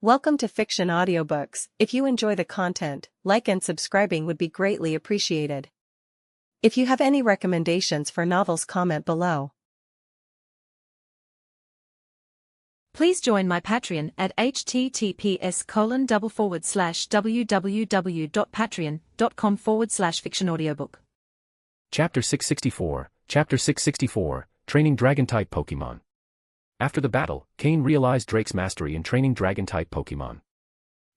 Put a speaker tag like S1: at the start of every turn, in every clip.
S1: Welcome to Fiction Audiobooks. If you enjoy the content, like and subscribing would be greatly appreciated. If you have any recommendations for novels, comment below.
S2: Please join my Patreon at https://www.patreon.com/fictionaudiobook.
S3: Chapter 664, Training Dragon-type Pokémon. After the battle, Cain realized Drake's mastery in training Dragon-type Pokémon.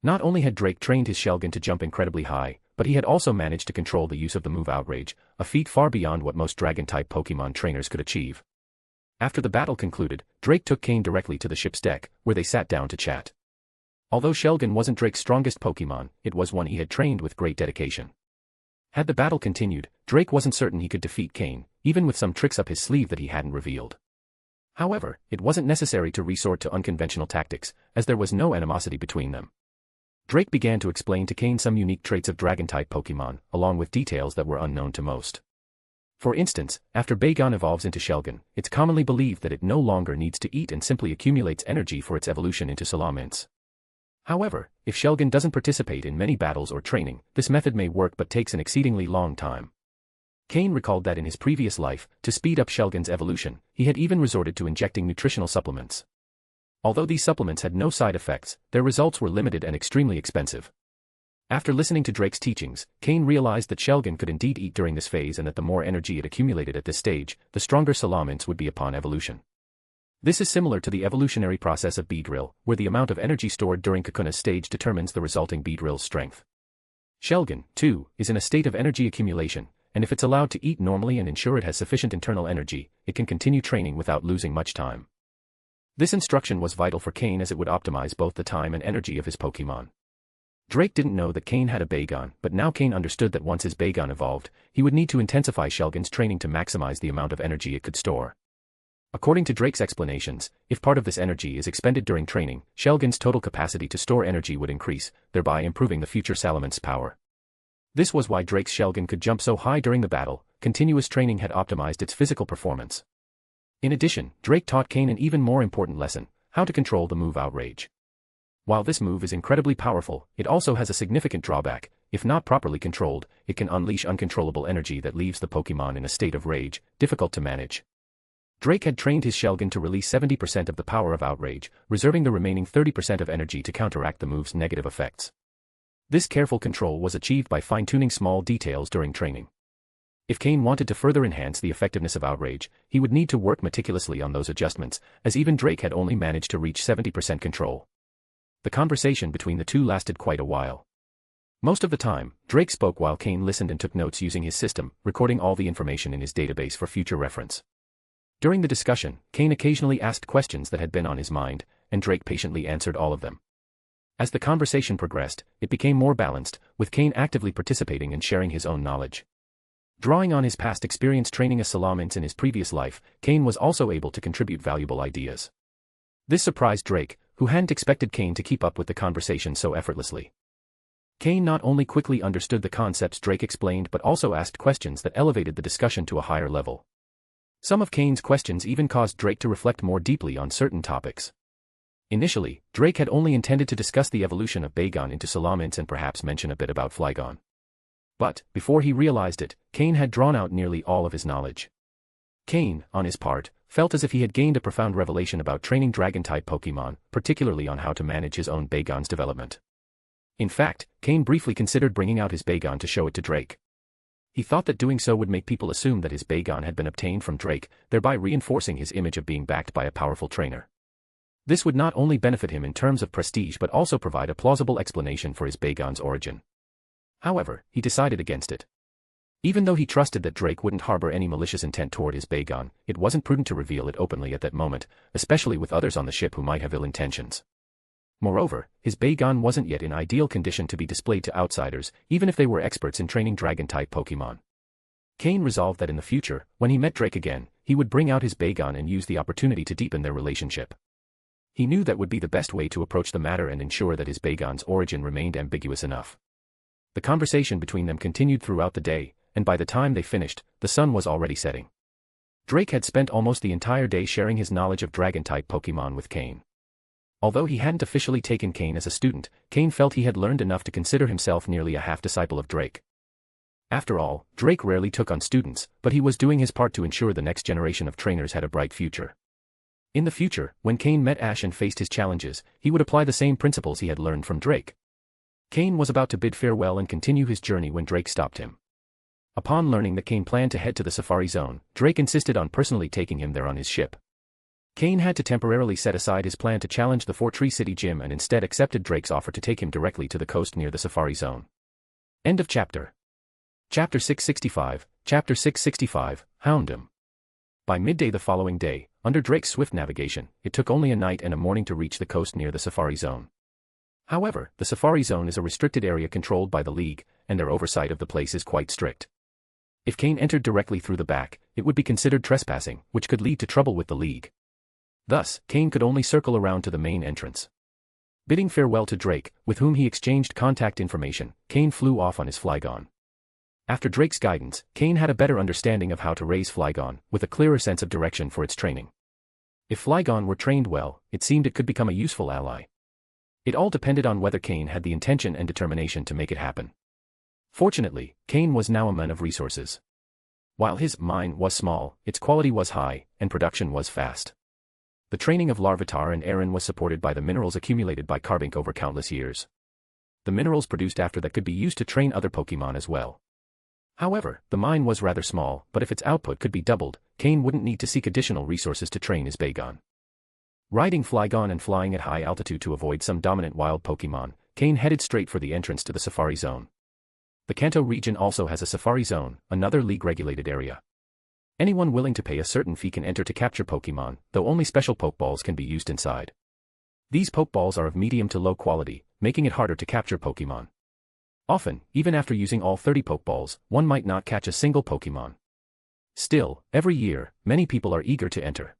S3: Not only had Drake trained his Shelgon to jump incredibly high, but he had also managed to control the use of the move Outrage, a feat far beyond what most Dragon-type Pokémon trainers could achieve. After the battle concluded, Drake took Cain directly to the ship's deck, where they sat down to chat. Although Shelgon wasn't Drake's strongest Pokémon, it was one he had trained with great dedication. Had the battle continued, Drake wasn't certain he could defeat Cain, even with some tricks up his sleeve that he hadn't revealed. However, it wasn't necessary to resort to unconventional tactics, as there was no animosity between them. Drake began to explain to Cain some unique traits of Dragon-type Pokémon, along with details that were unknown to most. For instance, after Bagon evolves into Shelgon, it's commonly believed that it no longer needs to eat and simply accumulates energy for its evolution into Salamence. However, if Shelgon doesn't participate in many battles or training, this method may work but takes an exceedingly long time. Cain recalled that in his previous life, to speed up Shelgon's evolution, he had even resorted to injecting nutritional supplements. Although these supplements had no side effects, their results were limited and extremely expensive. After listening to Drake's teachings, Cain realized that Shelgon could indeed eat during this phase and that the more energy it accumulated at this stage, the stronger Salamence would be upon evolution. This is similar to the evolutionary process of Beedrill, where the amount of energy stored during Kakuna's stage determines the resulting Beedrill's strength. Shelgon, too, is in a state of energy accumulation, and if it's allowed to eat normally and ensure it has sufficient internal energy, it can continue training without losing much time. This instruction was vital for Cain as it would optimize both the time and energy of his Pokémon. Drake didn't know that Cain had a Bagon, but now Cain understood that once his Bagon evolved, he would need to intensify Shelgon's training to maximize the amount of energy it could store. According to Drake's explanations, if part of this energy is expended during training, Shelgon's total capacity to store energy would increase, thereby improving the future Salamence's power. This was why Drake's Shelgon could jump so high during the battle. Continuous training had optimized its physical performance. In addition, Drake taught Cain an even more important lesson: how to control the move Outrage. While this move is incredibly powerful, it also has a significant drawback. If not properly controlled, it can unleash uncontrollable energy that leaves the Pokémon in a state of rage, difficult to manage. Drake had trained his Shelgon to release 70% of the power of Outrage, reserving the remaining 30% of energy to counteract the move's negative effects. This careful control was achieved by fine-tuning small details during training. If Cain wanted to further enhance the effectiveness of Outrage, he would need to work meticulously on those adjustments, as even Drake had only managed to reach 70% control. The conversation between the two lasted quite a while. Most of the time, Drake spoke while Cain listened and took notes using his system, recording all the information in his database for future reference. During the discussion, Cain occasionally asked questions that had been on his mind, and Drake patiently answered all of them. As the conversation progressed, it became more balanced, with Cain actively participating and sharing his own knowledge. Drawing on his past experience training a Salamence in his previous life, Cain was also able to contribute valuable ideas. This surprised Drake, who hadn't expected Cain to keep up with the conversation so effortlessly. Cain not only quickly understood the concepts Drake explained but also asked questions that elevated the discussion to a higher level. Some of Cain's questions even caused Drake to reflect more deeply on certain topics. Initially, Drake had only intended to discuss the evolution of Bagon into Salamence and perhaps mention a bit about Flygon. But, before he realized it, Cain had drawn out nearly all of his knowledge. Cain, on his part, felt as if he had gained a profound revelation about training Dragon-type Pokémon, particularly on how to manage his own Bagon's development. In fact, Cain briefly considered bringing out his Bagon to show it to Drake. He thought that doing so would make people assume that his Bagon had been obtained from Drake, thereby reinforcing his image of being backed by a powerful trainer. This would not only benefit him in terms of prestige but also provide a plausible explanation for his Bagon's origin. However, he decided against it. Even though he trusted that Drake wouldn't harbor any malicious intent toward his Bagon, it wasn't prudent to reveal it openly at that moment, especially with others on the ship who might have ill intentions. Moreover, his Bagon wasn't yet in ideal condition to be displayed to outsiders, even if they were experts in training Dragon-type Pokémon. Cain resolved that in the future, when he met Drake again, he would bring out his Bagon and use the opportunity to deepen their relationship. He knew that would be the best way to approach the matter and ensure that his Bagon's origin remained ambiguous enough. The conversation between them continued throughout the day, and by the time they finished, the sun was already setting. Drake had spent almost the entire day sharing his knowledge of Dragon-type Pokémon with Cain. Although he hadn't officially taken Cain as a student, Cain felt he had learned enough to consider himself nearly a half-disciple of Drake. After all, Drake rarely took on students, but he was doing his part to ensure the next generation of trainers had a bright future. In the future, when Cain met Ash and faced his challenges, he would apply the same principles he had learned from Drake. Cain was about to bid farewell and continue his journey when Drake stopped him. Upon learning that Cain planned to head to the Safari Zone, Drake insisted on personally taking him there on his ship. Cain had to temporarily set aside his plan to challenge the Tree City Gym and instead accepted Drake's offer to take him directly to the coast near the Safari Zone. End of chapter. Chapter 665, Chapter 665, Houndoom. By midday the following day, under Drake's swift navigation, it took only a night and a morning to reach the coast near the Safari Zone. However, the Safari Zone is a restricted area controlled by the League, and their oversight of the place is quite strict. If Cain entered directly through the back, it would be considered trespassing, which could lead to trouble with the League. Thus, Cain could only circle around to the main entrance. Bidding farewell to Drake, with whom he exchanged contact information, Cain flew off on his Flygon. After Drake's guidance, Cain had a better understanding of how to raise Flygon, with a clearer sense of direction for its training. If Flygon were trained well, it seemed it could become a useful ally. It all depended on whether Cain had the intention and determination to make it happen. Fortunately, Cain was now a man of resources. While his mine was small, its quality was high, and production was fast. The training of Larvitar and Aaron was supported by the minerals accumulated by Carbink over countless years. The minerals produced after that could be used to train other Pokémon as well. However, the mine was rather small, but if its output could be doubled, Cain wouldn't need to seek additional resources to train his Bagon. Riding Flygon and flying at high altitude to avoid some dominant wild Pokémon, Cain headed straight for the entrance to the Safari Zone. The Kanto region also has a Safari Zone, another League-regulated area. Anyone willing to pay a certain fee can enter to capture Pokémon, though only special Pokeballs can be used inside. These Pokeballs are of medium to low quality, making it harder to capture Pokémon. Often, even after using all 30 Pokeballs, one might not catch a single Pokémon. Still, every year, many people are eager to enter.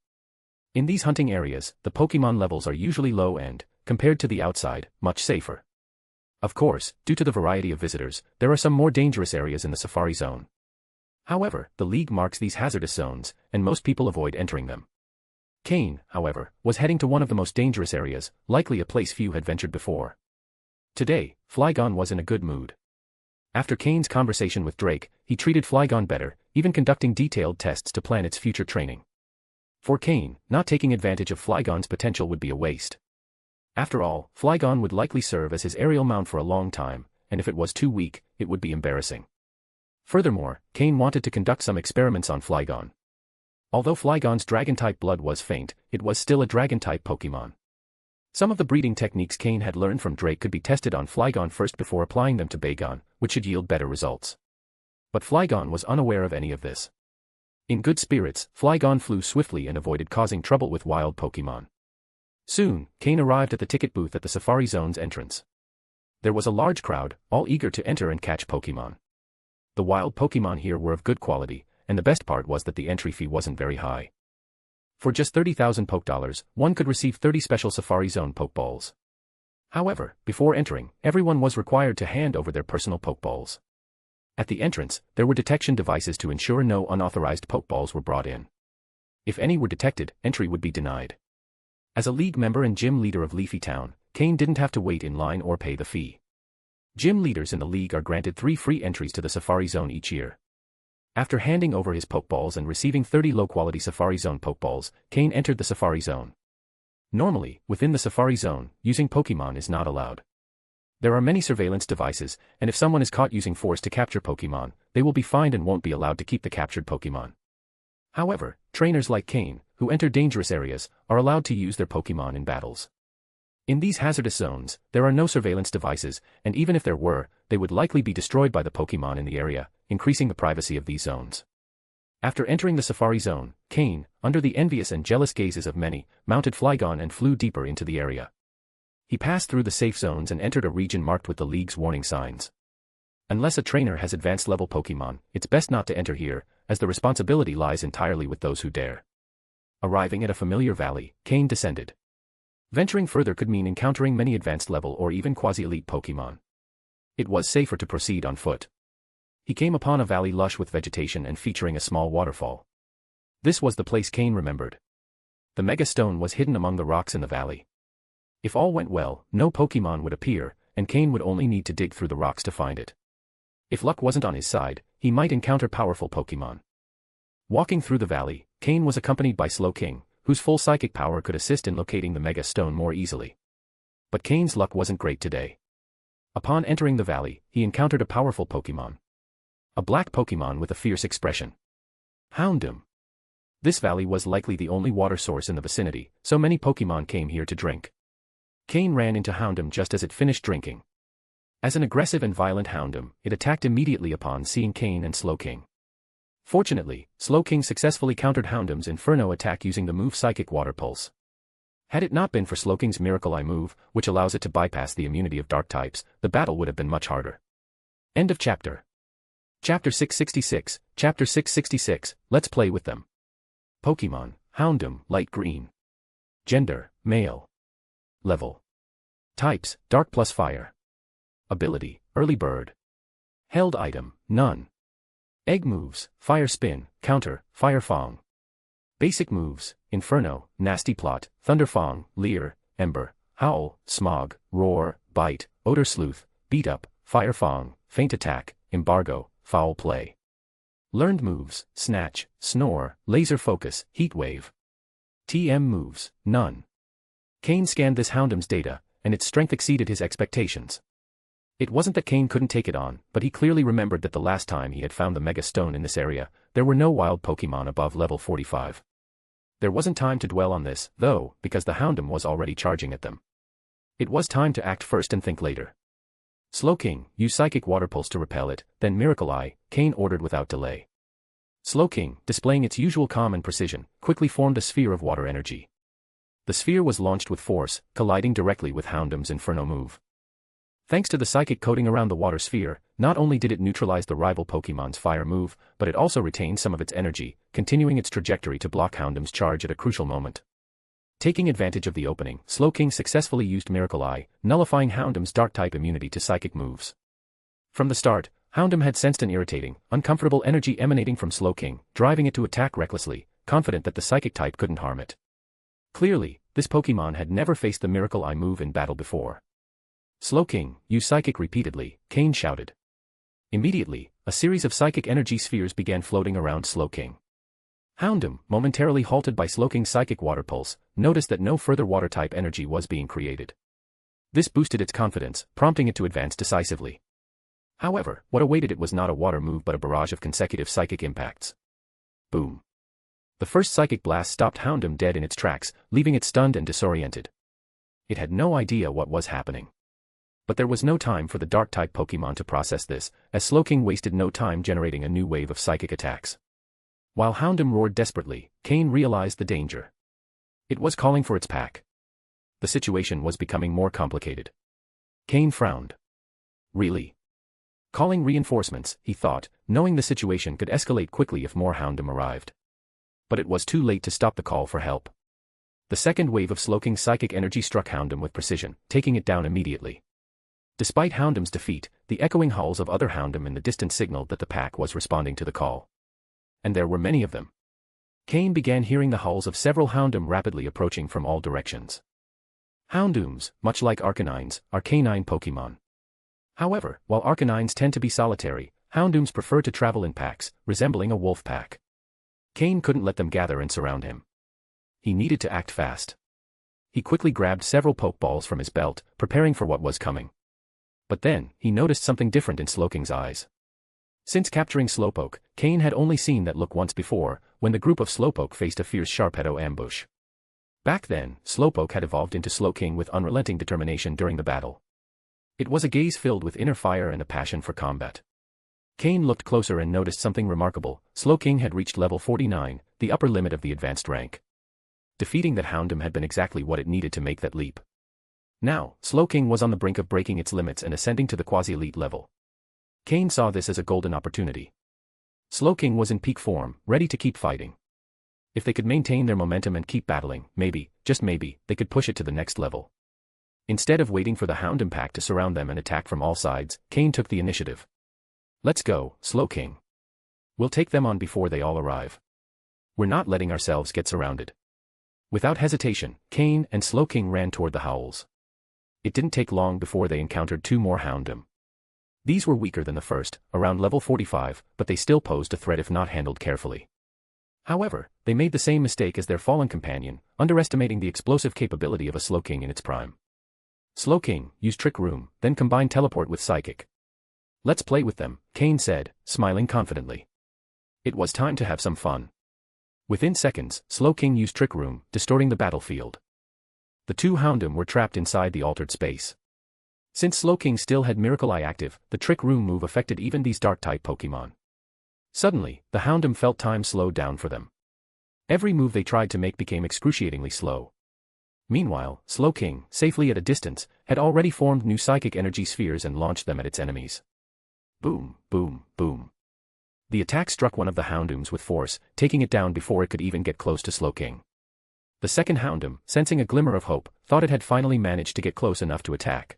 S3: In these hunting areas, the Pokémon levels are usually low and, compared to the outside, much safer. Of course, due to the variety of visitors, there are some more dangerous areas in the Safari Zone. However, the League marks these hazardous zones, and most people avoid entering them. Cain, however, was heading to one of the most dangerous areas, likely a place few had ventured before. Today, Flygon was in a good mood. After Cain's conversation with Drake, he treated Flygon better, even conducting detailed tests to plan its future training. For Cain, not taking advantage of Flygon's potential would be a waste. After all, Flygon would likely serve as his aerial mount for a long time, and if it was too weak, it would be embarrassing. Furthermore, Cain wanted to conduct some experiments on Flygon. Although Flygon's Dragon-type blood was faint, it was still a Dragon-type Pokémon. Some of the breeding techniques Cain had learned from Drake could be tested on Flygon first before applying them to Bagon, which should yield better results. But Flygon was unaware of any of this. In good spirits, Flygon flew swiftly and avoided causing trouble with wild Pokémon. Soon, Cain arrived at the ticket booth at the Safari Zone's entrance. There was a large crowd, all eager to enter and catch Pokémon. The wild Pokémon here were of good quality, and the best part was that the entry fee wasn't very high. For just 30,000 Pokedollars, one could receive 30 special Safari Zone Pokeballs. However, before entering, everyone was required to hand over their personal Pokeballs. At the entrance, there were detection devices to ensure no unauthorized Pokeballs were brought in. If any were detected, entry would be denied. As a League member and gym leader of Leafy Town, Cain didn't have to wait in line or pay the fee. Gym leaders in the League are granted 3 free entries to the Safari Zone each year. After handing over his Pokeballs and receiving 30 low-quality Safari Zone Pokeballs, Cain entered the Safari Zone. Normally, within the Safari Zone, using Pokémon is not allowed. There are many surveillance devices, and if someone is caught using force to capture Pokémon, they will be fined and won't be allowed to keep the captured Pokémon. However, trainers like Cain, who enter dangerous areas, are allowed to use their Pokémon in battles. In these hazardous zones, there are no surveillance devices, and even if there were, they would likely be destroyed by the Pokémon in the area, increasing the privacy of these zones. After entering the Safari Zone, Cain, under the envious and jealous gazes of many, mounted Flygon and flew deeper into the area. He passed through the safe zones and entered a region marked with the League's warning signs. Unless a trainer has advanced level Pokémon, it's best not to enter here, as the responsibility lies entirely with those who dare. Arriving at a familiar valley, Cain descended. Venturing further could mean encountering many advanced level or even quasi-elite Pokémon. It was safer to proceed on foot. He came upon a valley lush with vegetation and featuring a small waterfall. This was the place Cain remembered. The Mega Stone was hidden among the rocks in the valley. If all went well, no Pokémon would appear, and Cain would only need to dig through the rocks to find it. If luck wasn't on his side, he might encounter powerful Pokémon. Walking through the valley, Cain was accompanied by Slowking, whose full psychic power could assist in locating the Mega Stone more easily. But Cain's luck wasn't great today. Upon entering the valley, he encountered a powerful Pokémon. A black Pokémon with a fierce expression. Houndoom. This valley was likely the only water source in the vicinity, so many Pokémon came here to drink. Cain ran into Houndoom just as it finished drinking. As an aggressive and violent Houndoom, it attacked immediately upon seeing Cain and Slowking. Fortunately, Slowking successfully countered Houndoom's Inferno attack using the move Psychic Water Pulse. Had it not been for Slowking's Miracle Eye move, which allows it to bypass the immunity of dark types, the battle would have been much harder. End of chapter. Chapter 666, Chapter 666, Let's play with them. Pokémon, Houndoom, light green. Gender, male. Level. Types, dark plus fire. Ability, early bird. Held item, none. Egg moves, Fire Spin, Counter, Fire Fong. Basic moves, Inferno, Nasty Plot, Thunder Fong, Leer, Ember, Howl, Smog, Roar, Bite, Odor Sleuth, Beat Up, Fire Fong, Faint Attack, Embargo, Foul Play. Learned moves, Snatch, Snore, Laser Focus, Heat Wave. TM moves, none. Cain scanned this Houndoom's data, and its strength exceeded his expectations. It wasn't that Cain couldn't take it on, but he clearly remembered that the last time he had found the Mega Stone in this area, there were no wild Pokémon above level 45. There wasn't time to dwell on this, though, because the Houndoom was already charging at them. It was time to act first and think later. Slowking, use Psychic Water Pulse to repel it, then Miracle Eye, Cain ordered without delay. Slowking, displaying its usual calm and precision, quickly formed a sphere of water energy. The sphere was launched with force, colliding directly with Houndoom's Inferno move. Thanks to the psychic coating around the water sphere, not only did it neutralize the rival Pokémon's fire move, but it also retained some of its energy, continuing its trajectory to block Houndoom's charge at a crucial moment. Taking advantage of the opening, Slowking successfully used Miracle Eye, nullifying Houndoom's dark-type immunity to psychic moves. From the start, Houndoom had sensed an irritating, uncomfortable energy emanating from Slowking, driving it to attack recklessly, confident that the psychic type couldn't harm it. Clearly, this Pokémon had never faced the Miracle Eye move in battle before. Slowking, use Psychic repeatedly, Cain shouted. Immediately, a series of psychic energy spheres began floating around Slowking. Houndoom, momentarily halted by Slowking's Psychic Water Pulse, noticed that no further water-type energy was being created. This boosted its confidence, prompting it to advance decisively. However, what awaited it was not a water move but a barrage of consecutive psychic impacts. Boom. The first psychic blast stopped Houndoom dead in its tracks, leaving it stunned and disoriented. It had no idea what was happening. But there was no time for the dark-type Pokémon to process this, as Slowking wasted no time generating a new wave of psychic attacks. While Houndoom roared desperately, Cain realized the danger. It was calling for its pack. The situation was becoming more complicated. Cain frowned. Really? Calling reinforcements, he thought, knowing the situation could escalate quickly if more Houndoom arrived. But it was too late to stop the call for help. The second wave of Slowking's psychic energy struck Houndoom with precision, taking it down immediately. Despite Houndoom's defeat, the echoing howls of other Houndoom in the distance signaled that the pack was responding to the call. And there were many of them. Cain began hearing the howls of several Houndoom rapidly approaching from all directions. Houndooms, much like Arcanines, are canine Pokémon. However, while Arcanines tend to be solitary, Houndooms prefer to travel in packs, resembling a wolf pack. Cain couldn't let them gather and surround him. He needed to act fast. He quickly grabbed several Pokeballs from his belt, preparing for what was coming. But then, he noticed something different in Slowking's eyes. Since capturing Slowpoke, Cain had only seen that look once before, when the group of Slowpoke faced a fierce Sharpedo ambush. Back then, Slowpoke had evolved into Slowking with unrelenting determination during the battle. It was a gaze filled with inner fire and a passion for combat. Cain looked closer and noticed something remarkable. Slowking had reached level 49, the upper limit of the advanced rank. Defeating that Houndoom had been exactly what it needed to make that leap. Now, Slowking was on the brink of breaking its limits and ascending to the quasi-elite level. Cain saw this as a golden opportunity. Slowking was in peak form, ready to keep fighting. If they could maintain their momentum and keep battling, maybe, just maybe, they could push it to the next level. Instead of waiting for the Houndoom pack to surround them and attack from all sides, Cain took the initiative. Let's go, Slowking. We'll take them on before they all arrive. We're not letting ourselves get surrounded. Without hesitation, Cain and Slowking ran toward the howls. It didn't take long before they encountered two more Houndoom. These were weaker than the first, around level 45, but they still posed a threat if not handled carefully. However, they made the same mistake as their fallen companion, underestimating the explosive capability of a Slowking in its prime. Slowking, use Trick Room, then combine Teleport with Psychic. Let's play with them, Cain said, smiling confidently. It was time to have some fun. Within seconds, Slowking used Trick Room, distorting the battlefield. The two Houndoom were trapped inside the altered space. Since Slowking still had Miracle Eye active, the Trick Room move affected even these Dark-type Pokémon. Suddenly, the Houndoom felt time slowed down for them. Every move they tried to make became excruciatingly slow. Meanwhile, Slowking, safely at a distance, had already formed new psychic energy spheres and launched them at its enemies. Boom, boom, boom. The attack struck one of the Houndooms with force, taking it down before it could even get close to Slowking. The second Houndoom, sensing a glimmer of hope, thought it had finally managed to get close enough to attack.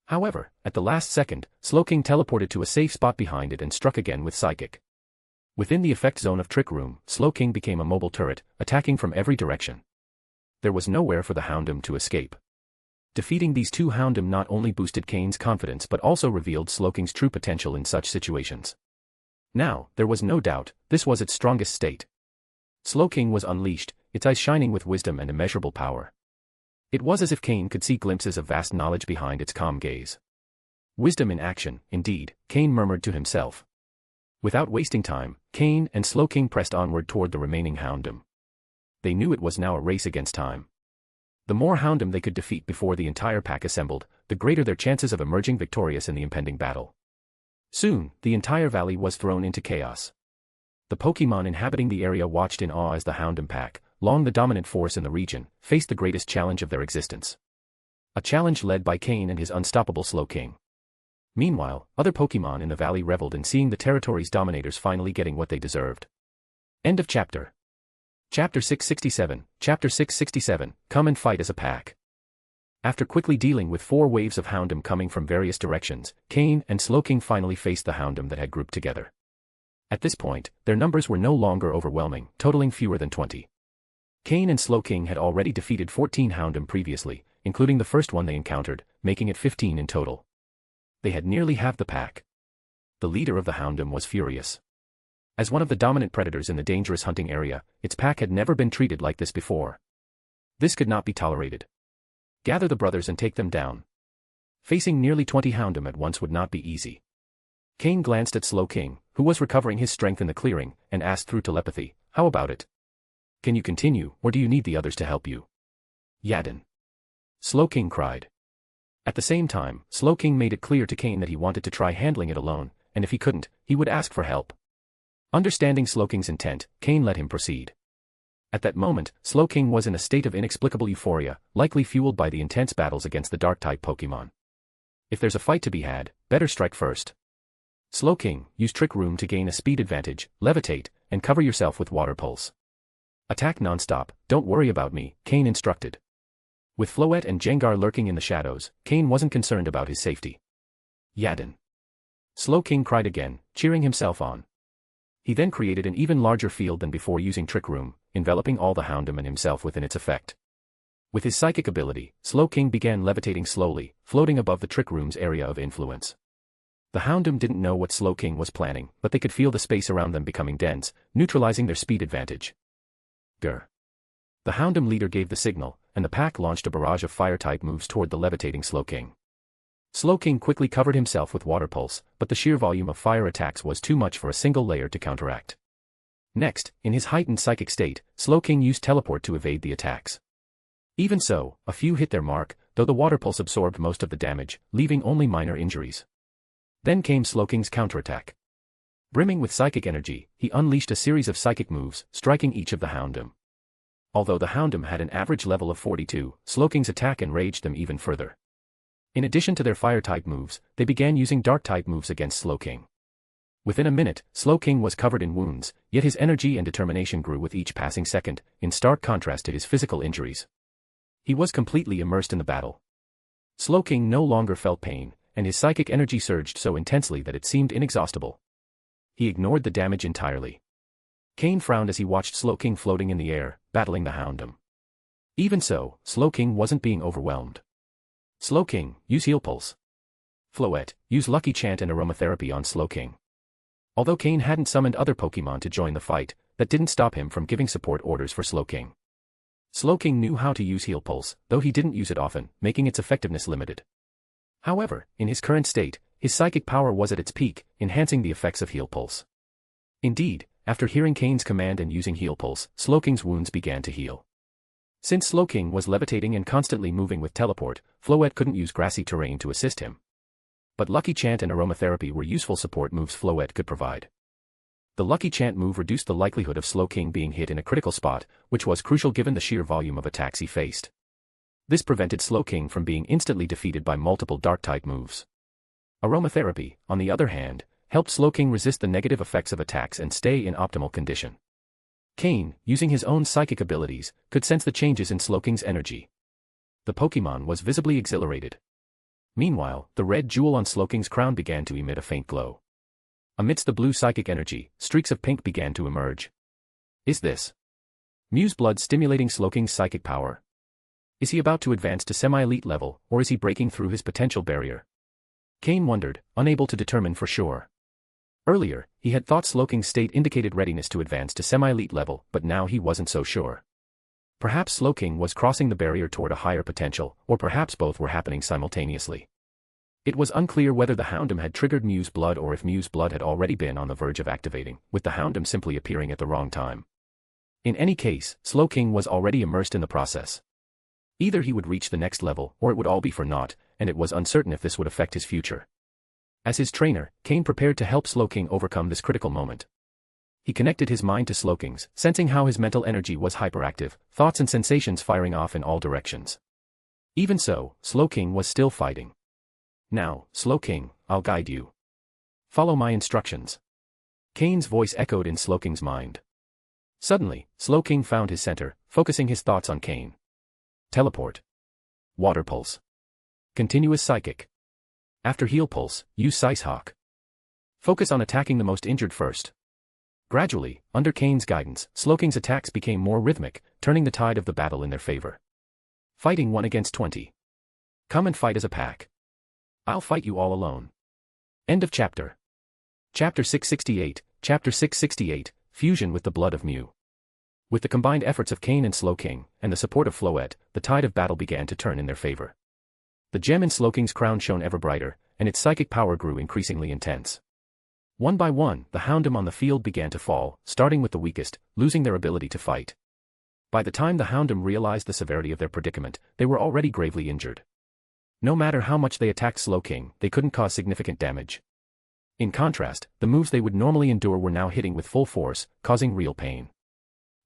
S3: However, at the last second, Slowking teleported to a safe spot behind it and struck again with Psychic. Within the effect zone of Trick Room, Slowking became a mobile turret, attacking from every direction. There was nowhere for the Houndoom to escape. Defeating these two Houndoom not only boosted Cain's confidence but also revealed Slowking's true potential in such situations. Now, there was no doubt, this was its strongest state. Slowking was unleashed, its eyes shining with wisdom and immeasurable power. It was as if Cain could see glimpses of vast knowledge behind its calm gaze. Wisdom in action, indeed, Cain murmured to himself. Without wasting time, Cain and Slowking pressed onward toward the remaining Houndoom. They knew it was now a race against time. The more Houndoom they could defeat before the entire pack assembled, the greater their chances of emerging victorious in the impending battle. Soon, the entire valley was thrown into chaos. The Pokémon inhabiting the area watched in awe as the Houndoom pack, long the dominant force in the region, faced the greatest challenge of their existence. A challenge led by Cain and his unstoppable Slowking. Meanwhile, other Pokémon in the valley reveled in seeing the territory's dominators finally getting what they deserved. End of chapter. Chapter 667, Chapter 667, Come and Fight as a Pack. After quickly dealing with 4 waves of Houndoom coming from various directions, Cain and Slowking finally faced the Houndoom that had grouped together. At this point, their numbers were no longer overwhelming, totaling fewer than 20. Cain and Slowking had already defeated 14 Houndoom previously, including the first one they encountered, making it 15 in total. They had nearly halved the pack. The leader of the Houndoom was furious. As one of the dominant predators in the dangerous hunting area, its pack had never been treated like this before. This could not be tolerated. Gather the brothers and take them down. Facing nearly 20 Houndoom at once would not be easy. Cain glanced at Slowking, who was recovering his strength in the clearing, and asked through telepathy, "How about it? Can you continue, or do you need the others to help you?" "Yadin!" Slowking cried. At the same time, Slowking made it clear to Cain that he wanted to try handling it alone, and if he couldn't, he would ask for help. Understanding Slowking's intent, Cain let him proceed. At that moment, Slowking was in a state of inexplicable euphoria, likely fueled by the intense battles against the Dark-type Pokémon. If there's a fight to be had, better strike first. Slowking, use Trick Room to gain a speed advantage, levitate, and cover yourself with Water Pulse. Attack non-stop, don't worry about me, Cain instructed. With Floette and Jengar lurking in the shadows, Cain wasn't concerned about his safety. "Yadin!" Slowking cried again, cheering himself on. He then created an even larger field than before using Trick Room, enveloping all the Houndoom and himself within its effect. With his psychic ability, Slowking began levitating slowly, floating above the Trick Room's area of influence. The Houndoom didn't know what Slowking was planning, but they could feel the space around them becoming dense, neutralizing their speed advantage. Grr. The Houndoom leader gave the signal, and the pack launched a barrage of fire-type moves toward the levitating Slowking. Slowking quickly covered himself with Water Pulse, but the sheer volume of fire attacks was too much for a single layer to counteract. Next, in his heightened psychic state, Slowking used Teleport to evade the attacks. Even so, a few hit their mark, though the Water Pulse absorbed most of the damage, leaving only minor injuries. Then came Slowking's counterattack. Brimming with psychic energy, he unleashed a series of psychic moves, striking each of the Houndoom. Although the Houndoom had an average level of 42, Slowking's attack enraged them even further. In addition to their fire-type moves, they began using dark-type moves against Slowking. Within a minute, Slowking was covered in wounds, yet his energy and determination grew with each passing second, in stark contrast to his physical injuries. He was completely immersed in the battle. Slowking no longer felt pain, and his psychic energy surged so intensely that it seemed inexhaustible. He ignored the damage entirely. Cain frowned as he watched Slowking floating in the air, battling the Houndoom. Even so, Slowking wasn't being overwhelmed. Slowking, use Heal Pulse. Floette, use Lucky Chant and Aromatherapy on Slowking. Although Cain hadn't summoned other Pokémon to join the fight, that didn't stop him from giving support orders for Slowking. Slowking knew how to use Heal Pulse, though he didn't use it often, making its effectiveness limited. However, in his current state, his psychic power was at its peak, enhancing the effects of Heal Pulse. Indeed, after hearing Cain's command and using Heal Pulse, Slowking's wounds began to heal. Since Slowking was levitating and constantly moving with teleport, Floette couldn't use grassy terrain to assist him. But Lucky Chant and Aromatherapy were useful support moves Floette could provide. The Lucky Chant move reduced the likelihood of Slowking being hit in a critical spot, which was crucial given the sheer volume of attacks he faced. This prevented Slowking from being instantly defeated by multiple Dark-type moves. Aromatherapy, on the other hand, helped Slowking resist the negative effects of attacks and stay in optimal condition. Cain, using his own psychic abilities, could sense the changes in Slowking's energy. The Pokémon was visibly exhilarated. Meanwhile, the red jewel on Slowking's crown began to emit a faint glow. Amidst the blue psychic energy, streaks of pink began to emerge. Is this Mew's blood stimulating Slowking's psychic power? Is he about to advance to semi-elite level, or is he breaking through his potential barrier? Cain wondered, unable to determine for sure. Earlier, he had thought Slowking's state indicated readiness to advance to semi-elite level, but now he wasn't so sure. Perhaps Slowking was crossing the barrier toward a higher potential, or perhaps both were happening simultaneously. It was unclear whether the Houndoom had triggered Mew's blood or if Mew's blood had already been on the verge of activating, with the Houndoom simply appearing at the wrong time. In any case, Slowking was already immersed in the process. Either he would reach the next level, or it would all be for naught, and it was uncertain if this would affect his future. As his trainer, Cain prepared to help Slowking overcome this critical moment. He connected his mind to Slowking's, sensing how his mental energy was hyperactive, thoughts and sensations firing off in all directions. Even so, Slowking was still fighting. Now, Slowking, I'll guide you. Follow my instructions. Cain's voice echoed in Slowking's mind. Suddenly, Slowking found his center, focusing his thoughts on Cain. Teleport. Water Pulse. Continuous Psychic. After Heal Pulse, use Size Hawk. Focus on attacking the most injured first. Gradually, under Cain's guidance, Slowking's attacks became more rhythmic, turning the tide of the battle in their favor. Fighting 1 against 20. Come and fight as a pack. I'll fight you all alone. End of chapter. Chapter 668, Chapter 668, Fusion with the Blood of Mew. With the combined efforts of Cain and Slowking, and the support of Floette, the tide of battle began to turn in their favor. The gem in Slowking's crown shone ever brighter, and its psychic power grew increasingly intense. One by one, the Houndoom on the field began to fall, starting with the weakest, losing their ability to fight. By the time the Houndoom realized the severity of their predicament, they were already gravely injured. No matter how much they attacked Slowking, they couldn't cause significant damage. In contrast, the moves they would normally endure were now hitting with full force, causing real pain.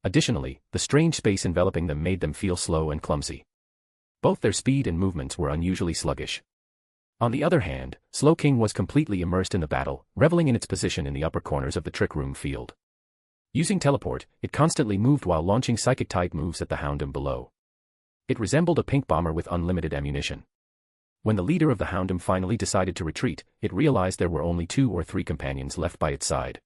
S3: Additionally, the strange space enveloping them made them feel slow and clumsy. Both their speed and movements were unusually sluggish. On the other hand, Slowking was completely immersed in the battle, reveling in its position in the upper corners of the Trick Room field. Using teleport, it constantly moved while launching psychic-type moves at the Houndoom below. It resembled a pink bomber with unlimited ammunition. When the leader of the Houndoom finally decided to retreat, it realized there were only 2 or 3 companions left by its side.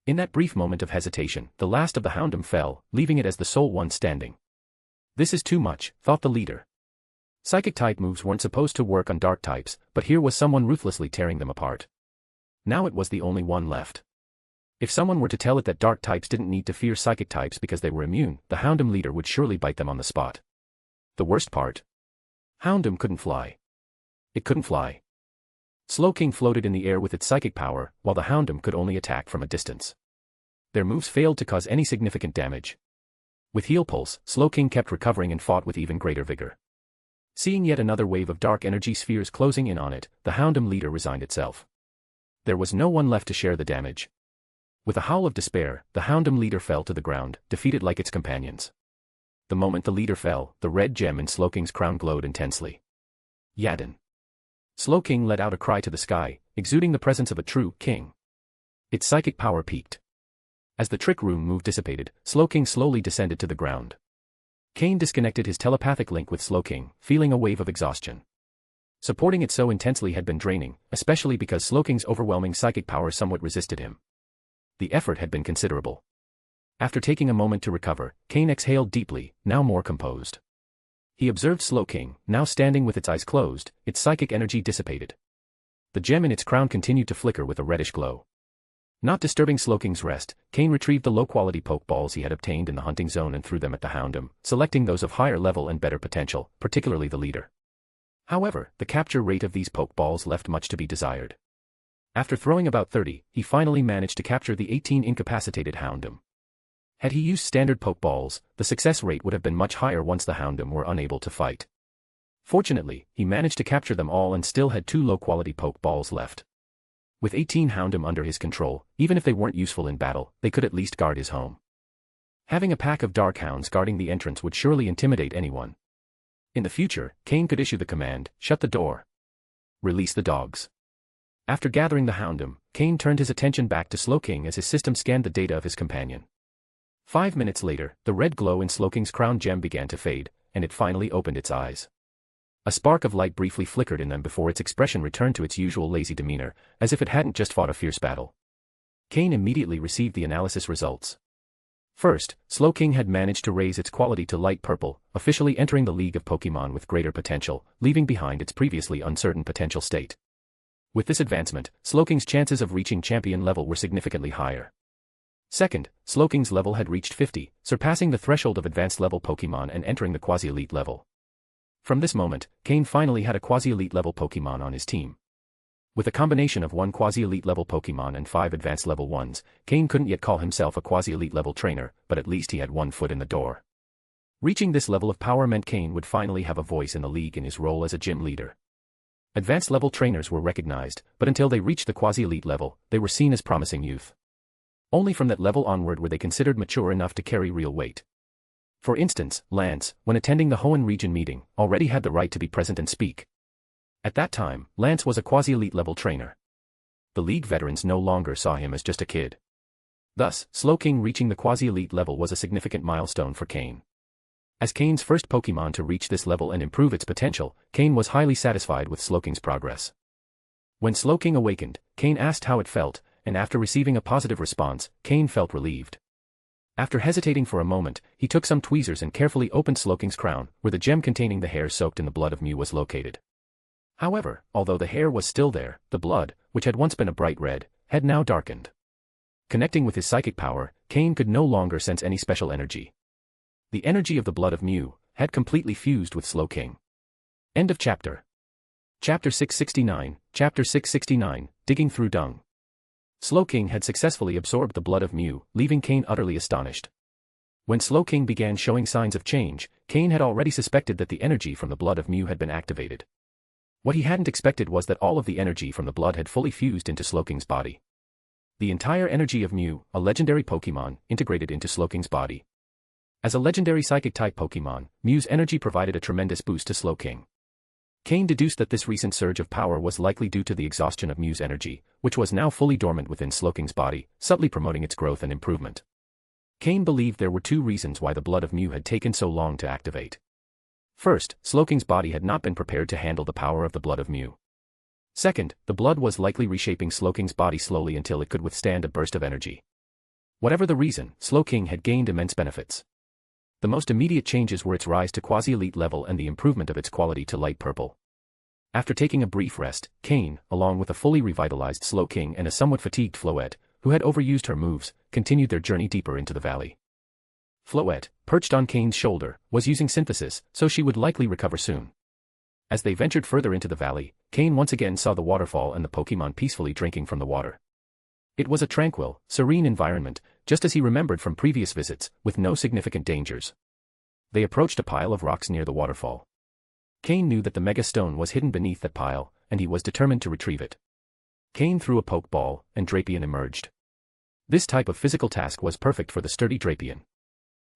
S3: In that brief moment of hesitation, the last of the Houndoom fell, leaving it as the sole one standing. This is too much, thought the leader. Psychic-type moves weren't supposed to work on dark types, but here was someone ruthlessly tearing them apart. Now it was the only one left. If someone were to tell it that dark types didn't need to fear psychic types because they were immune, the Houndoom leader would surely bite them on the spot. The worst part? Houndoom couldn't fly. It couldn't fly. Slowking floated in the air with its psychic power, while the Houndoom could only attack from a distance. Their moves failed to cause any significant damage. With Heal Pulse, Slowking kept recovering and fought with even greater vigor. Seeing yet another wave of dark energy spheres closing in on it, the Houndoom leader resigned itself. There was no one left to share the damage. With a howl of despair, the Houndoom leader fell to the ground, defeated like its companions. The moment the leader fell, the red gem in Slowking's crown glowed intensely. Yadin. Slowking let out a cry to the sky, exuding the presence of a true king. Its psychic power peaked. As the trick room move dissipated, Slowking slowly descended to the ground. Cain disconnected his telepathic link with Slowking, feeling a wave of exhaustion. Supporting it so intensely had been draining, especially because Slowking's overwhelming psychic power somewhat resisted him. The effort had been considerable. After taking a moment to recover, Cain exhaled deeply, now more composed. he observed Slowking, now standing with its eyes closed, its psychic energy dissipated. The gem in its crown continued to flicker with a reddish glow. Not disturbing Slowking's rest, Cain retrieved the low-quality Pokeballs he had obtained in the hunting zone and threw them at the Houndoom, selecting those of higher level and better potential, particularly the leader. However, the capture rate of these Pokeballs left much to be desired. After throwing about 30, he finally managed to capture the 18 incapacitated Houndoom. Had he used standard Pokeballs, the success rate would have been much higher once the Houndoom were unable to fight. Fortunately, he managed to capture them all and still had 2 low-quality Pokeballs left. With 18 Houndoom under his control, even if they weren't useful in battle, they could at least guard his home. Having a pack of Darkhounds guarding the entrance would surely intimidate anyone. In the future, Cain could issue the command, "Shut the door. Release the dogs." After gathering the Houndoom, Cain turned his attention back to Slowking as his system scanned the data of his companion. 5 minutes later, the red glow in Slowking's crown gem began to fade, and it finally opened its eyes. A spark of light briefly flickered in them before its expression returned to its usual lazy demeanor, as if it hadn't just fought a fierce battle. Cain immediately received the analysis results. First, Slowking had managed to raise its quality to light purple, officially entering the League of Pokémon with greater potential, leaving behind its previously uncertain potential state. With this advancement, Slowking's chances of reaching champion level were significantly higher. Second, Slowking's level had reached 50, surpassing the threshold of advanced level Pokémon and entering the quasi-elite level. From this moment, Cain finally had a quasi-elite level Pokémon on his team. With a combination of 1 quasi-elite level Pokémon and 5 advanced level ones, Cain couldn't yet call himself a quasi-elite level trainer, but at least he had 1 foot in the door. Reaching this level of power meant Cain would finally have a voice in the league in his role as a gym leader. Advanced level trainers were recognized, but until they reached the quasi-elite level, they were seen as promising youth. Only from that level onward were they considered mature enough to carry real weight. For instance, Lance, when attending the Hoenn region meeting, already had the right to be present and speak. At that time, Lance was a quasi-elite level trainer. The league veterans no longer saw him as just a kid. Thus, Slowking reaching the quasi-elite level was a significant milestone for Cain. As Cain's first Pokémon to reach this level and improve its potential, Cain was highly satisfied with Slowking's progress. When Slowking awakened, Cain asked how it felt, and after receiving a positive response, Cain felt relieved. After hesitating for a moment, he took some tweezers and carefully opened Slowking's crown, where the gem containing the hair soaked in the blood of Mew was located. However, although the hair was still there, the blood, which had once been a bright red, had now darkened. Connecting with his psychic power, Cain could no longer sense any special energy. The energy of the blood of Mew had completely fused with Slowking. End of chapter. Chapter 669, Chapter 669, Digging Through Dung. Slowking had successfully absorbed the blood of Mew, leaving Cain utterly astonished. When Slowking began showing signs of change, Cain had already suspected that the energy from the blood of Mew had been activated. What he hadn't expected was that all of the energy from the blood had fully fused into Slowking's body. The entire energy of Mew, a legendary Pokémon, integrated into Slowking's body. As a legendary Psychic-type Pokémon, Mew's energy provided a tremendous boost to Slowking. Cain deduced that this recent surge of power was likely due to the exhaustion of Mew's energy, which was now fully dormant within Slowking's body, subtly promoting its growth and improvement. Cain believed there were 2 reasons why the blood of Mew had taken so long to activate. First, Slowking's body had not been prepared to handle the power of the blood of Mew. Second, the blood was likely reshaping Slowking's body slowly until it could withstand a burst of energy. Whatever the reason, Slowking had gained immense benefits. The most immediate changes were its rise to quasi-elite level and the improvement of its quality to light purple. After taking a brief rest, Cain, along with a fully revitalized Slowking and a somewhat fatigued Floette, who had overused her moves, continued their journey deeper into the valley. Floette, perched on Cain's shoulder, was using synthesis, so she would likely recover soon. As they ventured further into the valley, Cain once again saw the waterfall and the Pokémon peacefully drinking from the water. It was a tranquil, serene environment, just as he remembered from previous visits, with no significant dangers. They approached a pile of rocks near the waterfall. Cain knew that the Mega Stone was hidden beneath that pile, and he was determined to retrieve it. Cain threw a Pokeball, and Drapion emerged. This type of physical task was perfect for the sturdy Drapion.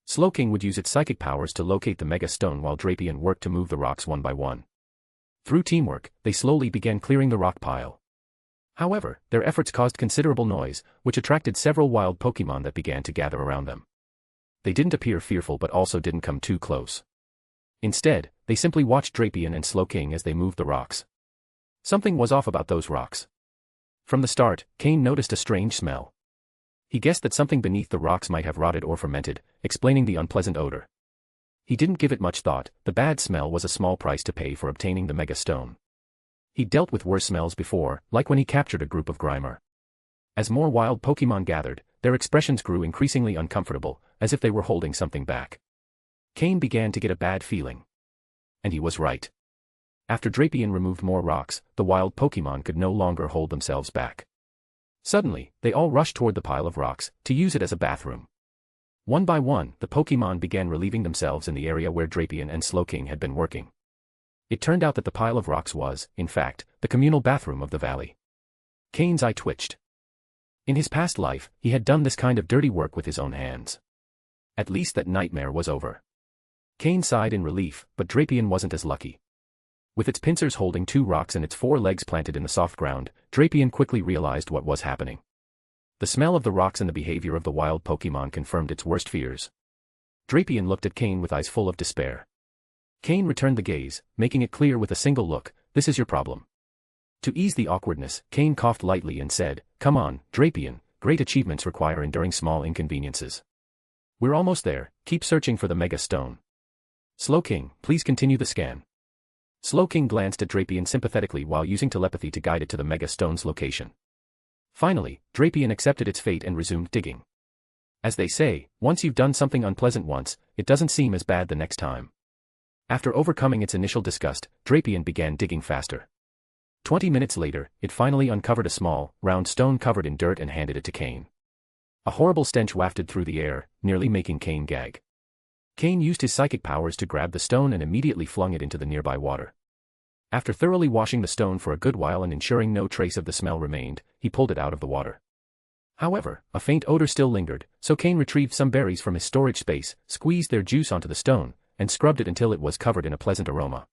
S3: Slowking would use its psychic powers to locate the Mega Stone while Drapion worked to move the rocks one by one. Through teamwork, they slowly began clearing the rock pile. However, their efforts caused considerable noise, which attracted several wild Pokémon that began to gather around them. They didn't appear fearful but also didn't come too close. Instead, they simply watched Drapion and Slowking as they moved the rocks. Something was off about those rocks. From the start, Cain noticed a strange smell. He guessed that something beneath the rocks might have rotted or fermented, explaining the unpleasant odor. He didn't give it much thought. The bad smell was a small price to pay for obtaining the Mega Stone. He'd dealt with worse smells before, like when he captured a group of Grimer. As more wild Pokémon gathered, their expressions grew increasingly uncomfortable, as if they were holding something back. Cain began to get a bad feeling. And he was right. After Drapion removed more rocks, the wild Pokémon could no longer hold themselves back. Suddenly, they all rushed toward the pile of rocks, to use it as a bathroom. One by one, the Pokémon began relieving themselves in the area where Drapion and Slowking had been working. It turned out that the pile of rocks was, in fact, the communal bathroom of the valley. Cain's eye twitched. In his past life, he had done this kind of dirty work with his own hands. At least that nightmare was over. Cain sighed in relief, but Drapion wasn't as lucky. With its pincers holding 2 rocks and its 4 legs planted in the soft ground, Drapion quickly realized what was happening. The smell of the rocks and the behavior of the wild Pokémon confirmed its worst fears. Drapion looked at Cain with eyes full of despair. Cain returned the gaze, making it clear with a single look, "This is your problem." To ease the awkwardness, Cain coughed lightly and said, "Come on, Drapion, great achievements require enduring small inconveniences. We're almost there, keep searching for the Mega Stone. Slowking, please continue the scan." Slowking glanced at Drapion sympathetically while using telepathy to guide it to the Mega Stone's location. Finally, Drapion accepted its fate and resumed digging. As they say, once you've done something unpleasant once, it doesn't seem as bad the next time. After overcoming its initial disgust, Drapion began digging faster. 20 minutes later, it finally uncovered a small, round stone covered in dirt and handed it to Cain. A horrible stench wafted through the air, nearly making Cain gag. Cain used his psychic powers to grab the stone and immediately flung it into the nearby water. After thoroughly washing the stone for a good while and ensuring no trace of the smell remained, he pulled it out of the water. However, a faint odor still lingered, so Cain retrieved some berries from his storage space, squeezed their juice onto the stone, and scrubbed it until it was covered in a pleasant aroma.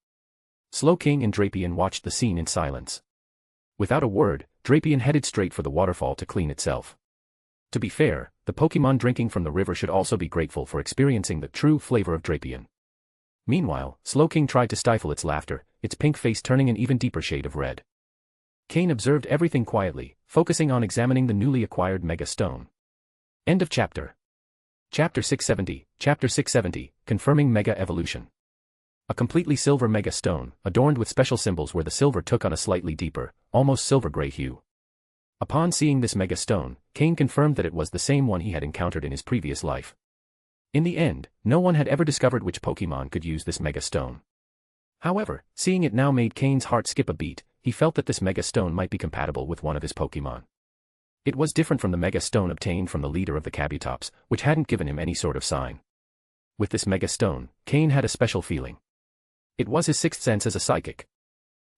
S3: Slowking and Drapion watched the scene in silence. Without a word, Drapion headed straight for the waterfall to clean itself. To be fair, the Pokémon drinking from the river should also be grateful for experiencing the true flavor of Drapion. Meanwhile, Slowking tried to stifle its laughter, its pink face turning an even deeper shade of red. Cain observed everything quietly, focusing on examining the newly acquired Mega Stone. End of chapter. Chapter 670, Confirming Mega Evolution. A completely silver Mega Stone, adorned with special symbols where the silver took on a slightly deeper, almost silver-gray hue. Upon seeing this Mega Stone, Cain confirmed that it was the same one he had encountered in his previous life. In the end, no one had ever discovered which Pokémon could use this Mega Stone. However, seeing it now made Cain's heart skip a beat. He felt that this Mega Stone might be compatible with one of his Pokémon. It was different from the Mega Stone obtained from the leader of the Kabutops, which hadn't given him any sort of sign. With this Mega Stone, Cain had a special feeling. It was his sixth sense as a psychic.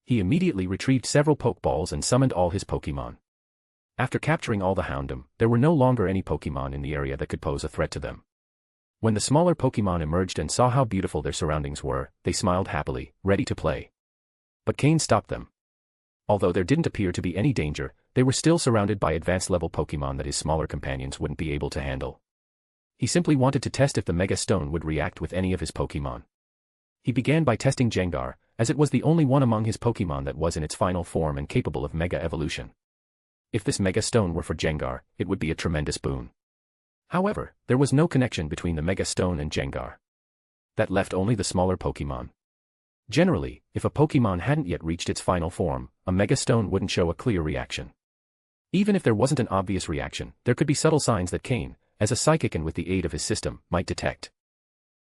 S3: He immediately retrieved several Pokeballs and summoned all his Pokémon. After capturing all the Houndoom, there were no longer any Pokémon in the area that could pose a threat to them. When the smaller Pokémon emerged and saw how beautiful their surroundings were, they smiled happily, ready to play. But Cain stopped them. Although there didn't appear to be any danger, they were still surrounded by advanced-level Pokémon that his smaller companions wouldn't be able to handle. He simply wanted to test if the Mega Stone would react with any of his Pokémon. He began by testing Gengar, as it was the only one among his Pokémon that was in its final form and capable of Mega Evolution. If this Mega Stone were for Gengar, it would be a tremendous boon. However, there was no connection between the Mega Stone and Gengar. That left only the smaller Pokémon. Generally, if a Pokémon hadn't yet reached its final form, a Mega Stone wouldn't show a clear reaction. Even if there wasn't an obvious reaction, there could be subtle signs that Cain, as a psychic and with the aid of his system, might detect.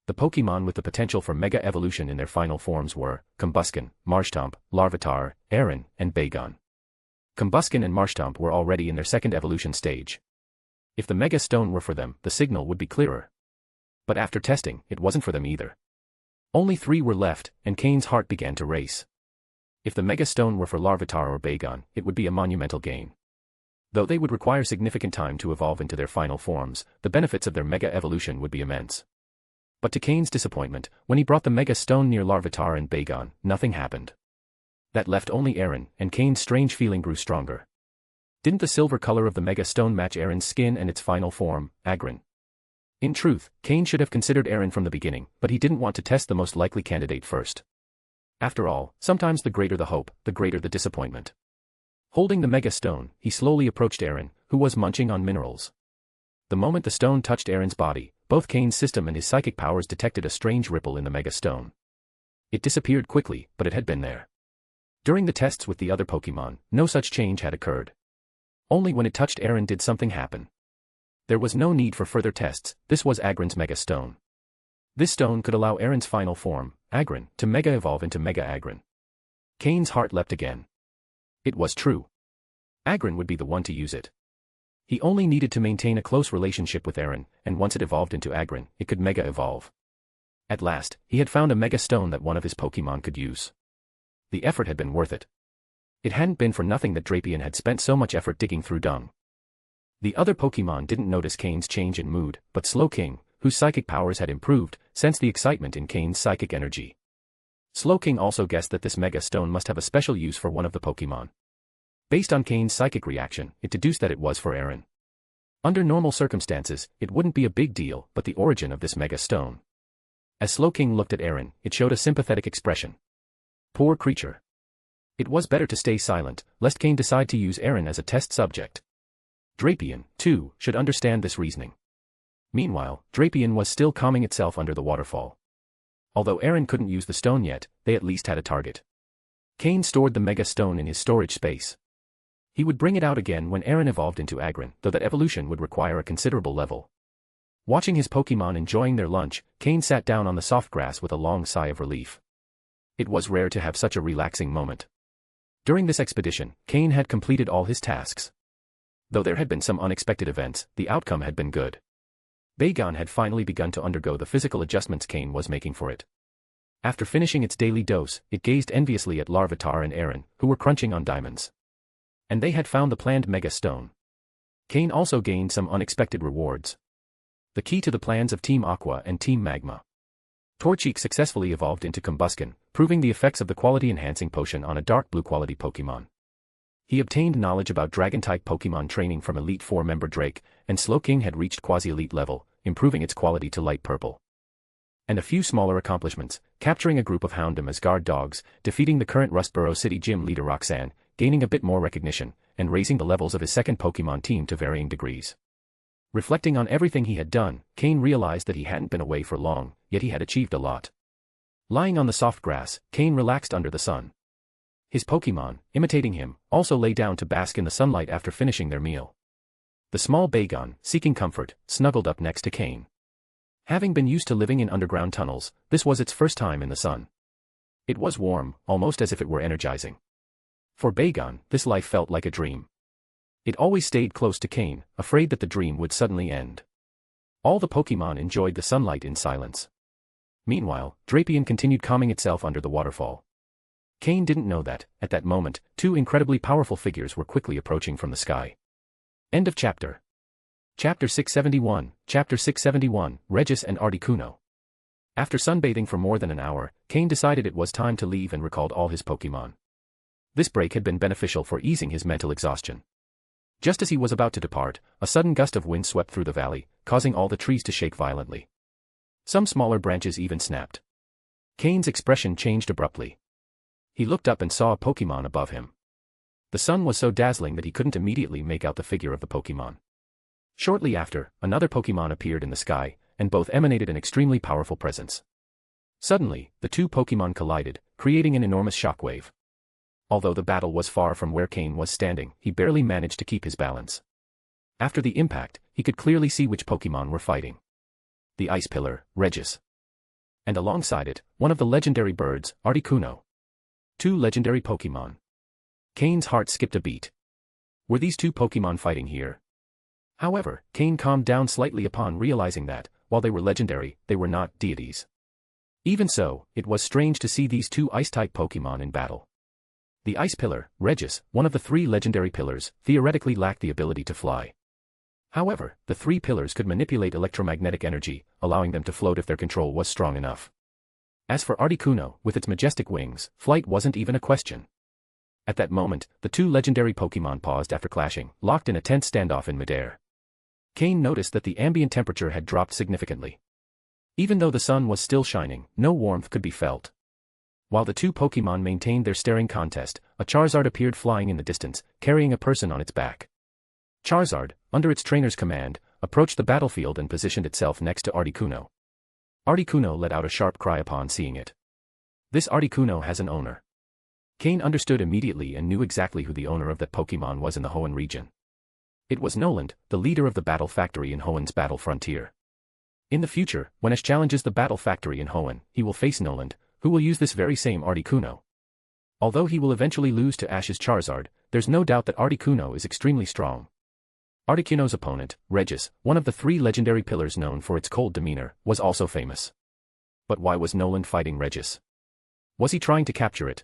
S3: The Pokémon with the potential for Mega Evolution in their final forms were Combusken, Marshtomp, Larvitar, Aron, and Bagon. Combusken and Marshtomp were already in their second evolution stage. If the Mega Stone were for them, the signal would be clearer. But after testing, it wasn't for them either. Only 3 were left, and Cain's heart began to race. If the Mega Stone were for Larvitar or Bagon, it would be a monumental gain. Though they would require significant time to evolve into their final forms, the benefits of their Mega Evolution would be immense. But to Cain's disappointment, when he brought the Mega Stone near Larvitar and Bagon, nothing happened. That left only Aron, and Cain's strange feeling grew stronger. Didn't the silver color of the Mega Stone match Aron's skin and its final form, Agron? In truth, Cain should have considered Aron from the beginning, but he didn't want to test the most likely candidate first. After all, sometimes the greater the hope, the greater the disappointment. Holding the Mega Stone, he slowly approached Aron, who was munching on minerals. The moment the stone touched Aron's body, both Cain's system and his psychic powers detected a strange ripple in the Mega Stone. It disappeared quickly, but it had been there. During the tests with the other Pokémon, no such change had occurred. Only when it touched Aaron did something happen. There was no need for further tests, this was Agron's Mega Stone. This stone could allow Aaron's final form, Agron, to Mega Evolve into Mega Agron. Cain's heart leapt again. It was true. Agron would be the one to use it. He only needed to maintain a close relationship with Aaron, and once it evolved into Agron, it could Mega Evolve. At last, he had found a Mega Stone that one of his Pokémon could use. The effort had been worth it. It hadn't been for nothing that Drapion had spent so much effort digging through dung. The other Pokémon didn't notice Cain's change in mood, but Slowking, whose psychic powers had improved, sensed the excitement in Cain's psychic energy. Slowking also guessed that this Mega Stone must have a special use for one of the Pokémon. Based on Cain's psychic reaction, it deduced that it was for Aaron. Under normal circumstances, it wouldn't be a big deal, but the origin of this Mega Stone. As Slowking looked at Aaron, it showed a sympathetic expression. Poor creature. It was better to stay silent, lest Cain decide to use Aaron as a test subject. Drapion, too, should understand this reasoning. Meanwhile, Drapion was still calming itself under the waterfall. Although Aaron couldn't use the stone yet, they at least had a target. Cain stored the Mega Stone in his storage space. He would bring it out again when Aaron evolved into Agron, though that evolution would require a considerable level. Watching his Pokémon enjoying their lunch, Cain sat down on the soft grass with a long sigh of relief. It was rare to have such a relaxing moment. During this expedition, Cain had completed all his tasks. Though there had been some unexpected events, the outcome had been good. Bagon had finally begun to undergo the physical adjustments Cain was making for it. After finishing its daily dose, it gazed enviously at Larvitar and Aaron, who were crunching on diamonds. And they had found the planned Mega Stone. Cain also gained some unexpected rewards. The key to the plans of Team Aqua and Team Magma. Torchic successfully evolved into Combuskin, proving the effects of the quality-enhancing potion on a dark blue quality Pokémon. He obtained knowledge about Dragon-type Pokémon training from Elite 4 member Drake, and Slowking had reached Quasi-Elite level, improving its quality to light purple. And a few smaller accomplishments, capturing a group of Houndoom as guard dogs, defeating the current Rustboro City Gym leader Roxanne, gaining a bit more recognition, and raising the levels of his second Pokémon team to varying degrees. Reflecting on everything he had done, Cain realized that he hadn't been away for long, yet he had achieved a lot. Lying on the soft grass, Cain relaxed under the sun. His Pokémon, imitating him, also lay down to bask in the sunlight after finishing their meal. The small Bagon, seeking comfort, snuggled up next to Cain. Having been used to living in underground tunnels, this was its first time in the sun. It was warm, almost as if it were energizing. For Bagon, this life felt like a dream. It always stayed close to Cain, afraid that the dream would suddenly end. All the Pokémon enjoyed the sunlight in silence. Meanwhile, Drapion continued calming itself under the waterfall. Cain didn't know that, at that moment, two incredibly powerful figures were quickly approaching from the sky. End of chapter. Chapter 671, Regis and Articuno. After sunbathing for more than an hour, Cain decided it was time to leave and recalled all his Pokémon. This break had been beneficial for easing his mental exhaustion. Just as he was about to depart, a sudden gust of wind swept through the valley, causing all the trees to shake violently. Some smaller branches even snapped. Cain's expression changed abruptly. He looked up and saw a Pokémon above him. The sun was so dazzling that he couldn't immediately make out the figure of the Pokémon. Shortly after, another Pokémon appeared in the sky, and both emanated an extremely powerful presence. Suddenly, the two Pokémon collided, creating an enormous shockwave. Although the battle was far from where Cain was standing, he barely managed to keep his balance. After the impact, he could clearly see which Pokémon were fighting. The ice pillar, Regis. And alongside it, one of the legendary birds, Articuno. Two legendary Pokémon. Cain's heart skipped a beat. Were these two Pokémon fighting here? However, Cain calmed down slightly upon realizing that, while they were legendary, they were not deities. Even so, it was strange to see these two ice-type Pokémon in battle. The ice pillar, Regis, one of the three legendary pillars, theoretically lacked the ability to fly. However, the three pillars could manipulate electromagnetic energy, allowing them to float if their control was strong enough. As for Articuno, with its majestic wings, flight wasn't even a question. At that moment, the two legendary Pokémon paused after clashing, locked in a tense standoff in midair. Cain noticed that the ambient temperature had dropped significantly. Even though the sun was still shining, no warmth could be felt. While the two Pokémon maintained their staring contest, a Charizard appeared flying in the distance, carrying a person on its back. Charizard, under its trainer's command, approached the battlefield and positioned itself next to Articuno. Articuno let out a sharp cry upon seeing it. This Articuno has an owner. Cain understood immediately and knew exactly who the owner of that Pokémon was in the Hoenn region. It was Noland, the leader of the battle factory in Hoenn's battle frontier. In the future, when Ash challenges the battle factory in Hoenn, he will face Noland, who will use this very same Articuno. Although he will eventually lose to Ash's Charizard, there's no doubt that Articuno is extremely strong. Articuno's opponent, Regis, one of the 3 legendary pillars known for its cold demeanor, was also famous. But why was Noland fighting Regis? Was he trying to capture it?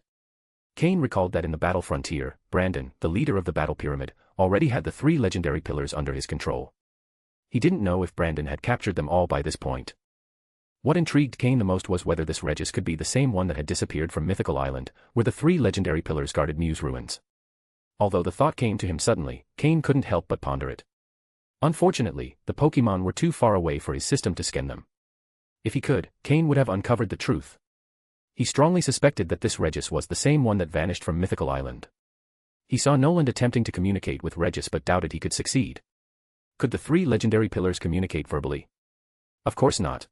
S3: Cain recalled that in the battle frontier, Brandon, the leader of the battle pyramid, already had the 3 legendary pillars under his control. He didn't know if Brandon had captured them all by this point. What intrigued Cain the most was whether this Regis could be the same one that had disappeared from Mythical Island, where the 3 legendary pillars guarded Mew's ruins. Although the thought came to him suddenly, Cain couldn't help but ponder it. Unfortunately, the Pokémon were too far away for his system to scan them. If he could, Cain would have uncovered the truth. He strongly suspected that this Regis was the same one that vanished from Mythical Island. He saw Noland attempting to communicate with Regis but doubted he could succeed. Could the 3 legendary pillars communicate verbally? Of course not.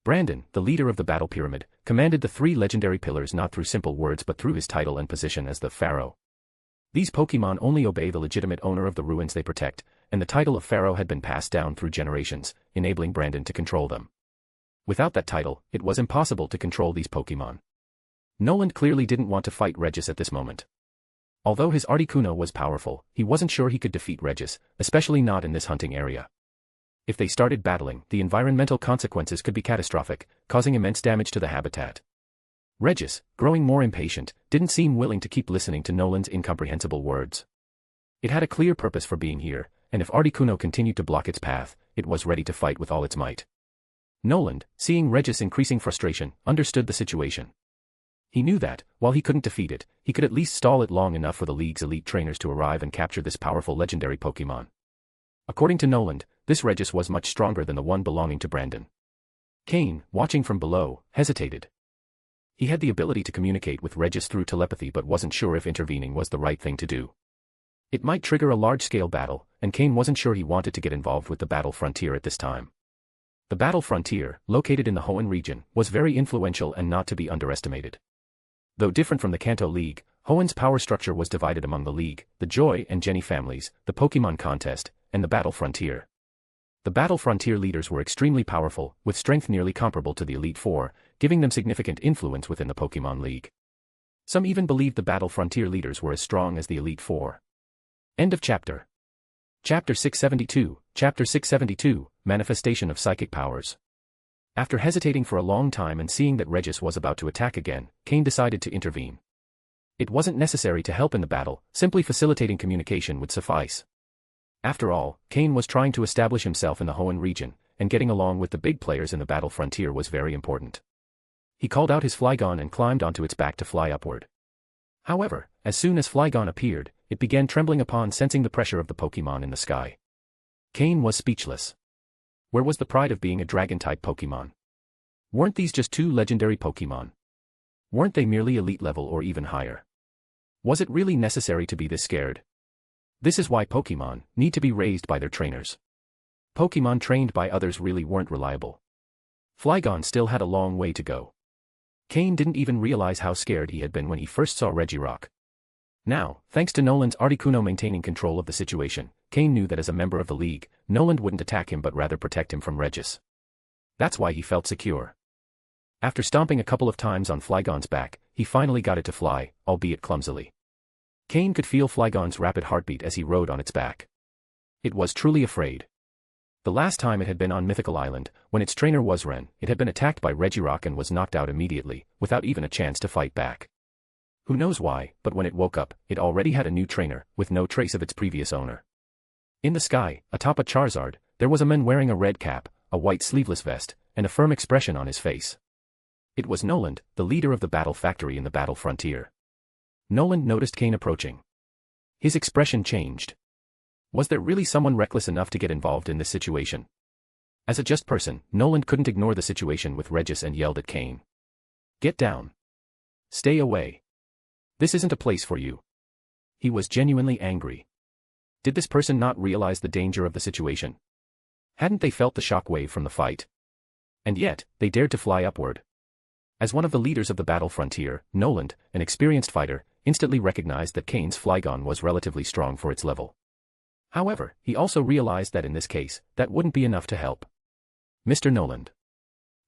S3: Brandon, the leader of the battle pyramid, commanded the 3 legendary pillars not through simple words but through his title and position as the Pharaoh. These Pokémon only obey the legitimate owner of the ruins they protect, and the title of Pharaoh had been passed down through generations, enabling Brandon to control them. Without that title, it was impossible to control these Pokémon. Noland clearly didn't want to fight Regis at this moment. Although his Articuno was powerful, he wasn't sure he could defeat Regis, especially not in this hunting area. If they started battling, the environmental consequences could be catastrophic, causing immense damage to the habitat. Regis, growing more impatient, didn't seem willing to keep listening to Noland's incomprehensible words. It had a clear purpose for being here, and if Articuno continued to block its path, it was ready to fight with all its might. Noland, seeing Regis' increasing frustration, understood the situation. He knew that, while he couldn't defeat it, he could at least stall it long enough for the League's elite trainers to arrive and capture this powerful legendary Pokémon. According to Noland, this Regis was much stronger than the one belonging to Brandon. Cain, watching from below, hesitated. He had the ability to communicate with Regis through telepathy but wasn't sure if intervening was the right thing to do. It might trigger a large-scale battle, and Cain wasn't sure he wanted to get involved with the battle frontier at this time. The battle frontier, located in the Hoenn region, was very influential and not to be underestimated. Though different from the Kanto League, Hoenn's power structure was divided among the League, the Joy and Jenny families, the Pokémon contest, and the battle frontier. The battle frontier leaders were extremely powerful, with strength nearly comparable to the Elite Four, giving them significant influence within the Pokémon League. Some even believed the battle frontier leaders were as strong as the Elite Four. End of chapter. Chapter 672, Chapter 672, Manifestation of Psychic Powers. After hesitating for a long time and seeing that Regis was about to attack again, Cain decided to intervene. It wasn't necessary to help in the battle, simply facilitating communication would suffice. After all, Cain was trying to establish himself in the Hoenn region, and getting along with the big players in the battle frontier was very important. He called out his Flygon and climbed onto its back to fly upward. However, as soon as Flygon appeared, it began trembling upon sensing the pressure of the Pokémon in the sky. Cain was speechless. Where was the pride of being a dragon-type Pokémon? Weren't these just 2 legendary Pokémon? Weren't they merely elite level or even higher? Was it really necessary to be this scared? This is why Pokémon need to be raised by their trainers. Pokémon trained by others really weren't reliable. Flygon still had a long way to go. Cain didn't even realize how scared he had been when he first saw Regirock. Now, thanks to Noland's Articuno maintaining control of the situation, Cain knew that as a member of the League, Noland wouldn't attack him but rather protect him from Regis. That's why he felt secure. After stomping a couple of times on Flygon's back, he finally got it to fly, albeit clumsily. Cain could feel Flygon's rapid heartbeat as he rode on its back. It was truly afraid. The last time it had been on Mythical Island, when its trainer was Ren, it had been attacked by Regirock and was knocked out immediately, without even a chance to fight back. Who knows why, but when it woke up, it already had a new trainer, with no trace of its previous owner. In the sky, atop a Charizard, there was a man wearing a red cap, a white sleeveless vest, and a firm expression on his face. It was Noland, the leader of the battle factory in the battle frontier. Noland noticed Cain approaching. His expression changed. Was there really someone reckless enough to get involved in this situation? As a just person, Noland couldn't ignore the situation with Regis and yelled at Cain. Get down. Stay away. This isn't a place for you. He was genuinely angry. Did this person not realize the danger of the situation? Hadn't they felt the shock wave from the fight? And yet, they dared to fly upward. As one of the leaders of the battle frontier, Noland, an experienced fighter, instantly recognized that Cain's Flygon was relatively strong for its level. However, he also realized that in this case, that wouldn't be enough to help. Mr. Noland.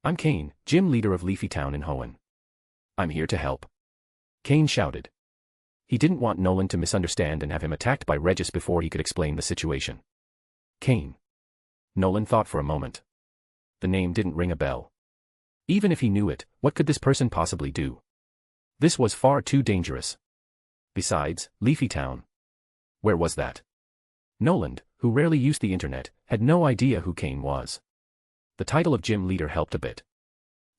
S3: I'm Cain, gym leader of Leafy Town in Hoenn. I'm here to help. Cain shouted. He didn't want Noland to misunderstand and have him attacked by Regis before he could explain the situation. Cain. Noland thought for a moment. The name didn't ring a bell. Even if he knew it, what could this person possibly do? This was far too dangerous. Besides, Leafy Town. Where was that? Noland, who rarely used the internet, had no idea who Cain was. The title of gym leader helped a bit.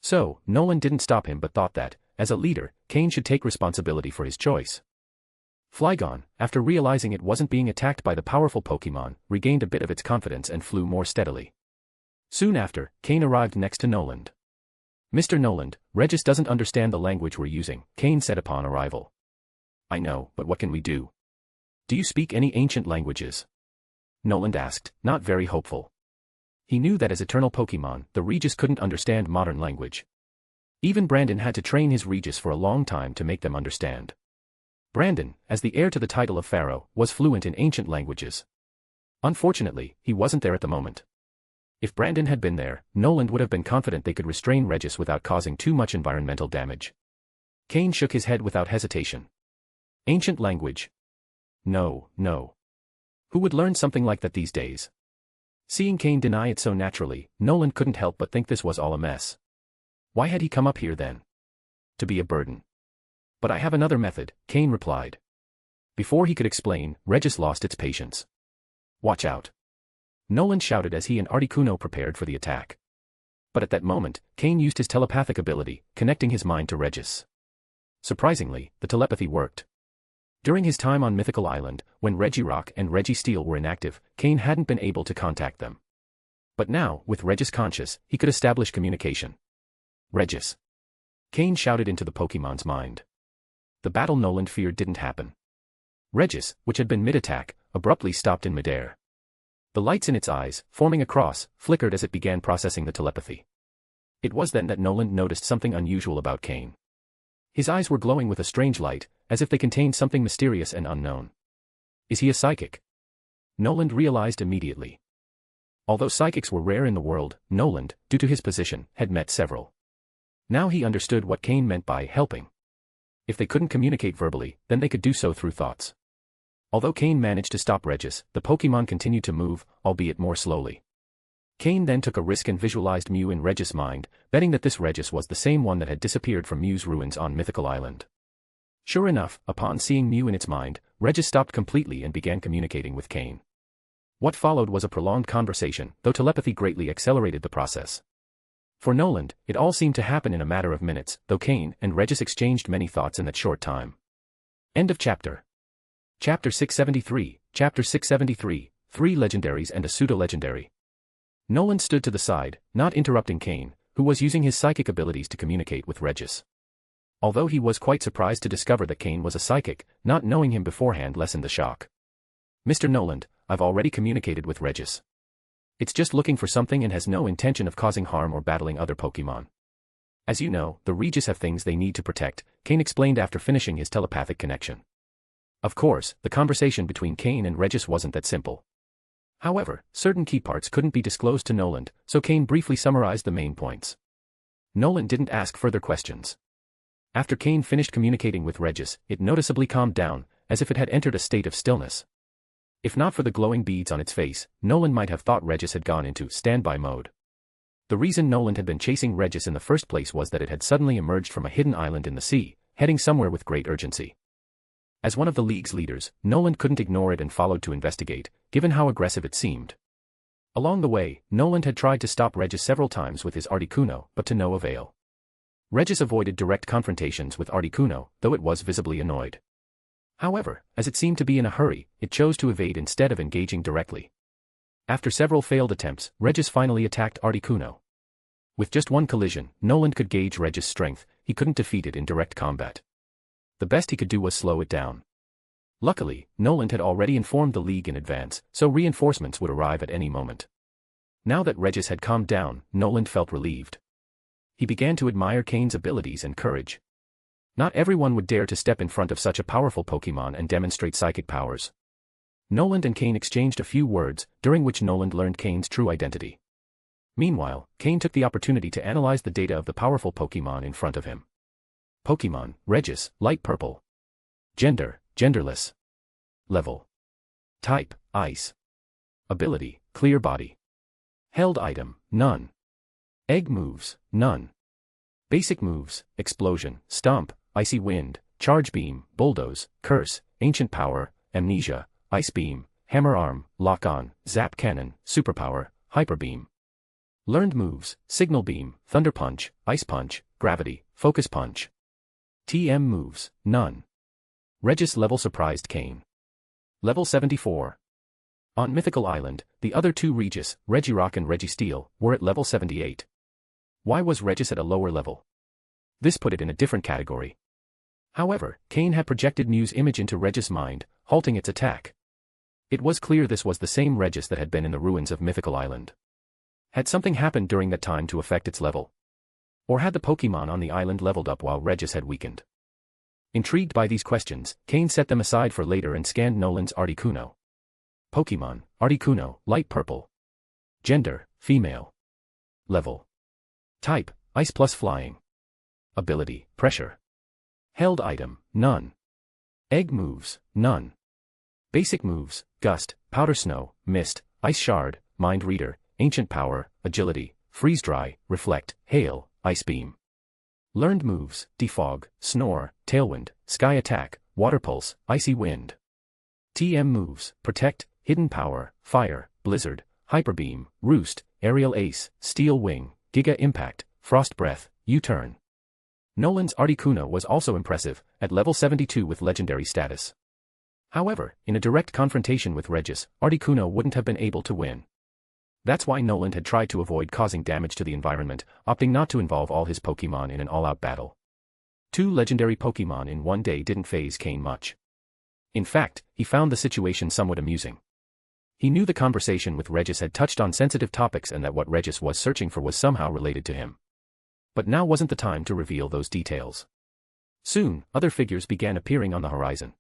S3: So, Noland didn't stop him but thought that, as a leader, Cain should take responsibility for his choice. Flygon, after realizing it wasn't being attacked by the powerful Pokémon, regained a bit of its confidence and flew more steadily. Soon after, Cain arrived next to Noland. Mr. Noland, Regis doesn't understand the language we're using, Cain said upon arrival. I know, but what can we do? Do you speak any ancient languages? Noland asked, not very hopeful. He knew that as eternal Pokémon, the Regis couldn't understand modern language. Even Brandon had to train his Regis for a long time to make them understand. Brandon, as the heir to the title of Pharaoh, was fluent in ancient languages. Unfortunately, he wasn't there at the moment. If Brandon had been there, Noland would have been confident they could restrain Regis without causing too much environmental damage. Cain shook his head without hesitation. Ancient language? No, no. Who would learn something like that these days? Seeing Cain deny it so naturally, Noland couldn't help but think this was all a mess. Why had he come up here then? To be a burden. But I have another method, Cain replied. Before he could explain, Regis lost its patience. Watch out. Noland shouted as he and Articuno prepared for the attack. But at that moment, Cain used his telepathic ability, connecting his mind to Regis. Surprisingly, the telepathy worked. During his time on Mythical Island, when Regirock and Registeel were inactive, Cain hadn't been able to contact them. But now, with Regis conscious, he could establish communication. Regis. Cain shouted into the Pokémon's mind. The battle Noland feared didn't happen. Regis, which had been mid-attack, abruptly stopped in midair. The lights in its eyes, forming a cross, flickered as it began processing the telepathy. It was then that Noland noticed something unusual about Cain. His eyes were glowing with a strange light, as if they contained something mysterious and unknown. Is he a psychic? Noland realized immediately. Although psychics were rare in the world, Noland, due to his position, had met several. Now he understood what Cain meant by helping. If they couldn't communicate verbally, then they could do so through thoughts. Although Cain managed to stop Regis, the Pokémon continued to move, albeit more slowly. Cain then took a risk and visualized Mew in Regis' mind, betting that this Regis was the same one that had disappeared from Mew's ruins on Mythical Island. Sure enough, upon seeing Mew in its mind, Regis stopped completely and began communicating with Cain. What followed was a prolonged conversation, though telepathy greatly accelerated the process. For Noland, it all seemed to happen in a matter of minutes, though Cain and Regis exchanged many thoughts in that short time. End of chapter. Chapter 673, Chapter 673, 3 Legendaries and a Pseudo-Legendary. Noland stood to the side, not interrupting Cain, who was using his psychic abilities to communicate with Regis. Although he was quite surprised to discover that Cain was a psychic, not knowing him beforehand lessened the shock. Mr. Noland, I've already communicated with Regis. It's just looking for something and has no intention of causing harm or battling other Pokémon. As you know, the Regis have things they need to protect, Cain explained after finishing his telepathic connection. Of course, the conversation between Cain and Regis wasn't that simple. However, certain key parts couldn't be disclosed to Noland, so Cain briefly summarized the main points. Noland didn't ask further questions. After Cain finished communicating with Regis, it noticeably calmed down, as if it had entered a state of stillness. If not for the glowing beads on its face, Noland might have thought Regis had gone into standby mode. The reason Noland had been chasing Regis in the first place was that it had suddenly emerged from a hidden island in the sea, heading somewhere with great urgency. As one of the League's leaders, Noland couldn't ignore it and followed to investigate, given how aggressive it seemed. Along the way, Noland had tried to stop Regis several times with his Articuno, but to no avail. Regis avoided direct confrontations with Articuno, though it was visibly annoyed. However, as it seemed to be in a hurry, it chose to evade instead of engaging directly. After several failed attempts, Regis finally attacked Articuno. With just one collision, Noland could gauge Regis' strength, he couldn't defeat it in direct combat. The best he could do was slow it down. Luckily, Noland had already informed the League in advance, so reinforcements would arrive at any moment. Now that Regis had calmed down, Noland felt relieved. He began to admire Cain's abilities and courage. Not everyone would dare to step in front of such a powerful Pokémon and demonstrate psychic powers. Noland and Cain exchanged a few words, during which Noland learned Cain's true identity. Meanwhile, Cain took the opportunity to analyze the data of the powerful Pokémon in front of him. Pokémon, Regis, light purple. Gender, genderless. Level. Type, ice. Ability, clear body. Held item, none. Egg moves, none. Basic moves, explosion, stomp, icy wind, charge beam, bulldoze, curse, ancient power, amnesia, ice beam, hammer arm, lock on, zap cannon, superpower, hyper beam. Learned moves, signal beam, thunder punch, ice punch, gravity, focus punch. TM moves, none. Regis level surprised Cain. Level 74. On Mythical Island, the other two Regis, Regirock and Registeel, were at level 78. Why was Regis at a lower level? This put it in a different category. However, Cain had projected Mew's image into Regis' mind, halting its attack. It was clear this was the same Regis that had been in the ruins of Mythical Island. Had something happened during that time to affect its level? Or had the Pokémon on the island leveled up while Regis had weakened? Intrigued by these questions, Cain set them aside for later and scanned Noland's Articuno. Pokémon, Articuno, light purple. Gender, female. Level. Type, ice plus flying. Ability, pressure. Held item, none. Egg moves, none. Basic moves, gust, powder snow, mist, ice shard, mind reader, ancient power, agility, freeze dry, reflect, hail, ice beam. Learned moves, defog, snore, tailwind, sky attack, water pulse, icy wind. TM moves, protect, hidden power, fire, blizzard, hyper beam, roost, aerial ace, steel wing, giga impact, frost breath, U-turn. Noland's Articuno was also impressive, at level 72 with legendary status. However, in a direct confrontation with Regis, Articuno wouldn't have been able to win. That's why Noland had tried to avoid causing damage to the environment, opting not to involve all his Pokémon in an all-out battle. 2 legendary Pokémon in one day didn't faze Cain much. In fact, he found the situation somewhat amusing. He knew the conversation with Regis had touched on sensitive topics and that what Regis was searching for was somehow related to him. But now wasn't the time to reveal those details. Soon, other figures began appearing on the horizon.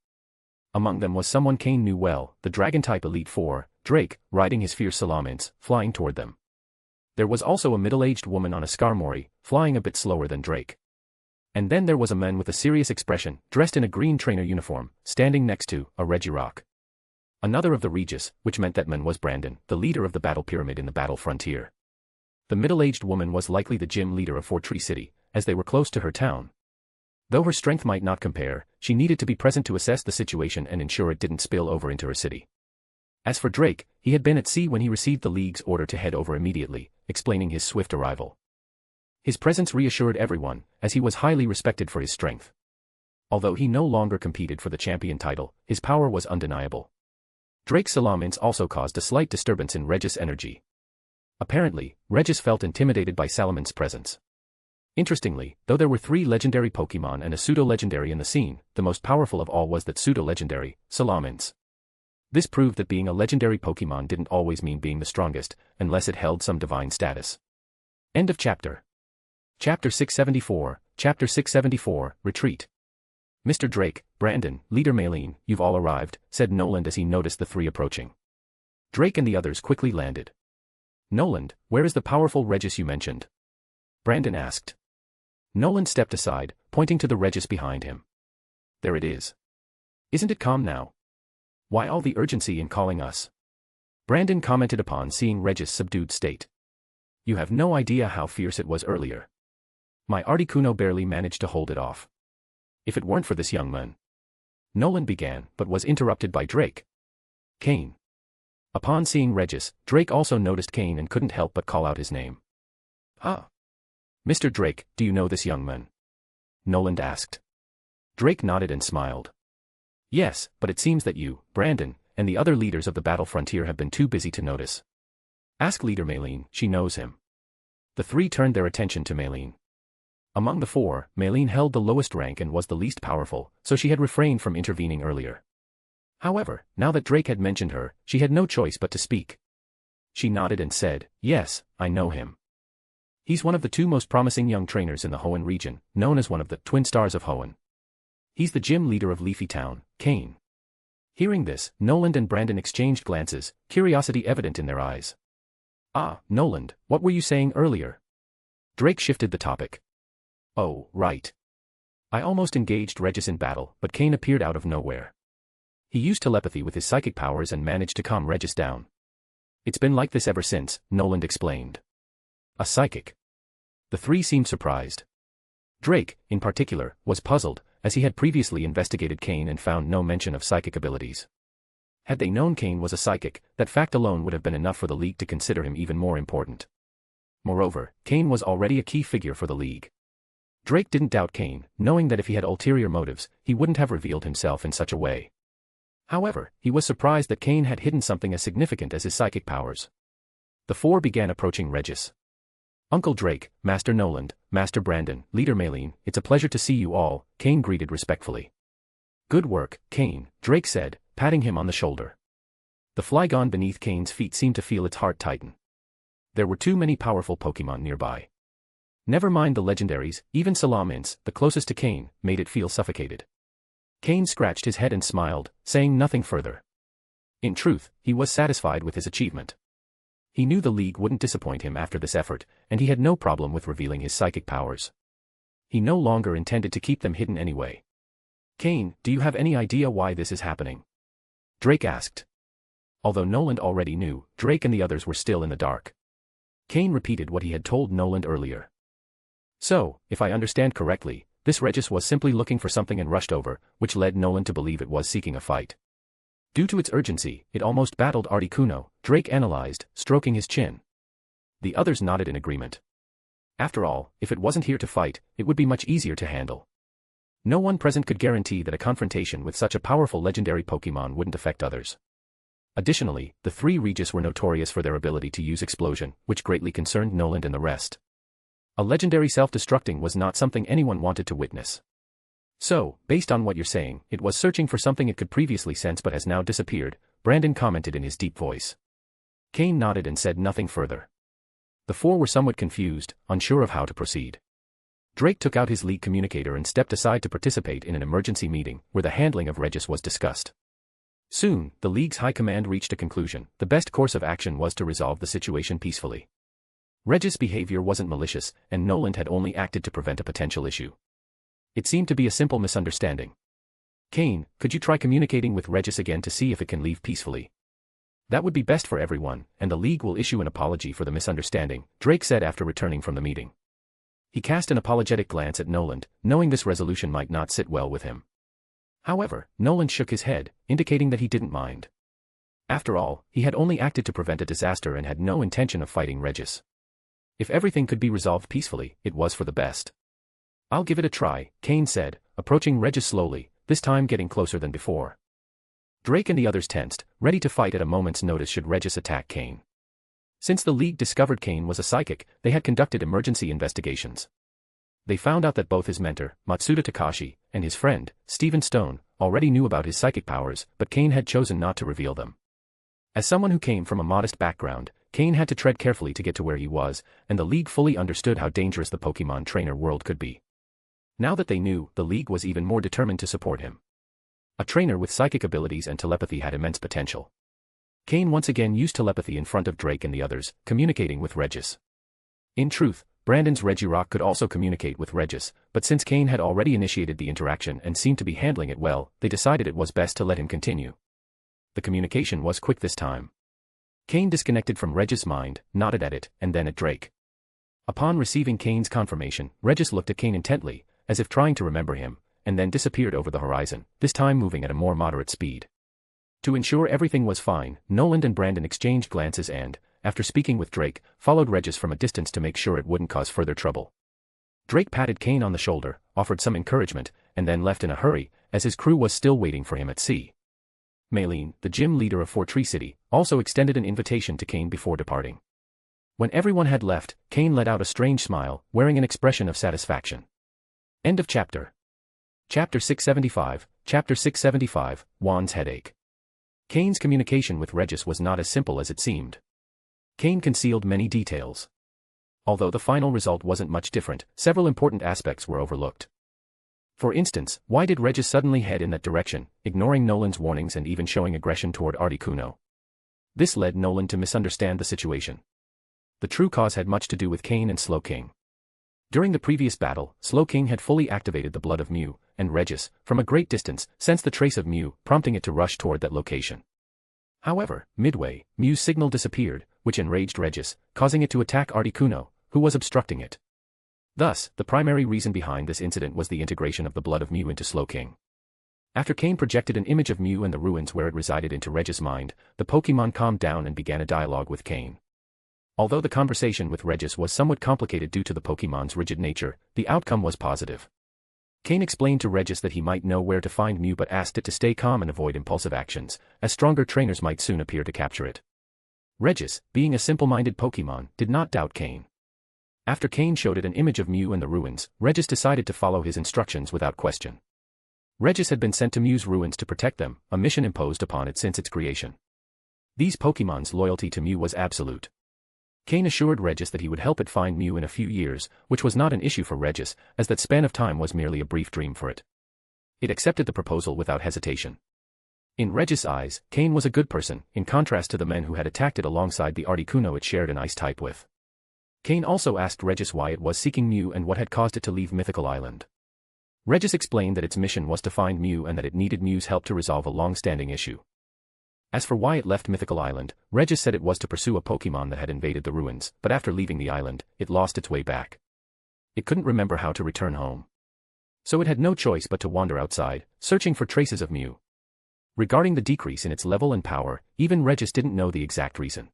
S3: Among them was someone Cain knew well, the Dragon-type Elite Four, Drake, riding his fierce Salamence, flying toward them. There was also a middle-aged woman on a Skarmory, flying a bit slower than Drake. And then there was a man with a serious expression, dressed in a green trainer uniform, standing next to a Regirock. Another of the Regis, which meant that man was Brandon, the leader of the battle pyramid in the battle frontier. The middle-aged woman was likely the gym leader of Fort Tree City, as they were close to her town. Though her strength might not compare, she needed to be present to assess the situation and ensure it didn't spill over into her city. As for Drake, he had been at sea when he received the League's order to head over immediately, explaining his swift arrival. His presence reassured everyone, as he was highly respected for his strength. Although he no longer competed for the champion title, his power was undeniable. Drake's Salamence also caused a slight disturbance in Regis' energy. Apparently, Regis felt intimidated by Salamance's presence. Interestingly, though there were 3 legendary Pokémon and a pseudo-legendary in the scene, the most powerful of all was that pseudo-legendary, Salamence. This proved that being a legendary Pokémon didn't always mean being the strongest, unless it held some divine status. End of chapter. Chapter 674, Chapter 674, Retreat. Mr. Drake, Brandon, Leader Maylene, you've all arrived, said Noland as he noticed the 3 approaching. Drake and the others quickly landed. Noland, where is the powerful Regis you mentioned? Brandon asked. Noland stepped aside, pointing to the Regis behind him. There it is. Isn't it calm now? Why all the urgency in calling us? Brandon commented upon seeing Regis' subdued state. You have no idea how fierce it was earlier. My Articuno barely managed to hold it off. If it weren't for this young man. Noland began, but was interrupted by Drake. Cain. Upon seeing Regis, Drake also noticed Cain and couldn't help but call out his name. Ah. Mr. Drake, do you know this young man? Noland asked. Drake nodded and smiled. Yes, but it seems that you, Brandon, and the other leaders of the battle frontier have been too busy to notice. Ask Leader Maylene, she knows him. The 3 turned their attention to Maylene. Among the 4, Maylene held the lowest rank and was the least powerful, so she had refrained from intervening earlier. However, now that Drake had mentioned her, she had no choice but to speak. She nodded and said, "Yes, I know him. He's one of the two most promising young trainers in the Hoenn region, known as one of the Twin Stars of Hoenn. He's the gym leader of Leafy Town, Cain." Hearing this, Noland and Brandon exchanged glances, curiosity evident in their eyes. "Ah, Noland, what were you saying earlier?" Drake shifted the topic. "Oh, right. I almost engaged Regis in battle, but Cain appeared out of nowhere. He used telepathy with his psychic powers and managed to calm Regis down. It's been like this ever since," Noland explained. "A psychic?" The three seemed surprised. Drake, in particular, was puzzled, as he had previously investigated Cain and found no mention of psychic abilities. Had they known Cain was a psychic, that fact alone would have been enough for the League to consider him even more important. Moreover, Cain was already a key figure for the League. Drake didn't doubt Cain, knowing that if he had ulterior motives, he wouldn't have revealed himself in such a way. However, he was surprised that Cain had hidden something as significant as his psychic powers. The four began approaching Regis. "Uncle Drake, Master Noland, Master Brandon, Leader Maylene, it's a pleasure to see you all," Cain greeted respectfully. "Good work, Cain," Drake said, patting him on the shoulder. The Flygon beneath Cain's feet seemed to feel its heart tighten. There were too many powerful Pokémon nearby. Never mind the legendaries, even Salamence, the closest to Cain, made it feel suffocated. Cain scratched his head and smiled, saying nothing further. In truth, he was satisfied with his achievement. He knew the League wouldn't disappoint him after this effort, and he had no problem with revealing his psychic powers. He no longer intended to keep them hidden anyway. "Cain, do you have any idea why this is happening?" Drake asked. Although Noland already knew, Drake and the others were still in the dark. Cain repeated what he had told Noland earlier. "So, if I understand correctly, this Regis was simply looking for something and rushed over, which led Noland to believe it was seeking a fight. Due to its urgency, it almost battled Articuno," Drake analyzed, stroking his chin. The others nodded in agreement. After all, if it wasn't here to fight, it would be much easier to handle. No one present could guarantee that a confrontation with such a powerful legendary Pokémon wouldn't affect others. Additionally, the three Regis were notorious for their ability to use explosion, which greatly concerned Noland and the rest. A legendary self-destructing was not something anyone wanted to witness. "So, based on what you're saying, it was searching for something it could previously sense but has now disappeared," Brandon commented in his deep voice. Cain nodded and said nothing further. The four were somewhat confused, unsure of how to proceed. Drake took out his League communicator and stepped aside to participate in an emergency meeting, where the handling of Regis was discussed. Soon, the League's high command reached a conclusion. The best course of action was to resolve the situation peacefully. Regis' behavior wasn't malicious, and Noland had only acted to prevent a potential issue. It seemed to be a simple misunderstanding. "Cain, could you try communicating with Regis again to see if it can leave peacefully? That would be best for everyone, and the League will issue an apology for the misunderstanding," Drake said after returning from the meeting. He cast an apologetic glance at Noland, knowing this resolution might not sit well with him. However, Noland shook his head, indicating that he didn't mind. After all, he had only acted to prevent a disaster and had no intention of fighting Regis. If everything could be resolved peacefully, it was for the best. "I'll give it a try," Cain said, approaching Regis slowly, this time getting closer than before. Drake and the others tensed, ready to fight at a moment's notice should Regis attack Cain. Since the League discovered Cain was a psychic, they had conducted emergency investigations. They found out that both his mentor, Matsuda Takashi, and his friend, Stephen Stone, already knew about his psychic powers, but Cain had chosen not to reveal them. As someone who came from a modest background, Cain had to tread carefully to get to where he was, and the League fully understood how dangerous the Pokémon trainer world could be. Now that they knew, the League was even more determined to support him. A trainer with psychic abilities and telepathy had immense potential. Cain once again used telepathy in front of Drake and the others, communicating with Regis. In truth, Brandon's Regirock could also communicate with Regis, but since Cain had already initiated the interaction and seemed to be handling it well, they decided it was best to let him continue. The communication was quick this time. Cain disconnected from Regis' mind, nodded at it, and then at Drake. Upon receiving Cain's confirmation, Regis looked at Cain intently, as if trying to remember him, and then disappeared over the horizon, this time moving at a more moderate speed. To ensure everything was fine, Noland and Brandon exchanged glances and, after speaking with Drake, followed Regis from a distance to make sure it wouldn't cause further trouble. Drake patted Cain on the shoulder, offered some encouragement, and then left in a hurry, as his crew was still waiting for him at sea. Maylene, the gym leader of Fortree City, also extended an invitation to Cain before departing. When everyone had left, Cain let out a strange smile, wearing an expression of satisfaction. End of chapter. Chapter 675, Juan's Headache. Cain's communication with Regis was not as simple as it seemed. Cain concealed many details. Although the final result wasn't much different, several important aspects were overlooked. For instance, why did Regis suddenly head in that direction, ignoring Nolan's warnings and even showing aggression toward Articuno? This led Nolan to misunderstand the situation. The true cause had much to do with Cain and Slowking. During the previous battle, Slowking had fully activated the blood of Mew, and Regis, from a great distance, sensed the trace of Mew, prompting it to rush toward that location. However, midway, Mew's signal disappeared, which enraged Regis, causing it to attack Articuno, who was obstructing it. Thus, the primary reason behind this incident was the integration of the blood of Mew into Slowking. After Cain projected an image of Mew and the ruins where it resided into Regis' mind, the Pokémon calmed down and began a dialogue with Cain. Although the conversation with Regis was somewhat complicated due to the Pokémon's rigid nature, the outcome was positive. Cain explained to Regis that he might know where to find Mew but asked it to stay calm and avoid impulsive actions, as stronger trainers might soon appear to capture it. Regis, being a simple-minded Pokémon, did not doubt Cain. After Cain showed it an image of Mew and the ruins, Regis decided to follow his instructions without question. Regis had been sent to Mew's ruins to protect them, a mission imposed upon it since its creation. These Pokémon's loyalty to Mew was absolute. Cain assured Regis that he would help it find Mew in a few years, which was not an issue for Regis, as that span of time was merely a brief dream for it. It accepted the proposal without hesitation. In Regis' eyes, Cain was a good person, in contrast to the men who had attacked it alongside the Articuno it shared an ice type with. Cain also asked Regis why it was seeking Mew and what had caused it to leave Mythical Island. Regis explained that its mission was to find Mew and that it needed Mew's help to resolve a long-standing issue. As for why it left Mythical Island, Regis said it was to pursue a Pokémon that had invaded the ruins, but after leaving the island, it lost its way back. It couldn't remember how to return home. So it had no choice but to wander outside, searching for traces of Mew. Regarding the decrease in its level and power, even Regis didn't know the exact reason.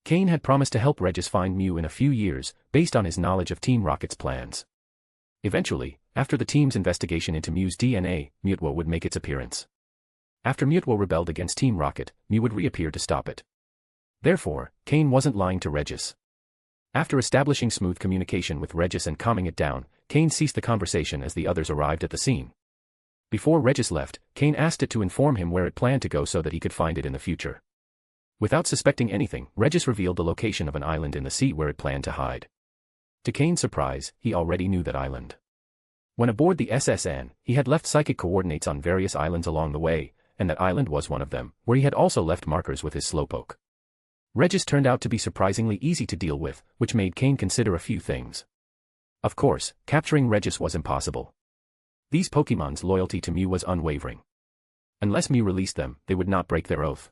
S3: Cain had promised to help Regis find Mew in a few years, based on his knowledge of Team Rocket's plans. Eventually, after the team's investigation into Mew's DNA, Mewtwo would make its appearance. After Mewtwo rebelled against Team Rocket, Mew would reappear to stop it. Therefore, Cain wasn't lying to Regis. After establishing smooth communication with Regis and calming it down, Cain ceased the conversation as the others arrived at the scene. Before Regis left, Cain asked it to inform him where it planned to go so that he could find it in the future. Without suspecting anything, Regis revealed the location of an island in the sea where it planned to hide. To Cain's surprise, he already knew that island. When aboard the SSN, he had left psychic coordinates on various islands along the way, and that island was one of them, where he had also left markers with his Slowpoke. Regis turned out to be surprisingly easy to deal with, which made Cain consider a few things. Of course, capturing Regis was impossible. These Pokémon's loyalty to Mew was unwavering. Unless Mew released them, they would not break their oath.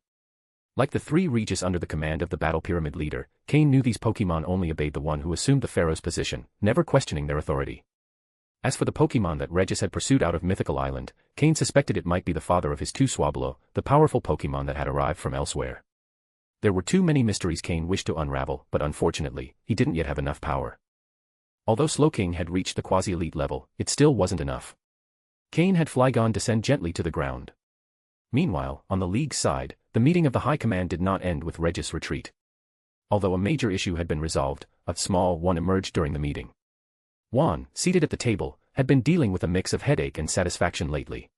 S3: Like the three Regis under the command of the Battle Pyramid leader, Cain knew these Pokémon only obeyed the one who assumed the Pharaoh's position, never questioning their authority. As for the Pokémon that Regis had pursued out of Mythical Island, Cain suspected it might be the father of his two Swablu, the powerful Pokémon that had arrived from elsewhere. There were too many mysteries Cain wished to unravel, but unfortunately, he didn't yet have enough power. Although Slowking had reached the quasi-elite level, it still wasn't enough. Cain had Flygon descend gently to the ground. Meanwhile, on the League's side, the meeting of the High Command did not end with Regis' retreat. Although a major issue had been resolved, a small one emerged during the meeting. Juan, seated at the table, had been dealing with a mix of headache and satisfaction lately.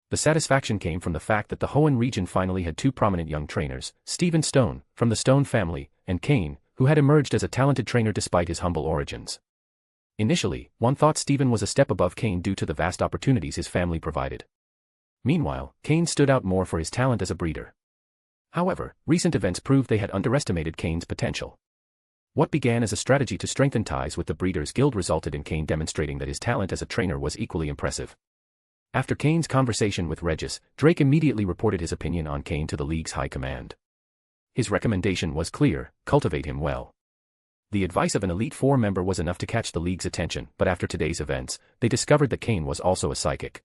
S3: The satisfaction came from the fact that the Hoenn region finally had two prominent young trainers, Stephen Stone, from the Stone family, and Cain, who had emerged as a talented trainer despite his humble origins. Initially, Juan thought Stephen was a step above Cain due to the vast opportunities his family provided. Meanwhile, Cain stood out more for his talent as a breeder. However, recent events proved they had underestimated Cain's potential. What began as a strategy to strengthen ties with the Breeders' Guild resulted in Cain demonstrating that his talent as a trainer was equally impressive. After Cain's conversation with Regis, Drake immediately reported his opinion on Cain to the League's High Command. His recommendation was clear: cultivate him well. The advice of an Elite Four member was enough to catch the League's attention, but after today's events, they discovered that Cain was also a psychic.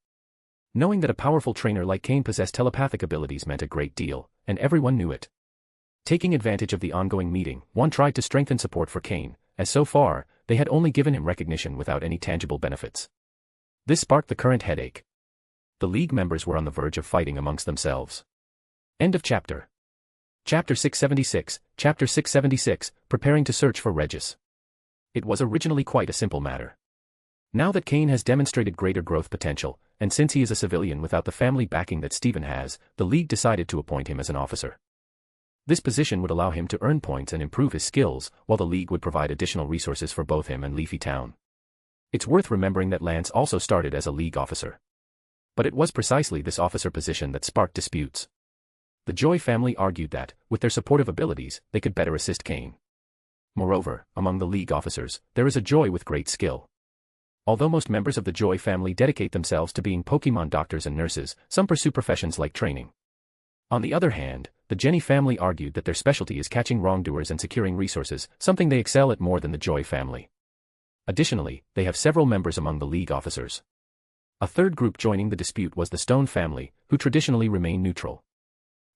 S3: Knowing that a powerful trainer like Cain possessed telepathic abilities meant a great deal, and everyone knew it. Taking advantage of the ongoing meeting, one tried to strengthen support for Cain, as so far, they had only given him recognition without any tangible benefits. This sparked the current headache. The League members were on the verge of fighting amongst themselves. End of chapter. Chapter 676, Chapter 676, Preparing to Search for Regis. It was originally quite a simple matter. Now that Cain has demonstrated greater growth potential, and since he is a civilian without the family backing that Stephen has, the League decided to appoint him as an officer. This position would allow him to earn points and improve his skills, while the league would provide additional resources for both him and Leafy Town. It's worth remembering that Lance also started as a league officer. But it was precisely this officer position that sparked disputes. The Joy family argued that, with their supportive abilities, they could better assist Cain. Moreover, among the league officers, there is a Joy with great skill. Although most members of the Joy family dedicate themselves to being Pokémon doctors and nurses, some pursue professions like training. On the other hand, the Jenny family argued that their specialty is catching wrongdoers and securing resources, something they excel at more than the Joy family. Additionally, they have several members among the league officers. A third group joining the dispute was the Stone family, who traditionally remain neutral.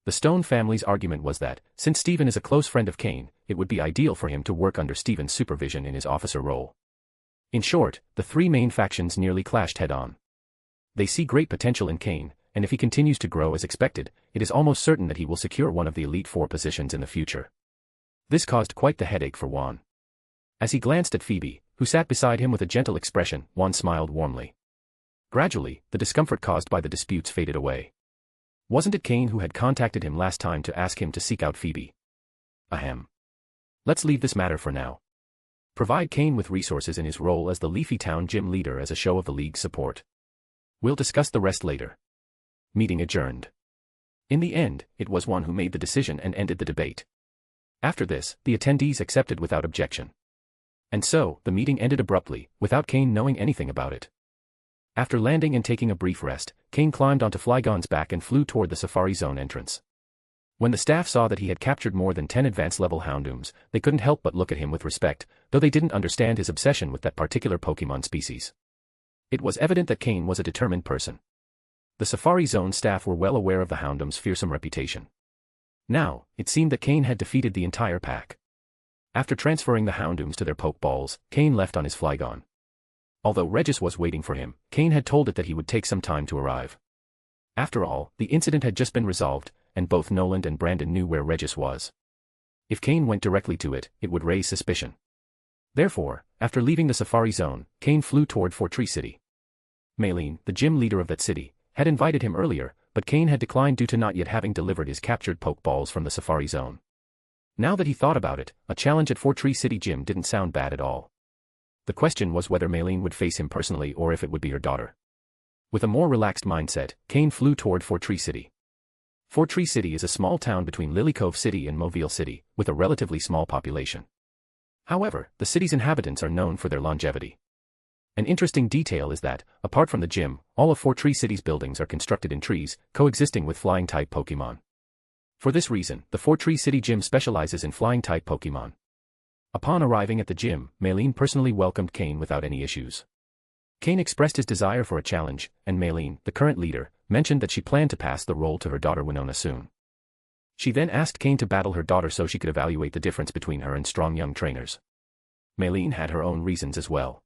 S3: The Stone family's argument was that, since Steven is a close friend of Cain, it would be ideal for him to work under Steven's supervision in his officer role. In short, the three main factions nearly clashed head-on. They see great potential in Cain, and if he continues to grow as expected, it is almost certain that he will secure one of the Elite Four positions in the future. This caused quite the headache for Juan. As he glanced at Phoebe, who sat beside him with a gentle expression, Juan smiled warmly. Gradually, the discomfort caused by the disputes faded away. Wasn't it Cain who had contacted him last time to ask him to seek out Phoebe? Ahem. Let's leave this matter for now. Provide Cain with resources in his role as the Leafy Town gym leader as a show of the league's support. We'll discuss the rest later. Meeting adjourned. In the end, it was Juan who made the decision and ended the debate. After this, the attendees accepted without objection. And so, the meeting ended abruptly, without Cain knowing anything about it. After landing and taking a brief rest, Cain climbed onto Flygon's back and flew toward the Safari Zone entrance. When the staff saw that he had captured more than 10 advanced-level Houndooms, they couldn't help but look at him with respect, though they didn't understand his obsession with that particular Pokémon species. It was evident that Cain was a determined person. The Safari Zone staff were well aware of the Houndoom's fearsome reputation. Now, it seemed that Cain had defeated the entire pack. After transferring the Houndooms to their Pokeballs, Cain left on his Flygon. Although Regis was waiting for him, Cain had told it that he would take some time to arrive. After all, the incident had just been resolved, and both Noland and Brandon knew where Regis was. If Cain went directly to it, it would raise suspicion. Therefore, after leaving the Safari Zone, Cain flew toward Fortree City. Maylene, the gym leader of that city, had invited him earlier, but Cain had declined due to not yet having delivered his captured Pokeballs from the Safari Zone. Now that he thought about it, a challenge at Fortree City Gym didn't sound bad at all. The question was whether Maylene would face him personally or if it would be her daughter. With a more relaxed mindset, Cain flew toward Fortree City. Fortree City is a small town between Lily Cove City and Mobile City, with a relatively small population. However, the city's inhabitants are known for their longevity. An interesting detail is that, apart from the gym, all of Fortree City's buildings are constructed in trees, coexisting with flying-type Pokémon. For this reason, the Fortree City Gym specializes in flying-type Pokémon. Upon arriving at the gym, Maylene personally welcomed Cain without any issues. Cain expressed his desire for a challenge, and Maylene, the current leader, mentioned that she planned to pass the role to her daughter Winona soon. She then asked Cain to battle her daughter so she could evaluate the difference between her and strong young trainers. Maylene had her own reasons as well.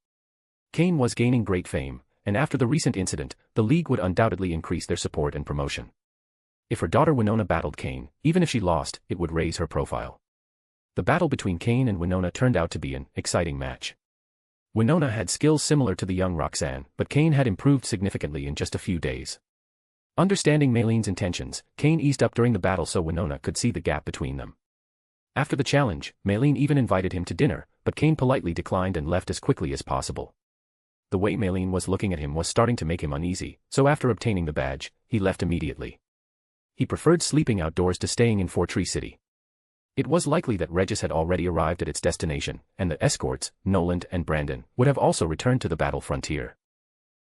S3: Cain was gaining great fame, and after the recent incident, the league would undoubtedly increase their support and promotion. If her daughter Winona battled Cain, even if she lost, it would raise her profile. The battle between Cain and Winona turned out to be an exciting match. Winona had skills similar to the young Roxanne, but Cain had improved significantly in just a few days. Understanding Maylene's intentions, Cain eased up during the battle so Winona could see the gap between them. After the challenge, Maylene even invited him to dinner, but Cain politely declined and left as quickly as possible. The way Maylene was looking at him was starting to make him uneasy, so after obtaining the badge, he left immediately. He preferred sleeping outdoors to staying in Fortree City. It was likely that Regis had already arrived at its destination, and the escorts, Noland and Brandon, would have also returned to the battle frontier.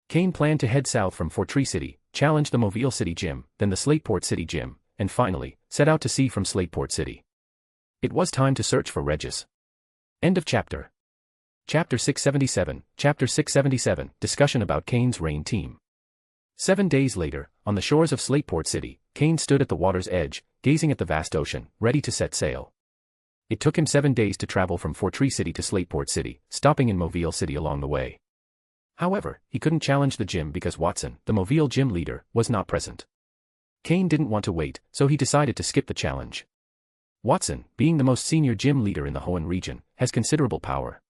S3: Cain planned to head south from Fortree City, challenge the Mobile City Gym, then the Slateport City Gym, and finally, set out to sea from Slateport City. It was time to search for Regis. End of chapter. Chapter 677, Chapter 677, Discussion about Cain's Rain Team. 7 days later, on the shores of Slateport City, Cain stood at the water's edge, gazing at the vast ocean, ready to set sail. It took him 7 days to travel from Fortree City to Slateport City, stopping in Mobile City along the way. However, he couldn't challenge the gym because Watson, the Mobile gym leader, was not present. Cain didn't want to wait, so he decided to skip the challenge. Watson, being the most senior gym leader in the Hoenn region, has considerable power.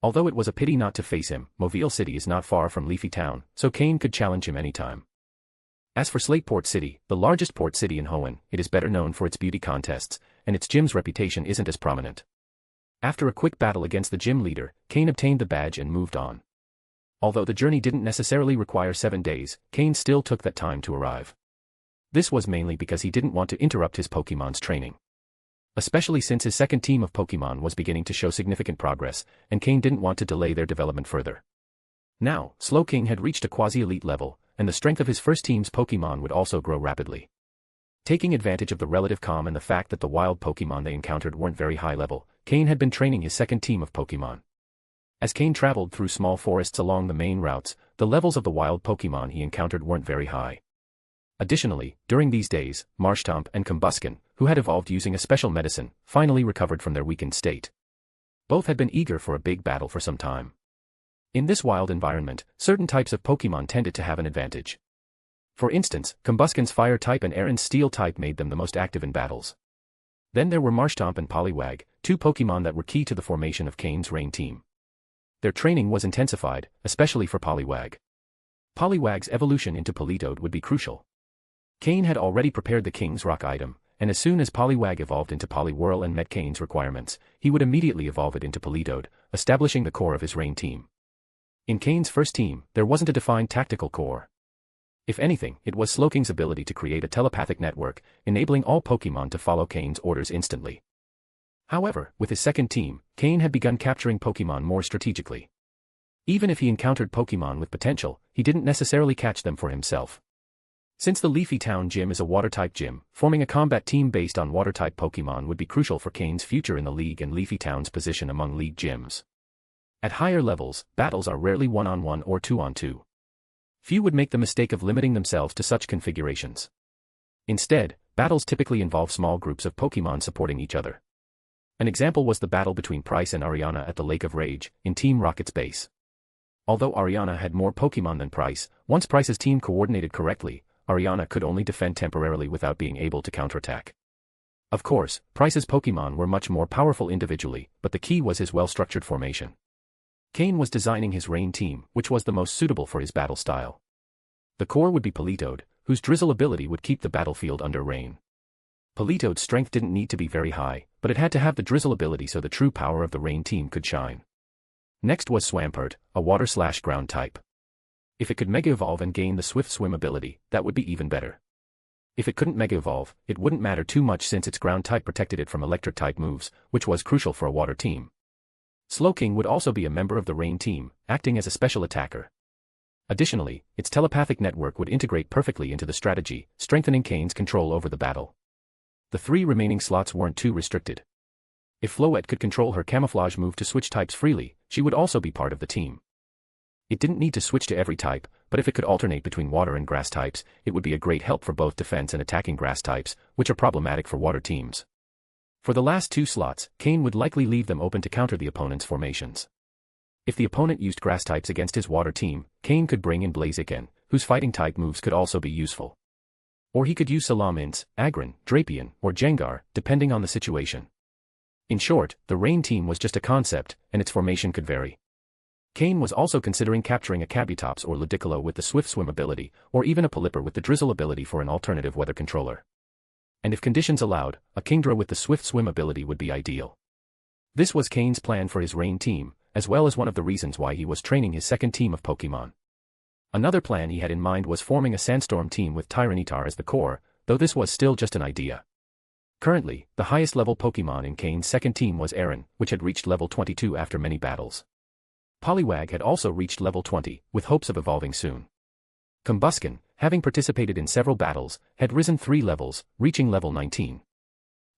S3: Although it was a pity not to face him, Mobile City is not far from Leafy Town, so Cain could challenge him anytime. As for Slateport City, the largest port city in Hoenn, it is better known for its beauty contests, and its gym's reputation isn't as prominent. After a quick battle against the gym leader, Cain obtained the badge and moved on. Although the journey didn't necessarily require 7 days, Cain still took that time to arrive. This was mainly because he didn't want to interrupt his Pokémon's training. Especially since his second team of Pokémon was beginning to show significant progress, and Cain didn't want to delay their development further. Now, Slowking had reached a quasi-elite level, and the strength of his first team's Pokémon would also grow rapidly. Taking advantage of the relative calm and the fact that the wild Pokémon they encountered weren't very high level, Cain had been training his second team of Pokémon. As Cain traveled through small forests along the main routes, the levels of the wild Pokémon he encountered weren't very high. Additionally, during these days, Marshtomp and Combusken, who had evolved using a special medicine, finally recovered from their weakened state. Both had been eager for a big battle for some time. In this wild environment, certain types of Pokémon tended to have an advantage. For instance, Combusken's fire type and Aaron's steel type made them the most active in battles. Then there were Marshtomp and Poliwag, 2 Pokémon that were key to the formation of Cain's Rain team. Their training was intensified, especially for Poliwag. Poliwag's evolution into Politoed would be crucial. Cain had already prepared the King's Rock item, and as soon as Poliwag evolved into Poliwhirl and met Cain's requirements, he would immediately evolve it into Politoed, establishing the core of his Rain team. In Cain's first team, there wasn't a defined tactical core. If anything, it was Slowking's ability to create a telepathic network, enabling all Pokémon to follow Cain's orders instantly. However, with his second team, Cain had begun capturing Pokémon more strategically. Even if he encountered Pokémon with potential, he didn't necessarily catch them for himself. Since the Leafy Town gym is a water-type gym, forming a combat team based on water-type Pokémon would be crucial for Cain's future in the league and Leafy Town's position among league gyms. At higher levels, battles are rarely 1-on-1 or 2-on-2. Few would make the mistake of limiting themselves to such configurations. Instead, battles typically involve small groups of Pokémon supporting each other. An example was the battle between Pryce and Ariana at the Lake of Rage, in Team Rocket's base. Although Ariana had more Pokémon than Pryce, once Pryce's team coordinated correctly, Ariana could only defend temporarily without being able to counterattack. Of course, Pryce's Pokémon were much more powerful individually, but the key was his well-structured formation. Cain was designing his Rain team, which was the most suitable for his battle style. The core would be Politoed, whose drizzle ability would keep the battlefield under rain. Politoed's strength didn't need to be very high, but it had to have the drizzle ability so the true power of the Rain team could shine. Next was Swampert, a water/ground type. If it could Mega Evolve and gain the Swift Swim ability, that would be even better. If it couldn't Mega Evolve, it wouldn't matter too much since its ground type protected it from electric type moves, which was crucial for a water team. Slowking would also be a member of the Rain team, acting as a special attacker. Additionally, its telepathic network would integrate perfectly into the strategy, strengthening Cain's control over the battle. The 3 remaining slots weren't too restricted. If Floette could control her camouflage move to switch types freely, she would also be part of the team. It didn't need to switch to every type, but if it could alternate between water and grass types, it would be a great help for both defense and attacking grass types, which are problematic for water teams. For the last 2 slots, Cain would likely leave them open to counter the opponent's formations. If the opponent used grass types against his water team, Cain could bring in Blaziken, whose fighting type moves could also be useful. Or he could use Salamence, Agron, Drapion, or Jengar, depending on the situation. In short, the Rain team was just a concept, and its formation could vary. Cain was also considering capturing a Kabutops or Ludicolo with the Swift Swim ability, or even a Pelipper with the Drizzle ability for an alternative weather controller. And if conditions allowed, a Kingdra with the Swift Swim ability would be ideal. This was Cain's plan for his Rain team, as well as one of the reasons why he was training his second team of Pokémon. Another plan he had in mind was forming a Sandstorm team with Tyranitar as the core, though this was still just an idea. Currently, the highest level Pokémon in Cain's second team was Aaron, which had reached level 22 after many battles. Poliwag had also reached level 20, with hopes of evolving soon. Combusken, having participated in several battles, had risen 3 levels, reaching level 19.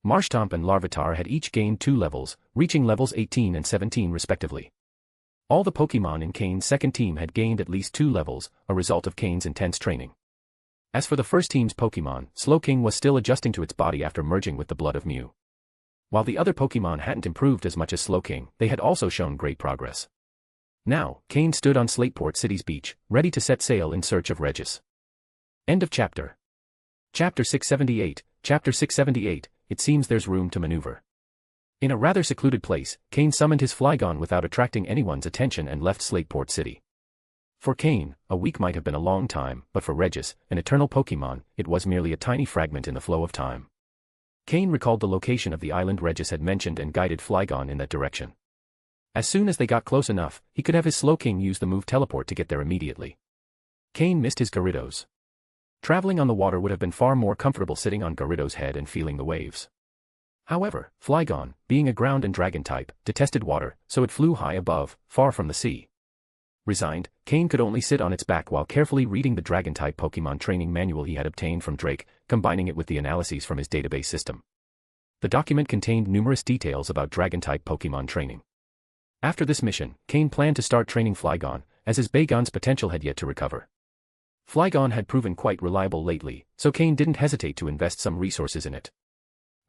S3: Marshtomp and Larvitar had each gained 2 levels, reaching levels 18 and 17 respectively. All the Pokémon in Cain's second team had gained at least 2 levels, a result of Cain's intense training. As for the first team's Pokémon, Slowking was still adjusting to its body after merging with the blood of Mew. While the other Pokémon hadn't improved as much as Slowking, they had also shown great progress. Now, Cain stood on Slateport City's beach, ready to set sail in search of Regis. End of chapter. Chapter 678, Chapter 678, it seems there's room to maneuver. In a rather secluded place, Cain summoned his Flygon without attracting anyone's attention and left Slateport City. For Cain, a week might have been a long time, but for Regis, an eternal Pokémon, it was merely a tiny fragment in the flow of time. Cain recalled the location of the island Regis had mentioned and guided Flygon in that direction. As soon as they got close enough, he could have his Slowking use the move teleport to get there immediately. Cain missed his Gyarados. Traveling on the water would have been far more comfortable sitting on Gyarados' head and feeling the waves. However, Flygon, being a ground and dragon type, detested water, so it flew high above, far from the sea. Resigned, Cain could only sit on its back while carefully reading the dragon-type Pokémon training manual he had obtained from Drake, combining it with the analyses from his database system. The document contained numerous details about dragon-type Pokémon training. After this mission, Cain planned to start training Flygon, as his Bagon's potential had yet to recover. Flygon had proven quite reliable lately, so Cain didn't hesitate to invest some resources in it.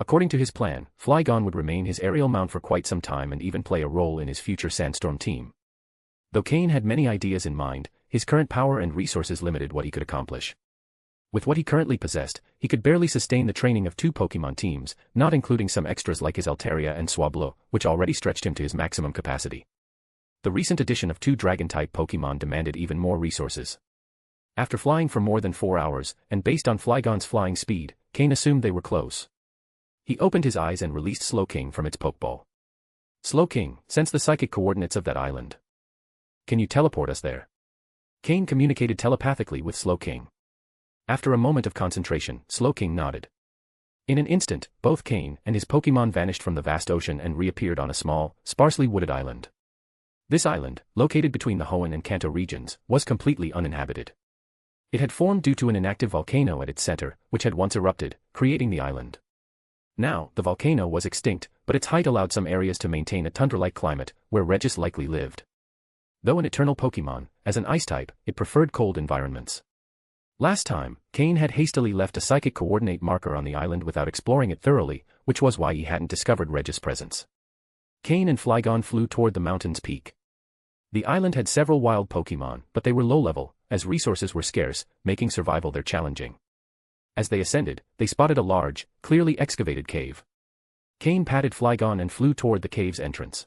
S3: According to his plan, Flygon would remain his aerial mount for quite some time and even play a role in his future Sandstorm team. Though Cain had many ideas in mind, his current power and resources limited what he could accomplish. With what he currently possessed, he could barely sustain the training of 2 Pokémon teams, not including some extras like his Altaria and Swablu, which already stretched him to his maximum capacity. The recent addition of 2 Dragon-type Pokémon demanded even more resources. After flying for more than 4 hours, and based on Flygon's flying speed, Cain assumed they were close. He opened his eyes and released Slowking from its Pokeball. Slowking, sense the psychic coordinates of that island. Can you teleport us there? Cain communicated telepathically with Slowking. After a moment of concentration, Slowking nodded. In an instant, both Cain and his Pokémon vanished from the vast ocean and reappeared on a small, sparsely wooded island. This island, located between the Hoenn and Kanto regions, was completely uninhabited. It had formed due to an inactive volcano at its center, which had once erupted, creating the island. Now, the volcano was extinct, but its height allowed some areas to maintain a tundra-like climate, where Regis likely lived. Though an eternal Pokémon, as an ice type, it preferred cold environments. Last time, Cain had hastily left a psychic coordinate marker on the island without exploring it thoroughly, which was why he hadn't discovered Regis' presence. Cain and Flygon flew toward the mountain's peak. The island had several wild Pokémon, but they were low-level, as resources were scarce, making survival there challenging. As they ascended, they spotted a large, clearly excavated cave. Cain patted Flygon and flew toward the cave's entrance.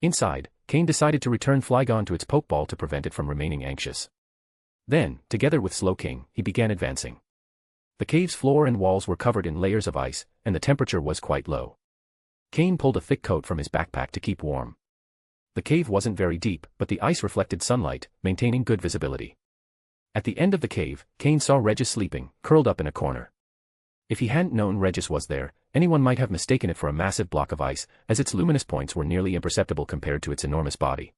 S3: Inside, Cain decided to return Flygon to its Pokeball to prevent it from remaining anxious. Then, together with Slowking, he began advancing. The cave's floor and walls were covered in layers of ice, and the temperature was quite low. Cain pulled a thick coat from his backpack to keep warm. The cave wasn't very deep, but the ice reflected sunlight, maintaining good visibility. At the end of the cave, Cain saw Regis sleeping, curled up in a corner. If he hadn't known Regis was there, anyone might have mistaken it for a massive block of ice, as its luminous points were nearly imperceptible compared to its enormous body.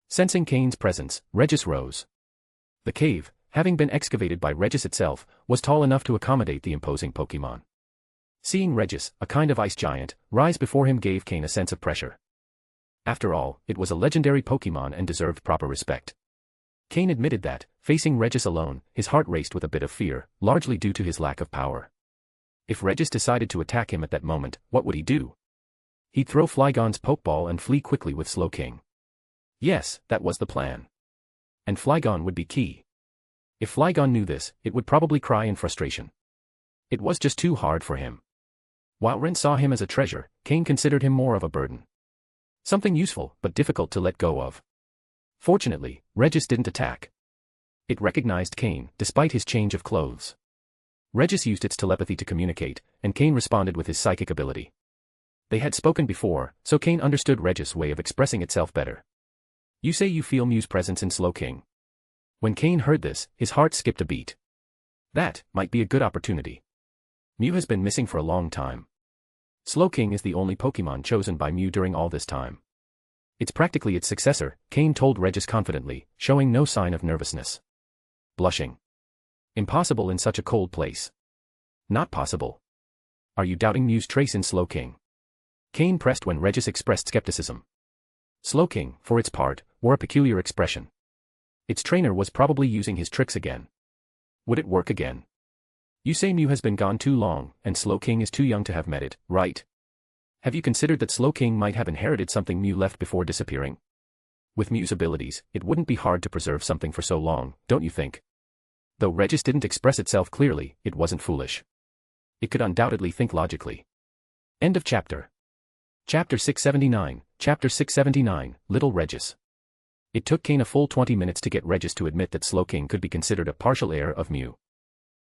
S3: Sensing Cain's presence, Regis rose. The cave, having been excavated by Regis itself, was tall enough to accommodate the imposing Pokémon. Seeing Regis, a kind of ice giant, rise before him gave Cain a sense of pressure. After all, it was a legendary Pokémon and deserved proper respect. Cain admitted that, facing Regis alone, his heart raced with a bit of fear, largely due to his lack of power. If Regis decided to attack him at that moment, what would he do? He'd throw Flygon's Pokeball and flee quickly with Slowking. Yes, that was the plan. And Flygon would be key. If Flygon knew this, it would probably cry in frustration. It was just too hard for him. While Ren saw him as a treasure, Cain considered him more of a burden. Something useful, but difficult to let go of. Fortunately, Regis didn't attack. It recognized Cain, despite his change of clothes. Regis used its telepathy to communicate, and Cain responded with his psychic ability. They had spoken before, so Cain understood Regis' way of expressing itself better. You say you feel Mew's presence in Slowking. When Cain heard this, his heart skipped a beat. That might be a good opportunity. Mew has been missing for a long time. Slowking is the only Pokémon chosen by Mew during all this time. It's practically its successor, Cain told Regis confidently, showing no sign of nervousness. Blushing. Impossible in such a cold place. Not possible. Are you doubting Mew's trace in Slowking? Cain pressed when Regis expressed skepticism. Slowking, for its part, wore a peculiar expression. Its trainer was probably using his tricks again. Would it work again? You say Mew has been gone too long, and Slowking is too young to have met it, right? Have you considered that Slowking might have inherited something Mew left before disappearing? With Mew's abilities, it wouldn't be hard to preserve something for so long, don't you think? Though Regis didn't express itself clearly, it wasn't foolish. It could undoubtedly think logically. End of chapter. Chapter 679, Chapter 679, Little Regis. It took Cain a full 20 minutes to get Regis to admit that Slowking could be considered a partial heir of Mew.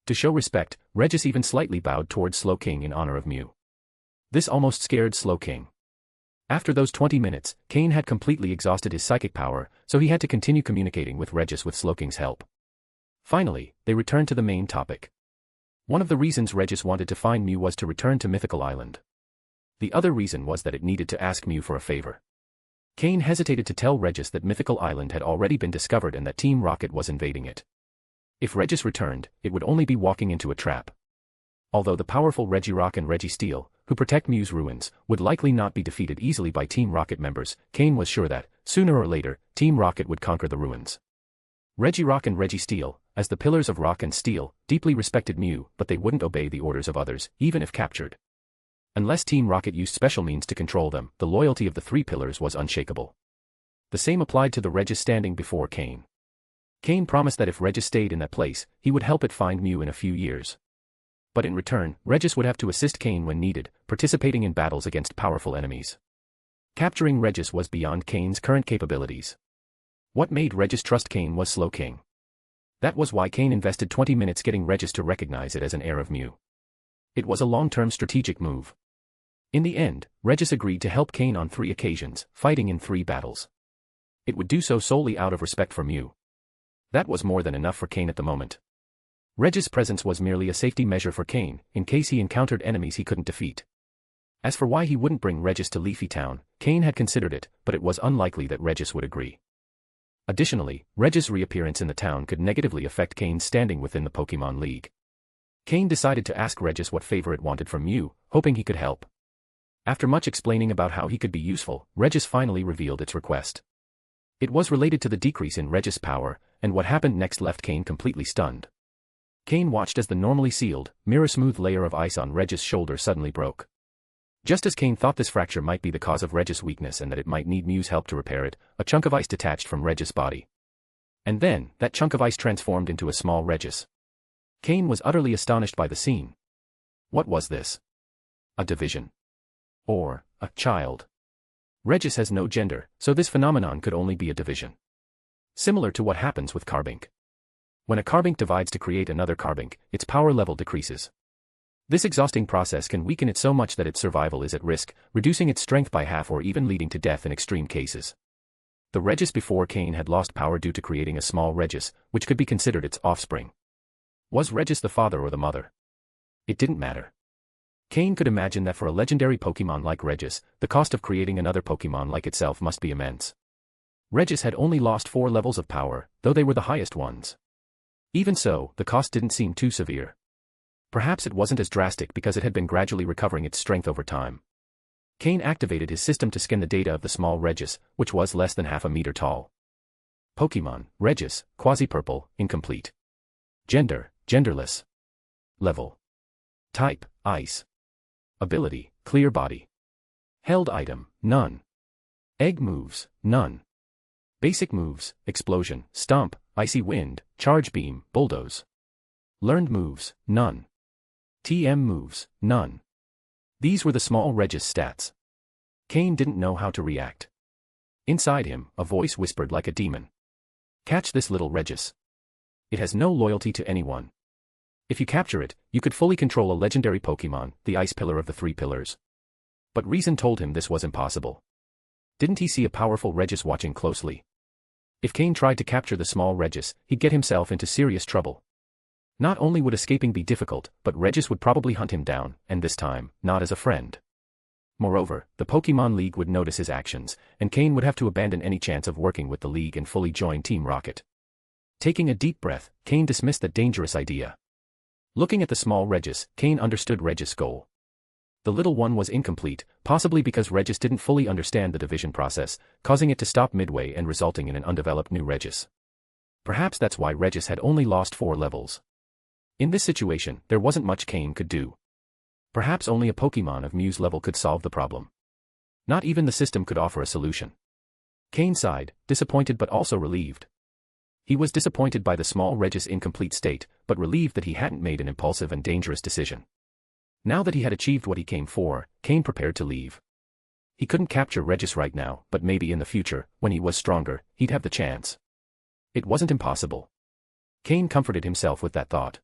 S3: To show respect, Regis even slightly bowed towards Slow King in honor of Mew. This almost scared Slow King. After those 20 minutes, Cain had completely exhausted his psychic power, so he had to continue communicating with Regis with Slow King's help. Finally, they returned to the main topic. One of the reasons Regis wanted to find Mew was to return to Mythical Island. The other reason was that it needed to ask Mew for a favor. Cain hesitated to tell Regis that Mythical Island had already been discovered and that Team Rocket was invading it. If Regis returned, it would only be walking into a trap. Although the powerful Regirock and Registeel, who protect Mew's ruins, would likely not be defeated easily by Team Rocket members, Cain was sure that, sooner or later, Team Rocket would conquer the ruins. Regirock and Registeel, as the pillars of rock and steel, deeply respected Mew, but they wouldn't obey the orders of others, even if captured. Unless Team Rocket used special means to control them, the loyalty of the three pillars was unshakable. The same applied to the Regis standing before Cain. Cain promised that if Regis stayed in that place, he would help it find Mew in a few years. But in return, Regis would have to assist Cain when needed, participating in battles against powerful enemies. Capturing Regis was beyond Cain's current capabilities. What made Regis trust Cain was Slow King. That was why Cain invested 20 minutes getting Regis to recognize it as an heir of Mew. It was a long-term strategic move. In the end, Regis agreed to help Cain on 3 occasions, fighting in 3 battles. It would do so solely out of respect for Mew. That was more than enough for Cain at the moment. Regis' presence was merely a safety measure for Cain, in case he encountered enemies he couldn't defeat. As for why he wouldn't bring Regis to Leafy Town, Cain had considered it, but it was unlikely that Regis would agree. Additionally, Regis' reappearance in the town could negatively affect Cain's standing within the Pokémon League. Cain decided to ask Regis what favor it wanted from Mew, hoping he could help. After much explaining about how he could be useful, Regis finally revealed its request. It was related to the decrease in Regis' power, and what happened next left Cain completely stunned. Cain watched as the normally sealed, mirror-smooth layer of ice on Regis' shoulder suddenly broke. Just as Cain thought this fracture might be the cause of Regis' weakness and that it might need Mew's help to repair it, a chunk of ice detached from Regis' body. And then, that chunk of ice transformed into a small Regis. Cain was utterly astonished by the scene. What was this? A division? Or, a child? Regis has no gender, so this phenomenon could only be a division. Similar to what happens with Carbink. When a Carbink divides to create another Carbink, its power level decreases. This exhausting process can weaken it so much that its survival is at risk, reducing its strength by half or even leading to death in extreme cases. The Regis before Cain had lost power due to creating a small Regis, which could be considered its offspring. Was Regis the father or the mother? It didn't matter. Cain could imagine that for a legendary Pokémon like Regis, the cost of creating another Pokémon like itself must be immense. Regis had only lost 4 levels of power, though they were the highest ones. Even so, the cost didn't seem too severe. Perhaps it wasn't as drastic because it had been gradually recovering its strength over time. Cain activated his system to scan the data of the small Regis, which was less than half a meter tall. Pokémon, Regis, quasi-purple, incomplete. Gender, genderless. Level. Type, ice. Ability, clear body. Held item, none. Egg moves, none. Basic moves, explosion, stomp, icy wind, charge beam, bulldoze. Learned moves, none. TM moves, none. These were the small Regis stats. Cain didn't know how to react. Inside him, a voice whispered like a demon. Catch this little Regis. It has no loyalty to anyone. If you capture it, you could fully control a legendary Pokémon, the ice pillar of the 3 pillars. But reason told him this was impossible. Didn't he see a powerful Regis watching closely? If Cain tried to capture the small Regis, he'd get himself into serious trouble. Not only would escaping be difficult, but Regis would probably hunt him down, and this time, not as a friend. Moreover, the Pokémon League would notice his actions, and Cain would have to abandon any chance of working with the League and fully join Team Rocket. Taking a deep breath, Cain dismissed that dangerous idea. Looking at the small Regis, Cain understood Regis' goal. The little one was incomplete, possibly because Regis didn't fully understand the division process, causing it to stop midway and resulting in an undeveloped new Regis. Perhaps that's why Regis had only lost 4 levels. In this situation, there wasn't much Cain could do. Perhaps only a Pokémon of Mew's level could solve the problem. Not even the system could offer a solution. Cain sighed, disappointed but also relieved. He was disappointed by the small Regis' incomplete state, but relieved that he hadn't made an impulsive and dangerous decision. Now that he had achieved what he came for, Cain prepared to leave. He couldn't capture Regis right now, but maybe in the future, when he was stronger, he'd have the chance. It wasn't impossible. Cain comforted himself with that thought.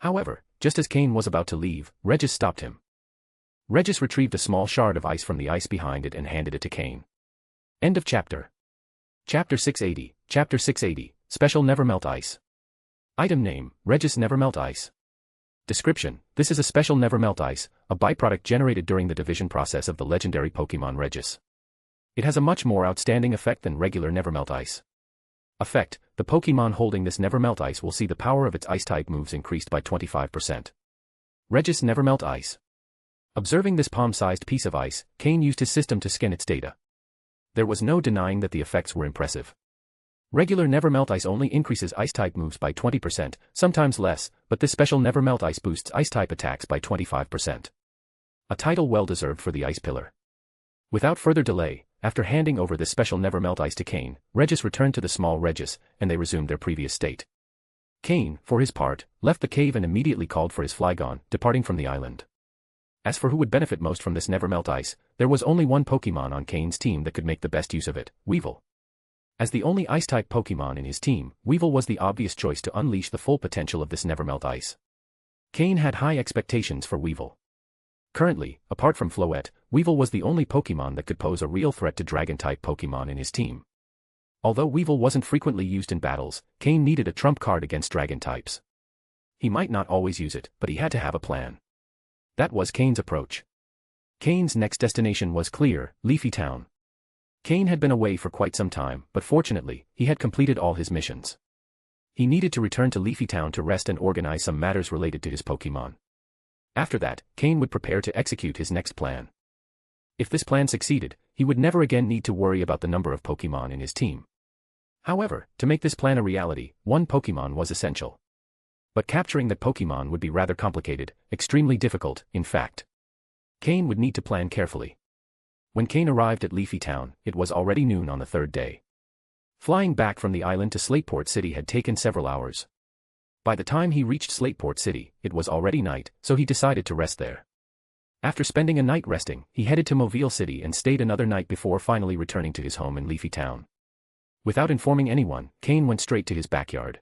S3: However, just as Cain was about to leave, Regis stopped him. Regis retrieved a small shard of ice from the ice behind it and handed it to Cain. End of chapter. Chapter 680, Chapter 680, Special Never Melt Ice. Item name, Regis Never Melt Ice. Description, this is a special Never Melt Ice, a byproduct generated during the division process of the legendary Pokémon Regis. It has a much more outstanding effect than regular Never Melt Ice. Effect, the Pokémon holding this Never Melt Ice will see the power of its Ice-type moves increased by 25%. Regis Never Melt Ice. Observing this palm-sized piece of ice, Cain used his system to scan its data. There was no denying that the effects were impressive. Regular Never Melt Ice only increases Ice-type moves by 20%, sometimes less, but this special Never Melt Ice boosts Ice-type attacks by 25%. A title well-deserved for the Ice Pillar. Without further delay, after handing over this special Never Melt Ice to Cain, Regis returned to the small Regis, and they resumed their previous state. Cain, for his part, left the cave and immediately called for his Flygon, departing from the island. As for who would benefit most from this Never Melt Ice, there was only one Pokémon on Cain's team that could make the best use of it, Weevil. As the only Ice-type Pokémon in his team, Weevil was the obvious choice to unleash the full potential of this Never Melt Ice. Cain had high expectations for Weevil. Currently, apart from Floette, Weevil was the only Pokémon that could pose a real threat to Dragon-type Pokémon in his team. Although Weevil wasn't frequently used in battles, Cain needed a trump card against Dragon types. He might not always use it, but he had to have a plan. That was Cain's approach. Cain's next destination was clear, Leafy Town. Cain had been away for quite some time, but fortunately, he had completed all his missions. He needed to return to Leafy Town to rest and organize some matters related to his Pokémon. After that, Cain would prepare to execute his next plan. If this plan succeeded, he would never again need to worry about the number of Pokémon in his team. However, to make this plan a reality, one Pokémon was essential. But capturing that Pokémon would be rather complicated, extremely difficult, in fact. Cain would need to plan carefully. When Cain arrived at Leafy Town, it was already noon on the third day. Flying back from the island to Slateport City had taken several hours. By the time he reached Slateport City, it was already night, so he decided to rest there. After spending a night resting, he headed to Mobile City and stayed another night before finally returning to his home in Leafy Town. Without informing anyone, Cain went straight to his backyard.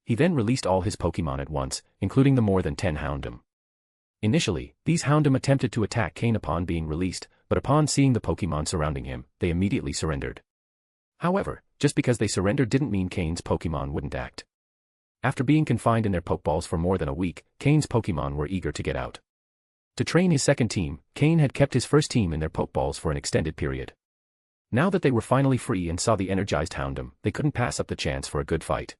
S3: He then released all his Pokémon at once, including the more than 10 Houndoom. Initially, these Houndoom attempted to attack Cain upon being released, but upon seeing the Pokémon surrounding him, they immediately surrendered. However, just because they surrendered didn't mean Cain's Pokémon wouldn't act. After being confined in their Pokeballs for more than a week, Cain's Pokémon were eager to get out. To train his second team, Cain had kept his first team in their Pokeballs for an extended period. Now that they were finally free and saw the energized Houndoom, they couldn't pass up the chance for a good fight.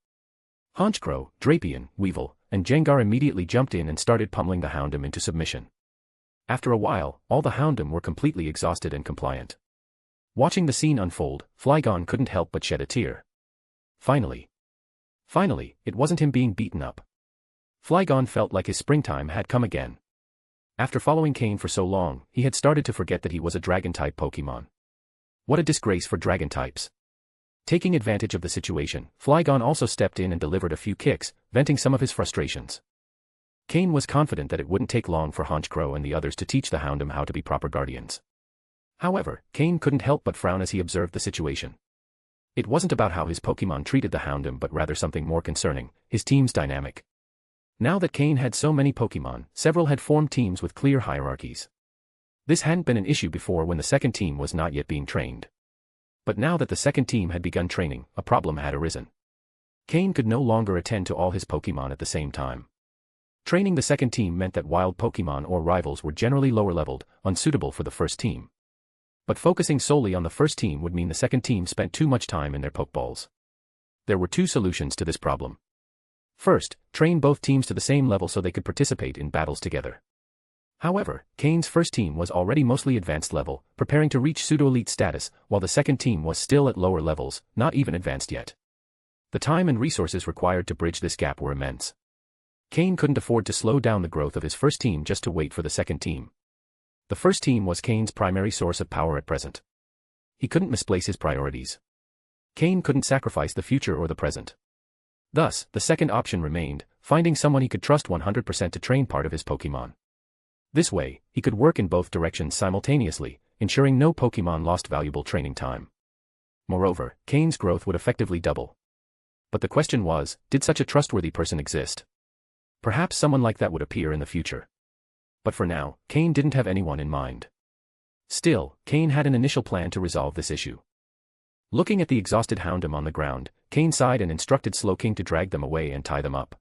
S3: Honchkrow, Drapion, Weevil, and Jengar immediately jumped in and started pummeling the Houndoom into submission. After a while, all the Houndoom were completely exhausted and compliant. Watching the scene unfold, Flygon couldn't help but shed a tear. Finally, it wasn't him being beaten up. Flygon felt like his springtime had come again. After following Cain for so long, he had started to forget that he was a Dragon-type Pokémon. What a disgrace for Dragon types. Taking advantage of the situation, Flygon also stepped in and delivered a few kicks, venting some of his frustrations. Cain was confident that it wouldn't take long for Honchkrow and the others to teach the Houndoom how to be proper guardians. However, Cain couldn't help but frown as he observed the situation. It wasn't about how his Pokémon treated the Houndoom but rather something more concerning, his team's dynamic. Now that Cain had so many Pokémon, several had formed teams with clear hierarchies. This hadn't been an issue before when the second team was not yet being trained. But now that the second team had begun training, a problem had arisen. Cain could no longer attend to all his Pokémon at the same time. Training the second team meant that wild Pokémon or rivals were generally lower-leveled, unsuitable for the first team. But focusing solely on the first team would mean the second team spent too much time in their Pokeballs. There were two solutions to this problem. First, train both teams to the same level so they could participate in battles together. However, Cain's first team was already mostly advanced level, preparing to reach pseudo-elite status, while the second team was still at lower levels, not even advanced yet. The time and resources required to bridge this gap were immense. Cain couldn't afford to slow down the growth of his first team just to wait for the second team. The first team was Cain's primary source of power at present. He couldn't misplace his priorities. Cain couldn't sacrifice the future or the present. Thus, the second option remained, finding someone he could trust 100% to train part of his Pokémon. This way, he could work in both directions simultaneously, ensuring no Pokémon lost valuable training time. Moreover, Cain's growth would effectively double. But the question was, did such a trustworthy person exist? Perhaps someone like that would appear in the future. But for now, Cain didn't have anyone in mind. Still, Cain had an initial plan to resolve this issue. Looking at the exhausted Houndoom on the ground, Cain sighed and instructed Slowking to drag them away and tie them up.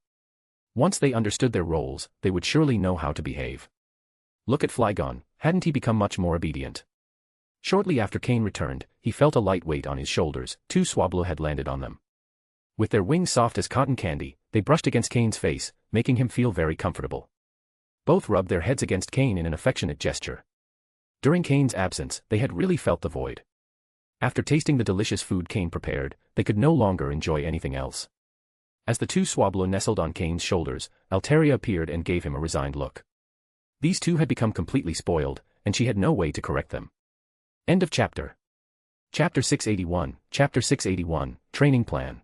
S3: Once they understood their roles, they would surely know how to behave. Look at Flygon, hadn't he become much more obedient? Shortly after Cain returned, he felt a light weight on his shoulders. 2 Swablu had landed on them. With their wings soft as cotton candy, they brushed against Cain's face, making him feel very comfortable. Both rubbed their heads against Cain in an affectionate gesture. During Cain's absence, they had really felt the void. After tasting the delicious food Cain prepared, they could no longer enjoy anything else. As the 2 Swablu nestled on Cain's shoulders, Altaria appeared and gave him a resigned look. These two had become completely spoiled, and she had no way to correct them. End of chapter. Chapter 681, Chapter 681, Training Plan.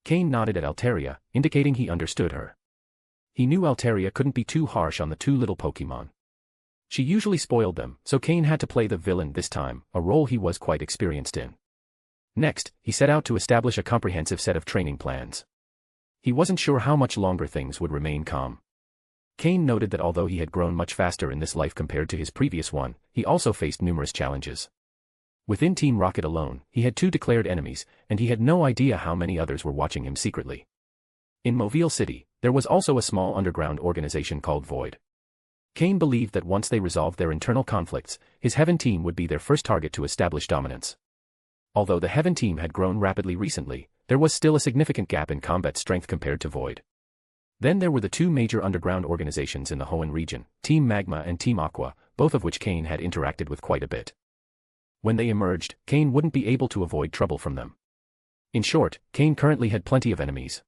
S3: Cain nodded at Altaria, indicating he understood her. He knew Altaria couldn't be too harsh on the 2 little Pokémon. She usually spoiled them, so Cain had to play the villain this time, a role he was quite experienced in. Next, he set out to establish a comprehensive set of training plans. He wasn't sure how much longer things would remain calm. Cain noted that although he had grown much faster in this life compared to his previous one, he also faced numerous challenges. Within Team Rocket alone, he had 2 declared enemies, and he had no idea how many others were watching him secretly. In Mobile City, there was also a small underground organization called Void. Cain believed that once they resolved their internal conflicts, his Heaven team would be their first target to establish dominance. Although the Heaven team had grown rapidly recently, there was still a significant gap in combat strength compared to Void. Then there were the 2 major underground organizations in the Hoenn region, Team Magma and Team Aqua, both of which Cain had interacted with quite a bit. When they emerged, Cain wouldn't be able to avoid trouble from them. In short, Cain currently had plenty of enemies.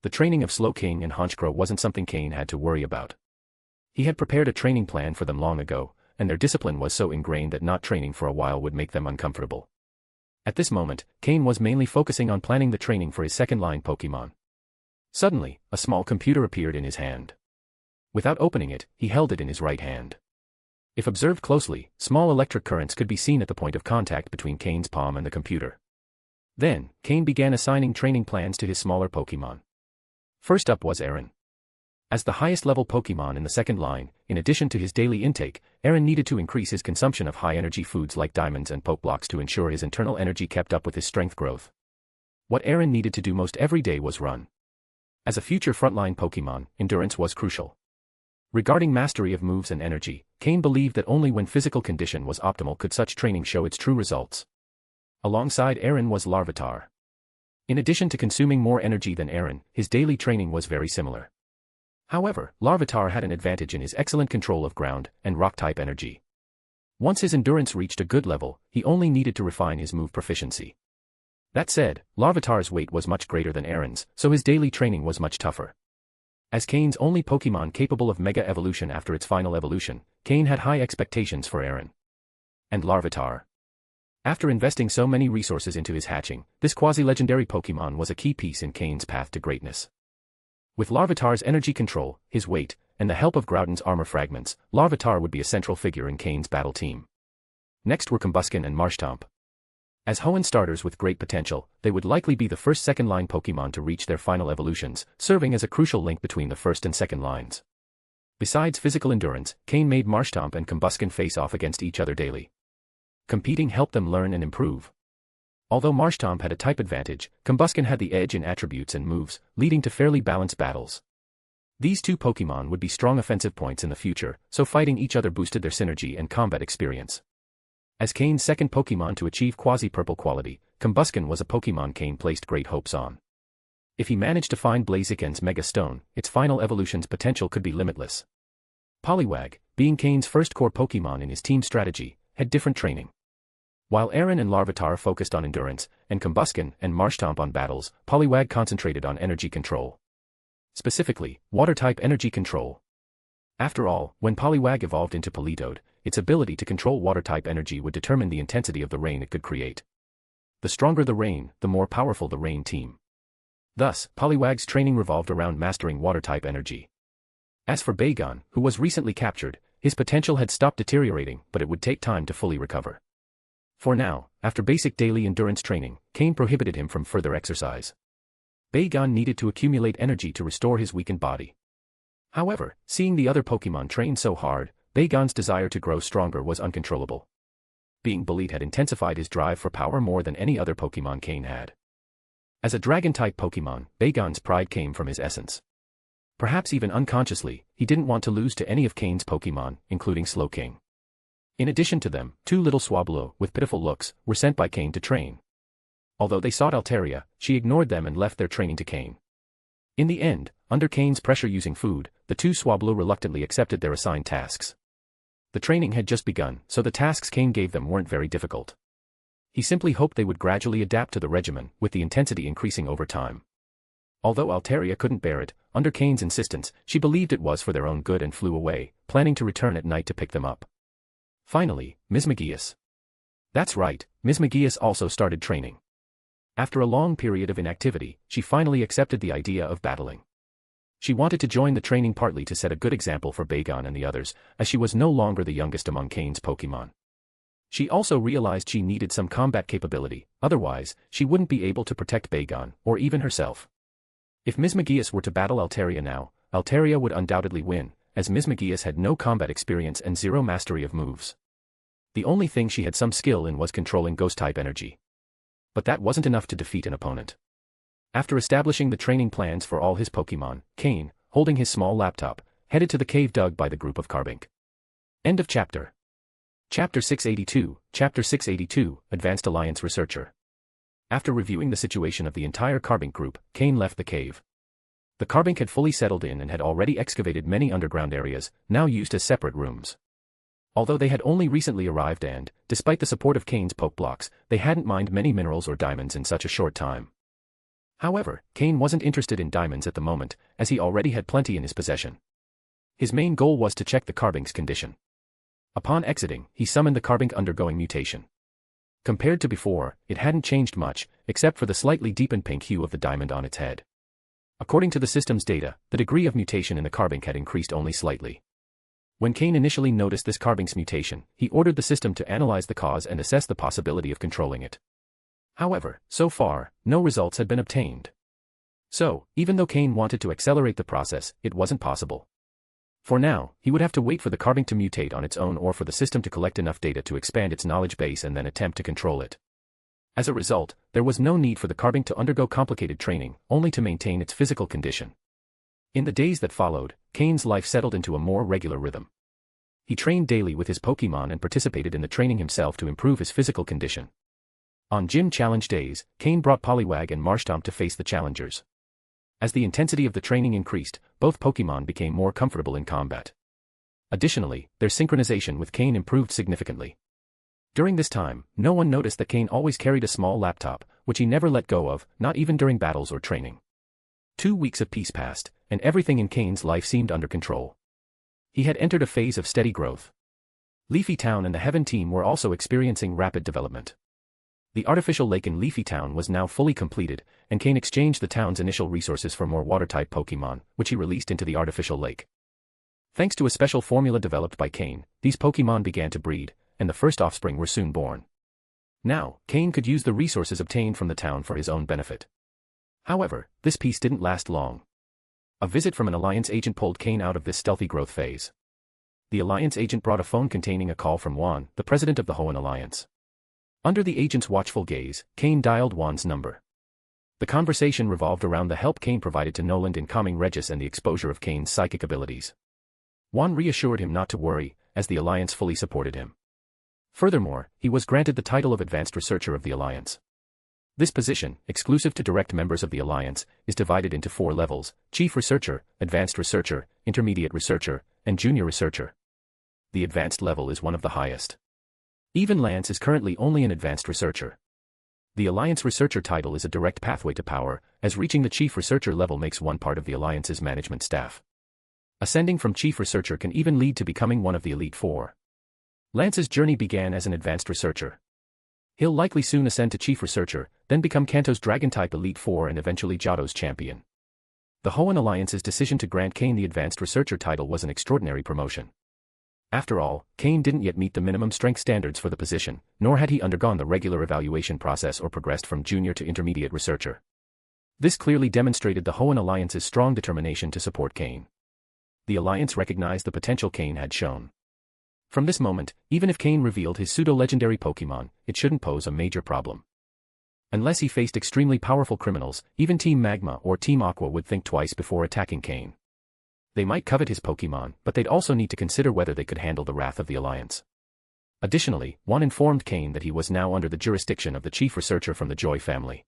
S3: The training of Slowking and Honchkrow wasn't something Cain had to worry about. He had prepared a training plan for them long ago, and their discipline was so ingrained that not training for a while would make them uncomfortable. At this moment, Cain was mainly focusing on planning the training for his second-line Pokémon. Suddenly, a small computer appeared in his hand. Without opening it, he held it in his right hand. If observed closely, small electric currents could be seen at the point of contact between Cain's palm and the computer. Then, Cain began assigning training plans to his smaller Pokémon. First up was Aaron. As the highest-level Pokémon in the second line, in addition to his daily intake, Aaron needed to increase his consumption of high-energy foods like diamonds and Pokeblocks to ensure his internal energy kept up with his strength growth. What Aaron needed to do most every day was run. As a future frontline Pokémon, endurance was crucial. Regarding mastery of moves and energy, Cain believed that only when physical condition was optimal could such training show its true results. Alongside Aaron was Larvitar. In addition to consuming more energy than Aaron, his daily training was very similar. However, Larvitar had an advantage in his excellent control of ground and rock-type energy. Once his endurance reached a good level, he only needed to refine his move proficiency. That said, Larvitar's weight was much greater than Aaron's, so his daily training was much tougher. As Cain's only Pokémon capable of Mega Evolution after its final evolution, Cain had high expectations for Aaron. And Larvitar. After investing so many resources into his hatching, this quasi-legendary Pokémon was a key piece in Cain's path to greatness. With Larvitar's energy control, his weight, and the help of Groudon's armor fragments, Larvitar would be a central figure in Cain's battle team. Next were Combusken and Marshtomp. As Hoenn starters with great potential, they would likely be the first second-line Pokémon to reach their final evolutions, serving as a crucial link between the first and second lines. Besides physical endurance, Cain made Marshtomp and Combusken face off against each other daily. Competing helped them learn and improve. Although Marshtomp had a type advantage, Combusken had the edge in attributes and moves, leading to fairly balanced battles. These 2 Pokémon would be strong offensive points in the future, so fighting each other boosted their synergy and combat experience. As Cain's second Pokémon to achieve quasi-purple quality, Combusken was a Pokémon Cain placed great hopes on. If he managed to find Blaziken's Mega Stone, its final evolution's potential could be limitless. Poliwag, being Cain's first core Pokémon in his team strategy, had different training. While Aaron and Larvitar focused on endurance, and Combusken and Marshtomp on battles, Poliwag concentrated on energy control. Specifically, water-type energy control. After all, when Poliwag evolved into Politoed, its ability to control water-type energy would determine the intensity of the rain it could create. The stronger the rain, the more powerful the rain team. Thus, Poliwag's training revolved around mastering water-type energy. As for Bagon, who was recently captured, his potential had stopped deteriorating, but it would take time to fully recover. For now, after basic daily endurance training, Cain prohibited him from further exercise. Bagon needed to accumulate energy to restore his weakened body. However, seeing the other Pokémon train so hard, Bagon's desire to grow stronger was uncontrollable. Being bullied had intensified his drive for power more than any other Pokémon Cain had. As a Dragon-type Pokémon, Bagon's pride came from his essence. Perhaps even unconsciously, he didn't want to lose to any of Cain's Pokémon, including Slowking. In addition to them, 2 little Swablu, with pitiful looks, were sent by Cain to train. Although they sought Altaria, she ignored them and left their training to Cain. In the end, under Cain's pressure using food, the 2 Swablu reluctantly accepted their assigned tasks. The training had just begun, so the tasks Cain gave them weren't very difficult. He simply hoped they would gradually adapt to the regimen, with the intensity increasing over time. Although Altaria couldn't bear it, under Cain's insistence, she believed it was for their own good and flew away, planning to return at night to pick them up. Finally, Ms. Magius. That's right, Ms. Magius also started training. After a long period of inactivity, she finally accepted the idea of battling. She wanted to join the training partly to set a good example for Bagon and the others, as she was no longer the youngest among Cain's Pokémon. She also realized she needed some combat capability, otherwise, she wouldn't be able to protect Bagon, or even herself. If Ms. Magius were to battle Altaria now, Altaria would undoubtedly win, as Ms. Magius had no combat experience and 0 mastery of moves. The only thing she had some skill in was controlling ghost-type energy. But that wasn't enough to defeat an opponent. After establishing the training plans for all his Pokémon, Cain, holding his small laptop, headed to the cave dug by the group of Carbink. End of chapter. Chapter 682, Chapter 682, Advanced Alliance Researcher. After reviewing the situation of the entire Carbink group, Cain left the cave. The Carbink had fully settled in and had already excavated many underground areas, now used as separate rooms. Although they had only recently arrived and, despite the support of Cain's poke blocks, they hadn't mined many minerals or diamonds in such a short time. However, Cain wasn't interested in diamonds at the moment, as he already had plenty in his possession. His main goal was to check the Carbink's condition. Upon exiting, he summoned the Carbink undergoing mutation. Compared to before, it hadn't changed much, except for the slightly deepened pink hue of the diamond on its head. According to the system's data, the degree of mutation in the Carbink had increased only slightly. When Cain initially noticed this Carbink's mutation, he ordered the system to analyze the cause and assess the possibility of controlling it. However, so far, no results had been obtained. So, even though Cain wanted to accelerate the process, it wasn't possible. For now, he would have to wait for the Carbink to mutate on its own or for the system to collect enough data to expand its knowledge base and then attempt to control it. As a result, there was no need for the Carbink to undergo complicated training, only to maintain its physical condition. In the days that followed, Cain's life settled into a more regular rhythm. He trained daily with his Pokémon and participated in the training himself to improve his physical condition. On gym challenge days, Cain brought Poliwag and Marshtomp to face the challengers. As the intensity of the training increased, both Pokémon became more comfortable in combat. Additionally, their synchronization with Cain improved significantly. During this time, no one noticed that Cain always carried a small laptop, which he never let go of, not even during battles or training. 2 weeks of peace passed, and everything in Cain's life seemed under control. He had entered a phase of steady growth. Leafy Town and the Heaven team were also experiencing rapid development. The artificial lake in Leafy Town was now fully completed, and Cain exchanged the town's initial resources for more water-type Pokémon, which he released into the artificial lake. Thanks to a special formula developed by Cain, these Pokémon began to breed, and the first offspring were soon born. Now, Cain could use the resources obtained from the town for his own benefit. However, this peace didn't last long. A visit from an Alliance agent pulled Cain out of this stealthy growth phase. The Alliance agent brought a phone containing a call from Juan, the president of the Hoenn Alliance. Under the agent's watchful gaze, Cain dialed Juan's number. The conversation revolved around the help Cain provided to Noland in calming Regis and the exposure of Cain's psychic abilities. Juan reassured him not to worry, as the Alliance fully supported him. Furthermore, he was granted the title of Advanced Researcher of the Alliance. This position, exclusive to direct members of the Alliance, is divided into 4 levels: Chief Researcher, Advanced Researcher, Intermediate Researcher, and Junior Researcher. The advanced level is one of the highest. Even Lance is currently only an Advanced Researcher. The Alliance Researcher title is a direct pathway to power, as reaching the Chief Researcher level makes one part of the Alliance's management staff. Ascending from Chief Researcher can even lead to becoming one of the Elite Four. Lance's journey began as an Advanced Researcher. He'll likely soon ascend to Chief Researcher, then become Kanto's Dragon-type Elite Four and eventually Johto's champion. The Hoenn Alliance's decision to grant Cain the Advanced Researcher title was an extraordinary promotion. After all, Cain didn't yet meet the minimum strength standards for the position, nor had he undergone the regular evaluation process or progressed from Junior to Intermediate Researcher. This clearly demonstrated the Hoenn Alliance's strong determination to support Cain. the Alliance recognized the potential Cain had shown. From this moment, even if Cain revealed his pseudo-legendary Pokémon, it shouldn't pose a major problem. Unless he faced extremely powerful criminals, even Team Magma or Team Aqua would think twice before attacking Cain. They might covet his Pokémon, but they'd also need to consider whether they could handle the wrath of the Alliance. Additionally, Juan informed Cain that he was now under the jurisdiction of the chief researcher from the Joy family.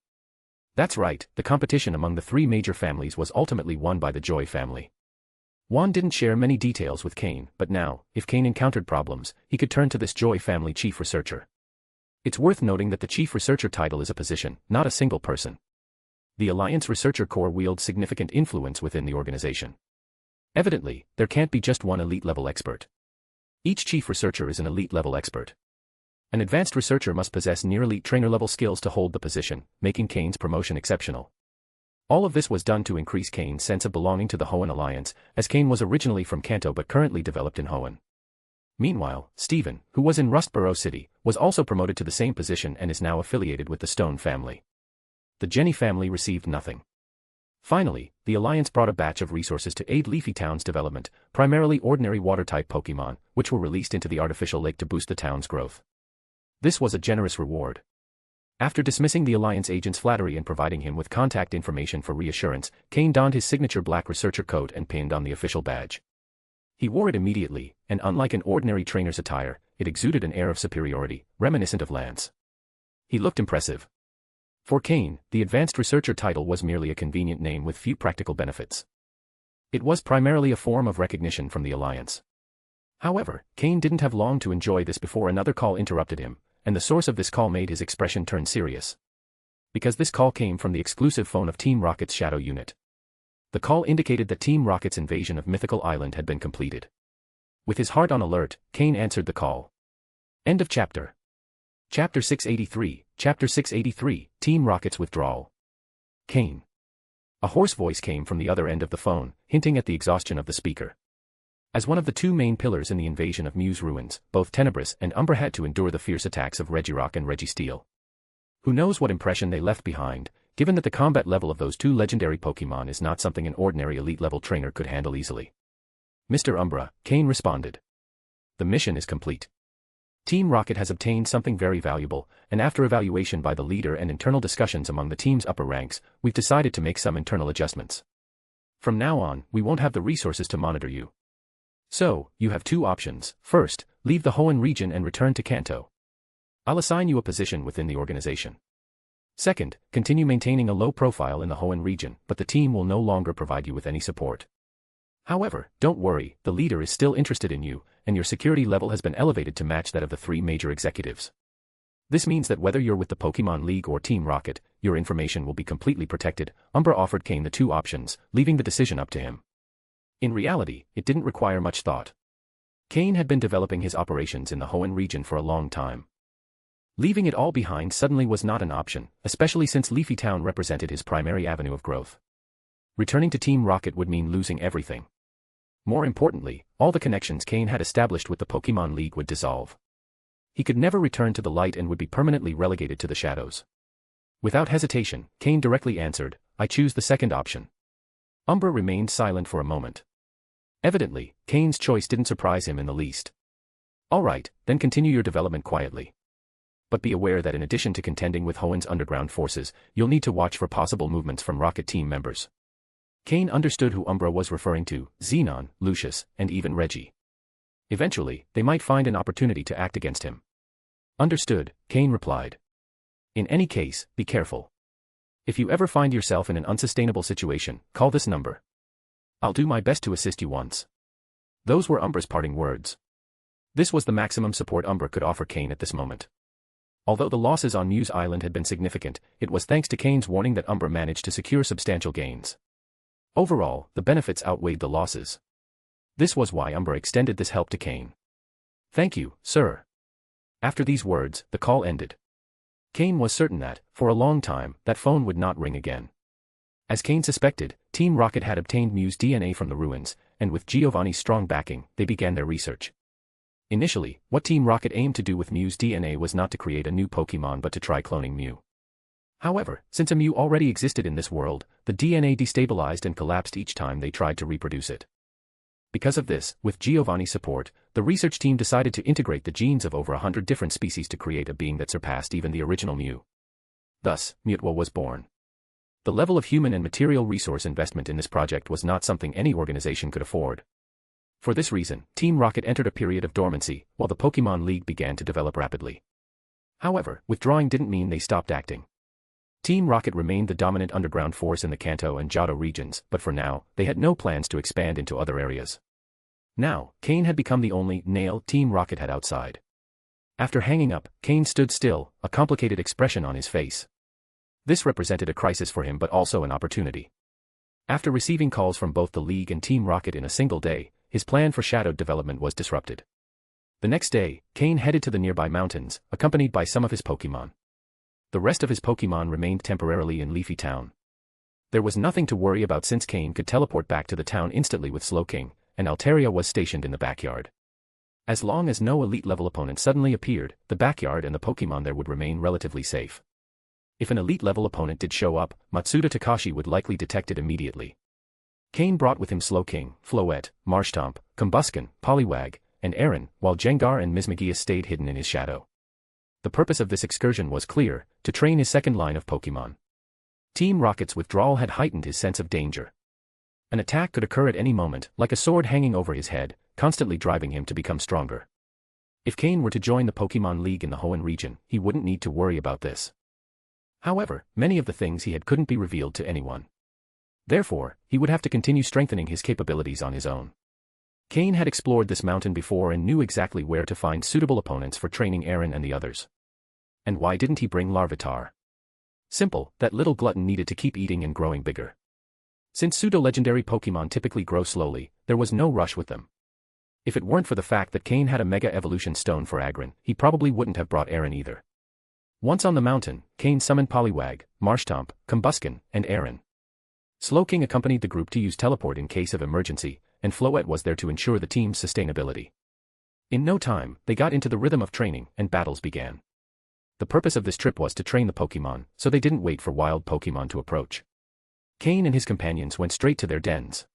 S3: That's right, the competition among the three major families was ultimately won by the Joy family. Juan didn't share many details with Cain, but now, if Cain encountered problems, he could turn to this Joy family chief researcher. It's worth noting that the chief researcher title is a position, not a single person. The Alliance Researcher Corps wields significant influence within the organization. Evidently, there can't be just one elite-level expert. Each chief researcher is an elite-level expert. An advanced researcher must possess near-elite trainer-level skills to hold the position, making Cain's promotion exceptional. All of this was done to increase Cain's sense of belonging to the Hoenn Alliance, as Cain was originally from Kanto but currently developed in Hoenn. Meanwhile, Stephen, who was in Rustboro City, was also promoted to the same position and is now affiliated with the Stone family. The Jenny family received nothing. Finally, the Alliance brought a batch of resources to aid Leafy Town's development, primarily ordinary water-type Pokémon, which were released into the artificial lake to boost the town's growth. This was a generous reward. After dismissing the Alliance agent's flattery and providing him with contact information for reassurance, Cain donned his signature black researcher coat and pinned on the official badge. He wore it immediately, and unlike an ordinary trainer's attire, it exuded an air of superiority, reminiscent of Lance. He looked impressive. For Cain, the advanced researcher title was merely a convenient name with few practical benefits. It was primarily a form of recognition from the Alliance. However, Cain didn't have long to enjoy this before another call interrupted him, and the source of this call made his expression turn serious. Because this call came from the exclusive phone of Team Rocket's Shadow Unit. The call indicated that Team Rocket's invasion of Mythical Island had been completed. With his heart on alert, Cain answered the call. End of chapter. Chapter 683, Chapter 683, Team Rocket's Withdrawal. Cain. A hoarse voice came from the other end of the phone, hinting at the exhaustion of the speaker. As one of the two main pillars in the invasion of Mew's ruins, both Tenebris and Umbra had to endure the fierce attacks of Regirock and Registeel. Who knows what impression they left behind, given that the combat level of those two legendary Pokémon is not something an ordinary elite-level trainer could handle easily. Mr. Umbra, Cain responded. The mission is complete. Team Rocket has obtained something very valuable, and after evaluation by the leader and internal discussions among the team's upper ranks, we've decided to make some internal adjustments. From now on, we won't have the resources to monitor you. So, you have two options. First, leave the Hoenn region and return to Kanto. I'll assign you a position within the organization. Second, continue maintaining a low profile in the Hoenn region, but the team will no longer provide you with any support. However, don't worry, the leader is still interested in you, and your security level has been elevated to match that of the three major executives. This means that whether you're with the Pokémon League or Team Rocket, your information will be completely protected. Umbra offered Cain the two options, leaving the decision up to him. In reality, it didn't require much thought. Cain had been developing his operations in the Hoenn region for a long time. Leaving it all behind suddenly was not an option, especially since Leafy Town represented his primary avenue of growth. Returning to Team Rocket would mean losing everything. More importantly, all the connections Cain had established with the Pokémon League would dissolve. He could never return to the light and would be permanently relegated to the shadows. Without hesitation, Cain directly answered, I choose the second option. Umbra remained silent for a moment. Evidently, Cain's choice didn't surprise him in the least. All right, then continue your development quietly. But be aware that in addition to contending with Hoenn's underground forces, you'll need to watch for possible movements from Rocket Team members. Cain understood who Umbra was referring to: Xenon, Lucius, and even Reggie. Eventually, they might find an opportunity to act against him. Understood, Cain replied. In any case, be careful. If you ever find yourself in an unsustainable situation, call this number. I'll do my best to assist you once. Those were Umbra's parting words. This was the maximum support Umbra could offer Cain at this moment. Although the losses on Mew's Island had been significant, it was thanks to Cain's warning that Umbra managed to secure substantial gains. Overall, the benefits outweighed the losses. This was why Umbra extended this help to Cain. Thank you, sir. After these words, the call ended. Cain was certain that, for a long time, that phone would not ring again. As Cain suspected, Team Rocket had obtained Mew's DNA from the ruins, and with Giovanni's strong backing, they began their research. Initially, what Team Rocket aimed to do with Mew's DNA was not to create a new Pokémon but to try cloning Mew. However, since a Mew already existed in this world, the DNA destabilized and collapsed each time they tried to reproduce it. Because of this, with Giovanni's support, the research team decided to integrate the genes of over 100 different species to create a being that surpassed even the original Mew. Thus, Mutwa was born. The level of human and material resource investment in this project was not something any organization could afford. For this reason, Team Rocket entered a period of dormancy, while the Pokémon League began to develop rapidly. However, withdrawing didn't mean they stopped acting. Team Rocket remained the dominant underground force in the Kanto and Johto regions, but for now, they had no plans to expand into other areas. Now, Cain had become the only nail Team Rocket had outside. After hanging up, Cain stood still, a complicated expression on his face. This represented a crisis for him but also an opportunity. After receiving calls from both the League and Team Rocket in a single day, his plan for shadowed development was disrupted. The next day, Cain headed to the nearby mountains, accompanied by some of his Pokémon. The rest of his Pokémon remained temporarily in Leafy Town. There was nothing to worry about since Cain could teleport back to the town instantly with Slowking, and Altaria was stationed in the backyard. As long as no elite-level opponent suddenly appeared, the backyard and the Pokémon there would remain relatively safe. If an elite-level opponent did show up, Matsuda Takashi would likely detect it immediately. Cain brought with him Slowking, Floette, Marshtomp, Combusken, Poliwag, and Aaron, while Gengar and Mismagius stayed hidden in his shadow. The purpose of this excursion was clear, to train his second line of Pokémon. Team Rocket's withdrawal had heightened his sense of danger. An attack could occur at any moment, like a sword hanging over his head, constantly driving him to become stronger. If Cain were to join the Pokémon League in the Hoenn region, he wouldn't need to worry about this. However, many of the things he had couldn't be revealed to anyone. Therefore, he would have to continue strengthening his capabilities on his own. Cain had explored this mountain before and knew exactly where to find suitable opponents for training Aaron and the others. And why didn't he bring Larvitar? Simple, that little glutton needed to keep eating and growing bigger. Since pseudo-legendary Pokémon typically grow slowly, there was no rush with them. If it weren't for the fact that Cain had a Mega Evolution Stone for Agron, he probably wouldn't have brought Aaron either. Once on the mountain, Cain summoned Poliwag, Marshtomp, Combusken, and Aaron. Slowking accompanied the group to use teleport in case of emergency, and Floette was there to ensure the team's sustainability. In no time, they got into the rhythm of training, and battles began. The purpose of this trip was to train the Pokémon, so they didn't wait for wild Pokémon to approach. Cain and his companions went straight to their dens.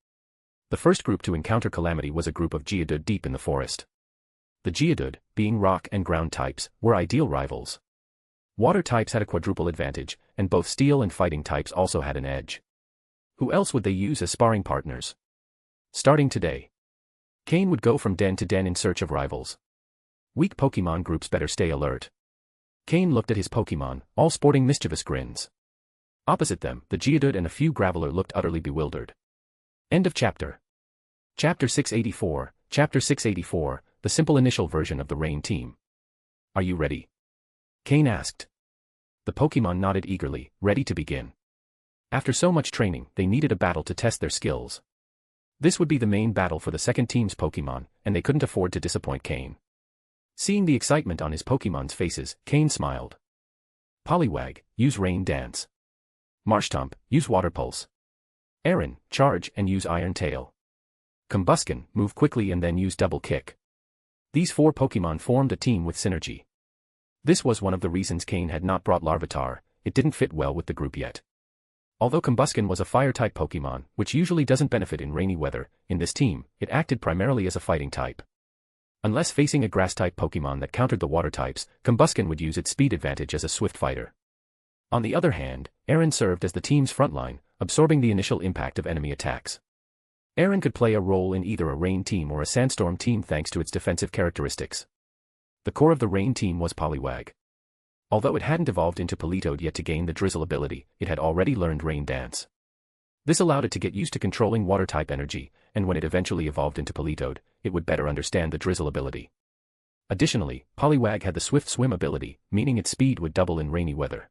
S3: The first group to encounter Calamity was a group of Geodude deep in the forest. The Geodude, being rock and ground types, were ideal rivals. Water types had a quadruple advantage, and both steel and fighting types also had an edge. Who else would they use as sparring partners? Starting today, Cain would go from den to den in search of rivals. Weak Pokémon groups better stay alert. Cain looked at his Pokémon, all sporting mischievous grins. Opposite them, the Geodude and a few Graveler looked utterly bewildered. End of chapter. Chapter 684, Chapter 684, the simple initial version of the Rain team. Are you ready? Cain asked. The Pokémon nodded eagerly, ready to begin. After so much training, they needed a battle to test their skills. This would be the main battle for the second team's Pokémon, and they couldn't afford to disappoint Cain. Seeing the excitement on his Pokémon's faces, Cain smiled. Poliwag, use Rain Dance. Marshtomp, use Water Pulse. Aaron, charge and use Iron Tail. Combusken, move quickly and then use Double Kick. These four Pokémon formed a team with synergy. This was one of the reasons Cain had not brought Larvitar, it didn't fit well with the group yet. Although Combusken was a fire-type Pokémon, which usually doesn't benefit in rainy weather, in this team, it acted primarily as a fighting type. Unless facing a grass-type Pokémon that countered the water types, Combusken would use its speed advantage as a swift fighter. On the other hand, Aaron served as the team's frontline, absorbing the initial impact of enemy attacks. Aaron could play a role in either a rain team or a sandstorm team thanks to its defensive characteristics. The core of the rain team was Poliwag. Although it hadn't evolved into Politoed yet to gain the Drizzle ability, it had already learned Rain Dance. This allowed it to get used to controlling water-type energy, and when it eventually evolved into Politoed, it would better understand the Drizzle ability. Additionally, Poliwag had the Swift Swim ability, meaning its speed would double in rainy weather.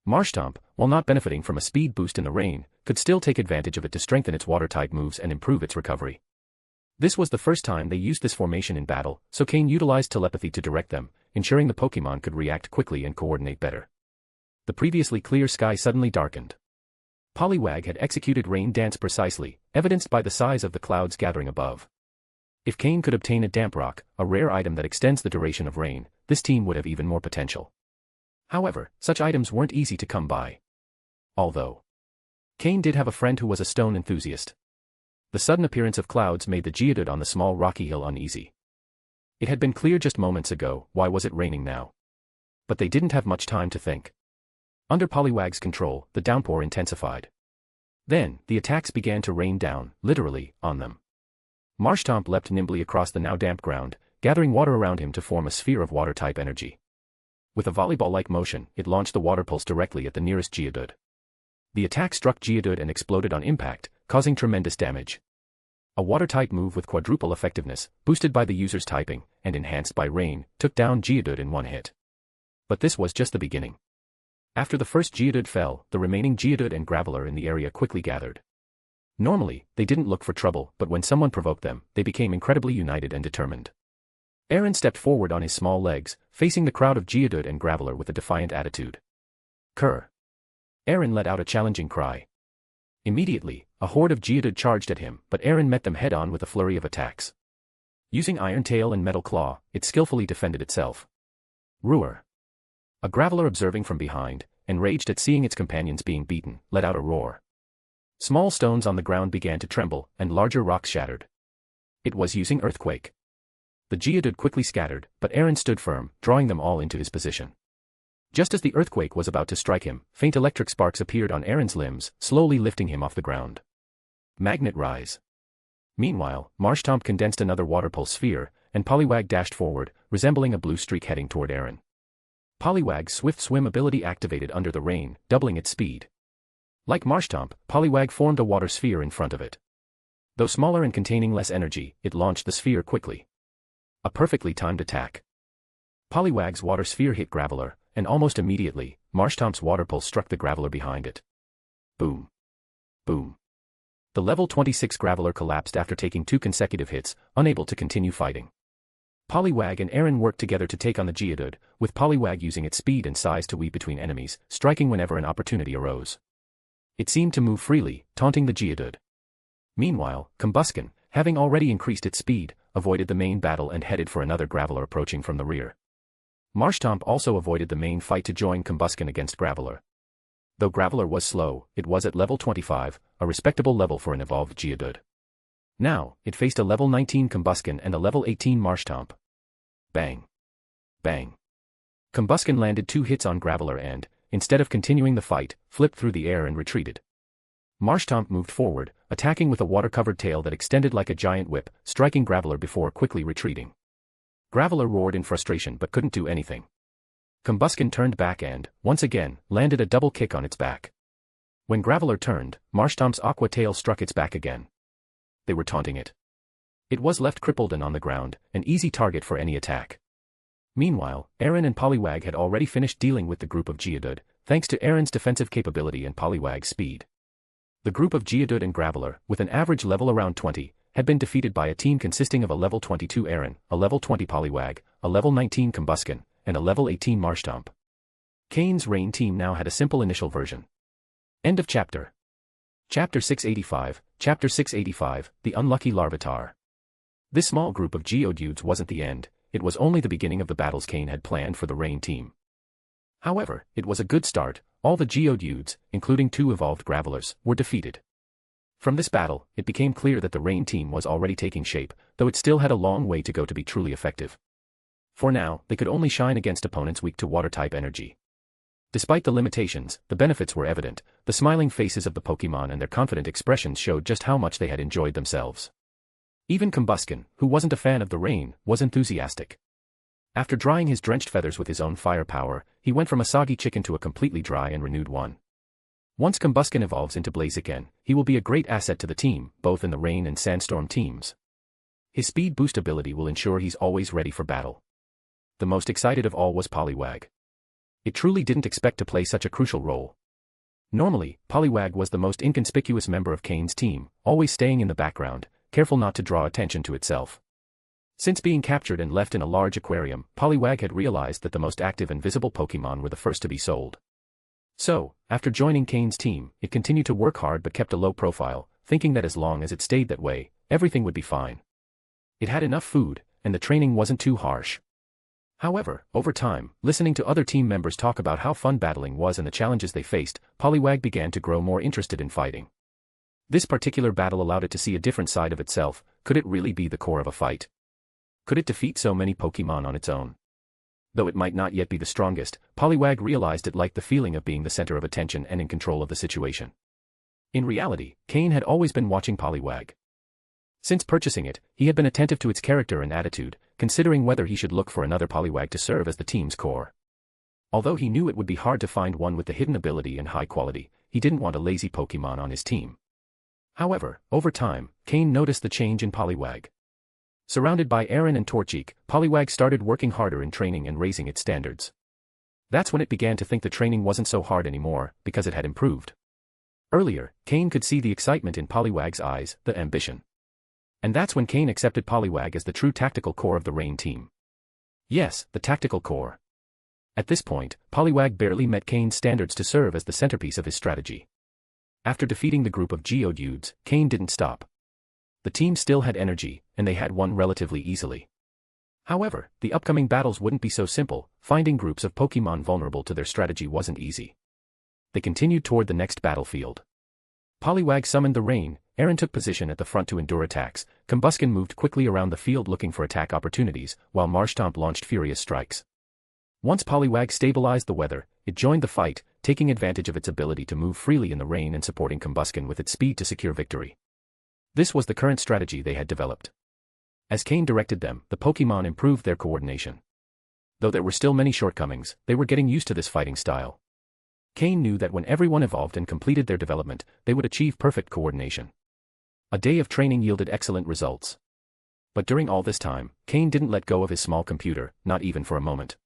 S3: Marshtomp, while not benefiting from a speed boost in the rain, could still take advantage of it to strengthen its water-type moves and improve its recovery. This was the first time they used this formation in battle, so Cain utilized telepathy to direct them, ensuring the Pokémon could react quickly and coordinate better. The previously clear sky suddenly darkened. Poliwag had executed Rain Dance precisely, evidenced by the size of the clouds gathering above. If Cain could obtain a Damp Rock, a rare item that extends the duration of rain, this team would have even more potential. However, such items weren't easy to come by. Although Cain did have a friend who was a stone enthusiast. The sudden appearance of clouds made the Geodude on the small rocky hill uneasy. It had been clear just moments ago, why was it raining now? But they didn't have much time to think. Under Poliwag's control, the downpour intensified. Then, the attacks began to rain down, literally, on them. Marshtomp leapt nimbly across the now damp ground, gathering water around him to form a sphere of water-type energy. With a volleyball-like motion, it launched the water pulse directly at the nearest Geodude. The attack struck Geodude and exploded on impact, causing tremendous damage. A water-type move with quadruple effectiveness, boosted by the user's typing, and enhanced by rain, took down Geodude in one hit. But this was just the beginning. After the first Geodude fell, the remaining Geodude and Graveler in the area quickly gathered. Normally, they didn't look for trouble, but when someone provoked them, they became incredibly united and determined. Aaron stepped forward on his small legs, facing the crowd of Geodude and Graveler with a defiant attitude. Kerr! Aaron let out a challenging cry. Immediately, a horde of Geodude charged at him, but Aaron met them head-on with a flurry of attacks. Using Iron Tail and Metal Claw, it skillfully defended itself. Roar! A Graveler observing from behind, enraged at seeing its companions being beaten, let out a roar. Small stones on the ground began to tremble, and larger rocks shattered. It was using Earthquake. The Geodude quickly scattered, but Aaron stood firm, drawing them all into his position. Just as the earthquake was about to strike him, faint electric sparks appeared on Aaron's limbs, slowly lifting him off the ground. Magnet Rise. Meanwhile, Marshtomp condensed another water pulse sphere, and Poliwag dashed forward, resembling a blue streak heading toward Aaron. Poliwag's Swift Swim ability activated under the rain, doubling its speed. Like Marshtomp, Poliwag formed a water sphere in front of it. Though smaller and containing less energy, it launched the sphere quickly. A perfectly timed attack. Poliwag's water sphere hit Graveler, and almost immediately, Marshtomp's water pulse struck the Graveler behind it. Boom. Boom. The level 26 Graveler collapsed after taking 2 consecutive hits, unable to continue fighting. Poliwag and Aaron worked together to take on the Geodude, with Poliwag using its speed and size to weave between enemies, striking whenever an opportunity arose. It seemed to move freely, taunting the Geodude. Meanwhile, Combusken, having already increased its speed, avoided the main battle and headed for another Graveler approaching from the rear. Marshtomp also avoided the main fight to join Combusken against Graveler. Though Graveler was slow, it was at level 25, a respectable level for an evolved Geodude. Now, it faced a level 19 Combusken and a level 18 Marshtomp. Bang. Bang. Combusken landed 2 hits on Graveler and, instead of continuing the fight, flipped through the air and retreated. Marshtomp moved forward, attacking with a water-covered tail that extended like a giant whip, striking Graveler before quickly retreating. Graveler roared in frustration but couldn't do anything. Combusken turned back and, once again, landed a double kick on its back. When Graveler turned, Marshtomp's aqua tail struck its back again. They were taunting it. It was left crippled and on the ground, an easy target for any attack. Meanwhile, Aaron and Poliwag had already finished dealing with the group of Geodude, thanks to Aaron's defensive capability and Poliwag's speed. The group of Geodude and Graveler, with an average level around 20, had been defeated by a team consisting of a level 22 Aaron, a level 20 Poliwag, a level 19 Combusken, and a level 18 Marshtomp. Cain's Rain team now had a simple initial version. End of chapter. Chapter 685, Chapter 685, The Unlucky Larvitar. This small group of Geodudes wasn't the end, it was only the beginning of the battles Cain had planned for the Rain team. However, it was a good start, all the Geodudes, including 2 evolved Gravelers, were defeated. From this battle, it became clear that the Rain team was already taking shape, though it still had a long way to go to be truly effective. For now, they could only shine against opponents weak to water-type energy. Despite the limitations, the benefits were evident, the smiling faces of the Pokémon and their confident expressions showed just how much they had enjoyed themselves. Even Combusken, who wasn't a fan of the rain, was enthusiastic. After drying his drenched feathers with his own firepower, he went from a soggy chicken to a completely dry and renewed one. Once Combusken evolves into Blaziken, he will be a great asset to the team, both in the Rain and Sandstorm teams. His speed boost ability will ensure he's always ready for battle. The most excited of all was Poliwag. It truly didn't expect to play such a crucial role. Normally, Poliwag was the most inconspicuous member of Cain's team, always staying in the background, careful not to draw attention to itself. Since being captured and left in a large aquarium, Poliwag had realized that the most active and visible Pokémon were the first to be sold. So, after joining Cain's team, it continued to work hard but kept a low profile, thinking that as long as it stayed that way, everything would be fine. It had enough food, and the training wasn't too harsh. However, over time, listening to other team members talk about how fun battling was and the challenges they faced, Poliwag began to grow more interested in fighting. This particular battle allowed it to see a different side of itself. Could it really be the core of a fight? Could it defeat so many Pokémon on its own? Though it might not yet be the strongest, Poliwag realized it liked the feeling of being the center of attention and in control of the situation. In reality, Cain had always been watching Poliwag. Since purchasing it, he had been attentive to its character and attitude, considering whether he should look for another Poliwag to serve as the team's core. Although he knew it would be hard to find one with the hidden ability and high quality, he didn't want a lazy Pokémon on his team. However, over time, Cain noticed the change in Poliwag. Surrounded by Aaron and Torchic, Poliwag started working harder in training and raising its standards. That's when it began to think the training wasn't so hard anymore, because it had improved. Earlier, Cain could see the excitement in Poliwag's eyes, the ambition. And that's when Cain accepted Poliwag as the true tactical core of the Rain team. Yes, the tactical core. At this point, Poliwag barely met Cain's standards to serve as the centerpiece of his strategy. After defeating the group of Geodudes, Cain didn't stop. The team still had energy, and they had won relatively easily. However, the upcoming battles wouldn't be so simple. Finding groups of Pokémon vulnerable to their strategy wasn't easy. They continued toward the next battlefield. Poliwag summoned the rain, Aaron took position at the front to endure attacks, Combusken moved quickly around the field looking for attack opportunities, while Marshtomp launched furious strikes. Once Poliwag stabilized the weather, it joined the fight, taking advantage of its ability to move freely in the rain and supporting Combusken with its speed to secure victory. This was the current strategy they had developed. As Cain directed them, the Pokémon improved their coordination. Though there were still many shortcomings, they were getting used to this fighting style. Cain knew that when everyone evolved and completed their development, they would achieve perfect coordination. A day of training yielded excellent results. But during all this time, Cain didn't let go of his small computer, not even for a moment.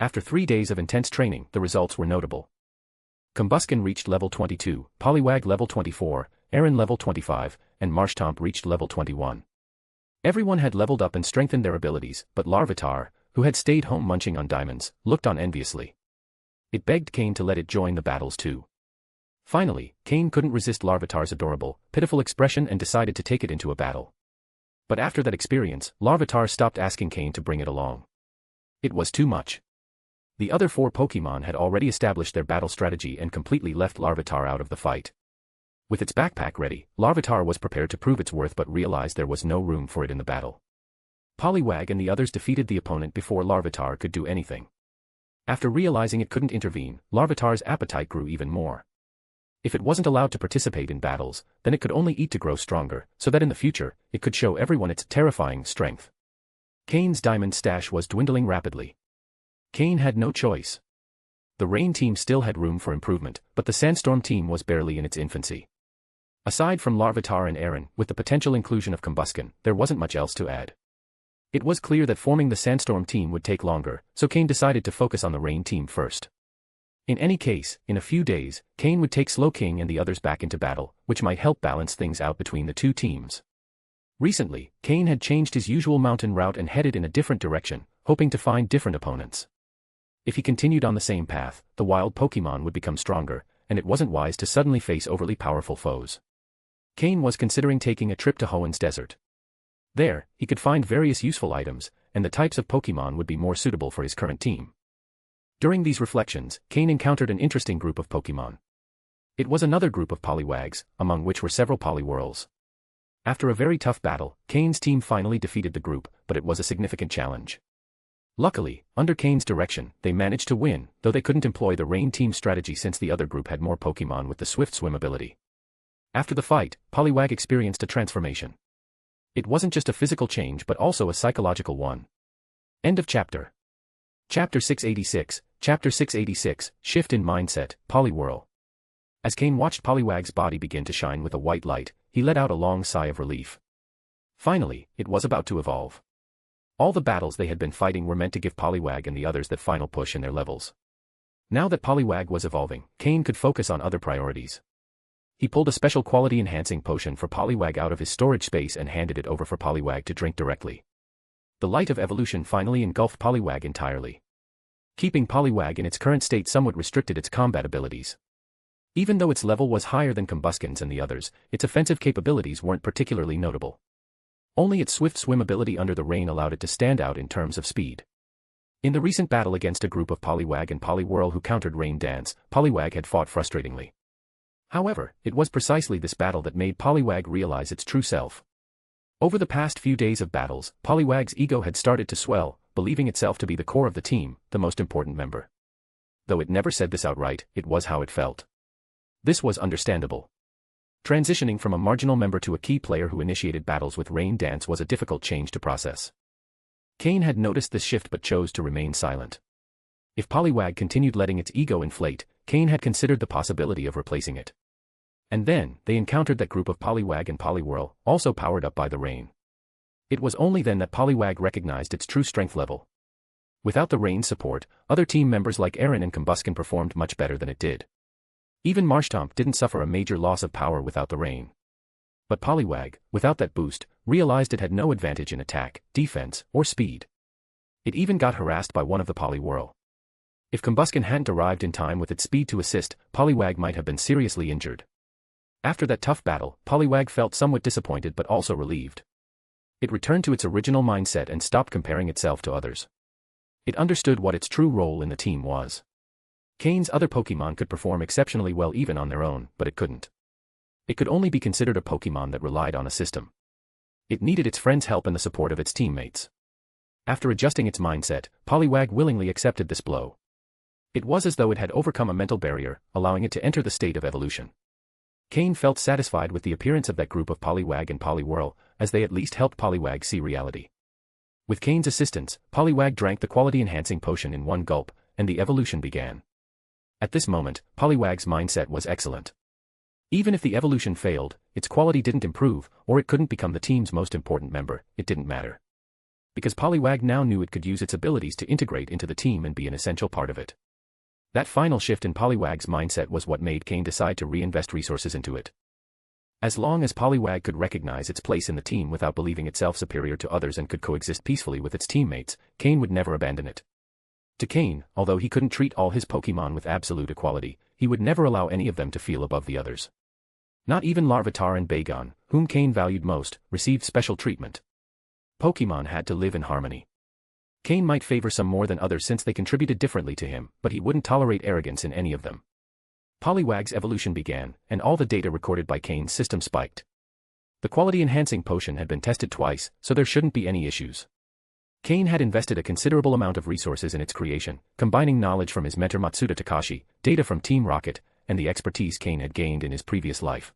S3: After 3 days of intense training, the results were notable. Combusken reached level 22, Poliwag level 24, Aaron level 25, and Marshtomp reached level 21. Everyone had leveled up and strengthened their abilities, but Larvitar, who had stayed home munching on diamonds, looked on enviously. It begged Cain to let it join the battles too. Finally, Cain couldn't resist Larvitar's adorable, pitiful expression and decided to take it into a battle. But after that experience, Larvitar stopped asking Cain to bring it along. It was too much. The other 4 Pokémon had already established their battle strategy and completely left Larvitar out of the fight. With its backpack ready, Larvitar was prepared to prove its worth but realized there was no room for it in the battle. Poliwag and the others defeated the opponent before Larvitar could do anything. After realizing it couldn't intervene, Larvitar's appetite grew even more. If it wasn't allowed to participate in battles, then it could only eat to grow stronger, so that in the future, it could show everyone its terrifying strength. Cain's diamond stash was dwindling rapidly. Cain had no choice. The Rain team still had room for improvement, but the Sandstorm team was barely in its infancy. Aside from Larvitar and Aaron, with the potential inclusion of Combusken, there wasn't much else to add. It was clear that forming the Sandstorm team would take longer, so Cain decided to focus on the Rain team first. In any case, in a few days, Cain would take Slowking and the others back into battle, which might help balance things out between the two teams. Recently, Cain had changed his usual mountain route and headed in a different direction, hoping to find different opponents. If he continued on the same path, the wild Pokémon would become stronger, and it wasn't wise to suddenly face overly powerful foes. Cain was considering taking a trip to Hoenn's Desert. There, he could find various useful items, and the types of Pokémon would be more suitable for his current team. During these reflections, Cain encountered an interesting group of Pokémon. It was another group of Poliwags, among which were several Poliwhirls. After a very tough battle, Cain's team finally defeated the group, but it was a significant challenge. Luckily, under Cain's direction, they managed to win, though they couldn't employ the Rain team strategy since the other group had more Pokémon with the Swift Swim ability. After the fight, Poliwag experienced a transformation. It wasn't just a physical change but also a psychological one. End of chapter. Chapter 686, Chapter 686, Shift in Mindset, Poliwhirl. As Cain watched Poliwag's body begin to shine with a white light, he let out a long sigh of relief. Finally, it was about to evolve. All the battles they had been fighting were meant to give Poliwag and the others that final push in their levels. Now that Poliwag was evolving, Cain could focus on other priorities. He pulled a special quality-enhancing potion for Poliwag out of his storage space and handed it over for Poliwag to drink directly. The light of evolution finally engulfed Poliwag entirely. Keeping Poliwag in its current state somewhat restricted its combat abilities. Even though its level was higher than Combusken's and the others, its offensive capabilities weren't particularly notable. Only its Swift Swim ability under the rain allowed it to stand out in terms of speed. In the recent battle against a group of Poliwag and Poliwhirl who countered Rain Dance, Poliwag had fought frustratingly. However, it was precisely this battle that made Poliwag realize its true self. Over the past few days of battles, Poliwag's ego had started to swell, believing itself to be the core of the team, the most important member. Though it never said this outright, it was how it felt. This was understandable. Transitioning from a marginal member to a key player who initiated battles with Rain Dance was a difficult change to process. Cain had noticed this shift but chose to remain silent. If Poliwag continued letting its ego inflate, Cain had considered the possibility of replacing it. And then, they encountered that group of Poliwag and Poliwhirl, also powered up by the rain. It was only then that Poliwag recognized its true strength level. Without the rain's support, other team members like Aaron and Combusken performed much better than it did. Even Marshtomp didn't suffer a major loss of power without the rain. But Poliwag, without that boost, realized it had no advantage in attack, defense, or speed. It even got harassed by one of the Poliwhirl. If Combusken hadn't arrived in time with its speed to assist, Poliwag might have been seriously injured. After that tough battle, Poliwag felt somewhat disappointed but also relieved. It returned to its original mindset and stopped comparing itself to others. It understood what its true role in the team was. Cain's other Pokémon could perform exceptionally well even on their own, but it couldn't. It could only be considered a Pokémon that relied on a system. It needed its friends' help and the support of its teammates. After adjusting its mindset, Poliwag willingly accepted this blow. It was as though it had overcome a mental barrier, allowing it to enter the state of evolution. Cain felt satisfied with the appearance of that group of Poliwag and Poliwhirl, as they at least helped Poliwag see reality. With Cain's assistance, Poliwag drank the quality-enhancing potion in one gulp, and the evolution began. At this moment, Poliwag's mindset was excellent. Even if the evolution failed, its quality didn't improve, or it couldn't become the team's most important member, it didn't matter. Because Poliwag now knew it could use its abilities to integrate into the team and be an essential part of it. That final shift in Poliwag's mindset was what made Cain decide to reinvest resources into it. As long as Poliwag could recognize its place in the team without believing itself superior to others and could coexist peacefully with its teammates, Cain would never abandon it. To Cain, although he couldn't treat all his Pokémon with absolute equality, he would never allow any of them to feel above the others. Not even Larvitar and Bagon, whom Cain valued most, received special treatment. Pokémon had to live in harmony. Cain might favor some more than others since they contributed differently to him, but he wouldn't tolerate arrogance in any of them. Poliwag's evolution began, and all the data recorded by Cain's system spiked. The quality-enhancing potion had been tested twice, so there shouldn't be any issues. Cain had invested a considerable amount of resources in its creation, combining knowledge from his mentor Matsuda Takashi, data from Team Rocket, and the expertise Cain had gained in his previous life.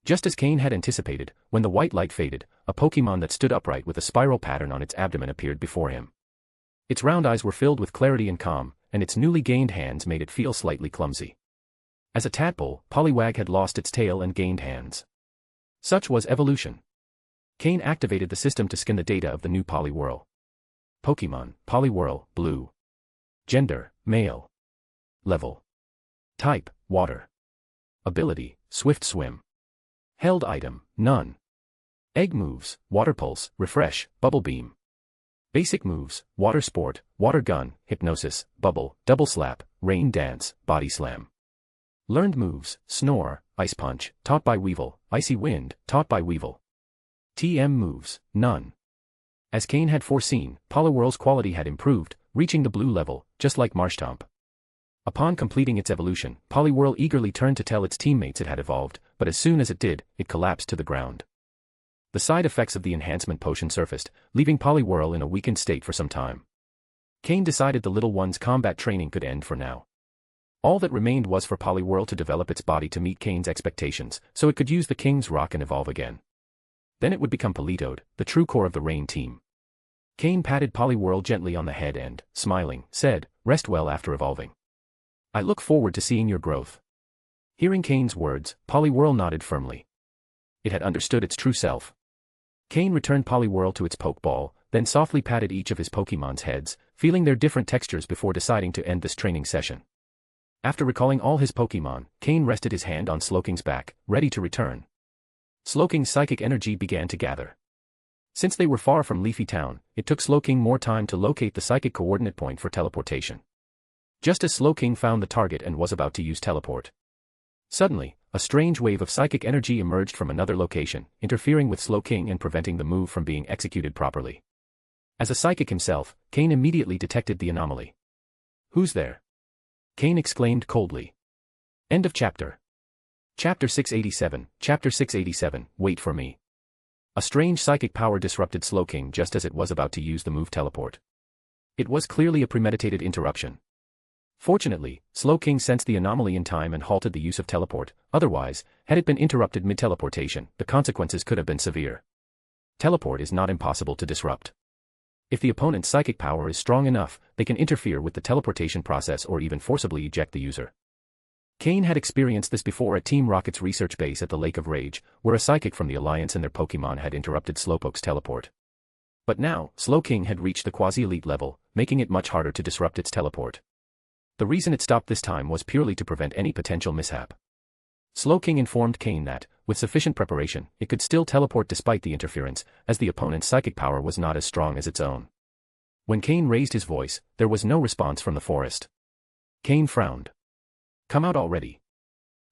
S3: Just as Cain had anticipated, when the white light faded, a Pokémon that stood upright with a spiral pattern on its abdomen appeared before him. Its round eyes were filled with clarity and calm, and its newly gained hands made it feel slightly clumsy. As a tadpole, Poliwag had lost its tail and gained hands. Such was evolution. Cain activated the system to scan the data of the new Poliwhirl. Pokémon, Poliwhirl, blue. Gender, male. Level. Type, water. Ability, swift swim. Held item, none. Egg moves, water pulse, refresh, bubble beam. Basic moves, water sport, water gun, hypnosis, bubble, double slap, rain dance, body slam. Learned moves, snore, ice punch, taught by Weevil, icy wind, taught by Weevil. TM moves, none. As Cain had foreseen, Poliwhirl's quality had improved, reaching the blue level, just like Marshtomp. Upon completing its evolution, Poliwhirl eagerly turned to tell its teammates it had evolved, but as soon as it did, it collapsed to the ground. The side effects of the enhancement potion surfaced, leaving Poliwhirl in a weakened state for some time. Cain decided the little one's combat training could end for now. All that remained was for Poliwhirl to develop its body to meet Cain's expectations, so it could use the King's Rock and evolve again. Then it would become Politoed, the true core of the Rain team. Cain patted Poliwhirl gently on the head and, smiling, said, "Rest well after evolving. I look forward to seeing your growth." Hearing Cain's words, Poliwhirl nodded firmly. It had understood its true self. Cain returned Poliwhirl to its Pokeball, then softly patted each of his Pokémon's heads, feeling their different textures before deciding to end this training session. After recalling all his Pokémon, Cain rested his hand on Slowking's back, ready to return. Slowking's psychic energy began to gather. Since they were far from Leafy Town, it took Slowking more time to locate the psychic coordinate point for teleportation. Just as Slowking found the target and was about to use teleport. Suddenly, a strange wave of psychic energy emerged from another location, interfering with Slowking and preventing the move from being executed properly. As a psychic himself, Cain immediately detected the anomaly. "Who's there?" Cain exclaimed coldly. End of chapter. Chapter 687, Wait for Me. A strange psychic power disrupted Slowking just as it was about to use the move teleport. It was clearly a premeditated interruption. Fortunately, Slowking sensed the anomaly in time and halted the use of teleport, otherwise, had it been interrupted mid-teleportation, the consequences could have been severe. Teleport is not impossible to disrupt. If the opponent's psychic power is strong enough, they can interfere with the teleportation process or even forcibly eject the user. Cain had experienced this before at Team Rocket's research base at the Lake of Rage, where a psychic from the Alliance and their Pokémon had interrupted Slowpoke's teleport. But now, Slowking had reached the quasi-elite level, making it much harder to disrupt its teleport. The reason it stopped this time was purely to prevent any potential mishap. Slowking informed Cain that, with sufficient preparation, it could still teleport despite the interference, as the opponent's psychic power was not as strong as its own. When Cain raised his voice, there was no response from the forest. Cain frowned. Come out already.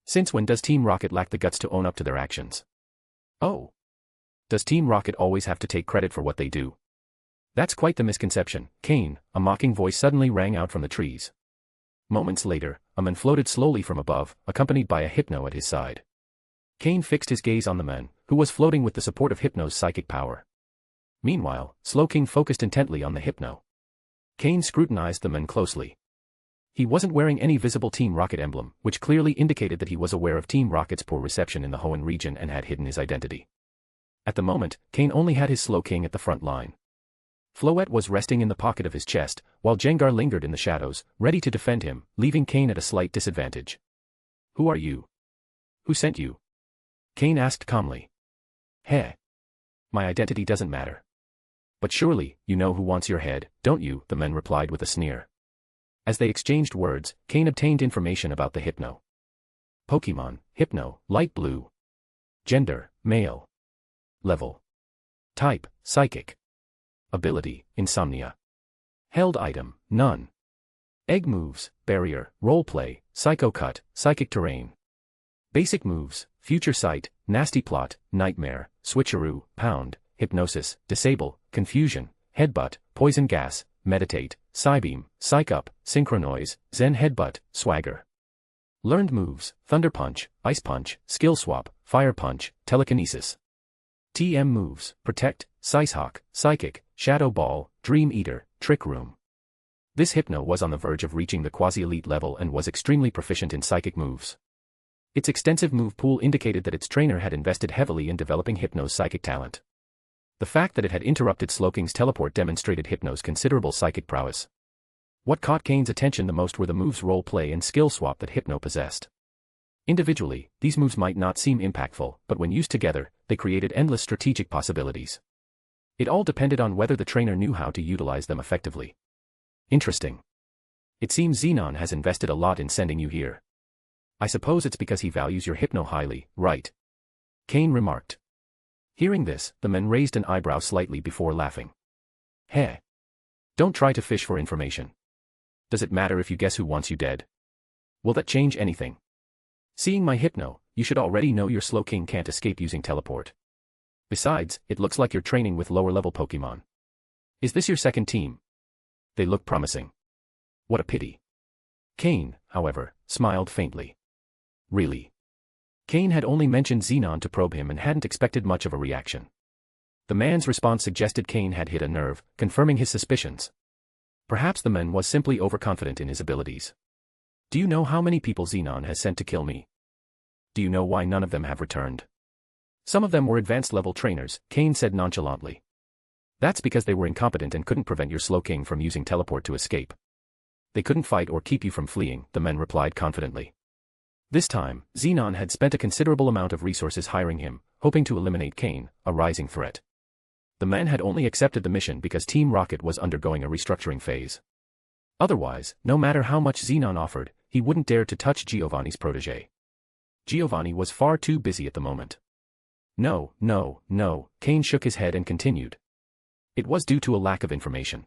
S3: Since when does Team Rocket lack the guts to own up to their actions? Oh. Does Team Rocket always have to take credit for what they do? That's quite the misconception, Cain, a mocking voice suddenly rang out from the trees. Moments later, a man floated slowly from above, accompanied by a Hypno at his side. Cain fixed his gaze on the man, who was floating with the support of Hypno's psychic power. Meanwhile, Slowking focused intently on the Hypno. Cain scrutinized the man closely. He wasn't wearing any visible Team Rocket emblem, which clearly indicated that he was aware of Team Rocket's poor reception in the Hoenn region and had hidden his identity. At the moment, Cain only had his Slowking at the front line. Floette was resting in the pocket of his chest, while Jengar lingered in the shadows, ready to defend him, leaving Cain at a slight disadvantage. Who are you? Who sent you? Cain asked calmly. Heh. My identity doesn't matter. But surely, you know who wants your head, don't you? The man replied with a sneer. As they exchanged words, Cain obtained information about the Hypno. Pokémon, Hypno, light blue. Gender, male. Level. Type, psychic. Ability, insomnia. Held item, none. Egg moves, barrier, roleplay, psycho cut, psychic terrain. Basic moves, future sight, nasty plot, nightmare, switcheroo, pound, hypnosis, disable, confusion, headbutt, poison gas, meditate, psybeam, psych up, synchronoise, zen headbutt, swagger. Learned moves, thunder punch, ice punch, skill swap, fire punch, telekinesis. TM moves, protect, Sicehawk, psychic, shadow ball, dream eater, trick room. This Hypno was on the verge of reaching the quasi-elite level and was extremely proficient in psychic moves. Its extensive move pool indicated that its trainer had invested heavily in developing Hypno's psychic talent. The fact that it had interrupted Slowking's teleport demonstrated Hypno's considerable psychic prowess. What caught Cain's attention the most were the moves roleplay and skill swap that Hypno possessed. Individually, these moves might not seem impactful, but when used together, they created endless strategic possibilities. It all depended on whether the trainer knew how to utilize them effectively. Interesting. It seems Xenon has invested a lot in sending you here. I suppose it's because he values your Hypno highly, right? Cain remarked. Hearing this, the man raised an eyebrow slightly before laughing. Heh. Don't try to fish for information. Does it matter if you guess who wants you dead? Will that change anything? Seeing my Hypno, you should already know your Slowking can't escape using teleport. Besides, it looks like you're training with lower-level Pokémon. Is this your second team? They look promising. What a pity. Cain, however, smiled faintly. Really? Cain had only mentioned Xenon to probe him and hadn't expected much of a reaction. The man's response suggested Cain had hit a nerve, confirming his suspicions. Perhaps the man was simply overconfident in his abilities. Do you know how many people Xenon has sent to kill me? Do you know why none of them have returned? Some of them were advanced-level trainers, Cain said nonchalantly. That's because they were incompetent and couldn't prevent your Slowking from using teleport to escape. They couldn't fight or keep you from fleeing, the man replied confidently. This time, Xenon had spent a considerable amount of resources hiring him, hoping to eliminate Cain, a rising threat. The man had only accepted the mission because Team Rocket was undergoing a restructuring phase. Otherwise, no matter how much Xenon offered, he wouldn't dare to touch Giovanni's protégé. Giovanni was far too busy at the moment. No, Cain shook his head and continued. It was due to a lack of information.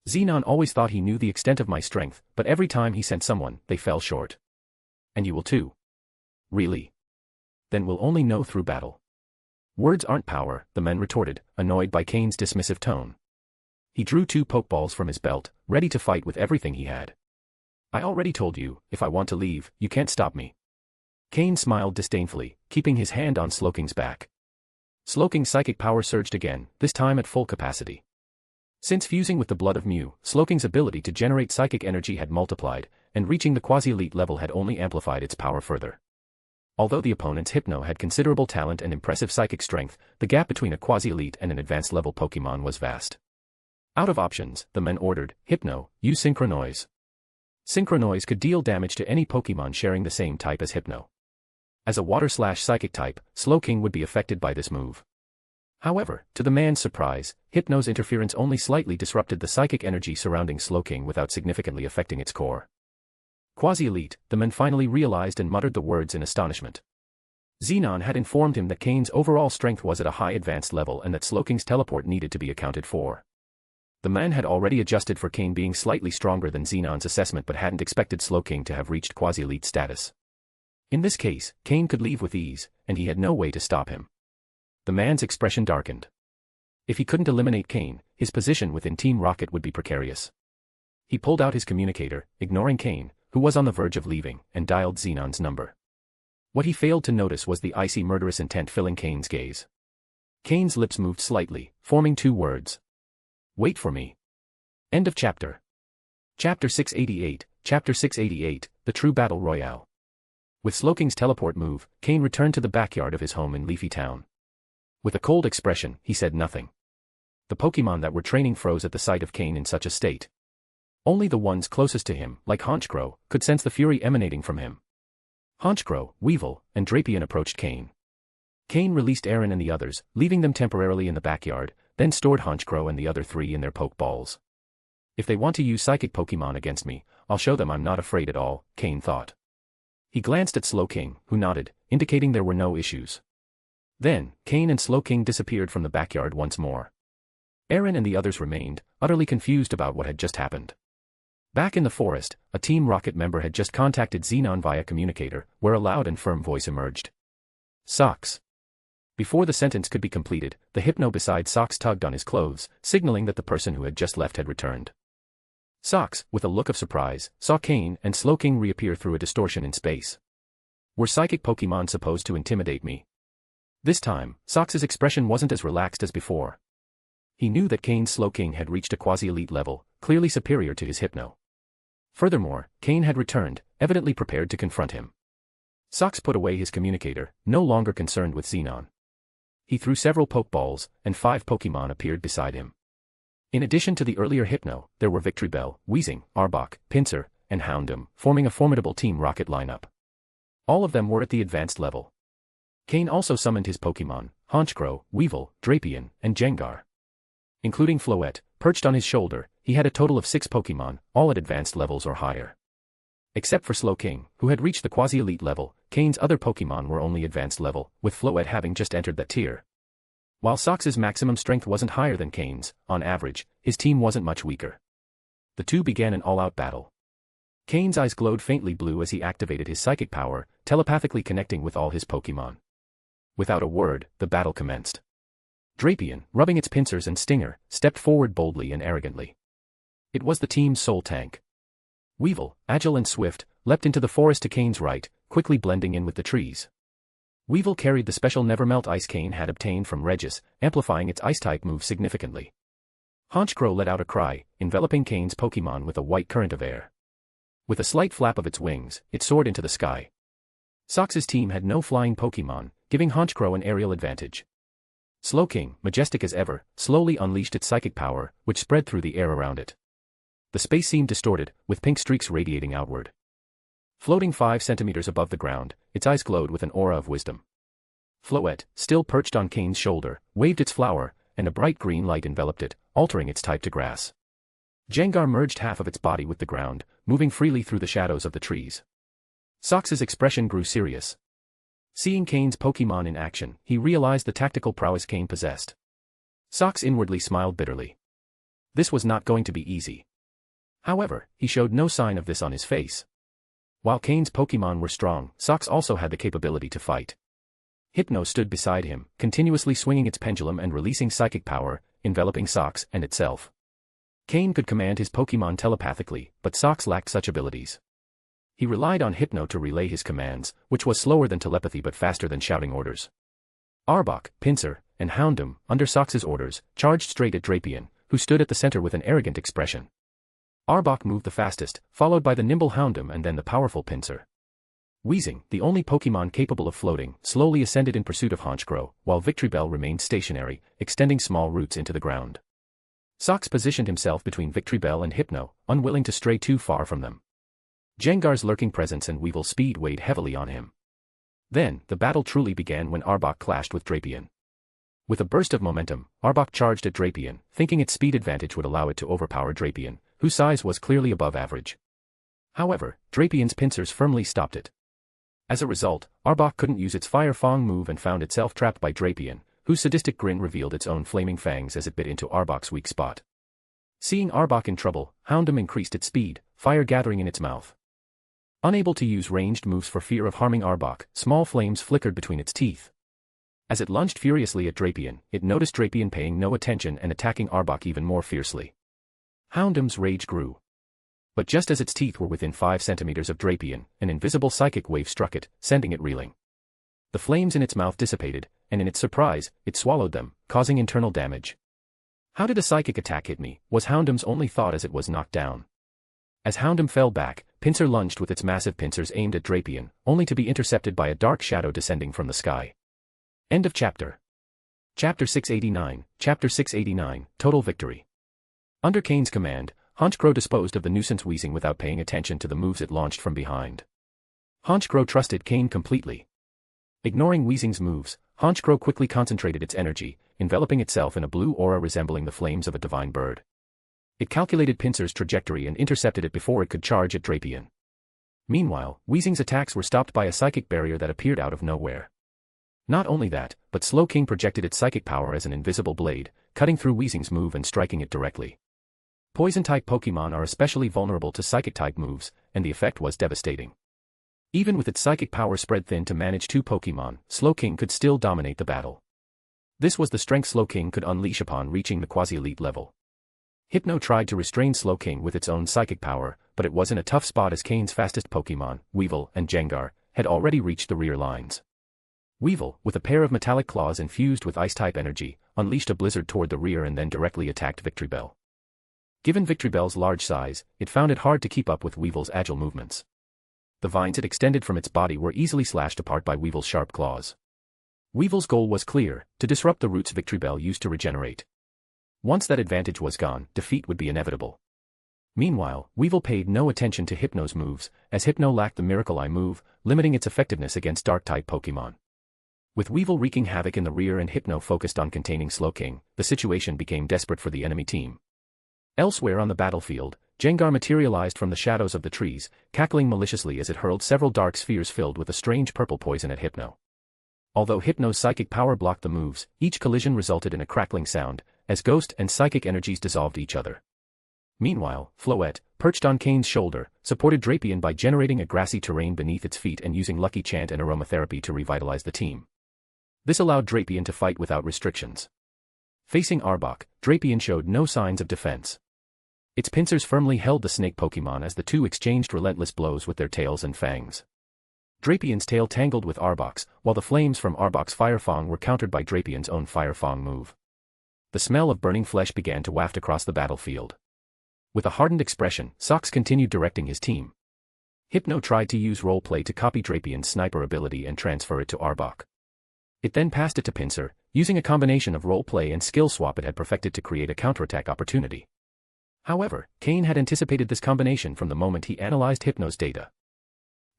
S3: Xenon always thought he knew the extent of my strength, but every time he sent someone, they fell short. And you will too. Really? Then we'll only know through battle. Words aren't power, the man retorted, annoyed by Cain's dismissive tone. He drew 2 Pokeballs from his belt, ready to fight with everything he had. I already told you, if I want to leave, you can't stop me. Cain smiled disdainfully, keeping his hand on Sloking's back. Sloking's psychic power surged again, this time at full capacity. Since fusing with the blood of Mew, Sloking's ability to generate psychic energy had multiplied, and reaching the quasi-elite level had only amplified its power further. Although the opponent's Hypno had considerable talent and impressive psychic strength, the gap between a quasi-elite and an advanced level Pokémon was vast. Out of options, the men ordered, Hypno, use Synchronoise. Synchronoise could deal damage to any Pokémon sharing the same type as Hypno. As a water/psychic type, Slowking would be affected by this move. However, to the man's surprise, Hypno's interference only slightly disrupted the psychic energy surrounding Slowking without significantly affecting its core. Quasi-elite, the man finally realized and muttered the words in astonishment. Xenon had informed him that Cain's overall strength was at a high advanced level and that Slowking's teleport needed to be accounted for. The man had already adjusted for Cain being slightly stronger than Xenon's assessment but hadn't expected Slowking to have reached quasi-elite status. In this case, Cain could leave with ease, and he had no way to stop him. The man's expression darkened. If he couldn't eliminate Cain, his position within Team Rocket would be precarious. He pulled out his communicator, ignoring Cain, who was on the verge of leaving, and dialed Xenon's number. What he failed to notice was the icy murderous intent filling Cain's gaze. Cain's lips moved slightly, forming two words. Wait for me. End of chapter. Chapter 688, Chapter 688, The True Battle Royale. With Slowking's teleport move, Cain returned to the backyard of his home in Leafy Town. With a cold expression, he said nothing. The Pokémon that were training froze at the sight of Cain in such a state. Only the ones closest to him, like Honchkrow, could sense the fury emanating from him. Honchkrow, Weevil, and Drapion approached Cain. Cain released Aaron and the others, leaving them temporarily in the backyard, then stored Honchkrow and the other three in their Pokeballs. If they want to use psychic Pokémon against me, I'll show them I'm not afraid at all, Cain thought. He glanced at Slowking, who nodded, indicating there were no issues. Then, Cain and Slowking disappeared from the backyard once more. Aaron and the others remained, utterly confused about what had just happened. Back in the forest, a Team Rocket member had just contacted Xenon via communicator, where a loud and firm voice emerged. Socks. Before the sentence could be completed, the Hypno beside Socks tugged on his clothes, signaling that the person who had just left had returned. Socks, with a look of surprise, saw Cain and Slowking reappear through a distortion in space. Were psychic Pokémon supposed to intimidate me? This time, Socks's expression wasn't as relaxed as before. He knew that Cain's Slowking had reached a quasi-elite level, clearly superior to his Hypno. Furthermore, Cain had returned, evidently prepared to confront him. Socks put away his communicator, no longer concerned with Xenon. He threw several Pokeballs, and 5 Pokémon appeared beside him. In addition to the earlier Hypno, there were Victreebel, Weezing, Arbok, Pinsir, and Houndoom, forming a formidable Team Rocket lineup. All of them were at the advanced level. Cain also summoned his Pokémon, Honchkrow, Weevil, Drapion, and Gengar. Including Floette, perched on his shoulder, he had a total of 6 Pokémon, all at advanced levels or higher. Except for Slowking, who had reached the quasi-elite level, Cain's other Pokémon were only advanced level, with Floette having just entered that tier. While Socks's maximum strength wasn't higher than Cain's, on average, his team wasn't much weaker. The two began an all-out battle. Cain's eyes glowed faintly blue as he activated his psychic power, telepathically connecting with all his Pokémon. Without a word, the battle commenced. Drapion, rubbing its pincers and stinger, stepped forward boldly and arrogantly. It was the team's sole tank. Weevil, agile and swift, leapt into the forest to Cain's right, quickly blending in with the trees. Weevil carried the special Nevermelt ice Cain had obtained from Regis, amplifying its ice-type move significantly. Honchkrow let out a cry, enveloping Cain's Pokémon with a white current of air. With a slight flap of its wings, it soared into the sky. Socks's team had no flying Pokémon, giving Honchkrow an aerial advantage. Slowking, majestic as ever, slowly unleashed its psychic power, which spread through the air around it. The space seemed distorted, with pink streaks radiating outward. Floating 5 centimeters above the ground, its eyes glowed with an aura of wisdom. Floette, still perched on Cain's shoulder, waved its flower, and a bright green light enveloped it, altering its type to grass. Gengar merged half of its body with the ground, moving freely through the shadows of the trees. Socks's expression grew serious. Seeing Cain's Pokémon in action, he realized the tactical prowess Cain possessed. Socks inwardly smiled bitterly. This was not going to be easy. However, he showed no sign of this on his face. While Cain's Pokémon were strong, Socks also had the capability to fight. Hypno stood beside him, continuously swinging its pendulum and releasing psychic power, enveloping Socks and itself. Cain could command his Pokémon telepathically, but Socks lacked such abilities. He relied on Hypno to relay his commands, which was slower than telepathy but faster than shouting orders. Arbok, Pinsir, and Houndoom, under Sox's orders, charged straight at Drapion, who stood at the center with an arrogant expression. Arbok moved the fastest, followed by the nimble Houndoom and then the powerful Pinsir. Weezing, the only Pokémon capable of floating, slowly ascended in pursuit of Honchkrow, while Victreebel remained stationary, extending small roots into the ground. Sox positioned himself between Victreebel and Hypno, unwilling to stray too far from them. Jengar's lurking presence and Weevil's speed weighed heavily on him. Then, the battle truly began when Arbok clashed with Drapion. With a burst of momentum, Arbok charged at Drapion, thinking its speed advantage would allow it to overpower Drapion, whose size was clearly above average. However, Drapion's pincers firmly stopped it. As a result, Arbok couldn't use its Fire Fang move and found itself trapped by Drapion, whose sadistic grin revealed its own flaming fangs as it bit into Arbok's weak spot. Seeing Arbok in trouble, Houndoom increased its speed, fire gathering in its mouth. Unable to use ranged moves for fear of harming Arbok, small flames flickered between its teeth. As it lunged furiously at Drapion, it noticed Drapion paying no attention and attacking Arbok even more fiercely. Houndoom's rage grew. But just as its teeth were within 5 centimeters of Drapion, an invisible psychic wave struck it, sending it reeling. The flames in its mouth dissipated, and in its surprise, it swallowed them, causing internal damage. How did a psychic attack hit me, was Houndoom's only thought as it was knocked down. As Houndoom fell back, Pinsir lunged with its massive pincers aimed at Drapion, only to be intercepted by a dark shadow descending from the sky. End of chapter. Chapter 689, Chapter 689, Total Victory. Under Cain's command, Honchkrow disposed of the nuisance Weezing without paying attention to the moves it launched from behind. Honchkrow trusted Cain completely. Ignoring Weezing's moves, Honchkrow quickly concentrated its energy, enveloping itself in a blue aura resembling the flames of a divine bird. It calculated Pinsir's trajectory and intercepted it before it could charge at Drapion. Meanwhile, Weezing's attacks were stopped by a psychic barrier that appeared out of nowhere. Not only that, but Slowking projected its psychic power as an invisible blade, cutting through Weezing's move and striking it directly. Poison-type Pokémon are especially vulnerable to psychic-type moves, and the effect was devastating. Even with its psychic power spread thin to manage 2 Pokémon, Slowking could still dominate the battle. This was the strength Slowking could unleash upon reaching the quasi-elite level. Hypno tried to restrain Slowking with its own psychic power, but it was in a tough spot as Cain's fastest Pokémon, Weevil and Jengar, had already reached the rear lines. Weevil, with a pair of metallic claws infused with ice-type energy, unleashed a blizzard toward the rear and then directly attacked Victreebel. Given Victreebel's large size, it found it hard to keep up with Weevil's agile movements. The vines it extended from its body were easily slashed apart by Weevil's sharp claws. Weevil's goal was clear, to disrupt the roots Victreebel used to regenerate. Once that advantage was gone, defeat would be inevitable. Meanwhile, Weevil paid no attention to Hypno's moves, as Hypno lacked the Miracle Eye move, limiting its effectiveness against Dark-type Pokémon. With Weevil wreaking havoc in the rear and Hypno focused on containing Slowking, the situation became desperate for the enemy team. Elsewhere on the battlefield, Jengar materialized from the shadows of the trees, cackling maliciously as it hurled several dark spheres filled with a strange purple poison at Hypno. Although Hypno's psychic power blocked the moves, each collision resulted in a crackling sound, as ghost and psychic energies dissolved each other. Meanwhile, Floette, perched on Cain's shoulder, supported Drapion by generating a grassy terrain beneath its feet and using Lucky Chant and aromatherapy to revitalize the team. This allowed Drapion to fight without restrictions. Facing Arbok, Drapion showed no signs of defense. Its pincers firmly held the snake Pokémon as the two exchanged relentless blows with their tails and fangs. Drapion's tail tangled with Arbok's, while the flames from Arbok's Fire Fang were countered by Drapion's own Fire Fang move. The smell of burning flesh began to waft across the battlefield. With a hardened expression, Sox continued directing his team. Hypno tried to use roleplay to copy Drapion's sniper ability and transfer it to Arbok. It then passed it to Pinsir, using a combination of roleplay and skill swap it had perfected to create a counterattack opportunity. However, Cain had anticipated this combination from the moment he analyzed Hypno's data.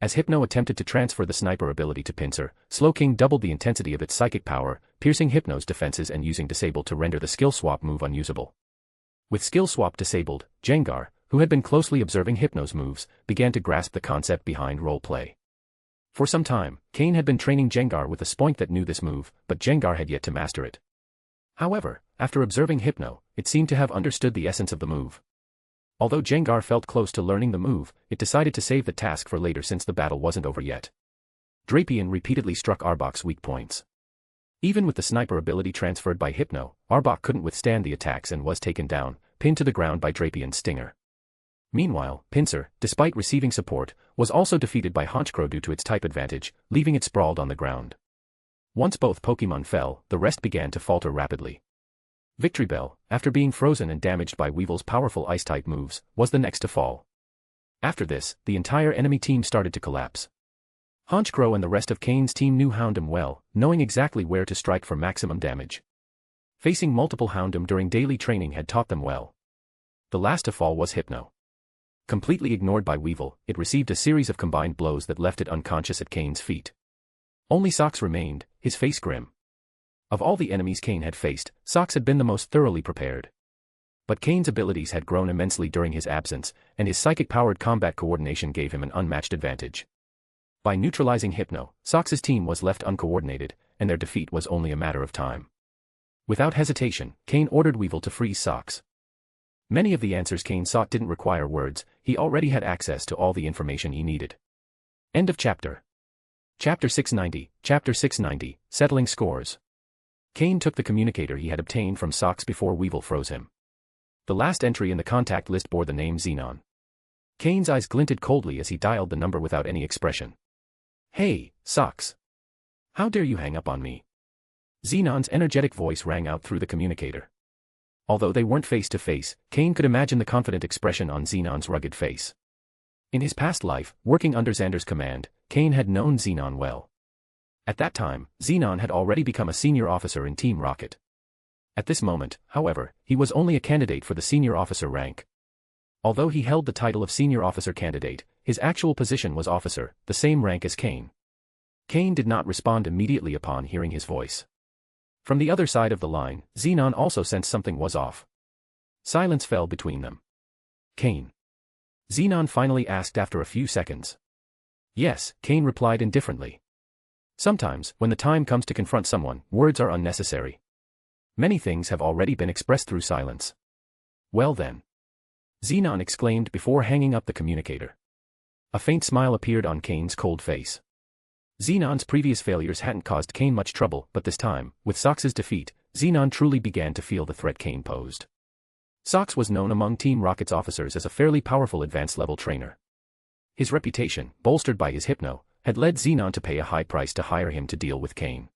S3: As Hypno attempted to transfer the sniper ability to Pinsir, Slowking doubled the intensity of its psychic power, piercing Hypno's defenses and using Disable to render the skill swap move unusable. With skill swap disabled, Jengar, who had been closely observing Hypno's moves, began to grasp the concept behind roleplay. For some time, Cain had been training Jengar with a Spoink that knew this move, but Jengar had yet to master it. However, after observing Hypno, it seemed to have understood the essence of the move. Although Jengar felt close to learning the move, it decided to save the task for later since the battle wasn't over yet. Drapion repeatedly struck Arbok's weak points. Even with the sniper ability transferred by Hypno, Arbok couldn't withstand the attacks and was taken down, pinned to the ground by Drapion's stinger. Meanwhile, Pinsir, despite receiving support, was also defeated by Honchkrow due to its type advantage, leaving it sprawled on the ground. Once both Pokémon fell, the rest began to falter rapidly. Victreebel, after being frozen and damaged by Weevil's powerful Ice-type moves, was the next to fall. After this, the entire enemy team started to collapse. Honchkrow and the rest of Cain's team knew Houndoom well, knowing exactly where to strike for maximum damage. Facing multiple Houndoom during daily training had taught them well. The last to fall was Hypno. Completely ignored by Weevil, it received a series of combined blows that left it unconscious at Cain's feet. Only Socks remained, his face grim. Of all the enemies Cain had faced, Socks had been the most thoroughly prepared. But Cain's abilities had grown immensely during his absence, and his psychic-powered combat coordination gave him an unmatched advantage. By neutralizing Hypno, Socks's team was left uncoordinated, and their defeat was only a matter of time. Without hesitation, Cain ordered Weevil to freeze Socks. Many of the answers Cain sought didn't require words, he already had access to all the information he needed. End of chapter. Chapter 690, Settling Scores. Cain took the communicator he had obtained from Socks before Weevil froze him. The last entry in the contact list bore the name Xenon. Cain's eyes glinted coldly as he dialed the number without any expression. "Hey, Socks. How dare you hang up on me?" Xenon's energetic voice rang out through the communicator. Although they weren't face to face, Cain could imagine the confident expression on Xenon's rugged face. In his past life, working under Xander's command, Cain had known Xenon well. At that time, Xenon had already become a senior officer in Team Rocket. At this moment, however, he was only a candidate for the senior officer rank. Although he held the title of senior officer candidate, his actual position was officer, the same rank as Cain. Cain did not respond immediately upon hearing his voice. From the other side of the line, Xenon also sensed something was off. Silence fell between them. "Cain?" Xenon finally asked after a few seconds. "Yes," Cain replied indifferently. Sometimes, when the time comes to confront someone, words are unnecessary. Many things have already been expressed through silence. "Well then," Xenon exclaimed before hanging up the communicator. A faint smile appeared on Cain's cold face. Xenon's previous failures hadn't caused Cain much trouble, but this time, with Socks's defeat, Xenon truly began to feel the threat Cain posed. Socks was known among Team Rocket's officers as a fairly powerful advanced-level trainer. His reputation, bolstered by his Hypno, had led Xenon to pay a high price to hire him to deal with Cain.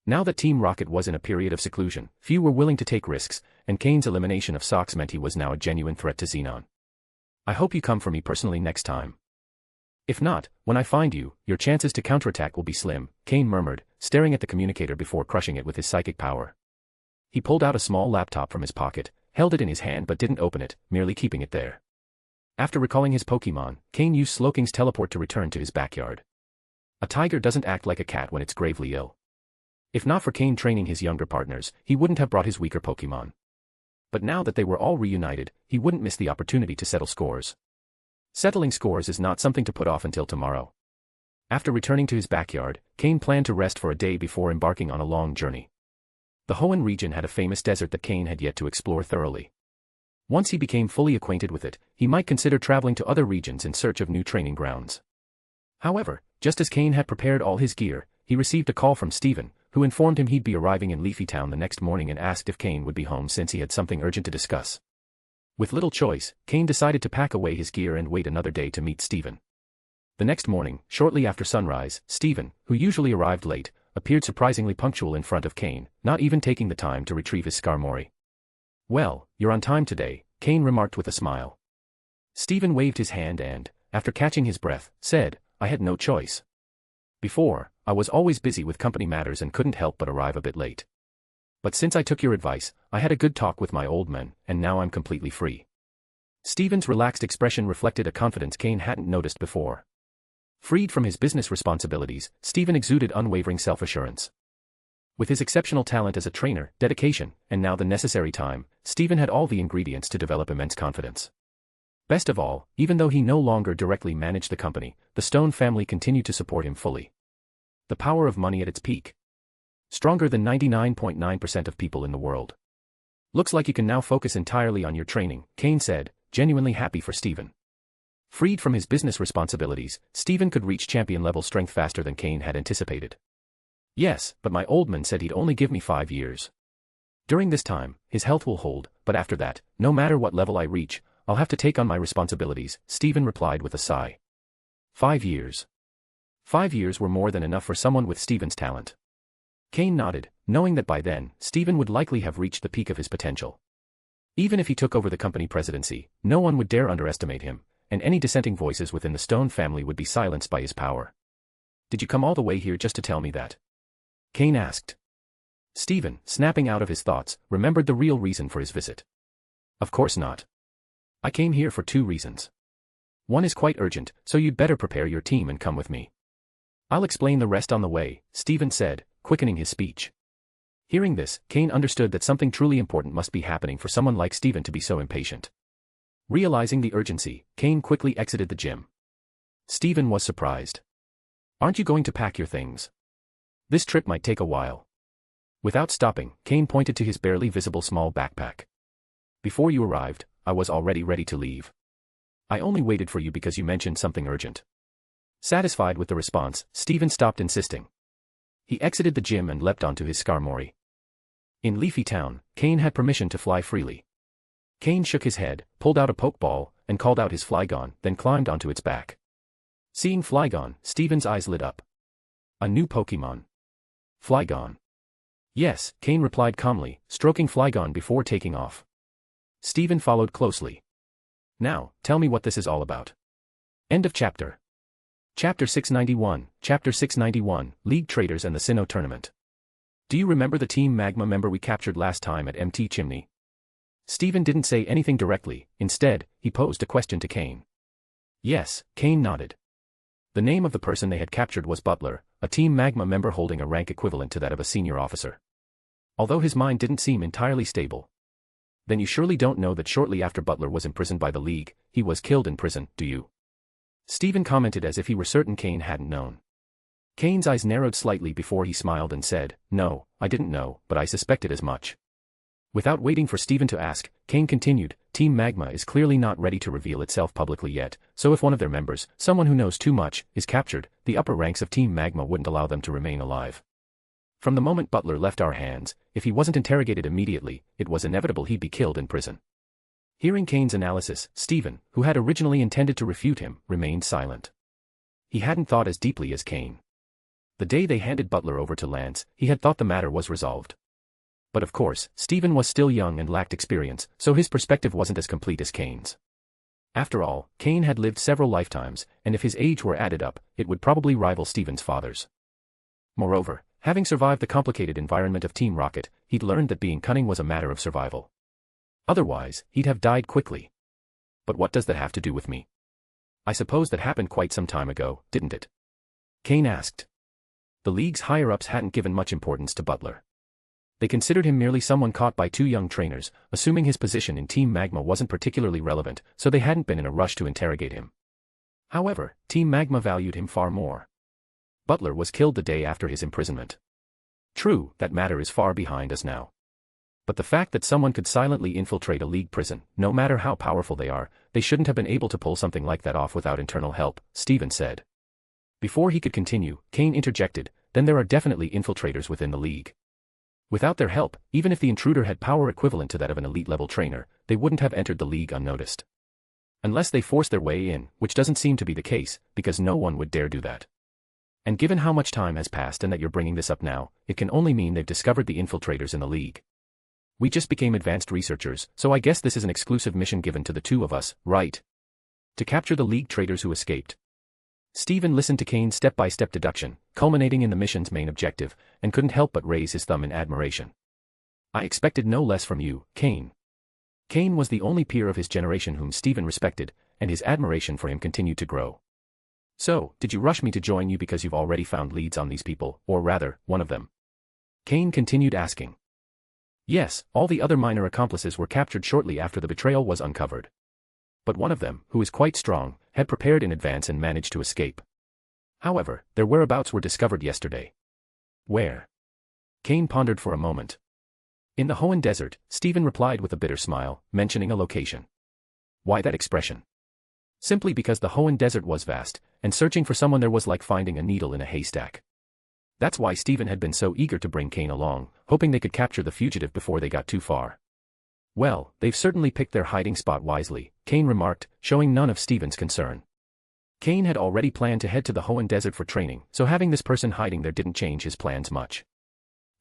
S3: Now that Team Rocket was in a period of seclusion, few were willing to take risks, and Cain's elimination of Socks meant he was now a genuine threat to Xenon. "I hope you come for me personally next time. If not, when I find you, your chances to counterattack will be slim," Cain murmured, staring at the communicator before crushing it with his psychic power. He pulled out a small laptop from his pocket, held it in his hand but didn't open it, merely keeping it there. After recalling his Pokémon, Cain used Slowking's teleport to return to his backyard. A tiger doesn't act like a cat when it's gravely ill. If not for Cain training his younger partners, he wouldn't have brought his weaker Pokémon. But now that they were all reunited, he wouldn't miss the opportunity to settle scores. Settling scores is not something to put off until tomorrow. After returning to his backyard, Cain planned to rest for a day before embarking on a long journey. The Hoenn region had a famous desert that Cain had yet to explore thoroughly. Once he became fully acquainted with it, he might consider traveling to other regions in search of new training grounds. However, just as Cain had prepared all his gear, he received a call from Steven, who informed him he'd be arriving in Leafy Town the next morning and asked if Cain would be home since he had something urgent to discuss. With little choice, Cain decided to pack away his gear and wait another day to meet Steven. The next morning, shortly after sunrise, Steven, who usually arrived late, appeared surprisingly punctual in front of Cain, not even taking the time to retrieve his Skarmory. "Well, you're on time today," Cain remarked with a smile. Steven waved his hand and, after catching his breath, said, "I had no choice. Before, I was always busy with company matters and couldn't help but arrive a bit late. But since I took your advice, I had a good talk with my old men, and now I'm completely free." Steven's relaxed expression reflected a confidence Cain hadn't noticed before. Freed from his business responsibilities, Steven exuded unwavering self-assurance. With his exceptional talent as a trainer, dedication, and now the necessary time, Steven had all the ingredients to develop immense confidence. Best of all, even though he no longer directly managed the company, the Stone family continued to support him fully. The power of money at its peak. Stronger than 99.9% of people in the world. "Looks like you can now focus entirely on your training," Cain said, genuinely happy for Steven. Freed from his business responsibilities, Steven could reach champion-level strength faster than Cain had anticipated. "Yes, but my old man said he'd only give me 5 years. During this time, his health will hold, but after that, no matter what level I reach, I'll have to take on my responsibilities, Stephen replied with a sigh. 5 years. 5 years were more than enough for someone with Stephen's talent. Cain nodded, knowing that by then, Stephen would likely have reached the peak of his potential. Even if he took over the company presidency, no one would dare underestimate him, and any dissenting voices within the Stone family would be silenced by his power. Did you come all the way here just to tell me that? Cain asked. Stephen, snapping out of his thoughts, remembered the real reason for his visit. Of course not. I came here for 2 reasons. One is quite urgent, so you'd better prepare your team and come with me. I'll explain the rest on the way, Stephen said, quickening his speech. Hearing this, Cain understood that something truly important must be happening for someone like Stephen to be so impatient. Realizing the urgency, Cain quickly exited the gym. Stephen was surprised. Aren't you going to pack your things? This trip might take a while. Without stopping, Cain pointed to his barely visible small backpack. Before you arrived, I was already ready to leave. I only waited for you because you mentioned something urgent. Satisfied with the response, Stephen stopped insisting. He exited the gym and leapt onto his Skarmory. In Leafy Town, Cain had permission to fly freely. Cain shook his head, pulled out a Pokeball, and called out his Flygon, then climbed onto its back. Seeing Flygon, Stephen's eyes lit up. A new Pokémon. Flygon. Yes, Cain replied calmly, stroking Flygon before taking off. Stephen followed closely. Now, tell me what this is all about. End of chapter. Chapter 691, League Traders and the Sinnoh Tournament. Do you remember the Team Magma member we captured last time at MT Chimney? Stephen didn't say anything directly, instead, he posed a question to Cain. Yes, Cain nodded. The name of the person they had captured was Butler, a Team Magma member holding a rank equivalent to that of a senior officer. Although his mind didn't seem entirely stable. Then you surely don't know that shortly after Butler was imprisoned by the League, he was killed in prison, do you? Stephen commented as if he were certain Cain hadn't known. Cain's eyes narrowed slightly before he smiled and said, No, I didn't know, but I suspected as much. Without waiting for Stephen to ask, Cain continued, Team Magma is clearly not ready to reveal itself publicly yet, so if one of their members, someone who knows too much, is captured, the upper ranks of Team Magma wouldn't allow them to remain alive. From the moment Butler left our hands, if he wasn't interrogated immediately, it was inevitable he'd be killed in prison. Hearing Cain's analysis, Stephen, who had originally intended to refute him, remained silent. He hadn't thought as deeply as Cain. The day they handed Butler over to Lance, he had thought the matter was resolved. But of course, Stephen was still young and lacked experience, so his perspective wasn't as complete as Cain's. After all, Cain had lived several lifetimes, and if his age were added up, it would probably rival Stephen's father's. Moreover, having survived the complicated environment of Team Rocket, he'd learned that being cunning was a matter of survival. Otherwise, he'd have died quickly. But what does that have to do with me? I suppose that happened quite some time ago, didn't it? Cain asked. The League's higher-ups hadn't given much importance to Butler. They considered him merely someone caught by 2 young trainers, assuming his position in Team Magma wasn't particularly relevant, so they hadn't been in a rush to interrogate him. However, Team Magma valued him far more. Butler was killed the day after his imprisonment. True, that matter is far behind us now. But the fact that someone could silently infiltrate a League prison, no matter how powerful they are, they shouldn't have been able to pull something like that off without internal help, Stephen said. Before he could continue, Cain interjected, then there are definitely infiltrators within the League. Without their help, even if the intruder had power equivalent to that of an elite-level trainer, they wouldn't have entered the League unnoticed. Unless they forced their way in, which doesn't seem to be the case, because no one would dare do that. And given how much time has passed and that you're bringing this up now, it can only mean they've discovered the infiltrators in the League. We just became advanced researchers, so I guess this is an exclusive mission given to the 2 of us, right? To capture the League traders who escaped. Stephen listened to Cain's step-by-step deduction, culminating in the mission's main objective, and couldn't help but raise his thumb in admiration. I expected no less from you, Cain. Cain was the only peer of his generation whom Stephen respected, and his admiration for him continued to grow. So, did you rush me to join you because you've already found leads on these people, or rather, one of them? Cain continued asking. Yes, all the other minor accomplices were captured shortly after the betrayal was uncovered. But one of them, who is quite strong, had prepared in advance and managed to escape. However, their whereabouts were discovered yesterday. Where? Cain pondered for a moment. In the Hoenn Desert, Stephen replied with a bitter smile, mentioning a location. Why that expression? Simply because the Hoenn Desert was vast, and searching for someone there was like finding a needle in a haystack. That's why Stephen had been so eager to bring Cain along, hoping they could capture the fugitive before they got too far. Well, they've certainly picked their hiding spot wisely, Cain remarked, showing none of Steven's concern. Cain had already planned to head to the Hoenn Desert for training, so having this person hiding there didn't change his plans much.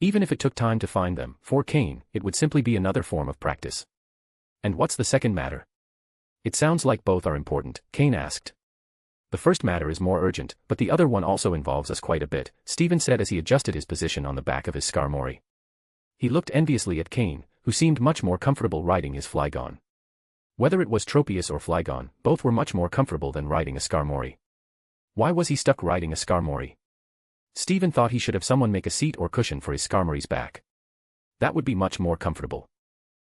S3: Even if it took time to find them, for Cain, it would simply be another form of practice. And what's the second matter? It sounds like both are important, Cain asked. The first matter is more urgent, but the other one also involves us quite a bit, Stephen said as he adjusted his position on the back of his Skarmory. He looked enviously at Cain, who seemed much more comfortable riding his Flygon. Whether it was Tropius or Flygon, both were much more comfortable than riding a Skarmory. Why was he stuck riding a Skarmory? Stephen thought he should have someone make a seat or cushion for his Skarmory's back. That would be much more comfortable.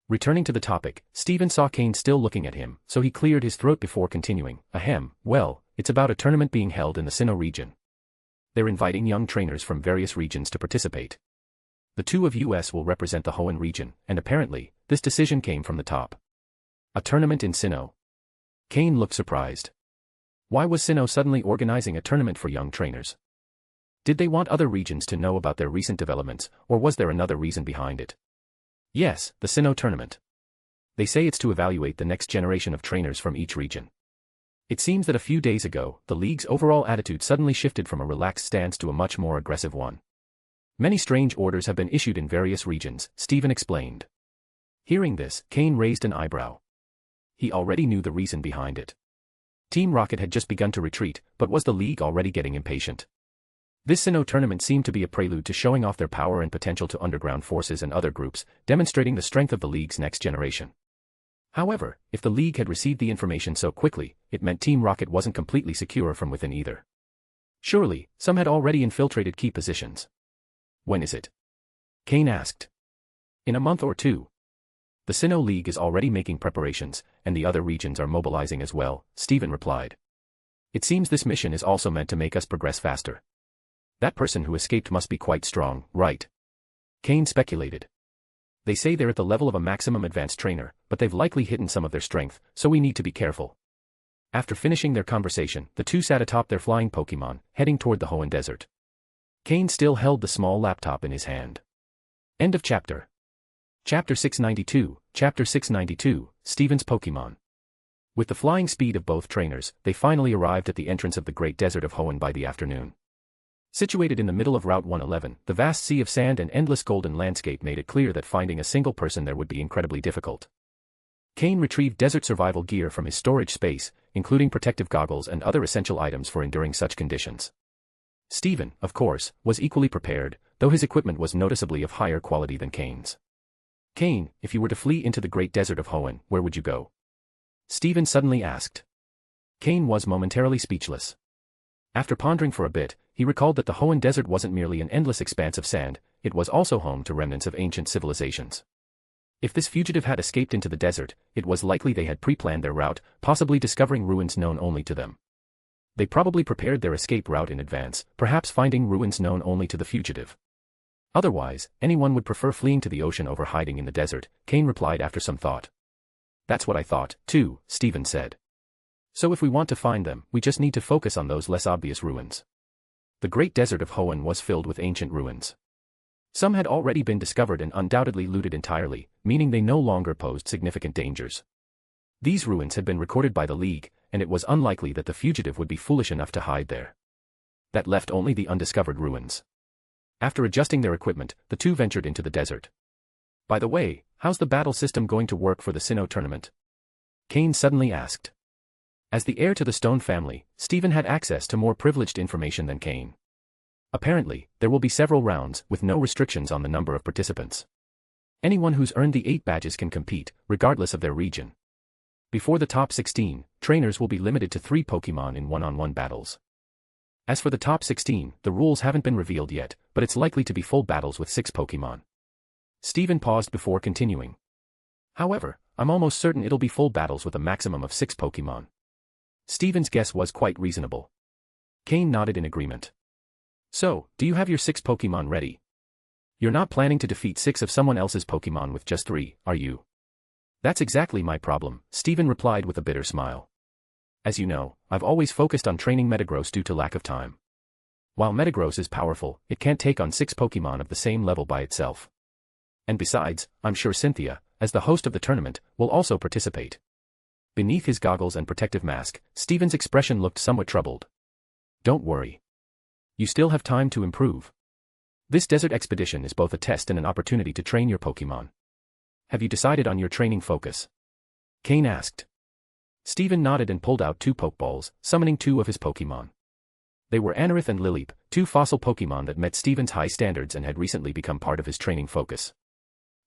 S3: Returning to the topic, Stephen saw Cain still looking at him, so he cleared his throat before continuing. Ahem, well, it's about a tournament being held in the Sinnoh region. They're inviting young trainers from various regions to participate. The two of US will represent the Hoenn region, and apparently, this decision came from the top. A tournament in Sinnoh. Cain looked surprised. Why was Sinnoh suddenly organizing a tournament for young trainers? Did they want other regions to know about their recent developments, or was there another reason behind it? Yes, the Sinnoh tournament. They say it's to evaluate the next generation of trainers from each region. It seems that a few days ago, the league's overall attitude suddenly shifted from a relaxed stance to a much more aggressive one. Many strange orders have been issued in various regions, Stephen explained. Hearing this, Cain raised an eyebrow. He already knew the reason behind it. Team Rocket had just begun to retreat, but was the league already getting impatient? This Sinnoh tournament seemed to be a prelude to showing off their power and potential to underground forces and other groups, demonstrating the strength of the league's next generation. However, if the league had received the information so quickly, it meant Team Rocket wasn't completely secure from within either. Surely, some had already infiltrated key positions. When is it? Cain asked. In a month or two. The Sinnoh League is already making preparations, and the other regions are mobilizing as well, Stephen replied. It seems this mission is also meant to make us progress faster. That person who escaped must be quite strong, right? Cain speculated. They say they're at the level of a maximum advanced trainer, but they've likely hidden some of their strength, so we need to be careful. After finishing their conversation, the two sat atop their flying Pokémon, heading toward the Hoenn Desert. Cain still held the small laptop in his hand. End of chapter. Chapter 692, Chapter 692, Stephen's Pokémon. With the flying speed of both trainers, they finally arrived at the entrance of the Great Desert of Hoenn by the afternoon. Situated in the middle of Route 111, the vast sea of sand and endless golden landscape made it clear that finding a single person there would be incredibly difficult. Cain retrieved desert survival gear from his storage space, including protective goggles and other essential items for enduring such conditions. Stephen, of course, was equally prepared, though his equipment was noticeably of higher quality than Cain's. Cain, if you were to flee into the Great Desert of Hoenn, where would you go? Stephen suddenly asked. Cain was momentarily speechless. After pondering for a bit, he recalled that the Hoenn Desert wasn't merely an endless expanse of sand, it was also home to remnants of ancient civilizations. If this fugitive had escaped into the desert, it was likely they had pre-planned their route, possibly discovering ruins known only to them. They probably prepared their escape route in advance, perhaps finding ruins known only to the fugitive. Otherwise, anyone would prefer fleeing to the ocean over hiding in the desert, Cain replied after some thought. That's what I thought, too, Stephen said. So if we want to find them, we just need to focus on those less obvious ruins. The Great Desert of Hoenn was filled with ancient ruins. Some had already been discovered and undoubtedly looted entirely, meaning they no longer posed significant dangers. These ruins had been recorded by the League, and it was unlikely that the fugitive would be foolish enough to hide there. That left only the undiscovered ruins. After adjusting their equipment, the two ventured into the desert. By the way, how's the battle system going to work for the Sinnoh tournament? Cain suddenly asked. As the heir to the Stone family, Stephen had access to more privileged information than Cain. Apparently, there will be several rounds, with no restrictions on the number of participants. Anyone who's earned the 8 badges can compete, regardless of their region. Before the top 16, trainers will be limited to 3 Pokémon in one-on-one battles. As for the top 16, the rules haven't been revealed yet, but it's likely to be full battles with 6 Pokémon. Stephen paused before continuing. However, I'm almost certain it'll be full battles with a maximum of 6 Pokémon. Stephen's guess was quite reasonable. Cain nodded in agreement. So, do you have your 6 Pokémon ready? You're not planning to defeat 6 of someone else's Pokémon with just 3, are you? That's exactly my problem, Stephen replied with a bitter smile. As you know, I've always focused on training Metagross due to lack of time. While Metagross is powerful, it can't take on 6 Pokémon of the same level by itself. And besides, I'm sure Cynthia, as the host of the tournament, will also participate. Beneath his goggles and protective mask, Steven's expression looked somewhat troubled. Don't worry. You still have time to improve. This desert expedition is both a test and an opportunity to train your Pokémon. Have you decided on your training focus? Cain asked. Steven nodded and pulled out 2 Pokeballs, summoning 2 of his Pokémon. They were Anorith and Lileep, 2 fossil Pokémon that met Steven's high standards and had recently become part of his training focus.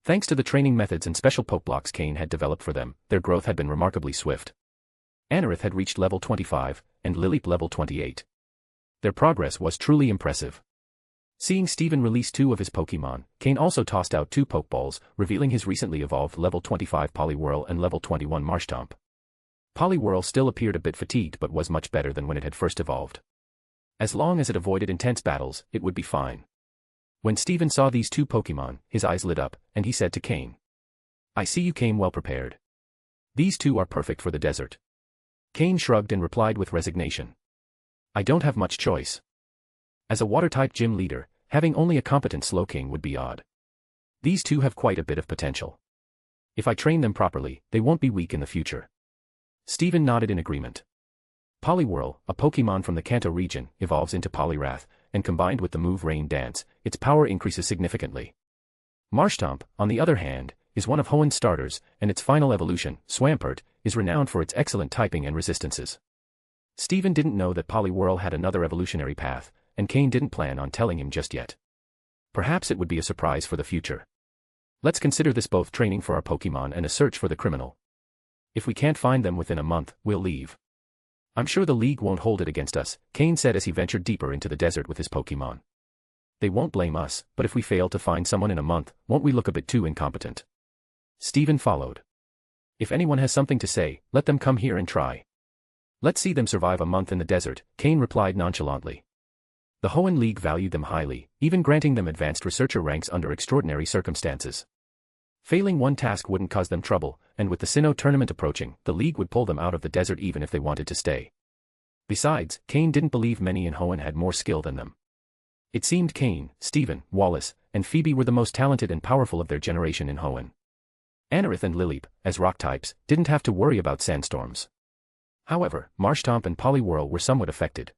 S3: Thanks to the training methods and special Pokeblocks Cain had developed for them, their growth had been remarkably swift. Anorith had reached level 25, and Lileep level 28. Their progress was truly impressive. Seeing Steven release 2 of his Pokémon, Cain also tossed out 2 Pokeballs, revealing his recently evolved level 25 Poliwhirl and level 21 Marshtomp. Poliwhirl still appeared a bit fatigued but was much better than when it had first evolved. As long as it avoided intense battles, it would be fine. When Steven saw these 2 Pokémon, his eyes lit up, and he said to Cain, "I see you came well prepared. These 2 are perfect for the desert." Cain shrugged and replied with resignation. "I don't have much choice. As a water-type gym leader, having only a competent Slowking would be odd. These 2 have quite a bit of potential. If I train them properly, they won't be weak in the future." Steven nodded in agreement. Poliwhirl, a Pokémon from the Kanto region, evolves into Poliwrath, and combined with the move Rain Dance, its power increases significantly. Marshtomp, on the other hand, is one of Hoenn's starters, and its final evolution, Swampert, is renowned for its excellent typing and resistances. Steven didn't know that Poliwhirl had another evolutionary path, and Cain didn't plan on telling him just yet. Perhaps it would be a surprise for the future. Let's consider this both training for our Pokémon and a search for the criminal. If we can't find them within a month, we'll leave. I'm sure the League won't hold it against us, Cain said as he ventured deeper into the desert with his Pokémon. They won't blame us, but if we fail to find someone in a month, won't we look a bit too incompetent? Steven followed. If anyone has something to say, let them come here and try. Let's see them survive a month in the desert, Cain replied nonchalantly. The Hoenn League valued them highly, even granting them advanced researcher ranks under extraordinary circumstances. Failing one task wouldn't cause them trouble, and with the Sinnoh tournament approaching, the League would pull them out of the desert even if they wanted to stay. Besides, Cain didn't believe many in Hoenn had more skill than them. It seemed Cain, Steven, Wallace, and Phoebe were the most talented and powerful of their generation in Hoenn. Anorith and Lileep, as rock types, didn't have to worry about sandstorms. However, Marshtomp and Poliwhirl were somewhat affected.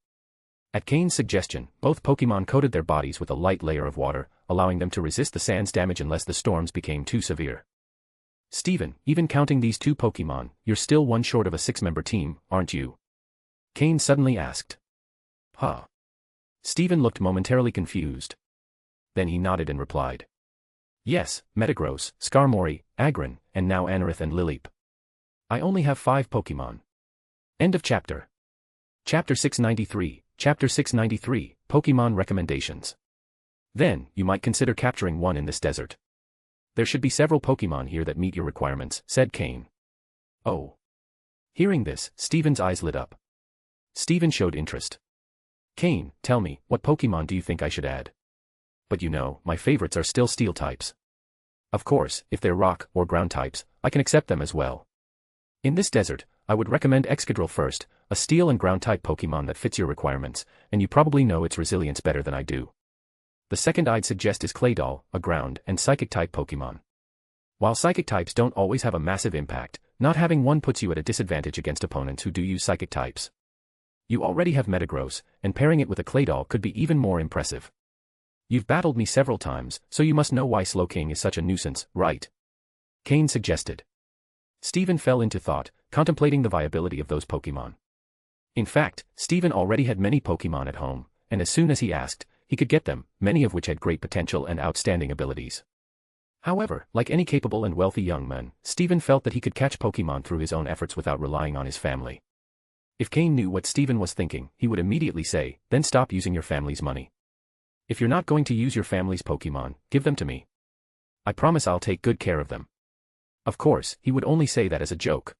S3: At Cain's suggestion, both Pokémon coated their bodies with a light layer of water, allowing them to resist the sand's damage unless the storms became too severe. Steven, even counting these 2 Pokémon, you're still one short of a 6-member team, aren't you? Cain suddenly asked. Huh? Steven looked momentarily confused. Then he nodded and replied. Yes, Metagross, Skarmory, Agron, and now Anorith and Lileep. I only have 5 Pokémon. End of chapter. Chapter 693, Chapter 693, Pokémon Recommendations. Then, you might consider capturing one in this desert. There should be several Pokémon here that meet your requirements, said Cain. Oh. Hearing this, Steven's eyes lit up. Steven showed interest. Cain, tell me, what Pokémon do you think I should add? But you know, my favorites are still steel types. Of course, if they're rock or ground types, I can accept them as well. In this desert, I would recommend Excadrill first, a steel and ground type Pokémon that fits your requirements, and you probably know its resilience better than I do. The second I'd suggest is Claydol, a ground and psychic type Pokémon. While psychic types don't always have a massive impact, not having one puts you at a disadvantage against opponents who do use psychic types. You already have Metagross, and pairing it with a Claydol could be even more impressive. You've battled me several times, so you must know why Slowking is such a nuisance, right? Cain suggested. Steven fell into thought, contemplating the viability of those Pokémon. In fact, Steven already had many Pokémon at home, and as soon as he asked, he could get them, many of which had great potential and outstanding abilities. However, like any capable and wealthy young man, Steven felt that he could catch Pokémon through his own efforts without relying on his family. If Cain knew what Steven was thinking, he would immediately say, then stop using your family's money. If you're not going to use your family's Pokémon, give them to me. I promise I'll take good care of them. Of course, he would only say that as a joke.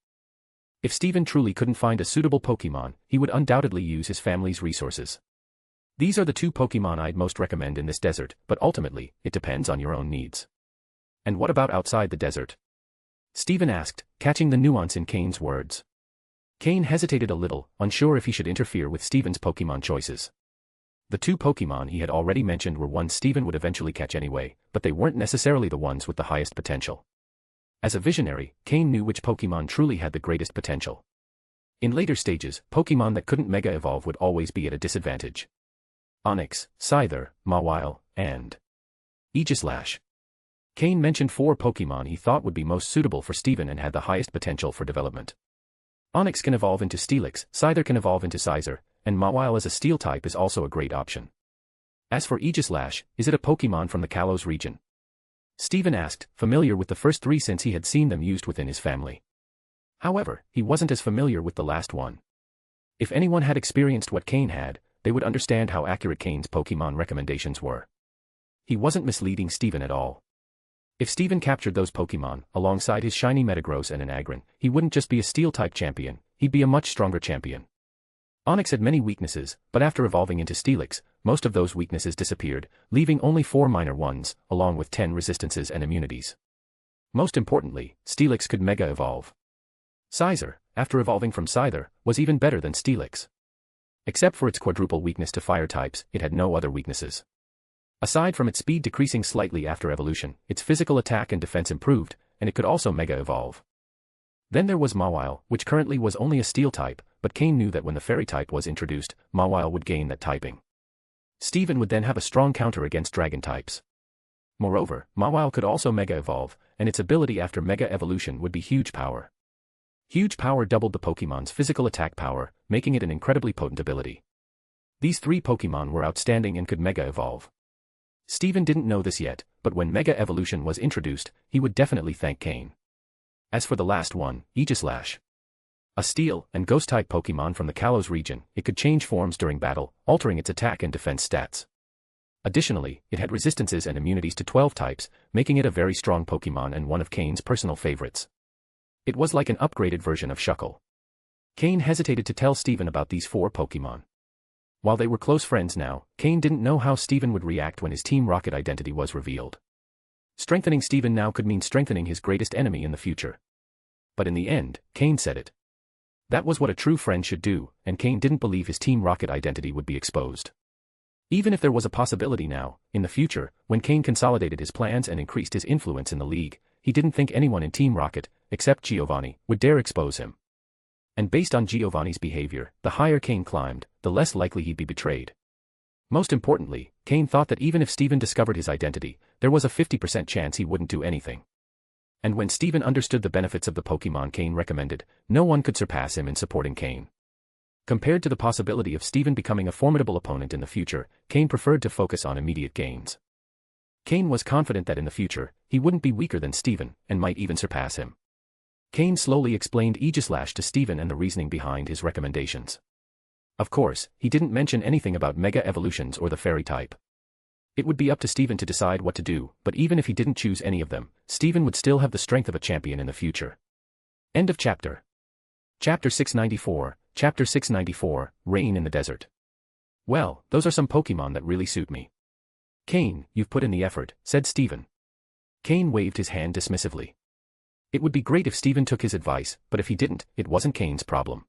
S3: If Steven truly couldn't find a suitable Pokémon, he would undoubtedly use his family's resources. These are the 2 Pokémon I'd most recommend in this desert, but ultimately, it depends on your own needs. And what about outside the desert? Steven asked, catching the nuance in Cain's words. Cain hesitated a little, unsure if he should interfere with Steven's Pokémon choices. The 2 Pokémon he had already mentioned were ones Steven would eventually catch anyway, but they weren't necessarily the ones with the highest potential. As a visionary, Cain knew which Pokémon truly had the greatest potential. In later stages, Pokémon that couldn't Mega Evolve would always be at a disadvantage. Onix, Scyther, Mawile, and Aegislash. Cain mentioned 4 Pokémon he thought would be most suitable for Steven and had the highest potential for development. Onix can evolve into Steelix, Scyther can evolve into Scyther, and Mawile as a Steel type is also a great option. As for Aegislash, is it a Pokémon from the Kalos region? Steven asked, familiar with the first 3 since he had seen them used within his family. However, he wasn't as familiar with the last one. If anyone had experienced what Cain had, they would understand how accurate Cain's Pokémon recommendations were. He wasn't misleading Steven at all. If Steven captured those Pokémon, alongside his shiny Metagross and an Aggron, he wouldn't just be a Steel-type champion, he'd be a much stronger champion. Onix had many weaknesses, but after evolving into Steelix, most of those weaknesses disappeared, leaving only 4 minor ones, along with 10 resistances and immunities. Most importantly, Steelix could Mega Evolve. Scyther, after evolving from Scyther, was even better than Steelix. Except for its quadruple weakness to fire types, it had no other weaknesses. Aside from its speed decreasing slightly after evolution, its physical attack and defense improved, and it could also Mega Evolve. Then there was Mawile, which currently was only a Steel type, but Cain knew that when the Fairy type was introduced, Mawile would gain that typing. Steven would then have a strong counter against Dragon types. Moreover, Mawile could also Mega Evolve, and its ability after Mega Evolution would be Huge Power. Huge Power doubled the Pokémon's physical attack power, making it an incredibly potent ability. These 3 Pokémon were outstanding and could Mega Evolve. Steven didn't know this yet, but when Mega Evolution was introduced, he would definitely thank Cain. As for the last one, Aegislash. A Steel and Ghost-type Pokémon from the Kalos region, it could change forms during battle, altering its attack and defense stats. Additionally, it had resistances and immunities to 12 types, making it a very strong Pokémon and one of Cain's personal favorites. It was like an upgraded version of Shuckle. Cain hesitated to tell Steven about these 4 Pokémon. While they were close friends now, Cain didn't know how Steven would react when his Team Rocket identity was revealed. Strengthening Steven now could mean strengthening his greatest enemy in the future. But in the end, Cain said it. That was what a true friend should do, and Cain didn't believe his Team Rocket identity would be exposed. Even if there was a possibility now, in the future, when Cain consolidated his plans and increased his influence in the league, he didn't think anyone in Team Rocket, except Giovanni, would dare expose him. And based on Giovanni's behavior, the higher Cain climbed, the less likely he'd be betrayed. Most importantly, Cain thought that even if Steven discovered his identity, there was a 50% chance he wouldn't do anything. And when Steven understood the benefits of the Pokémon Cain recommended, no one could surpass him in supporting Cain. Compared to the possibility of Steven becoming a formidable opponent in the future, Cain preferred to focus on immediate gains. Cain was confident that in the future, he wouldn't be weaker than Steven, and might even surpass him. Cain slowly explained Aegislash to Steven and the reasoning behind his recommendations. Of course, he didn't mention anything about Mega Evolutions or the Fairy type. It would be up to Steven to decide what to do, but even if he didn't choose any of them, Steven would still have the strength of a champion in the future. End of chapter. Chapter 694, Chapter 694, Rain in the Desert. Well, those are some Pokémon that really suit me. Cain, you've put in the effort, said Steven. Cain waved his hand dismissively. It would be great if Steven took his advice, but if he didn't, it wasn't Cain's problem.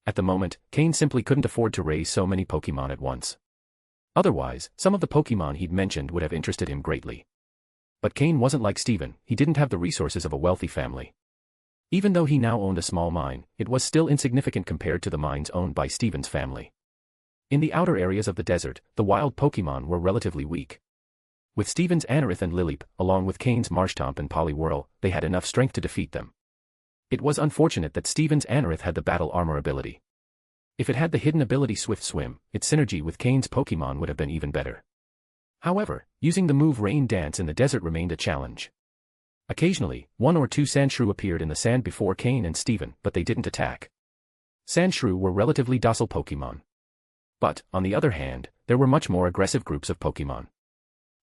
S3: At the moment, Cain simply couldn't afford to raise so many Pokémon at once. Otherwise, some of the Pokémon he'd mentioned would have interested him greatly. But Cain wasn't like Steven, he didn't have the resources of a wealthy family. Even though he now owned a small mine, it was still insignificant compared to the mines owned by Steven's family. In the outer areas of the desert, the wild Pokémon were relatively weak. With Steven's Anorith and Lilip, along with Cain's Marshtomp and Poliwhirl, they had enough strength to defeat them. It was unfortunate that Steven's Anorith had the battle armor ability. If it had the hidden ability Swift Swim, its synergy with Cain's Pokémon would have been even better. However, using the move Rain Dance in the desert remained a challenge. Occasionally, 1 or 2 Sandshrew appeared in the sand before Cain and Steven, but they didn't attack. Sandshrew were relatively docile Pokémon. But, on the other hand, there were much more aggressive groups of Pokémon.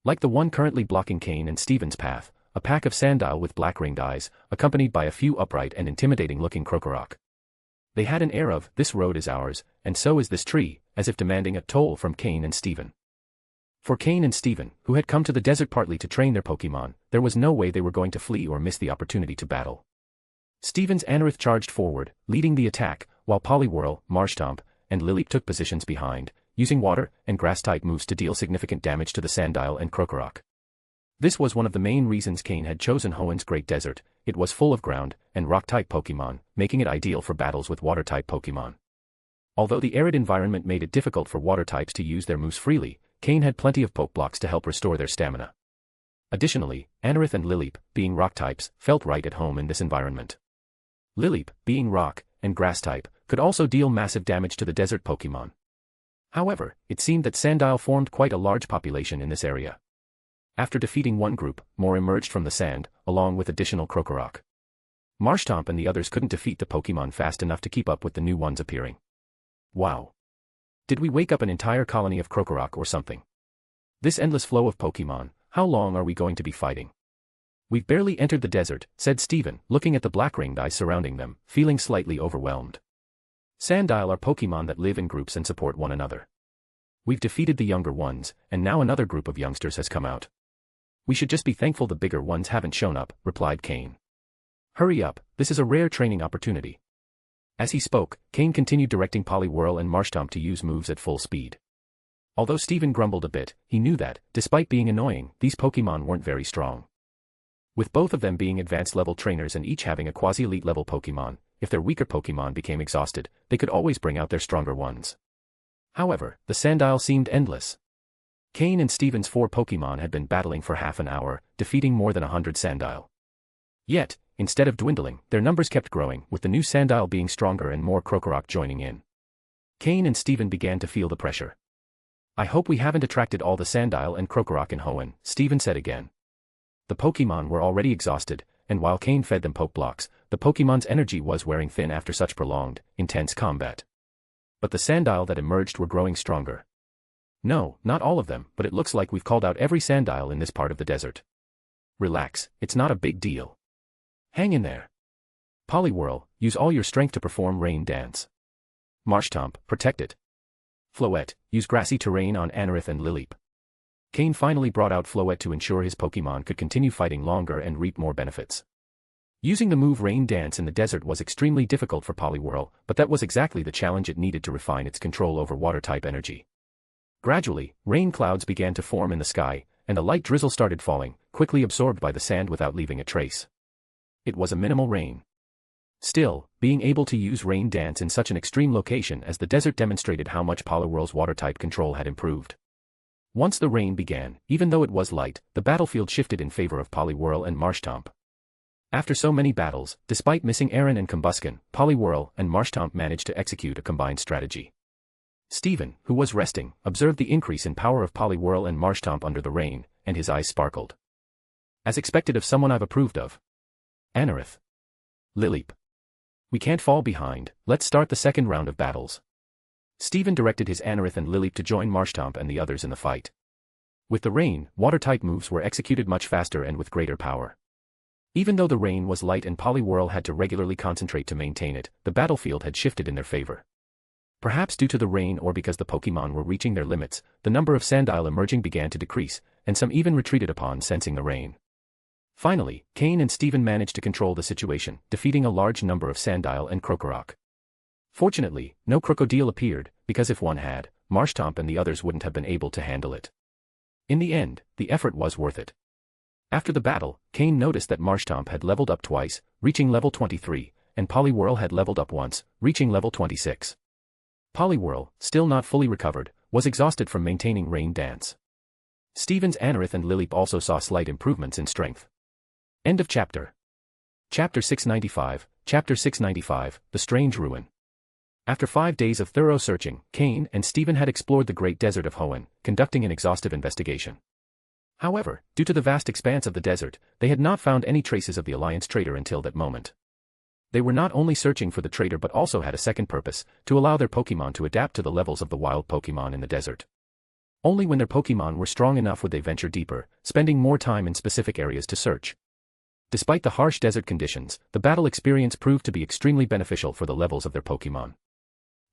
S3: Like the one currently blocking Cain and Steven's path, a pack of Sandile with black-ringed eyes, accompanied by a few upright and intimidating-looking Krokorok. They had an air of, this road is ours, and so is this tree, as if demanding a toll from Cain and Steven. For Cain and Steven, who had come to the desert partly to train their Pokémon, there was no way they were going to flee or miss the opportunity to battle. Steven's Anorith charged forward, leading the attack, while Poliwhirl, Marshtomp, and Lilip took positions behind, using water and grass-type moves to deal significant damage to the Sandile and Krokorok. This was one of the main reasons Cain had chosen Hoenn's Great Desert. It was full of ground and rock-type Pokémon, making it ideal for battles with water-type Pokémon. Although the arid environment made it difficult for water types to use their moves freely, Cain had plenty of Pokeblocks to help restore their stamina. Additionally, Anorith and Lileep, being rock types, felt right at home in this environment. Lileep, being rock and grass type, could also deal massive damage to the desert Pokémon. However, it seemed that Sandile formed quite a large population in this area. After defeating one group, more emerged from the sand, along with additional Krokorok. Marshtomp and the others couldn't defeat the Pokémon fast enough to keep up with the new ones appearing. Wow. Did we wake up an entire colony of Krokorok or something? This endless flow of Pokémon, how long are we going to be fighting? We've barely entered the desert, said Steven, looking at the black-ringed eyes surrounding them, feeling slightly overwhelmed. Sandile are Pokémon that live in groups and support one another. We've defeated the younger ones, and now another group of youngsters has come out. We should just be thankful the bigger ones haven't shown up, replied Cain. Hurry up, this is a rare training opportunity. As he spoke, Cain continued directing Poliwhirl and Marshtomp to use moves at full speed. Although Steven grumbled a bit, he knew that, despite being annoying, these Pokémon weren't very strong. With both of them being advanced-level trainers and each having a quasi-elite level Pokémon, if their weaker Pokémon became exhausted, they could always bring out their stronger ones. However, the Sandile seemed endless. Cain and Steven's 4 Pokémon had been battling for half an hour, defeating more than 100 Sandile. Yet, instead of dwindling, their numbers kept growing, with the new Sandile being stronger and more Krokorok joining in. Cain and Steven began to feel the pressure. I hope we haven't attracted all the Sandile and Krokorok in Hoenn, Steven said again. The Pokémon were already exhausted, and while Cain fed them Pokeblocks, the Pokémon's energy was wearing thin after such prolonged, intense combat. But the Sandile that emerged were growing stronger. No, not all of them, but it looks like we've called out every Sandile in this part of the desert. Relax, it's not a big deal. Hang in there. Poliwhirl, use all your strength to perform Rain Dance. Marshtomp, protect it. Floette, use grassy terrain on Anorith and Lileep. Cain finally brought out Floette to ensure his Pokémon could continue fighting longer and reap more benefits. Using the move Rain Dance in the desert was extremely difficult for Poliwhirl, but that was exactly the challenge it needed to refine its control over water-type energy. Gradually, rain clouds began to form in the sky, and a light drizzle started falling, quickly absorbed by the sand without leaving a trace. It was a minimal rain. Still, being able to use Rain Dance in such an extreme location as the desert demonstrated how much Poliwhirl's water-type control had improved. Once the rain began, even though it was light, the battlefield shifted in favor of Poliwhirl and Marshtomp. After so many battles, despite missing Aaron and Combusken, Poliwhirl and Marshtomp managed to execute a combined strategy. Steven, who was resting, observed the increase in power of Poliwhirl and Marshtomp under the rain, and his eyes sparkled. As expected of someone I've approved of. Anorith. Lileep. We can't fall behind, let's start the second round of battles. Steven directed his Anorith and Lileep to join Marshtomp and the others in the fight. With the rain, water-type moves were executed much faster and with greater power. Even though the rain was light and Poliwhirl had to regularly concentrate to maintain it, the battlefield had shifted in their favor. Perhaps due to the rain or because the Pokémon were reaching their limits, the number of Sandile emerging began to decrease, and some even retreated upon sensing the rain. Finally, Cain and Steven managed to control the situation, defeating a large number of Sandile and Krokorok. Fortunately, no Crocodile appeared, because if one had, Marshtomp and the others wouldn't have been able to handle it. In the end, the effort was worth it. After the battle, Cain noticed that Marshtomp had leveled up twice, reaching level 23, and Poliwhirl had leveled up once, reaching level 26. Poliwhirl, still not fully recovered, was exhausted from maintaining Rain Dance. Steven's Anorith and Lileep also saw slight improvements in strength. End of chapter. Chapter 695, Chapter 695, The Strange Ruin. After 5 days of thorough searching, Cain and Steven had explored the Great Desert of Hoenn, conducting an exhaustive investigation. However, due to the vast expanse of the desert, they had not found any traces of the Alliance trader until that moment. They were not only searching for the trader but also had a second purpose, to allow their Pokémon to adapt to the levels of the wild Pokémon in the desert. Only when their Pokémon were strong enough would they venture deeper, spending more time in specific areas to search. Despite the harsh desert conditions, the battle experience proved to be extremely beneficial for the levels of their Pokémon.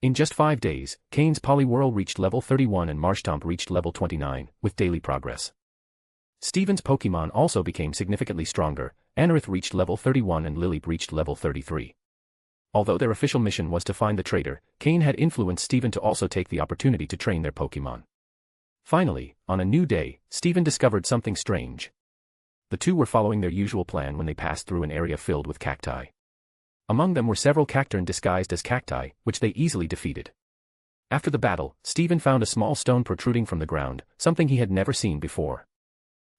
S3: In just 5 days, Cain's Poliwhirl reached level 31 and Marshtomp reached level 29, with daily progress. Steven's Pokémon also became significantly stronger, Anorith reached level 31 and Lileep reached level 33. Although their official mission was to find the traitor, Cain had influenced Steven to also take the opportunity to train their Pokémon. Finally, on a new day, Steven discovered something strange. The two were following their usual plan when they passed through an area filled with cacti. Among them were several cacturn disguised as cacti, which they easily defeated. After the battle, Stephen found a small stone protruding from the ground, something he had never seen before.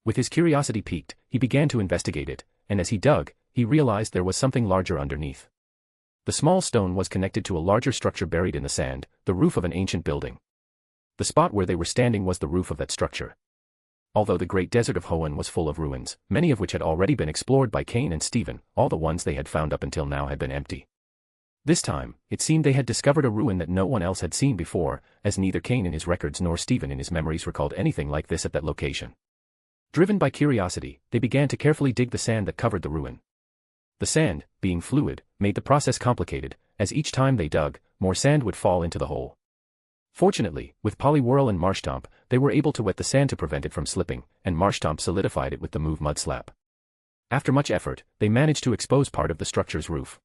S3: With his curiosity piqued, he began to investigate it, and as he dug, he realized there was something larger underneath. The small stone was connected to a larger structure buried in the sand, the roof of an ancient building. The spot where they were standing was the roof of that structure. Although the great desert of Hoenn was full of ruins, many of which had already been explored by Cain and Stephen, all the ones they had found up until now had been empty. This time, it seemed they had discovered a ruin that no one else had seen before, as neither Cain in his records nor Stephen in his memories recalled anything like this at that location. Driven by curiosity, they began to carefully dig the sand that covered the ruin. The sand, being fluid, made the process complicated, as each time they dug, more sand would fall into the hole. Fortunately, with Polyworld and Marshtomp, they were able to wet the sand to prevent it from slipping, and Marshtomp solidified it with the move Mud Slap. After much effort, they managed to expose part of the structure's roof.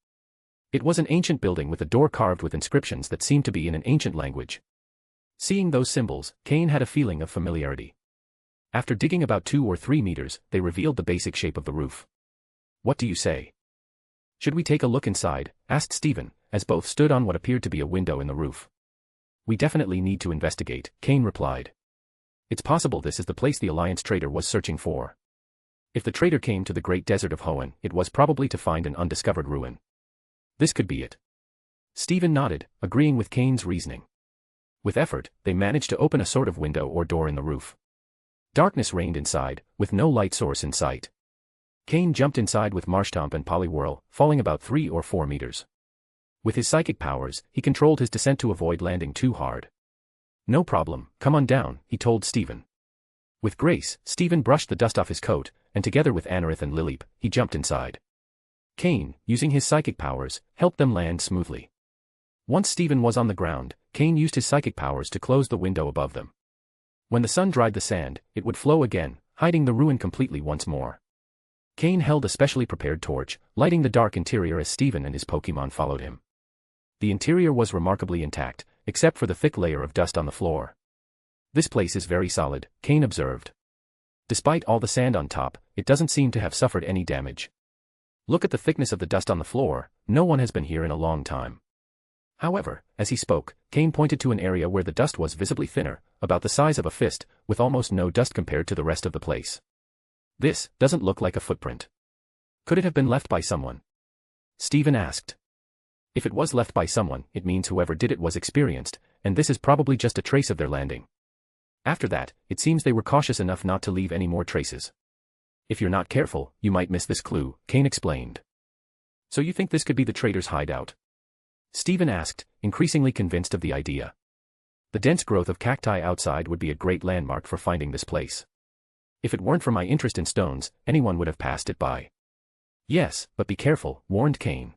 S3: It was an ancient building with a door carved with inscriptions that seemed to be in an ancient language. Seeing those symbols, Cain had a feeling of familiarity. After digging about 2 or 3 meters, they revealed the basic shape of the roof. "What do you say? Should we take a look inside?" asked Stephen, as both stood on what appeared to be a window in the roof. "We definitely need to investigate," Cain replied. "It's possible this is the place the Alliance trader was searching for. If the trader came to the great desert of Hoenn, it was probably to find an undiscovered ruin. This could be it." Stephen nodded, agreeing with Cain's reasoning. With effort, they managed to open a sort of window or door in the roof. Darkness reigned inside, with no light source in sight. Cain jumped inside with Marshtomp and Polyworld, falling about 3 or 4 meters. With his psychic powers, he controlled his descent to avoid landing too hard. "No problem, come on down," he told Stephen. With grace, Stephen brushed the dust off his coat, and together with Anorith and Lilip, he jumped inside. Cain, using his psychic powers, helped them land smoothly. Once Stephen was on the ground, Cain used his psychic powers to close the window above them. When the sun dried the sand, it would flow again, hiding the ruin completely once more. Cain held a specially prepared torch, lighting the dark interior as Stephen and his Pokémon followed him. The interior was remarkably intact, except for the thick layer of dust on the floor. "This place is very solid," Cain observed. "Despite all the sand on top, it doesn't seem to have suffered any damage. Look at the thickness of the dust on the floor, no one has been here in a long time." However, as he spoke, Cain pointed to an area where the dust was visibly thinner, about the size of a fist, with almost no dust compared to the rest of the place. "This doesn't look like a footprint. Could it have been left by someone?" Stephen asked. "If it was left by someone, it means whoever did it was experienced, and this is probably just a trace of their landing. After that, it seems they were cautious enough not to leave any more traces. If you're not careful, you might miss this clue," Cain explained. "So you think this could be the trader's hideout?" Stephen asked, increasingly convinced of the idea. The dense growth of cacti outside would be a great landmark for finding this place. If it weren't for my interest in stones, anyone would have passed it by. "Yes, but be careful," warned Cain.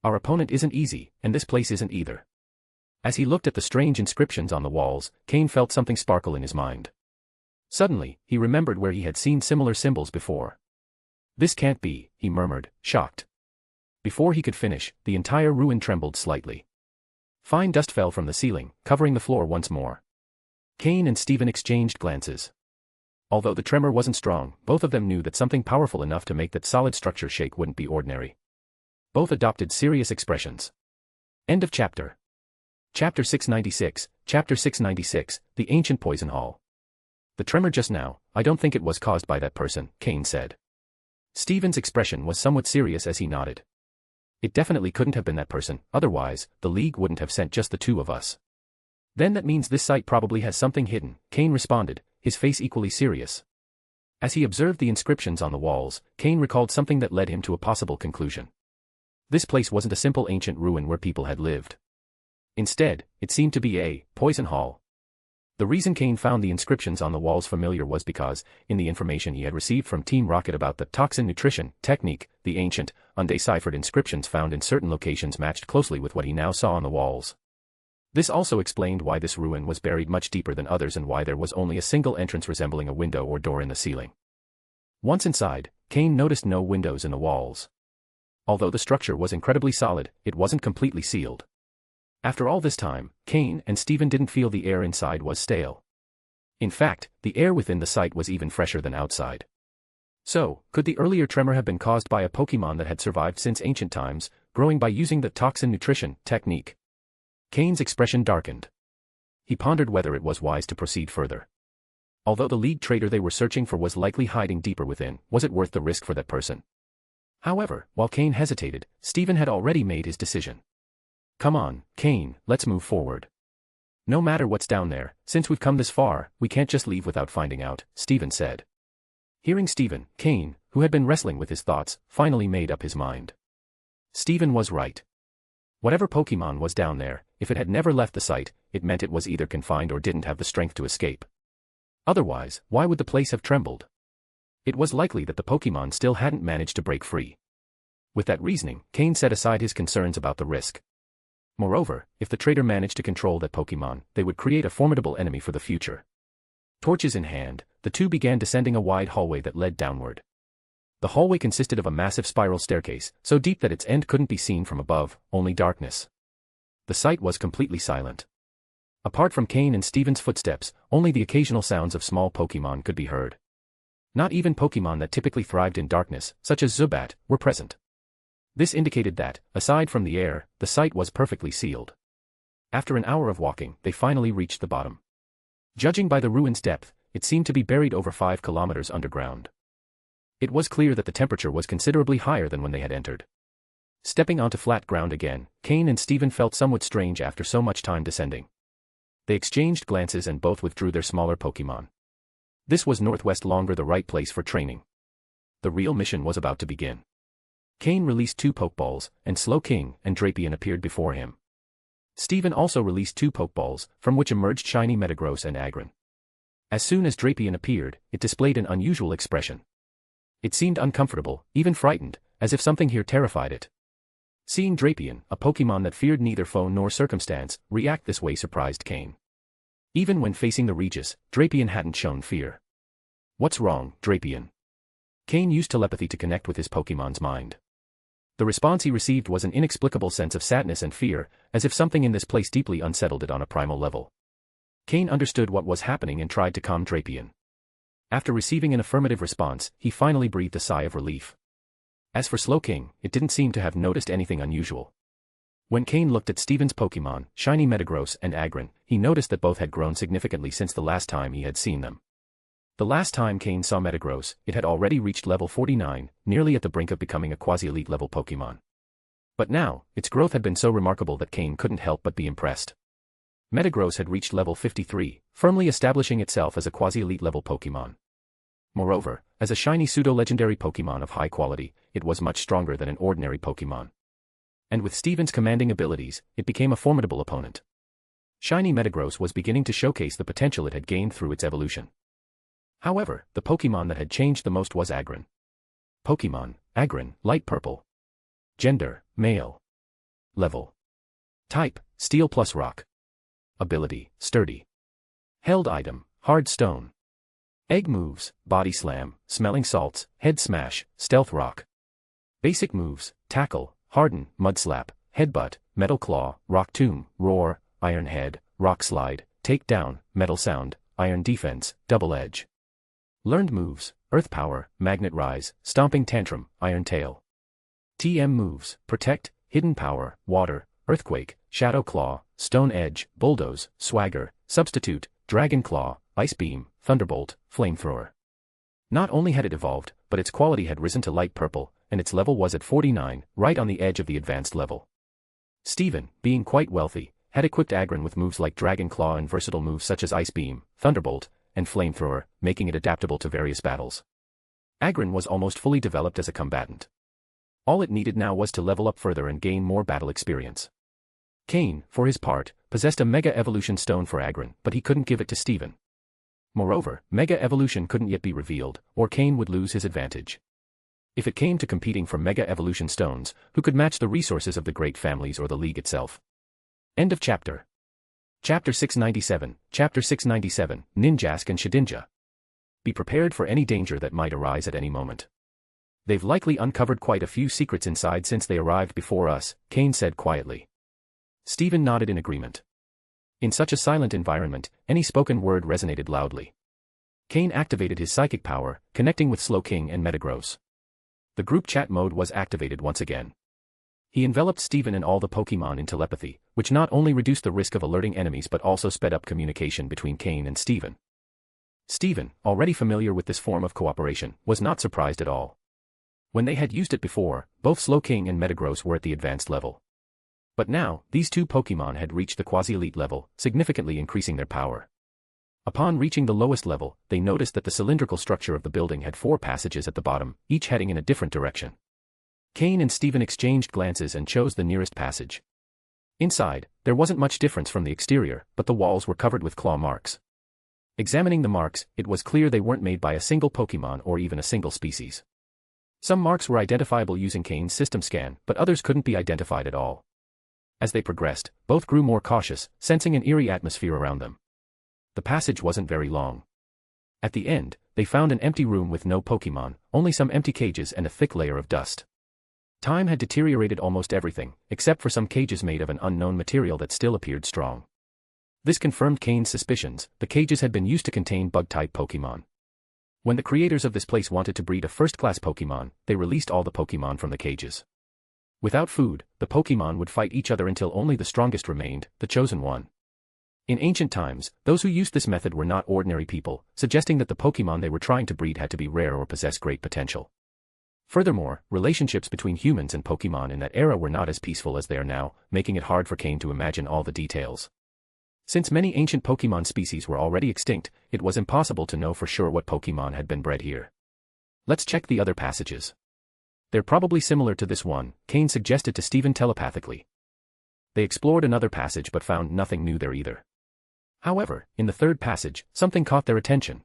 S3: "Our opponent isn't easy, and this place isn't either." As he looked at the strange inscriptions on the walls, Cain felt something sparkle in his mind. Suddenly, he remembered where he had seen similar symbols before. "This can't be," he murmured, shocked. Before he could finish, the entire ruin trembled slightly. Fine dust fell from the ceiling, covering the floor once more. Cain and Stephen exchanged glances. Although the tremor wasn't strong, both of them knew that something powerful enough to make that solid structure shake wouldn't be ordinary. Both adopted serious expressions. End of chapter. Chapter 696, Chapter 696, The Ancient Poison Hall. "The tremor just now, I don't think it was caused by that person," Cain said. Stephen's expression was somewhat serious as he nodded. "It definitely couldn't have been that person, otherwise, the League wouldn't have sent just the 2 of us." "Then that means this site probably has something hidden," Cain responded, his face equally serious. As he observed the inscriptions on the walls, Cain recalled something that led him to a possible conclusion. This place wasn't a simple ancient ruin where people had lived. Instead, it seemed to be a poison hall. The reason Cain found the inscriptions on the walls familiar was because, in the information he had received from Team Rocket about the toxin nutrition technique, the ancient, undeciphered inscriptions found in certain locations matched closely with what he now saw on the walls. This also explained why this ruin was buried much deeper than others and why there was only a single entrance resembling a window or door in the ceiling. Once inside, Cain noticed no windows in the walls. Although the structure was incredibly solid, it wasn't completely sealed. After all this time, Cain and Stephen didn't feel the air inside was stale. In fact, the air within the site was even fresher than outside. So, could the earlier tremor have been caused by a Pokémon that had survived since ancient times, growing by using the toxin nutrition technique? Cain's expression darkened. He pondered whether it was wise to proceed further. Although the league traitor they were searching for was likely hiding deeper within, was it worth the risk for that person? However, while Cain hesitated, Stephen had already made his decision. Come on, Cain, let's move forward. No matter what's down there, since we've come this far, we can't just leave without finding out, Stephen said. Hearing Stephen, Cain, who had been wrestling with his thoughts, finally made up his mind. Stephen was right. Whatever Pokémon was down there, if it had never left the site, it meant it was either confined or didn't have the strength to escape. Otherwise, why would the place have trembled? It was likely that the Pokémon still hadn't managed to break free. With that reasoning, Cain set aside his concerns about the risk. Moreover, if the traitor managed to control that Pokémon, they would create a formidable enemy for the future. Torches in hand, the two began descending a wide hallway that led downward. The hallway consisted of a massive spiral staircase, so deep that its end couldn't be seen from above, only darkness. The site was completely silent. Apart from Cain and Stephen's footsteps, only the occasional sounds of small Pokémon could be heard. Not even Pokémon that typically thrived in darkness, such as Zubat, were present. This indicated that, aside from the air, the site was perfectly sealed. After an hour of walking, they finally reached the bottom. Judging by the ruin's depth, it seemed to be buried over 5 kilometers underground. It was clear that the temperature was considerably higher than when they had entered. Stepping onto flat ground again, Cain and Stephen felt somewhat strange after so much time descending. They exchanged glances and both withdrew their smaller Pokémon. This was Northwest longer the right place for training. The real mission was about to begin. Cain released 2 Pokeballs, and Slowking and Drapion appeared before him. Stephen also released 2 Pokeballs, from which emerged shiny Metagross and Agron. As soon as Drapion appeared, it displayed an unusual expression. It seemed uncomfortable, even frightened, as if something here terrified it. Seeing Drapion, a Pokémon that feared neither foe nor circumstance, react this way surprised Cain. Even when facing the Regis, Drapion hadn't shown fear. What's wrong, Drapion? Cain used telepathy to connect with his Pokémon's mind. The response he received was an inexplicable sense of sadness and fear, as if something in this place deeply unsettled it on a primal level. Cain understood what was happening and tried to calm Drapion. After receiving an affirmative response, he finally breathed a sigh of relief. As for Slowking, it didn't seem to have noticed anything unusual. When Cain looked at Stephen's Pokémon, shiny Metagross and Agron, he noticed that both had grown significantly since the last time he had seen them. The last time Cain saw Metagross, it had already reached level 49, nearly at the brink of becoming a quasi-elite level Pokémon. But now, its growth had been so remarkable that Cain couldn't help but be impressed. Metagross had reached level 53, firmly establishing itself as a quasi-elite level Pokémon. Moreover, as a shiny pseudo-legendary Pokémon of high quality, it was much stronger than an ordinary Pokémon. And with Stephen's commanding abilities, it became a formidable opponent. Shiny Metagross was beginning to showcase the potential it had gained through its evolution. However, the Pokémon that had changed the most was Agron. Pokémon, Agron, light purple. Gender, male. Level. Type, steel plus rock. Ability, sturdy. Held item, hard stone. Egg moves, body slam, smelling salts, head smash, stealth rock. Basic moves, tackle, harden, mud slap, headbutt, metal claw, rock tomb, roar, iron head, rock slide, take down, metal sound, iron defense, double edge. Learned moves, earth power, magnet rise, stomping tantrum, iron tail. TM moves, protect, hidden power, water, earthquake, shadow claw, stone edge, bulldoze, swagger, substitute, dragon claw, ice beam, thunderbolt, flamethrower. Not only had it evolved, but its quality had risen to light purple, and its level was at 49, right on the edge of the advanced level. Stephen, being quite wealthy, had equipped Agron with moves like Dragon Claw and versatile moves such as Ice Beam, Thunderbolt, and Flamethrower, making it adaptable to various battles. Agron was almost fully developed as a combatant. All it needed now was to level up further and gain more battle experience. Cain, for his part, possessed a Mega Evolution Stone for Agron, but he couldn't give it to Stephen. Moreover, Mega Evolution couldn't yet be revealed, or Cain would lose his advantage. If it came to competing for Mega Evolution Stones, who could match the resources of the great families or the League itself? End of chapter. Chapter 697, Chapter 697, Ninjask and Shedinja. Be prepared for any danger that might arise at any moment. They've likely uncovered quite a few secrets inside since they arrived before us, Cain said quietly. Stephen nodded in agreement. In such a silent environment, any spoken word resonated loudly. Cain activated his psychic power, connecting with Slowking and Metagross. The group chat mode was activated once again. He enveloped Steven and all the Pokémon in telepathy, which not only reduced the risk of alerting enemies but also sped up communication between Cain and Steven. Steven, already familiar with this form of cooperation, was not surprised at all. When they had used it before, both Slowking and Metagross were at the advanced level. But now, these two Pokémon had reached the quasi-elite level, significantly increasing their power. Upon reaching the lowest level, they noticed that the cylindrical structure of the building had 4 passages at the bottom, each heading in a different direction. Cain and Steven exchanged glances and chose the nearest passage. Inside, there wasn't much difference from the exterior, but the walls were covered with claw marks. Examining the marks, it was clear they weren't made by a single Pokémon or even a single species. Some marks were identifiable using Cain's system scan, but others couldn't be identified at all. As they progressed, both grew more cautious, sensing an eerie atmosphere around them. The passage wasn't very long. At the end, they found an empty room with no Pokémon, only some empty cages and a thick layer of dust. Time had deteriorated almost everything, except for some cages made of an unknown material that still appeared strong. This confirmed Cain's suspicions. The cages had been used to contain bug-type Pokémon. When the creators of this place wanted to breed a first-class Pokémon, they released all the Pokémon from the cages. Without food, the Pokémon would fight each other until only the strongest remained, the chosen one. In ancient times, those who used this method were not ordinary people, suggesting that the Pokémon they were trying to breed had to be rare or possess great potential. Furthermore, relationships between humans and Pokémon in that era were not as peaceful as they are now, making it hard for Cain to imagine all the details. Since many ancient Pokémon species were already extinct, it was impossible to know for sure what Pokémon had been bred here. Let's check the other passages. They're probably similar to this one, Cain suggested to Steven telepathically. They explored another passage but found nothing new there either. However, in the third passage, something caught their attention.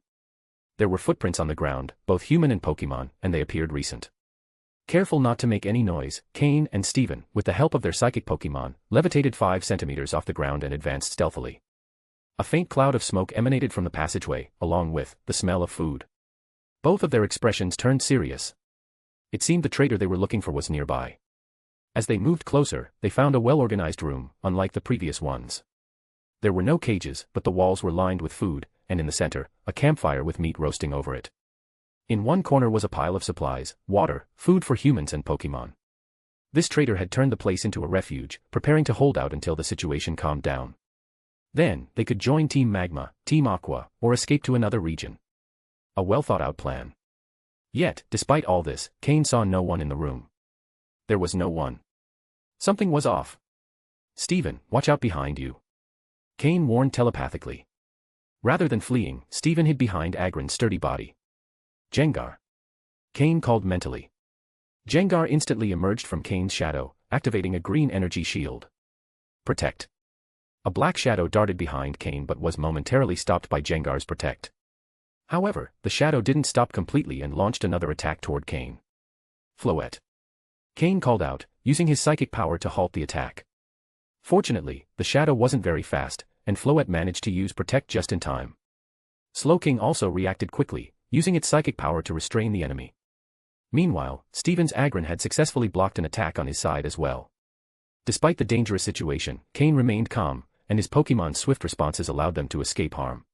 S3: There were footprints on the ground, both human and Pokémon, and they appeared recent. Careful not to make any noise, Cain and Steven, with the help of their psychic Pokémon, levitated 5 centimeters off the ground and advanced stealthily. A faint cloud of smoke emanated from the passageway, along with the smell of food. Both of their expressions turned serious. It seemed the traitor they were looking for was nearby. As they moved closer, they found a well-organized room, unlike the previous ones. There were no cages, but the walls were lined with food, and in the center, a campfire with meat roasting over it. In one corner was a pile of supplies, water, food for humans and Pokémon. This traitor had turned the place into a refuge, preparing to hold out until the situation calmed down. Then, they could join Team Magma, Team Aqua, or escape to another region. A well-thought-out plan. Yet, despite all this, Cain saw no one in the room. There was no one. Something was off. Steven, watch out behind you. Cain warned telepathically. Rather than fleeing, Steven hid behind Agron's sturdy body. Jengar. Cain called mentally. Jengar instantly emerged from Cain's shadow, activating a green energy shield. Protect. A black shadow darted behind Cain but was momentarily stopped by Jengar's protect. However, the shadow didn't stop completely and launched another attack toward Cain. Floette. Cain called out, using his psychic power to halt the attack. Fortunately, the shadow wasn't very fast, and Floette managed to use protect just in time. Slowking also reacted quickly, using its psychic power to restrain the enemy. Meanwhile, Steven's Agron had successfully blocked an attack on his side as well. Despite the dangerous situation, Cain remained calm, and his Pokémon's swift responses allowed them to escape harm.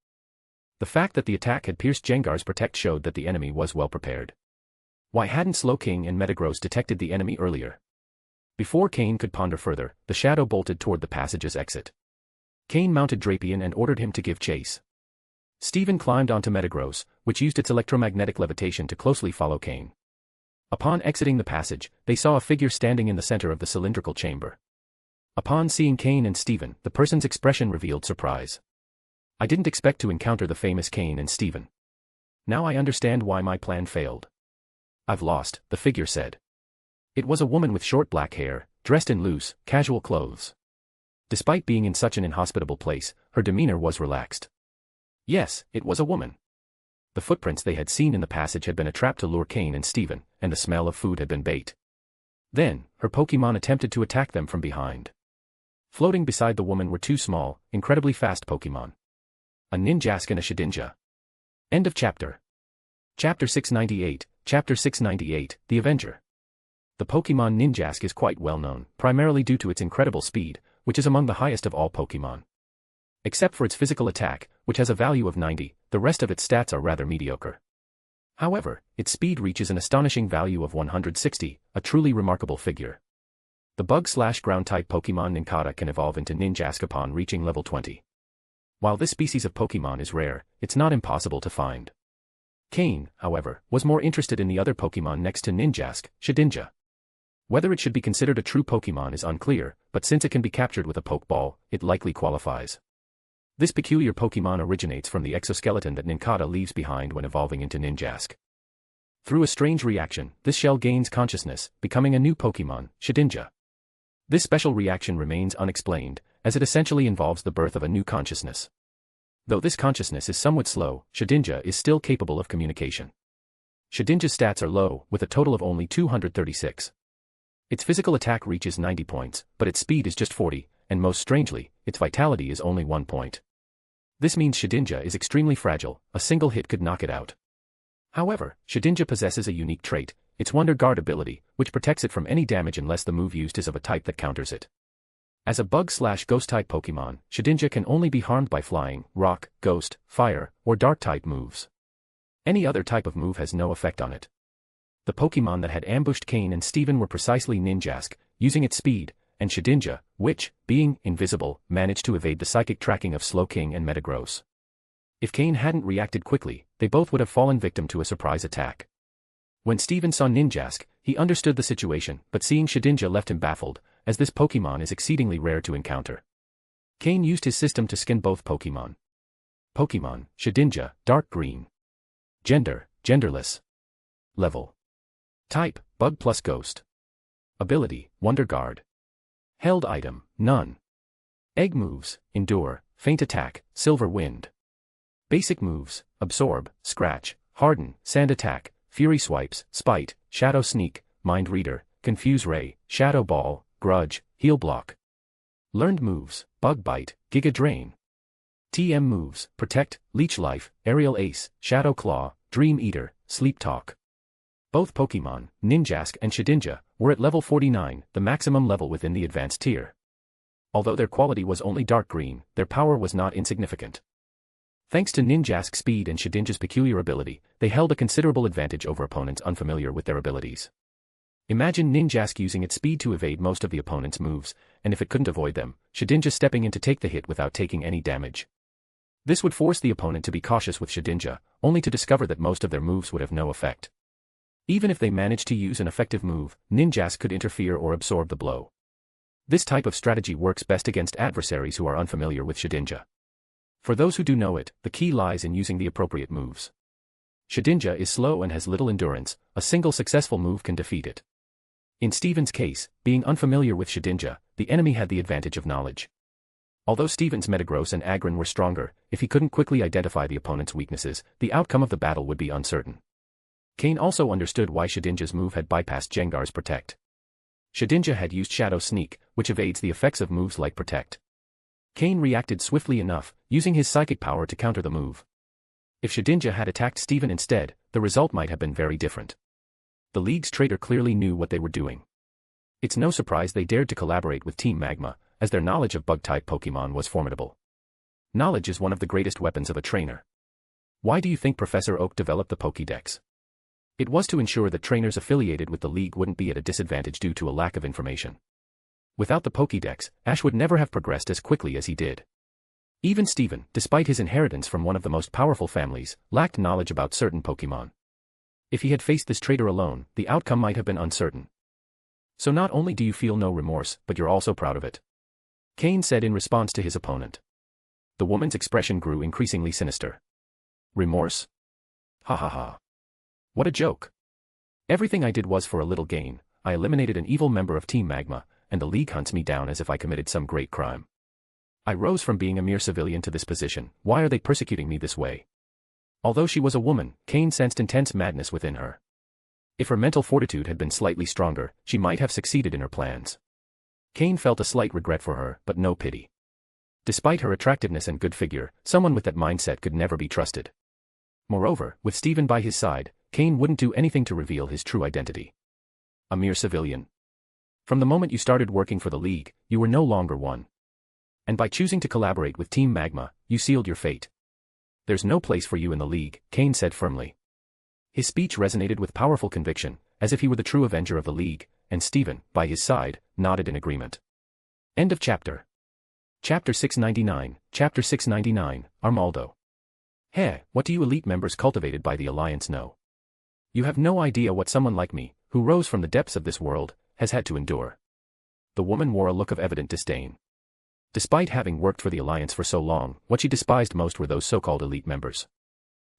S3: The fact that the attack had pierced Jengar's protect showed that the enemy was well prepared. Why hadn't Slowking and Metagross detected the enemy earlier? Before Cain could ponder further, the shadow bolted toward the passage's exit. Cain mounted Drapion and ordered him to give chase. Steven climbed onto Metagross, which used its electromagnetic levitation to closely follow Cain. Upon exiting the passage, they saw a figure standing in the center of the cylindrical chamber. Upon seeing Cain and Steven, the person's expression revealed surprise. I didn't expect to encounter the famous Cain and Steven. Now I understand why my plan failed. I've lost, the figure said. It was a woman with short black hair, dressed in loose, casual clothes. Despite being in such an inhospitable place, her demeanor was relaxed. Yes, it was a woman. The footprints they had seen in the passage had been a trap to lure Cain and Steven, and the smell of food had been bait. Then, her Pokémon attempted to attack them from behind. Floating beside the woman were 2 small, incredibly fast Pokémon. A Ninjask and a Shedinja. End of chapter. Chapter 698, Chapter 698, The Avenger. The Pokémon Ninjask is quite well known, primarily due to its incredible speed, which is among the highest of all Pokémon. Except for its physical attack, which has a value of 90, the rest of its stats are rather mediocre. However, its speed reaches an astonishing value of 160, a truly remarkable figure. The bug/ground-type Pokémon Nincada can evolve into Ninjask upon reaching level 20. While this species of Pokémon is rare, it's not impossible to find. Cain, however, was more interested in the other Pokémon next to Ninjask, Shedinja. Whether it should be considered a true Pokémon is unclear, but since it can be captured with a Pokeball, it likely qualifies. This peculiar Pokémon originates from the exoskeleton that Nincada leaves behind when evolving into Ninjask. Through a strange reaction, this shell gains consciousness, becoming a new Pokémon, Shedinja. This special reaction remains unexplained, as it essentially involves the birth of a new consciousness. Though this consciousness is somewhat slow, Shedinja is still capable of communication. Shedinja's stats are low, with a total of only 236. Its physical attack reaches 90 points, but its speed is just 40, and most strangely, its vitality is only 1 point. This means Shedinja is extremely fragile, a single hit could knock it out. However, Shedinja possesses a unique trait, its Wonder Guard ability, which protects it from any damage unless the move used is of a type that counters it. As a bug/ghost-type Pokémon, Shedinja can only be harmed by flying, rock, ghost, fire, or dark-type moves. Any other type of move has no effect on it. The Pokémon that had ambushed Cain and Steven were precisely Ninjask, using its speed, and Shedinja, which, being invisible, managed to evade the psychic tracking of Slowking and Metagross. If Cain hadn't reacted quickly, they both would have fallen victim to a surprise attack. When Steven saw Ninjask, he understood the situation, but seeing Shedinja left him baffled, as this Pokémon is exceedingly rare to encounter. Cain used his system to skin both Pokémon. Pokémon, Shedinja, dark green. Gender, genderless. Level. Type, bug plus ghost. Ability, Wonder Guard. Held item, none. Egg moves, endure, faint attack, silver wind. Basic moves, absorb, scratch, harden, sand attack, fury swipes, spite, shadow sneak, mind reader, confuse ray, shadow ball, grudge, heal block. Learned moves, bug bite, giga drain. TM moves, protect, leech life, aerial ace, shadow claw, dream eater, sleep talk. Both Pokémon, Ninjask and Shedinja, were at level 49, the maximum level within the advanced tier. Although their quality was only dark green, their power was not insignificant. Thanks to Ninjask's speed and Shedinja's peculiar ability, they held a considerable advantage over opponents unfamiliar with their abilities. Imagine Ninjask using its speed to evade most of the opponent's moves, and if it couldn't avoid them, Shedinja stepping in to take the hit without taking any damage. This would force the opponent to be cautious with Shedinja, only to discover that most of their moves would have no effect. Even if they managed to use an effective move, Ninjask could interfere or absorb the blow. This type of strategy works best against adversaries who are unfamiliar with Shedinja. For those who do know it, the key lies in using the appropriate moves. Shedinja is slow and has little endurance, a single successful move can defeat it. In Steven's case, being unfamiliar with Shedinja, the enemy had the advantage of knowledge. Although Steven's Metagross and Agron were stronger, if he couldn't quickly identify the opponent's weaknesses, the outcome of the battle would be uncertain. Cain also understood why Shedinja's move had bypassed Jengar's Protect. Shedinja had used Shadow Sneak, which evades the effects of moves like Protect. Cain reacted swiftly enough, using his psychic power to counter the move. If Shedinja had attacked Steven instead, the result might have been very different. The League's traitor clearly knew what they were doing. It's no surprise they dared to collaborate with Team Magma, as their knowledge of bug-type Pokémon was formidable. Knowledge is one of the greatest weapons of a trainer. Why do you think Professor Oak developed the Pokédex? It was to ensure that trainers affiliated with the League wouldn't be at a disadvantage due to a lack of information. Without the Pokédex, Ash would never have progressed as quickly as he did. Even Steven, despite his inheritance from one of the most powerful families, lacked knowledge about certain Pokémon. If he had faced this traitor alone, the outcome might have been uncertain. So not only do you feel no remorse, but you're also proud of it. Cain said in response to his opponent. The woman's expression grew increasingly sinister. Remorse? Ha ha ha. What a joke. Everything I did was for a little gain. I eliminated an evil member of Team Magma, and the League hunts me down as if I committed some great crime. I rose from being a mere civilian to this position. Why are they persecuting me this way? Although she was a woman, Cain sensed intense madness within her. If her mental fortitude had been slightly stronger, she might have succeeded in her plans. Cain felt a slight regret for her, but no pity. Despite her attractiveness and good figure, someone with that mindset could never be trusted. Moreover, with Steven by his side, Cain wouldn't do anything to reveal his true identity. A mere civilian. From the moment you started working for the League, you were no longer one. And by choosing to collaborate with Team Magma, you sealed your fate. "There's no place for you in the league," Cain said firmly. His speech resonated with powerful conviction, as if he were the true avenger of the league, and Stephen, by his side, nodded in agreement. End of chapter. Chapter 699, Chapter 699, Armaldo. Hey, what do you elite members cultivated by the Alliance know? You have no idea what someone like me, who rose from the depths of this world, has had to endure. The woman wore a look of evident disdain. Despite having worked for the Alliance for so long, what she despised most were those so-called elite members.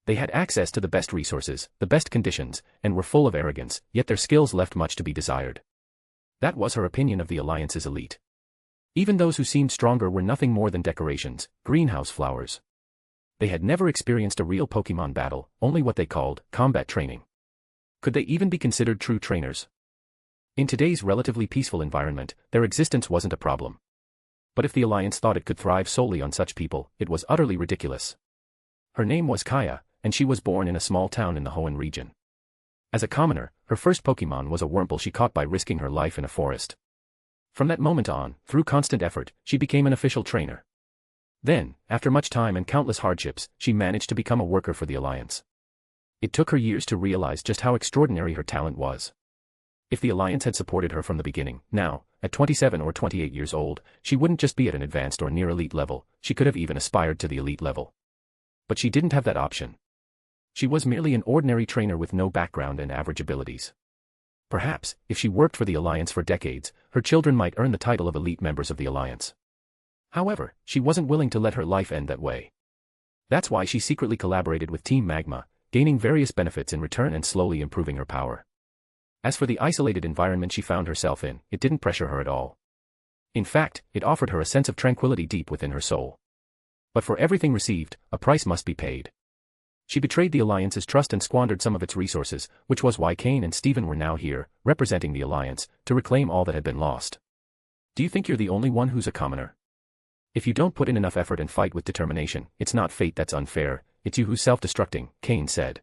S3: They had access to the best resources, the best conditions, and were full of arrogance, yet their skills left much to be desired. That was her opinion of the Alliance's elite. Even those who seemed stronger were nothing more than decorations, greenhouse flowers. They had never experienced a real Pokémon battle, only what they called combat training. Could they even be considered true trainers? In today's relatively peaceful environment, their existence wasn't a problem. But if the Alliance thought it could thrive solely on such people, it was utterly ridiculous. Her name was Kaya, and she was born in a small town in the Hoenn region. As a commoner, her first Pokémon was a Wurmple she caught by risking her life in a forest. From that moment on, through constant effort, she became an official trainer. Then, after much time and countless hardships, she managed to become a worker for the Alliance. It took her years to realize just how extraordinary her talent was. If the Alliance had supported her from the beginning, now, at 27 or 28 years old, she wouldn't just be at an advanced or near elite level, she could have even aspired to the elite level. But she didn't have that option. She was merely an ordinary trainer with no background and average abilities. Perhaps, if she worked for the Alliance for decades, her children might earn the title of elite members of the Alliance. However, she wasn't willing to let her life end that way. That's why she secretly collaborated with Team Magma, gaining various benefits in return and slowly improving her power. As for the isolated environment she found herself in, it didn't pressure her at all. In fact, it offered her a sense of tranquility deep within her soul. But for everything received, a price must be paid. She betrayed the Alliance's trust and squandered some of its resources, which was why Cain and Stephen were now here, representing the Alliance, to reclaim all that had been lost. Do you think you're the only one who's a commoner? If you don't put in enough effort and fight with determination, it's not fate that's unfair, it's you who's self-destructing, Cain said.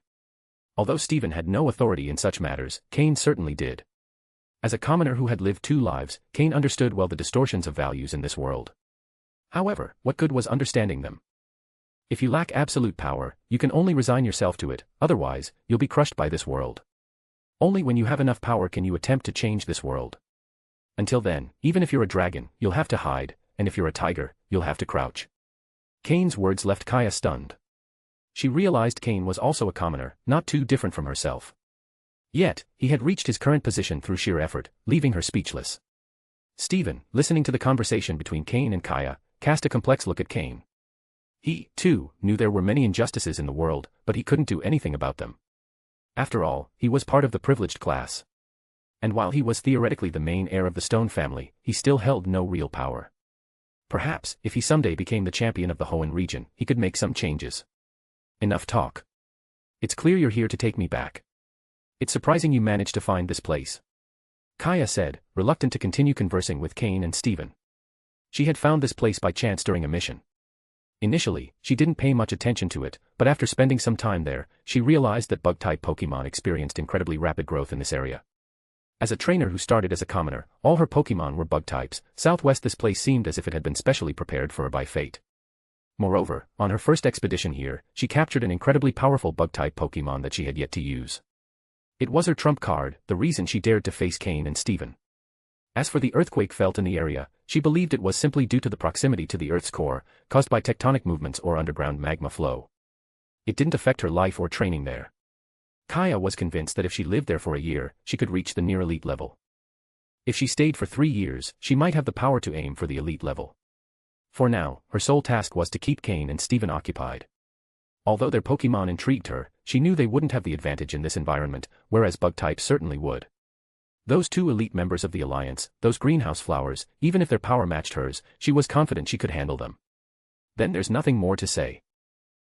S3: Although Stephen had no authority in such matters, Cain certainly did. As a commoner who had lived 2 lives, Cain understood well the distortions of values in this world. However, what good was understanding them? If you lack absolute power, you can only resign yourself to it, otherwise, you'll be crushed by this world. Only when you have enough power can you attempt to change this world. Until then, even if you're a dragon, you'll have to hide, and if you're a tiger, you'll have to crouch. Cain's words left Kaya stunned. She realized Cain was also a commoner, not too different from herself. Yet, he had reached his current position through sheer effort, leaving her speechless. Stephen, listening to the conversation between Cain and Kaya, cast a complex look at Cain. He, too, knew there were many injustices in the world, but he couldn't do anything about them. After all, he was part of the privileged class. And while he was theoretically the main heir of the Stone family, he still held no real power. Perhaps, if he someday became the champion of the Hoenn region, he could make some changes. Enough talk. It's clear you're here to take me back. It's surprising you managed to find this place. Kaya said, reluctant to continue conversing with Cain and Stephen. She had found this place by chance during a mission. Initially, she didn't pay much attention to it, but after spending some time there, she realized that bug-type Pokémon experienced incredibly rapid growth in this area. As a trainer who started as a commoner, all her Pokémon were bug types. Southwest, this place seemed as if it had been specially prepared for her by fate. Moreover, on her first expedition here, she captured an incredibly powerful bug-type Pokémon that she had yet to use. It was her trump card, the reason she dared to face Cain and Stephen. As for the earthquake felt in the area, she believed it was simply due to the proximity to the Earth's core, caused by tectonic movements or underground magma flow. It didn't affect her life or training there. Kaya was convinced that if she lived there for a year, she could reach the near elite level. If she stayed for 3 years, she might have the power to aim for the elite level. For now, her sole task was to keep Cain and Stephen occupied. Although their Pokémon intrigued her, she knew they wouldn't have the advantage in this environment, whereas bug types certainly would. Those 2 elite members of the Alliance, those greenhouse flowers, even if their power matched hers, she was confident she could handle them. Then there's nothing more to say.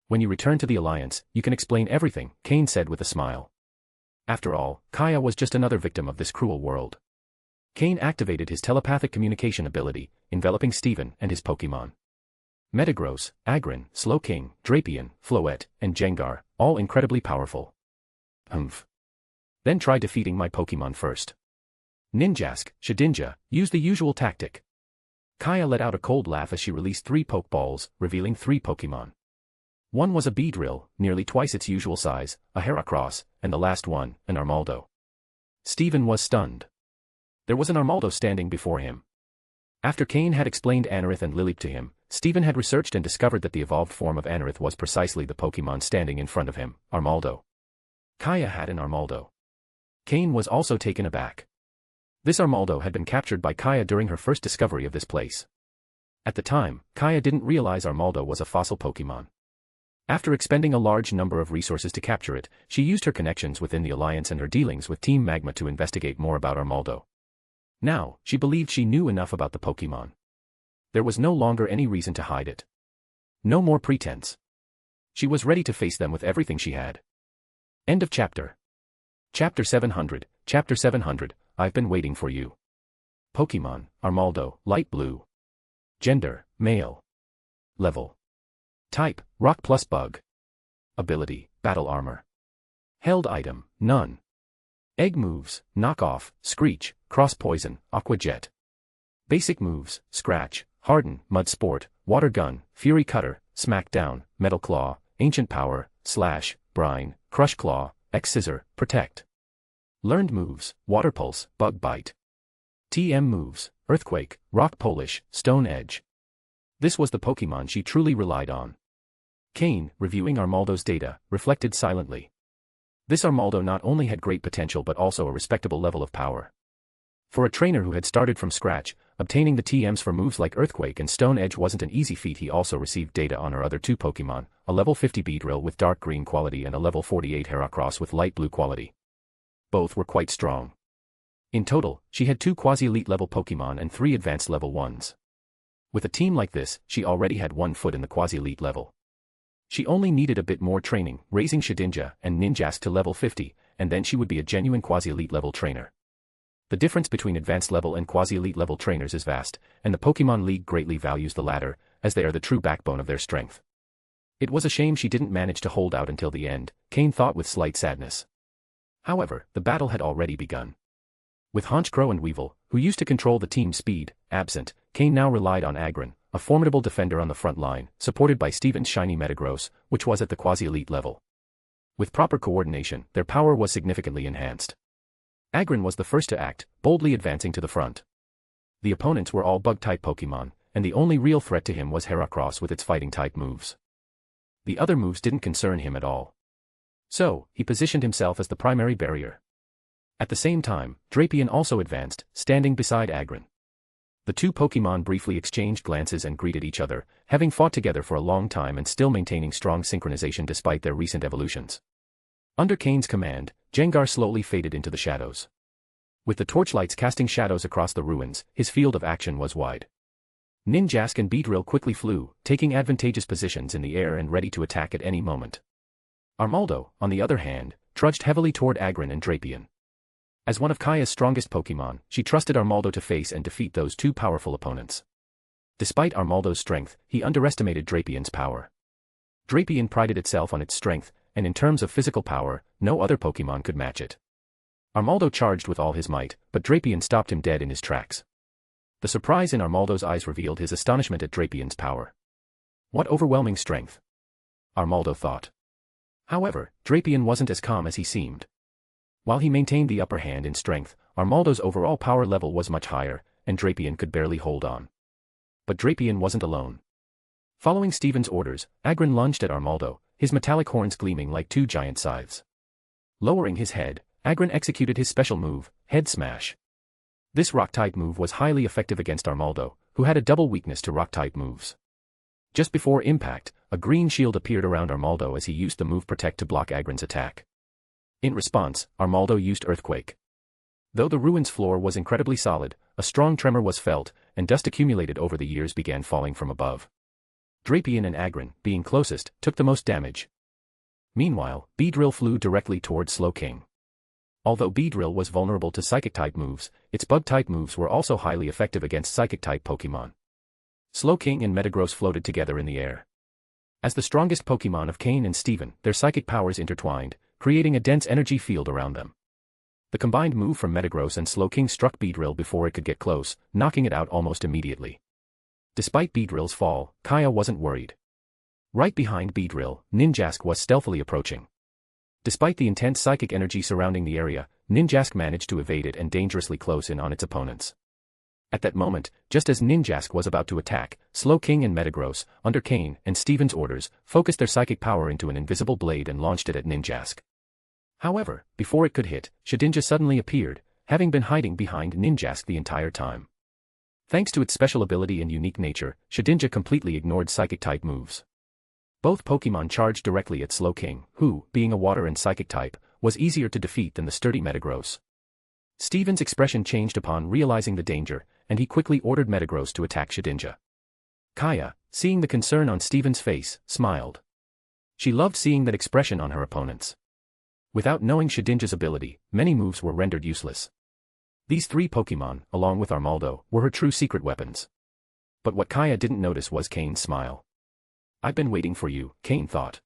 S3: When you return to the Alliance, you can explain everything, Cain said with a smile. After all, Kaya was just another victim of this cruel world. Cain activated his telepathic communication ability, enveloping Stephen and his Pokémon. Metagross, Agron, Slowking, Drapion, Floette, and Jengar, all incredibly powerful. Then try defeating my Pokémon first. Ninjask, Shedinja, use the usual tactic. Kaya let out a cold laugh as she released 3 Pokeballs, revealing 3 Pokémon. One was a Beedrill, nearly twice its usual size, a Heracross, and the last one, an Armaldo. Stephen was stunned. There was an Armaldo standing before him. After Cain had explained Anorith and Lileep to him, Stephen had researched and discovered that the evolved form of Anorith was precisely the Pokémon standing in front of him, Armaldo. Kaya had an Armaldo. Cain was also taken aback. This Armaldo had been captured by Kaya during her first discovery of this place. At the time, Kaya didn't realize Armaldo was a fossil Pokémon. After expending a large number of resources to capture it, she used her connections within the Alliance and her dealings with Team Magma to investigate more about Armaldo. Now, she believed she knew enough about the Pokémon. There was no longer any reason to hide it. No more pretense. She was ready to face them with everything she had. End of chapter. Chapter 700, Chapter 700, I've been waiting for you. Pokémon, Armaldo, light blue. Gender, male. Level. Type, rock plus bug. Ability, battle armor. Held item, none. Egg moves, knock off, screech, cross poison, aqua jet. Basic moves, scratch, harden, mud sport, water gun, fury cutter, smack down, metal claw, ancient power, slash, brine, crush claw, X scissor, protect. Learned moves, water pulse, bug bite. TM moves, earthquake, rock polish, stone edge. This was the Pokémon she truly relied on. Cain, reviewing Armaldo's data, reflected silently. This Armaldo not only had great potential but also a respectable level of power. For a trainer who had started from scratch, obtaining the TMs for moves like Earthquake and Stone Edge wasn't an easy feat. He also received data on her other two Pokémon, a level 50 Beedrill with dark green quality and a level 48 Heracross with light blue quality. Both were quite strong. In total, she had 2 quasi-elite level Pokémon and 3 advanced level 1s. With a team like this, she already had 1 foot in the quasi-elite level. She only needed a bit more training, raising Shedinja and Ninjask to level 50, and then she would be a genuine quasi-elite level trainer. The difference between advanced level and quasi-elite level trainers is vast, and the Pokémon League greatly values the latter, as they are the true backbone of their strength. It was a shame she didn't manage to hold out until the end, Cain thought with slight sadness. However, the battle had already begun. With Honchkrow and Weevil, who used to control the team's speed, absent, Cain now relied on Agron, a formidable defender on the front line, supported by Stephen's shiny Metagross, which was at the quasi-elite level. With proper coordination, their power was significantly enhanced. Agron was the first to act, boldly advancing to the front. The opponents were all bug-type Pokémon, and the only real threat to him was Heracross with its fighting-type moves. The other moves didn't concern him at all. So, he positioned himself as the primary barrier. At the same time, Drapion also advanced, standing beside Agron. The two Pokémon briefly exchanged glances and greeted each other, having fought together for a long time and still maintaining strong synchronization despite their recent evolutions. Under Cain's command, Gengar slowly faded into the shadows. With the torchlights casting shadows across the ruins, his field of action was wide. Ninjask and Beedrill quickly flew, taking advantageous positions in the air and ready to attack at any moment. Armaldo, on the other hand, trudged heavily toward Agron and Drapion. As one of Kaya's strongest Pokémon, she trusted Armaldo to face and defeat those two powerful opponents. Despite Armaldo's strength, he underestimated Drapion's power. Drapion prided itself on its strength, and in terms of physical power, no other Pokémon could match it. Armaldo charged with all his might, but Drapion stopped him dead in his tracks. The surprise in Armaldo's eyes revealed his astonishment at Drapion's power. What overwhelming strength! Armaldo thought. However, Drapion wasn't as calm as he seemed. While he maintained the upper hand in strength, Armaldo's overall power level was much higher, and Drapion could barely hold on. But Drapion wasn't alone. Following Stephen's orders, Agron lunged at Armaldo, his metallic horns gleaming like 2 giant scythes. Lowering his head, Agron executed his special move, Head Smash. This rock-type move was highly effective against Armaldo, who had a double weakness to rock-type moves. Just before impact, a green shield appeared around Armaldo as he used the move Protect to block Agron's attack. In response, Armaldo used Earthquake. Though the ruins floor was incredibly solid, a strong tremor was felt, and dust accumulated over the years began falling from above. Drapion and Agron, being closest, took the most damage. Meanwhile, Beedrill flew directly towards Slowking. Although Beedrill was vulnerable to Psychic-type moves, its Bug-type moves were also highly effective against Psychic-type Pokémon. Slowking and Metagross floated together in the air. As the strongest Pokémon of Cain and Stephen, their psychic powers intertwined, creating a dense energy field around them. The combined move from Metagross and Slowking struck Beedrill before it could get close, knocking it out almost immediately. Despite Beedrill's fall, Kaya wasn't worried. Right behind Beedrill, Ninjask was stealthily approaching. Despite the intense psychic energy surrounding the area, Ninjask managed to evade it and dangerously close in on its opponents. At that moment, just as Ninjask was about to attack, Slowking and Metagross, under Cain and Steven's orders, focused their psychic power into an invisible blade and launched it at Ninjask. However, before it could hit, Shedinja suddenly appeared, having been hiding behind Ninjask the entire time. Thanks to its special ability and unique nature, Shedinja completely ignored psychic-type moves. Both Pokémon charged directly at Slowking, who, being a water and psychic type, was easier to defeat than the sturdy Metagross. Steven's expression changed upon realizing the danger, and he quickly ordered Metagross to attack Shedinja. Kaya, seeing the concern on Steven's face, smiled. She loved seeing that expression on her opponents. Without knowing Shedinja's ability, many moves were rendered useless. These three Pokémon, along with Armaldo, were her true secret weapons. But what Kaya didn't notice was Cain's smile. "I've been waiting for you," Cain thought.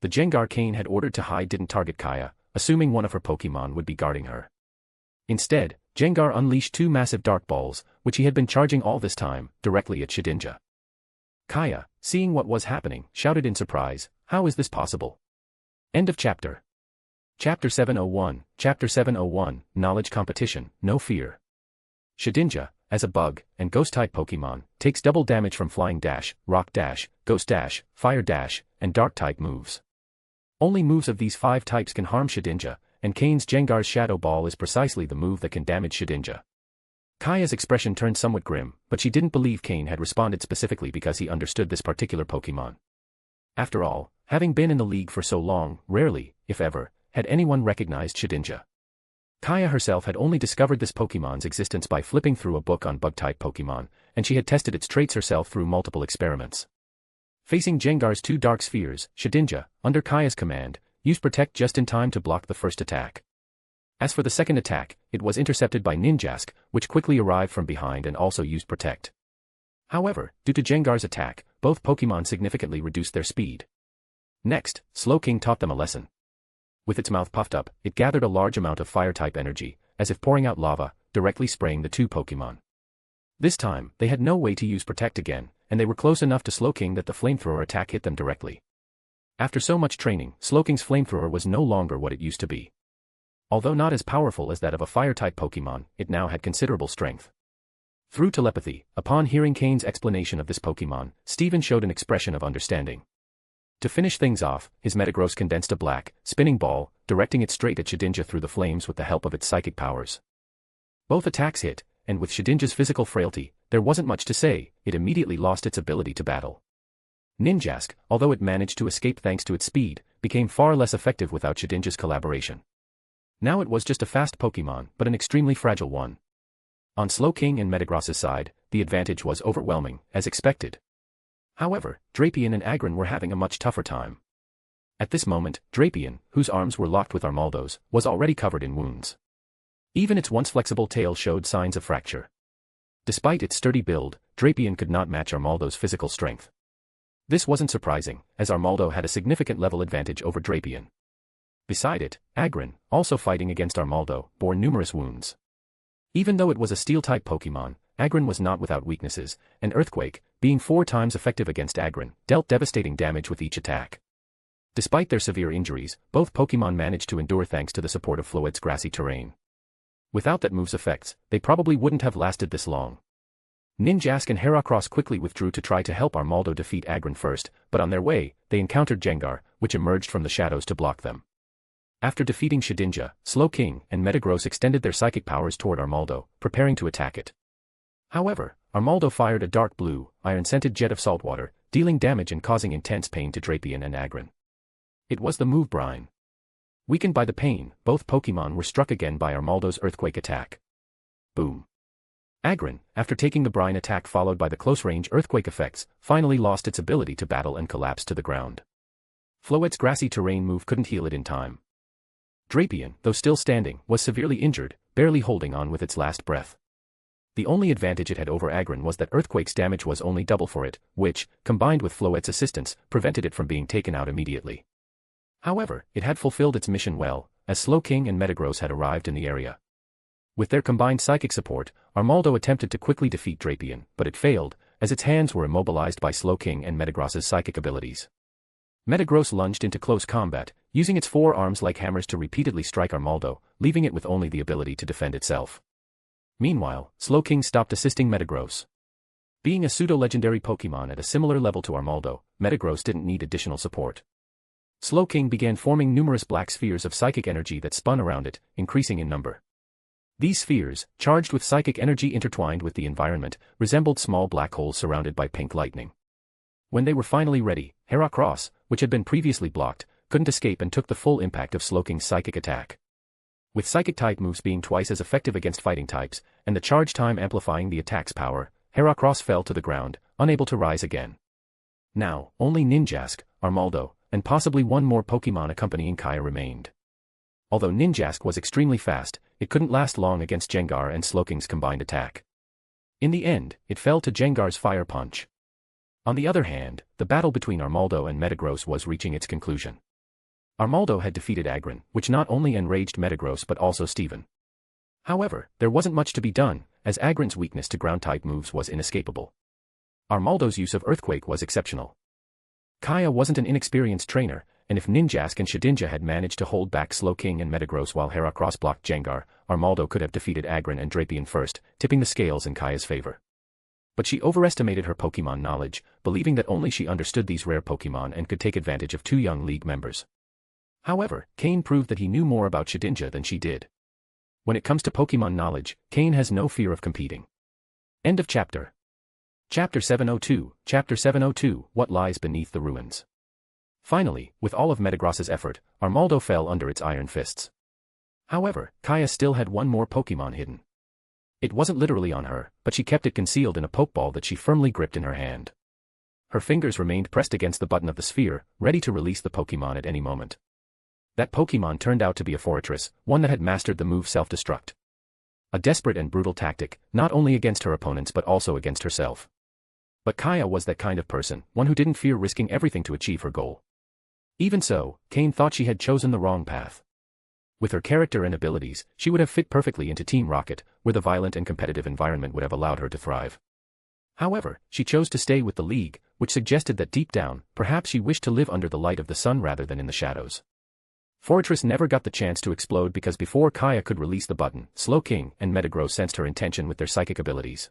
S3: The Jengar Cain had ordered to hide didn't target Kaya, assuming one of her Pokémon would be guarding her. Instead, Jengar unleashed two massive dark balls, which he had been charging all this time, directly at Shedinja. Kaya, seeing what was happening, shouted in surprise, "How is this possible?" End of chapter. Chapter 701, Chapter 701, Knowledge Competition, No Fear. Shedinja, as a bug and ghost-type Pokémon, takes double damage from Flying Dash, Rock Dash, Ghost Dash, Fire Dash, and Dark-type moves. Only moves of these 5 types can harm Shedinja, and Cain's Jengar's Shadow Ball is precisely the move that can damage Shedinja. Kaya's expression turned somewhat grim, but she didn't believe Cain had responded specifically because he understood this particular Pokémon. After all, having been in the league for so long, rarely, if ever, had anyone recognized Shedinja. Kaya herself had only discovered this Pokémon's existence by flipping through a book on bug-type Pokémon, and she had tested its traits herself through multiple experiments. Facing Jengar's 2 dark spheres, Shedinja, under Kaya's command, used Protect just in time to block the first attack. As for the second attack, it was intercepted by Ninjask, which quickly arrived from behind and also used Protect. However, due to Jengar's attack, both Pokémon significantly reduced their speed. Next, Slowking taught them a lesson. With its mouth puffed up, it gathered a large amount of fire-type energy, as if pouring out lava, directly spraying the 2 Pokémon. This time, they had no way to use Protect again, and they were close enough to Slowking that the flamethrower attack hit them directly. After so much training, Slowking's flamethrower was no longer what it used to be. Although not as powerful as that of a fire-type Pokémon, it now had considerable strength. Through telepathy, upon hearing Cain's explanation of this Pokémon, Steven showed an expression of understanding. To finish things off, his Metagross condensed a black, spinning ball, directing it straight at Shedinja through the flames with the help of its psychic powers. Both attacks hit, and with Shedinja's physical frailty, there wasn't much to say, it immediately lost its ability to battle. Ninjask, although it managed to escape thanks to its speed, became far less effective without Shedinja's collaboration. Now it was just a fast Pokémon, but an extremely fragile one. On Slowking and Metagross's side, the advantage was overwhelming, as expected. However, Drapion and Agron were having a much tougher time. At this moment, Drapion, whose arms were locked with Armaldo's, was already covered in wounds. Even its once flexible tail showed signs of fracture. Despite its sturdy build, Drapion could not match Armaldo's physical strength. This wasn't surprising, as Armaldo had a significant level advantage over Drapion. Beside it, Agron, also fighting against Armaldo, bore numerous wounds. Even though it was a Steel-type Pokémon, Agron was not without weaknesses, and Earthquake, being 4 times effective against Agron, dealt devastating damage with each attack. Despite their severe injuries, both Pokémon managed to endure thanks to the support of Floet's grassy terrain. Without that move's effects, they probably wouldn't have lasted this long. Ninjask and Heracross quickly withdrew to try to help Armaldo defeat Agron first, but on their way, they encountered Jengar, which emerged from the shadows to block them. After defeating Shedinja, Slowking and Metagross extended their psychic powers toward Armaldo, preparing to attack it. However, Armaldo fired a dark blue, iron-scented jet of saltwater, dealing damage and causing intense pain to Drapion and Agron. It was the move Brine. Weakened by the pain, both Pokémon were struck again by Armaldo's earthquake attack. Boom. Agron, after taking the Brine attack followed by the close-range earthquake effects, finally lost its ability to battle and collapsed to the ground. Floet's grassy terrain move couldn't heal it in time. Drapion, though still standing, was severely injured, barely holding on with its last breath. The only advantage it had over Agron was that Earthquake's damage was only double for it, which, combined with Floet's assistance, prevented it from being taken out immediately. However, it had fulfilled its mission well, as Slowking and Metagross had arrived in the area. With their combined psychic support, Armaldo attempted to quickly defeat Drapion, but it failed, as its hands were immobilized by Slowking and Metagross's psychic abilities. Metagross lunged into close combat, using its forearms like hammers to repeatedly strike Armaldo, leaving it with only the ability to defend itself. Meanwhile, Slowking stopped assisting Metagross. Being a pseudo-legendary Pokémon at a similar level to Armaldo, Metagross didn't need additional support. Slowking began forming numerous black spheres of psychic energy that spun around it, increasing in number. These spheres, charged with psychic energy intertwined with the environment, resembled small black holes surrounded by pink lightning. When they were finally ready, Heracross, which had been previously blocked, couldn't escape and took the full impact of Slowking's psychic attack. With psychic-type moves being twice as effective against fighting types, and the charge time amplifying the attack's power, Heracross fell to the ground, unable to rise again. Now, only Ninjask, Armaldo, and possibly one more Pokémon accompanying Kaya remained. Although Ninjask was extremely fast, it couldn't last long against Gengar and Slowking's combined attack. In the end, it fell to Gengar's Fire Punch. On the other hand, the battle between Armaldo and Metagross was reaching its conclusion. Armaldo had defeated Agron, which not only enraged Metagross but also Steven. However, there wasn't much to be done, as Agron's weakness to ground-type moves was inescapable. Armaldo's use of Earthquake was exceptional. Kaya wasn't an inexperienced trainer, and if Ninjask and Shedinja had managed to hold back Slowking and Metagross while Heracross blocked Gengar, Armaldo could have defeated Agron and Drapion first, tipping the scales in Kaya's favor. But she overestimated her Pokémon knowledge, believing that only she understood these rare Pokémon and could take advantage of two young League members. However, Cain proved that he knew more about Shedinja than she did. When it comes to Pokémon knowledge, Cain has no fear of competing. End of chapter. Chapter 702, What Lies Beneath the Ruins. Finally, with all of Metagross's effort, Armaldo fell under its iron fists. However, Kaya still had one more Pokémon hidden. It wasn't literally on her, but she kept it concealed in a Pokeball that she firmly gripped in her hand. Her fingers remained pressed against the button of the sphere, ready to release the Pokémon at any moment. That Pokémon turned out to be a Forretress, one that had mastered the move Self-Destruct. A desperate and brutal tactic, not only against her opponents but also against herself. But Kaya was that kind of person, one who didn't fear risking everything to achieve her goal. Even so, Cain thought she had chosen the wrong path. With her character and abilities, she would have fit perfectly into Team Rocket, where the violent and competitive environment would have allowed her to thrive. However, she chose to stay with the League, which suggested that deep down, perhaps she wished to live under the light of the sun rather than in the shadows. Forretress never got the chance to explode because before Kaya could release the button, Slowking and Metagross sensed her intention with their psychic abilities.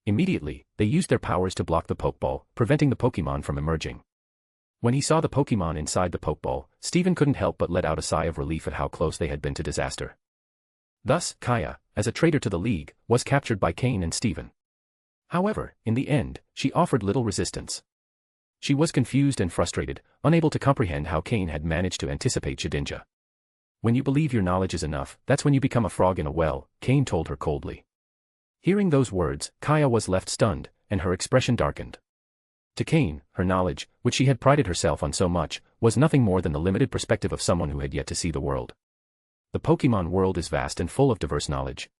S3: Immediately, they used their powers to block the Pokeball, preventing the Pokémon from emerging. When he saw the Pokémon inside the Pokeball, Steven couldn't help but let out a sigh of relief at how close they had been to disaster. Thus, Kaya, as a traitor to the League, was captured by Cain and Steven. However, in the end, she offered little resistance. She was confused and frustrated, unable to comprehend how Cain had managed to anticipate Shedinja. When you believe your knowledge is enough, that's when you become a frog in a well, Cain told her coldly. Hearing those words, Kaya was left stunned, and her expression darkened. To Cain, her knowledge, which she had prided herself on so much, was nothing more than the limited perspective of someone who had yet to see the world. The Pokémon world is vast and full of diverse knowledge.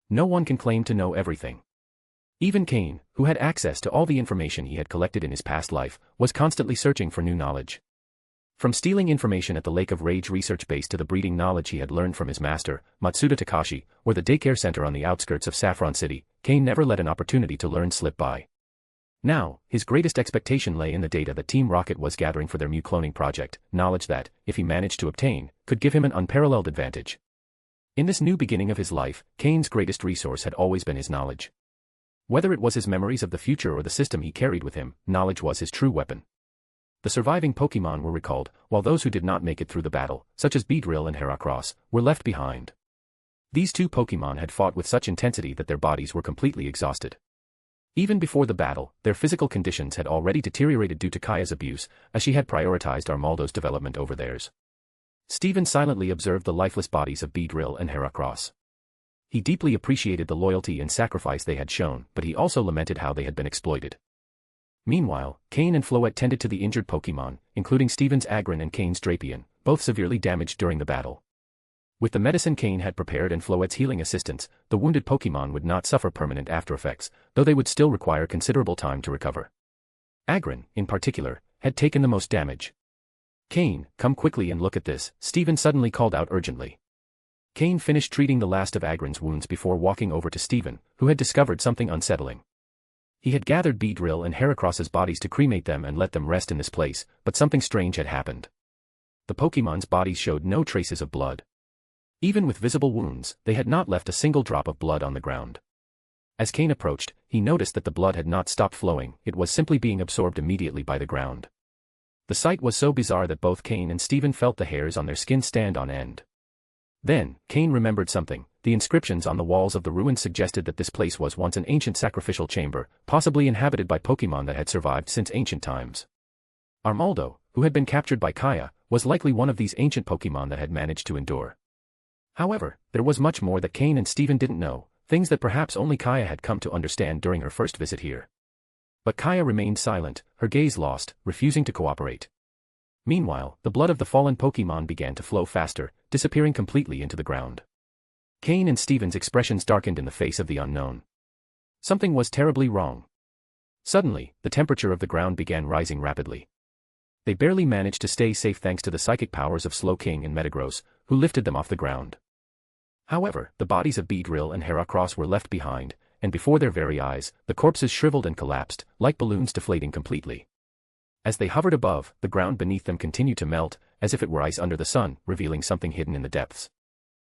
S3: No one can claim to know everything. Even Cain, who had access to all the information he had collected in his past life, was constantly searching for new knowledge. From stealing information at the Lake of Rage research base to the breeding knowledge he had learned from his master, Matsuda Takashi, or the daycare center on the outskirts of Saffron City, Cain never let an opportunity to learn slip by. Now, his greatest expectation lay in the data that Team Rocket was gathering for their Mew cloning project, knowledge that, if he managed to obtain, could give him an unparalleled advantage. In this new beginning of his life, Cain's greatest resource had always been his knowledge. Whether it was his memories of the future or the system he carried with him, knowledge was his true weapon. The surviving Pokémon were recalled, while those who did not make it through the battle, such as Beedrill and Heracross, were left behind. These two Pokémon had fought with such intensity that their bodies were completely exhausted. Even before the battle, their physical conditions had already deteriorated due to Kaya's abuse, as she had prioritized Armaldo's development over theirs. Steven silently observed the lifeless bodies of Beedrill and Heracross. He deeply appreciated the loyalty and sacrifice they had shown, but he also lamented how they had been exploited. Meanwhile, Cain and Floette tended to the injured Pokémon, including Steven's Agron and Cain's Drapion, both severely damaged during the battle. With the medicine Cain had prepared and Floette's healing assistance, the wounded Pokémon would not suffer permanent aftereffects, though they would still require considerable time to recover. Agron, in particular, had taken the most damage. Cain, come quickly and look at this, Steven suddenly called out urgently. Cain finished treating the last of Agron's wounds before walking over to Steven, who had discovered something unsettling. He had gathered Beedrill and Heracross's bodies to cremate them and let them rest in this place, but something strange had happened. The Pokémon's bodies showed no traces of blood. Even with visible wounds, they had not left a single drop of blood on the ground. As Cain approached, he noticed that the blood had not stopped flowing, it was simply being absorbed immediately by the ground. The sight was so bizarre that both Cain and Steven felt the hairs on their skin stand on end. Then, Cain remembered something. The inscriptions on the walls of the ruins suggested that this place was once an ancient sacrificial chamber, possibly inhabited by Pokémon that had survived since ancient times. Armaldo, who had been captured by Kaya, was likely one of these ancient Pokémon that had managed to endure. However, there was much more that Cain and Steven didn't know, things that perhaps only Kaya had come to understand during her first visit here. But Kaya remained silent, her gaze lost, refusing to cooperate. Meanwhile, the blood of the fallen Pokémon began to flow faster, disappearing completely into the ground. Cain and Steven's expressions darkened in the face of the unknown. Something was terribly wrong. Suddenly, the temperature of the ground began rising rapidly. They barely managed to stay safe thanks to the psychic powers of Slowking and Metagross, who lifted them off the ground. However, the bodies of Beedrill and Heracross were left behind, and before their very eyes, the corpses shriveled and collapsed, like balloons deflating completely. As they hovered above, the ground beneath them continued to melt, as if it were ice under the sun, revealing something hidden in the depths.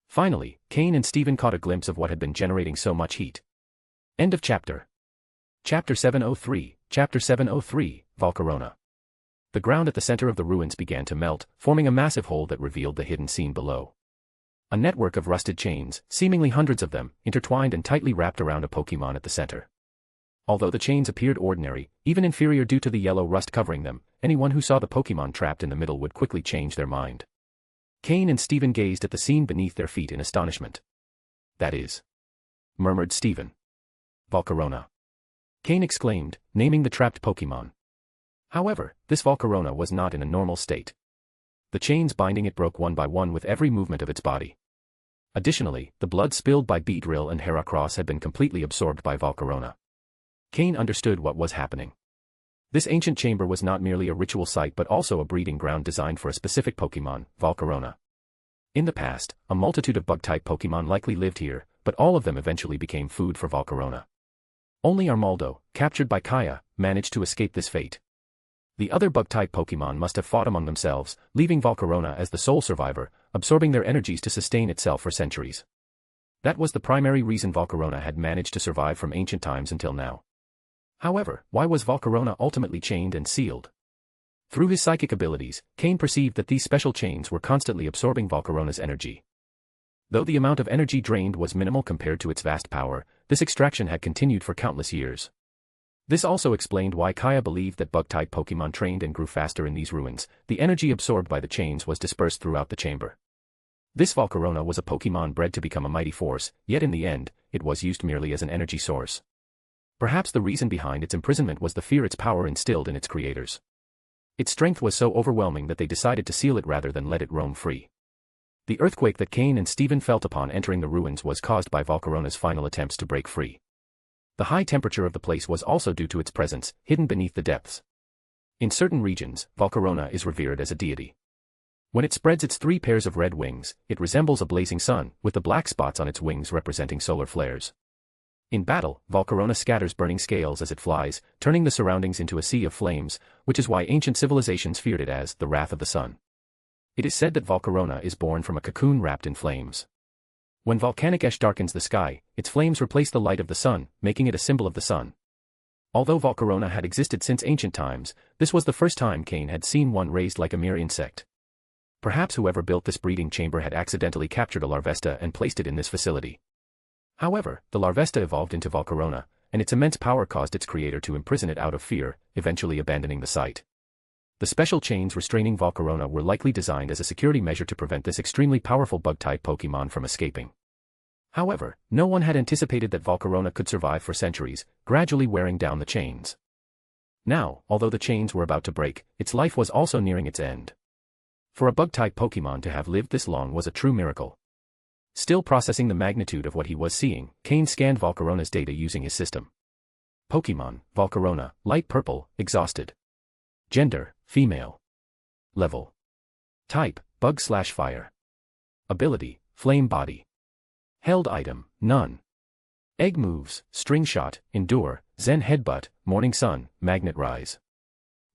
S3: Finally, Cain and Steven caught a glimpse of what had been generating so much heat. End of chapter. Chapter 703, Chapter 703, Volcarona. The ground at the center of the ruins began to melt, forming a massive hole that revealed the hidden scene below. A network of rusted chains, seemingly hundreds of them, intertwined and tightly wrapped around a Pokémon at the center. Although the chains appeared ordinary, even inferior due to the yellow rust covering them, anyone who saw the Pokémon trapped in the middle would quickly change their mind. Cain and Steven gazed at the scene beneath their feet in astonishment. "That is," murmured Steven. "Volcarona," Cain exclaimed, naming the trapped Pokémon. However, this Volcarona was not in a normal state. The chains binding it broke one by one with every movement of its body. Additionally, the blood spilled by Beedrill and Heracross had been completely absorbed by Volcarona. Cain understood what was happening. This ancient chamber was not merely a ritual site but also a breeding ground designed for a specific Pokémon, Volcarona. In the past, a multitude of bug-type Pokémon likely lived here, but all of them eventually became food for Volcarona. Only Armaldo, captured by Kaya, managed to escape this fate. The other bug-type Pokémon must have fought among themselves, leaving Volcarona as the sole survivor, absorbing their energies to sustain itself for centuries. That was the primary reason Volcarona had managed to survive from ancient times until now. However, why was Volcarona ultimately chained and sealed? Through his psychic abilities, Cain perceived that these special chains were constantly absorbing Volcarona's energy. Though the amount of energy drained was minimal compared to its vast power, this extraction had continued for countless years. This also explained why Kaya believed that bug-type Pokémon trained and grew faster in these ruins. The energy absorbed by the chains was dispersed throughout the chamber. This Volcarona was a Pokémon bred to become a mighty force, yet in the end, it was used merely as an energy source. Perhaps the reason behind its imprisonment was the fear its power instilled in its creators. Its strength was so overwhelming that they decided to seal it rather than let it roam free. The earthquake that Cain and Steven felt upon entering the ruins was caused by Volcarona's final attempts to break free. The high temperature of the place was also due to its presence, hidden beneath the depths. In certain regions, Volcarona is revered as a deity. When it spreads its 3 pairs of red wings, it resembles a blazing sun, with the black spots on its wings representing solar flares. In battle, Volcarona scatters burning scales as it flies, turning the surroundings into a sea of flames, which is why ancient civilizations feared it as the Wrath of the Sun. It is said that Volcarona is born from a cocoon wrapped in flames. When volcanic ash darkens the sky, its flames replace the light of the sun, making it a symbol of the sun. Although Volcarona had existed since ancient times, this was the first time Cain had seen one raised like a mere insect. Perhaps whoever built this breeding chamber had accidentally captured a Larvesta and placed it in this facility. However, the Larvesta evolved into Volcarona, and its immense power caused its creator to imprison it out of fear, eventually abandoning the site. The special chains restraining Volcarona were likely designed as a security measure to prevent this extremely powerful bug-type Pokémon from escaping. However, no one had anticipated that Volcarona could survive for centuries, gradually wearing down the chains. Now, although the chains were about to break, its life was also nearing its end. For a bug-type Pokémon to have lived this long was a true miracle. Still processing the magnitude of what he was seeing, Cain scanned Volcarona's data using his system. Pokémon, Volcarona, light purple, exhausted. Gender, female. Level. Type, bug/fire. Ability, flame body. Held item, none. Egg moves, string shot, endure, zen headbutt, morning sun, magnet rise.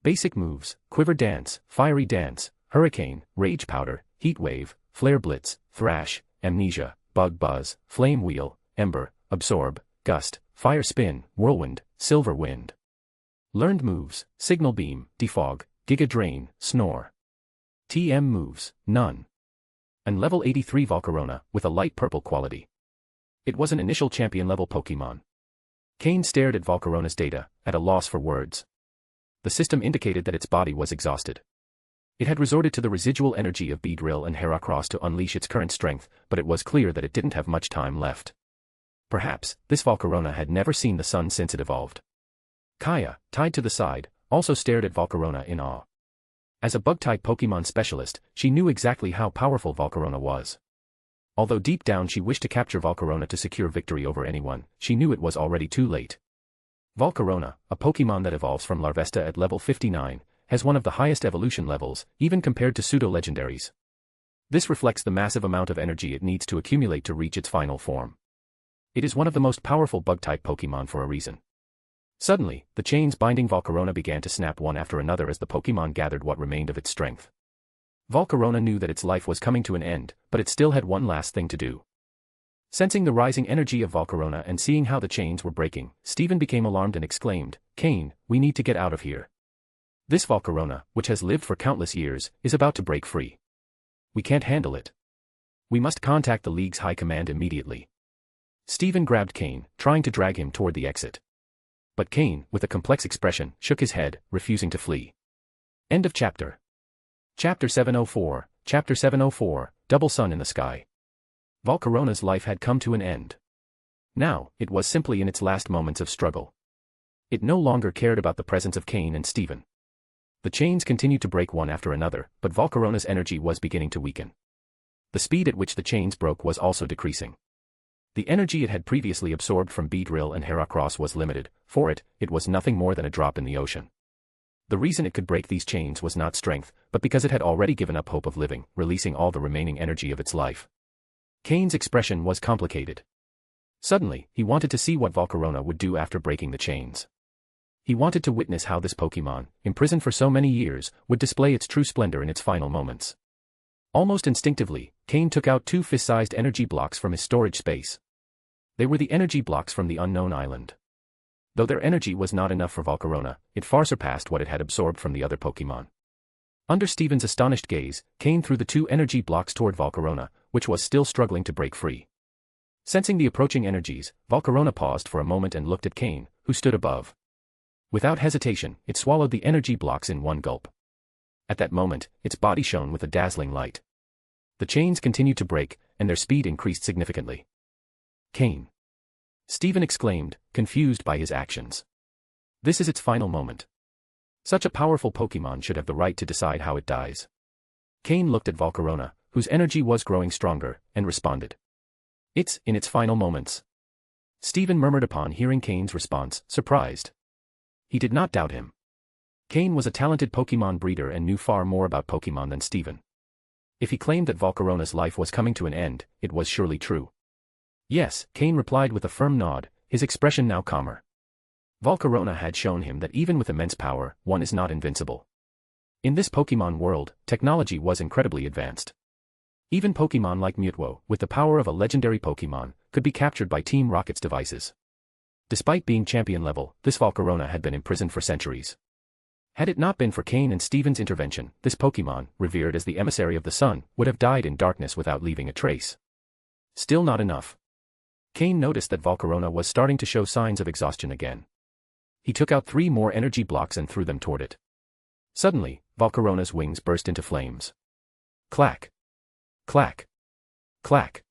S3: Basic moves, quiver dance, fiery dance, hurricane, rage powder, heat wave, flare blitz, thrash, amnesia, bug buzz, flame wheel, ember, absorb, gust, fire spin, whirlwind, silver wind. Learned moves, signal beam, defog, giga drain, snore. TM moves, none. And level 83 Volcarona, with a light purple quality. It was an initial champion level Pokemon. Cain stared at Volcarona's data, at a loss for words. The system indicated that its body was exhausted. It had resorted to the residual energy of Beedrill and Heracross to unleash its current strength, but it was clear that it didn't have much time left. Perhaps, this Volcarona had never seen the sun since it evolved. Kaya, tied to the side, also stared at Volcarona in awe. As a bug-type Pokemon specialist, she knew exactly how powerful Volcarona was. Although deep down she wished to capture Volcarona to secure victory over anyone, she knew it was already too late. Volcarona, a Pokemon that evolves from Larvesta at level 59, has one of the highest evolution levels, even compared to pseudo-legendaries. This reflects the massive amount of energy it needs to accumulate to reach its final form. It is one of the most powerful bug-type Pokemon for a reason. Suddenly, the chains binding Volcarona began to snap one after another as the Pokemon gathered what remained of its strength. Volcarona knew that its life was coming to an end, but it still had one last thing to do. Sensing the rising energy of Volcarona and seeing how the chains were breaking, Steven became alarmed and exclaimed, "Cain, we need to get out of here. This Volcarona, which has lived for countless years, is about to break free. We can't handle it. We must contact the League's High Command immediately." Steven grabbed Cain, trying to drag him toward the exit. But Cain, with a complex expression, shook his head, refusing to flee. End of chapter. Chapter 704, Chapter 704, Double Sun in the Sky. Volcarona's life had come to an end. Now, it was simply in its last moments of struggle. It no longer cared about the presence of Cain and Steven. The chains continued to break one after another, but Volcarona's energy was beginning to weaken. The speed at which the chains broke was also decreasing. The energy it had previously absorbed from Beedrill and Heracross was limited. For it was nothing more than a drop in the ocean. The reason it could break these chains was not strength, but because it had already given up hope of living, releasing all the remaining energy of its life. Cain's expression was complicated. Suddenly, he wanted to see what Volcarona would do after breaking the chains. He wanted to witness how this Pokemon, imprisoned for so many years, would display its true splendor in its final moments. Almost instinctively, Cain took out 2 fist-sized energy blocks from his storage space. They were the energy blocks from the unknown island. Though their energy was not enough for Volcarona, it far surpassed what it had absorbed from the other Pokemon. Under Steven's astonished gaze, Cain threw the 2 energy blocks toward Volcarona, which was still struggling to break free. Sensing the approaching energies, Volcarona paused for a moment and looked at Cain, who stood above. Without hesitation, it swallowed the energy blocks in one gulp. At that moment, its body shone with a dazzling light. The chains continued to break, and their speed increased significantly. "Cain!" Steven exclaimed, confused by his actions. This is its final moment. Such a powerful Pokemon should have the right to decide how it dies. Cain looked at Volcarona, whose energy was growing stronger, and responded. "It's in its final moments." Steven murmured upon hearing Cain's response, surprised. He did not doubt him. Cain was a talented Pokemon breeder and knew far more about Pokemon than Steven. If he claimed that Volcarona's life was coming to an end, it was surely true. "Yes," Cain replied with a firm nod, his expression now calmer. Volcarona had shown him that even with immense power, one is not invincible. In this Pokémon world, technology was incredibly advanced. Even Pokémon like Mewtwo, with the power of a legendary Pokémon, could be captured by Team Rocket's devices. Despite being champion level, this Volcarona had been imprisoned for centuries. Had it not been for Cain and Steven's intervention, this Pokémon, revered as the emissary of the sun, would have died in darkness without leaving a trace. Still not enough. Cain noticed that Volcarona was starting to show signs of exhaustion again. He took out 3 more energy blocks and threw them toward it. Suddenly, Volcarona's wings burst into flames. Clack! Clack! Clack!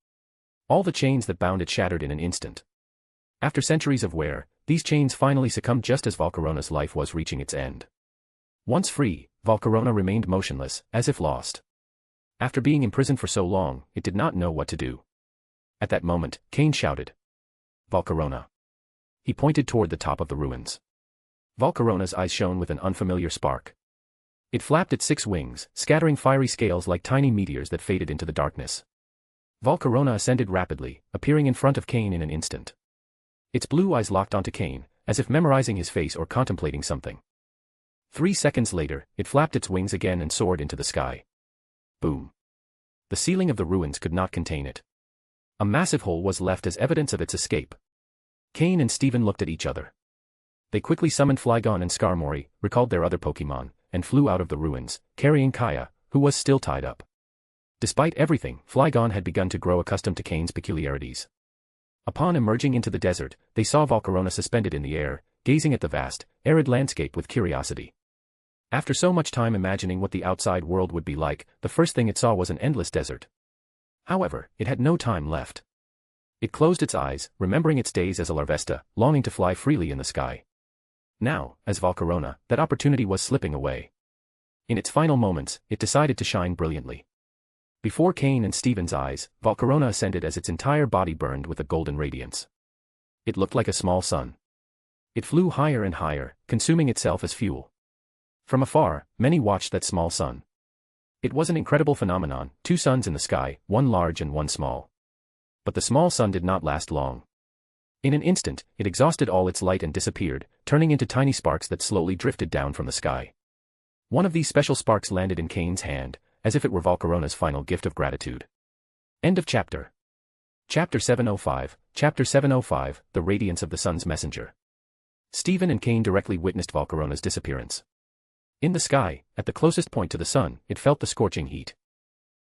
S3: All the chains that bound it shattered in an instant. After centuries of wear, these chains finally succumbed just as Volcarona's life was reaching its end. Once free, Volcarona remained motionless, as if lost. After being imprisoned for so long, it did not know what to do. At that moment, Cain shouted. "Volcarona!" He pointed toward the top of the ruins. Volcarona's eyes shone with an unfamiliar spark. It flapped its 6 wings, scattering fiery scales like tiny meteors that faded into the darkness. Volcarona ascended rapidly, appearing in front of Cain in an instant. Its blue eyes locked onto Cain, as if memorizing his face or contemplating something. 3 seconds later, it flapped its wings again and soared into the sky. Boom. The ceiling of the ruins could not contain it. A massive hole was left as evidence of its escape. Cain and Steven looked at each other. They quickly summoned Flygon and Skarmory, recalled their other Pokémon, and flew out of the ruins, carrying Kaya, who was still tied up. Despite everything, Flygon had begun to grow accustomed to Cain's peculiarities. Upon emerging into the desert, they saw Volcarona suspended in the air, gazing at the vast, arid landscape with curiosity. After so much time imagining what the outside world would be like, the first thing it saw was an endless desert. However, it had no time left. It closed its eyes, remembering its days as a Larvesta, longing to fly freely in the sky. Now, as Volcarona, that opportunity was slipping away. In its final moments, it decided to shine brilliantly. Before Cain and Steven's eyes, Volcarona ascended as its entire body burned with a golden radiance. It looked like a small sun. It flew higher and higher, consuming itself as fuel. From afar, many watched that small sun. It was an incredible phenomenon, 2 suns in the sky, one large and one small. But the small sun did not last long. In an instant, it exhausted all its light and disappeared, turning into tiny sparks that slowly drifted down from the sky. One of these special sparks landed in Cain's hand, as if it were Volcarona's final gift of gratitude. End of chapter. Chapter 705, Chapter 705, The Radiance of the Sun's Messenger. Steven and Cain directly witnessed Volcarona's disappearance. In the sky, at the closest point to the sun, it felt the scorching heat.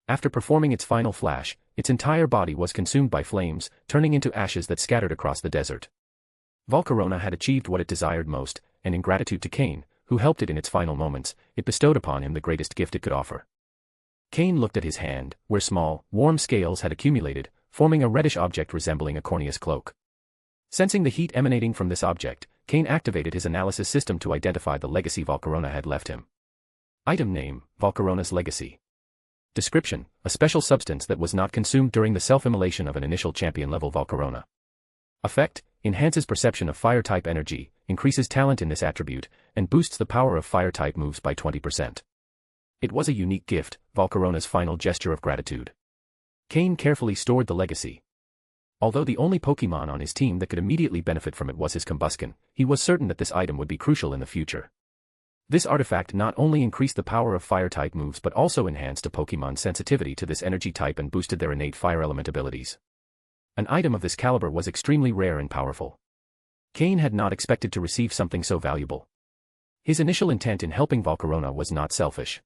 S3: After performing its final flash, its entire body was consumed by flames, turning into ashes that scattered across the desert. Volcarona had achieved what it desired most, and in gratitude to Cain, who helped it in its final moments, it bestowed upon him the greatest gift it could offer. Cain looked at his hand, where small, warm scales had accumulated, forming a reddish object resembling a corneous cloak. Sensing the heat emanating from this object, Cain activated his analysis system to identify the legacy Volcarona had left him. Item name, Volcarona's Legacy. Description, a special substance that was not consumed during the self-immolation of an initial champion-level Volcarona. Effect, enhances perception of fire-type energy, increases talent in this attribute, and boosts the power of fire-type moves by 20%. It was a unique gift, Volcarona's final gesture of gratitude. Cain carefully stored the legacy. Although the only Pokémon on his team that could immediately benefit from it was his Combusken, he was certain that this item would be crucial in the future. This artifact not only increased the power of fire-type moves but also enhanced a Pokémon's sensitivity to this energy type and boosted their innate fire element abilities. An item of this caliber was extremely rare and powerful. Cain had not expected to receive something so valuable. His initial intent in helping Volcarona was not selfish.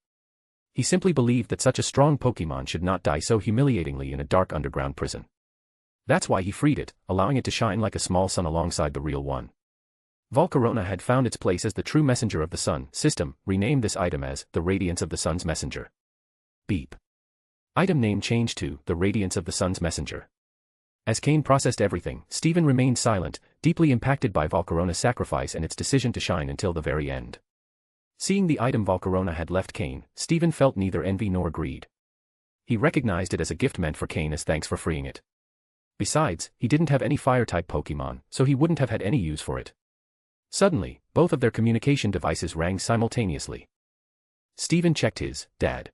S3: He simply believed that such a strong Pokémon should not die so humiliatingly in a dark underground prison. That's why he freed it, allowing it to shine like a small sun alongside the real one. Volcarona had found its place as the true messenger of the sun. System, renamed this item as the Radiance of the Sun's Messenger. Beep. Item name changed to the Radiance of the Sun's Messenger. As Cain processed everything, Steven remained silent, deeply impacted by Volcarona's sacrifice and its decision to shine until the very end. Seeing the item Volcarona had left Cain, Steven felt neither envy nor greed. He recognized it as a gift meant for Cain as thanks for freeing it. Besides, he didn't have any fire-type Pokémon, so he wouldn't have had any use for it. Suddenly, both of their communication devices rang simultaneously. Steven checked his dad.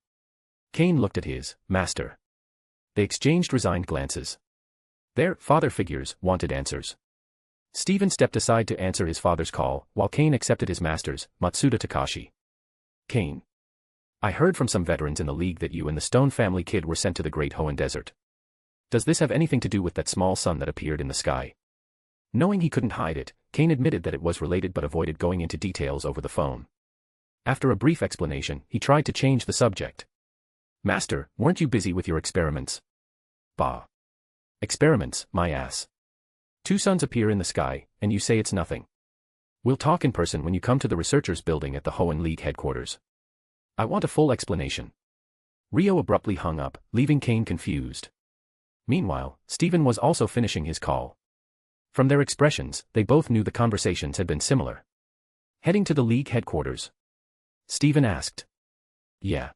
S3: Cain looked at his master. They exchanged resigned glances. Their father figures wanted answers. Steven stepped aside to answer his father's call, while Cain accepted his master's, Matsuda Takashi. Cain. I heard from some veterans in the league that you and the Stone family kid were sent to the Great Hoenn Desert. Does this have anything to do with that small sun that appeared in the sky? Knowing he couldn't hide it, Cain admitted that it was related but avoided going into details over the phone. After a brief explanation, he tried to change the subject. Master, weren't you busy with your experiments? Bah. Experiments, my ass. 2 suns appear in the sky, and you say it's nothing. We'll talk in person when you come to the researchers building at the Hoenn League headquarters. I want a full explanation. Rio abruptly hung up, leaving Cain confused. Meanwhile, Steven was also finishing his call. From their expressions, they both knew the conversations had been similar. Heading to the League headquarters? Steven asked. Yeah.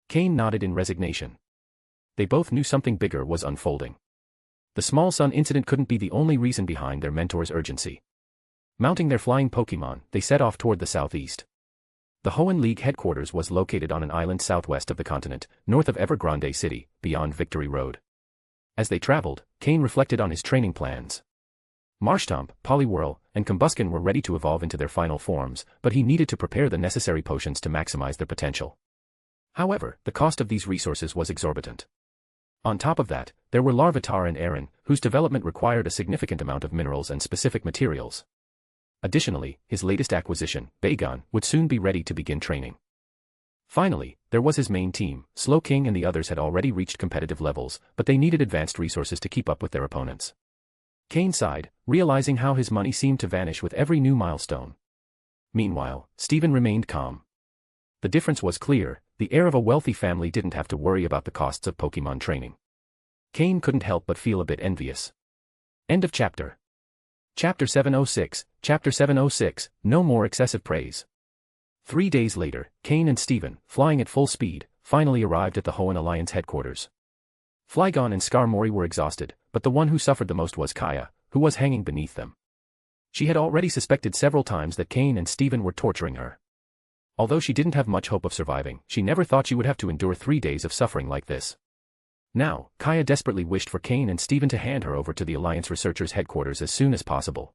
S3: Cain nodded in resignation. They both knew something bigger was unfolding. The small sun incident couldn't be the only reason behind their mentor's urgency. Mounting their flying Pokémon, they set off toward the southeast. The Hoenn League headquarters was located on an island southwest of the continent, north of Evergrande City, beyond Victory Road. As they traveled, Cain reflected on his training plans. Marshtomp, Poliwhirl, and Combusken were ready to evolve into their final forms, but he needed to prepare the necessary potions to maximize their potential. However, the cost of these resources was exorbitant. On top of that, there were Larvitar and Aron, whose development required a significant amount of minerals and specific materials. Additionally, his latest acquisition, Bagon, would soon be ready to begin training. Finally, there was his main team. Slowking and the others had already reached competitive levels, but they needed advanced resources to keep up with their opponents. Cain sighed, realizing how his money seemed to vanish with every new milestone. Meanwhile, Steven remained calm. The difference was clear: the heir of a wealthy family didn't have to worry about the costs of Pokémon training. Cain couldn't help but feel a bit envious. End of chapter. Chapter 706, Chapter 706, No More Excessive Praise. 3 days later, Cain and Steven, flying at full speed, finally arrived at the Hoenn Alliance headquarters. Flygon and Skarmory were exhausted, but the one who suffered the most was Kaya, who was hanging beneath them. She had already suspected several times that Cain and Steven were torturing her. Although she didn't have much hope of surviving, she never thought she would have to endure 3 days of suffering like this. Now, Kaya desperately wished for Cain and Steven to hand her over to the Alliance researchers' headquarters as soon as possible.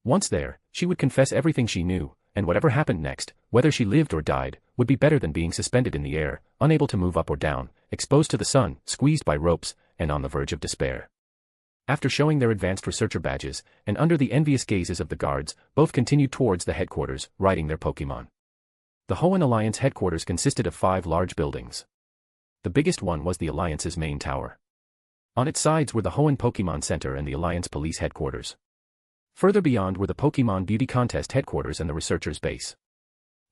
S3: Once there, she would confess everything she knew, and whatever happened next, whether she lived or died, would be better than being suspended in the air, unable to move up or down, exposed to the sun, squeezed by ropes, and on the verge of despair. After showing their advanced researcher badges, and under the envious gazes of the guards, both continued towards the headquarters, riding their Pokémon. The Hoenn Alliance headquarters consisted of 5 large buildings. The biggest one was the Alliance's main tower. On its sides were the Hoenn Pokémon Center and the Alliance Police Headquarters. Further beyond were the Pokémon Beauty Contest Headquarters and the Researchers' Base.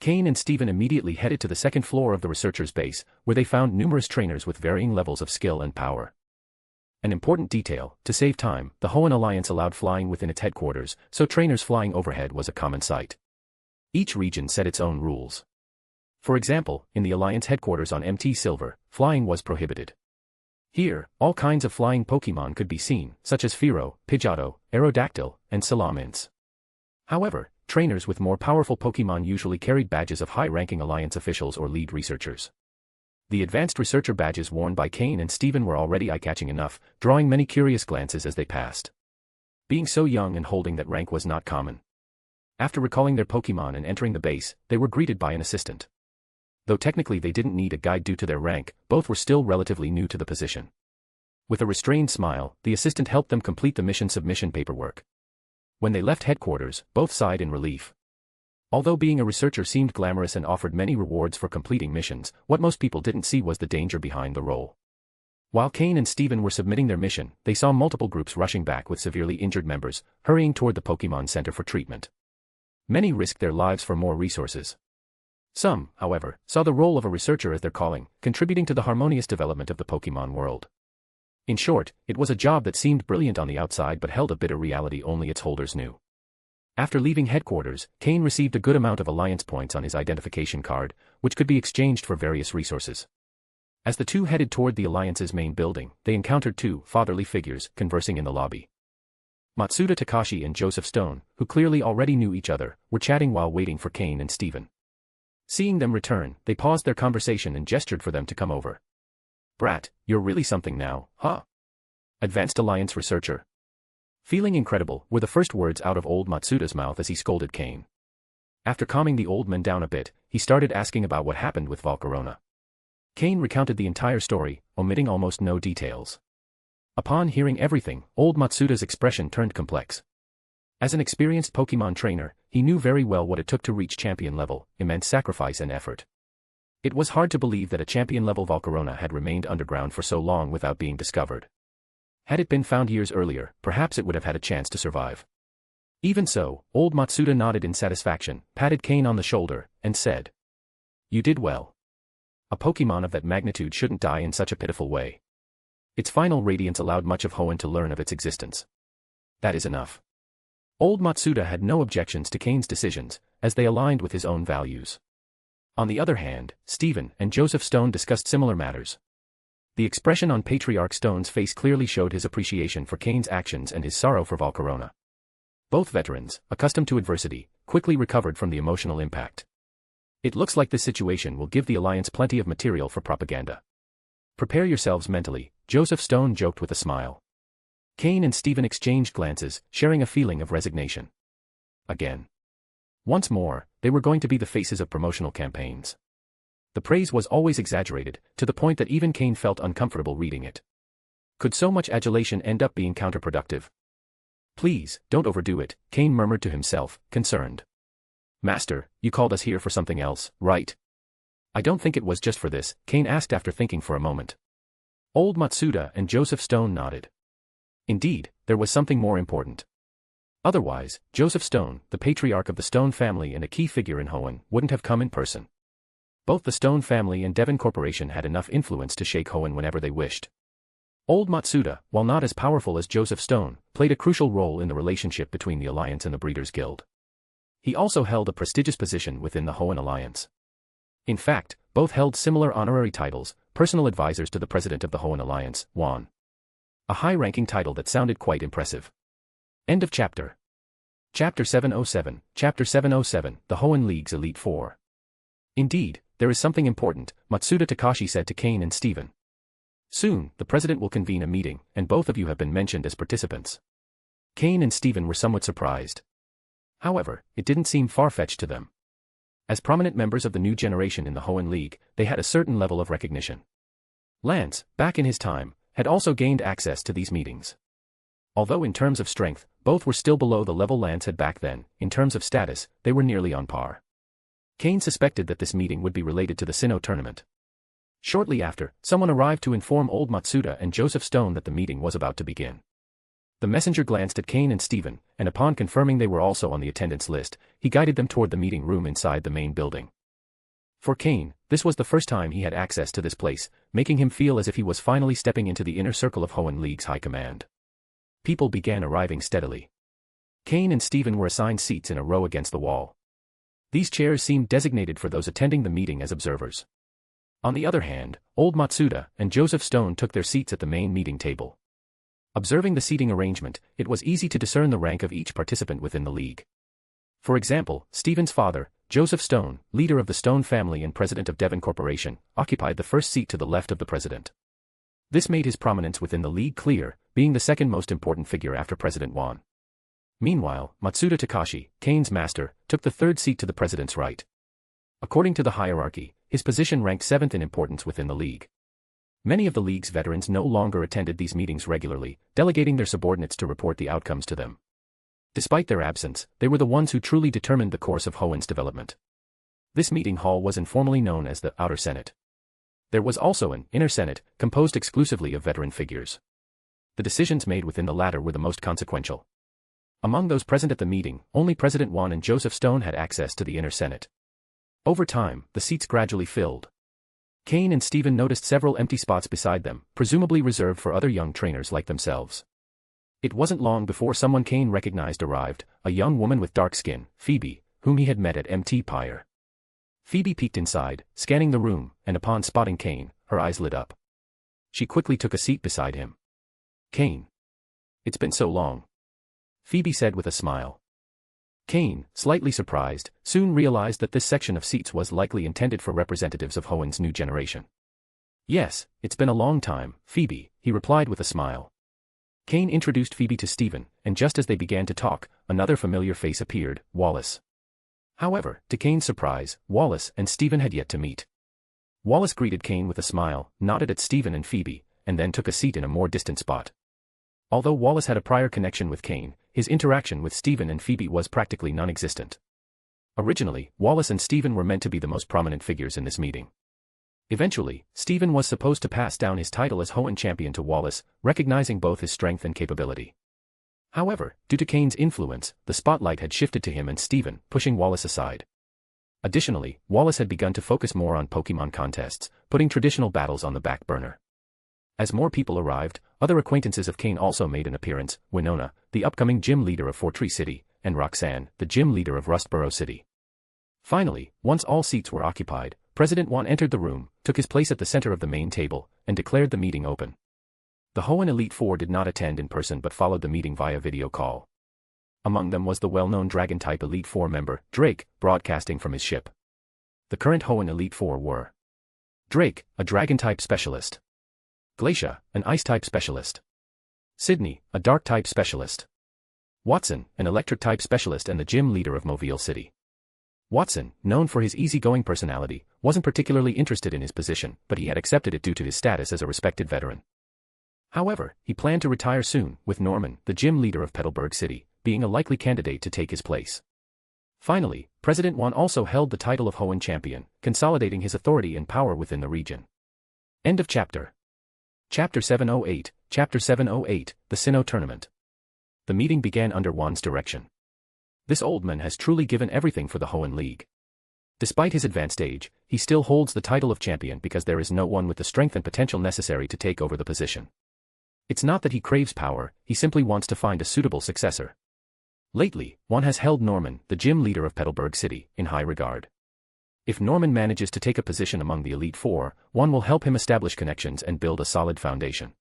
S3: Cain and Steven immediately headed to the second floor of the Researchers' Base, where they found numerous trainers with varying levels of skill and power. An important detail: to save time, the Hoenn Alliance allowed flying within its headquarters, so trainers flying overhead was a common sight. Each region set its own rules. For example, in the Alliance headquarters on MT Silver, flying was prohibited. Here, all kinds of flying Pokémon could be seen, such as Fearow, Pidgeotto, Aerodactyl, and Salamence. However, trainers with more powerful Pokémon usually carried badges of high-ranking Alliance officials or lead researchers. The advanced researcher badges worn by Cain and Steven were already eye-catching enough, drawing many curious glances as they passed. Being so young and holding that rank was not common. After recalling their Pokémon and entering the base, they were greeted by an assistant. Though technically they didn't need a guide due to their rank, both were still relatively new to the position. With a restrained smile, the assistant helped them complete the mission submission paperwork. When they left headquarters, both sighed in relief. Although being a researcher seemed glamorous and offered many rewards for completing missions, what most people didn't see was the danger behind the role. While Cain and Steven were submitting their mission, they saw multiple groups rushing back with severely injured members, hurrying toward the Pokémon Center for treatment. Many risked their lives for more resources. Some, however, saw the role of a researcher as their calling, contributing to the harmonious development of the Pokémon world. In short, it was a job that seemed brilliant on the outside but held a bitter reality only its holders knew. After leaving headquarters, Cain received a good amount of Alliance points on his identification card, which could be exchanged for various resources. As the two headed toward the Alliance's main building, they encountered 2 fatherly figures conversing in the lobby. Matsuda Takashi and Joseph Stone, who clearly already knew each other, were chatting while waiting for Cain and Steven. Seeing them return, they paused their conversation and gestured for them to come over. "Brat, you're really something now, huh? Advanced Alliance researcher." "Feeling incredible," were the first words out of old Matsuda's mouth as he scolded Cain. After calming the old man down a bit, he started asking about what happened with Volcarona. Cain recounted the entire story, omitting almost no details. Upon hearing everything, old Matsuda's expression turned complex. As an experienced Pokémon trainer, he knew very well what it took to reach champion level: immense sacrifice and effort. It was hard to believe that a champion-level Volcarona had remained underground for so long without being discovered. Had it been found years earlier, perhaps it would have had a chance to survive. Even so, old Matsuda nodded in satisfaction, patted Cain on the shoulder, and said, "You did well. A Pokémon of that magnitude shouldn't die in such a pitiful way." Its final radiance allowed much of Hoenn to learn of its existence. That is enough. Old Matsuda had no objections to Cain's decisions, as they aligned with his own values. On the other hand, Steven and Joseph Stone discussed similar matters. The expression on Patriarch Stone's face clearly showed his appreciation for Cain's actions and his sorrow for Volcarona. Both veterans, accustomed to adversity, quickly recovered from the emotional impact. "It looks like this situation will give the Alliance plenty of material for propaganda. Prepare yourselves mentally," Joseph Stone joked with a smile. Cain and Stephen exchanged glances, sharing a feeling of resignation. Again. Once more, they were going to be the faces of promotional campaigns. The praise was always exaggerated, to the point that even Cain felt uncomfortable reading it. Could so much adulation end up being counterproductive? Please, don't overdo it, Cain murmured to himself, concerned. Master, you called us here for something else, right? I don't think it was just for this, Cain asked after thinking for a moment. Old Matsuda and Joseph Stone nodded. Indeed, there was something more important. Otherwise, Joseph Stone, the patriarch of the Stone family and a key figure in Hoenn, wouldn't have come in person. Both the Stone family and Devon Corporation had enough influence to shake Hoenn whenever they wished. Old Matsuda, while not as powerful as Joseph Stone, played a crucial role in the relationship between the Alliance and the Breeders' Guild. He also held a prestigious position within the Hoenn Alliance. In fact, both held similar honorary titles, personal advisors to the president of the Hoenn Alliance, Juan. A high-ranking title that sounded quite impressive. End of chapter. Chapter 707, Chapter 707, The Hoenn League's Elite Four. Indeed, there is something important, Matsuda Takashi said to Cain and Stephen. Soon, the president will convene a meeting, and both of you have been mentioned as participants. Cain and Stephen were somewhat surprised. However, it didn't seem far-fetched to them. As prominent members of the new generation in the Hoenn League, they had a certain level of recognition. Lance, back in his time, had also gained access to these meetings. Although in terms of strength, both were still below the level Lance had back then, in terms of status, they were nearly on par. Cain suspected that this meeting would be related to the Sinnoh tournament. Shortly after, someone arrived to inform old Matsuda and Joseph Stone that the meeting was about to begin. The messenger glanced at Cain and Stephen, and upon confirming they were also on the attendance list, he guided them toward the meeting room inside the main building. For Cain, this was the first time he had access to this place, making him feel as if he was finally stepping into the inner circle of Hoenn League's high command. People began arriving steadily. Cain and Stephen were assigned seats in a row against the wall. These chairs seemed designated for those attending the meeting as observers. On the other hand, old Matsuda and Joseph Stone took their seats at the main meeting table. Observing the seating arrangement, it was easy to discern the rank of each participant within the league. For example, Stephen's father, Joseph Stone, leader of the Stone family and president of Devon Corporation, occupied the first seat to the left of the president. This made his prominence within the league clear, being the second most important figure after President Juan. Meanwhile, Matsuda Takashi, Cain's master, took the third seat to the president's right. According to the hierarchy, his position ranked seventh in importance within the league. Many of the league's veterans no longer attended these meetings regularly, delegating their subordinates to report the outcomes to them. Despite their absence, they were the ones who truly determined the course of Hoenn's development. This meeting hall was informally known as the Outer Senate. There was also an Inner Senate, composed exclusively of veteran figures. The decisions made within the latter were the most consequential. Among those present at the meeting, only President Juan and Joseph Stone had access to the Inner Senate. Over time, the seats gradually filled. Cain and Stephen noticed several empty spots beside them, presumably reserved for other young trainers like themselves. It wasn't long before someone Cain recognized arrived, a young woman with dark skin, Phoebe, whom he had met at MT Pyre. Phoebe peeked inside, scanning the room, and upon spotting Cain, her eyes lit up. She quickly took a seat beside him. Cain. It's been so long. Phoebe said with a smile. Cain, slightly surprised, soon realized that this section of seats was likely intended for representatives of Hoenn's new generation. Yes, it's been a long time, Phoebe, he replied with a smile. Cain introduced Phoebe to Stephen, and just as they began to talk, another familiar face appeared, Wallace. However, to Cain's surprise, Wallace and Stephen had yet to meet. Wallace greeted Cain with a smile, nodded at Stephen and Phoebe, and then took a seat in a more distant spot. Although Wallace had a prior connection with Cain, his interaction with Stephen and Phoebe was practically non-existent. Originally, Wallace and Stephen were meant to be the most prominent figures in this meeting. Eventually, Stephen was supposed to pass down his title as Hoenn champion to Wallace, recognizing both his strength and capability. However, due to Cain's influence, the spotlight had shifted to him and Stephen, pushing Wallace aside. Additionally, Wallace had begun to focus more on Pokémon contests, putting traditional battles on the back burner. As more people arrived, other acquaintances of Cain also made an appearance, Winona, the upcoming gym leader of Fortree City, and Roxanne, the gym leader of Rustboro City. Finally, once all seats were occupied, President Juan entered the room, took his place at the center of the main table, and declared the meeting open. The Hoenn Elite Four did not attend in person but followed the meeting via video call. Among them was the well-known Dragon-type Elite Four member, Drake, broadcasting from his ship. The current Hoenn Elite Four were Drake, a Dragon-type specialist. Glacia, an Ice-type specialist. Sydney, a dark-type specialist. Watson, an electric-type specialist and the gym leader of Mobile City. Watson, known for his easygoing personality, wasn't particularly interested in his position, but he had accepted it due to his status as a respected veteran. However, he planned to retire soon, with Norman, the gym leader of Petalburg City, being a likely candidate to take his place. Finally, President Juan also held the title of Hoenn Champion, consolidating his authority and power within the region. End of chapter. Chapter 708, Chapter 708, the Sinnoh Tournament. The meeting began under Juan's direction. This old man has truly given everything for the Hoenn League. Despite his advanced age, he still holds the title of champion because there is no one with the strength and potential necessary to take over the position. It's not that he craves power, he simply wants to find a suitable successor. Lately, Juan has held Norman, the gym leader of Petalburg City, in high regard. If Norman manages to take a position among the Elite Four, Juan will help him establish connections and build a solid foundation.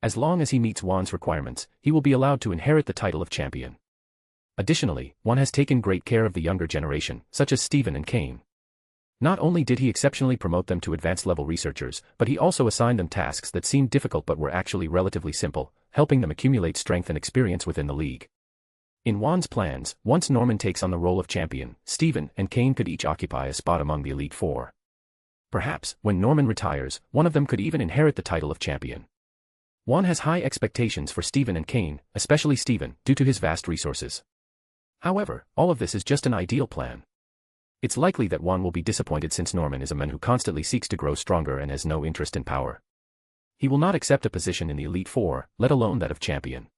S3: As long as he meets Juan's requirements, he will be allowed to inherit the title of champion. Additionally, Juan has taken great care of the younger generation, such as Stephen and Cain. Not only did he exceptionally promote them to advanced-level researchers, but he also assigned them tasks that seemed difficult but were actually relatively simple, helping them accumulate strength and experience within the league. In Juan's plans, once Norman takes on the role of champion, Stephen and Cain could each occupy a spot among the Elite Four. Perhaps, when Norman retires, one of them could even inherit the title of champion. Juan has high expectations for Stephen and Cain, especially Stephen, due to his vast resources. However, all of this is just an ideal plan. It's likely that Juan will be disappointed since Norman is a man who constantly seeks to grow stronger and has no interest in power. He will not accept a position in the Elite Four, let alone that of champion.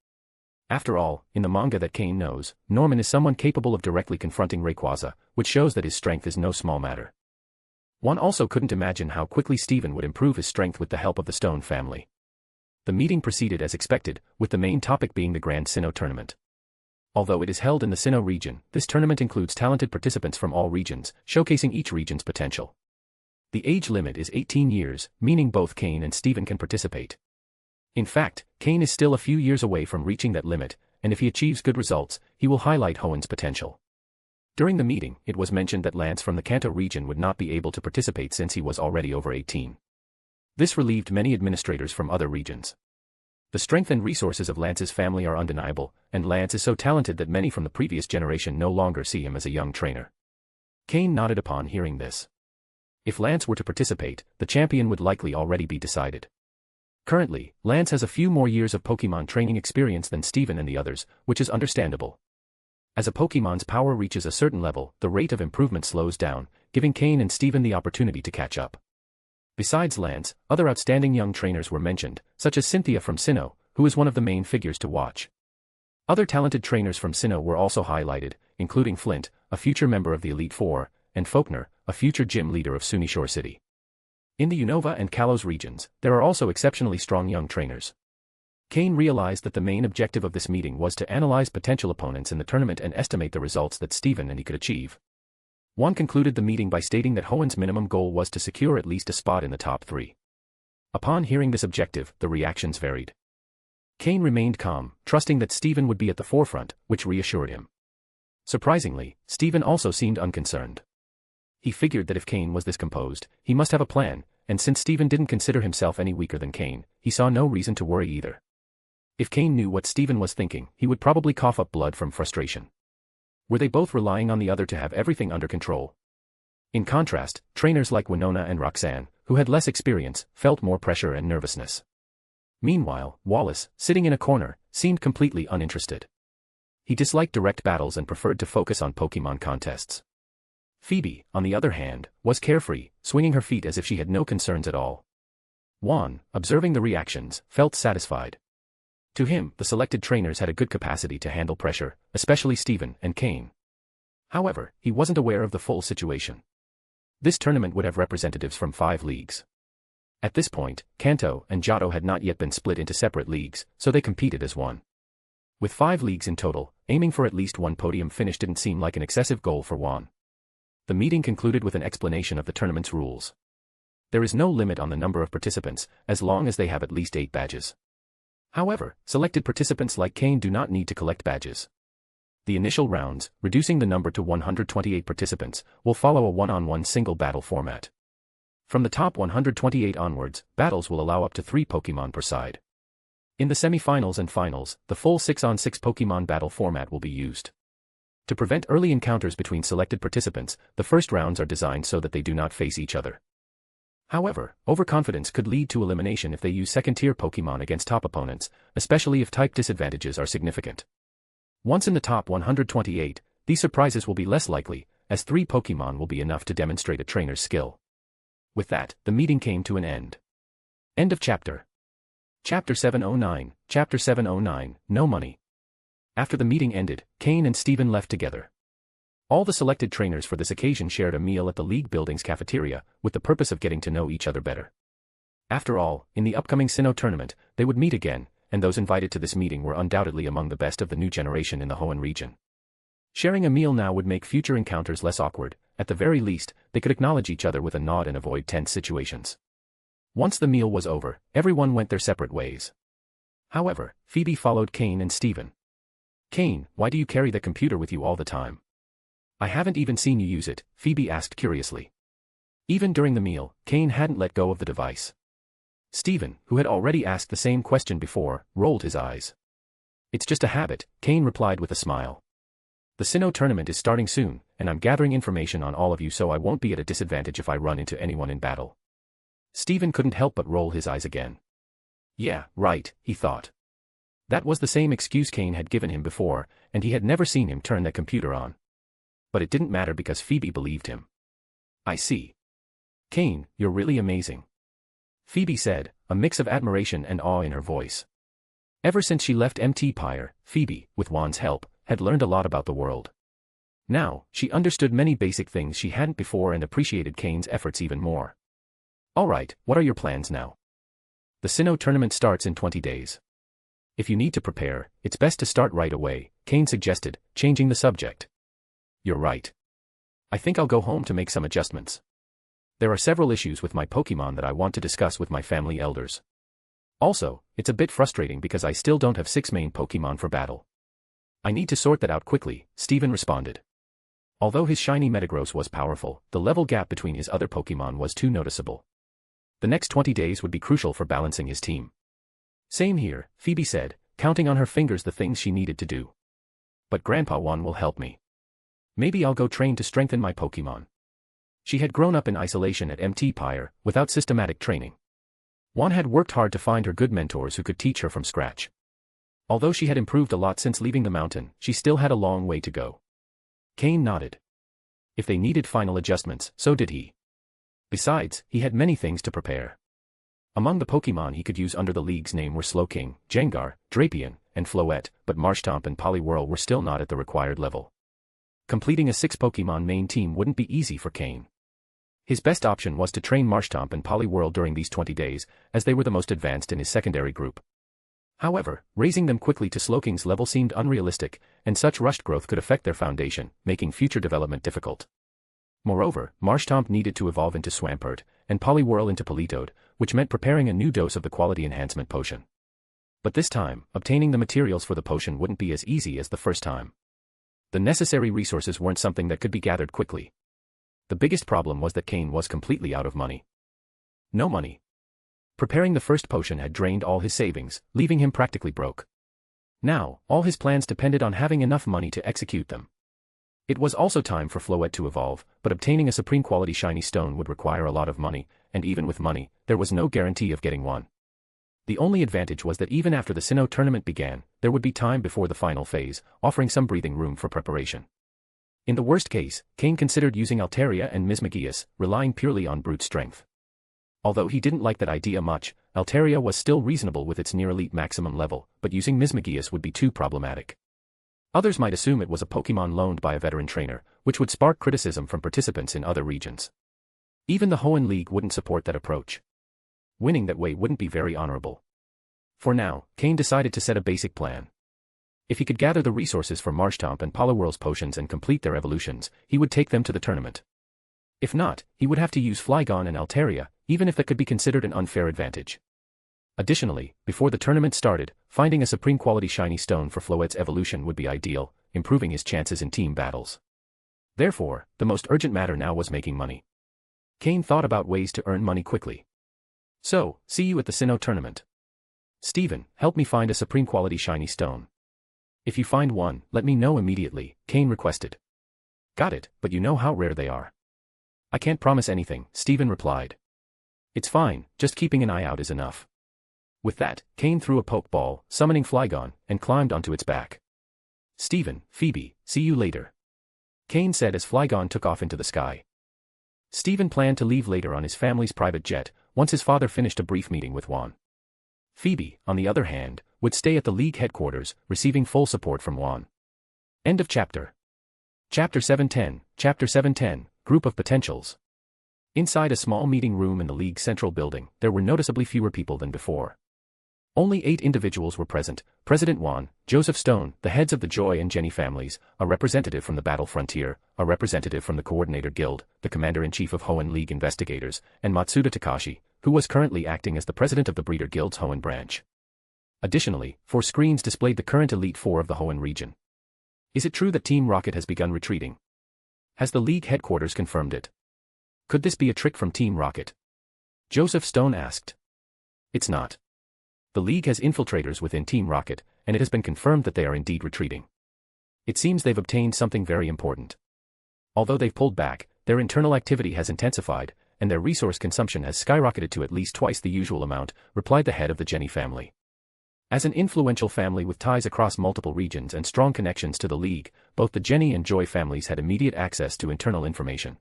S3: After all, in the manga that Cain knows, Norman is someone capable of directly confronting Rayquaza, which shows that his strength is no small matter. Juan also couldn't imagine how quickly Stephen would improve his strength with the help of the Stone family. The meeting proceeded as expected, with the main topic being the Grand Sinnoh Tournament. Although it is held in the Sinnoh region, this tournament includes talented participants from all regions, showcasing each region's potential. The age limit is 18 years, meaning both Cain and Stephen can participate. In fact, Cain is still a few years away from reaching that limit, and if he achieves good results, he will highlight Hoenn's potential. During the meeting, it was mentioned that Lance from the Kanto region would not be able to participate since he was already over 18. This relieved many administrators from other regions. The strength and resources of Lance's family are undeniable, and Lance is so talented that many from the previous generation no longer see him as a young trainer. Cain nodded upon hearing this. If Lance were to participate, the champion would likely already be decided. Currently, Lance has a few more years of Pokemon training experience than Stephen and the others, which is understandable. As a Pokemon's power reaches a certain level, the rate of improvement slows down, giving Cain and Stephen the opportunity to catch up. Besides Lance, other outstanding young trainers were mentioned, such as Cynthia from Sinnoh, who is one of the main figures to watch. Other talented trainers from Sinnoh were also highlighted, including Flint, a future member of the Elite Four, and Faulkner, a future gym leader of Sunishore City. In the Unova and Kalos regions, there are also exceptionally strong young trainers. Cain realized that the main objective of this meeting was to analyze potential opponents in the tournament and estimate the results that Stephen and he could achieve. Juan concluded the meeting by stating that Hoenn's minimum goal was to secure at least a spot in the top 3. Upon hearing this objective, the reactions varied. Cain remained calm, trusting that Stephen would be at the forefront, which reassured him. Surprisingly, Stephen also seemed unconcerned. He figured that if Cain was this composed, he must have a plan, and since Stephen didn't consider himself any weaker than Cain, he saw no reason to worry either. If Cain knew what Stephen was thinking, he would probably cough up blood from frustration. Were they both relying on the other to have everything under control? In contrast, trainers like Winona and Roxanne, who had less experience, felt more pressure and nervousness. Meanwhile, Wallace, sitting in a corner, seemed completely uninterested. He disliked direct battles and preferred to focus on Pokemon contests. Phoebe, on the other hand, was carefree, swinging her feet as if she had no concerns at all. Juan, observing the reactions, felt satisfied. To him, the selected trainers had a good capacity to handle pressure, especially Stephen and Cain. However, he wasn't aware of the full situation. This tournament would have representatives from 5 leagues. At this point, Kanto and Johto had not yet been split into separate leagues, so they competed as one. With 5 leagues in total, aiming for at least one podium finish didn't seem like an excessive goal for Juan. The meeting concluded with an explanation of the tournament's rules. There is no limit on the number of participants, as long as they have at least 8 badges. However, selected participants like Cain do not need to collect badges. The initial rounds, reducing the number to 128 participants, will follow a one-on-one single battle format. From the top 128 onwards, battles will allow up to 3 Pokemon per side. In the semi-finals and finals, the full 6-on-6 Pokémon battle format will be used. To prevent early encounters between selected participants, the first rounds are designed so that they do not face each other. However, overconfidence could lead to elimination if they use second-tier Pokémon against top opponents, especially if type disadvantages are significant. Once in the top 128, these surprises will be less likely, as 3 Pokémon will be enough to demonstrate a trainer's skill. With that, the meeting came to an end. End of chapter. Chapter 709, Chapter 709, No Money. After the meeting ended, Cain and Steven left together. All the selected trainers for this occasion shared a meal at the League Building's cafeteria, with the purpose of getting to know each other better. After all, in the upcoming Sinnoh tournament, they would meet again, and those invited to this meeting were undoubtedly among the best of the new generation in the Hoenn region. Sharing a meal now would make future encounters less awkward. At the very least, they could acknowledge each other with a nod and avoid tense situations. Once the meal was over, everyone went their separate ways. However, Phoebe followed Cain and Steven. "Cain, why do you carry the computer with you all the time?" "I haven't even seen you use it," Phoebe asked curiously. Even during the meal, Cain hadn't let go of the device. Steven, who had already asked the same question before, rolled his eyes. "It's just a habit," Cain replied with a smile. "The Sinnoh tournament is starting soon, and I'm gathering information on all of you so I won't be at a disadvantage if I run into anyone in battle." Steven couldn't help but roll his eyes again. Yeah, right, he thought. That was the same excuse Cain had given him before, and he had never seen him turn that computer on. But it didn't matter because Phoebe believed him. "I see. Cain, you're really amazing," Phoebe said, a mix of admiration and awe in her voice. Ever since she left MT Pyre, Phoebe, with Juan's help, had learned a lot about the world. Now, she understood many basic things she hadn't before and appreciated Cain's efforts even more. "Alright, what are your plans now?" "The Sinnoh tournament starts in 20 days. If you need to prepare, it's best to start right away," Cain suggested, changing the subject. "You're right. I think I'll go home to make some adjustments. There are several issues with my Pokémon that I want to discuss with my family elders. Also, it's a bit frustrating because I still don't have 6 main Pokémon for battle. I need to sort that out quickly," Steven responded. Although his shiny Metagross was powerful, the level gap between his other Pokémon was too noticeable. The next 20 days would be crucial for balancing his team. "Same here," Phoebe said, counting on her fingers the things she needed to do. "But Grandpa Juan will help me. Maybe I'll go train to strengthen my Pokémon." She had grown up in isolation at MT Pyre, without systematic training. Juan had worked hard to find her good mentors who could teach her from scratch. Although she had improved a lot since leaving the mountain, she still had a long way to go. Cain nodded. If they needed final adjustments, so did he. Besides, he had many things to prepare. Among the Pokémon he could use under the league's name were Slowking, Gengar, Drapion, and Floette, but Marshtomp and Poliwhirl were still not at the required level. Completing a 6-Pokémon main team wouldn't be easy for Cain. His best option was to train Marshtomp and Poliwhirl during these 20 days, as they were the most advanced in his secondary group. However, raising them quickly to Slowking's level seemed unrealistic, and such rushed growth could affect their foundation, making future development difficult. Moreover, Marshtomp needed to evolve into Swampert, and Poliwhirl into Politoed, which meant preparing a new dose of the quality enhancement potion. But this time, obtaining the materials for the potion wouldn't be as easy as the first time. The necessary resources weren't something that could be gathered quickly. The biggest problem was that Cain was completely out of money. No money. Preparing the first potion had drained all his savings, leaving him practically broke. Now, all his plans depended on having enough money to execute them. It was also time for Floette to evolve, but obtaining a supreme quality shiny stone would require a lot of money, and even with money, there was no guarantee of getting one. The only advantage was that even after the Sinnoh tournament began, there would be time before the final phase, offering some breathing room for preparation. In the worst case, Cain considered using Altaria and Mismagius, relying purely on brute strength. Although he didn't like that idea much, Altaria was still reasonable with its near-elite maximum level, but using Mismagius would be too problematic. Others might assume it was a Pokémon loaned by a veteran trainer, which would spark criticism from participants in other regions. Even the Hoenn League wouldn't support that approach. Winning that way wouldn't be very honorable. For now, Cain decided to set a basic plan. If he could gather the resources for Marshtomp and Poliwhirl's potions and complete their evolutions, he would take them to the tournament. If not, he would have to use Flygon and Altaria, even if that could be considered an unfair advantage. Additionally, before the tournament started, finding a supreme quality shiny stone for Floette's evolution would be ideal, improving his chances in team battles. Therefore, the most urgent matter now was making money. Cain thought about ways to earn money quickly. "So, see you at the Sinnoh tournament." Steven, help me find a supreme quality shiny stone. If you find one, let me know immediately, Cain requested. Got it, but you know how rare they are. I can't promise anything, Steven replied. It's fine, just keeping an eye out is enough. With that, Cain threw a pokeball, summoning Flygon, and climbed onto its back. Steven, Phoebe, see you later, Cain said as Flygon took off into the sky. Steven planned to leave later on his family's private jet, once his father finished a brief meeting with Juan. Phoebe, on the other hand, would stay at the League headquarters, receiving full support from Juan. End of chapter. Chapter 710, Group of Potentials. Inside a small meeting room in the League's central building, there were noticeably fewer people than before. Only 8 individuals were present: President Juan, Joseph Stone, the heads of the Joy and Jenny families, a representative from the Battle Frontier, a representative from the Coordinator Guild, the Commander-in-Chief of Hoenn League Investigators, and Matsuda Takashi, who was currently acting as the president of the Breeder Guild's Hoenn branch. Additionally, 4 screens displayed the current Elite Four of the Hoenn region. Is it true that Team Rocket has begun retreating? Has the League headquarters confirmed it? Could this be a trick from Team Rocket? Joseph Stone asked. It's not. The League has infiltrators within Team Rocket, and it has been confirmed that they are indeed retreating. It seems they've obtained something very important. Although they've pulled back, their internal activity has intensified, and their resource consumption has skyrocketed to at least twice the usual amount, replied the head of the Jenny family. As an influential family with ties across multiple regions and strong connections to the League, both the Jenny and Joy families had immediate access to internal information.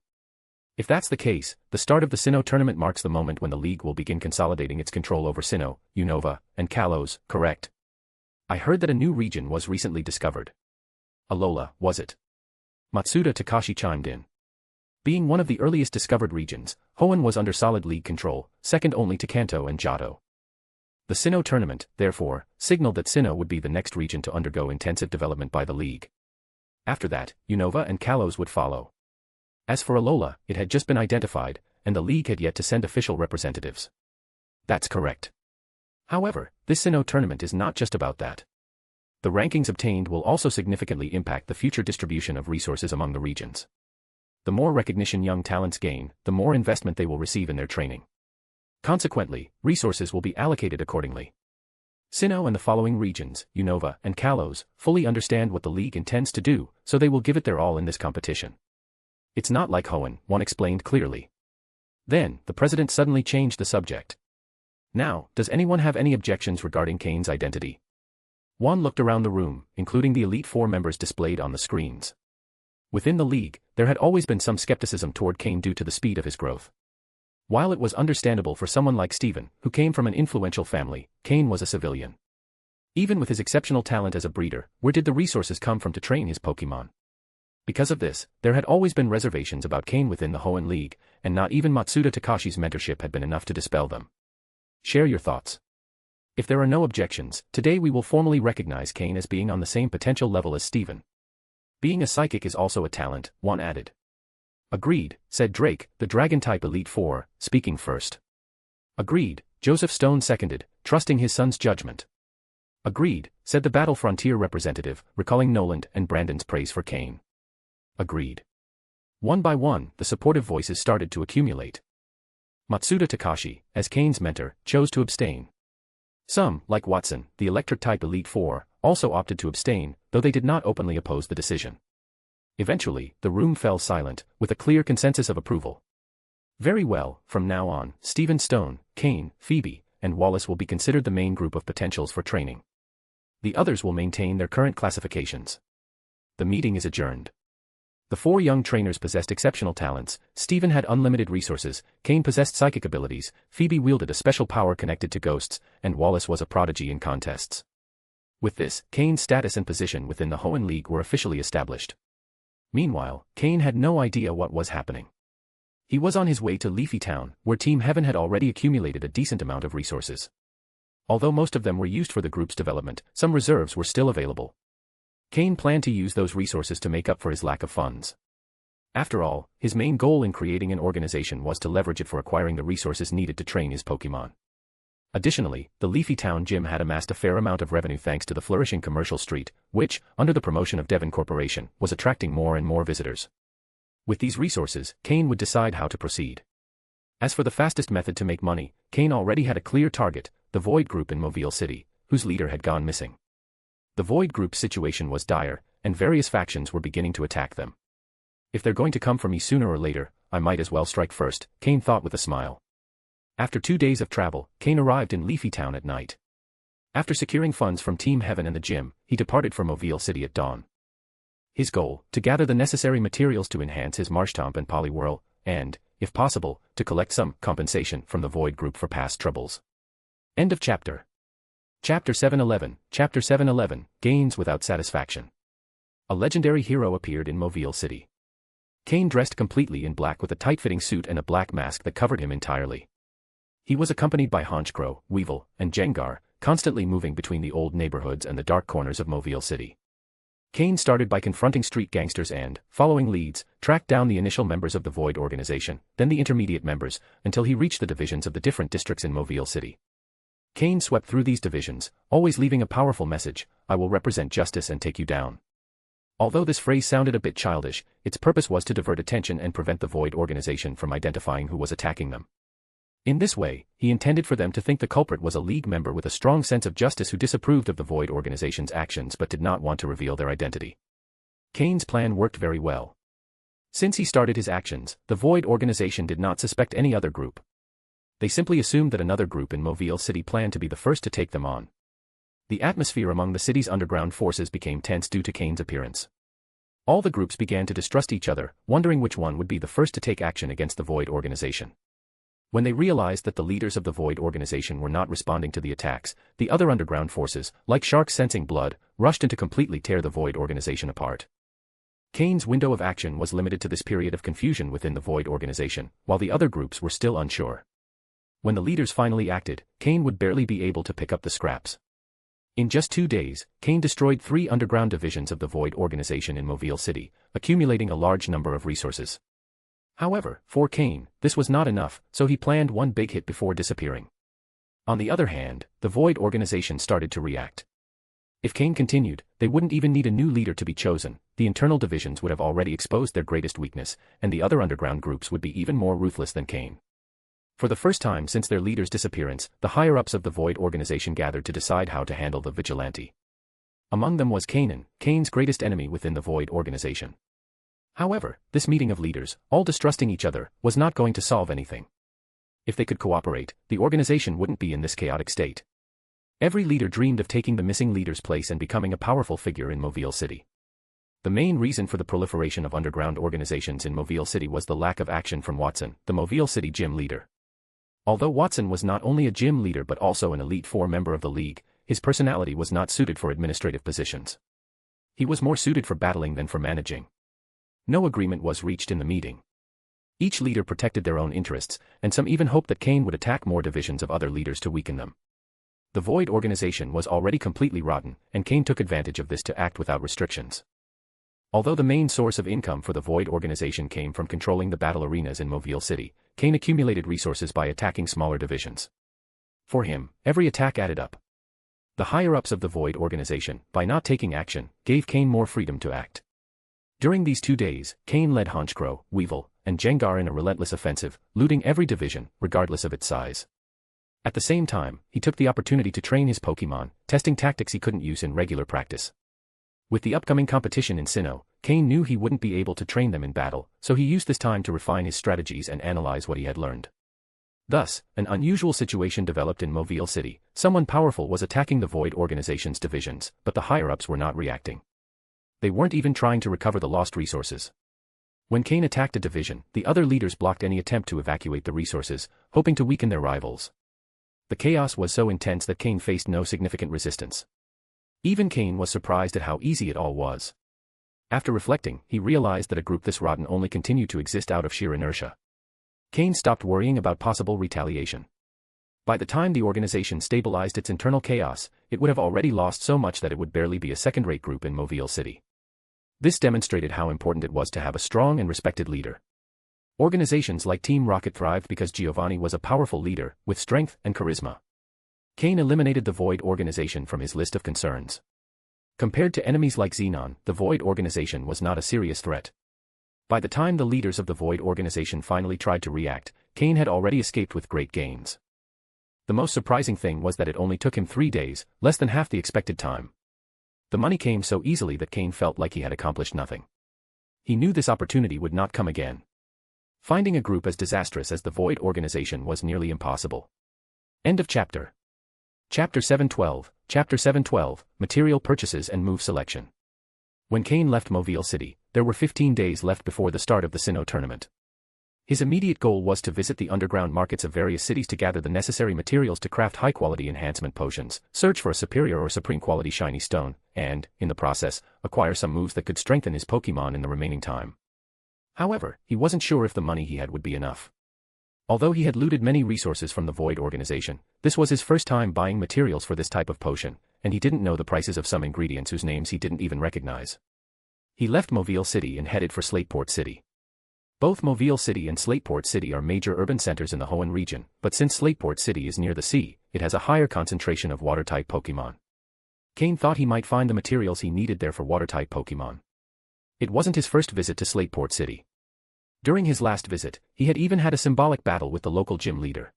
S3: If that's the case, the start of the Sinnoh tournament marks the moment when the League will begin consolidating its control over Sinnoh, Unova, and Kalos, correct? I heard that a new region was recently discovered. Alola, was it? Matsuda Takashi chimed in. Being one of the earliest discovered regions, Hoenn was under solid League control, second only to Kanto and Johto. The Sinnoh tournament, therefore, signaled that Sinnoh would be the next region to undergo intensive development by the League. After that, Unova and Kalos would follow. As for Alola, it had just been identified, and the League had yet to send official representatives. That's correct. However, this Sinnoh tournament is not just about that. The rankings obtained will also significantly impact the future distribution of resources among the regions. The more recognition young talents gain, the more investment they will receive in their training. Consequently, resources will be allocated accordingly. Sinnoh and the following regions, Unova and Kalos, fully understand what the League intends to do, so they will give it their all in this competition. It's not like Hoenn, one explained clearly. Then, the president suddenly changed the subject. Now, does anyone have any objections regarding Cain's identity? Juan looked around the room, including the Elite Four members displayed on the screens. Within the League, there had always been some skepticism toward Cain due to the speed of his growth. While it was understandable for someone like Steven, who came from an influential family, Cain was a civilian. Even with his exceptional talent as a breeder, where did the resources come from to train his Pokémon? Because of this, there had always been reservations about Cain within the Hoenn League, and not even Matsuda Takashi's mentorship had been enough to dispel them. Share your thoughts. If there are no objections, today we will formally recognize Cain as being on the same potential level as Steven. Being a psychic is also a talent, Juan added. Agreed, said Drake, the Dragon-type Elite Four, speaking first. Agreed, Joseph Stone seconded, trusting his son's judgment. Agreed, said the Battle Frontier representative, recalling Noland and Brandon's praise for Cain. Agreed. One by one, the supportive voices started to accumulate. Matsuda Takashi, as Cain's mentor, chose to abstain. Some, like Watson, the Electric-type Elite Four, also opted to abstain, though they did not openly oppose the decision. Eventually, the room fell silent, with a clear consensus of approval. Very well, from now on, Steven Stone, Cain, Phoebe, and Wallace will be considered the main group of potentials for training. The others will maintain their current classifications. The meeting is adjourned. The 4 young trainers possessed exceptional talents. Steven had unlimited resources, Cain possessed psychic abilities, Phoebe wielded a special power connected to ghosts, and Wallace was a prodigy in contests. With this, Cain's status and position within the Hoenn League were officially established. Meanwhile, Cain had no idea what was happening. He was on his way to Leafy Town, where Team Heaven had already accumulated a decent amount of resources. Although most of them were used for the group's development, some reserves were still available. Cain planned to use those resources to make up for his lack of funds. After all, his main goal in creating an organization was to leverage it for acquiring the resources needed to train his Pokémon. Additionally, the Leafy Town gym had amassed a fair amount of revenue thanks to the flourishing commercial street, which, under the promotion of Devon Corporation, was attracting more and more visitors. With these resources, Cain would decide how to proceed. As for the fastest method to make money, Cain already had a clear target: the Void group in Mobile City, whose leader had gone missing. The Void group's situation was dire, and various factions were beginning to attack them. If they're going to come for me sooner or later, I might as well strike first, Cain thought with a smile. After 2 days of travel, Cain arrived in Leafy Town at night. After securing funds from Team Heaven and the gym, he departed for Mobile City at dawn. His goal, to gather the necessary materials to enhance his Marshtomp and Poliwhirl, and, if possible, to collect some compensation from the Void group for past troubles. End of chapter. Chapter 711, Chapter 711, Gains Without Satisfaction. A legendary hero appeared in Mobile City. Cain dressed completely in black with a tight-fitting suit and a black mask that covered him entirely. He was accompanied by Honchkrow, Weevil, and Jengar, constantly moving between the old neighborhoods and the dark corners of Mobile City. Cain started by confronting street gangsters and, following leads, tracked down the initial members of the Void organization, then the intermediate members, until he reached the divisions of the different districts in Mobile City. Cain swept through these divisions, always leaving a powerful message: I will represent justice and take you down. Although this phrase sounded a bit childish, its purpose was to divert attention and prevent the Void organization from identifying who was attacking them. In this way, he intended for them to think the culprit was a League member with a strong sense of justice who disapproved of the Void organization's actions but did not want to reveal their identity. Cain's plan worked very well. Since he started his actions, the Void organization did not suspect any other group. They simply assumed that another group in Mobile City planned to be the first to take them on. The atmosphere among the city's underground forces became tense due to Cain's appearance. All the groups began to distrust each other, wondering which one would be the first to take action against the Void organization. When they realized that the leaders of the Void organization were not responding to the attacks, the other underground forces, like sharks sensing blood, rushed in to completely tear the Void organization apart. Cain's window of action was limited to this period of confusion within the Void organization, while the other groups were still unsure. When the leaders finally acted, Cain would barely be able to pick up the scraps. In just 2 days, Cain destroyed 3 underground divisions of the Void organization in Mobile City, accumulating a large number of resources. However, for Cain, this was not enough, so he planned one big hit before disappearing. On the other hand, the Void organization started to react. If Cain continued, they wouldn't even need a new leader to be chosen, the internal divisions would have already exposed their greatest weakness, and the other underground groups would be even more ruthless than Cain. For the first time since their leader's disappearance, the higher-ups of the Void organization gathered to decide how to handle the vigilante. Among them was Kanan, Cain's greatest enemy within the Void organization. However, this meeting of leaders, all distrusting each other, was not going to solve anything. If they could cooperate, the organization wouldn't be in this chaotic state. Every leader dreamed of taking the missing leader's place and becoming a powerful figure in Mobile City. The main reason for the proliferation of underground organizations in Mobile City was the lack of action from Watson, the Mobile City gym leader. Although Watson was not only a gym leader but also an Elite Four member of the League, his personality was not suited for administrative positions. He was more suited for battling than for managing. No agreement was reached in the meeting. Each leader protected their own interests, and some even hoped that Cain would attack more divisions of other leaders to weaken them. The Void organization was already completely rotten, and Cain took advantage of this to act without restrictions. Although the main source of income for the Void organization came from controlling the battle arenas in Mobile City, Cain accumulated resources by attacking smaller divisions. For him, every attack added up. The higher-ups of the Void organization, by not taking action, gave Cain more freedom to act. During these 2 days, Cain led Honchkrow, Weevil, and Jengar in a relentless offensive, looting every division, regardless of its size. At the same time, he took the opportunity to train his Pokémon, testing tactics he couldn't use in regular practice. With the upcoming competition in Sinnoh, Cain knew he wouldn't be able to train them in battle, so he used this time to refine his strategies and analyze what he had learned. Thus, an unusual situation developed in Mobile City. Someone powerful was attacking the Void organization's divisions, but the higher-ups were not reacting. They weren't even trying to recover the lost resources. When Cain attacked a division, the other leaders blocked any attempt to evacuate the resources, hoping to weaken their rivals. The chaos was so intense that Cain faced no significant resistance. Even Cain was surprised at how easy it all was. After reflecting, he realized that a group this rotten only continued to exist out of sheer inertia. Cain stopped worrying about possible retaliation. By the time the organization stabilized its internal chaos, it would have already lost so much that it would barely be a second-rate group in Mobile City. This demonstrated how important it was to have a strong and respected leader. Organizations like Team Rocket thrived because Giovanni was a powerful leader, with strength and charisma. Cain eliminated the Void organization from his list of concerns. Compared to enemies like Xenon, the Void organization was not a serious threat. By the time the leaders of the Void organization finally tried to react, Cain had already escaped with great gains. The most surprising thing was that it only took him 3 days, less than half the expected time. The money came so easily that Cain felt like he had accomplished nothing. He knew this opportunity would not come again. Finding a group as disastrous as the Void organization was nearly impossible. End of chapter. Chapter 712, Chapter 712, Material Purchases and Move Selection. When Cain left Mobile City, there were 15 days left before the start of the Sinnoh tournament. His immediate goal was to visit the underground markets of various cities to gather the necessary materials to craft high-quality enhancement potions, search for a superior or supreme quality shiny stone, and, in the process, acquire some moves that could strengthen his Pokémon in the remaining time. However, he wasn't sure if the money he had would be enough. Although he had looted many resources from the Void organization, this was his first time buying materials for this type of potion, and he didn't know the prices of some ingredients whose names he didn't even recognize. He left Mobile City and headed for Slateport City. Both Mobile City and Slateport City are major urban centers in the Hoenn region, but since Slateport City is near the sea, it has a higher concentration of water-type Pokémon. Cain thought he might find the materials he needed there for water-type Pokémon. It wasn't his first visit to Slateport City. During his last visit, he had even had a symbolic battle with the local gym leader.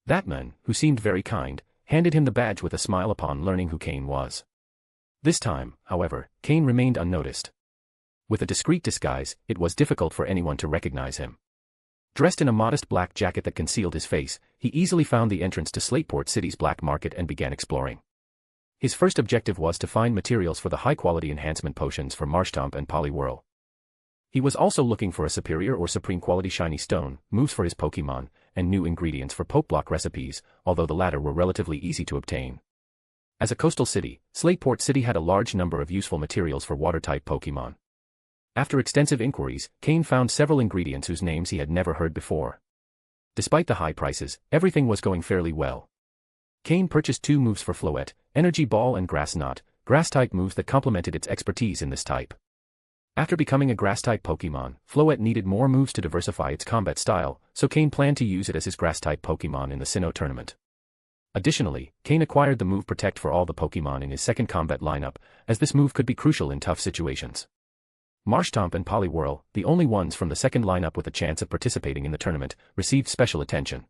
S3: That man, who seemed very kind, handed him the badge with a smile upon learning who Cain was. This time, however, Cain remained unnoticed. With a discreet disguise, it was difficult for anyone to recognize him. Dressed in a modest black jacket that concealed his face, he easily found the entrance to Slateport City's black market and began exploring. His first objective was to find materials for the high-quality enhancement potions for Marshtomp and Poliwhirl. He was also looking for a superior or supreme quality shiny stone, moves for his Pokémon, and new ingredients for Pokeblock recipes, although the latter were relatively easy to obtain. As a coastal city, Slateport City had a large number of useful materials for water-type Pokémon. After extensive inquiries, Cain found several ingredients whose names he had never heard before. Despite the high prices, everything was going fairly well. Cain purchased 2 moves for Floette, Energy Ball and Grass Knot, grass-type moves that complemented its expertise in this type. After becoming a grass-type Pokémon, Floette needed more moves to diversify its combat style, so Cain planned to use it as his grass-type Pokémon in the Sinnoh tournament. Additionally, Cain acquired the move Protect for all the Pokémon in his second combat lineup, as this move could be crucial in tough situations. Marshtomp and Poliwhirl, the only ones from the second lineup with a chance of participating in the tournament, received special attention.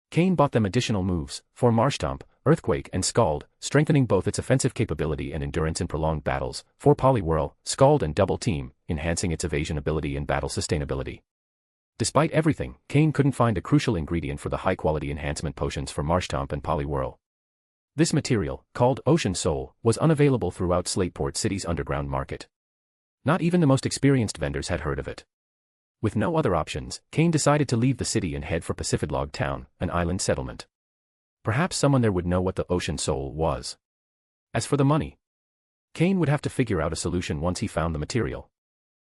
S3: Cain bought them additional moves, for Marshtomp, Earthquake and Scald, strengthening both its offensive capability and endurance in prolonged battles, for Poliwhirl, Scald and Double Team, enhancing its evasion ability and battle sustainability. Despite everything, Cain couldn't find a crucial ingredient for the high-quality enhancement potions for Marshtomp and Poliwhirl. This material, called Ocean Soul, was unavailable throughout Slateport City's underground market. Not even the most experienced vendors had heard of it. With no other options, Cain decided to leave the city and head for Pacificlog Town, an island settlement. Perhaps someone there would know what the Ocean Soul was. As for the money, Cain would have to figure out a solution once he found the material.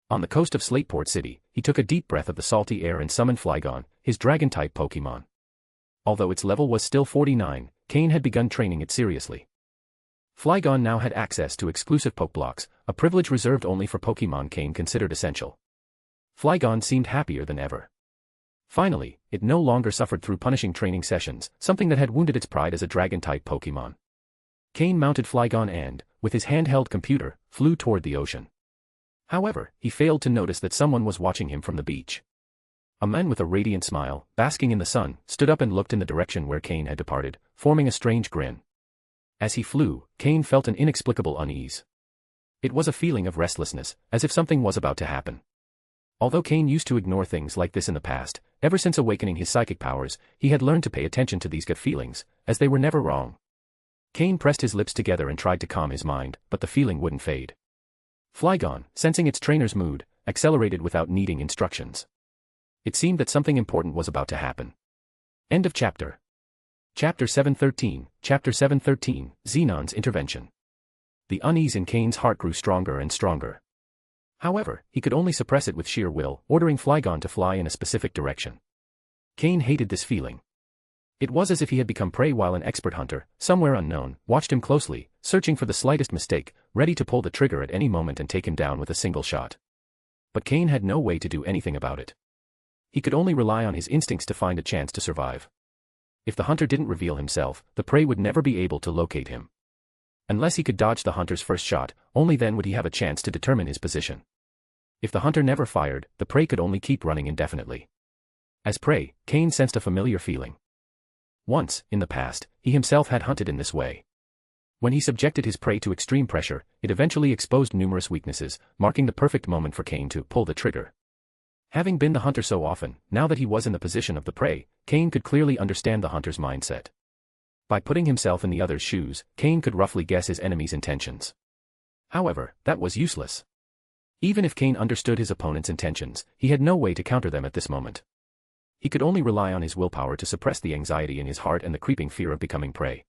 S3: On the coast of Slateport City, he took a deep breath of the salty air and summoned Flygon, his dragon-type Pokémon. Although its level was still 49, Cain had begun training it seriously. Flygon now had access to exclusive Pokeblocks, a privilege reserved only for Pokémon Cain considered essential. Flygon seemed happier than ever. Finally, it no longer suffered through punishing training sessions, something that had wounded its pride as a dragon-type Pokémon. Cain mounted Flygon and, with his handheld computer, flew toward the ocean. However, he failed to notice that someone was watching him from the beach. A man with a radiant smile, basking in the sun, stood up and looked in the direction where Cain had departed, forming a strange grin. As he flew, Cain felt an inexplicable unease. It was a feeling of restlessness, as if something was about to happen. Although Cain used to ignore things like this in the past, ever since awakening his psychic powers, he had learned to pay attention to these gut feelings, as they were never wrong. Cain pressed his lips together and tried to calm his mind, but the feeling wouldn't fade. Flygon, sensing its trainer's mood, accelerated without needing instructions. It seemed that something important was about to happen. End of chapter. Chapter 713, Chapter 713, Xenon's Intervention. The unease in Cain's heart grew stronger and stronger. However, he could only suppress it with sheer will, ordering Flygon to fly in a specific direction. Cain hated this feeling. It was as if he had become prey while an expert hunter, somewhere unknown, watched him closely, searching for the slightest mistake, ready to pull the trigger at any moment and take him down with a single shot. But Cain had no way to do anything about it. He could only rely on his instincts to find a chance to survive. If the hunter didn't reveal himself, the prey would never be able to locate him. Unless he could dodge the hunter's first shot, only then would he have a chance to determine his position. If the hunter never fired, the prey could only keep running indefinitely. As prey, Cain sensed a familiar feeling. Once, in the past, he himself had hunted in this way. When he subjected his prey to extreme pressure, it eventually exposed numerous weaknesses, marking the perfect moment for Cain to pull the trigger. Having been the hunter so often, now that he was in the position of the prey, Cain could clearly understand the hunter's mindset. By putting himself in the other's shoes, Cain could roughly guess his enemy's intentions. However, that was useless. Even if Cain understood his opponent's intentions, he had no way to counter them at this moment. He could only rely on his willpower to suppress the anxiety in his heart and the creeping fear of becoming prey.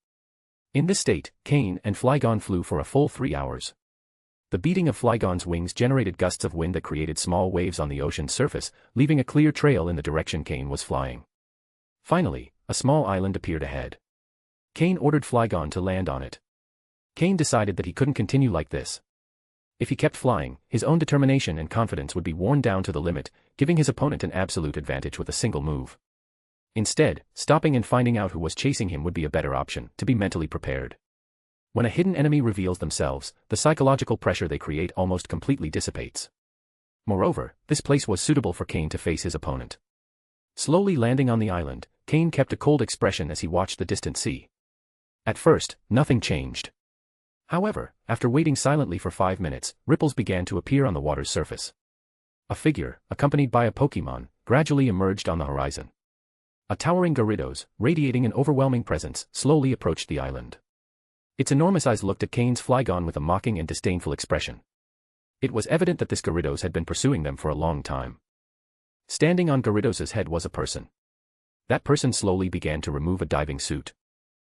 S3: In this state, Cain and Flygon flew for a full 3 hours. The beating of Flygon's wings generated gusts of wind that created small waves on the ocean's surface, leaving a clear trail in the direction Cain was flying. Finally, a small island appeared ahead. Cain ordered Flygon to land on it. Cain decided that he couldn't continue like this. If he kept flying, his own determination and confidence would be worn down to the limit, giving his opponent an absolute advantage with a single move. Instead, stopping and finding out who was chasing him would be a better option, to be mentally prepared. When a hidden enemy reveals themselves, the psychological pressure they create almost completely dissipates. Moreover, this place was suitable for Cain to face his opponent. Slowly landing on the island, Cain kept a cold expression as he watched the distant sea. At first, nothing changed. However, after waiting silently for 5 minutes, ripples began to appear on the water's surface. A figure, accompanied by a Pokémon, gradually emerged on the horizon. A towering Gyarados, radiating an overwhelming presence, slowly approached the island. Its enormous eyes looked at Cain's Flygon with a mocking and disdainful expression. It was evident that this Gyarados had been pursuing them for a long time. Standing on Gyarados' head was a person. That person slowly began to remove a diving suit.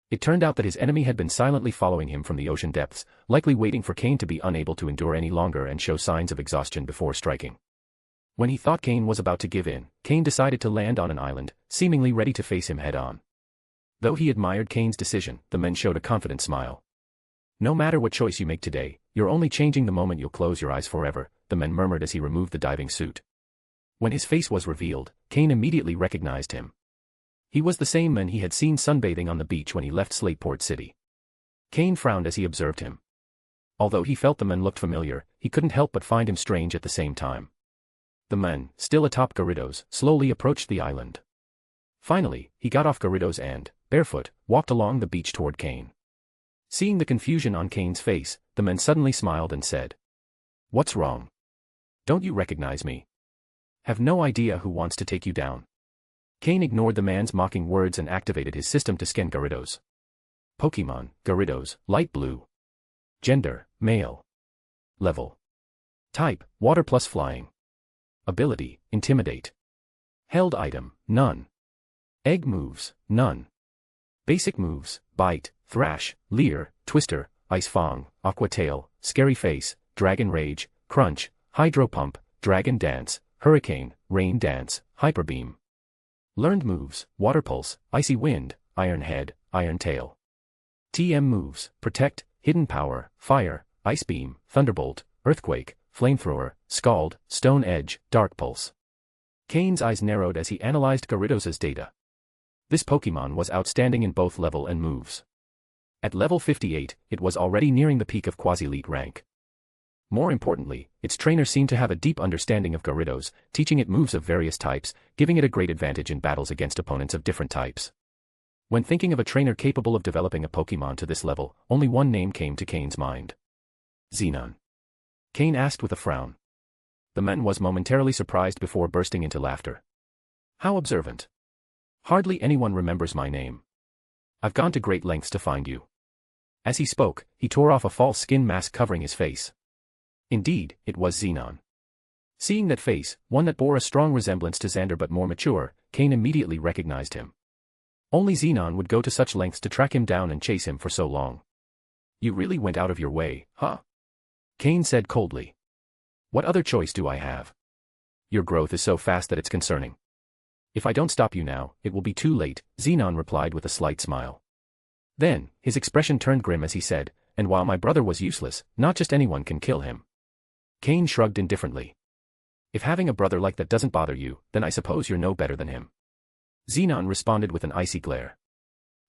S3: It turned out that his enemy had been silently following him from the ocean depths, likely waiting for Cain to be unable to endure any longer and show signs of exhaustion before striking. When he thought Cain was about to give in, Cain decided to land on an island, seemingly ready to face him head-on. Though he admired Cain's decision, the man showed a confident smile. "No matter what choice you make today, you're only changing the moment you'll close your eyes forever," the man murmured as he removed the diving suit. When his face was revealed, Cain immediately recognized him. He was the same man he had seen sunbathing on the beach when he left Slateport City. Cain frowned as he observed him. Although he felt the man looked familiar, he couldn't help but find him strange at the same time. The man, still atop Gyarados, slowly approached the island. Finally, he got off Gyarados and, barefoot, walked along the beach toward Cain. Seeing the confusion on Cain's face, the man suddenly smiled and said, "What's wrong? Don't you recognize me? Have no idea who wants to take you down?" Cain ignored the man's mocking words and activated his system to scan Gyarados. Pokémon, Gyarados, light blue. Gender, male. Level. Type, water plus flying. Ability, intimidate. Held item, none. Egg moves, none. Basic moves, bite, thrash, leer, twister, ice fang, aqua tail, scary face, dragon rage, crunch, hydro pump, dragon dance, hurricane, rain dance, hyper beam. Learned moves, water pulse, icy wind, iron head, iron tail. TM moves, protect, hidden power, fire, ice beam, thunderbolt, earthquake, flamethrower, scald, stone edge, dark pulse. Cain's eyes narrowed as he analyzed Gyarados' data. This Pokémon was outstanding in both level and moves. At level 58, it was already nearing the peak of quasi-elite rank. More importantly, its trainer seemed to have a deep understanding of Gyarados, teaching it moves of various types, giving it a great advantage in battles against opponents of different types. When thinking of a trainer capable of developing a Pokémon to this level, only one name came to Cain's mind. Xenon. Cain asked with a frown. The man was momentarily surprised before bursting into laughter. "How observant. Hardly anyone remembers my name. I've gone to great lengths to find you." As he spoke, he tore off a false skin mask covering his face. Indeed, it was Xenon. Seeing that face, one that bore a strong resemblance to Xander but more mature, Cain immediately recognized him. Only Xenon would go to such lengths to track him down and chase him for so long. "You really went out of your way, huh?" Cain said coldly. "What other choice do I have? Your growth is so fast that it's concerning. If I don't stop you now, it will be too late," Xenon replied with a slight smile. Then, his expression turned grim as he said, "And while my brother was useless, not just anyone can kill him." Cain shrugged indifferently. "If having a brother like that doesn't bother you, then I suppose you're no better than him." Xenon responded with an icy glare.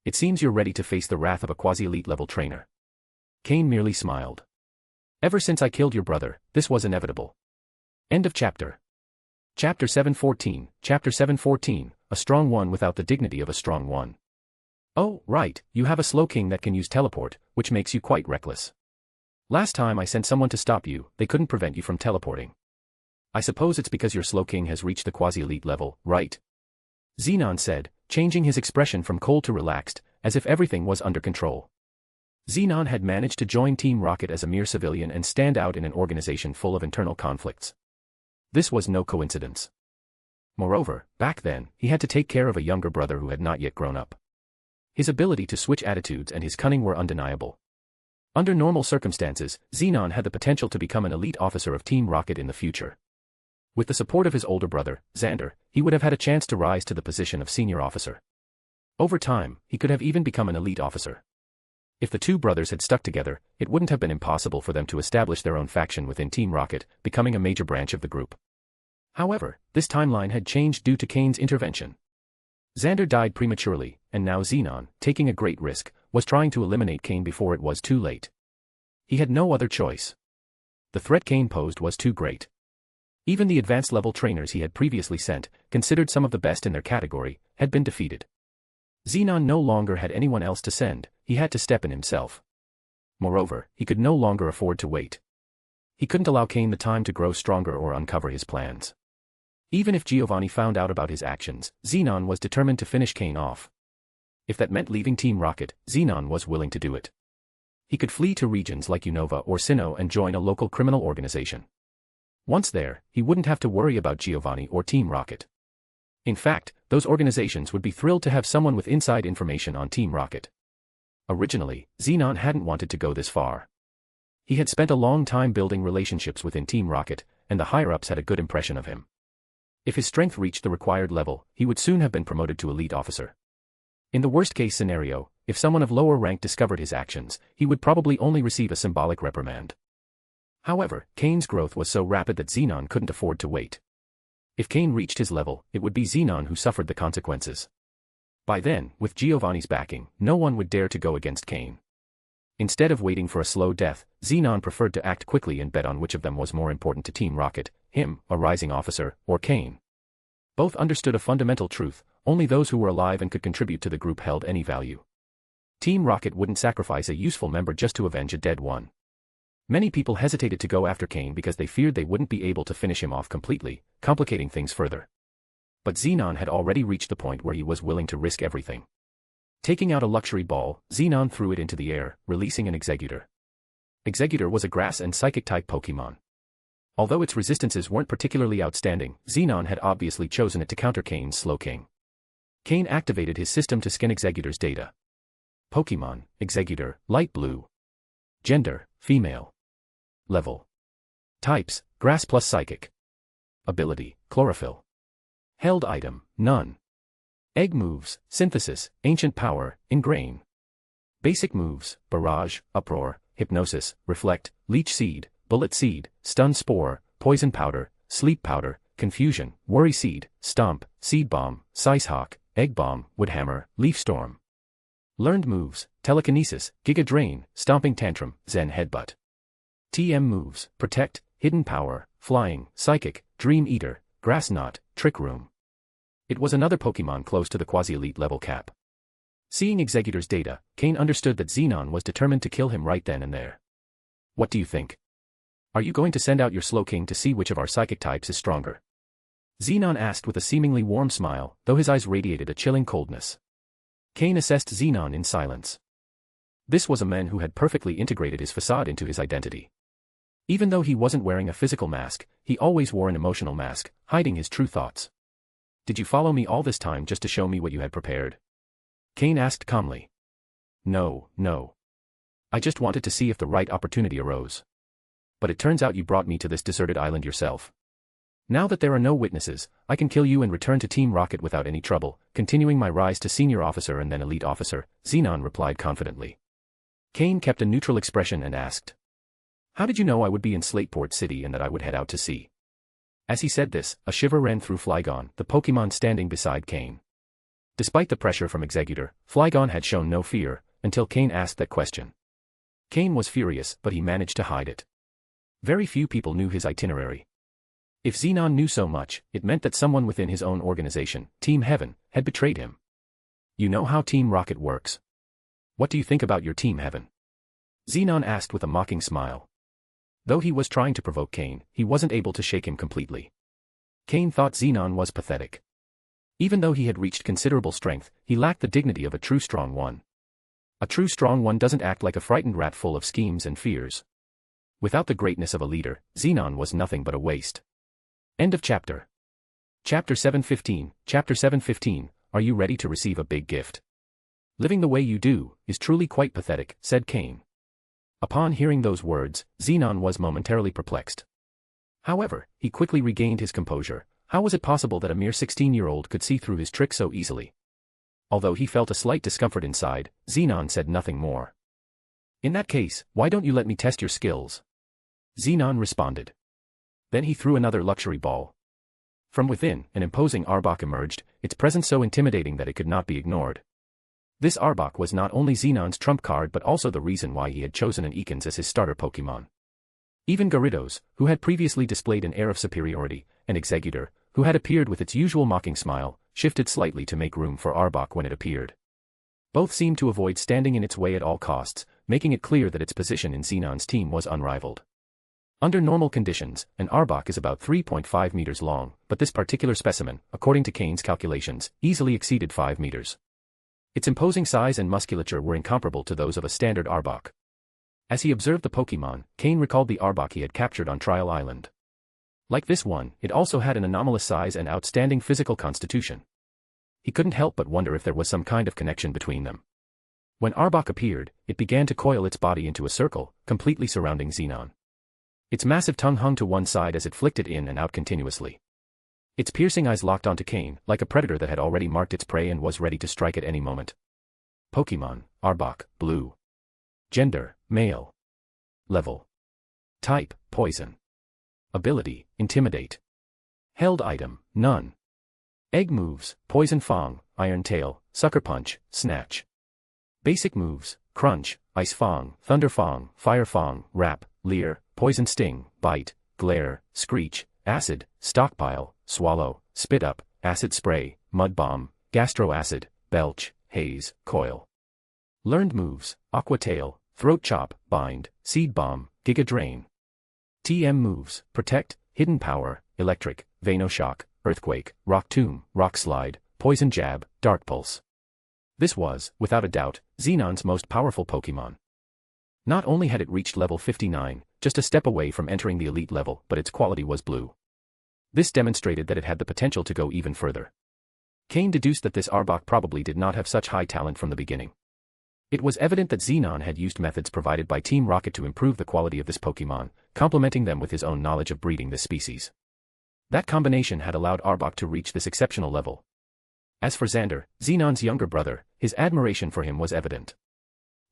S3: "It seems you're ready to face the wrath of a quasi-elite level trainer." Cain merely smiled. "Ever since I killed your brother, this was inevitable." End of chapter. Chapter 714, Chapter 714, a strong one without the dignity of a strong one. Oh, right, you have a slow king that can use teleport, which makes you quite reckless. Last time I sent someone to stop you, they couldn't prevent you from teleporting. I suppose it's because your slow king has reached the quasi-elite level, right? Xenon said, changing his expression from cold to relaxed, as if everything was under control. Xenon had managed to join Team Rocket as a mere civilian and stand out in an organization full of internal conflicts. This was no coincidence. Moreover, back then, he had to take care of a younger brother who had not yet grown up. His ability to switch attitudes and his cunning were undeniable. Under normal circumstances, Xenon had the potential to become an elite officer of Team Rocket in the future. With the support of his older brother, Xander, he would have had a chance to rise to the position of senior officer. Over time, he could have even become an elite officer. If the two brothers had stuck together, it wouldn't have been impossible for them to establish their own faction within Team Rocket, becoming a major branch of the group. However, this timeline had changed due to Cain's intervention. Xander died prematurely, and now Xenon, taking a great risk, was trying to eliminate Cain before it was too late. He had no other choice. The threat Cain posed was too great. Even the advanced-level trainers he had previously sent, considered some of the best in their category, had been defeated. Xenon no longer had anyone else to send, he had to step in himself. Moreover, he could no longer afford to wait. He couldn't allow Cain the time to grow stronger or uncover his plans. Even if Giovanni found out about his actions, Xenon was determined to finish Cain off. If that meant leaving Team Rocket, Xenon was willing to do it. He could flee to regions like Unova or Sinnoh and join a local criminal organization. Once there, he wouldn't have to worry about Giovanni or Team Rocket. In fact, those organizations would be thrilled to have someone with inside information on Team Rocket. Originally, Xenon hadn't wanted to go this far. He had spent a long time building relationships within Team Rocket, and the higher-ups had a good impression of him. If his strength reached the required level, he would soon have been promoted to elite officer. In the worst-case scenario, if someone of lower rank discovered his actions, he would probably only receive a symbolic reprimand. However, Cain's growth was so rapid that Xenon couldn't afford to wait. If Cain reached his level, it would be Xenon who suffered the consequences. By then, with Giovanni's backing, no one would dare to go against Cain. Instead of waiting for a slow death, Xenon preferred to act quickly and bet on which of them was more important to Team Rocket, him, a rising officer, or Cain. Both understood a fundamental truth: only those who were alive and could contribute to the group held any value. Team Rocket wouldn't sacrifice a useful member just to avenge a dead one. Many people hesitated to go after Cain because they feared they wouldn't be able to finish him off completely, complicating things further. But Xenon had already reached the point where he was willing to risk everything. Taking out a luxury ball, Xenon threw it into the air, releasing an Executor. Executor was a grass and psychic-type Pokémon. Although its resistances weren't particularly outstanding, Xenon had obviously chosen it to counter Cain's slow king. Cain activated his system to scan Executor's data. Pokémon, Executor, light blue. Gender, female. Level. Types, grass plus psychic. Ability, chlorophyll. Held item, none. Egg moves, synthesis, ancient power, ingrain. Basic moves, barrage, uproar, hypnosis, reflect, leech seed, bullet seed, stun spore, poison powder, sleep powder, confusion, worry seed, stomp, seed bomb, size hawk, egg bomb, wood hammer, leaf storm. Learned moves, telekinesis, giga drain, stomping tantrum, zen headbutt. TM moves, protect, hidden power, flying, psychic, dream eater, grass knot, trick room. It was another Pokémon close to the quasi-elite level cap. Seeing Executor's data, Cain understood that Xenon was determined to kill him right then and there. What do you think? Are you going to send out your slow king to see which of our psychic types is stronger? Xenon asked with a seemingly warm smile, though his eyes radiated a chilling coldness. Cain assessed Xenon in silence. This was a man who had perfectly integrated his facade into his identity. Even though he wasn't wearing a physical mask, he always wore an emotional mask, hiding his true thoughts. Did you follow me all this time just to show me what you had prepared? Cain asked calmly. No. I just wanted to see if the right opportunity arose. But it turns out you brought me to this deserted island yourself. Now that there are no witnesses, I can kill you and return to Team Rocket without any trouble, continuing my rise to senior officer and then elite officer, Xenon replied confidently. Cain kept a neutral expression and asked, how did you know I would be in Slateport City and that I would head out to sea? As he said this, a shiver ran through Flygon, the Pokémon standing beside Cain. Despite the pressure from Executor, Flygon had shown no fear, until Cain asked that question. Cain was furious, but he managed to hide it. Very few people knew his itinerary. If Xenon knew so much, it meant that someone within his own organization, Team Heaven, had betrayed him. You know how Team Rocket works. What do you think about your team, Heaven? Xenon asked with a mocking smile. Though he was trying to provoke Cain, he wasn't able to shake him completely. Cain thought Xenon was pathetic. Even though he had reached considerable strength, he lacked the dignity of a true strong one. A true strong one doesn't act like a frightened rat full of schemes and fears. Without the greatness of a leader, Xenon was nothing but a waste. End of chapter. Chapter 7:15. Chapter 7:15. Are you ready to receive a big gift? Living the way you do is truly quite pathetic, said Cain. Upon hearing those words, Xenon was momentarily perplexed. However, he quickly regained his composure. How was it possible that a mere 16-year-old could see through his trick so easily? Although he felt a slight discomfort inside, Xenon said nothing more. In that case, why don't you let me test your skills? Xenon responded. Then he threw another luxury ball. From within, an imposing Arbok emerged, its presence so intimidating that it could not be ignored. This Arbok was not only Xenon's trump card but also the reason why he had chosen an Ekans as his starter Pokémon. Even Gyarados, who had previously displayed an air of superiority, and Exeggutor, who had appeared with its usual mocking smile, shifted slightly to make room for Arbok when it appeared. Both seemed to avoid standing in its way at all costs, making it clear that its position in Xenon's team was unrivaled. Under normal conditions, an Arbok is about 3.5 meters long, but this particular specimen, according to Cain's calculations, easily exceeded 5 meters. Its imposing size and musculature were incomparable to those of a standard Arbok. As he observed the Pokémon, Cain recalled the Arbok he had captured on Trial Island. Like this one, it also had an anomalous size and outstanding physical constitution. He couldn't help but wonder if there was some kind of connection between them. When Arbok appeared, it began to coil its body into a circle, completely surrounding Xenon. Its massive tongue hung to one side as it flicked it in and out continuously. Its piercing eyes locked onto Cain, like a predator that had already marked its prey and was ready to strike at any moment. Pokémon, Arbok, Blue. Gender, Male. Level. Type, Poison. Ability, Intimidate. Held item, None. Egg moves, Poison Fang, Iron Tail, Sucker Punch, Snatch. Basic moves, Crunch, Ice Fang, Thunder Fang, Fire Fang, Wrap, Leer, Poison Sting, Bite, Glare, Screech, Acid, Stockpile, Swallow, Spit Up, Acid Spray, Mud Bomb, Gastro Acid, Belch, Haze, Coil. Learned moves, Aqua Tail, Throat Chop, Bind, Seed Bomb, Giga Drain. TM moves, Protect, Hidden Power, Electric, Venoshock, Earthquake, Rock Tomb, Rock Slide, Poison Jab, Dark Pulse. This was, without a doubt, Xenon's most powerful Pokémon. Not only had it reached level 59, just a step away from entering the elite level, but its quality was blue. This demonstrated that it had the potential to go even further. Cain deduced that this Arbok probably did not have such high talent from the beginning. It was evident that Xenon had used methods provided by Team Rocket to improve the quality of this Pokémon, complementing them with his own knowledge of breeding this species. That combination had allowed Arbok to reach this exceptional level. As for Xander, Xenon's younger brother, his admiration for him was evident.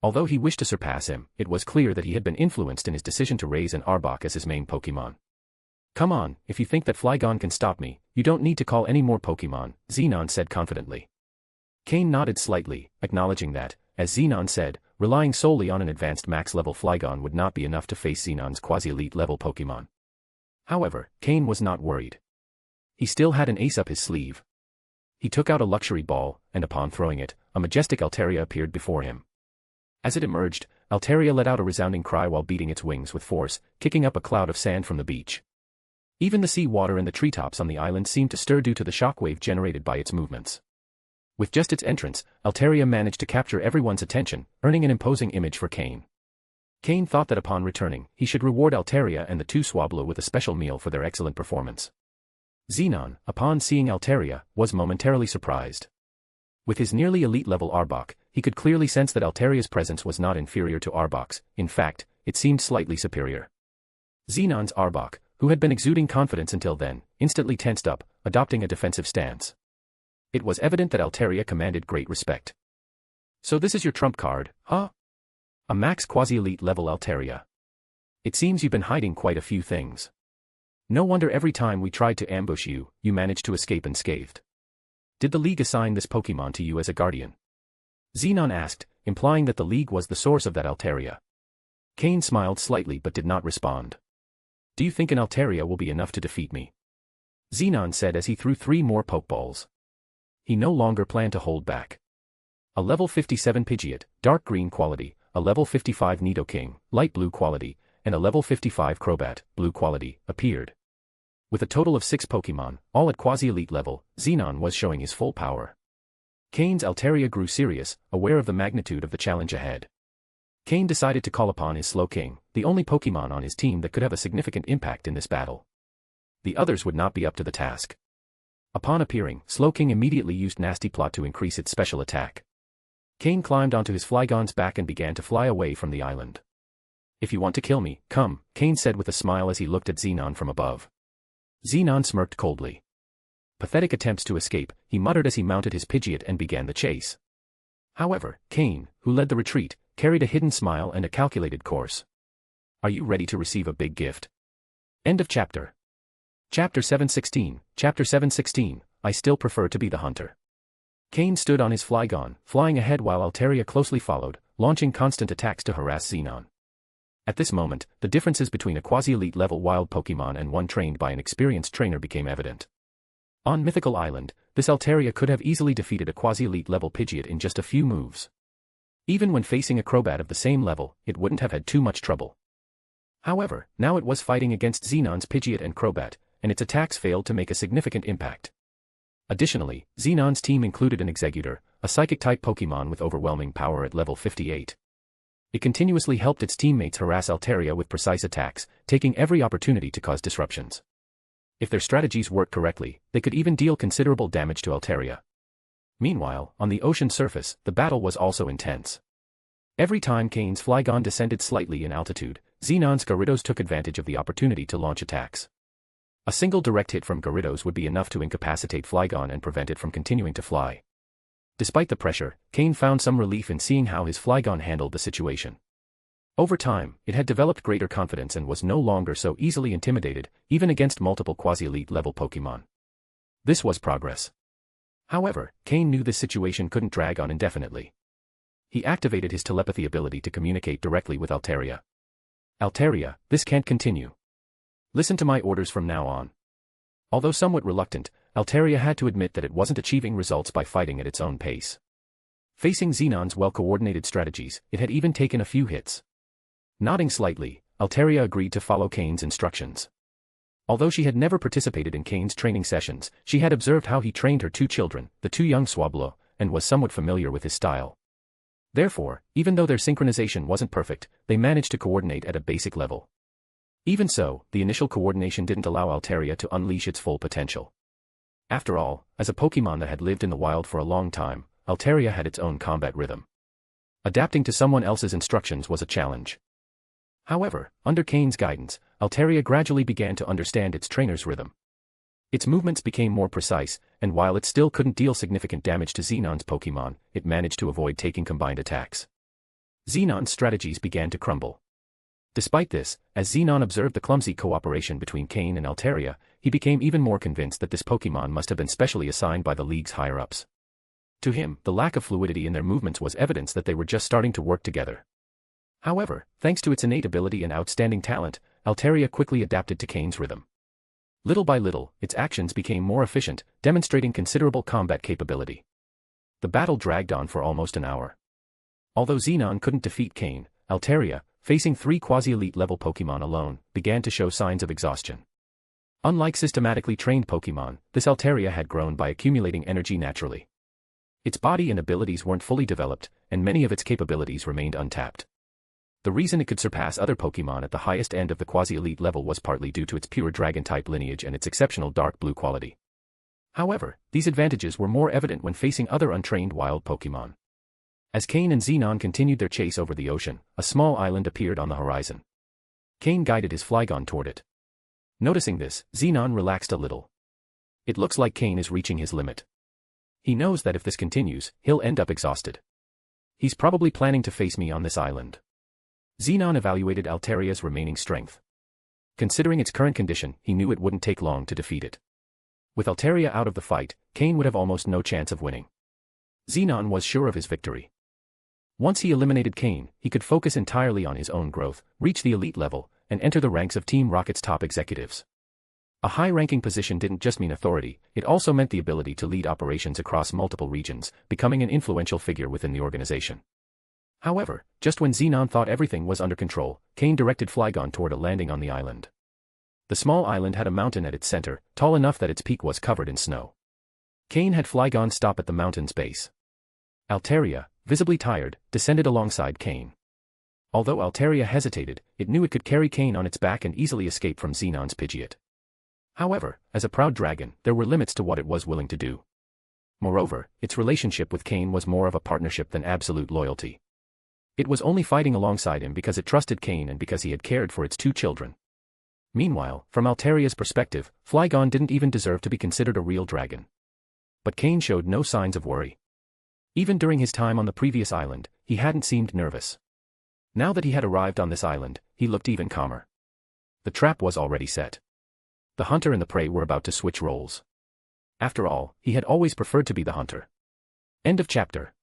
S3: Although he wished to surpass him, it was clear that he had been influenced in his decision to raise an Arbok as his main Pokémon. Come on, if you think that Flygon can stop me, you don't need to call any more Pokémon, Xenon said confidently. Cain nodded slightly, acknowledging that, as Xenon said, relying solely on an advanced max-level Flygon would not be enough to face Xenon's quasi-elite level Pokémon. However, Cain was not worried. He still had an ace up his sleeve. He took out a luxury ball, and upon throwing it, a majestic Altaria appeared before him. As it emerged, Altaria let out a resounding cry while beating its wings with force, kicking up a cloud of sand from the beach. Even the sea water and the treetops on the island seemed to stir due to the shockwave generated by its movements. With just its entrance, Altaria managed to capture everyone's attention, earning an imposing image for Cain. Cain thought that upon returning, he should reward Altaria and the two Swablu with a special meal for their excellent performance. Xenon, upon seeing Altaria, was momentarily surprised. With his nearly elite-level Arbok, he could clearly sense that Altaria's presence was not inferior to Arbok's, in fact, it seemed slightly superior. Xenon's Arbok, who had been exuding confidence until then, instantly tensed up, adopting a defensive stance. It was evident that Altaria commanded great respect. So this is your trump card, huh? A max quasi-elite level Altaria. It seems you've been hiding quite a few things. No wonder every time we tried to ambush you, you managed to escape unscathed. Did the League assign this Pokémon to you as a guardian? Xenon asked, implying that the League was the source of that Altaria. Cain smiled slightly but did not respond. Do you think an Altaria will be enough to defeat me? Xenon said as he threw 3 more Pokeballs. He no longer planned to hold back. A level 57 Pidgeot, dark green quality, a level 55 Nidoking, light blue quality, and a level 55 Crobat, blue quality, appeared. With a total of 6 Pokémon, all at quasi-elite level, Xenon was showing his full power. Cain's Altaria grew serious, aware of the magnitude of the challenge ahead. Cain decided to call upon his Slowking, the only Pokémon on his team that could have a significant impact in this battle. The others would not be up to the task. Upon appearing, Slowking immediately used Nasty Plot to increase its special attack. Cain climbed onto his Flygon's back and began to fly away from the island. "If you want to kill me, come," Cain said with a smile as he looked at Xenon from above. Xenon smirked coldly. Pathetic attempts to escape, he muttered as he mounted his Pidgeot and began the chase. However, Cain, who led the retreat, carried a hidden smile and a calculated course. "Are you ready to receive a big gift?" End of chapter. Chapter 716, Chapter 716, I still prefer to be the hunter. Cain stood on his Flygon, flying ahead while Altaria closely followed, launching constant attacks to harass Xenon. At this moment, the differences between a quasi-elite level wild Pokémon and one trained by an experienced trainer became evident. On Mythical Island, this Altaria could have easily defeated a quasi-elite level Pidgeot in just a few moves. Even when facing a Crobat of the same level, it wouldn't have had too much trouble. However, now it was fighting against Xenon's Pidgeot and Crobat, and its attacks failed to make a significant impact. Additionally, Xenon's team included an Exeggutor, a Psychic-type Pokémon with overwhelming power at level 58. It continuously helped its teammates harass Altaria with precise attacks, taking every opportunity to cause disruptions. If their strategies worked correctly, they could even deal considerable damage to Altaria. Meanwhile, on the ocean surface, the battle was also intense. Every time Cain's Flygon descended slightly in altitude, Xenon's Gyarados took advantage of the opportunity to launch attacks. A single direct hit from Gyarados would be enough to incapacitate Flygon and prevent it from continuing to fly. Despite the pressure, Cain found some relief in seeing how his Flygon handled the situation. Over time, it had developed greater confidence and was no longer so easily intimidated, even against multiple quasi-elite level Pokémon. This was progress. However, Cain knew this situation couldn't drag on indefinitely. He activated his telepathy ability to communicate directly with Altaria. "Altaria, this can't continue. Listen to my orders from now on." Although somewhat reluctant, Altaria had to admit that it wasn't achieving results by fighting at its own pace. Facing Xenon's well-coordinated strategies, it had even taken a few hits. Nodding slightly, Altaria agreed to follow Cain's instructions. Although she had never participated in Cain's training sessions, she had observed how he trained her 2 children, the 2 young Swablu, and was somewhat familiar with his style. Therefore, even though their synchronization wasn't perfect, they managed to coordinate at a basic level. Even so, the initial coordination didn't allow Altaria to unleash its full potential. After all, as a Pokémon that had lived in the wild for a long time, Altaria had its own combat rhythm. Adapting to someone else's instructions was a challenge. However, under Cain's guidance, Altaria gradually began to understand its trainer's rhythm. Its movements became more precise, and while it still couldn't deal significant damage to Xenon's Pokémon, it managed to avoid taking combined attacks. Xenon's strategies began to crumble. Despite this, as Xenon observed the clumsy cooperation between Cain and Altaria, he became even more convinced that this Pokémon must have been specially assigned by the League's higher-ups. To him, the lack of fluidity in their movements was evidence that they were just starting to work together. However, thanks to its innate ability and outstanding talent, Altaria quickly adapted to Cain's rhythm. Little by little, its actions became more efficient, demonstrating considerable combat capability. The battle dragged on for almost an hour. Although Xenon couldn't defeat Cain, Altaria, facing 3 quasi-elite level Pokémon alone, began to show signs of exhaustion. Unlike systematically trained Pokémon, this Altaria had grown by accumulating energy naturally. Its body and abilities weren't fully developed, and many of its capabilities remained untapped. The reason it could surpass other Pokémon at the highest end of the quasi-elite level was partly due to its pure Dragon-type lineage and its exceptional dark blue quality. However, these advantages were more evident when facing other untrained wild Pokémon. As Cain and Xenon continued their chase over the ocean, a small island appeared on the horizon. Cain guided his Flygon toward it. Noticing this, Xenon relaxed a little. It looks like Cain is reaching his limit. He knows that if this continues, he'll end up exhausted. He's probably planning to face me on this island. Xenon evaluated Altaria's remaining strength. Considering its current condition, he knew it wouldn't take long to defeat it. With Altaria out of the fight, Cain would have almost no chance of winning. Xenon was sure of his victory. Once he eliminated Cain, he could focus entirely on his own growth, reach the elite level, and enter the ranks of Team Rocket's top executives. A high-ranking position didn't just mean authority, it also meant the ability to lead operations across multiple regions, becoming an influential figure within the organization. However, just when Xenon thought everything was under control, Cain directed Flygon toward a landing on the island. The small island had a mountain at its center, tall enough that its peak was covered in snow. Cain had Flygon stop at the mountain's base. Altaria, visibly tired, descended alongside Cain. Although Altaria hesitated, it knew it could carry Cain on its back and easily escape from Xenon's Pidgeot. However, as a proud dragon, there were limits to what it was willing to do. Moreover, its relationship with Cain was more of a partnership than absolute loyalty. It was only fighting alongside him because it trusted Cain and because he had cared for its 2 children. Meanwhile, from Altaria's perspective, Flygon didn't even deserve to be considered a real dragon. But Cain showed no signs of worry. Even during his time on the previous island, he hadn't seemed nervous. Now that he had arrived on this island, he looked even calmer. The trap was already set. The hunter and the prey were about to switch roles. After all, he had always preferred to be the hunter. End of chapter.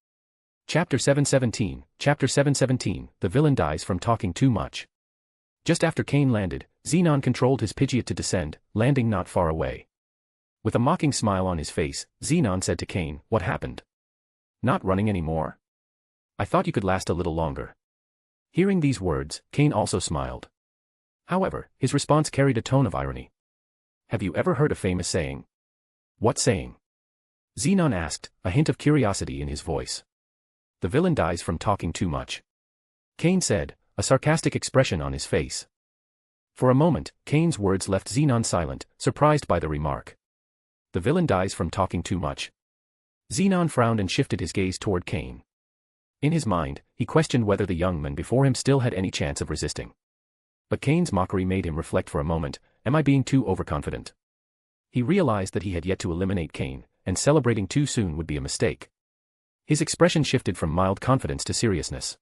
S3: Chapter 717, Chapter 717, the villain dies from talking too much. Just after Cain landed, Xenon controlled his Pidgeot to descend, landing not far away. With a mocking smile on his face, Xenon said to Cain, "What happened? Not running anymore? I thought you could last a little longer." Hearing these words, Cain also smiled. However, his response carried a tone of irony. "Have you ever heard a famous saying?" "What saying?" Xenon asked, a hint of curiosity in his voice. "The villain dies from talking too much," Cain said, a sarcastic expression on his face. For a moment, Cain's words left Xenon silent, surprised by the remark. The villain dies from talking too much. Xenon frowned and shifted his gaze toward Cain. In his mind, he questioned whether the young man before him still had any chance of resisting. But Cain's mockery made him reflect for a moment, am I being too overconfident? He realized that he had yet to eliminate Cain, and celebrating too soon would be a mistake. His expression shifted from mild confidence to seriousness.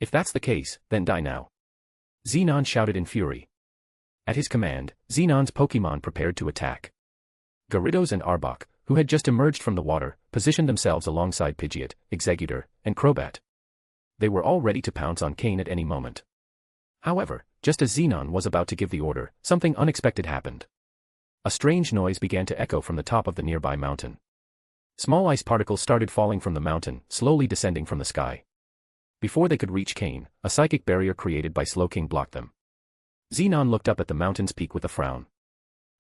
S3: If that's the case, then die now. Xenon shouted in fury. At his command, Xenon's Pokémon prepared to attack. Gyarados and Arbok, who had just emerged from the water, positioned themselves alongside Pidgeot, Exeggutor, and Crobat. They were all ready to pounce on Cain at any moment. However, just as Xenon was about to give the order, something unexpected happened. A strange noise began to echo from the top of the nearby mountain. Small ice particles started falling from the mountain, slowly descending from the sky. Before they could reach Cain, a psychic barrier created by Slowking blocked them. Xenon looked up at the mountain's peak with a frown.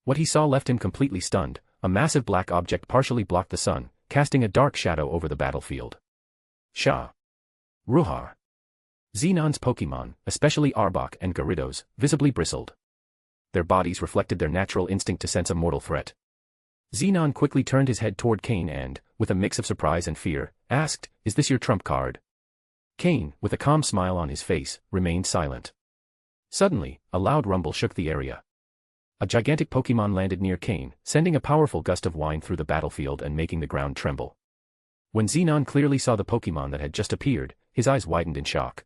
S3: What he saw left him completely stunned. A massive black object partially blocked the sun, casting a dark shadow over the battlefield. Shah. Ruhar. Xenon's Pokémon, especially Arbok and Gyarados, visibly bristled. Their bodies reflected their natural instinct to sense a mortal threat. Xenon quickly turned his head toward Cain and, with a mix of surprise and fear, asked, "Is this your trump card?" Cain, with a calm smile on his face, remained silent. Suddenly, a loud rumble shook the area. A gigantic Pokémon landed near Cain, sending a powerful gust of wind through the battlefield and making the ground tremble. When Xenon clearly saw the Pokémon that had just appeared, his eyes widened in shock.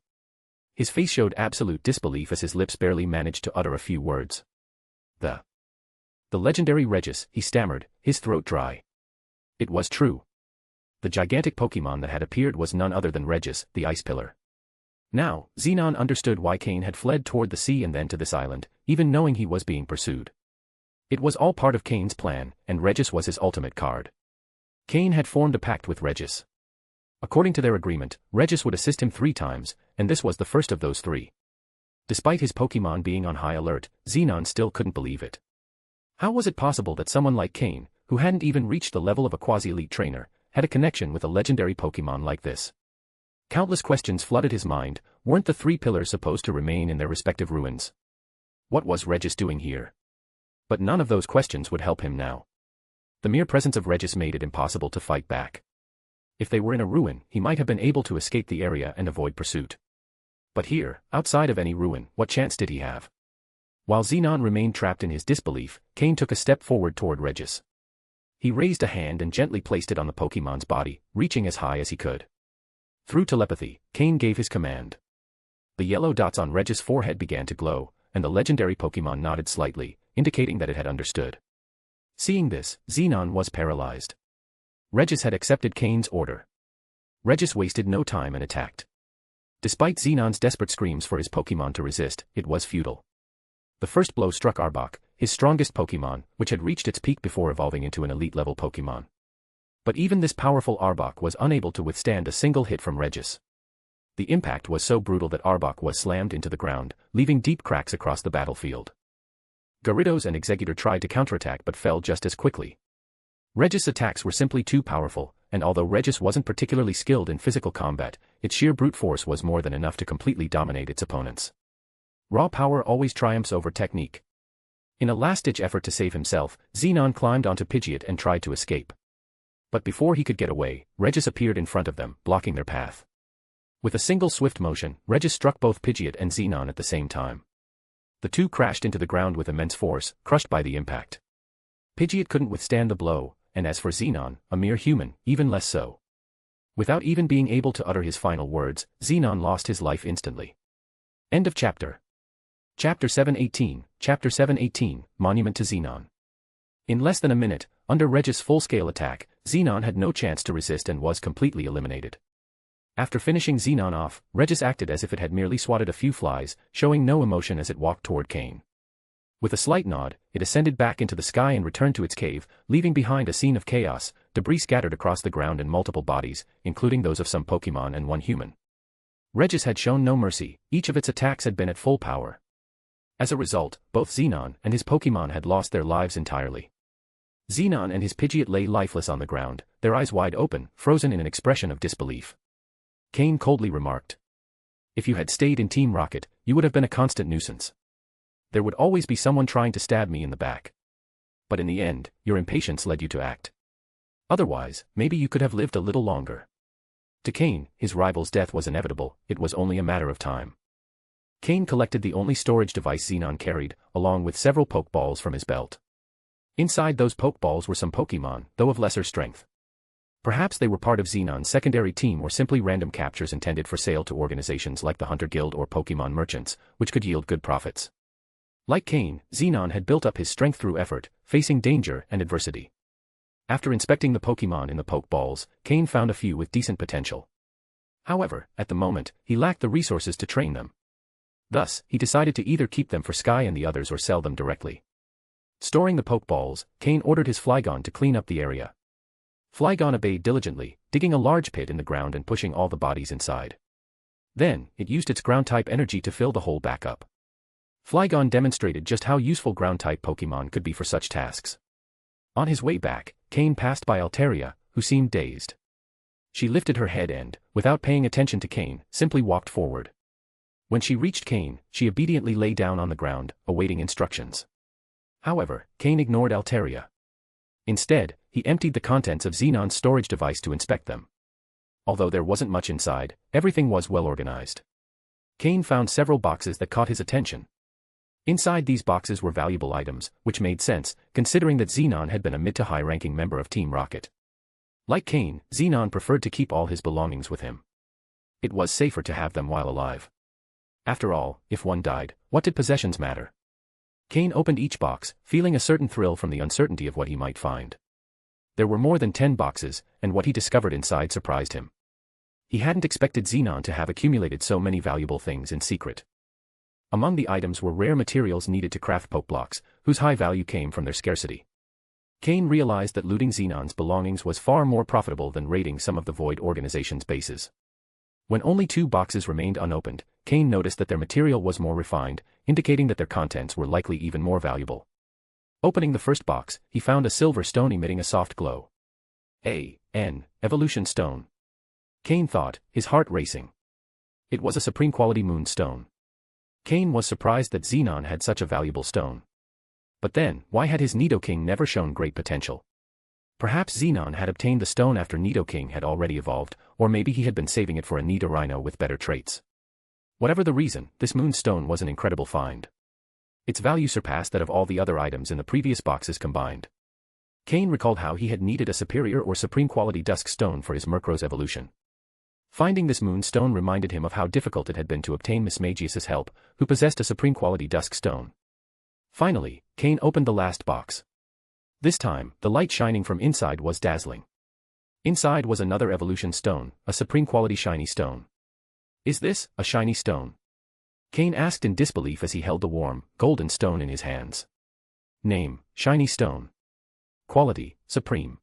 S3: His face showed absolute disbelief as his lips barely managed to utter a few words. The legendary Regis, he stammered, his throat dry. It was true. The gigantic Pokémon that had appeared was none other than Regis, the Ice Pillar. Now, Xenon understood why Cain had fled toward the sea and then to this island, even knowing he was being pursued. It was all part of Cain's plan, and Regis was his ultimate card. Cain had formed a pact with Regis. According to their agreement, Regis would assist him 3 times, and this was the first of those 3. Despite his Pokémon being on high alert, Xenon still couldn't believe it. How was it possible that someone like Cain, who hadn't even reached the level of a quasi-elite trainer, had a connection with a legendary Pokémon like this? Countless questions flooded his mind. Weren't the 3 pillars supposed to remain in their respective ruins? What was Regis doing here? But none of those questions would help him now. The mere presence of Regis made it impossible to fight back. If they were in a ruin, he might have been able to escape the area and avoid pursuit. But here, outside of any ruin, what chance did he have? While Xenon remained trapped in his disbelief, Cain took a step forward toward Regis. He raised a hand and gently placed it on the Pokémon's body, reaching as high as he could. Through telepathy, Cain gave his command. The yellow dots on Regis' forehead began to glow, and the legendary Pokémon nodded slightly, indicating that it had understood. Seeing this, Xenon was paralyzed. Regis had accepted Cain's order. Regis wasted no time and attacked. Despite Xenon's desperate screams for his Pokémon to resist, it was futile. The first blow struck Arbok, his strongest Pokémon, which had reached its peak before evolving into an elite-level Pokémon. But even this powerful Arbok was unable to withstand a single hit from Regis. The impact was so brutal that Arbok was slammed into the ground, leaving deep cracks across the battlefield. Gyarados and Exeggutor tried to counterattack but fell just as quickly. Regis' attacks were simply too powerful, and although Regis wasn't particularly skilled in physical combat, its sheer brute force was more than enough to completely dominate its opponents. Raw power always triumphs over technique. In a last-ditch effort to save himself, Xenon climbed onto Pidgeot and tried to escape. But before he could get away, Regis appeared in front of them, blocking their path. With a single swift motion, Regis struck both Pidgeot and Xenon at the same time. The two crashed into the ground with immense force, crushed by the impact. Pidgeot couldn't withstand the blow, and as for Xenon, a mere human, even less so. Without even being able to utter his final words, Xenon lost his life instantly. End of chapter. Chapter 718, Chapter 718, Monument to Xenon. In less than a minute, under Regis' full-scale attack, Xenon had no chance to resist and was completely eliminated. After finishing Xenon off, Regis acted as if it had merely swatted a few flies, showing no emotion as it walked toward Cain. With a slight nod, it ascended back into the sky and returned to its cave, leaving behind a scene of chaos, debris scattered across the ground and multiple bodies, including those of some Pokémon and one human. Regis had shown no mercy, each of its attacks had been at full power. As a result, both Xenon and his Pokémon had lost their lives entirely. Xenon and his Pidgeot lay lifeless on the ground, their eyes wide open, frozen in an expression of disbelief. Cain coldly remarked. If you had stayed in Team Rocket, you would have been a constant nuisance. There would always be someone trying to stab me in the back. But in the end, your impatience led you to act. Otherwise, maybe you could have lived a little longer. To Cain, his rival's death was inevitable, it was only a matter of time. Cain collected the only storage device Xenon carried, along with several Pokeballs from his belt. Inside those Pokeballs were some Pokémon, though of lesser strength. Perhaps they were part of Xenon's secondary team or simply random captures intended for sale to organizations like the Hunter Guild or Pokémon merchants, which could yield good profits. Like Cain, Xenon had built up his strength through effort, facing danger and adversity. After inspecting the Pokémon in the Pokeballs, Cain found a few with decent potential. However, at the moment, he lacked the resources to train them. Thus, he decided to either keep them for Sky and the others or sell them directly. Storing the Pokeballs, Cain ordered his Flygon to clean up the area. Flygon obeyed diligently, digging a large pit in the ground and pushing all the bodies inside. Then, it used its ground-type energy to fill the hole back up. Flygon demonstrated just how useful ground-type Pokémon could be for such tasks. On his way back, Cain passed by Altaria, who seemed dazed. She lifted her head and, without paying attention to Cain, simply walked forward. When she reached Cain, she obediently lay down on the ground, awaiting instructions. However, Cain ignored Altaria. Instead, he emptied the contents of Xenon's storage device to inspect them. Although there wasn't much inside, everything was well organized. Cain found several boxes that caught his attention. Inside these boxes were valuable items, which made sense, considering that Xenon had been a mid to high-ranking member of Team Rocket. Like Cain, Xenon preferred to keep all his belongings with him. It was safer to have them while alive. After all, if one died, what did possessions matter? Cain opened each box, feeling a certain thrill from the uncertainty of what he might find. There were more than 10 boxes, and what he discovered inside surprised him. He hadn't expected Xenon to have accumulated so many valuable things in secret. Among the items were rare materials needed to craft Pokeblocks, whose high value came from their scarcity. Cain realized that looting Xenon's belongings was far more profitable than raiding some of the Void Organization's bases. When only 2 boxes remained unopened, Cain noticed that their material was more refined, indicating that their contents were likely even more valuable. Opening the first box, he found a silver stone emitting a soft glow. Evolution Stone. Cain thought, his heart racing. It was a supreme quality moon stone. Cain was surprised that Xenon had such a valuable stone. But then, why had his Nidoking never shown great potential? Perhaps Xenon had obtained the stone after Nidoking had already evolved, or maybe he had been saving it for a Nidorino with better traits. Whatever the reason, this moon stone was an incredible find. Its value surpassed that of all the other items in the previous boxes combined. Cain recalled how he had needed a superior or supreme quality dusk stone for his Murkrow's evolution. Finding this moon stone reminded him of how difficult it had been to obtain Mismagius's help, who possessed a supreme quality dusk stone. Finally, Cain opened the last box. This time, the light shining from inside was dazzling. Inside was another evolution stone, a supreme quality shiny stone. Is this a shiny stone? Cain asked in disbelief as he held the warm, golden stone in his hands. Name, shiny stone. Quality, supreme.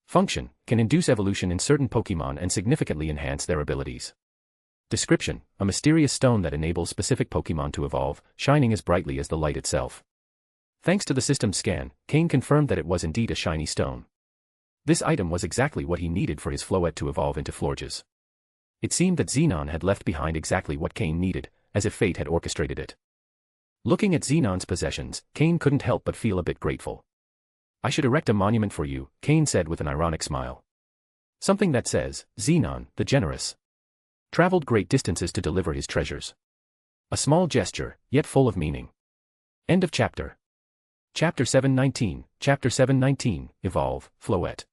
S3: Function, can induce evolution in certain Pokémon and significantly enhance their abilities. Description, a mysterious stone that enables specific Pokémon to evolve, shining as brightly as the light itself. Thanks to the system's scan, Cain confirmed that it was indeed a shiny stone. This item was exactly what he needed for his Floette to evolve into Florges. It seemed that Xenon had left behind exactly what Cain needed, as if fate had orchestrated it. Looking at Xenon's possessions, Cain couldn't help but feel a bit grateful. I should erect a monument for you, Cain said with an ironic smile. Something that says, Xenon, the generous, traveled great distances to deliver his treasures. A small gesture, yet full of meaning. End of chapter. Chapter 719, Chapter 719, Evolve, Floette.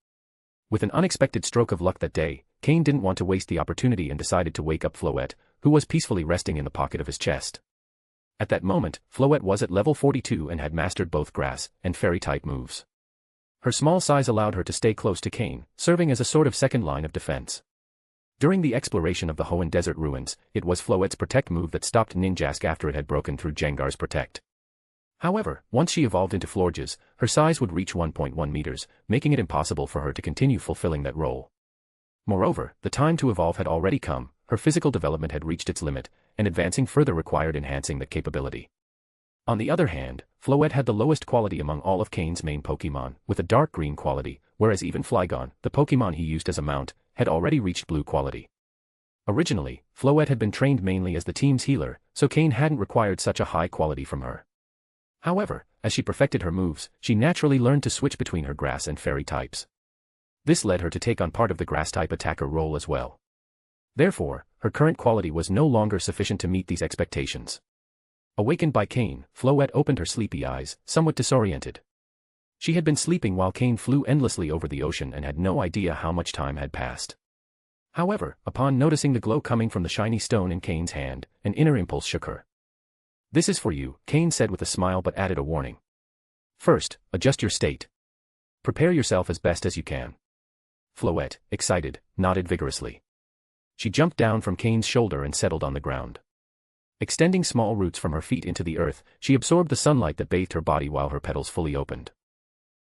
S3: With an unexpected stroke of luck that day, Cain didn't want to waste the opportunity and decided to wake up Floette, who was peacefully resting in the pocket of his chest. At that moment, Floette was at level 42 and had mastered both grass and fairy-type moves. Her small size allowed her to stay close to Cain, serving as a sort of second line of defense. During the exploration of the Hoenn Desert ruins, it was Floette's Protect move that stopped Ninjask after it had broken through Jengar's Protect. However, once she evolved into Florges, her size would reach 1.1 meters, making it impossible for her to continue fulfilling that role. Moreover, the time to evolve had already come, her physical development had reached its limit, and advancing further required enhancing that capability. On the other hand, Floette had the lowest quality among all of Cain's main Pokémon, with a dark green quality, whereas even Flygon, the Pokémon he used as a mount, had already reached blue quality. Originally, Floette had been trained mainly as the team's healer, so Cain hadn't required such a high quality from her. However, as she perfected her moves, she naturally learned to switch between her grass and fairy types. This led her to take on part of the grass-type attacker role as well. Therefore, her current quality was no longer sufficient to meet these expectations. Awakened by Cain, Floette opened her sleepy eyes, somewhat disoriented. She had been sleeping while Cain flew endlessly over the ocean and had no idea how much time had passed. However, upon noticing the glow coming from the shiny stone in Cain's hand, an inner impulse shook her. This is for you, Cain said with a smile but added a warning. First, adjust your state. Prepare yourself as best as you can. Floette, excited, nodded vigorously. She jumped down from Cain's shoulder and settled on the ground. Extending small roots from her feet into the earth, she absorbed the sunlight that bathed her body while her petals fully opened.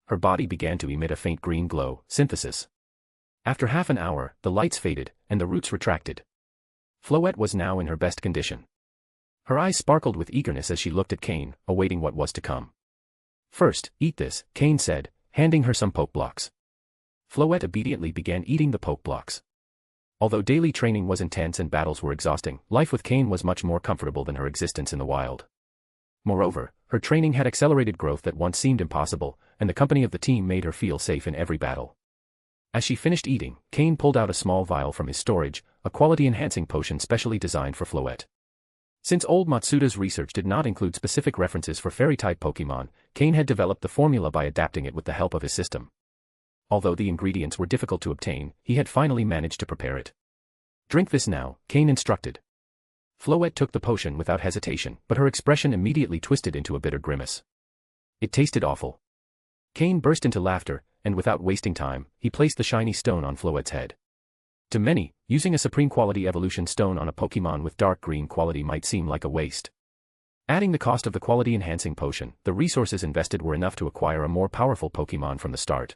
S3: Her body began to emit a faint green glow, synthesis. After half an hour, the lights faded, and the roots retracted. Floette was now in her best condition. Her eyes sparkled with eagerness as she looked at Cain, awaiting what was to come. First, eat this, Cain said, handing her some poke blocks. Floette obediently began eating the poke blocks. Although daily training was intense and battles were exhausting, life with Cain was much more comfortable than her existence in the wild. Moreover, her training had accelerated growth that once seemed impossible, and the company of the team made her feel safe in every battle. As she finished eating, Cain pulled out a small vial from his storage, a quality-enhancing potion specially designed for Floette. Since old Matsuda's research did not include specific references for fairy-type Pokémon, Cain had developed the formula by adapting it with the help of his system. Although the ingredients were difficult to obtain, he had finally managed to prepare it. Drink this now, Cain instructed. Floette took the potion without hesitation, but her expression immediately twisted into a bitter grimace. It tasted awful. Cain burst into laughter, and without wasting time, he placed the shiny stone on Floette's head. To many, using a supreme quality evolution stone on a Pokémon with dark green quality might seem like a waste. Adding the cost of the quality-enhancing potion, the resources invested were enough to acquire a more powerful Pokémon from the start.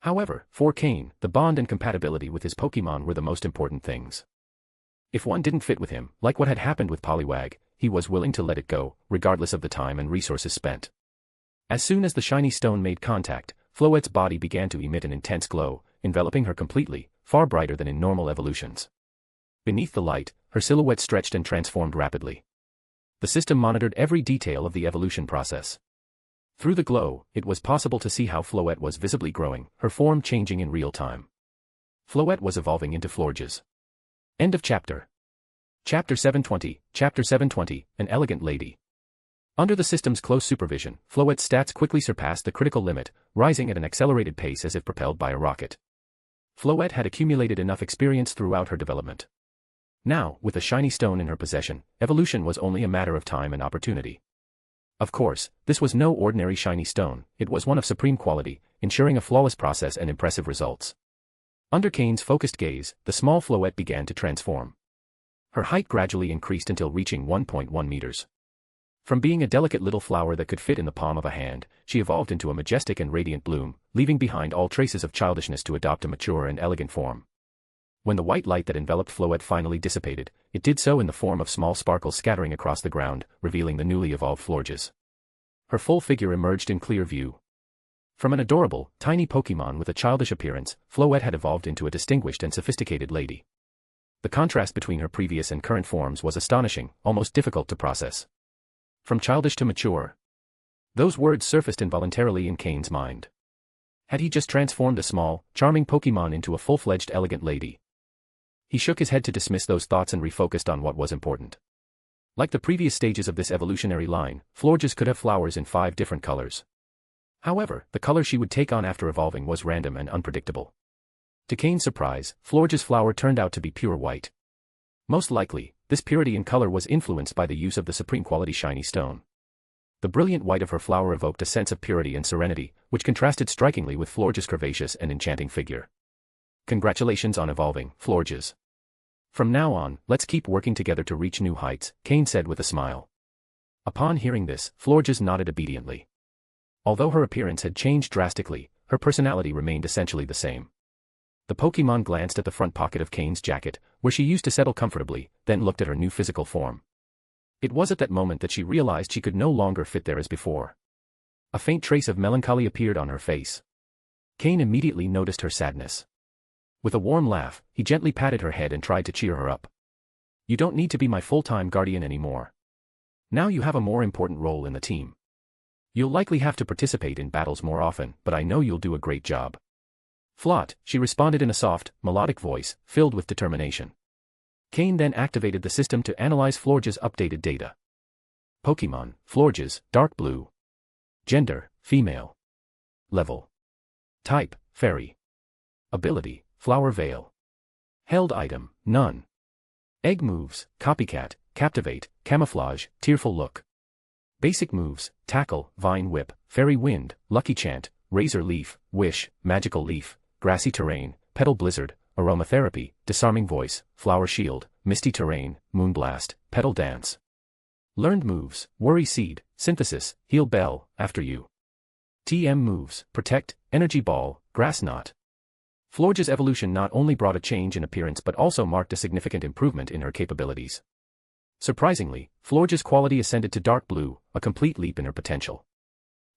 S3: However, for Cain, the bond and compatibility with his Pokémon were the most important things. If one didn't fit with him, like what had happened with Poliwag, he was willing to let it go, regardless of the time and resources spent. As soon as the shiny stone made contact, Floette's body began to emit an intense glow, enveloping her completely, far brighter than in normal evolutions. Beneath the light, her silhouette stretched and transformed rapidly. The system monitored every detail of the evolution process. Through the glow, it was possible to see how Floette was visibly growing, her form changing in real time. Floette was evolving into Florges. End of chapter. Chapter 720, Chapter 720, An Elegant Lady. Under the system's close supervision, Floette's stats quickly surpassed the critical limit, rising at an accelerated pace as if propelled by a rocket. Floette had accumulated enough experience throughout her development. Now, with a shiny stone in her possession, evolution was only a matter of time and opportunity. Of course, this was no ordinary shiny stone, it was one of supreme quality, ensuring a flawless process and impressive results. Under Cain's focused gaze, the small Floette began to transform. Her height gradually increased until reaching 1.1 meters. From being a delicate little flower that could fit in the palm of a hand, she evolved into a majestic and radiant bloom, leaving behind all traces of childishness to adopt a mature and elegant form. When the white light that enveloped Floette finally dissipated, it did so in the form of small sparkles scattering across the ground, revealing the newly evolved Florges. Her full figure emerged in clear view. From an adorable, tiny Pokémon with a childish appearance, Floette had evolved into a distinguished and sophisticated lady. The contrast between her previous and current forms was astonishing, almost difficult to process. From childish to mature. Those words surfaced involuntarily in Cain's mind. Had he just transformed a small, charming Pokémon into a full-fledged elegant lady? He shook his head to dismiss those thoughts and refocused on what was important. Like the previous stages of this evolutionary line, Florges could have flowers in 5 different colors. However, the color she would take on after evolving was random and unpredictable. To Cain's surprise, Florges' flower turned out to be pure white. Most likely, this purity in color was influenced by the use of the supreme quality shiny stone. The brilliant white of her flower evoked a sense of purity and serenity, which contrasted strikingly with Florges' curvaceous and enchanting figure. Congratulations on evolving, Florges. From now on, let's keep working together to reach new heights, Cain said with a smile. Upon hearing this, Florges nodded obediently. Although her appearance had changed drastically, her personality remained essentially the same. The Pokémon glanced at the front pocket of Cain's jacket, where she used to settle comfortably, then looked at her new physical form. It was at that moment that she realized she could no longer fit there as before. A faint trace of melancholy appeared on her face. Cain immediately noticed her sadness. With a warm laugh, he gently patted her head and tried to cheer her up. You don't need to be my full-time guardian anymore. Now you have a more important role in the team. You'll likely have to participate in battles more often, but I know you'll do a great job. Flotte, she responded in a soft, melodic voice, filled with determination. Cain then activated the system to analyze Florges' updated data. Pokémon, Florges, dark blue. Gender, female. Level. Type, fairy. Ability, flower veil. Held item, none. Egg moves, copycat, captivate, camouflage, tearful look. Basic moves, tackle, vine whip, fairy wind, lucky chant, razor leaf, wish, magical leaf, grassy terrain, petal blizzard, aromatherapy, disarming voice, flower shield, misty terrain, moonblast, petal dance. Learned moves, worry seed, synthesis, heal bell, after you. TM moves, protect, energy ball, grass knot. Florges' evolution not only brought a change in appearance but also marked a significant improvement in her capabilities. Surprisingly, Florges' quality ascended to dark blue, a complete leap in her potential.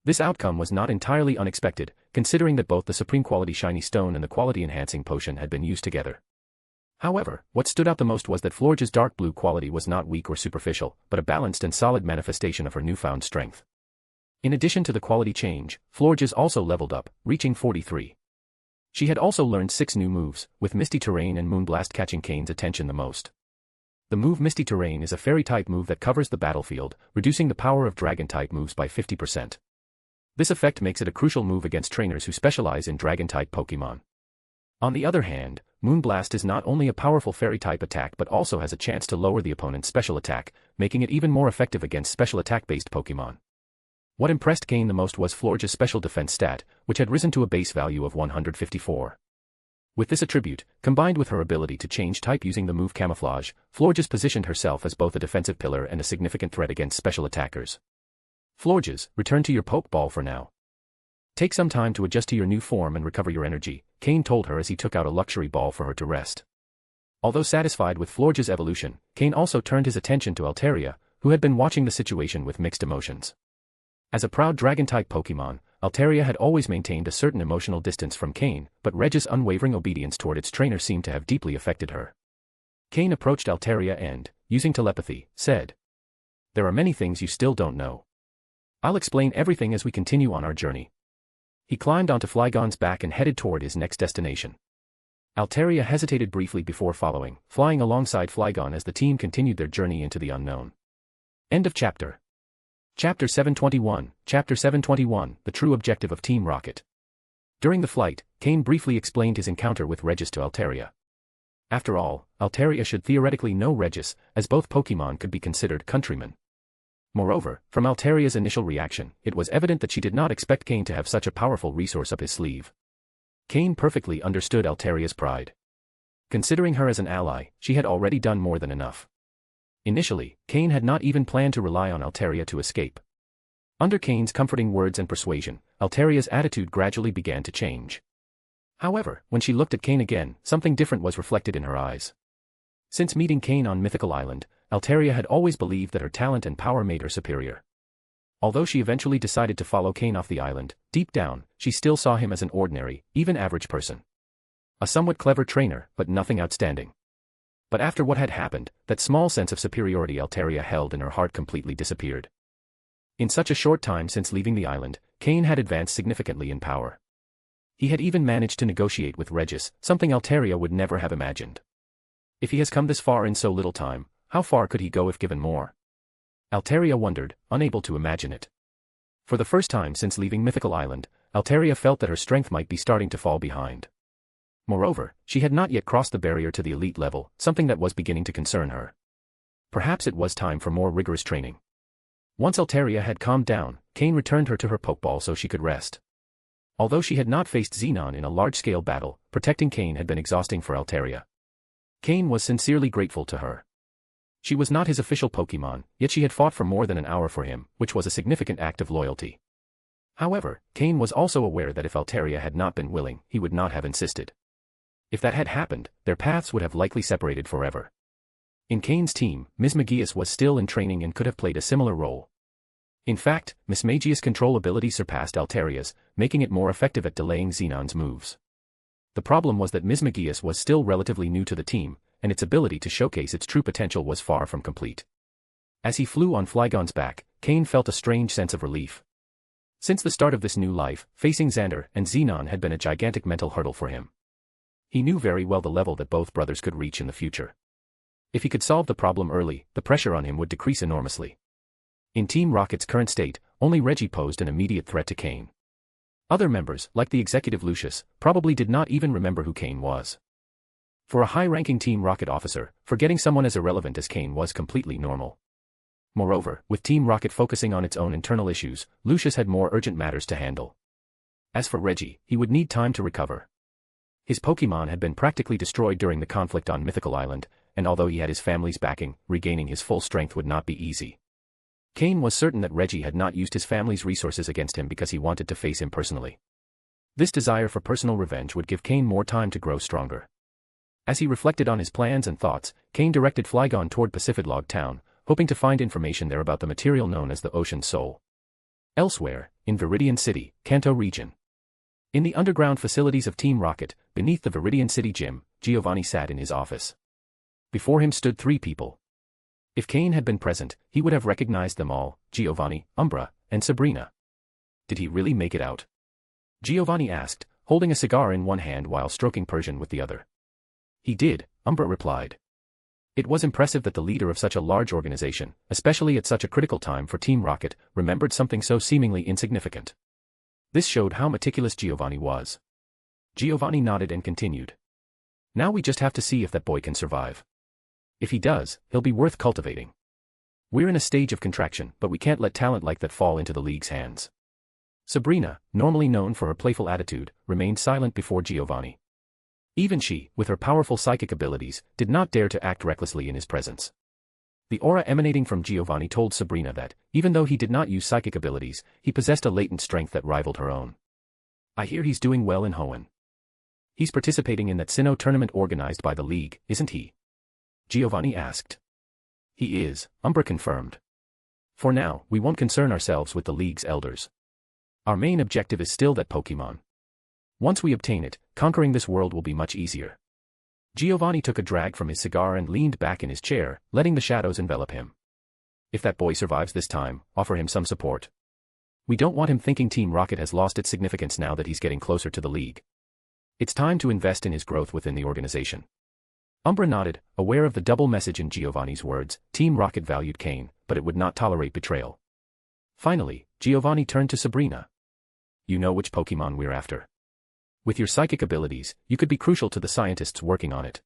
S3: This outcome was not entirely unexpected, considering that both the supreme quality shiny stone and the quality enhancing potion had been used together. However, what stood out the most was that Florges' dark blue quality was not weak or superficial, but a balanced and solid manifestation of her newfound strength. In addition to the quality change, Florges also leveled up, reaching 43. She had also learned 6 new moves, with Misty Terrain and Moonblast catching Cain's attention the most. The move Misty Terrain is a fairy-type move that covers the battlefield, reducing the power of dragon-type moves by 50%. This effect makes it a crucial move against trainers who specialize in dragon-type Pokémon. On the other hand, Moonblast is not only a powerful fairy-type attack but also has a chance to lower the opponent's special attack, making it even more effective against special attack-based Pokémon. What impressed Cain the most was Florges' special defense stat, which had risen to a base value of 154. With this attribute, combined with her ability to change type using the move Camouflage, Florges positioned herself as both a defensive pillar and a significant threat against special attackers. Florges, return to your Pokeball for now. Take some time to adjust to your new form and recover your energy, Cain told her as he took out a luxury ball for her to rest. Although satisfied with Florges' evolution, Cain also turned his attention to Altaria, who had been watching the situation with mixed emotions. As a proud dragon-type Pokémon, Altaria had always maintained a certain emotional distance from Cain, but Reg's unwavering obedience toward its trainer seemed to have deeply affected her. Cain approached Altaria and, using telepathy, said, "There are many things you still don't know. I'll explain everything as we continue on our journey." He climbed onto Flygon's back and headed toward his next destination. Altaria hesitated briefly before following, flying alongside Flygon as the team continued their journey into the unknown. End of chapter. Chapter 721, The True Objective of Team Rocket. During the flight, Cain briefly explained his encounter with Regis to Altaria. After all, Altaria should theoretically know Regis, as both Pokémon could be considered countrymen. Moreover, from Altaria's initial reaction, it was evident that she did not expect Cain to have such a powerful resource up his sleeve. Cain perfectly understood Altaria's pride. Considering her as an ally, she had already done more than enough. Initially, Cain had not even planned to rely on Altaria to escape. Under Cain's comforting words and persuasion, Altaria's attitude gradually began to change. However, when she looked at Cain again, something different was reflected in her eyes. Since meeting Cain on Mythical Island, Altaria had always believed that her talent and power made her superior. Although she eventually decided to follow Cain off the island, deep down, she still saw him as an ordinary, even average person. A somewhat clever trainer, but nothing outstanding. But after what had happened, that small sense of superiority Altaria held in her heart completely disappeared. In such a short time since leaving the island, Cain had advanced significantly in power. He had even managed to negotiate with Regis, something Altaria would never have imagined. If he has come this far in so little time, how far could he go if given more? Altaria wondered, unable to imagine it. For the first time since leaving Mythical Island, Altaria felt that her strength might be starting to fall behind. Moreover, she had not yet crossed the barrier to the elite level, something that was beginning to concern her. Perhaps it was time for more rigorous training. Once Altaria had calmed down, Cain returned her to her Pokeball so she could rest. Although she had not faced Xenon in a large-scale battle, protecting Cain had been exhausting for Altaria. Cain was sincerely grateful to her. She was not his official Pokemon, yet she had fought for more than an hour for him, which was a significant act of loyalty. However, Cain was also aware that if Altaria had not been willing, he would not have insisted. If that had happened, their paths would have likely separated forever. In Cain's team, Ms. Magius was still in training and could have played a similar role. In fact, Ms. Magius' control ability surpassed Altaria's, making it more effective at delaying Xenon's moves. The problem was that Ms. Magius was still relatively new to the team, and its ability to showcase its true potential was far from complete. As he flew on Flygon's back, Cain felt a strange sense of relief. Since the start of this new life, facing Xander and Xenon had been a gigantic mental hurdle for him. He knew very well the level that both brothers could reach in the future. If he could solve the problem early, the pressure on him would decrease enormously. In Team Rocket's current state, only Reggie posed an immediate threat to Cain. Other members, like the executive Lucius, probably did not even remember who Cain was. For a high-ranking Team Rocket officer, forgetting someone as irrelevant as Cain was completely normal. Moreover, with Team Rocket focusing on its own internal issues, Lucius had more urgent matters to handle. As for Reggie, he would need time to recover. His Pokemon had been practically destroyed during the conflict on Mythical Island, and although he had his family's backing, regaining his full strength would not be easy. Cain was certain that Reggie had not used his family's resources against him because he wanted to face him personally. This desire for personal revenge would give Cain more time to grow stronger. As he reflected on his plans and thoughts, Cain directed Flygon toward Pacificlog Town, hoping to find information there about the material known as the Ocean Soul. Elsewhere, in Viridian City, Kanto region. In the underground facilities of Team Rocket, beneath the Viridian City gym, Giovanni sat in his office. Before him stood 3 people. If Cain had been present, he would have recognized them all: Giovanni, Umbra, and Sabrina. Did he really make it out? Giovanni asked, holding a cigar in one hand while stroking Persian with the other. He did, Umbra replied. It was impressive that the leader of such a large organization, especially at such a critical time for Team Rocket, remembered something so seemingly insignificant. This showed how meticulous Giovanni was. Giovanni nodded and continued. Now we just have to see if that boy can survive. If he does, he'll be worth cultivating. We're in a stage of contraction, but we can't let talent like that fall into the league's hands. Sabrina, normally known for her playful attitude, remained silent before Giovanni. Even she, with her powerful psychic abilities, did not dare to act recklessly in his presence. The aura emanating from Giovanni told Sabrina that, even though he did not use psychic abilities, he possessed a latent strength that rivaled her own. I hear he's doing well in Hoenn. He's participating in that Sinnoh tournament organized by the league, isn't he? Giovanni asked. He is, Umbra confirmed. For now, we won't concern ourselves with the league's elders. Our main objective is still that Pokemon. Once we obtain it, conquering this world will be much easier. Giovanni took a drag from his cigar and leaned back in his chair, letting the shadows envelop him. If that boy survives this time, offer him some support. We don't want him thinking Team Rocket has lost its significance now that he's getting closer to the league. It's time to invest in his growth within the organization. Umbra nodded, aware of the double message in Giovanni's words. Team Rocket valued Cain, but it would not tolerate betrayal. Finally, Giovanni turned to Sabrina. You know which Pokemon we're after. With your psychic abilities, you could be crucial to the scientists working on it.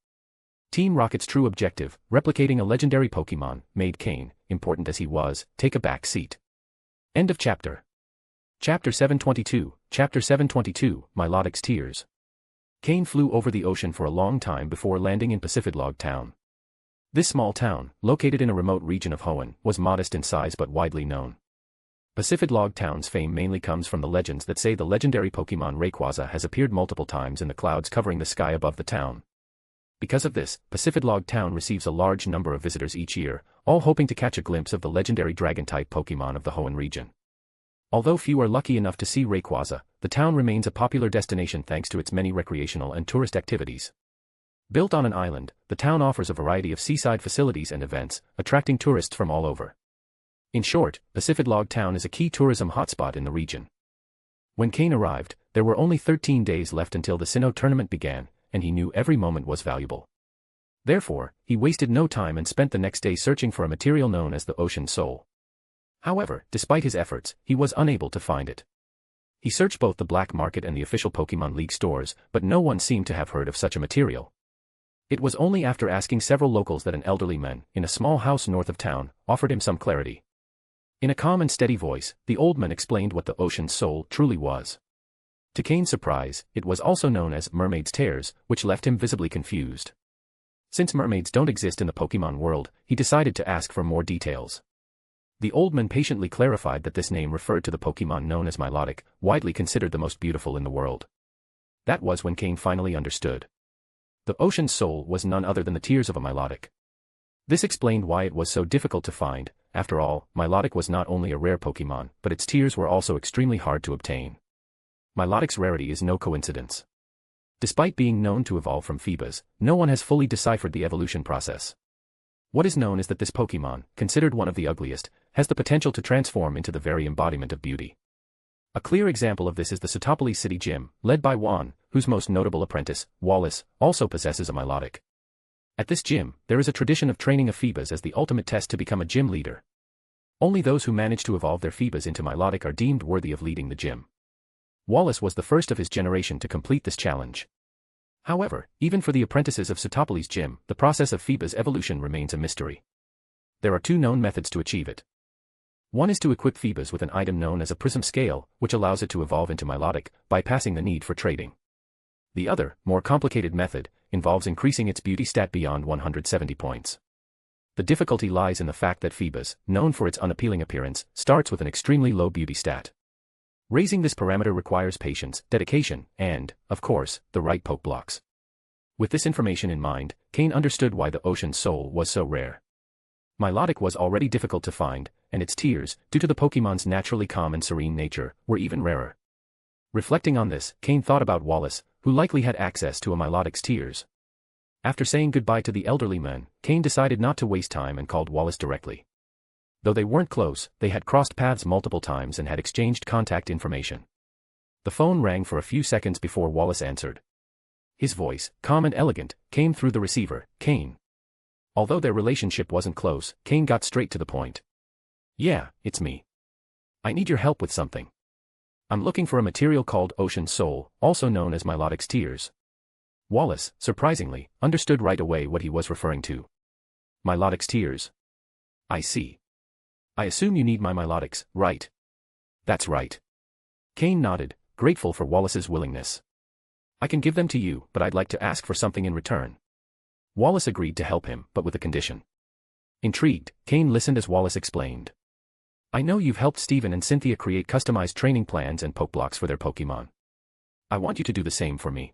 S3: Team Rocket's true objective, replicating a legendary Pokemon, made Cain, important as he was, take a back seat. End of chapter. Chapter 722, Chapter 722, Milotic's Tears. Cain flew over the ocean for a long time before landing in Pacificlog Town. This small town, located in a remote region of Hoenn, was modest in size but widely known. Pacific Log Town's fame mainly comes from the legends that say the legendary Pokémon Rayquaza has appeared multiple times in the clouds covering the sky above the town. Because of this, Pacific Log Town receives a large number of visitors each year, all hoping to catch a glimpse of the legendary Dragon-type Pokémon of the Hoenn region. Although few are lucky enough to see Rayquaza, the town remains a popular destination thanks to its many recreational and tourist activities. Built on an island, the town offers a variety of seaside facilities and events, attracting tourists from all over. In short, Pacific Log Town is a key tourism hotspot in the region. When Cain arrived, there were only 13 days left until the Sinnoh tournament began, and he knew every moment was valuable. Therefore, he wasted no time and spent the next day searching for a material known as the Ocean Soul. However, despite his efforts, he was unable to find it. He searched both the black market and the official Pokémon League stores, but no one seemed to have heard of such a material. It was only after asking several locals that an elderly man, in a small house north of town, offered him some clarity. In a calm and steady voice, the old man explained what the Ocean Soul truly was. To Cain's surprise, it was also known as Mermaid's Tears, which left him visibly confused. Since mermaids don't exist in the Pokémon world, he decided to ask for more details. The old man patiently clarified that this name referred to the Pokémon known as Milotic, widely considered the most beautiful in the world. That was when Cain finally understood. The Ocean Soul was none other than the tears of a Milotic. This explained why it was so difficult to find. After all, Milotic was not only a rare Pokémon, but its tears were also extremely hard to obtain. Milotic's rarity is no coincidence. Despite being known to evolve from Phoebus, no one has fully deciphered the evolution process. What is known is that this Pokémon, considered one of the ugliest, has the potential to transform into the very embodiment of beauty. A clear example of this is the Sootopolis City Gym, led by Juan, whose most notable apprentice, Wallace, also possesses a Milotic. At this gym, there is a tradition of training a Phoebus as the ultimate test to become a gym leader. Only those who manage to evolve their Phoebus into Milotic are deemed worthy of leading the gym. Wallace was the first of his generation to complete this challenge. However, even for the apprentices of Sootopolis Gym, the process of Phoebus evolution remains a mystery. There are two known methods to achieve it. One is to equip Phoebus with an item known as a prism scale, which allows it to evolve into Milotic, bypassing the need for trading. The other, more complicated method, involves increasing its beauty stat beyond 170 points. The difficulty lies in the fact that Phoebus, known for its unappealing appearance, starts with an extremely low beauty stat. Raising this parameter requires patience, dedication, and, of course, the right poke blocks. With this information in mind, Cain understood why the Ocean Soul was so rare. Milotic was already difficult to find, and its tears, due to the Pokémon's naturally calm and serene nature, were even rarer. Reflecting on this, Cain thought about Wallace, who likely had access to a Milotic's tears. After saying goodbye to the elderly man, Cain decided not to waste time and called Wallace directly. Though they weren't close, they had crossed paths multiple times and had exchanged contact information. The phone rang for a few seconds before Wallace answered. His voice, calm and elegant, came through the receiver. "Cain." Although their relationship wasn't close, Cain got straight to the point. "Yeah, it's me. I need your help with something. I'm looking for a material called Ocean Soul, also known as Milotic's Tears." Wallace, surprisingly, understood right away what he was referring to. Milotic's Tears. I see. I assume you need my Milotics, right? That's right. Cain nodded, grateful for Wallace's willingness. I can give them to you, but I'd like to ask for something in return. Wallace agreed to help him, but with a condition. Intrigued, Cain listened as Wallace explained. I know you've helped Steven and Cynthia create customized training plans and pokeblocks for their Pokémon. I want you to do the same for me.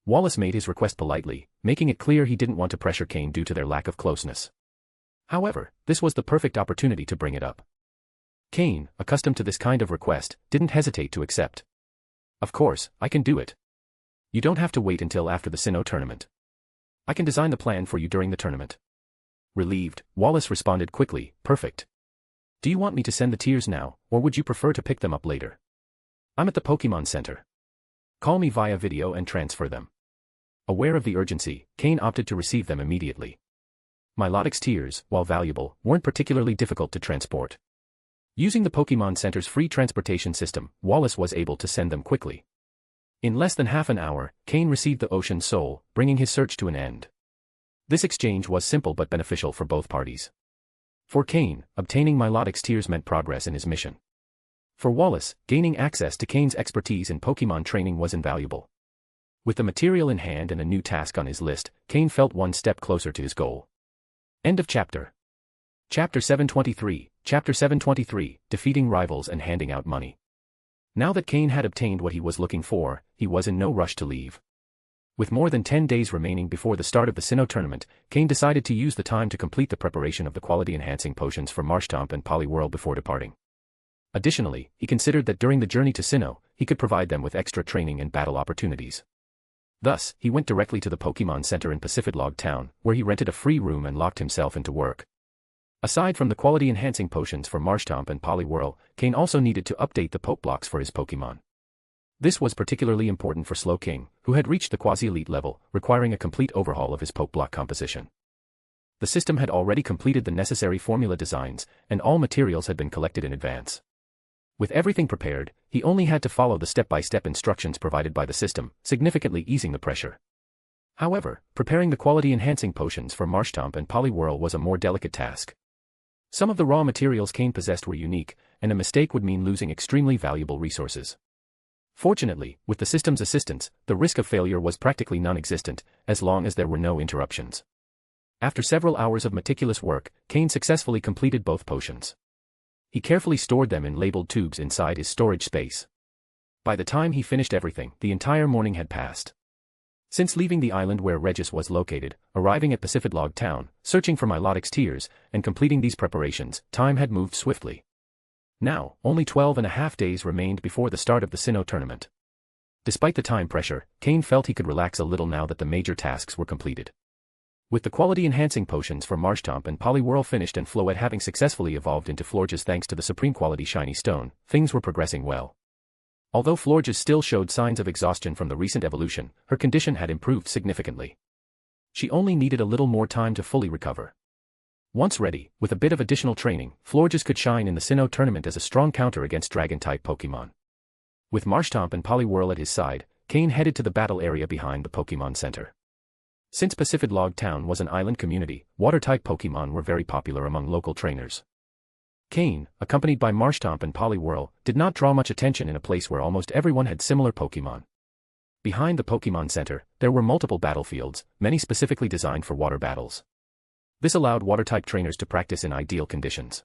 S3: Wallace made his request politely, making it clear he didn't want to pressure Cain due to their lack of closeness. However, this was the perfect opportunity to bring it up. Cain, accustomed to this kind of request, didn't hesitate to accept. Of course, I can do it. You don't have to wait until after the Sinnoh tournament. I can design the plan for you during the tournament. Relieved, Wallace responded quickly, perfect. Do you want me to send the tears now, or would you prefer to pick them up later? I'm at the Pokémon Center. Call me via video and transfer them. Aware of the urgency, Cain opted to receive them immediately. Milotic's tears, while valuable, weren't particularly difficult to transport. Using the Pokémon Center's free transportation system, Wallace was able to send them quickly. In less than half an hour, Cain received the Ocean Soul, bringing his search to an end. This exchange was simple but beneficial for both parties. For Cain, obtaining Milotic's tears meant progress in his mission. For Wallace, gaining access to Cain's expertise in Pokémon training was invaluable. With the material in hand and a new task on his list, Cain felt one step closer to his goal. End of chapter. Chapter 723, Chapter 723, Defeating Rivals and Handing Out Money. Now that Cain had obtained what he was looking for, he was in no rush to leave. With more than 10 days remaining before the start of the Sinnoh tournament, Cain decided to use the time to complete the preparation of the quality-enhancing potions for Marshtomp and Polyworld before departing. Additionally, he considered that during the journey to Sinnoh, he could provide them with extra training and battle opportunities. Thus, he went directly to the Pokémon Center in Pacific Town, where he rented a free room and locked himself into work. Aside from the quality-enhancing potions for Marshtomp and Polyworld, Cain also needed to update the Poke Blocks for his Pokémon. This was particularly important for Slowking, who had reached the quasi-elite level, requiring a complete overhaul of his Poke Block composition. The system had already completed the necessary formula designs, and all materials had been collected in advance. With everything prepared, he only had to follow the step-by-step instructions provided by the system, significantly easing the pressure. However, preparing the quality-enhancing potions for Marshtomp and Polyworld was a more delicate task. Some of the raw materials Cain possessed were unique, and a mistake would mean losing extremely valuable resources. Fortunately, with the system's assistance, the risk of failure was practically non-existent, as long as there were no interruptions. After several hours of meticulous work, Cain successfully completed both potions. He carefully stored them in labeled tubes inside his storage space. By the time he finished everything, the entire morning had passed. Since leaving the island where Regis was located, arriving at Pacific Town, searching for Milotic's tears, and completing these preparations, time had moved swiftly. Now, only 12.5 days remained before the start of the Sinnoh tournament. Despite the time pressure, Cain felt he could relax a little now that the major tasks were completed. With the quality-enhancing potions for Marshtomp and Polyworld finished and Floette having successfully evolved into Florges thanks to the supreme quality shiny stone, things were progressing well. Although Florges still showed signs of exhaustion from the recent evolution, her condition had improved significantly. She only needed a little more time to fully recover. Once ready, with a bit of additional training, Florges could shine in the Sinnoh tournament as a strong counter against Dragon-type Pokémon. With Marshtomp and Polyworld at his side, Cain headed to the battle area behind the Pokémon Center. Since Pacific Town was an island community, water-type Pokémon were very popular among local trainers. Cain, accompanied by Marshtomp and Polyworld, did not draw much attention in a place where almost everyone had similar Pokémon. Behind the Pokémon Center, there were multiple battlefields, many specifically designed for water battles. This allowed water-type trainers to practice in ideal conditions.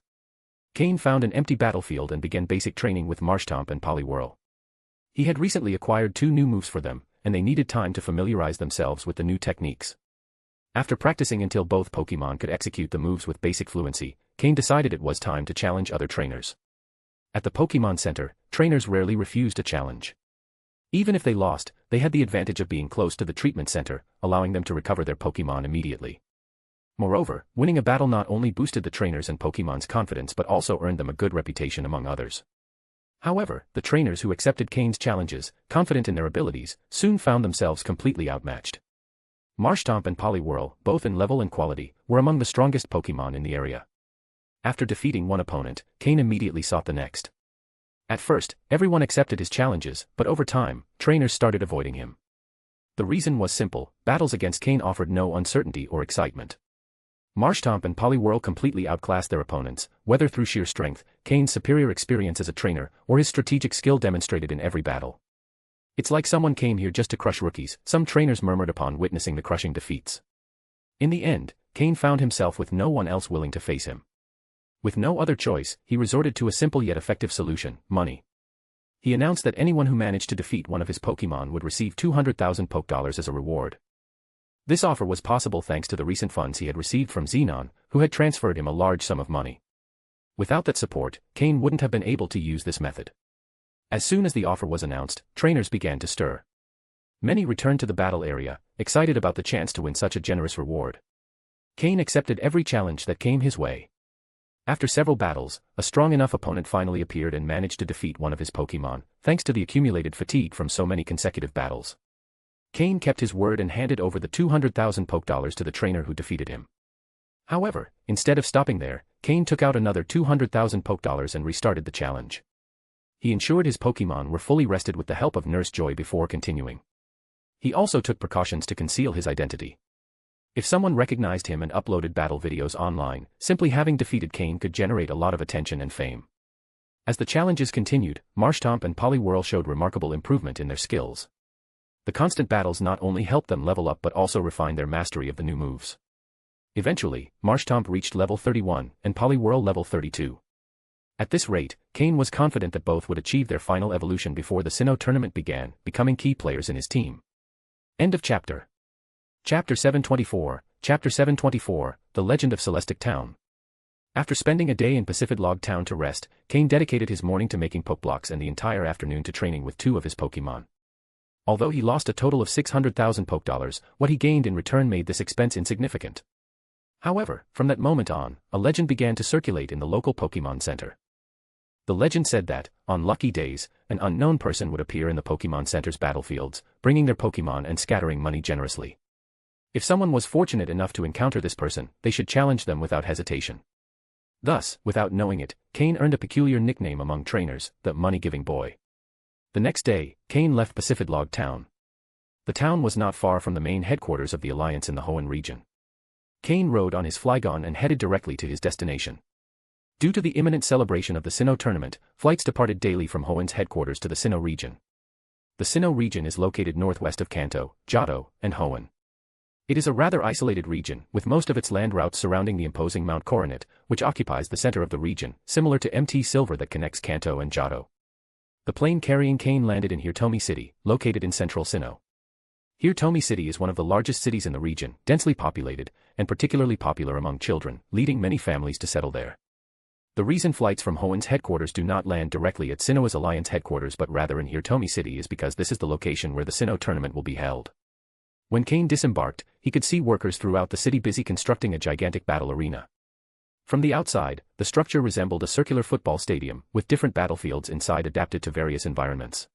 S3: Cain found an empty battlefield and began basic training with Marshtomp and Polyworld. He had recently acquired 2 new moves for them, and they needed time to familiarize themselves with the new techniques. After practicing until both Pokémon could execute the moves with basic fluency, Cain decided it was time to challenge other trainers. At the Pokémon Center, trainers rarely refused a challenge. Even if they lost, they had the advantage of being close to the treatment center, allowing them to recover their Pokémon immediately. Moreover, winning a battle not only boosted the trainers and Pokémon's confidence but also earned them a good reputation among others. However, the trainers who accepted Cain's challenges, confident in their abilities, soon found themselves completely outmatched. Marshtomp and Polyworld, both in level and quality, were among the strongest Pokémon in the area. After defeating one opponent, Cain immediately sought the next. At first, everyone accepted his challenges, but over time, trainers started avoiding him. The reason was simple: battles against Cain offered no uncertainty or excitement. Marshtomp and Polyworld completely outclassed their opponents, whether through sheer strength, Cain's superior experience as a trainer, or his strategic skill demonstrated in every battle. "It's like someone came here just to crush rookies," some trainers murmured upon witnessing the crushing defeats. In the end, Cain found himself with no one else willing to face him. With no other choice, he resorted to a simple yet effective solution: money. He announced that anyone who managed to defeat one of his Pokémon would receive 200,000 Poke Dollars as a reward. This offer was possible thanks to the recent funds he had received from Xenon, who had transferred him a large sum of money. Without that support, Cain wouldn't have been able to use this method. As soon as the offer was announced, trainers began to stir. Many returned to the battle area, excited about the chance to win such a generous reward. Cain accepted every challenge that came his way. After several battles, a strong enough opponent finally appeared and managed to defeat one of his Pokémon, thanks to the accumulated fatigue from so many consecutive battles. Cain kept his word and handed over the 200,000 Poke Dollars to the trainer who defeated him. However, instead of stopping there, Cain took out another 200,000 Poke Dollars and restarted the challenge. He ensured his Pokémon were fully rested with the help of Nurse Joy before continuing. He also took precautions to conceal his identity. If someone recognized him and uploaded battle videos online, simply having defeated Cain could generate a lot of attention and fame. As the challenges continued, Marshtomp and Polyworld showed remarkable improvement in their skills. The constant battles not only helped them level up but also refine their mastery of the new moves. Eventually, Marshtomp reached level 31 and Poliwhirl level 32. At this rate, Cain was confident that both would achieve their final evolution before the Sinnoh tournament began, becoming key players in his team. End of chapter. Chapter 724, Chapter 724, The Legend of Celestic Town. After spending a day in Pacific Log Town to rest, Cain dedicated his morning to making Pokeblocks and the entire afternoon to training with 2 of his Pokémon. Although he lost a total of 600,000 Pokedollars, what he gained in return made this expense insignificant. However, from that moment on, a legend began to circulate in the local Pokémon Center. The legend said that, on lucky days, an unknown person would appear in the Pokémon Center's battlefields, bringing their Pokémon and scattering money generously. If someone was fortunate enough to encounter this person, they should challenge them without hesitation. Thus, without knowing it, Cain earned a peculiar nickname among trainers, the money-giving boy. The next day, Cain left Pacific Log Town. The town was not far from the main headquarters of the Alliance in the Hoenn region. Cain rode on his Flygon and headed directly to his destination. Due to the imminent celebration of the Sinnoh tournament, flights departed daily from Hoenn's headquarters to the Sinnoh region. The Sinnoh region is located northwest of Kanto, Johto, and Hoenn. It is a rather isolated region, with most of its land routes surrounding the imposing Mount Coronet, which occupies the center of the region, similar to MT Silver that connects Kanto and Johto. The plane carrying Cain landed in Hirtomi City, located in central Sinnoh. Hirtomi City is one of the largest cities in the region, densely populated, and particularly popular among children, leading many families to settle there. The reason flights from Hoenn's headquarters do not land directly at Sinnoh's Alliance headquarters but rather in Hirtomi City is because this is the location where the Sinnoh tournament will be held. When Cain disembarked, he could see workers throughout the city busy constructing a gigantic battle arena. From the outside, the structure resembled a circular football stadium, with different battlefields inside adapted to various environments.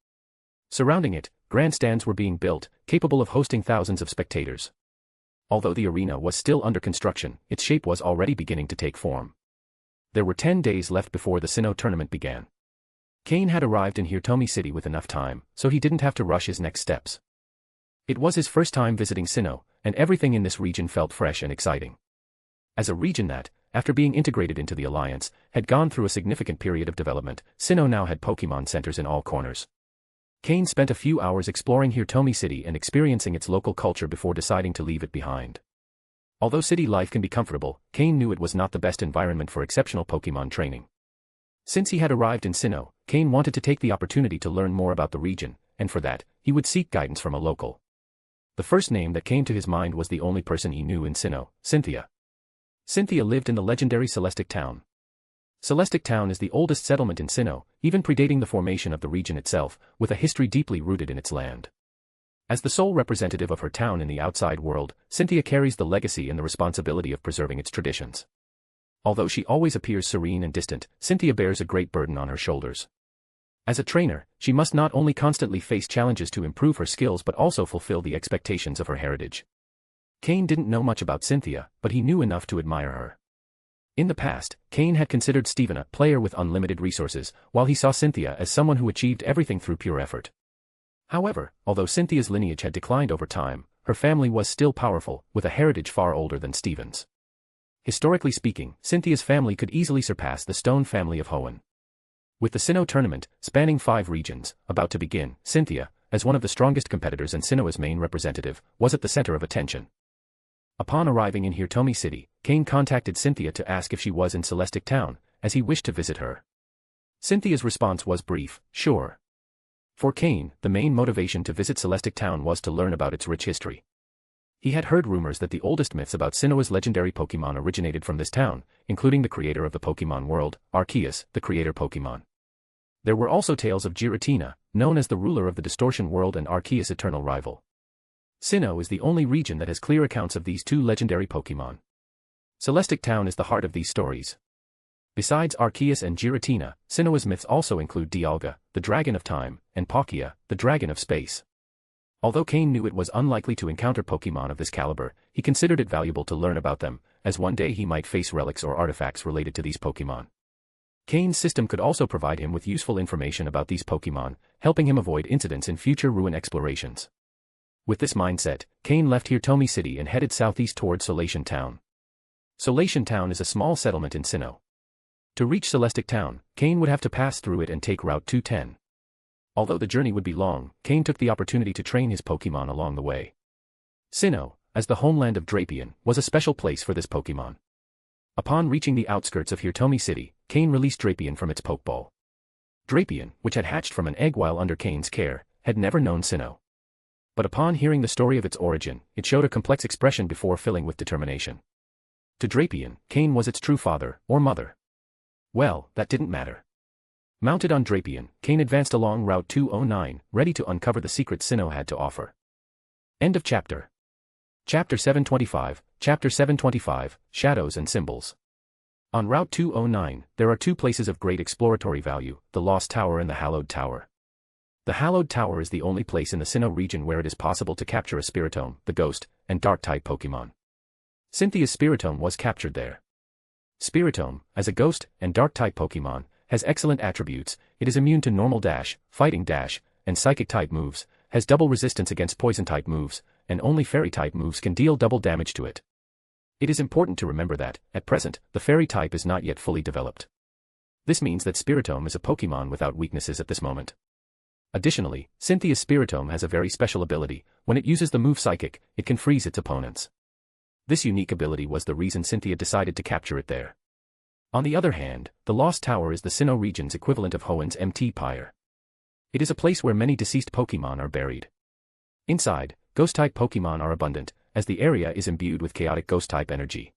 S3: Surrounding it, grandstands were being built, capable of hosting thousands of spectators. Although the arena was still under construction, its shape was already beginning to take form. There were 10 days left before the Sinnoh tournament began. Cain had arrived in Hirtomi City with enough time, so he didn't have to rush his next steps. It was his first time visiting Sinnoh, and everything in this region felt fresh and exciting. As a region that, after being integrated into the Alliance, had gone through a significant period of development, Sinnoh now had Pokémon centers in all corners. Cain spent a few hours exploring Hirtomi City and experiencing its local culture before deciding to leave it behind. Although city life can be comfortable, Cain knew it was not the best environment for exceptional Pokémon training. Since he had arrived in Sinnoh, Cain wanted to take the opportunity to learn more about the region, and for that, he would seek guidance from a local. The first name that came to his mind was the only person he knew in Sinnoh, Cynthia. Cynthia lived in the legendary Celestic Town. Celestic Town is the oldest settlement in Sinnoh, even predating the formation of the region itself, with a history deeply rooted in its land. As the sole representative of her town in the outside world, Cynthia carries the legacy and the responsibility of preserving its traditions. Although she always appears serene and distant, Cynthia bears a great burden on her shoulders. As a trainer, she must not only constantly face challenges to improve her skills but also fulfill the expectations of her heritage. Cain didn't know much about Cynthia, but he knew enough to admire her. In the past, Cain had considered Steven a player with unlimited resources, while he saw Cynthia as someone who achieved everything through pure effort. However, although Cynthia's lineage had declined over time, her family was still powerful, with a heritage far older than Steven's. Historically speaking, Cynthia's family could easily surpass the Stone family of Hoenn. With the Sinnoh tournament, spanning 5 regions, about to begin, Cynthia, as one of the strongest competitors and Sinnoh's main representative, was at the center of attention. Upon arriving in Hirtomi City, Cain contacted Cynthia to ask if she was in Celestic Town, as he wished to visit her. Cynthia's response was brief, sure. For Cain, the main motivation to visit Celestic Town was to learn about its rich history. He had heard rumors that the oldest myths about Sinnoh's legendary Pokémon originated from this town, including the creator of the Pokémon World, Arceus, the creator Pokémon. There were also tales of Giratina, known as the ruler of the Distortion World and Arceus' eternal rival. Sinnoh is the only region that has clear accounts of these 2 legendary Pokémon. Celestic Town is the heart of these stories. Besides Arceus and Giratina, Sinnoh's myths also include Dialga, the Dragon of Time, and Palkia, the Dragon of Space. Although Cain knew it was unlikely to encounter Pokémon of this caliber, he considered it valuable to learn about them, as one day he might face relics or artifacts related to these Pokémon. Cain's system could also provide him with useful information about these Pokémon, helping him avoid incidents in future ruin explorations. With this mindset, Cain left Hirtomi City and headed southeast toward Solation Town. Solation Town is a small settlement in Sinnoh. To reach Celestic Town, Cain would have to pass through it and take Route 210. Although the journey would be long, Cain took the opportunity to train his Pokémon along the way. Sinnoh, as the homeland of Drapion, was a special place for this Pokémon. Upon reaching the outskirts of Hirtomi City, Cain released Drapion from its Pokeball. Drapion, which had hatched from an egg while under Cain's care, had never known Sinnoh. But upon hearing the story of its origin, it showed a complex expression before filling with determination. To Drapion, Cain was its true father, or mother. Well, that didn't matter. Mounted on Drapion, Cain advanced along Route 209, ready to uncover the secrets Sinnoh had to offer. End of chapter. Chapter 725, Chapter 725, Shadows and Symbols. On Route 209, there are two places of great exploratory value, the Lost Tower and the Hallowed Tower. The Hallowed Tower is the only place in the Sinnoh region where it is possible to capture a Spiritome, the Ghost, and Dark-type Pokémon. Cynthia's Spiritome was captured there. Spiritome, as a Ghost and Dark-type Pokémon, has excellent attributes. It is immune to normal dash, fighting dash, and psychic-type moves, has double resistance against poison-type moves, and only fairy-type moves can deal double damage to it. It is important to remember that, at present, the fairy type is not yet fully developed. This means that Spiritome is a Pokémon without weaknesses at this moment. Additionally, Cynthia's Spiritome has a very special ability. When it uses the move Psychic, it can freeze its opponents. This unique ability was the reason Cynthia decided to capture it there. On the other hand, the Lost Tower is the Sinnoh region's equivalent of Hoenn's MT Pyre. It is a place where many deceased Pokémon are buried. Inside, Ghost-type Pokémon are abundant, as the area is imbued with chaotic Ghost-type energy.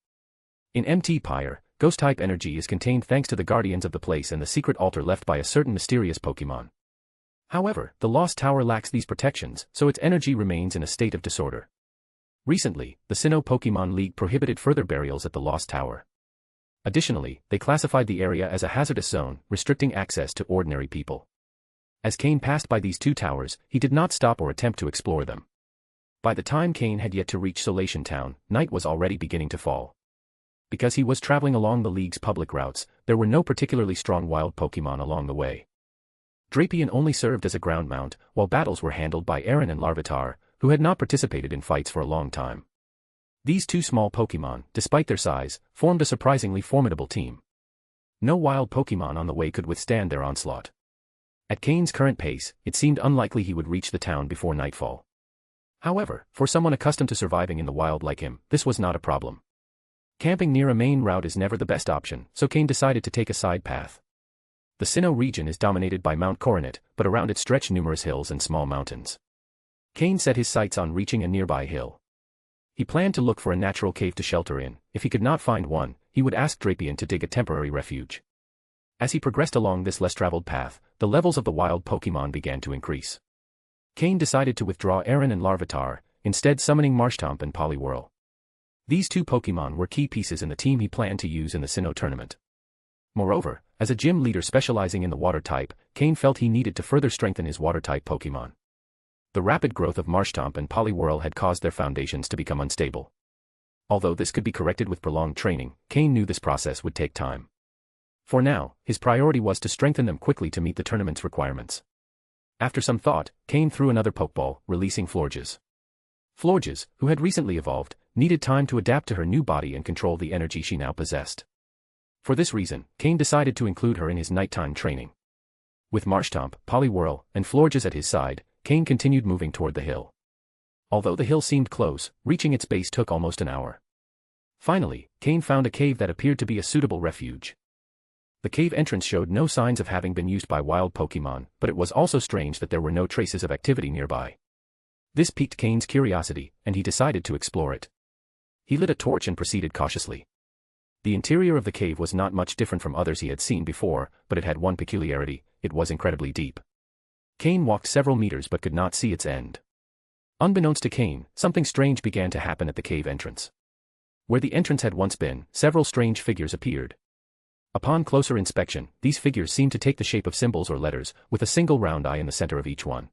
S3: In MT Pyre, Ghost-type energy is contained thanks to the guardians of the place and the secret altar left by a certain mysterious Pokémon. However, the Lost Tower lacks these protections, so its energy remains in a state of disorder. Recently, the Sinnoh Pokémon League prohibited further burials at the Lost Tower. Additionally, they classified the area as a hazardous zone, restricting access to ordinary people. As Cain passed by these two towers, he did not stop or attempt to explore them. By the time Cain had yet to reach Solation Town, night was already beginning to fall. Because he was traveling along the League's public routes, there were no particularly strong wild Pokémon along the way. Drapion only served as a ground mount, while battles were handled by Aaron and Larvitar, who had not participated in fights for a long time. These two small Pokémon, despite their size, formed a surprisingly formidable team. No wild Pokémon on the way could withstand their onslaught. At Cain's current pace, it seemed unlikely he would reach the town before nightfall. However, for someone accustomed to surviving in the wild like him, this was not a problem. Camping near a main route is never the best option, so Cain decided to take a side path. The Sinnoh region is dominated by Mount Coronet, but around it stretch numerous hills and small mountains. Cain set his sights on reaching a nearby hill. He planned to look for a natural cave to shelter in. If he could not find one, he would ask Drapion to dig a temporary refuge. As he progressed along this less-traveled path, the levels of the wild Pokémon began to increase. Cain decided to withdraw Aaron and Larvitar, instead summoning Marshtomp and Poliwhirl. These two Pokémon were key pieces in the team he planned to use in the Sinnoh tournament. Moreover, as a gym leader specializing in the water type, Cain felt he needed to further strengthen his water-type Pokémon. The rapid growth of Marshtomp and Poliwhirl had caused their foundations to become unstable. Although this could be corrected with prolonged training, Cain knew this process would take time. For now, his priority was to strengthen them quickly to meet the tournament's requirements. After some thought, Cain threw another Pokeball, releasing Florges. Florges, who had recently evolved, needed time to adapt to her new body and control the energy she now possessed. For this reason, Cain decided to include her in his nighttime training. With Marshtomp, Poliwhirl, and Florges at his side, Cain continued moving toward the hill. Although the hill seemed close, reaching its base took almost an hour. Finally, Cain found a cave that appeared to be a suitable refuge. The cave entrance showed no signs of having been used by wild Pokémon, but it was also strange that there were no traces of activity nearby. This piqued Cain's curiosity, and he decided to explore it. He lit a torch and proceeded cautiously. The interior of the cave was not much different from others he had seen before, but it had one peculiarity: it was incredibly deep. Cain walked several meters but could not see its end. Unbeknownst to Cain, something strange began to happen at the cave entrance. Where the entrance had once been, several strange figures appeared. Upon closer inspection, these figures seemed to take the shape of symbols or letters, with a single round eye in the center of each one.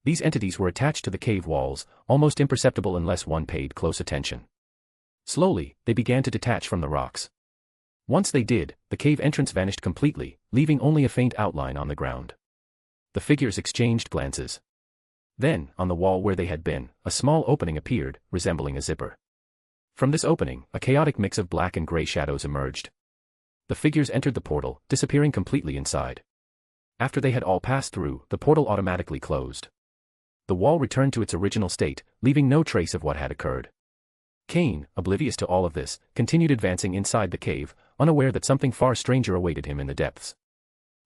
S3: These entities were attached to the cave walls, almost imperceptible unless one paid close attention. Slowly, they began to detach from the rocks. Once they did, the cave entrance vanished completely, leaving only a faint outline on the ground. The figures exchanged glances. Then, on the wall where they had been, a small opening appeared, resembling a zipper. From this opening, a chaotic mix of black and gray shadows emerged. The figures entered the portal, disappearing completely inside. After they had all passed through, the portal automatically closed. The wall returned to its original state, leaving no trace of what had occurred. Cain, oblivious to all of this, continued advancing inside the cave, unaware that something far stranger awaited him in the depths.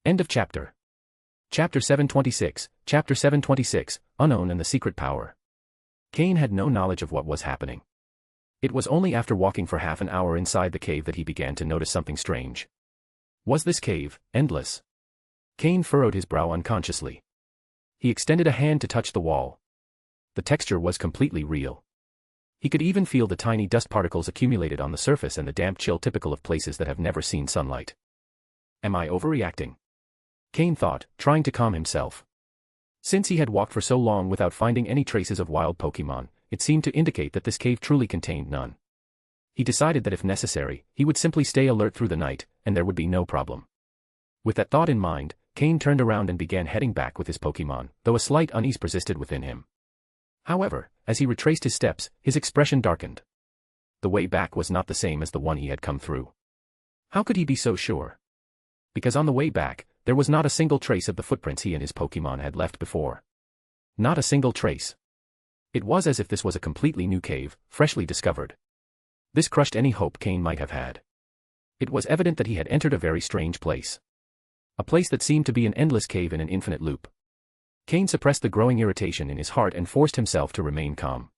S3: End of chapter. Chapter 726, Chapter 726, Unknown and the Secret Power. Cain had no knowledge of what was happening. It was only after walking for half an hour inside the cave that he began to notice something strange. Was this cave endless? Cain furrowed his brow unconsciously. He extended a hand to touch the wall. The texture was completely real. He could even feel the tiny dust particles accumulated on the surface and the damp chill typical of places that have never seen sunlight. Am I overreacting? Cain thought, trying to calm himself. Since he had walked for so long without finding any traces of wild Pokémon, it seemed to indicate that this cave truly contained none. He decided that if necessary, he would simply stay alert through the night, and there would be no problem. With that thought in mind, Cain turned around and began heading back with his Pokémon, though a slight unease persisted within him. However, as he retraced his steps, his expression darkened. The way back was not the same as the one he had come through. How could he be so sure? Because on the way back, there was not a single trace of the footprints he and his Pokémon had left before. Not a single trace. It was as if this was a completely new cave, freshly discovered. This crushed any hope Cain might have had. It was evident that he had entered a very strange place. A place that seemed to be an endless cave in an infinite loop. Cain suppressed the growing irritation in his heart and forced himself to remain calm.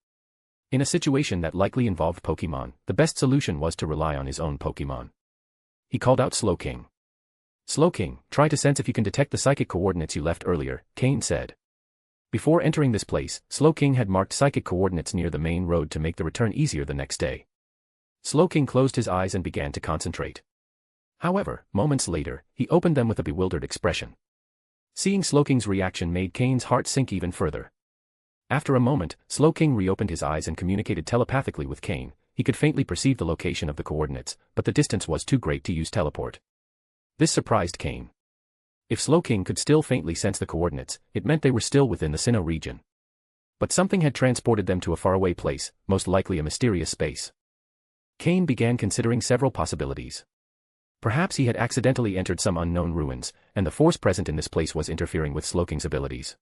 S3: In a situation that likely involved Pokémon, the best solution was to rely on his own Pokémon. He called out Slowking. Slowking, try to sense if you can detect the psychic coordinates you left earlier, Cain said. Before entering this place, Slowking had marked psychic coordinates near the main road to make the return easier the next day. Slowking closed his eyes and began to concentrate. However, moments later, he opened them with a bewildered expression. Seeing Slowking's reaction made Cain's heart sink even further. After a moment, Slowking reopened his eyes and communicated telepathically with Cain. He could faintly perceive the location of the coordinates, but the distance was too great to use teleport. This surprised Cain. If Slowking could still faintly sense the coordinates, it meant they were still within the Sinnoh region. But something had transported them to a faraway place, most likely a mysterious space. Cain began considering several possibilities. Perhaps he had accidentally entered some unknown ruins, and the force present in this place was interfering with Slowking's abilities.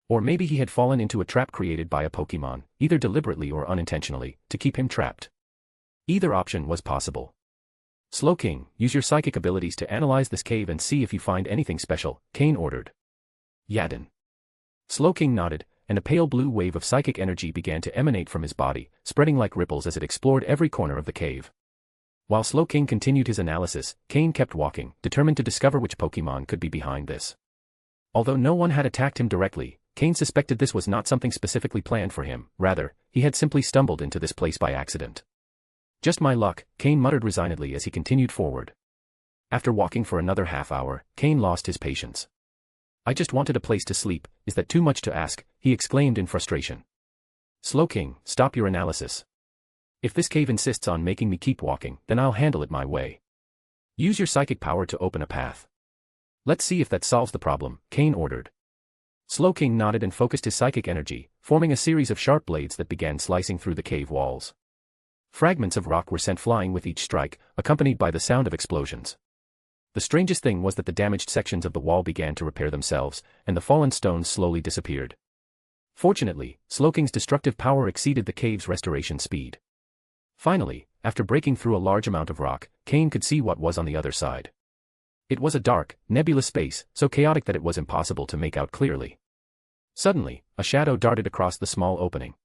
S3: Or maybe he had fallen into a trap created by a Pokémon, either deliberately or unintentionally, to keep him trapped. Either option was possible. Slowking, use your psychic abilities to analyze this cave and see if you find anything special, Cain ordered. Yadin. Slowking nodded, and a pale blue wave of psychic energy began to emanate from his body, spreading like ripples as it explored every corner of the cave. While Slowking continued his analysis, Cain kept walking, determined to discover which Pokémon could be behind this. Although no one had attacked him directly, Cain suspected this was not something specifically planned for him, rather, he had simply stumbled into this place by accident. Just my luck, Cain muttered resignedly as he continued forward. After walking for another half hour, Cain lost his patience. I just wanted a place to sleep, is that too much to ask, he exclaimed in frustration. Slowking, stop your analysis. If this cave insists on making me keep walking, then I'll handle it my way. Use your psychic power to open a path. Let's see if that solves the problem, Cain ordered. Slowking nodded and focused his psychic energy, forming a series of sharp blades that began slicing through the cave walls. Fragments of rock were sent flying with each strike, accompanied by the sound of explosions. The strangest thing was that the damaged sections of the wall began to repair themselves, and the fallen stones slowly disappeared. Fortunately, Slowking's destructive power exceeded the cave's restoration speed. Finally, after breaking through a large amount of rock, Cain could see what was on the other side. It was a dark, nebulous space, so chaotic that it was impossible to make out clearly. Suddenly, a shadow darted across the small opening.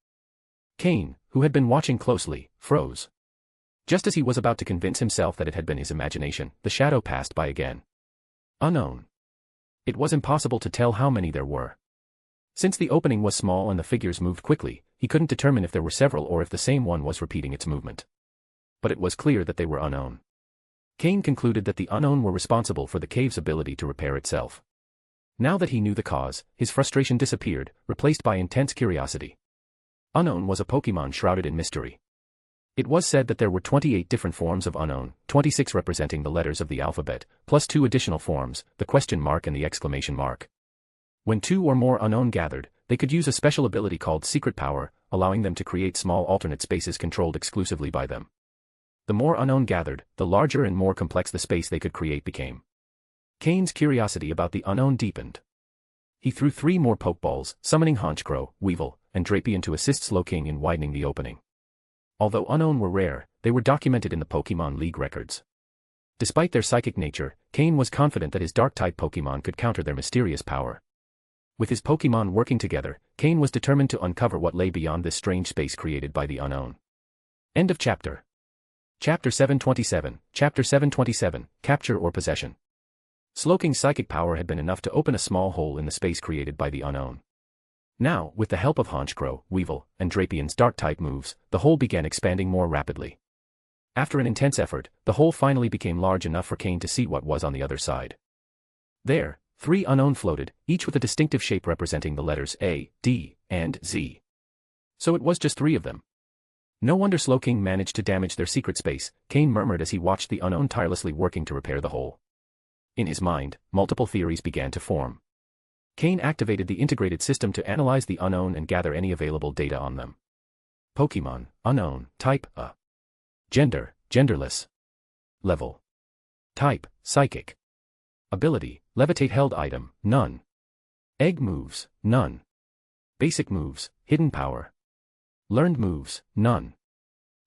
S3: Cain, who had been watching closely, froze. Just as he was about to convince himself that it had been his imagination, the shadow passed by again. Unknown. It was impossible to tell how many there were. Since the opening was small and the figures moved quickly, he couldn't determine if there were several or if the same one was repeating its movement. But it was clear that they were unknown. Cain concluded that the unknown were responsible for the cave's ability to repair itself. Now that he knew the cause, his frustration disappeared, replaced by intense curiosity. Unknown was a Pokémon shrouded in mystery. It was said that there were 28 different forms of Unknown, 26 representing the letters of the alphabet, plus 2 additional forms, the question mark and the exclamation mark. When 2 or more Unknown gathered, they could use a special ability called Secret Power, allowing them to create small alternate spaces controlled exclusively by them. The more Unknown gathered, the larger and more complex the space they could create became. Cain's curiosity about the Unknown deepened. He threw 3 more Pokeballs, summoning Honchkrow, Weevil, and Drapion to assist Slowking in widening the opening. Although unknown were rare, they were documented in the Pokémon League records. Despite their psychic nature, Cain was confident that his Dark-type Pokémon could counter their mysterious power. With his Pokémon working together, Cain was determined to uncover what lay beyond this strange space created by the unknown. End of chapter. Chapter 727, Chapter 727, Capture or Possession. Slowking's psychic power had been enough to open a small hole in the space created by the unknown. Now, with the help of Honchkrow, Weevil, and Drapian's Dark-type moves, the hole began expanding more rapidly. After an intense effort, the hole finally became large enough for Cain to see what was on the other side. There, 3 unknown floated, each with a distinctive shape representing the letters A, D, and Z. So it was just 3 of them. No wonder Slowking managed to damage their secret space, Cain murmured as he watched the unknown tirelessly working to repair the hole. In his mind, multiple theories began to form. Cain activated the integrated system to analyze the unknown and gather any available data on them. Pokémon, unknown, type, Gender, genderless. Level. Type, psychic. Ability, levitate held item, none. Egg moves, none. Basic moves, hidden power. Learned moves, none.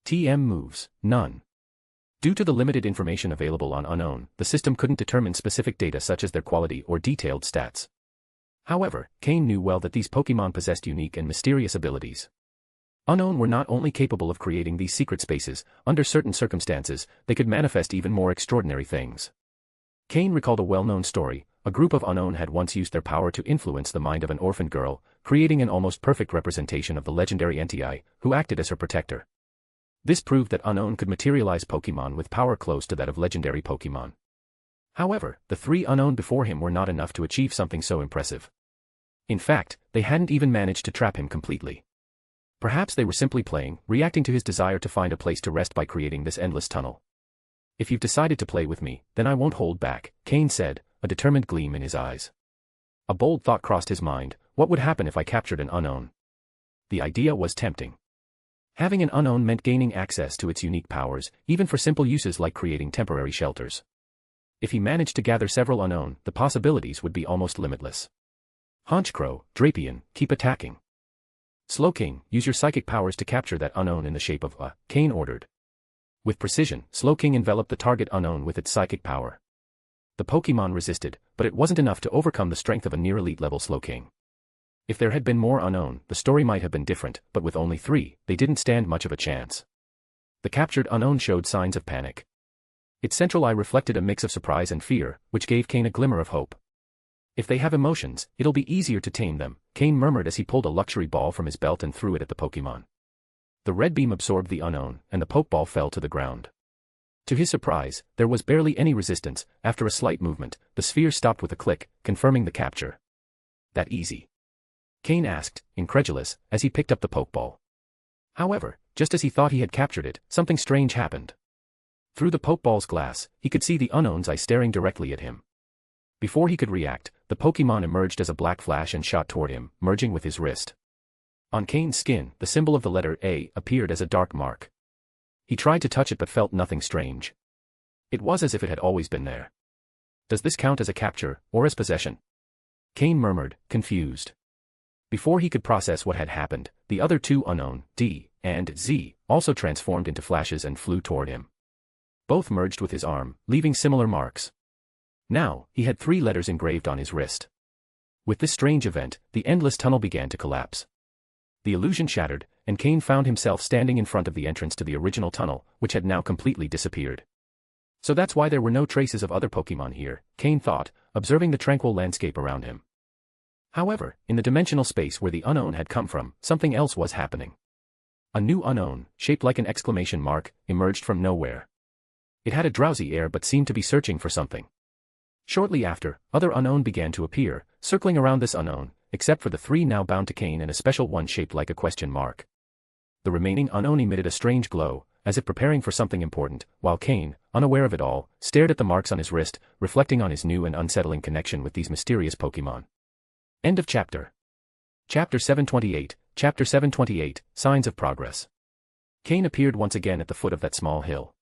S3: TM moves, none. Due to the limited information available on unknown, the system couldn't determine specific data such as their quality or detailed stats. However, Cain knew well that these Pokémon possessed unique and mysterious abilities. Unknown were not only capable of creating these secret spaces, under certain circumstances, they could manifest even more extraordinary things. Cain recalled a well-known story. A group of unknown had once used their power to influence the mind of an orphan girl, creating an almost perfect representation of the legendary Entei, who acted as her protector. This proved that unknown could materialize Pokémon with power close to that of legendary Pokémon. However, the 3 unknown before him were not enough to achieve something so impressive. In fact, they hadn't even managed to trap him completely. Perhaps they were simply playing, reacting to his desire to find a place to rest by creating this endless tunnel. If you've decided to play with me, then I won't hold back, Cain said, a determined gleam in his eyes. A bold thought crossed his mind: what would happen if I captured an unknown? The idea was tempting. Having an unknown meant gaining access to its unique powers, even for simple uses like creating temporary shelters. If he managed to gather several unknown, the possibilities would be almost limitless. Honchkrow, Drapian, keep attacking. Slowking, use your psychic powers to capture that unknown in the shape of a, Cain ordered. With precision, Slowking enveloped the target unknown with its psychic power. The Pokémon resisted, but it wasn't enough to overcome the strength of a near-elite level Slowking. If there had been more unknown, the story might have been different, but with only 3, they didn't stand much of a chance. The captured unknown showed signs of panic. Its central eye reflected a mix of surprise and fear, which gave Cain a glimmer of hope. If they have emotions, it'll be easier to tame them, Cain murmured as he pulled a luxury ball from his belt and threw it at the Pokémon. The red beam absorbed the unknown, and the Pokeball fell to the ground. To his surprise, there was barely any resistance. After a slight movement, the sphere stopped with a click, confirming the capture. That easy? Cain asked, incredulous, as he picked up the Pokeball. However, just as he thought he had captured it, something strange happened. Through the Pokeball's glass, he could see the unknown's eye staring directly at him. Before he could react, the Pokémon emerged as a black flash and shot toward him, merging with his wrist. On Cain's skin, the symbol of the letter A appeared as a dark mark. He tried to touch it but felt nothing strange. It was as if it had always been there. Does this count as a capture, or as possession? Cain murmured, confused. Before he could process what had happened, the other 2 unknown, D and Z, also transformed into flashes and flew toward him. Both merged with his arm, leaving similar marks. Now, he had 3 letters engraved on his wrist. With this strange event, the endless tunnel began to collapse. The illusion shattered, and Cain found himself standing in front of the entrance to the original tunnel, which had now completely disappeared. So that's why there were no traces of other Pokémon here, Cain thought, observing the tranquil landscape around him. However, in the dimensional space where the unknown had come from, something else was happening. A new unknown, shaped like an exclamation mark, emerged from nowhere. It had a drowsy air but seemed to be searching for something. Shortly after, other unknown began to appear, circling around this unknown, except for the 3 now bound to Cain and a special one shaped like a question mark. The remaining unknown emitted a strange glow, as if preparing for something important, while Cain, unaware of it all, stared at the marks on his wrist, reflecting on his new and unsettling connection with these mysterious Pokémon. End of chapter. Chapter 728, Chapter 728, Signs of Progress. Cain appeared once again at the foot of that small hill.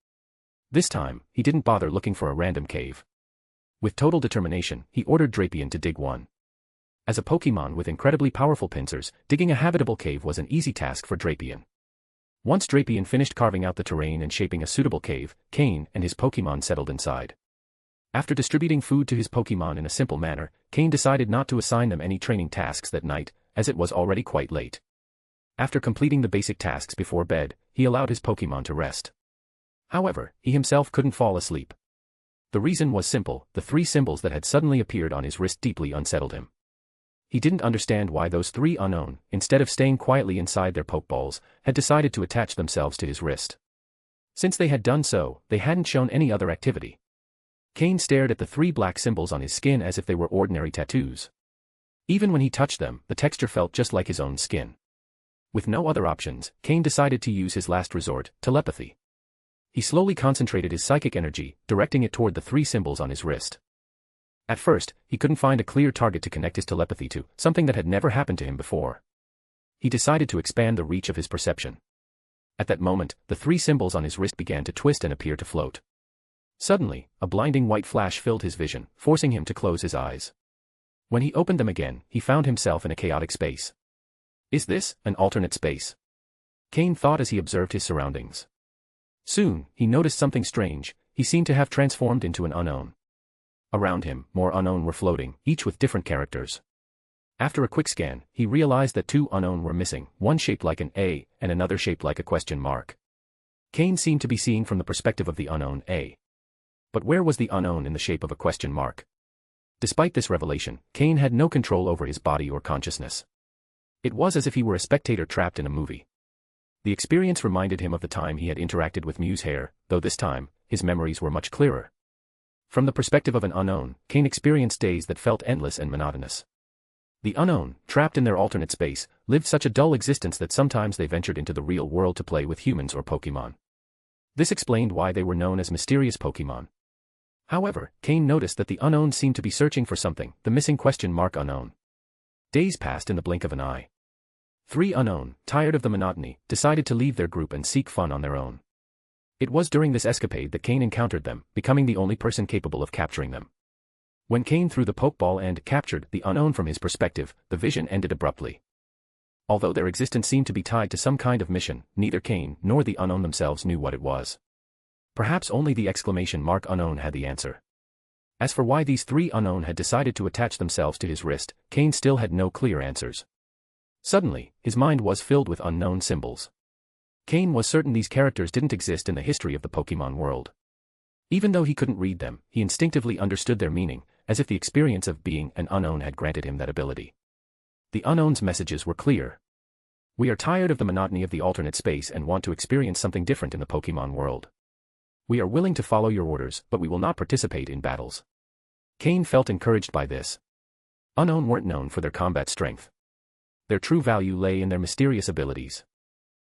S3: This time, he didn't bother looking for a random cave. With total determination, he ordered Drapian to dig one. As a Pokémon with incredibly powerful pincers, digging a habitable cave was an easy task for Drapian. Once Drapion finished carving out the terrain and shaping a suitable cave, Cain and his Pokémon settled inside. After distributing food to his Pokémon in a simple manner, Cain decided not to assign them any training tasks that night, as it was already quite late. After completing the basic tasks before bed, he allowed his Pokémon to rest. However, he himself couldn't fall asleep. The reason was simple: the three symbols that had suddenly appeared on his wrist deeply unsettled him. He didn't understand why those three unknown, instead of staying quietly inside their Pokeballs, had decided to attach themselves to his wrist. Since they had done so, they hadn't shown any other activity. Cain stared at the three black symbols on his skin as if they were ordinary tattoos. Even when he touched them, the texture felt just like his own skin. With no other options, Cain decided to use his last resort, telepathy. He slowly concentrated his psychic energy, directing it toward the three symbols on his wrist. At first, he couldn't find a clear target to connect his telepathy to, something that had never happened to him before. He decided to expand the reach of his perception. At that moment, the three symbols on his wrist began to twist and appear to float. Suddenly, a blinding white flash filled his vision, forcing him to close his eyes. When he opened them again, he found himself in a chaotic space. Is this an alternate space? Cain thought as he observed his surroundings. Soon, he noticed something strange. He seemed to have transformed into an unknown. Around him, more unknown were floating, each with different characters. After a quick scan, he realized that two unknown were missing, one shaped like an A, and another shaped like a question mark. Cain seemed to be seeing from the perspective of the unknown A. But where was the unknown in the shape of a question mark? Despite this revelation, Cain had no control over his body or consciousness. It was as if he were a spectator trapped in a movie. The experience reminded him of the time he had interacted with Mew's hair, though this time, his memories were much clearer. From the perspective of an unknown, Cain experienced days that felt endless and monotonous. The unknown, trapped in their alternate space, lived such a dull existence that sometimes they ventured into the real world to play with humans or Pokémon. This explained why they were known as mysterious Pokémon. However, Cain noticed that the unknown seemed to be searching for something, the missing question mark unknown. Days passed in the blink of an eye. Three unknown, tired of the monotony, decided to leave their group and seek fun on their own. It was during this escapade that Cain encountered them, becoming the only person capable of capturing them. When Cain threw the Pokeball and captured the unknown from his perspective, the vision ended abruptly. Although their existence seemed to be tied to some kind of mission, neither Cain nor the unknown themselves knew what it was. Perhaps only the exclamation mark unknown had the answer. As for why these three unknown had decided to attach themselves to his wrist, Cain still had no clear answers. Suddenly, his mind was filled with unknown symbols. Cain was certain these characters didn't exist in the history of the Pokémon world. Even though he couldn't read them, he instinctively understood their meaning, as if the experience of being an unknown had granted him that ability. The unknown's messages were clear. We are tired of the monotony of the alternate space and want to experience something different in the Pokémon world. We are willing to follow your orders, but we will not participate in battles. Cain felt encouraged by this. Unknown weren't known for their combat strength. Their true value lay in their mysterious abilities.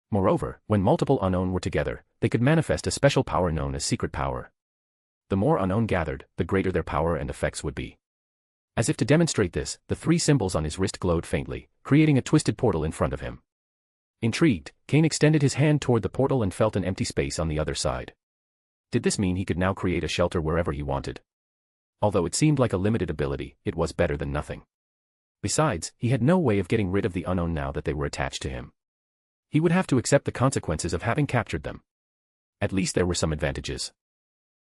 S3: Moreover, when multiple unknown were together, they could manifest a special power known as secret power. The more unknown gathered, the greater their power and effects would be. As if to demonstrate this, the three symbols on his wrist glowed faintly, creating a twisted portal in front of him. Intrigued, Cain extended his hand toward the portal and felt an empty space on the other side. Did this mean he could now create a shelter wherever he wanted? Although it seemed like a limited ability, it was better than nothing. Besides, he had no way of getting rid of the unknown now that they were attached to him. He would have to accept the consequences of having captured them. At least there were some advantages.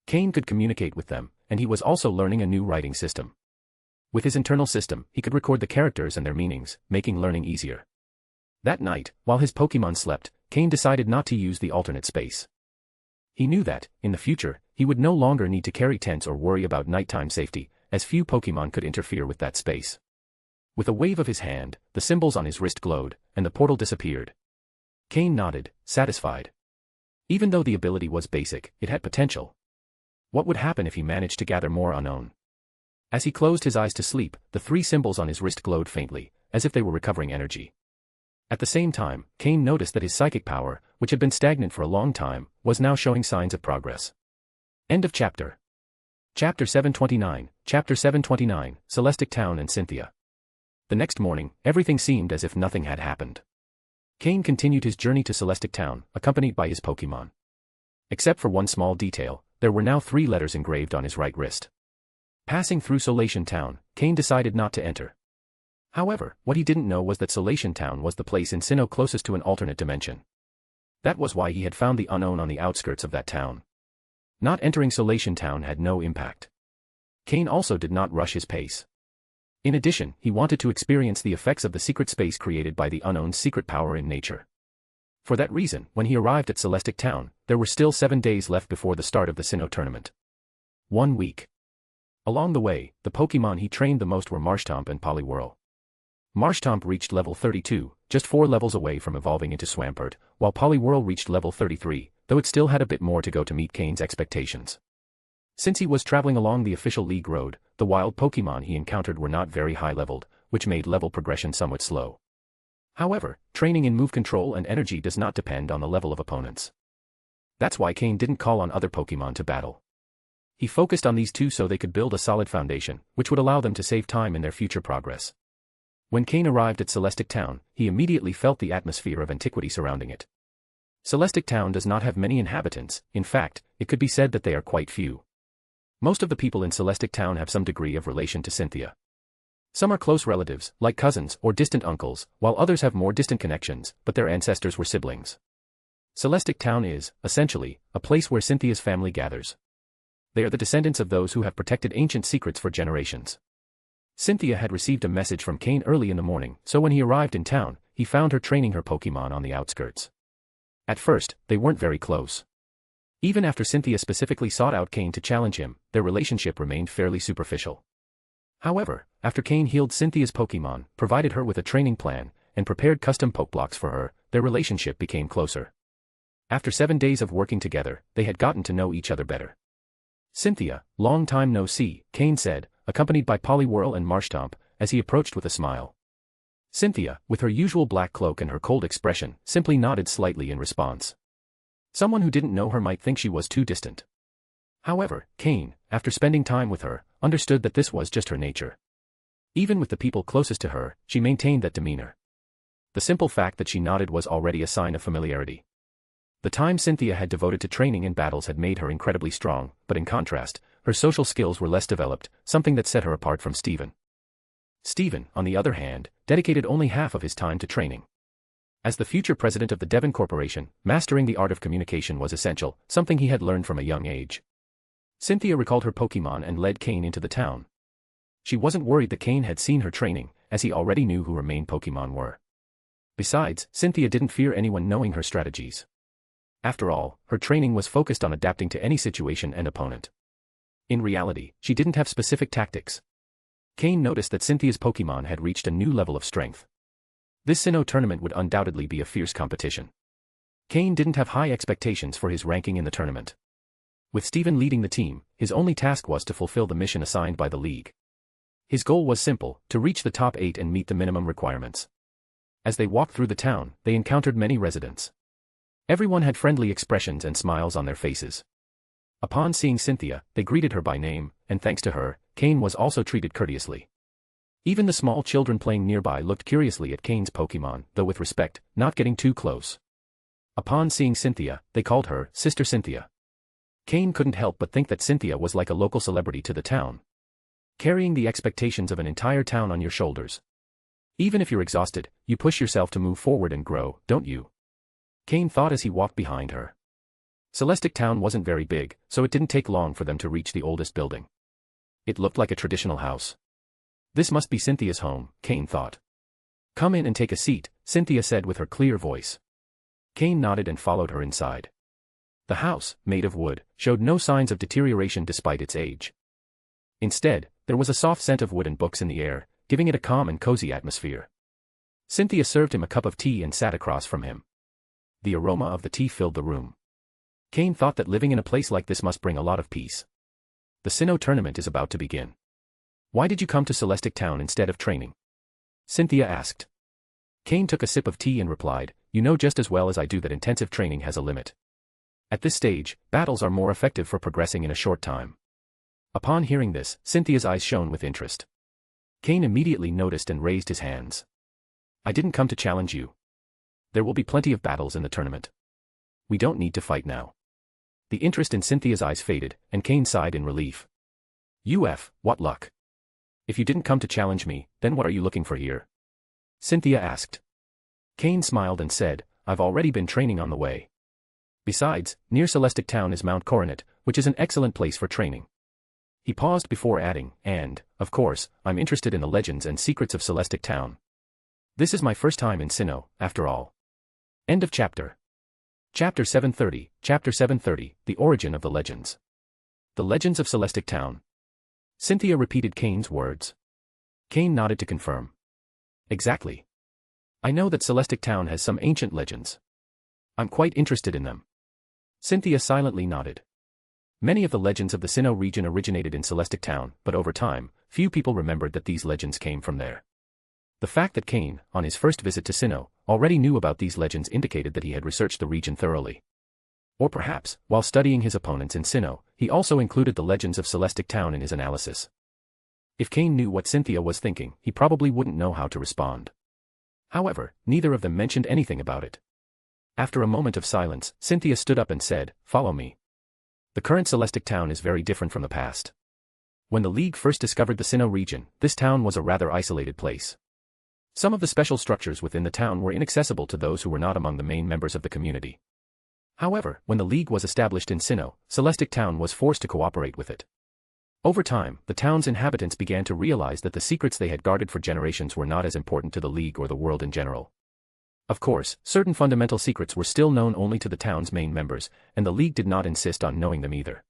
S3: Cain could communicate with them, and he was also learning a new writing system. With his internal system, he could record the characters and their meanings, making learning easier. That night, while his Pokémon slept, Cain decided not to use the alternate space. He knew that, in the future, he would no longer need to carry tents or worry about nighttime safety, as few Pokémon could interfere with that space. With a wave of his hand, the symbols on his wrist glowed, and the portal disappeared. Cain nodded, satisfied. Even though the ability was basic, it had potential. What would happen if he managed to gather more unknown? As he closed his eyes to sleep, the three symbols on his wrist glowed faintly, as if they were recovering energy. At the same time, Cain noticed that his psychic power, which had been stagnant for a long time, was now showing signs of progress. End of chapter. Chapter 729, Chapter 729, Celestic Town and Cynthia. The next morning, everything seemed as if nothing had happened. Cain continued his journey to Celestic Town, accompanied by his Pokémon. Except for one small detail, there were now 3 letters engraved on his right wrist. Passing through Solation Town, Cain decided not to enter. However, what he didn't know was that Solation Town was the place in Sinnoh closest to an alternate dimension. That was why he had found the unknown on the outskirts of that town. Not entering Solation Town had no impact. Cain also did not rush his pace. In addition, he wanted to experience the effects of the secret space created by the unknown's secret power in nature. For that reason, when he arrived at Celestic Town, there were still 7 days left before the start of the Sinnoh tournament. 1 week. Along the way, the Pokémon he trained the most were Marshtomp and Poliwhirl. Marshtomp reached level 32, just 4 levels away from evolving into Swampert, while Poliwhirl reached level 33, though it still had a bit more to go to meet Cain's expectations. Since he was traveling along the official League road, the wild Pokémon he encountered were not very high-leveled, which made level progression somewhat slow. However, training in move control and energy does not depend on the level of opponents. That's why Cain didn't call on other Pokémon to battle. He focused on these two so they could build a solid foundation, which would allow them to save time in their future progress. When Cain arrived at Celestic Town, he immediately felt the atmosphere of antiquity surrounding it. Celestic Town does not have many inhabitants, in fact, it could be said that they are quite few. Most of the people in Celestic Town have some degree of relation to Cynthia. Some are close relatives, like cousins or distant uncles, while others have more distant connections, but their ancestors were siblings. Celestic Town is, essentially, a place where Cynthia's family gathers. They are the descendants of those who have protected ancient secrets for generations. Cynthia had received a message from Cain early in the morning, so when he arrived in town, he found her training her Pokémon on the outskirts. At first, they weren't very close. Even after Cynthia specifically sought out Cain to challenge him, their relationship remained fairly superficial. However, after Cain healed Cynthia's Pokémon, provided her with a training plan, and prepared custom Pokeblocks for her, their relationship became closer. After 7 days of working together, they had gotten to know each other better. "Cynthia, long time no see," Cain said, accompanied by Poliwhirl and Marshtomp, as he approached with a smile. Cynthia, with her usual black cloak and her cold expression, simply nodded slightly in response. Someone who didn't know her might think she was too distant. However, Cain, after spending time with her, understood that this was just her nature. Even with the people closest to her, she maintained that demeanor. The simple fact that she nodded was already a sign of familiarity. The time Cynthia had devoted to training and battles had made her incredibly strong, but in contrast, her social skills were less developed, something that set her apart from Steven. Steven, on the other hand, dedicated only half of his time to training. As the future president of the Devon Corporation, mastering the art of communication was essential, something he had learned from a young age. Cynthia recalled her Pokémon and led Cain into the town. She wasn't worried that Cain had seen her training, as he already knew who her main Pokémon were. Besides, Cynthia didn't fear anyone knowing her strategies. After all, her training was focused on adapting to any situation and opponent. In reality, she didn't have specific tactics. Cain noticed that Cynthia's Pokémon had reached a new level of strength. This Sinnoh tournament would undoubtedly be a fierce competition. Cain didn't have high expectations for his ranking in the tournament. With Steven leading the team, his only task was to fulfill the mission assigned by the League. His goal was simple, to reach the top 8 and meet the minimum requirements. As they walked through the town, they encountered many residents. Everyone had friendly expressions and smiles on their faces. Upon seeing Cynthia, they greeted her by name, and thanks to her, Cain was also treated courteously. Even the small children playing nearby looked curiously at Cain's Pokémon, though with respect, not getting too close. Upon seeing Cynthia, they called her Sister Cynthia. Cain couldn't help but think that Cynthia was like a local celebrity to the town. Carrying the expectations of an entire town on your shoulders. Even if you're exhausted, you push yourself to move forward and grow, don't you? Cain thought as he walked behind her. Celestic Town wasn't very big, so it didn't take long for them to reach the oldest building. It looked like a traditional house. This must be Cynthia's home, Cain thought. "Come in and take a seat," Cynthia said with her clear voice. Cain nodded and followed her inside. The house, made of wood, showed no signs of deterioration despite its age. Instead, there was a soft scent of wood and books in the air, giving it a calm and cozy atmosphere. Cynthia served him a cup of tea and sat across from him. The aroma of the tea filled the room. Cain thought that living in a place like this must bring a lot of peace. The Sinnoh tournament is about to begin. "Why did you come to Celestic Town instead of training?" Cynthia asked. Cain took a sip of tea and replied, "You know just as well as I do that intensive training has a limit. At this stage, battles are more effective for progressing in a short time." Upon hearing this, Cynthia's eyes shone with interest. Cain immediately noticed and raised his hands. "I didn't come to challenge you. There will be plenty of battles in the tournament. We don't need to fight now." The interest in Cynthia's eyes faded, and Cain sighed in relief. What luck. If you didn't come to challenge me, then what are you looking for here?" Cynthia asked. Cain smiled and said, "I've already been training on the way. Besides, near Celestic Town is Mount Coronet, which is an excellent place for training. He paused before adding, and, of course, I'm interested in the legends and secrets of Celestic Town. This is my first time in Sinnoh, after all. End of chapter. Chapter 730, The Origin of the Legends. The Legends of Celestic Town. Cynthia repeated Cain's words. Cain nodded to confirm. Exactly. I know that Celestic Town has some ancient legends. I'm quite interested in them. Cynthia silently nodded. Many of the legends of the Sinnoh region originated in Celestic Town, but over time, few people remembered that these legends came from there. The fact that Cain, on his first visit to Sinnoh, already knew about these legends indicated that he had researched the region thoroughly. Or perhaps, while studying his opponents in Sinnoh, he also included the legends of Celestic Town in his analysis. If Cain knew what Cynthia was thinking, he probably wouldn't know how to respond. However, neither of them mentioned anything about it. After a moment of silence, Cynthia stood up and said, "Follow me." The current Celestic Town is very different from the past. When the League first discovered the Sinnoh region, this town was a rather isolated place. Some of the special structures within the town were inaccessible to those who were not among the main members of the community. However, when the League was established in Sinnoh, Celestic Town was forced to cooperate with it. Over time, the town's inhabitants began to realize that the secrets they had guarded for generations were not as important to the League or the world in general. Of course, certain fundamental secrets were still known only to the town's main members, and the League did not insist on knowing them either.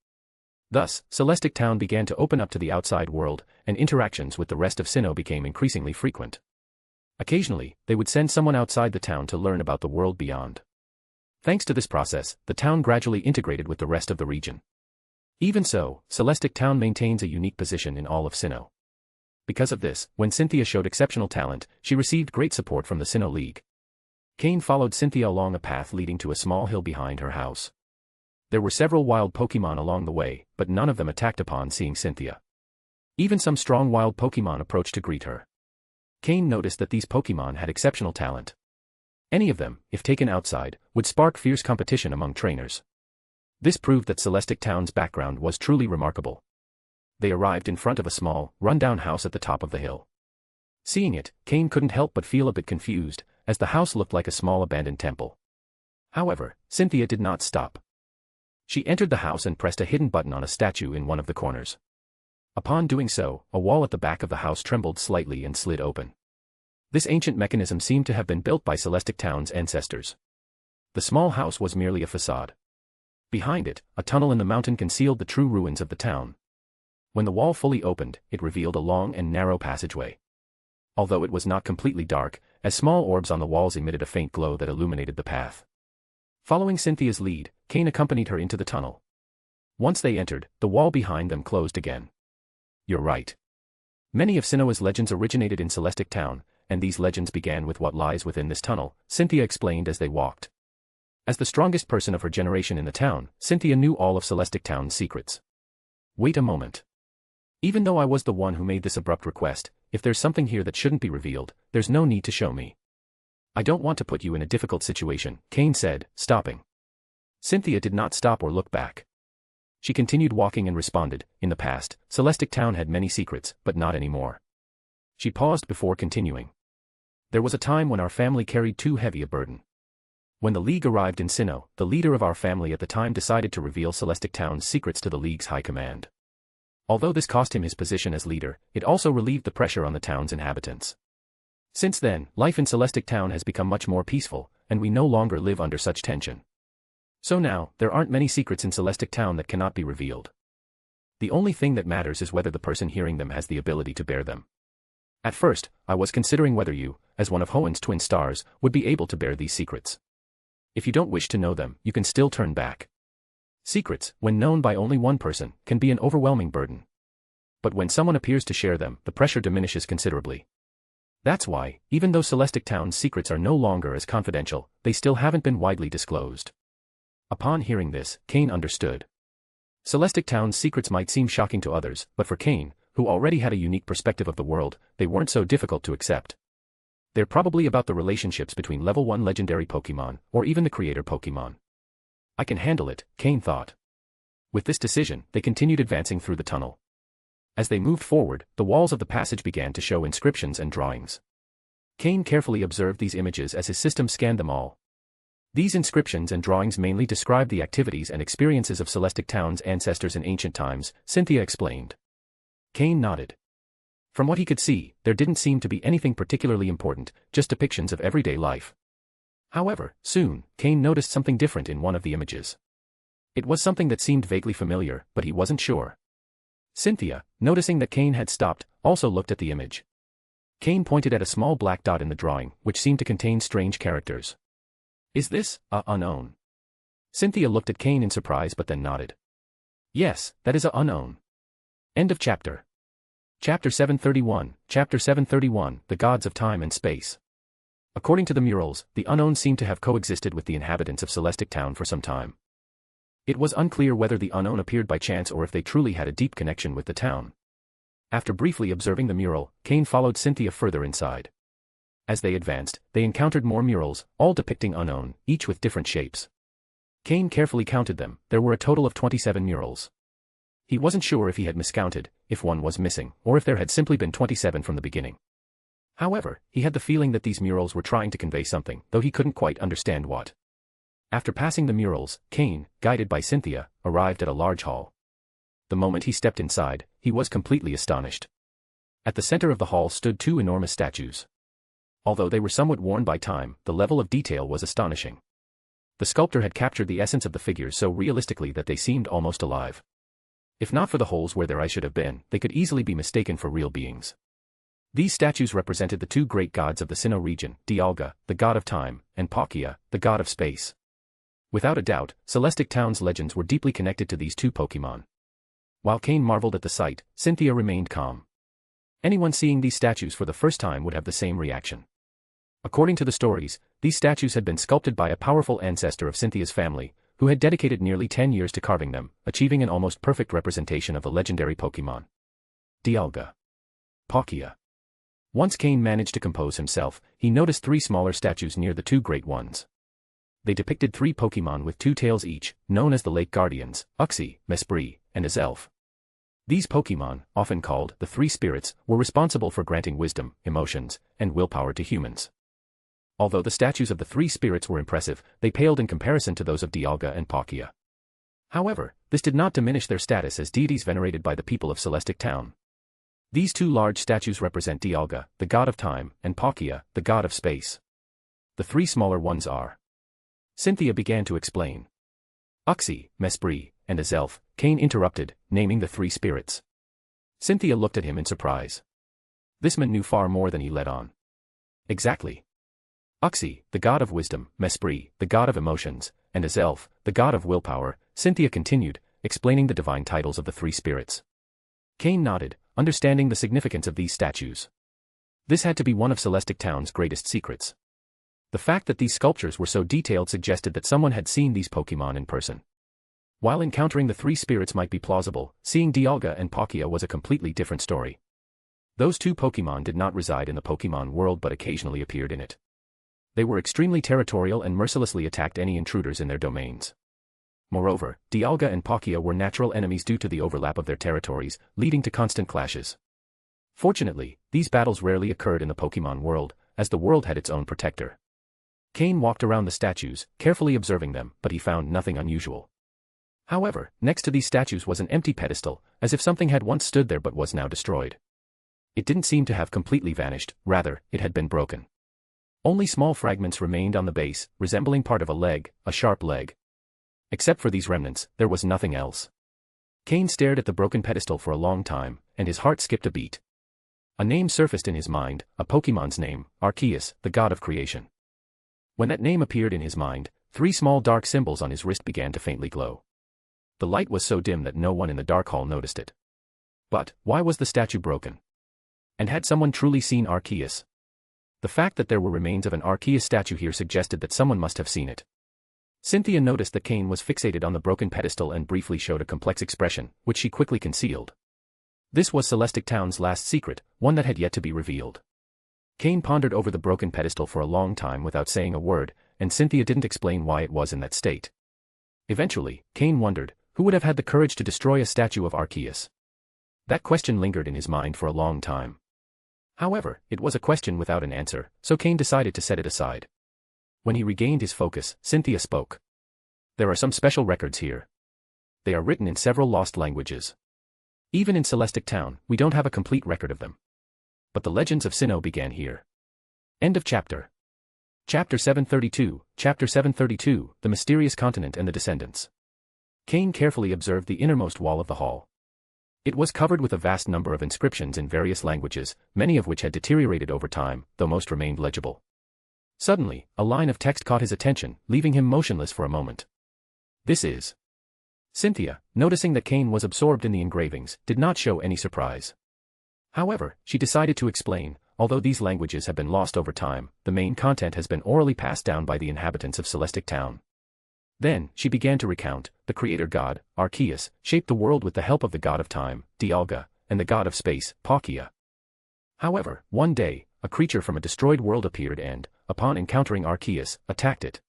S3: Thus, Celestic Town began to open up to the outside world, and interactions with the rest of Sinnoh became increasingly frequent. Occasionally, they would send someone outside the town to learn about the world beyond. Thanks to this process, the town gradually integrated with the rest of the region. Even so, Celestic Town maintains a unique position in all of Sinnoh. Because of this, when Cynthia showed exceptional talent, she received great support from the Sinnoh League. Cain followed Cynthia along a path leading to a small hill behind her house. There were several wild Pokémon along the way, but none of them attacked upon seeing Cynthia. Even some strong wild Pokémon approached to greet her. Cain noticed that these Pokémon had exceptional talent. Any of them, if taken outside, would spark fierce competition among trainers. This proved that Celestic Town's background was truly remarkable. They arrived in front of a small, run-down house at the top of the hill. Seeing it, Cain couldn't help but feel a bit confused, as the house looked like a small abandoned temple. However, Cynthia did not stop. She entered the house and pressed a hidden button on a statue in one of the corners. Upon doing so, a wall at the back of the house trembled slightly and slid open. This ancient mechanism seemed to have been built by Celestic Town's ancestors. The small house was merely a facade. Behind it, a tunnel in the mountain concealed the true ruins of the town. When the wall fully opened, it revealed a long and narrow passageway. Although it was not completely dark, as small orbs on the walls emitted a faint glow that illuminated the path. Following Cynthia's lead, Cain accompanied her into the tunnel. Once they entered, the wall behind them closed again. You're right. Many of Sinnoh's legends originated in Celestic Town, and these legends began with what lies within this tunnel, Cynthia explained as they walked. As the strongest person of her generation in the town, Cynthia knew all of Celestic Town's secrets. Wait a moment. Even though I was the one who made this abrupt request, if there's something here that shouldn't be revealed, there's no need to show me. I don't want to put you in a difficult situation, Cain said, stopping. Cynthia did not stop or look back. She continued walking and responded, in the past, Celestic Town had many secrets, but not anymore. She paused before continuing. There was a time when our family carried too heavy a burden. When the League arrived in Sinnoh, the leader of our family at the time decided to reveal Celestic Town's secrets to the League's high command. Although this cost him his position as leader, it also relieved the pressure on the town's inhabitants. Since then, life in Celestic Town has become much more peaceful, and we no longer live under such tension. So now, there aren't many secrets in Celestic Town that cannot be revealed. The only thing that matters is whether the person hearing them has the ability to bear them. At first, I was considering whether you, as one of Hoen's twin stars, would be able to bear these secrets. If you don't wish to know them, you can still turn back. Secrets, when known by only one person, can be an overwhelming burden. But when someone appears to share them, the pressure diminishes considerably. That's why, even though Celestic Town's secrets are no longer as confidential, they still haven't been widely disclosed. Upon hearing this, Cain understood. Celestic Town's secrets might seem shocking to others, but for Cain, who already had a unique perspective of the world, they weren't so difficult to accept. They're probably about the relationships between level 1 legendary Pokémon, or even the creator Pokémon. I can handle it, Cain thought. With this decision, they continued advancing through the tunnel. As they moved forward, the walls of the passage began to show inscriptions and drawings. Cain carefully observed these images as his system scanned them all. These inscriptions and drawings mainly describe the activities and experiences of Celestic Town's ancestors in ancient times, Cynthia explained. Cain nodded. From what he could see, there didn't seem to be anything particularly important, just depictions of everyday life. However, soon, Cain noticed something different in one of the images. It was something that seemed vaguely familiar, but he wasn't sure. Cynthia, noticing that Cain had stopped, also looked at the image. Cain pointed at a small black dot in the drawing, which seemed to contain strange characters. Is this, unknown? Cynthia looked at Cain in surprise but then nodded. Yes, that is unknown. End of chapter. Chapter 731, Chapter 731, The Gods of Time and Space. According to the murals, the unknown seemed to have coexisted with the inhabitants of Celestic Town for some time. It was unclear whether the unknown appeared by chance or if they truly had a deep connection with the town. After briefly observing the mural, Cain followed Cynthia further inside. As they advanced, they encountered more murals, all depicting unknown, each with different shapes. Cain carefully counted them. There were a total of 27 murals. He wasn't sure if he had miscounted, if one was missing, or if there had simply been 27 from the beginning. However, he had the feeling that these murals were trying to convey something, though he couldn't quite understand what. After passing the murals, Cain, guided by Cynthia, arrived at a large hall. The moment he stepped inside, he was completely astonished. At the center of the hall stood two enormous statues. Although they were somewhat worn by time, the level of detail was astonishing. The sculptor had captured the essence of the figures so realistically that they seemed almost alive. If not for the holes where their eyes should have been, they could easily be mistaken for real beings. These statues represented the two great gods of the Sinnoh region, Dialga, the god of time, and Palkia, the god of space. Without a doubt, Celestic Town's legends were deeply connected to these two Pokémon. While Cain marveled at the sight, Cynthia remained calm. Anyone seeing these statues for the first time would have the same reaction. According to the stories, these statues had been sculpted by a powerful ancestor of Cynthia's family, who had dedicated nearly 10 years to carving them, achieving an almost perfect representation of the legendary Pokémon. Dialga. Palkia. Once Cain managed to compose himself, he noticed three smaller statues near the two great ones. They depicted three Pokémon with two tails each, known as the Lake Guardians, Uxie, Mesprit, and Azelf. These Pokémon, often called the Three Spirits, were responsible for granting wisdom, emotions, and willpower to humans. Although the statues of the Three Spirits were impressive, they paled in comparison to those of Dialga and Palkia. However, this did not diminish their status as deities venerated by the people of Celestic Town. These two large statues represent Dialga, the god of time, and Palkia, the god of space. The three smaller ones are. Cynthia began to explain. Uxie, Mesprit, and Azelf, Cain interrupted, naming the Three Spirits. Cynthia looked at him in surprise. This man knew far more than he let on. Exactly. Uxie, the god of wisdom, Mesprit, the god of emotions, and Azelf, the god of willpower, Cynthia continued, explaining the divine titles of the Three Spirits. Cain nodded, understanding the significance of these statues. This had to be one of Celestic Town's greatest secrets. The fact that these sculptures were so detailed suggested that someone had seen these Pokémon in person. While encountering the Three Spirits might be plausible, seeing Dialga and Palkia was a completely different story. Those two Pokémon did not reside in the Pokémon World but occasionally appeared in it. They were extremely territorial and mercilessly attacked any intruders in their domains. Moreover, Dialga and Palkia were natural enemies due to the overlap of their territories, leading to constant clashes. Fortunately, these battles rarely occurred in the Pokémon World, as the world had its own protector. Cain walked around the statues, carefully observing them, but he found nothing unusual. However, next to these statues was an empty pedestal, as if something had once stood there but was now destroyed. It didn't seem to have completely vanished, rather, it had been broken. Only small fragments remained on the base, resembling part of a leg, a sharp leg. Except for these remnants, there was nothing else. Cain stared at the broken pedestal for a long time, and his heart skipped a beat. A name surfaced in his mind, a Pokémon's name, Arceus, the god of creation. When that name appeared in his mind, three small dark symbols on his wrist began to faintly glow. The light was so dim that no one in the dark hall noticed it. But, why was the statue broken? And had someone truly seen Arceus? The fact that there were remains of an Arceus statue here suggested that someone must have seen it. Cynthia noticed that Cain was fixated on the broken pedestal and briefly showed a complex expression, which she quickly concealed. This was Celestic Town's last secret, one that had yet to be revealed. Cain pondered over the broken pedestal for a long time without saying a word, and Cynthia didn't explain why it was in that state. Eventually, Cain wondered, who would have had the courage to destroy a statue of Arceus? That question lingered in his mind for a long time. However, it was a question without an answer, so Cain decided to set it aside. When he regained his focus, Cynthia spoke. There are some special records here. They are written in several lost languages. Even in Celestic Town, we don't have a complete record of them. But the legends of Sinnoh began here. End of chapter. Chapter 732, Chapter 732, The Mysterious Continent and the Descendants. Cain carefully observed the innermost wall of the hall. It was covered with a vast number of inscriptions in various languages, many of which had deteriorated over time, though most remained legible. Suddenly, a line of text caught his attention, leaving him motionless for a moment. This is. Cynthia, noticing that Cain was absorbed in the engravings, did not show any surprise. However, she decided to explain, although these languages have been lost over time, the main content has been orally passed down by the inhabitants of Celestic Town. Then, she began to recount, the creator god, Arceus, shaped the world with the help of the god of time, Dialga, and the god of space, Palkia. However, one day, a creature from a destroyed world appeared and, upon encountering Arceus, attacked it.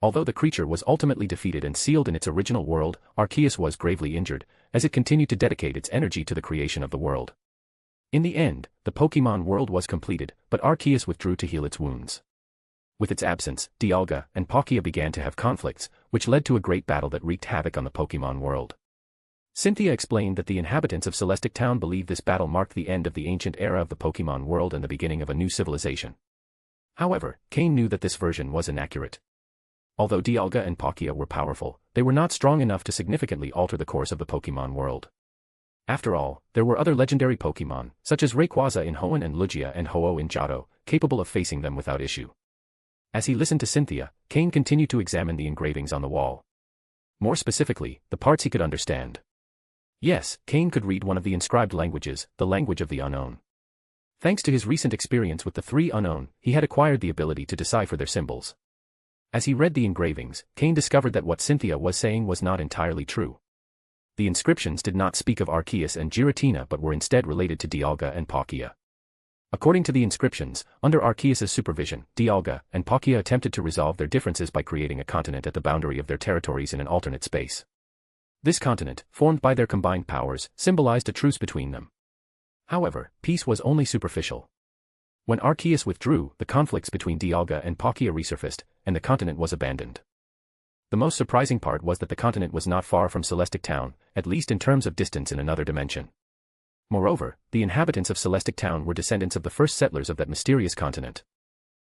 S3: Although the creature was ultimately defeated and sealed in its original world, Arceus was gravely injured, as it continued to dedicate its energy to the creation of the world. In the end, the Pokémon World was completed, but Arceus withdrew to heal its wounds. With its absence, Dialga and Palkia began to have conflicts, which led to a great battle that wreaked havoc on the Pokémon World. Cynthia explained that the inhabitants of Celestic Town believed this battle marked the end of the ancient era of the Pokémon World and the beginning of a new civilization. However, Cain knew that this version was inaccurate. Although Dialga and Palkia were powerful, they were not strong enough to significantly alter the course of the Pokémon World. After all, there were other legendary Pokémon, such as Rayquaza in Hoenn and Lugia and Ho-Oh in Johto, capable of facing them without issue. As he listened to Cynthia, Cain continued to examine the engravings on the wall. More specifically, the parts he could understand. Yes, Cain could read one of the inscribed languages, the language of the unknown. Thanks to his recent experience with the three unknown, he had acquired the ability to decipher their symbols. As he read the engravings, Cain discovered that what Cynthia was saying was not entirely true. The inscriptions did not speak of Arceus and Giratina but were instead related to Dialga and Palkia. According to the inscriptions, under Arceus's supervision, Dialga and Palkia attempted to resolve their differences by creating a continent at the boundary of their territories in an alternate space. This continent, formed by their combined powers, symbolized a truce between them. However, peace was only superficial. When Arceus withdrew, the conflicts between Dialga and Palkia resurfaced, and the continent was abandoned. The most surprising part was that the continent was not far from Celestic Town, at least in terms of distance in another dimension. Moreover, the inhabitants of Celestic Town were descendants of the first settlers of that mysterious continent.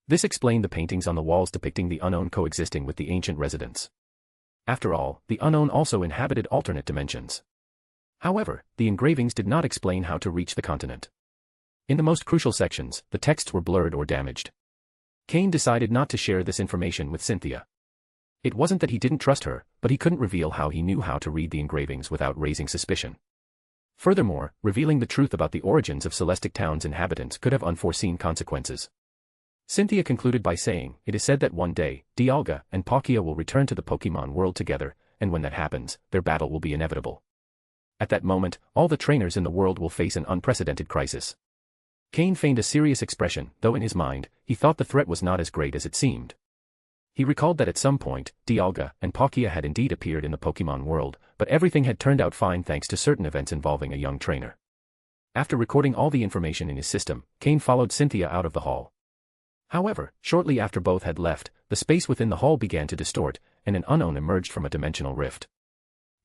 S3: This explained the paintings on the walls depicting the unknown coexisting with the ancient residents. After all, the unknown also inhabited alternate dimensions. However, the engravings did not explain how to reach the continent. In the most crucial sections, the texts were blurred or damaged. Cain decided not to share this information with Cynthia. It wasn't that he didn't trust her, but he couldn't reveal how he knew how to read the engravings without raising suspicion. Furthermore, revealing the truth about the origins of Celestic Town's inhabitants could have unforeseen consequences. Cynthia concluded by saying, "It is said that one day, Dialga and Palkia will return to the Pokémon World together, and when that happens, their battle will be inevitable. At that moment, all the trainers in the world will face an unprecedented crisis." Cain feigned a serious expression, though in his mind, he thought the threat was not as great as it seemed. He recalled that at some point, Dialga and Palkia had indeed appeared in the Pokémon World, but everything had turned out fine thanks to certain events involving a young trainer. After recording all the information in his system, Cain followed Cynthia out of the hall. However, shortly after both had left, the space within the hall began to distort, and an unknown emerged from a dimensional rift.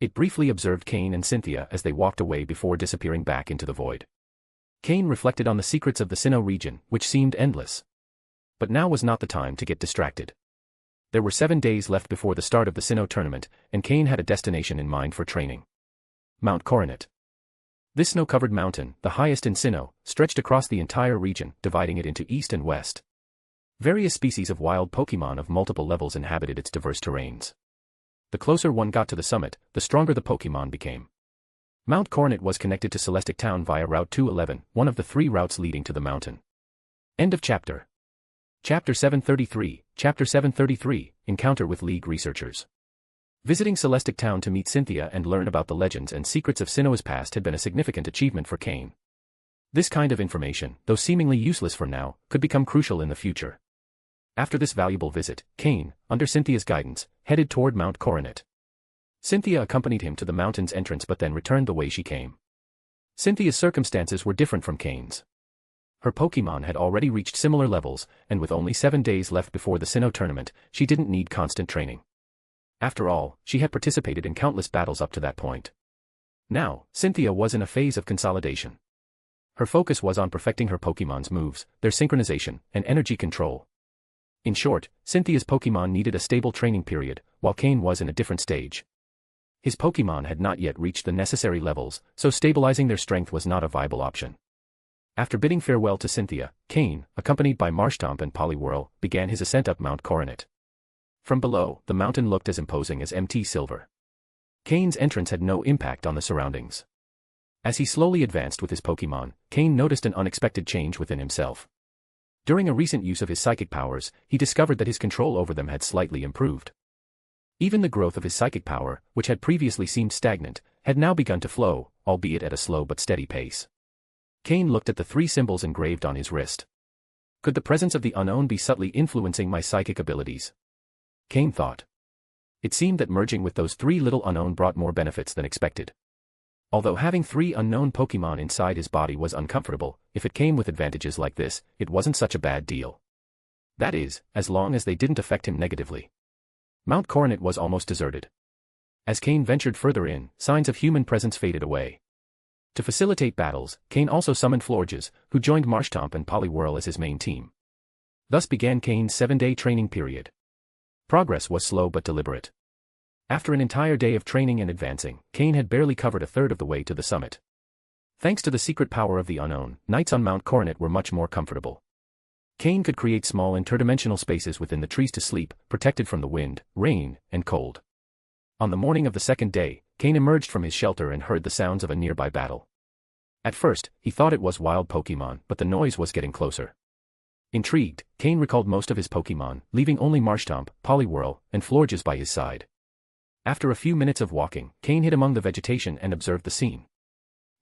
S3: It briefly observed Cain and Cynthia as they walked away before disappearing back into the void. Cain reflected on the secrets of the Sinnoh region, which seemed endless. But now was not the time to get distracted. There were 7 days left before the start of the Sinnoh tournament, and Cain had a destination in mind for training. Mount Coronet. This snow-covered mountain, the highest in Sinnoh, stretched across the entire region, dividing it into east and west. Various species of wild Pokémon of multiple levels inhabited its diverse terrains. The closer one got to the summit, the stronger the Pokémon became. Mount Coronet was connected to Celestic Town via Route 211, one of the 3 routes leading to the mountain. End of chapter. Chapter 733, Chapter 733, Encounter with League Researchers. Visiting Celestic Town to meet Cynthia and learn about the legends and secrets of Sinnoh's past had been a significant achievement for Cain. This kind of information, though seemingly useless for now, could become crucial in the future. After this valuable visit, Cain, under Cynthia's guidance, headed toward Mount Coronet. Cynthia accompanied him to the mountain's entrance but then returned the way she came. Cynthia's circumstances were different from Cain's. Her Pokémon had already reached similar levels, and with only 7 days left before the Sinnoh tournament, she didn't need constant training. After all, she had participated in countless battles up to that point. Now, Cynthia was in a phase of consolidation. Her focus was on perfecting her Pokémon's moves, their synchronization, and energy control. In short, Cynthia's Pokémon needed a stable training period, while Cain was in a different stage. His Pokémon had not yet reached the necessary levels, so stabilizing their strength was not a viable option. After bidding farewell to Cynthia, Cain, accompanied by Marshtomp and Poliwhirl, began his ascent up Mount Coronet. From below, the mountain looked as imposing as MT Silver. Cain's entrance had no impact on the surroundings. As he slowly advanced with his Pokémon, Cain noticed an unexpected change within himself. During a recent use of his psychic powers, he discovered that his control over them had slightly improved. Even the growth of his psychic power, which had previously seemed stagnant, had now begun to flow, albeit at a slow but steady pace. Cain looked at the 3 symbols engraved on his wrist. Could the presence of the unknown be subtly influencing my psychic abilities? Cain thought. It seemed that merging with those 3 little unknown brought more benefits than expected. Although having 3 unknown Pokémon inside his body was uncomfortable, if it came with advantages like this, it wasn't such a bad deal. That is, as long as they didn't affect him negatively. Mount Coronet was almost deserted. As Cain ventured further in, signs of human presence faded away. To facilitate battles, Cain also summoned Florges, who joined Marshtomp and Poliwhirl as his main team. Thus began Cain's 7-day training period. Progress was slow but deliberate. After an entire day of training and advancing, Cain had barely covered a third of the way to the summit. Thanks to the secret power of the unknown, nights on Mount Coronet were much more comfortable. Cain could create small interdimensional spaces within the trees to sleep, protected from the wind, rain, and cold. On the morning of the 2nd day, Cain emerged from his shelter and heard the sounds of a nearby battle. At first, he thought it was wild Pokémon, but the noise was getting closer. Intrigued, Cain recalled most of his Pokémon, leaving only Marshtomp, Poliwhirl, and Florges by his side. After a few minutes of walking, Cain hid among the vegetation and observed the scene.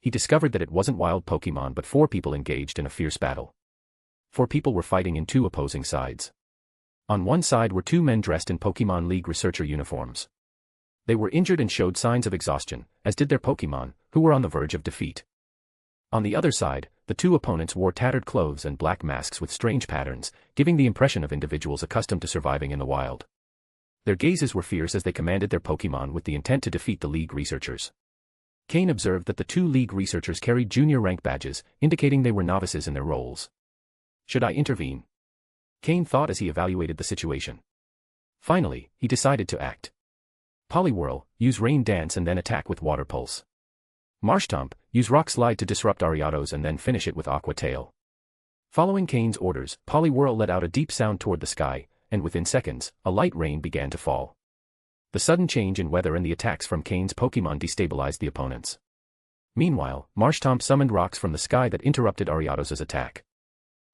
S3: He discovered that it wasn't wild Pokémon but 4 people engaged in a fierce battle. 4 people were fighting in 2 opposing sides. On one side were 2 men dressed in Pokémon League researcher uniforms. They were injured and showed signs of exhaustion, as did their Pokémon, who were on the verge of defeat. On the other side, the 2 opponents wore tattered clothes and black masks with strange patterns, giving the impression of individuals accustomed to surviving in the wild. Their gazes were fierce as they commanded their Pokémon with the intent to defeat the League researchers. Cain observed that the 2 League researchers carried junior rank badges, indicating they were novices in their roles. Should I intervene? Cain thought as he evaluated the situation. Finally, he decided to act. Poliwhirl, use Rain Dance and then attack with Water Pulse. Marshtomp, use Rock Slide to disrupt Ariados and then finish it with Aqua Tail. Following Cain's orders, Poliwhirl let out a deep sound toward the sky, and within seconds, a light rain began to fall. The sudden change in weather and the attacks from Cain's Pokémon destabilized the opponents. Meanwhile, Marshtomp summoned rocks from the sky that interrupted Ariados' attack.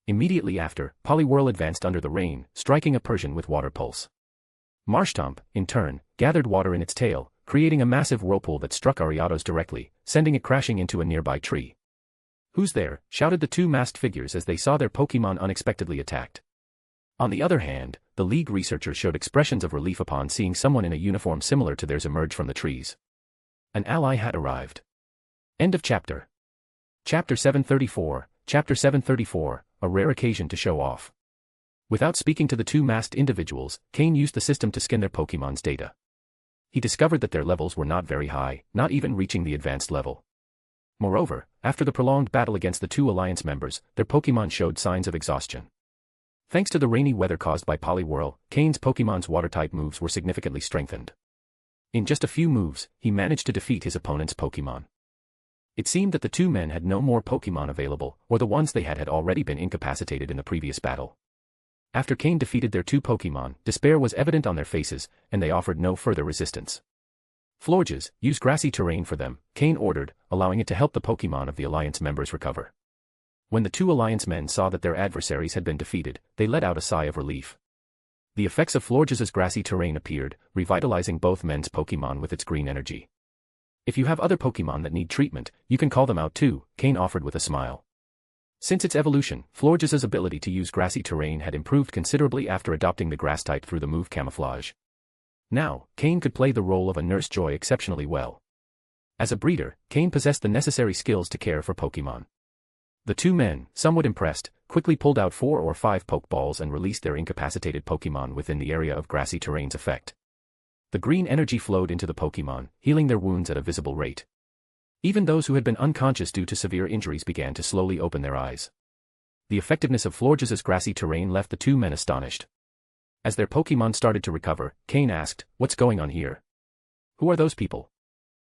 S3: Immediately after, Poliwhirl advanced under the rain, striking a Persian with Water Pulse. Marshtomp, in turn, gathered water in its tail, creating a massive whirlpool that struck Ariados directly, sending it crashing into a nearby tree. "Who's there?" shouted the 2 masked figures as they saw their Pokémon unexpectedly attacked. On the other hand, the League researchers showed expressions of relief upon seeing someone in a uniform similar to theirs emerge from the trees. An ally had arrived. End of chapter. Chapter 734, Chapter 734, a rare occasion to show off. Without speaking to the 2 masked individuals, Cain used the system to scan their Pokémon's data. He discovered that their levels were not very high, not even reaching the advanced level. Moreover, after the prolonged battle against the 2 Alliance members, their Pokémon showed signs of exhaustion. Thanks to the rainy weather caused by Poliwhirl, Cain's Pokémon's water-type moves were significantly strengthened. In just a few moves, he managed to defeat his opponent's Pokémon. It seemed that the 2 men had no more Pokémon available, or the ones they had already been incapacitated in the previous battle. After Cain defeated their 2 Pokémon, despair was evident on their faces, and they offered no further resistance. Florges, use grassy terrain for them, Cain ordered, allowing it to help the Pokémon of the Alliance members recover. When the 2 Alliance men saw that their adversaries had been defeated, they let out a sigh of relief. The effects of Florges' grassy terrain appeared, revitalizing both men's Pokémon with its green energy. "If you have other Pokémon that need treatment, you can call them out too," Cain offered with a smile. Since its evolution, Florges' ability to use grassy terrain had improved considerably after adopting the grass type through the move Camouflage. Now, Cain could play the role of a Nurse Joy exceptionally well. As a breeder, Cain possessed the necessary skills to care for Pokémon. The two men, somewhat impressed, quickly pulled out 4 or 5 Pokeballs and released their incapacitated Pokemon within the area of grassy terrain's effect. The green energy flowed into the Pokemon, healing their wounds at a visible rate. Even those who had been unconscious due to severe injuries began to slowly open their eyes. The effectiveness of Florges' grassy terrain left the two men astonished. As their Pokemon started to recover, Cain asked, "What's going on here? Who are those people?"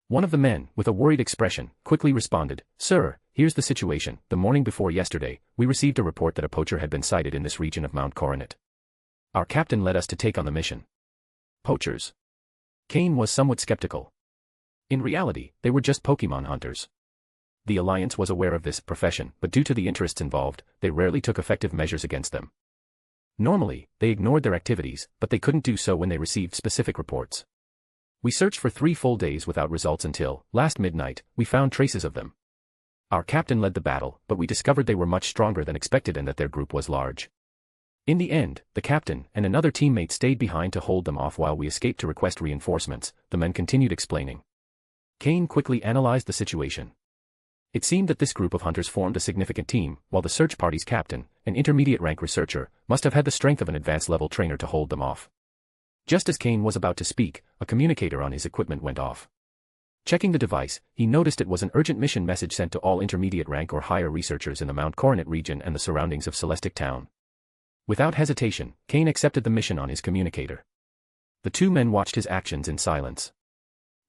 S3: One of the men, with a worried expression, quickly responded, "Sir, here's the situation. The morning before yesterday, we received a report that a poacher had been sighted in this region of Mount Coronet. Our captain led us to take on the mission." Poachers? Cain was somewhat skeptical. In reality, they were just Pokemon hunters. The Alliance was aware of this profession, but due to the interests involved, they rarely took effective measures against them. Normally, they ignored their activities, but they couldn't do so when they received specific reports. We searched for 3 full days without results until, last midnight, we found traces of them. Our captain led the battle, but we discovered they were much stronger than expected and that their group was large. In the end, the captain and another teammate stayed behind to hold them off while we escaped to request reinforcements, the men continued explaining. Cain quickly analyzed the situation. It seemed that this group of hunters formed a significant team, while the search party's captain, an intermediate-rank researcher, must have had the strength of an advanced-level trainer to hold them off. Just as Cain was about to speak, a communicator on his equipment went off. Checking the device, he noticed it was an urgent mission message sent to all intermediate-rank or higher researchers in the Mount Coronet region and the surroundings of Celestic Town. Without hesitation, Cain accepted the mission on his communicator. The two men watched his actions in silence.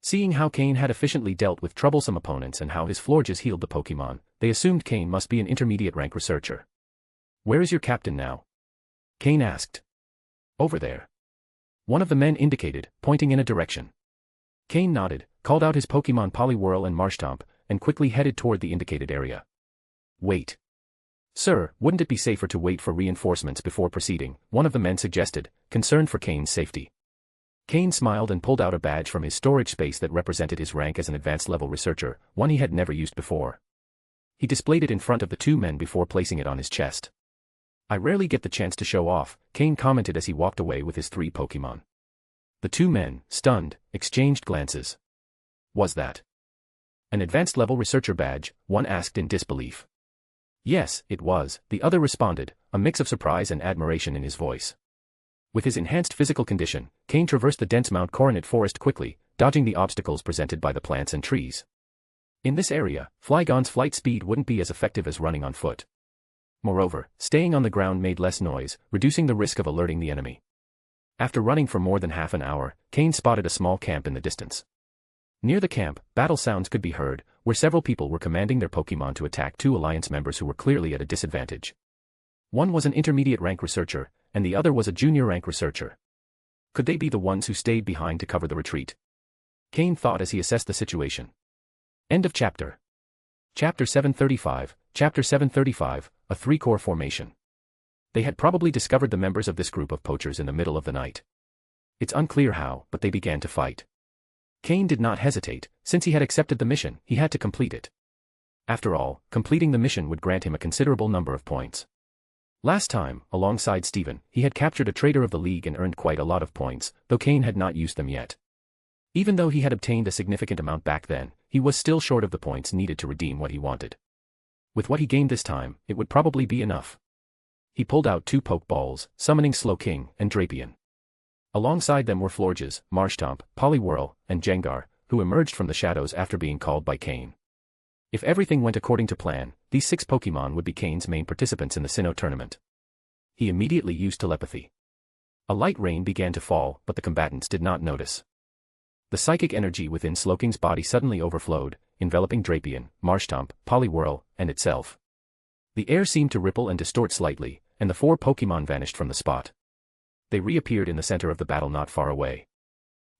S3: Seeing how Cain had efficiently dealt with troublesome opponents and how his Florges healed the Pokemon, they assumed Cain must be an intermediate-rank researcher. "Where is your captain now?" Cain asked. "Over there." One of the men indicated, pointing in a direction. Cain nodded, called out his Pokémon Poliwhirl and Marshtomp, and quickly headed toward the indicated area. "Wait. Sir, wouldn't it be safer to wait for reinforcements before proceeding?" one of the men suggested, concerned for Cain's safety. Cain smiled and pulled out a badge from his storage space that represented his rank as an advanced-level researcher, one he had never used before. He displayed it in front of the two men before placing it on his chest. "I rarely get the chance to show off," Cain commented as he walked away with his 3 Pokemon. The two men, stunned, exchanged glances. "Was that an advanced-level researcher badge?" one asked in disbelief. "Yes, it was," the other responded, a mix of surprise and admiration in his voice. With his enhanced physical condition, Cain traversed the dense Mount Coronet forest quickly, dodging the obstacles presented by the plants and trees. In this area, Flygon's flight speed wouldn't be as effective as running on foot. Moreover, staying on the ground made less noise, reducing the risk of alerting the enemy. After running for more than half an hour, Cain spotted a small camp in the distance. Near the camp, battle sounds could be heard, where several people were commanding their Pokemon to attack 2 Alliance members who were clearly at a disadvantage. One was an intermediate-rank researcher, and the other was a junior-rank researcher. Could they be the ones who stayed behind to cover the retreat? Cain thought as he assessed the situation. End of chapter. Chapter 735, Chapter 735, a 3-core formation. They had probably discovered the members of this group of poachers in the middle of the night. It's unclear how, but they began to fight. Cain did not hesitate, since he had accepted the mission, he had to complete it. After all, completing the mission would grant him a considerable number of points. Last time, alongside Steven, he had captured a traitor of the League and earned quite a lot of points, though Cain had not used them yet. Even though he had obtained a significant amount back then, he was still short of the points needed to redeem what he wanted. With what he gained this time, it would probably be enough. He pulled out 2 Pokeballs, summoning Slowking and Drapion. Alongside them were Florges, Marshtomp, Poliwhirl, and Gengar, who emerged from the shadows after being called by Cain. If everything went according to plan, these 6 Pokemon would be Cain's main participants in the Sinnoh tournament. He immediately used telepathy. A light rain began to fall, but the combatants did not notice. The psychic energy within Slowking's body suddenly overflowed, enveloping Drapion, Marshtomp, Poliwhirl, and itself. The air seemed to ripple and distort slightly, and the 4 Pokemon vanished from the spot. They reappeared in the center of the battle not far away.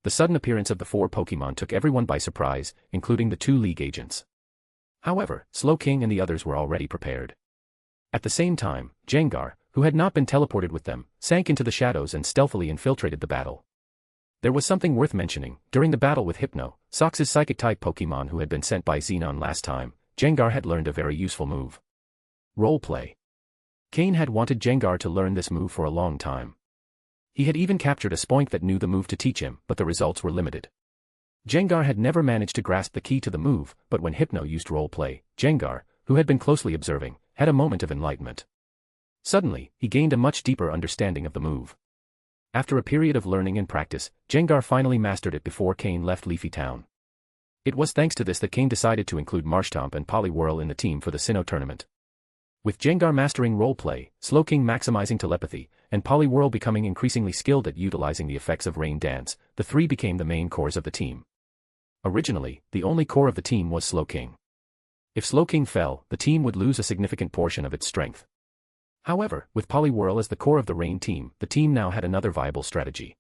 S3: The sudden appearance of the 4 Pokemon took everyone by surprise, including the 2 League agents. However, Slowking and the others were already prepared. At the same time, Gengar, who had not been teleported with them, sank into the shadows and stealthily infiltrated the battle. There was something worth mentioning. During the battle with Hypno, Sox's psychic-type Pokemon who had been sent by Xenon last time, Gengar had learned a very useful move. Roleplay. Cain had wanted Gengar to learn this move for a long time. He had even captured a Spoink that knew the move to teach him, but the results were limited. Gengar had never managed to grasp the key to the move, but when Hypno used roleplay, Gengar, who had been closely observing, had a moment of enlightenment. Suddenly, he gained a much deeper understanding of the move. After a period of learning and practice, Jengar finally mastered it before Cain left Leafy Town. It was thanks to this that Cain decided to include Marshtomp and Poliwhirl in the team for the Sinnoh tournament. With Jengar mastering roleplay, Slowking maximizing telepathy, and Poliwhirl becoming increasingly skilled at utilizing the effects of Rain Dance, the three became the main cores of the team. Originally, the only core of the team was Slowking. If Slowking fell, the team would lose a significant portion of its strength. However, with Poliwhirl as the core of the Rain team, the team now had another viable strategy.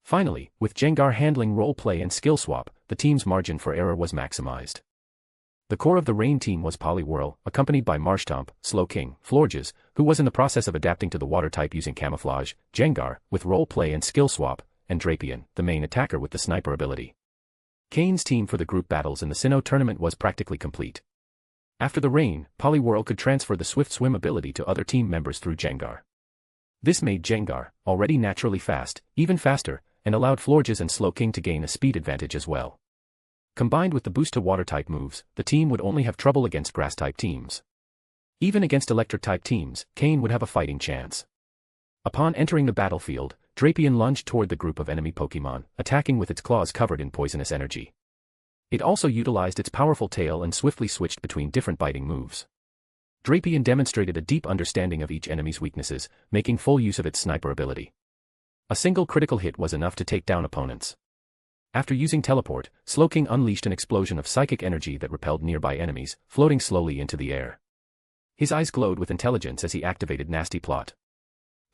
S3: Finally, with Jengar handling roleplay and skill swap, the team's margin for error was maximized. The core of the Rain team was Poliwhirl, accompanied by Marshtomp, Slowking, Florges, who was in the process of adapting to the water type using camouflage, Jengar, with roleplay and skill swap, and Drapion, the main attacker with the sniper ability. Cain's team for the group battles in the Sinnoh tournament was practically complete. After the Rain, Poliwhirl could transfer the Swift Swim ability to other team members through Jengar. This made Jengar, already naturally fast, even faster, and allowed Florges and Slowking to gain a speed advantage as well. Combined with the boost to water-type moves, the team would only have trouble against grass-type teams. Even against electric-type teams, Cain would have a fighting chance. Upon entering the battlefield, Drapion lunged toward the group of enemy Pokémon, attacking with its claws covered in poisonous energy. It also utilized its powerful tail and swiftly switched between different biting moves. Drapion demonstrated a deep understanding of each enemy's weaknesses, making full use of its sniper ability. A single critical hit was enough to take down opponents. After using Teleport, Slowking unleashed an explosion of psychic energy that repelled nearby enemies, floating slowly into the air. His eyes glowed with intelligence as he activated Nasty Plot.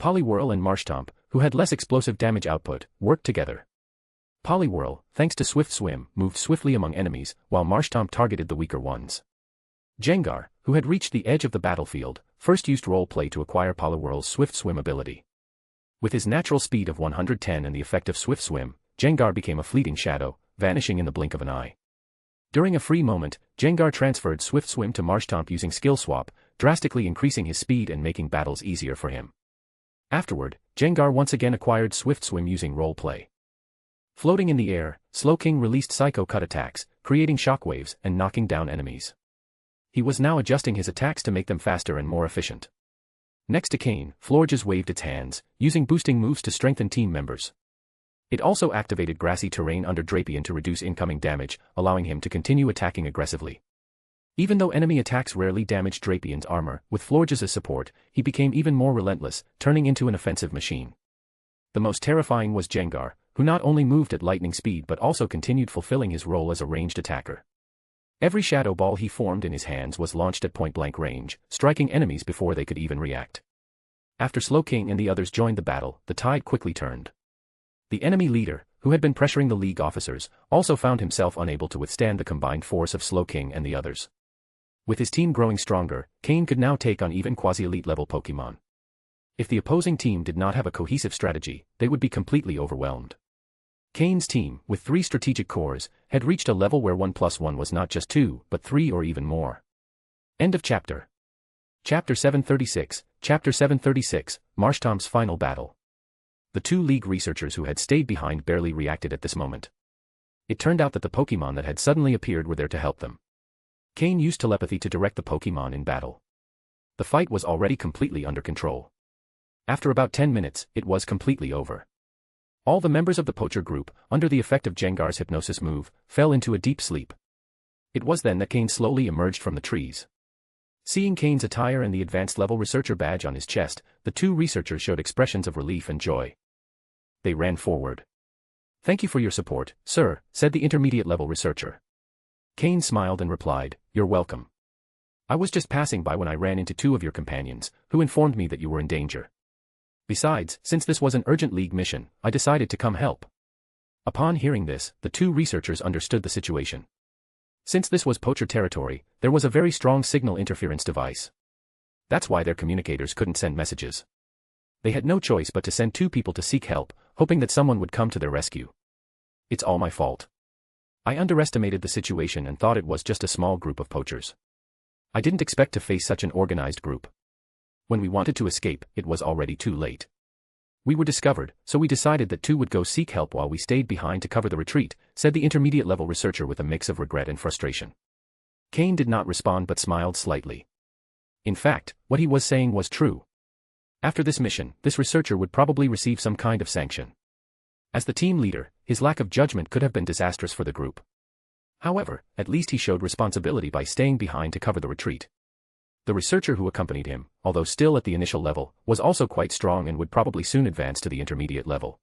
S3: Poliwhirl and Marshtomp, who had less explosive damage output, worked together. Poliwhirl, thanks to Swift Swim, moved swiftly among enemies, while Marshtomp targeted the weaker ones. Jengar, who had reached the edge of the battlefield, first used roleplay to acquire Poliwhirl's Swift Swim ability. With his natural speed of 110 and the effect of Swift Swim, Jengar became a fleeting shadow, vanishing in the blink of an eye. During a free moment, Jengar transferred Swift Swim to Marshtomp using Skill Swap, drastically increasing his speed and making battles easier for him. Afterward, Jengar once again acquired Swift Swim using roleplay. Floating in the air, Slowking released Psycho Cut attacks, creating shockwaves and knocking down enemies. He was now adjusting his attacks to make them faster and more efficient. Next to Cain, Florges waved its hands, using boosting moves to strengthen team members. It also activated grassy terrain under Drapion to reduce incoming damage, allowing him to continue attacking aggressively. Even though enemy attacks rarely damaged Drapion's armor, with Florges' support, he became even more relentless, turning into an offensive machine. The most terrifying was Jengar, who not only moved at lightning speed but also continued fulfilling his role as a ranged attacker. Every shadow ball he formed in his hands was launched at point-blank range, striking enemies before they could even react. After Slowking and the others joined the battle, the tide quickly turned. The enemy leader, who had been pressuring the League officers, also found himself unable to withstand the combined force of Slowking and the others. With his team growing stronger, Cain could now take on even quasi-elite level Pokémon. If the opposing team did not have a cohesive strategy, they would be completely overwhelmed. Cain's team, with 3 strategic cores, had reached a level where 1 + 1 was not just 2, but 3 or even more. End of chapter. Chapter 736, Chapter 736, Marshtomp's Final Battle. The 2 League researchers who had stayed behind barely reacted at this moment. It turned out that the Pokémon that had suddenly appeared were there to help them. Cain used telepathy to direct the Pokémon in battle. The fight was already completely under control. After about 10 minutes, it was completely over. All the members of the poacher group, under the effect of Jengar's hypnosis move, fell into a deep sleep. It was then that Cain slowly emerged from the trees. Seeing Cain's attire and the advanced level researcher badge on his chest, the 2 researchers showed expressions of relief and joy. They ran forward. "Thank you for your support, sir," said the intermediate level researcher. Cain smiled and replied, "You're welcome. I was just passing by when I ran into 2 of your companions, who informed me that you were in danger. Besides, since this was an urgent League mission, I decided to come help." Upon hearing this, the 2 researchers understood the situation. Since this was poacher territory, there was a very strong signal interference device. That's why their communicators couldn't send messages. They had no choice but to send 2 people to seek help, hoping that someone would come to their rescue. It's all my fault. I underestimated the situation and thought it was just a small group of poachers. I didn't expect to face such an organized group. When we wanted to escape, it was already too late. We were discovered, so we decided that 2 would go seek help while we stayed behind to cover the retreat, said the intermediate level researcher with a mix of regret and frustration. Cain did not respond but smiled slightly. In fact, what he was saying was true. After this mission, this researcher would probably receive some kind of sanction. As the team leader, his lack of judgment could have been disastrous for the group. However, at least he showed responsibility by staying behind to cover the retreat. The researcher who accompanied him, although still at the initial level, was also quite strong and would probably soon advance to the intermediate level.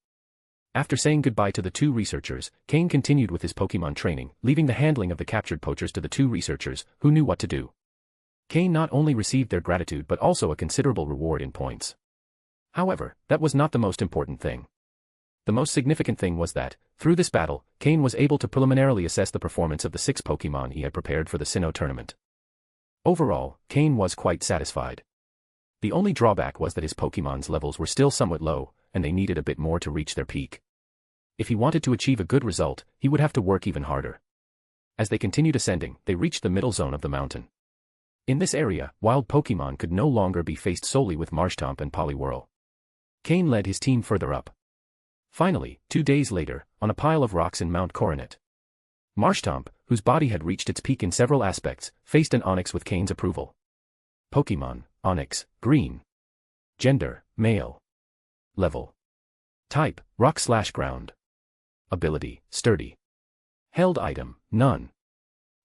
S3: After saying goodbye to the two researchers, Cain continued with his Pokémon training, leaving the handling of the captured poachers to the two researchers, who knew what to do. Cain not only received their gratitude but also a considerable reward in points. However, that was not the most important thing. The most significant thing was that, through this battle, Cain was able to preliminarily assess the performance of the 6 Pokémon he had prepared for the Sinnoh tournament. Overall, Cain was quite satisfied. The only drawback was that his Pokémon's levels were still somewhat low, and they needed a bit more to reach their peak. If he wanted to achieve a good result, he would have to work even harder. As they continued ascending, they reached the middle zone of the mountain. In this area, wild Pokémon could no longer be faced solely with Marshtomp and Poliwhirl. Cain led his team further up. Finally, 2 days later, on a pile of rocks in Mount Coronet, Marshtomp, whose body had reached its peak in several aspects, faced an Onix with Cain's approval. Pokémon, Onix, Green. Gender, Male. Level. Type, Rock/Ground. Ability, Sturdy. Held item, None.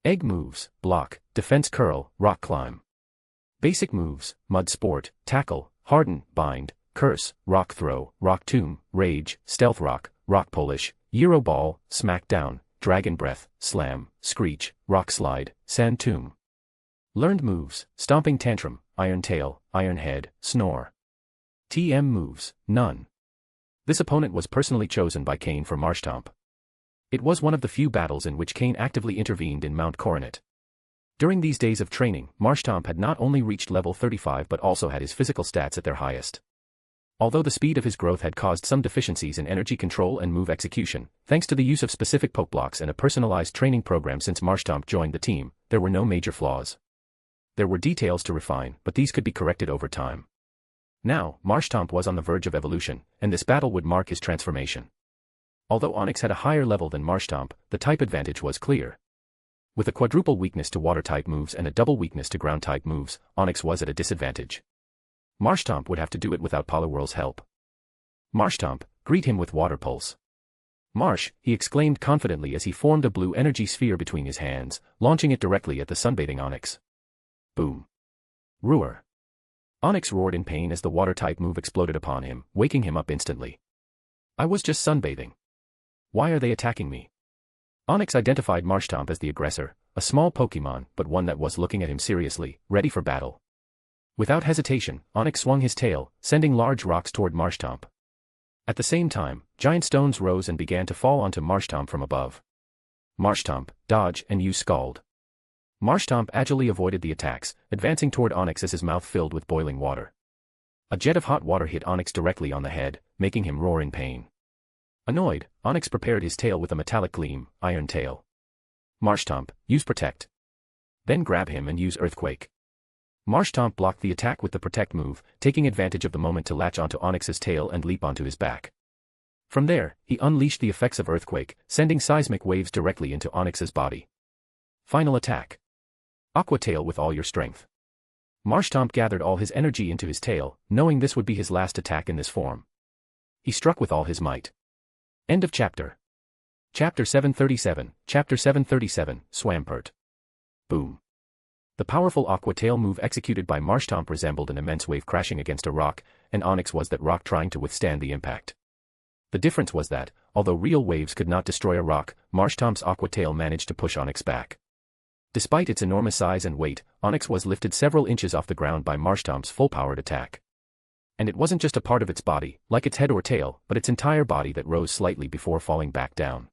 S3: Egg moves, Block, Defense Curl, Rock Climb. Basic moves, Mud Sport, Tackle, Harden, Bind, Curse, Rock Throw, Rock Tomb, Rage, Stealth Rock, Rock Polish, Euro Ball, Smackdown, Dragon Breath, Slam, Screech, Rock Slide, Sand Tomb. Learned moves, Stomping Tantrum, Iron Tail, Iron Head, Snore. TM moves, None. This opponent was personally chosen by Cain for Marshtomp. It was one of the few battles in which Cain actively intervened in Mount Coronet. During these days of training, Marshtomp had not only reached level 35 but also had his physical stats at their highest. Although the speed of his growth had caused some deficiencies in energy control and move execution, thanks to the use of specific Pokeblocks and a personalized training program since Marshtomp joined the team, there were no major flaws. There were details to refine, but these could be corrected over time. Now, Marshtomp was on the verge of evolution, and this battle would mark his transformation. Although Onix had a higher level than Marshtomp, the type advantage was clear. With a quadruple weakness to Water-type moves and a double weakness to Ground-type moves, Onix was at a disadvantage. Marshtomp would have to do it without Poliwhirl's help. Marshtomp, greet him with Water Pulse. Marsh, he exclaimed confidently as he formed a blue energy sphere between his hands, launching it directly at the sunbathing Onix. Boom. Roar. Onix roared in pain as the Water-type move exploded upon him, waking him up instantly. I was just sunbathing. Why are they attacking me? Onix identified Marshtomp as the aggressor, a small Pokémon but one that was looking at him seriously, ready for battle. Without hesitation, Onix swung his tail, sending large rocks toward Marshtomp. At the same time, giant stones rose and began to fall onto Marshtomp from above. Marshtomp, dodge and use Scald. Marshtomp agilely avoided the attacks, advancing toward Onix as his mouth filled with boiling water. A jet of hot water hit Onix directly on the head, making him roar in pain. Annoyed, Onix prepared his tail with a metallic gleam, Iron Tail. Marshtomp, use Protect. Then grab him and use Earthquake. Marshtomp blocked the attack with the Protect move, taking advantage of the moment to latch onto Onix's tail and leap onto his back. From there, he unleashed the effects of Earthquake, sending seismic waves directly into Onix's body. Final attack. Aqua Tail with all your strength. Marshtomp gathered all his energy into his tail, knowing this would be his last attack in this form. He struck with all his might. End of chapter. Chapter 737, Chapter 737, Swampert. Boom. The powerful Aqua Tail move executed by Marshtomp resembled an immense wave crashing against a rock, and Onix was that rock trying to withstand the impact. The difference was that, although real waves could not destroy a rock, Marshtomp's Aqua Tail managed to push Onix back. Despite its enormous size and weight, Onix was lifted several inches off the ground by Marshtomp's full-powered attack. And it wasn't just a part of its body, like its head or tail, but its entire body that rose slightly before falling back down.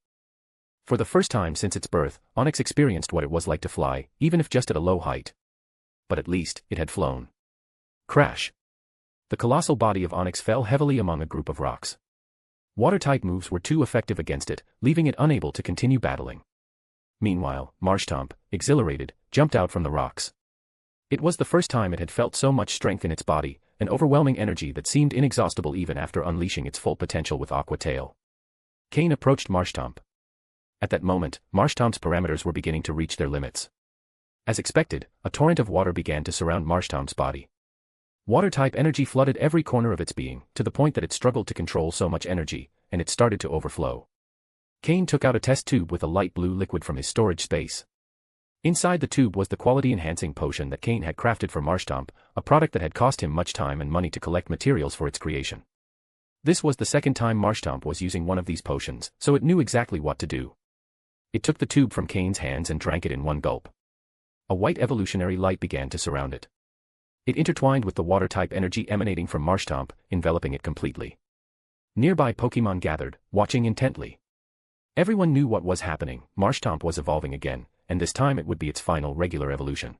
S3: For the first time since its birth, Onix experienced what it was like to fly, even if just at a low height. But at least, it had flown. Crash. The colossal body of Onix fell heavily among a group of rocks. Water-type moves were too effective against it, leaving it unable to continue battling. Meanwhile, Marshtomp, exhilarated, jumped out from the rocks. It was the first time it had felt so much strength in its body, an overwhelming energy that seemed inexhaustible even after unleashing its full potential with Aqua Tail. Cain approached Marshtomp. At that moment, Marshtomp's parameters were beginning to reach their limits. As expected, a torrent of water began to surround Marshtomp's body. Water-type energy flooded every corner of its being, to the point that it struggled to control so much energy, and it started to overflow. Cain took out a test tube with a light blue liquid from his storage space. Inside the tube was the quality-enhancing potion that Cain had crafted for Marshtomp, a product that had cost him much time and money to collect materials for its creation. This was the second time Marshtomp was using one of these potions, so it knew exactly what to do. It took the tube from Cain's hands and drank it in one gulp. A white evolutionary light began to surround it. It intertwined with the water-type energy emanating from Marshtomp, enveloping it completely. Nearby Pokémon gathered, watching intently. Everyone knew what was happening. Marshtomp was evolving again, and this time it would be its final regular evolution.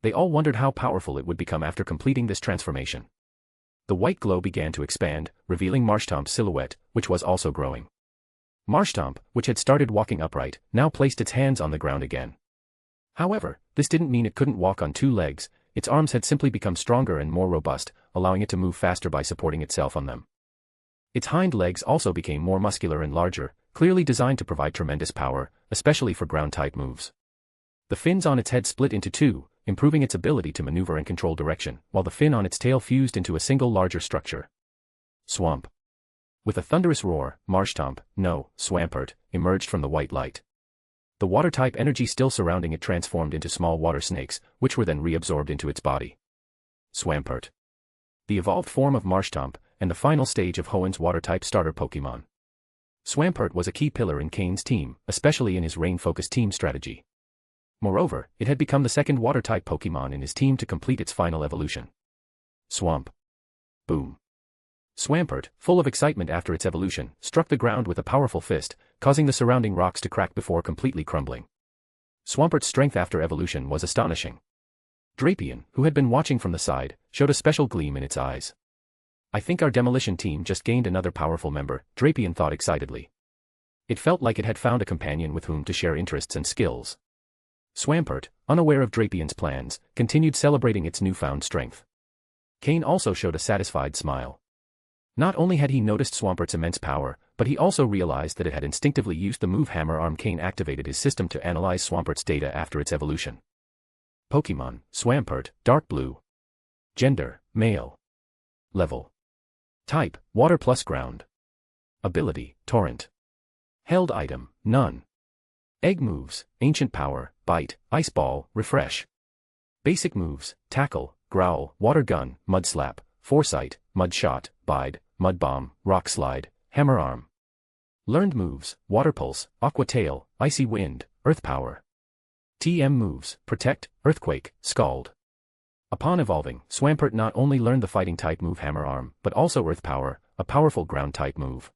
S3: They all wondered how powerful it would become after completing this transformation. The white glow began to expand, revealing Marshtomp's silhouette, which was also growing. Marshtomp, which had started walking upright, now placed its hands on the ground again. However, this didn't mean it couldn't walk on two legs. Its arms had simply become stronger and more robust, allowing it to move faster by supporting itself on them. Its hind legs also became more muscular and larger, clearly designed to provide tremendous power, especially for ground-type moves. The fins on its head split into two, improving its ability to maneuver and control direction, while the fin on its tail fused into a single larger structure. Swamp. With a thunderous roar, Marshtomp, no, Swampert, emerged from the white light. The water-type energy still surrounding it transformed into small water snakes, which were then reabsorbed into its body. Swampert. The evolved form of Marshtomp, and the final stage of Hoenn's water-type starter Pokémon. Swampert was a key pillar in Cain's team, especially in his rain-focused team strategy. Moreover, it had become the second water-type Pokémon in his team to complete its final evolution. Swamp. Boom. Swampert, full of excitement after its evolution, struck the ground with a powerful fist, causing the surrounding rocks to crack before completely crumbling. Swampert's strength after evolution was astonishing. Drapion, who had been watching from the side, showed a special gleam in its eyes. I think our demolition team just gained another powerful member, Drapion thought excitedly. It felt like it had found a companion with whom to share interests and skills. Swampert, unaware of Drapion's plans, continued celebrating its newfound strength. Cain also showed a satisfied smile. Not only had he noticed Swampert's immense power, but he also realized that it had instinctively used the move Hammer Arm. Cain activated his system to analyze Swampert's data after its evolution. Pokémon, Swampert, Dark Blue. Gender, Male. Level. Type, Water plus Ground. Ability, Torrent. Held item, None. Egg moves, Ancient Power, Bite, Ice Ball, Refresh. Basic moves, Tackle, Growl, Water Gun, Mud Slap, Foresight, Mud Shot, Bide, Mud Bomb, Rock Slide, Hammer Arm. Learned moves, Water Pulse, Aqua Tail, Icy Wind, Earth Power. TM moves, Protect, Earthquake, Scald. Upon evolving, Swampert not only learned the fighting-type move Hammer Arm, but also Earth Power, a powerful ground-type move.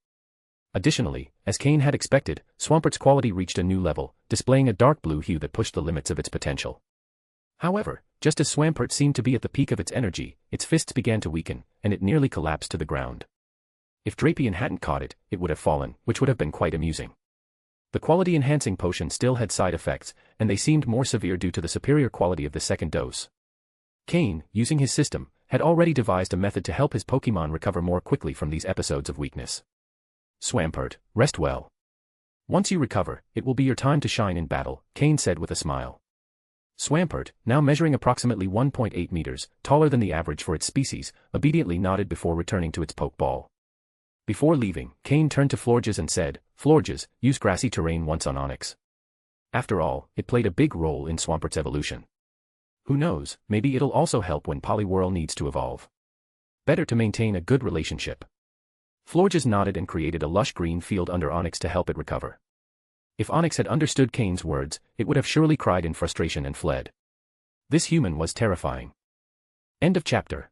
S3: Additionally, as Cain had expected, Swampert's quality reached a new level, displaying a dark blue hue that pushed the limits of its potential. However, just as Swampert seemed to be at the peak of its energy, its fists began to weaken, and it nearly collapsed to the ground. If Drapion hadn't caught it, it would have fallen, which would have been quite amusing. The quality-enhancing potion still had side effects, and they seemed more severe due to the superior quality of the second dose. Cain, using his system, had already devised a method to help his Pokémon recover more quickly from these episodes of weakness. Swampert, rest well. Once you recover, it will be your time to shine in battle, Cain said with a smile. Swampert, now measuring approximately 1.8 meters, taller than the average for its species, obediently nodded before returning to its Pokeball. Before leaving, Cain turned to Florges and said, Florges, use grassy terrain once on Onix. After all, it played a big role in Swampert's evolution. Who knows, maybe it'll also help when Poliwhirl needs to evolve. Better to maintain a good relationship. Florges nodded and created a lush green field under Onix to help it recover. If Onix had understood Cain's words, it would have surely cried in frustration and fled. This human was terrifying. End of chapter.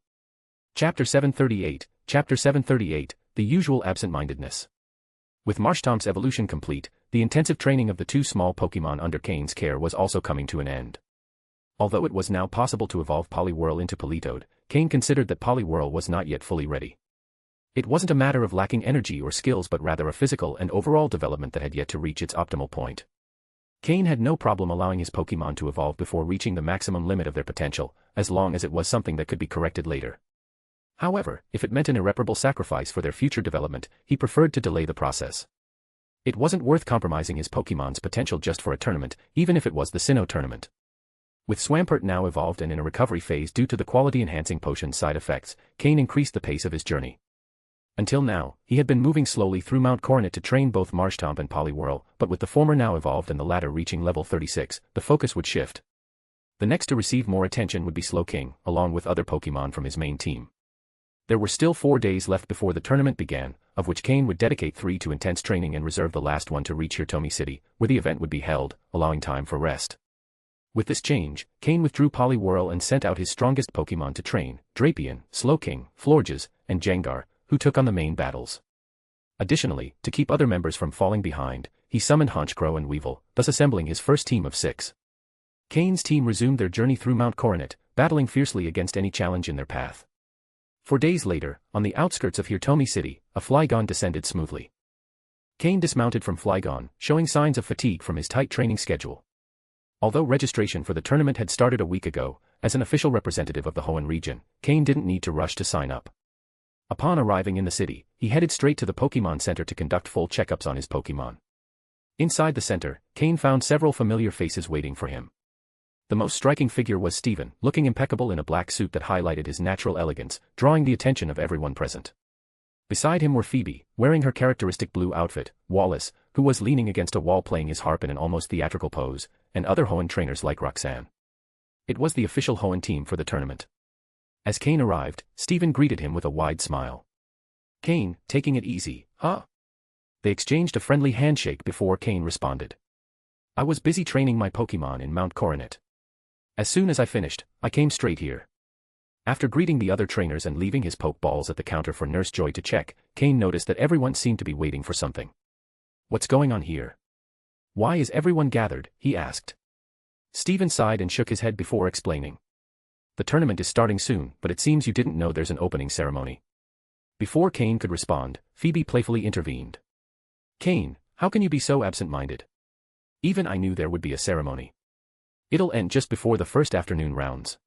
S3: Chapter 738, Chapter 738, The Usual Absent-Mindedness. With Marshtomp's evolution complete, the intensive training of the two small Pokémon under Cain's care was also coming to an end. Although it was now possible to evolve Poliwhirl into Politoed, Cain considered that Poliwhirl was not yet fully ready. It wasn't a matter of lacking energy or skills but rather a physical and overall development that had yet to reach its optimal point. Cain had no problem allowing his Pokémon to evolve before reaching the maximum limit of their potential, as long as it was something that could be corrected later. However, if it meant an irreparable sacrifice for their future development, he preferred to delay the process. It wasn't worth compromising his Pokémon's potential just for a tournament, even if it was the Sinnoh tournament. With Swampert now evolved and in a recovery phase due to the quality-enhancing potion side effects, Cain increased the pace of his journey. Until now, he had been moving slowly through Mount Coronet to train both Marshtomp and Poliwhirl, but with the former now evolved and the latter reaching level 36, the focus would shift. The next to receive more attention would be Slowking, along with other Pokémon from his main team. There were still 4 days left before the tournament began, of which Cain would dedicate 3 to intense training and reserve the last one to reach Hirtomi City, where the event would be held, allowing time for rest. With this change, Cain withdrew Poliwhirl and sent out his strongest Pokémon to train, Drapion, Slowking, Florges, and Jengar, who took on the main battles. Additionally, to keep other members from falling behind, he summoned Honchkrow and Weevil, thus assembling his first team of 6. Cain's team resumed their journey through Mount Coronet, battling fiercely against any challenge in their path. 4 days later, on the outskirts of Hirtomi City, a Flygon descended smoothly. Cain dismounted from Flygon, showing signs of fatigue from his tight training schedule. Although registration for the tournament had started a week ago, as an official representative of the Hoenn region, Cain didn't need to rush to sign up. Upon arriving in the city, he headed straight to the Pokémon Center to conduct full checkups on his Pokémon. Inside the center, Cain found several familiar faces waiting for him. The most striking figure was Steven, looking impeccable in a black suit that highlighted his natural elegance, drawing the attention of everyone present. Beside him were Phoebe, wearing her characteristic blue outfit, Wallace, who was leaning against a wall playing his harp in an almost theatrical pose, and other Hoenn trainers like Roxanne. It was the official Hoenn team for the tournament. As Cain arrived, Steven greeted him with a wide smile. "Cain, taking it easy, huh?" They exchanged a friendly handshake before Cain responded. "I was busy training my Pokémon in Mount Coronet. As soon as I finished, I came straight here." After greeting the other trainers and leaving his Pokeballs at the counter for Nurse Joy to check, Cain noticed that everyone seemed to be waiting for something. "What's going on here? Why is everyone gathered?" he asked. Steven sighed and shook his head before explaining. "The tournament is starting soon, but it seems you didn't know there's an opening ceremony." Before Cain could respond, Phoebe playfully intervened. "Cain, how can you be so absent-minded? Even I knew there would be a ceremony. It'll end just before the first afternoon rounds."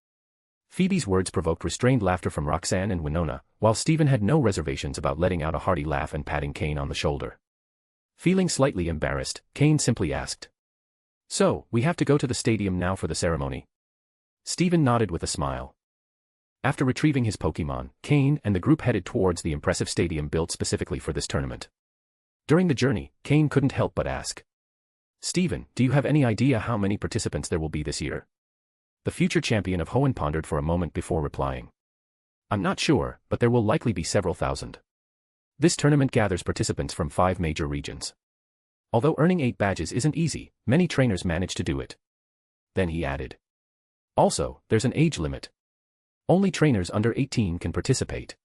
S3: Phoebe's words provoked restrained laughter from Roxanne and Winona, while Steven had no reservations about letting out a hearty laugh and patting Cain on the shoulder. Feeling slightly embarrassed, Cain simply asked, "So, we have to go to the stadium now for the ceremony?" Steven nodded with a smile. After retrieving his Pokémon, Cain and the group headed towards the impressive stadium built specifically for this tournament. During the journey, Cain couldn't help but ask, "Steven, do you have any idea how many participants there will be this year?" The future champion of Hoenn pondered for a moment before replying. "I'm not sure, but there will likely be several thousand. This tournament gathers participants from 5 major regions. Although earning 8 badges isn't easy, many trainers manage to do it." Then he added, "Also, there's an age limit. Only trainers under 18 can participate.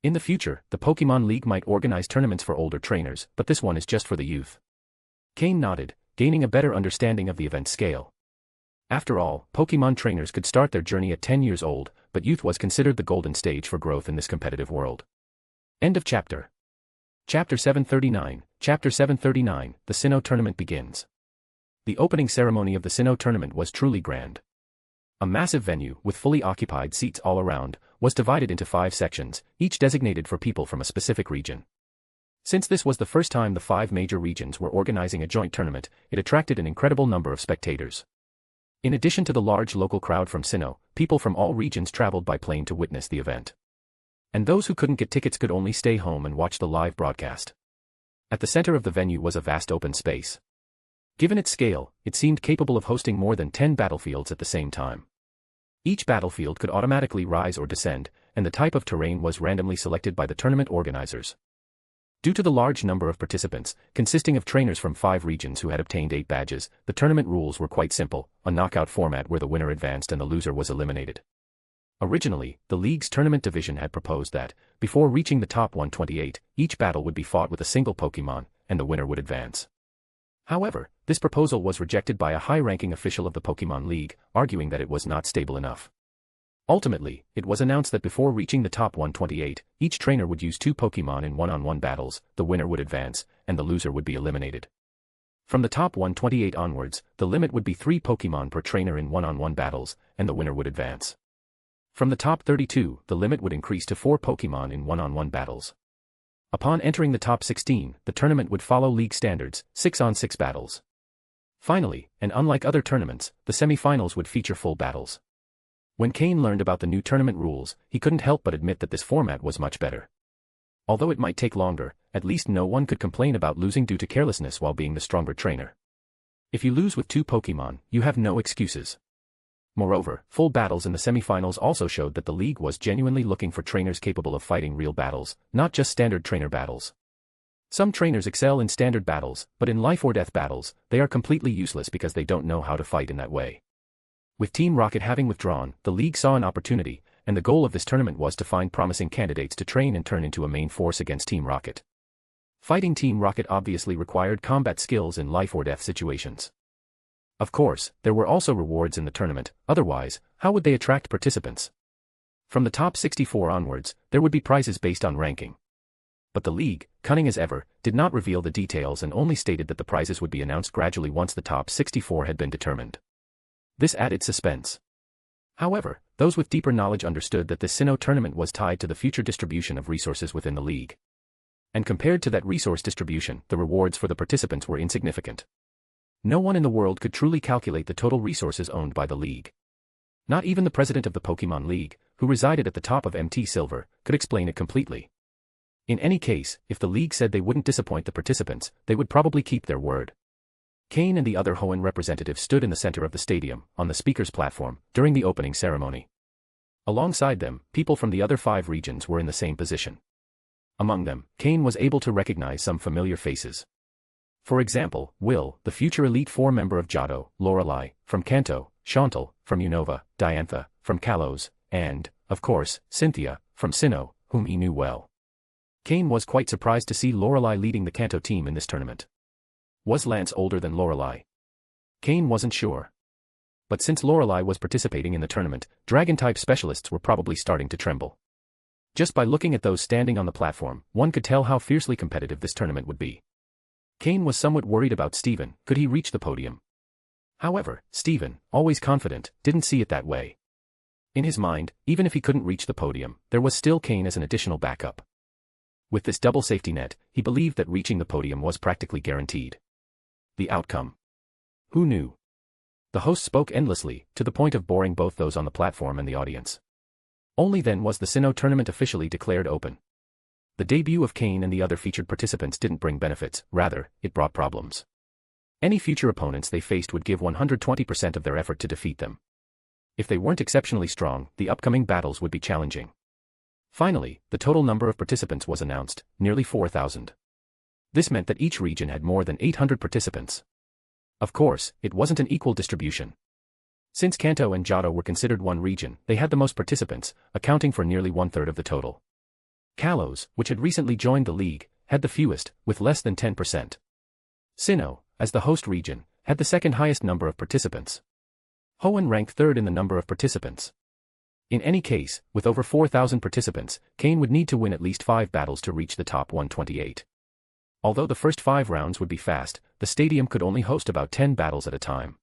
S3: In the future, the Pokémon League might organize tournaments for older trainers, but this one is just for the youth." Cain nodded, gaining a better understanding of the event's scale. After all, Pokémon trainers could start their journey at 10 years old, but youth was considered the golden stage for growth in this competitive world. End of chapter. Chapter 739, Chapter 739, the Sinnoh Tournament begins. The opening ceremony of the Sinnoh Tournament was truly grand. A massive venue, with fully occupied seats all around, was divided into 5 sections, each designated for people from a specific region. Since this was the first time the 5 major regions were organizing a joint tournament, it attracted an incredible number of spectators. In addition to the large local crowd from Sinnoh, people from all regions traveled by plane to witness the event. And those who couldn't get tickets could only stay home and watch the live broadcast. At the center of the venue was a vast open space. Given its scale, it seemed capable of hosting more than 10 battlefields at the same time. Each battlefield could automatically rise or descend, and the type of terrain was randomly selected by the tournament organizers. Due to the large number of participants, consisting of trainers from 5 regions who had obtained 8 badges, the tournament rules were quite simple, a knockout format where the winner advanced and the loser was eliminated. Originally, the league's tournament division had proposed that, before reaching the top 128, each battle would be fought with a single Pokémon, and the winner would advance. However, this proposal was rejected by a high-ranking official of the Pokémon League, arguing that it was not stable enough. Ultimately, it was announced that before reaching the top 128, each trainer would use 2 Pokémon in one-on-one battles, the winner would advance, and the loser would be eliminated. From the top 128 onwards, the limit would be 3 Pokémon per trainer in one-on-one battles, and the winner would advance. From the top 32, the limit would increase to 4 Pokémon in one-on-one battles. Upon entering the top 16, the tournament would follow league standards, 6-on-6 battles. Finally, and unlike other tournaments, the semi-finals would feature full battles. When Cain learned about the new tournament rules, he couldn't help but admit that this format was much better. Although it might take longer, at least no one could complain about losing due to carelessness while being the stronger trainer. If you lose with 2 Pokémon, you have no excuses. Moreover, full battles in the semi-finals also showed that the league was genuinely looking for trainers capable of fighting real battles, not just standard trainer battles. Some trainers excel in standard battles, but in life or death battles, they are completely useless because they don't know how to fight in that way. With Team Rocket having withdrawn, the league saw an opportunity, and the goal of this tournament was to find promising candidates to train and turn into a main force against Team Rocket. Fighting Team Rocket obviously required combat skills in life or death situations. Of course, there were also rewards in the tournament, otherwise, how would they attract participants? From the top 64 onwards, there would be prizes based on ranking. But the league, cunning as ever, did not reveal the details and only stated that the prizes would be announced gradually once the top 64 had been determined. This added suspense. However, those with deeper knowledge understood that this Sinnoh tournament was tied to the future distribution of resources within the league. And compared to that resource distribution, the rewards for the participants were insignificant. No one in the world could truly calculate the total resources owned by the league. Not even the president of the Pokemon League, who resided at the top of MT Silver, could explain it completely. In any case, if the league said they wouldn't disappoint the participants, they would probably keep their word. Cain and the other Hoenn representatives stood in the center of the stadium, on the speaker's platform, during the opening ceremony. Alongside them, people from the other 5 regions were in the same position. Among them, Cain was able to recognize some familiar faces. For example, Will, the future Elite Four member of Johto, Lorelei, from Kanto, Chantal, from Unova, Diantha, from Kalos, and, of course, Cynthia, from Sinnoh, whom he knew well. Cain was quite surprised to see Lorelei leading the Kanto team in this tournament. Was Lance older than Lorelei? Cain wasn't sure. But since Lorelei was participating in the tournament, Dragon-type specialists were probably starting to tremble. Just by looking at those standing on the platform, one could tell how fiercely competitive this tournament would be. Cain was somewhat worried about Steven, could he reach the podium? However, Steven, always confident, didn't see it that way. In his mind, even if he couldn't reach the podium, there was still Cain as an additional backup. With this double safety net, he believed that reaching the podium was practically guaranteed. The outcome? Who knew? The host spoke endlessly, to the point of boring both those on the platform and the audience. Only then was the Sinnoh tournament officially declared open. The debut of Cain and the other featured participants didn't bring benefits, rather, it brought problems. Any future opponents they faced would give 120% of their effort to defeat them. If they weren't exceptionally strong, the upcoming battles would be challenging. Finally, the total number of participants was announced, nearly 4,000. This meant that each region had more than 800 participants. Of course, it wasn't an equal distribution. Since Kanto and Johto were considered one region, they had the most participants, accounting for nearly 1/3 of the total. Kalos, which had recently joined the league, had the fewest, with less than 10%. Sinnoh, as the host region, had the second highest number of participants. Hoenn ranked 3rd in the number of participants. In any case, with over 4,000 participants, Cain would need to win at least 5 battles to reach the top 128. Although the first 5 rounds would be fast, the stadium could only host about 10 battles at a time.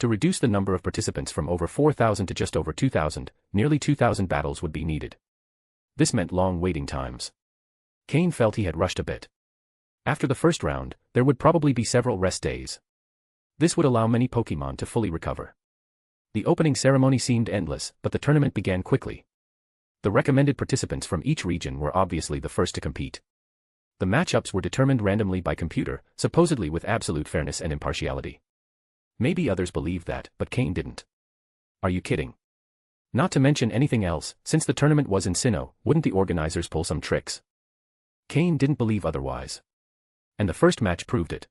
S3: To reduce the number of participants from over 4,000 to just over 2,000, nearly 2,000 battles would be needed. This meant long waiting times. Cain felt he had rushed a bit. After the first round, there would probably be several rest days. This would allow many Pokémon to fully recover. The opening ceremony seemed endless, but the tournament began quickly. The recommended participants from each region were obviously the first to compete. The matchups were determined randomly by computer, supposedly with absolute fairness and impartiality. Maybe others believed that, but Cain didn't. Are you kidding? Not to mention anything else, since the tournament was in Sinnoh, wouldn't the organizers pull some tricks? Cain didn't believe otherwise. And the first match proved it.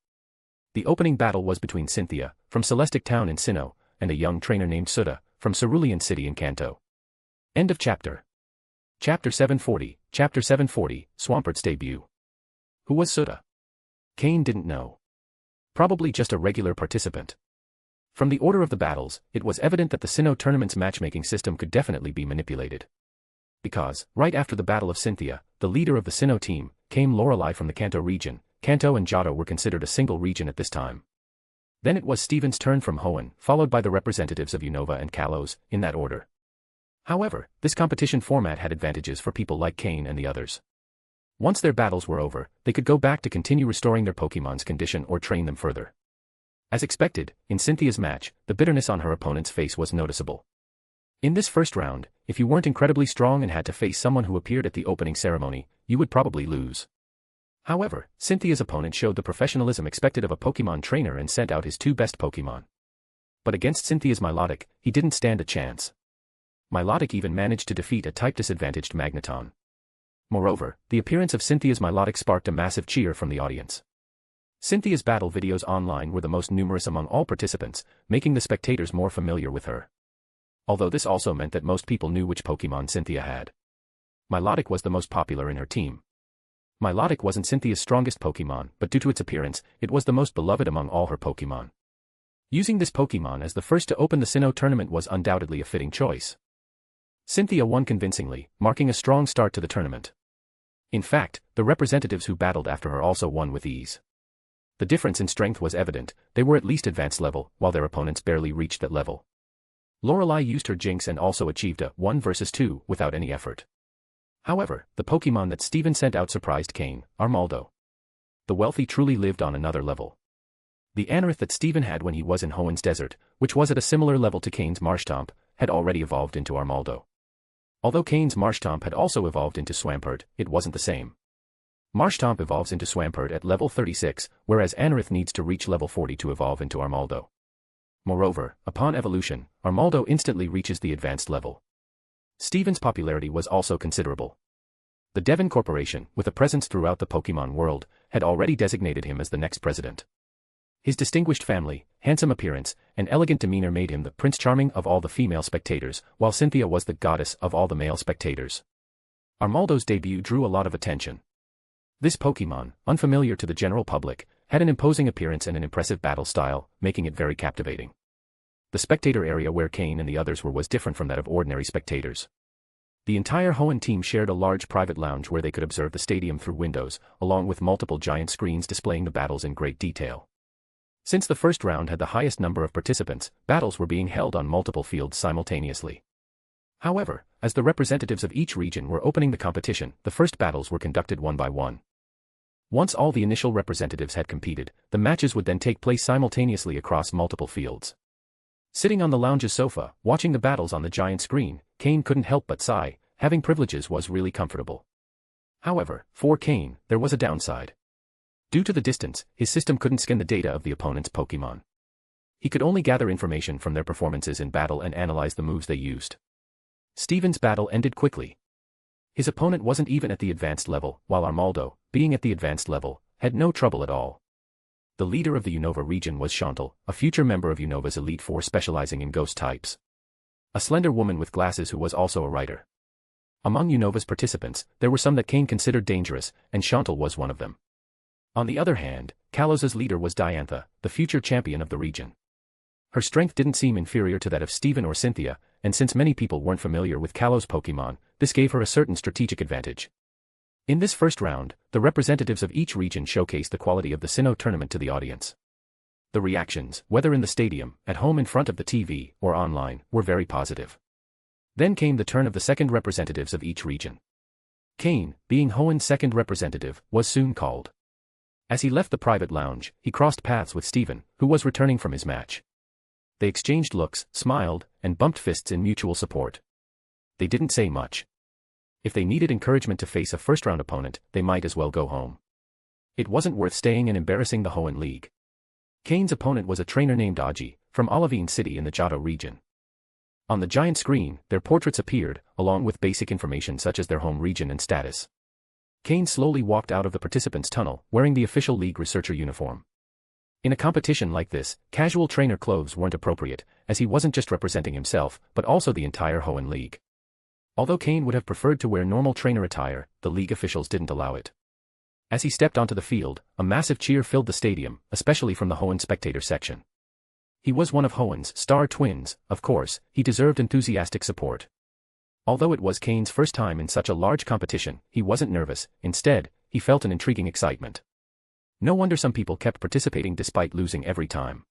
S3: The opening battle was between Cynthia, from Celestic Town in Sinnoh, and a young trainer named Sutta, from Cerulean City in Kanto. End of chapter. Chapter 740, Chapter 740, Swampert's debut. Who was Sutta? Cain didn't know. Probably just a regular participant. From the order of the battles, it was evident that the Sinnoh tournament's matchmaking system could definitely be manipulated. Because, right after the Battle of Cynthia, the leader of the Sinnoh team, came Lorelei from the Kanto region. Kanto and Johto were considered a single region at this time. Then it was Steven's turn from Hoenn, followed by the representatives of Unova and Kalos, in that order. However, this competition format had advantages for people like Cain and the others. Once their battles were over, they could go back to continue restoring their Pokémon's condition or train them further. As expected, in Cynthia's match, the bitterness on her opponent's face was noticeable. In this first round, if you weren't incredibly strong and had to face someone who appeared at the opening ceremony, you would probably lose. However, Cynthia's opponent showed the professionalism expected of a Pokémon trainer and sent out his two best Pokémon. But against Cynthia's Milotic, he didn't stand a chance. Milotic even managed to defeat a type-disadvantaged Magneton. Moreover, the appearance of Cynthia's Milotic sparked a massive cheer from the audience. Cynthia's battle videos online were the most numerous among all participants, making the spectators more familiar with her. Although this also meant that most people knew which Pokémon Cynthia had. Milotic was the most popular in her team. Milotic wasn't Cynthia's strongest Pokémon, but due to its appearance, it was the most beloved among all her Pokémon. Using this Pokémon as the first to open the Sinnoh tournament was undoubtedly a fitting choice. Cynthia won convincingly, marking a strong start to the tournament. In fact, the representatives who battled after her also won with ease. The difference in strength was evident, they were at least advanced level, while their opponents barely reached that level. Lorelei used her Jinx and also achieved a 1 versus 2 without any effort. However, the Pokémon that Steven sent out surprised Cain, Armaldo. The wealthy truly lived on another level. The Anorith that Steven had when he was in Hoenn Desert, which was at a similar level to Cain's Marshtomp, had already evolved into Armaldo. Although Cain's Marshtomp had also evolved into Swampert, it wasn't the same. Marshtomp evolves into Swampert at level 36, whereas Anorith needs to reach level 40 to evolve into Armaldo. Moreover, upon evolution, Armaldo instantly reaches the advanced level. Steven's popularity was also considerable. The Devon Corporation, with a presence throughout the Pokémon world, had already designated him as the next president. His distinguished family, handsome appearance, and elegant demeanor made him the Prince Charming of all the female spectators, while Cynthia was the goddess of all the male spectators. Armaldo's debut drew a lot of attention. This Pokémon, unfamiliar to the general public, had an imposing appearance and an impressive battle style, making it very captivating. The spectator area where Cain and the others were was different from that of ordinary spectators. The entire Hoenn team shared a large private lounge where they could observe the stadium through windows, along with multiple giant screens displaying the battles in great detail. Since the first round had the highest number of participants, battles were being held on multiple fields simultaneously. However, as the representatives of each region were opening the competition, the first battles were conducted one by one. Once all the initial representatives had competed, the matches would then take place simultaneously across multiple fields. Sitting on the lounge's sofa, watching the battles on the giant screen, Cain couldn't help but sigh. Having privileges was really comfortable. However, for Cain, there was a downside. Due to the distance, his system couldn't scan the data of the opponent's Pokémon. He could only gather information from their performances in battle and analyze the moves they used. Steven's battle ended quickly. His opponent wasn't even at the advanced level, while Armaldo, being at the advanced level, had no trouble at all. The leader of the Unova region was Chantal, a future member of Unova's Elite Four specializing in ghost types. A slender woman with glasses who was also a writer. Among Unova's participants, there were some that Cain considered dangerous, and Chantal was one of them. On the other hand, Kalos's leader was Diantha, the future champion of the region. Her strength didn't seem inferior to that of Steven or Cynthia, and since many people weren't familiar with Kalos' Pokémon, this gave her a certain strategic advantage. In this first round, the representatives of each region showcased the quality of the Sinnoh tournament to the audience. The reactions, whether in the stadium, at home in front of the TV, or online, were very positive. Then came the turn of the second representatives of each region. Cain, being Hoenn's second representative, was soon called. As he left the private lounge, he crossed paths with Steven, who was returning from his match. They exchanged looks, smiled, and bumped fists in mutual support. They didn't say much. If they needed encouragement to face a first-round opponent, they might as well go home. It wasn't worth staying and embarrassing the Hoenn League. Cain's opponent was a trainer named Aji, from Olivine City in the Johto region. On the giant screen, their portraits appeared, along with basic information such as their home region and status. Cain slowly walked out of the participants' tunnel, wearing the official league researcher uniform. In a competition like this, casual trainer clothes weren't appropriate, as he wasn't just representing himself, but also the entire Hoenn League. Although Cain would have preferred to wear normal trainer attire, the league officials didn't allow it. As he stepped onto the field, a massive cheer filled the stadium, especially from the Hoenn spectator section. He was one of Hoenn's star twins, of course, he deserved enthusiastic support. Although it was Cain's first time in such a large competition, he wasn't nervous, instead, he felt an intriguing excitement. No wonder some people kept participating despite losing every time.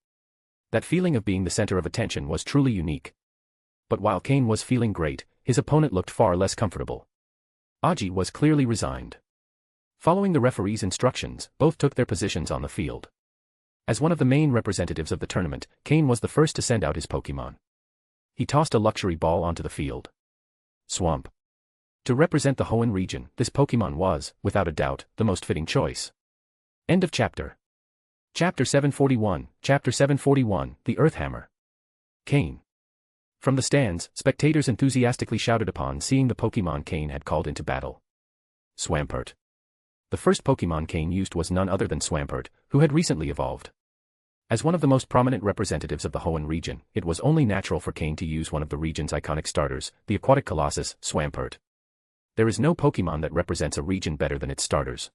S3: That feeling of being the center of attention was truly unique. But while Cain was feeling great, his opponent looked far less comfortable. Aji was clearly resigned. Following the referee's instructions, both took their positions on the field. As one of the main representatives of the tournament, Cain was the first to send out his Pokémon. He tossed a luxury ball onto the field. Swamp. To represent the Hoenn region, this Pokémon was, without a doubt, the most fitting choice. End of chapter. Chapter 741, Chapter 741, The Earth Hammer. Cain. From the stands, spectators enthusiastically shouted upon seeing the Pokémon Cain had called into battle. Swampert. The first Pokémon Cain used was none other than Swampert, who had recently evolved. As one of the most prominent representatives of the Hoenn region, it was only natural for Cain to use one of the region's iconic starters, the aquatic colossus, Swampert. There is no Pokémon that represents a region better than its starters.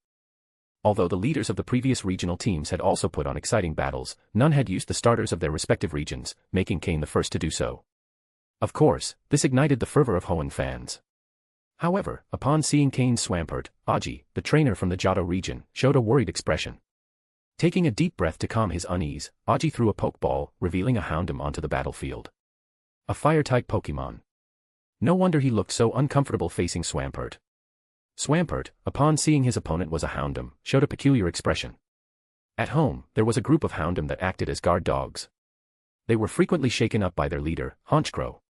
S3: Although the leaders of the previous regional teams had also put on exciting battles, none had used the starters of their respective regions, making Cain the first to do so. Of course, this ignited the fervor of Hoenn fans. However, upon seeing Cain's Swampert, Aji, the trainer from the Johto region, showed a worried expression. Taking a deep breath to calm his unease, Aji threw a Pokeball, revealing a Houndoom onto the battlefield. A Fire-type Pokémon. No wonder he looked so uncomfortable facing Swampert. Swampert, upon seeing his opponent was a Houndoom, showed a peculiar expression. At home, there was a group of Houndoom that acted as guard dogs. They were frequently shaken up by their leader, Honchkrow.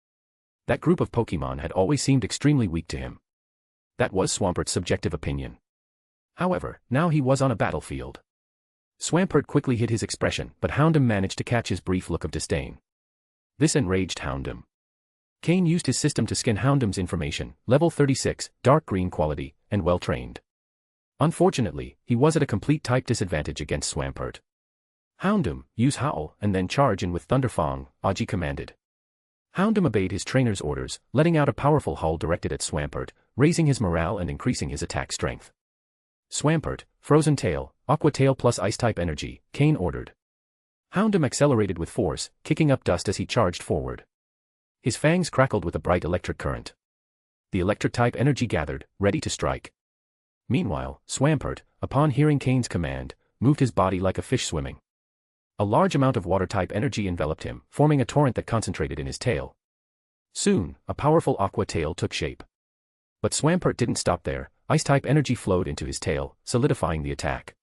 S3: That group of Pokémon had always seemed extremely weak to him. That was Swampert's subjective opinion. However, now he was on a battlefield. Swampert quickly hid his expression, but Houndoom managed to catch his brief look of disdain. This enraged Houndoom. Cain used his system to scan Houndoom's information, level 36, dark green quality, and well-trained. Unfortunately, he was at a complete type disadvantage against Swampert. Houndoom, use Howl, and then charge in with Thunderfang, Aji commanded. Houndoom obeyed his trainer's orders, letting out a powerful howl directed at Swampert, raising his morale and increasing his attack strength. Swampert, Frozen Tail, Aqua Tail plus Ice-type energy, Cain ordered. Houndoom accelerated with force, kicking up dust as he charged forward. His fangs crackled with a bright electric current. The electric-type energy gathered, ready to strike. Meanwhile, Swampert, upon hearing Cain's command, moved his body like a fish swimming. A large amount of water-type energy enveloped him, forming a torrent that concentrated in his tail. Soon, a powerful Aqua Tail took shape. But Swampert didn't stop there. Ice-type energy flowed into his tail, solidifying the attack.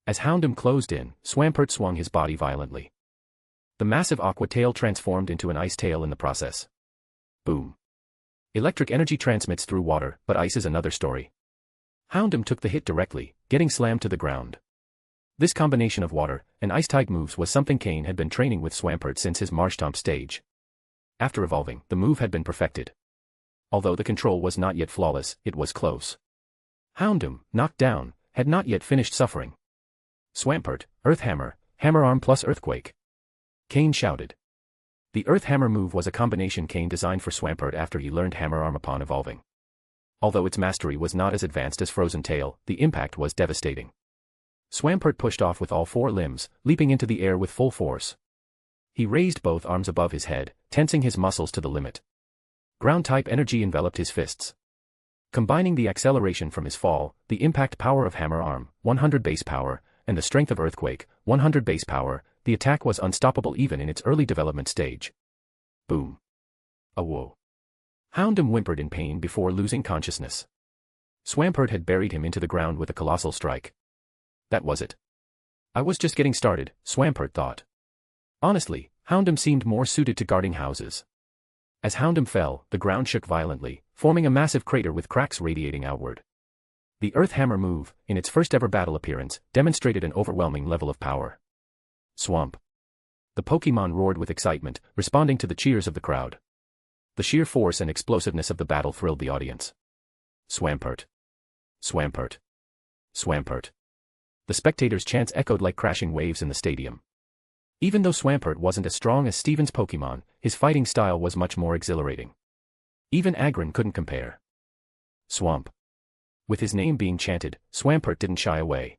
S3: As Houndoom closed in, Swampert swung his body violently. The massive Aqua Tail transformed into an ice tail in the process. Boom. Electric energy transmits through water, but ice is another story. Houndoom took the hit directly, getting slammed to the ground. This combination of water and ice-type moves was something Cain had been training with Swampert since his Marshtomp stage. After evolving, the move had been perfected. Although the control was not yet flawless, it was close. Houndoom, knocked down, had not yet finished suffering. Swampert, Earth Hammer, Hammer Arm plus Earthquake. Cain shouted. The Earth Hammer move was a combination Cain designed for Swampert after he learned Hammer Arm upon evolving. Although its mastery was not as advanced as Frozen Tail, the impact was devastating. Swampert pushed off with all four limbs, leaping into the air with full force. He raised both arms above his head, tensing his muscles to the limit. Ground-type energy enveloped his fists. Combining the acceleration from his fall, the impact power of Hammer Arm, 100 base power, and the strength of Earthquake, 100 base power, the attack was unstoppable even in its early development stage. Boom. A whoa. Houndoom whimpered in pain before losing consciousness. Swampert had buried him into the ground with a colossal strike. That was it. I was just getting started, Swampert thought. Honestly, Houndoom seemed more suited to guarding houses. As Houndoom fell, the ground shook violently, forming a massive crater with cracks radiating outward. The Earth Hammer move, in its first ever battle appearance, demonstrated an overwhelming level of power. Swamp. The Pokémon roared with excitement, responding to the cheers of the crowd. The sheer force and explosiveness of the battle thrilled the audience. Swampert. Swampert. Swampert. The spectators' chants echoed like crashing waves in the stadium. Even though Swampert wasn't as strong as Steven's Pokémon, his fighting style was much more exhilarating. Even Agron couldn't compare. Swamp. With his name being chanted, Swampert didn't shy away.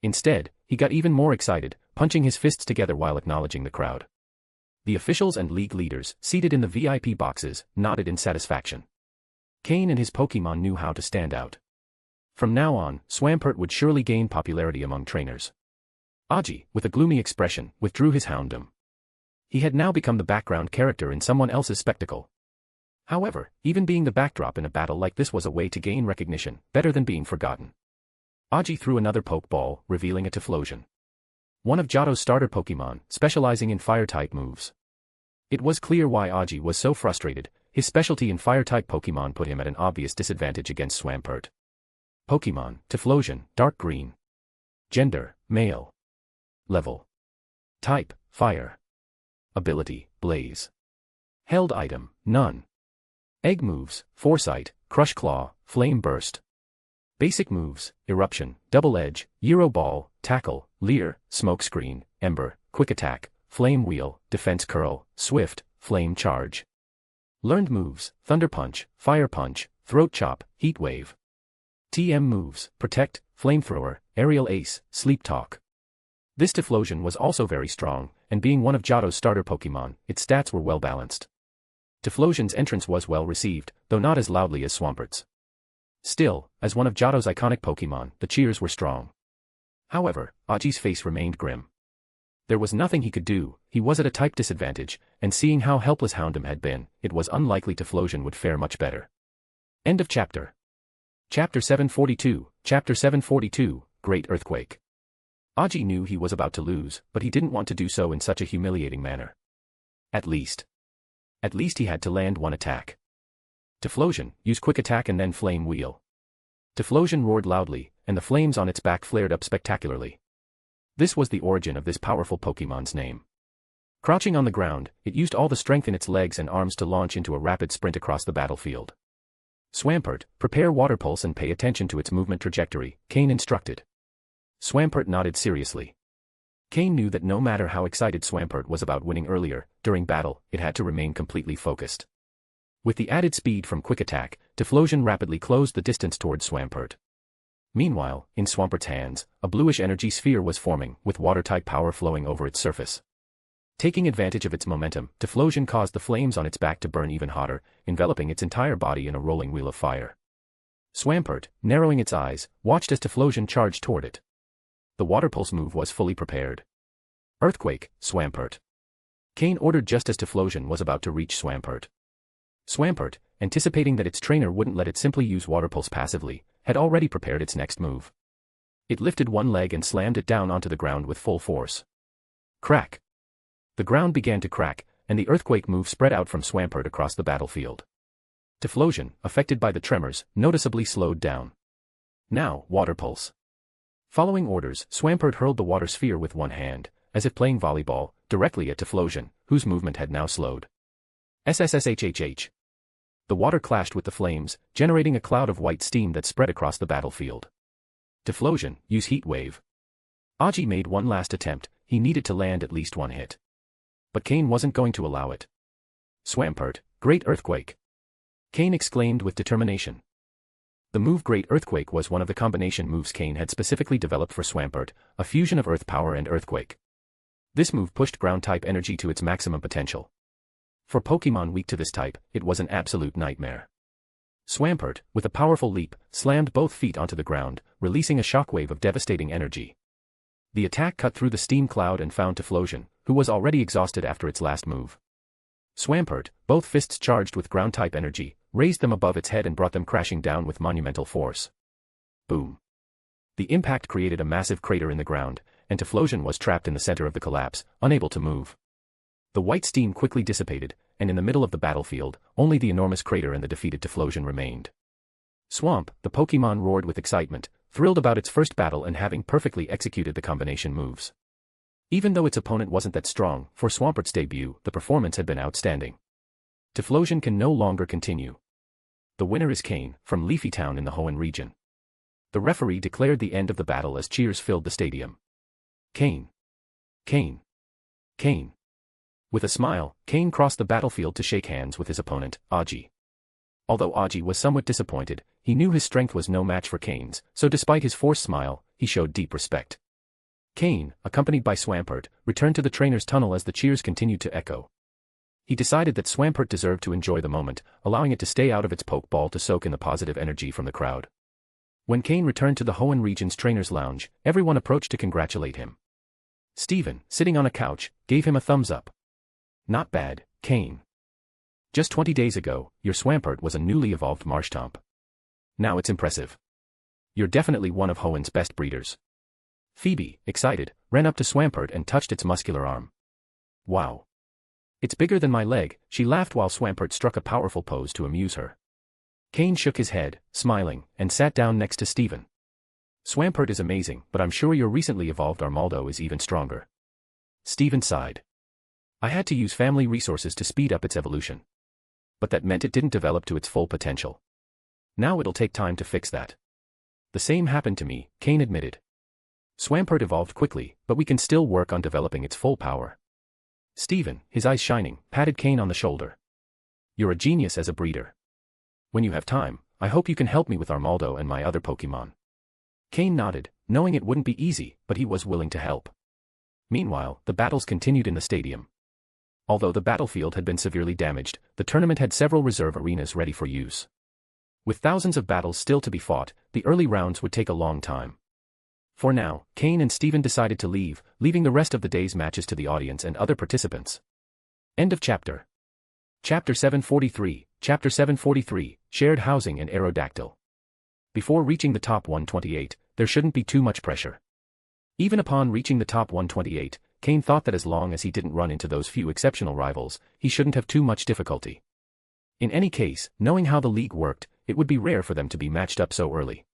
S3: Instead, he got even more excited, punching his fists together while acknowledging the crowd. The officials and league leaders, seated in the VIP boxes, nodded in satisfaction. Cain and his Pokémon knew how to stand out. From now on, Swampert would surely gain popularity among trainers. Aji, with a gloomy expression, withdrew his Houndoom. He had now become the background character in someone else's spectacle. However, even being the backdrop in a battle like this was a way to gain recognition, better than being forgotten. Aji threw another Pokeball, revealing a Typhlosion. one of Johto's starter Pokémon, specializing in Fire-type moves. It was clear why Aji was so frustrated. His specialty in Fire-type Pokémon put him at an obvious disadvantage against Swampert. Pokémon, Typhlosion, Dark Green. Gender, Male. Level. Type, Fire. Ability, Blaze. Held item, None. Egg moves, Foresight, Crush Claw, Flame Burst. Basic moves, Eruption, Double Edge, Euro Ball, Tackle, Leer, Smokescreen, Ember, Quick Attack, Flame Wheel, Defense Curl, Swift, Flame Charge. Learned moves, Thunder Punch, Fire Punch, Throat Chop, Heat Wave. TM moves, Protect, Flamethrower, Aerial Ace, Sleep Talk. This Typhlosion was also very strong, and being one of Johto's starter Pokémon, its stats were well balanced. Typhlosion's entrance was well received, though not as loudly as Swampert's. Still, as one of Johto's iconic Pokémon, the cheers were strong. However, Aji's face remained grim. There was nothing he could do, he was at a type disadvantage, and seeing how helpless Houndoom had been, it was unlikely Typhlosion would fare much better. End of chapter. Chapter 742, Chapter 742, Great Earthquake. Aji knew he was about to lose, but he didn't want to do so in such a humiliating manner. At least he had to land one attack. Typhlosion, use Quick Attack and then Flame Wheel. Typhlosion roared loudly, and the flames on its back flared up spectacularly. This was the origin of this powerful Pokémon's name. Crouching on the ground, it used all the strength in its legs and arms to launch into a rapid sprint across the battlefield. Swampert, prepare Water Pulse and pay attention to its movement trajectory, Cain instructed. Swampert nodded seriously. Cain knew that no matter how excited Swampert was about winning earlier, during battle, it had to remain completely focused. With the added speed from Quick Attack, Typhlosion rapidly closed the distance towards Swampert. Meanwhile, in Swampert's hands, a bluish energy sphere was forming, with water-type power flowing over its surface. Taking advantage of its momentum, Typhlosion caused the flames on its back to burn even hotter, enveloping its entire body in a rolling wheel of fire. Swampert, narrowing its eyes, watched as Typhlosion charged toward it. The Water Pulse move was fully prepared. Earthquake, Swampert. Cain ordered just as Typhlosion was about to reach Swampert. Swampert, anticipating that its trainer wouldn't let it simply use Water Pulse passively, had already prepared its next move. It lifted one leg and slammed it down onto the ground with full force. Crack! The ground began to crack, and the earthquake move spread out from Swampert across the battlefield. Typhlosion, affected by the tremors, noticeably slowed down. Now, Water Pulse. Following orders, Swampert hurled the water sphere with one hand, as if playing volleyball, directly at Typhlosion, whose movement had now slowed. SSSHHH. The water clashed with the flames, generating a cloud of white steam that spread across the battlefield. Typhlosion, use Heat Wave. Aji made one last attempt, he needed to land at least one hit. But Cain wasn't going to allow it. Swampert, Great Earthquake. Cain exclaimed with determination. The move Great Earthquake was one of the combination moves Cain had specifically developed for Swampert, a fusion of Earth Power and Earthquake. This move pushed Ground-type energy to its maximum potential. For Pokémon weak to this type, it was an absolute nightmare. Swampert, with a powerful leap, slammed both feet onto the ground, releasing a shockwave of devastating energy. The attack cut through the steam cloud and found Typhlosion, who was already exhausted after its last move. Swampert, both fists charged with ground-type energy, raised them above its head and brought them crashing down with monumental force. Boom. The impact created a massive crater in the ground, and Typhlosion was trapped in the center of the collapse, unable to move. The white steam quickly dissipated, and in the middle of the battlefield, only the enormous crater and the defeated Typhlosion remained. Swamp, the Pokémon roared with excitement, thrilled about its first battle and having perfectly executed the combination moves. Even though its opponent wasn't that strong, for Swampert's debut, the performance had been outstanding. Typhlosion can no longer continue. The winner is Cain, from Leafy Town in the Hoenn region. The referee declared the end of the battle as cheers filled the stadium. Cain. Cain. Cain. With a smile, Cain crossed the battlefield to shake hands with his opponent, Aji. Although Aji was somewhat disappointed, he knew his strength was no match for Cain's, so despite his forced smile, he showed deep respect. Cain, accompanied by Swampert, returned to the trainer's tunnel as the cheers continued to echo. He decided that Swampert deserved to enjoy the moment, allowing it to stay out of its pokeball to soak in the positive energy from the crowd. When Cain returned to the Hoenn region's trainer's lounge, everyone approached to congratulate him. Steven, sitting on a couch, gave him a thumbs up. Not bad, Cain. Just 20 days ago, your Swampert was a newly evolved Marshtomp. Now it's impressive. You're definitely one of Hoenn's best breeders. Phoebe, excited, ran up to Swampert and touched its muscular arm. Wow. It's bigger than my leg, she laughed while Swampert struck a powerful pose to amuse her. Cain shook his head, smiling, and sat down next to Stephen. Swampert is amazing, but I'm sure your recently evolved Armaldo is even stronger. Stephen sighed. I had to use family resources to speed up its evolution. But that meant it didn't develop to its full potential. Now it'll take time to fix that. The same happened to me, Cain admitted. Swampert evolved quickly, but we can still work on developing its full power. Stephen, his eyes shining, patted Cain on the shoulder. You're a genius as a breeder. When you have time, I hope you can help me with Armaldo and my other Pokémon. Cain nodded, knowing it wouldn't be easy, but he was willing to help. Meanwhile, the battles continued in the stadium. Although the battlefield had been severely damaged, the tournament had several reserve arenas ready for use. With thousands of battles still to be fought, the early rounds would take a long time. For now, Cain and Stephen decided to leave, leaving the rest of the day's matches to the audience and other participants. End of chapter. Chapter 743, Chapter 743, Shared Housing and Aerodactyl. Before reaching the top 128, there shouldn't be too much pressure. Even upon reaching the top 128, Cain thought that as long as he didn't run into those few exceptional rivals, he shouldn't have too much difficulty. In any case, knowing how the league worked, it would be rare for them to be matched up so early.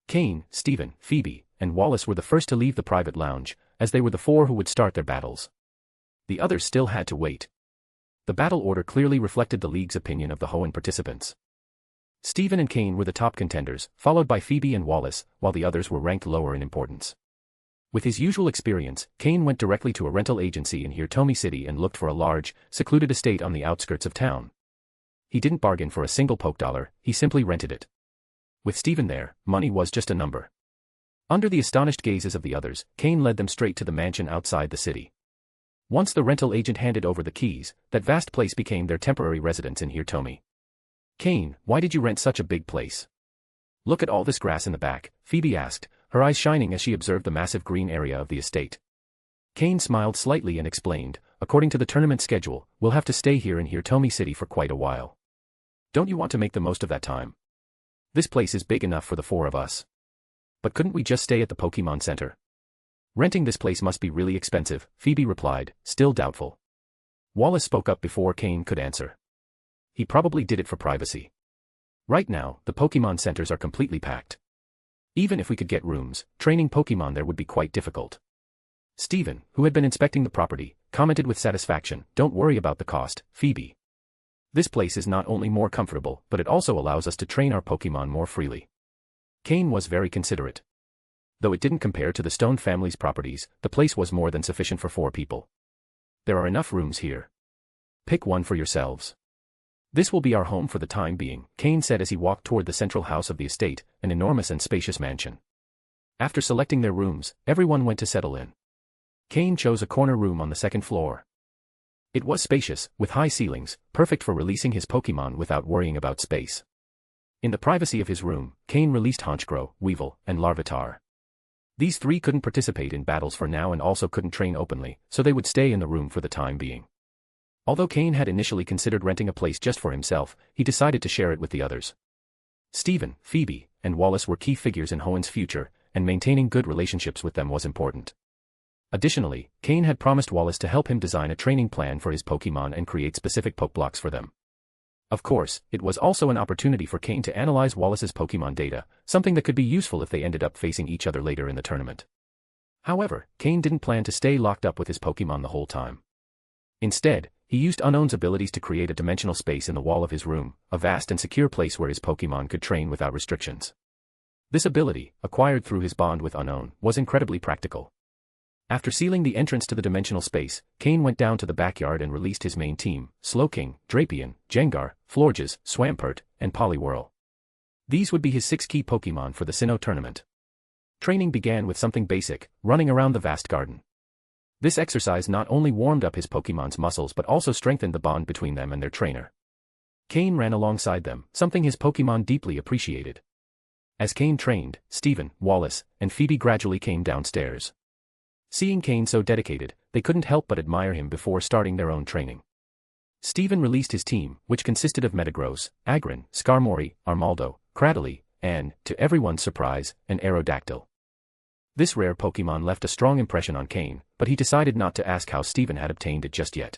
S3: Cain, Stephen, Phoebe, and Wallace were the first to leave the private lounge, as they were the four who would start their battles. The others still had to wait. The battle order clearly reflected the league's opinion of the Hoenn participants. Stephen and Cain were the top contenders, followed by Phoebe and Wallace, while the others were ranked lower in importance. With his usual experience, Cain went directly to a rental agency in Hirtomi City and looked for a large, secluded estate on the outskirts of town. He didn't bargain for a single $, he simply rented it. With Stephen there, money was just a number. Under the astonished gazes of the others, Cain led them straight to the mansion outside the city. Once the rental agent handed over the keys, that vast place became their temporary residence in Hirtomi. Cain, why did you rent such a big place? Look at all this grass in the back, Phoebe asked, her eyes shining as she observed the massive green area of the estate. Cain smiled slightly and explained, according to the tournament schedule, we'll have to stay here in Hirtomi City for quite a while. Don't you want to make the most of that time? This place is big enough for the four of us. But couldn't we just stay at the Pokémon Center? Renting this place must be really expensive, Phoebe replied, still doubtful. Wallace spoke up before Cain could answer. He probably did it for privacy. Right now, the Pokémon centers are completely packed. Even if we could get rooms, training Pokémon there would be quite difficult. Stephen, who had been inspecting the property, commented with satisfaction, don't worry about the cost, Phoebe. This place is not only more comfortable, but it also allows us to train our Pokémon more freely. Cain was very considerate. Though it didn't compare to the Stone family's properties, the place was more than sufficient for 4 people. There are enough rooms here. Pick one for yourselves. This will be our home for the time being, Cain said as he walked toward the central house of the estate, an enormous and spacious mansion. After selecting their rooms, everyone went to settle in. Cain chose a corner room on the 2nd floor. It was spacious, with high ceilings, perfect for releasing his Pokémon without worrying about space. In the privacy of his room, Cain released Honchkrow, Weevil, and Larvitar. These 3 couldn't participate in battles for now and also couldn't train openly, so they would stay in the room for the time being. Although Cain had initially considered renting a place just for himself, he decided to share it with the others. Stephen, Phoebe, and Wallace were key figures in Hoenn's future, and maintaining good relationships with them was important. Additionally, Cain had promised Wallace to help him design a training plan for his Pokémon and create specific Pokeblocks for them. Of course, it was also an opportunity for Cain to analyze Wallace's Pokémon data, something that could be useful if they ended up facing each other later in the tournament. However, Cain didn't plan to stay locked up with his Pokémon the whole time. Instead, he used Unknown's abilities to create a dimensional space in the wall of his room, a vast and secure place where his Pokémon could train without restrictions. This ability, acquired through his bond with Unknown, was incredibly practical. After sealing the entrance to the dimensional space, Cain went down to the backyard and released his main team, Slowking, Drapion, Jengar, Florges, Swampert, and Poliwhirl. These would be his 6 key Pokémon for the Sinnoh tournament. Training began with something basic, running around the vast garden. This exercise not only warmed up his Pokémon's muscles but also strengthened the bond between them and their trainer. Cain ran alongside them, something his Pokémon deeply appreciated. As Cain trained, Stephen, Wallace, and Phoebe gradually came downstairs. Seeing Cain so dedicated, they couldn't help but admire him before starting their own training. Stephen released his team, which consisted of Metagross, Agron, Skarmory, Armaldo, Cradily, and, to everyone's surprise, an Aerodactyl. This rare Pokémon left a strong impression on Cain, but he decided not to ask how Steven had obtained it just yet.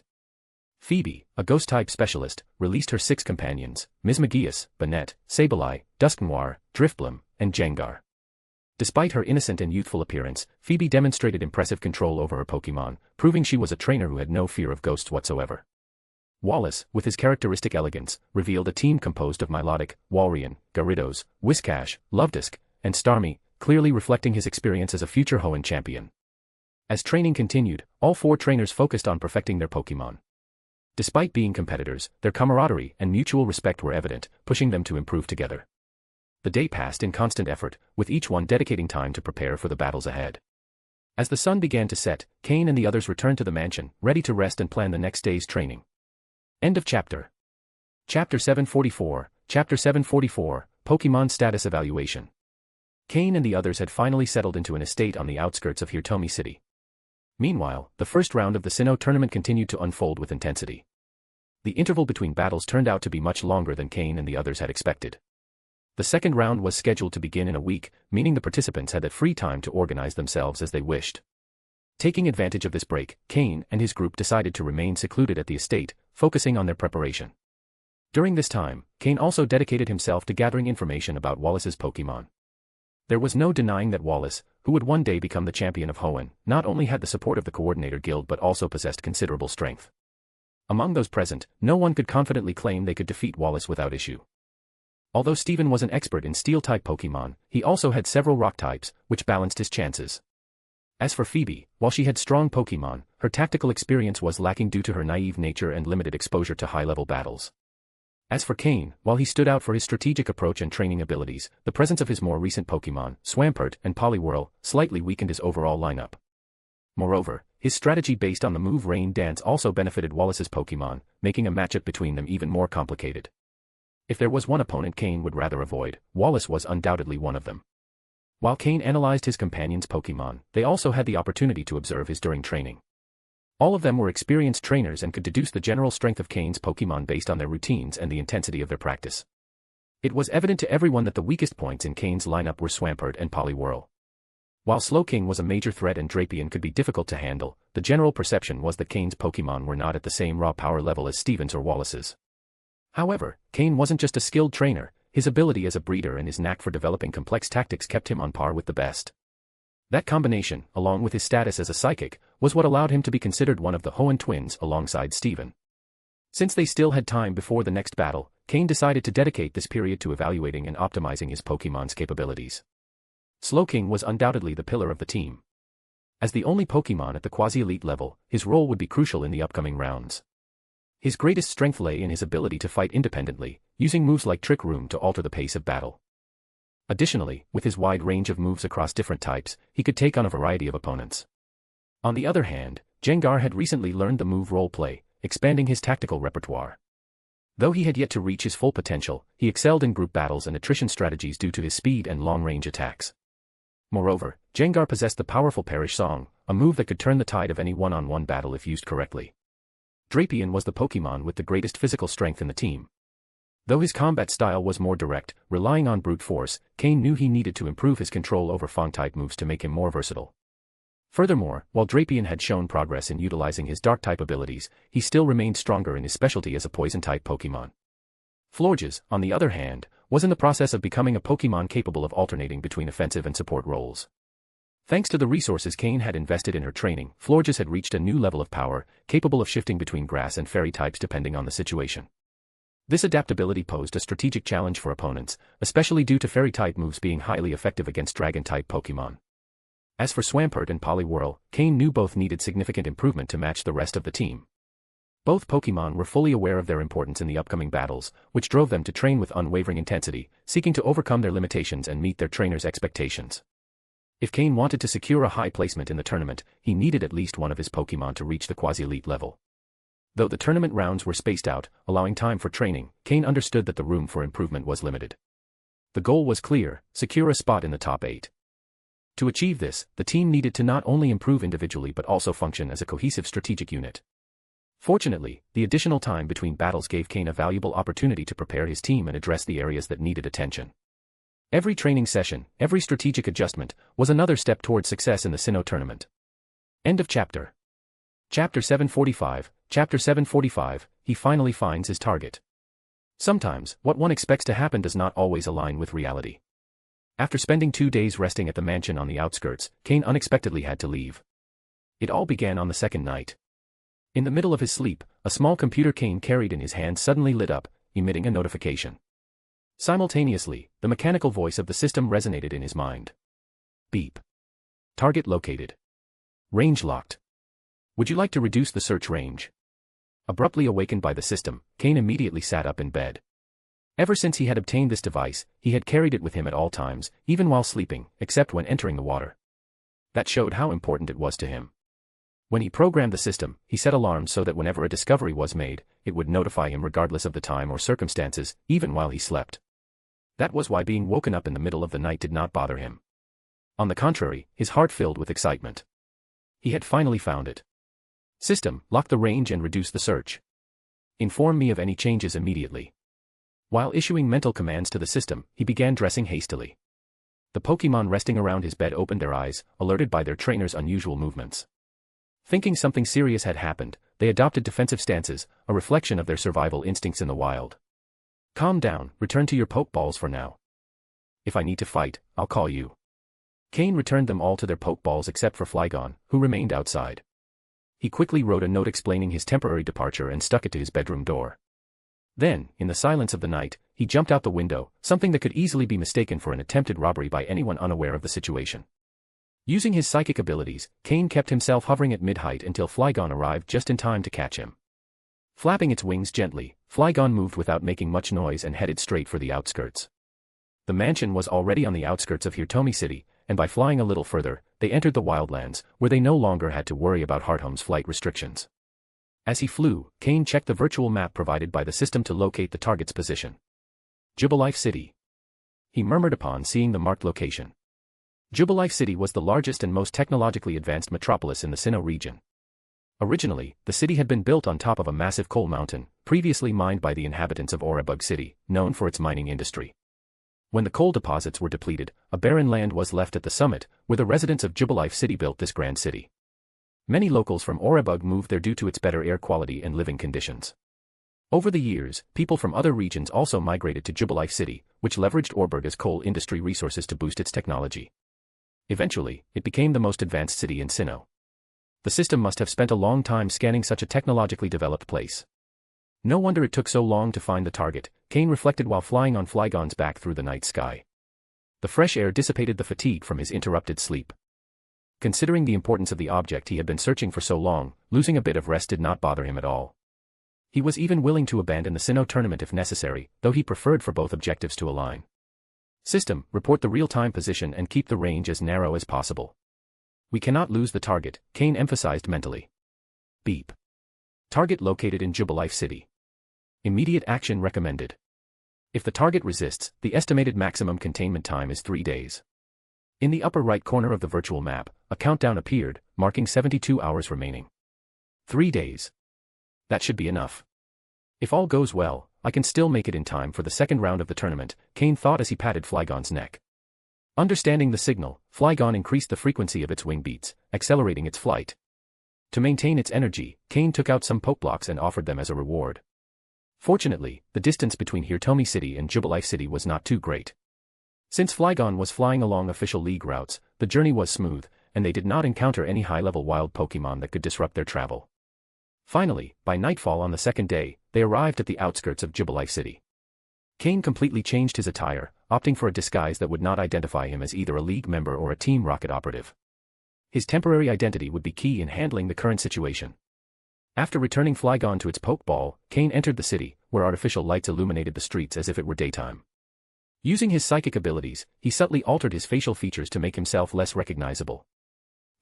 S3: Phoebe, a ghost-type specialist, released her 6 companions, Mismagius, Banette, Sableye, Dusknoir, Drifblim, and Jengar. Despite her innocent and youthful appearance, Phoebe demonstrated impressive control over her Pokémon, proving she was a trainer who had no fear of ghosts whatsoever. Wallace, with his characteristic elegance, revealed a team composed of Milotic, Walrein, Gyarados, Whiscash, Lovedusk, and Starmie, clearly reflecting his experience as a future Hoenn champion. As training continued, all 4 trainers focused on perfecting their Pokémon. Despite being competitors, their camaraderie and mutual respect were evident, pushing them to improve together. The day passed in constant effort, with each one dedicating time to prepare for the battles ahead. As the sun began to set, Cain and the others returned to the mansion, ready to rest and plan the next day's training. End of chapter. Chapter 744, Chapter 744, Pokémon Status Evaluation. Cain and the others had finally settled into an estate on the outskirts of Hirtomi City. Meanwhile, the first round of the Sinnoh tournament continued to unfold with intensity. The interval between battles turned out to be much longer than Cain and the others had expected. The second round was scheduled to begin in a week, meaning the participants had the free time to organize themselves as they wished. Taking advantage of this break, Cain and his group decided to remain secluded at the estate, focusing on their preparation. During this time, Cain also dedicated himself to gathering information about Wallace's Pokémon. There was no denying that Wallace, who would one day become the champion of Hoenn, not only had the support of the Coordinator Guild but also possessed considerable strength. Among those present, no one could confidently claim they could defeat Wallace without issue. Although Steven was an expert in Steel-type Pokémon, he also had several Rock types, which balanced his chances. As for Phoebe, while she had strong Pokémon, her tactical experience was lacking due to her naive nature and limited exposure to high-level battles. As for Cain, while he stood out for his strategic approach and training abilities, the presence of his more recent Pokémon, Swampert and Poliwhirl, slightly weakened his overall lineup. Moreover, his strategy based on the move Rain Dance also benefited Wallace's Pokémon, making a matchup between them even more complicated. If there was one opponent Cain would rather avoid, Wallace was undoubtedly one of them. While Cain analyzed his companion's Pokémon, they also had the opportunity to observe his during training. All of them were experienced trainers and could deduce the general strength of Cain's Pokémon based on their routines and the intensity of their practice. It was evident to everyone that the weakest points in Cain's lineup were Swampert and Poliwhirl. While Slowking was a major threat and Drapion could be difficult to handle, the general perception was that Cain's Pokémon were not at the same raw power level as Steven's or Wallace's. However, Cain wasn't just a skilled trainer, his ability as a breeder and his knack for developing complex tactics kept him on par with the best. That combination, along with his status as a psychic, was what allowed him to be considered one of the Hoenn twins alongside Steven. Since they still had time before the next battle, Cain decided to dedicate this period to evaluating and optimizing his Pokémon's capabilities. Slowking was undoubtedly the pillar of the team. As the only Pokémon at the quasi-elite level, his role would be crucial in the upcoming rounds. His greatest strength lay in his ability to fight independently, using moves like Trick Room to alter the pace of battle. Additionally, with his wide range of moves across different types, he could take on a variety of opponents. On the other hand, Jengar had recently learned the move Role Play, expanding his tactical repertoire. Though he had yet to reach his full potential, he excelled in group battles and attrition strategies due to his speed and long-range attacks. Moreover, Jengar possessed the powerful Perish Song, a move that could turn the tide of any one-on-one battle if used correctly. Drapion was the Pokémon with the greatest physical strength in the team. Though his combat style was more direct, relying on brute force, Cain knew he needed to improve his control over Fang-type moves to make him more versatile. Furthermore, while Drapion had shown progress in utilizing his Dark-type abilities, he still remained stronger in his specialty as a Poison-type Pokémon. Florges, on the other hand, was in the process of becoming a Pokémon capable of alternating between offensive and support roles. Thanks to the resources Cain had invested in her training, Florges had reached a new level of power, capable of shifting between grass and fairy types depending on the situation. This adaptability posed a strategic challenge for opponents, especially due to fairy-type moves being highly effective against dragon-type Pokémon. As for Swampert and Poliwhirl, Cain knew both needed significant improvement to match the rest of the team. Both Pokémon were fully aware of their importance in the upcoming battles, which drove them to train with unwavering intensity, seeking to overcome their limitations and meet their trainers' expectations. If Cain wanted to secure a high placement in the tournament, he needed at least one of his Pokémon to reach the quasi-elite level. Though the tournament rounds were spaced out, allowing time for training, Cain understood that the room for improvement was limited. The goal was clear: secure a spot in the top 8. To achieve this, the team needed to not only improve individually but also function as a cohesive strategic unit. Fortunately, the additional time between battles gave Cain a valuable opportunity to prepare his team and address the areas that needed attention. Every training session, every strategic adjustment, was another step toward success in the Sinnoh tournament. End of chapter. Chapter 745, Chapter 745, he finally finds his target. Sometimes, what one expects to happen does not always align with reality. After spending 2 days resting at the mansion on the outskirts, Cain unexpectedly had to leave. It all began on the second night. In the middle of his sleep, a small computer Cain carried in his hand suddenly lit up, emitting a notification. Simultaneously, the mechanical voice of the system resonated in his mind. Beep. Target located. Range locked. Would you like to reduce the search range? Abruptly awakened by the system, Cain immediately sat up in bed. Ever since he had obtained this device, he had carried it with him at all times, even while sleeping, except when entering the water. That showed how important it was to him. When he programmed the system, he set alarms so that whenever a discovery was made, it would notify him regardless of the time or circumstances, even while he slept. That was why being woken up in the middle of the night did not bother him. On the contrary, his heart filled with excitement. He had finally found it. System, lock the range and reduce the search. Inform me of any changes immediately. While issuing mental commands to the system, he began dressing hastily. The Pokémon resting around his bed opened their eyes, alerted by their trainer's unusual movements. Thinking something serious had happened, they adopted defensive stances, a reflection of their survival instincts in the wild. Calm down, return to your Pokeballs for now. If I need to fight, I'll call you. Cain returned them all to their Pokeballs except for Flygon, who remained outside. He quickly wrote a note explaining his temporary departure and stuck it to his bedroom door. Then, in the silence of the night, he jumped out the window, something that could easily be mistaken for an attempted robbery by anyone unaware of the situation. Using his psychic abilities, Cain kept himself hovering at mid-height until Flygon arrived just in time to catch him. Flapping its wings gently, Flygon moved without making much noise and headed straight for the outskirts. The mansion was already on the outskirts of Hirtomi City, and by flying a little further, they entered the wildlands, where they no longer had to worry about Hearthome's flight restrictions. As he flew, Cain checked the virtual map provided by the system to locate the target's position. Jubilife City. He murmured upon seeing the marked location. Jubilife City was the largest and most technologically advanced metropolis in the Sinnoh region. Originally, the city had been built on top of a massive coal mountain, previously mined by the inhabitants of Orebug City, known for its mining industry. When the coal deposits were depleted, a barren land was left at the summit, where the residents of Jubilife City built this grand city. Many locals from Orebug moved there due to its better air quality and living conditions. Over the years, people from other regions also migrated to Jubilife City, which leveraged Orebug's coal industry resources to boost its technology. Eventually, it became the most advanced city in Sinnoh. The system must have spent a long time scanning such a technologically developed place. No wonder it took so long to find the target, Cain reflected while flying on Flygon's back through the night sky. The fresh air dissipated the fatigue from his interrupted sleep. Considering the importance of the object he had been searching for so long, losing a bit of rest did not bother him at all. He was even willing to abandon the Sinnoh tournament if necessary, though he preferred for both objectives to align. System, report the real-time position and keep the range as narrow as possible. We cannot lose the target, Cain emphasized mentally. Beep. Target located in Jubilife City. Immediate action recommended. If the target resists, the estimated maximum containment time is 3 days. In the upper right corner of the virtual map, a countdown appeared, marking 72 hours remaining. 3 days. That should be enough. If all goes well, I can still make it in time for the second round of the tournament, Cain thought as he patted Flygon's neck. Understanding the signal, Flygon increased the frequency of its wing beats, accelerating its flight. To maintain its energy, Cain took out some Pokeblocks and offered them as a reward. Fortunately, the distance between Hirtomi City and Jubilife City was not too great. Since Flygon was flying along official league routes, the journey was smooth, and they did not encounter any high-level wild Pokémon that could disrupt their travel. Finally, by nightfall on the second day, they arrived at the outskirts of Jubilife City. Cain completely changed his attire, opting for a disguise that would not identify him as either a League member or a Team Rocket operative. His temporary identity would be key in handling the current situation. After returning Flygon to its Pokeball, Cain entered the city, where artificial lights illuminated the streets as if it were daytime. Using his psychic abilities, he subtly altered his facial features to make himself less recognizable.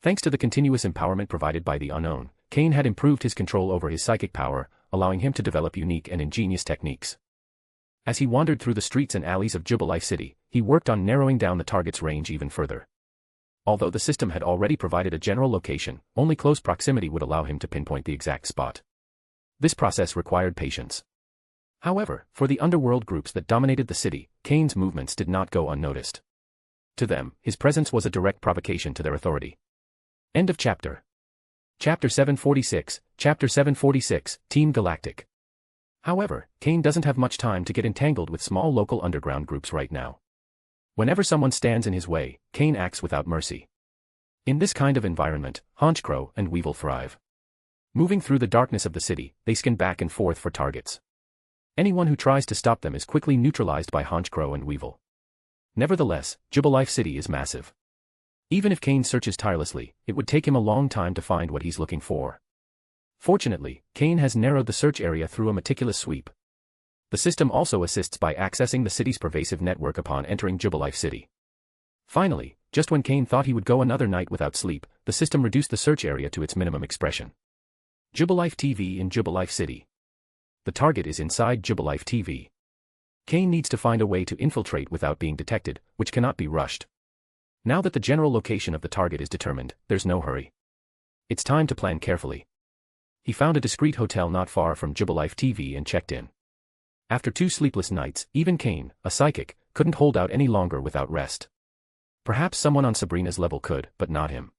S3: Thanks to the continuous empowerment provided by the Unknown, Cain had improved his control over his psychic power, allowing him to develop unique and ingenious techniques. As he wandered through the streets and alleys of Jubilife City, he worked on narrowing down the target's range even further. Although the system had already provided a general location, only close proximity would allow him to pinpoint the exact spot. This process required patience. However, for the underworld groups that dominated the city, Cain's movements did not go unnoticed. To them, his presence was a direct provocation to their authority. End of chapter. Chapter 746, Chapter 746, Team Galactic. However, Cain doesn't have much time to get entangled with small local underground groups right now. Whenever someone stands in his way, Cain acts without mercy. In this kind of environment, Honchcrow and Weevil thrive. Moving through the darkness of the city, they scan back and forth for targets. Anyone who tries to stop them is quickly neutralized by Honchcrow and Weevil. Nevertheless, Jubilife City is massive. Even if Cain searches tirelessly, it would take him a long time to find what he's looking for. Fortunately, Cain has narrowed the search area through a meticulous sweep. The system also assists by accessing the city's pervasive network upon entering Jubilife City. Finally, just when Cain thought he would go another night without sleep, the system reduced the search area to its minimum expression. Jubilife TV in Jubilife City. The target is inside Jubilife TV. Cain needs to find a way to infiltrate without being detected, which cannot be rushed. Now that the general location of the target is determined, there's no hurry. It's time to plan carefully. He found a discreet hotel not far from Jubilife TV and checked in. After 2 sleepless nights, even Cain, a psychic, couldn't hold out any longer without rest. Perhaps someone on Sabrina's level could, but not him.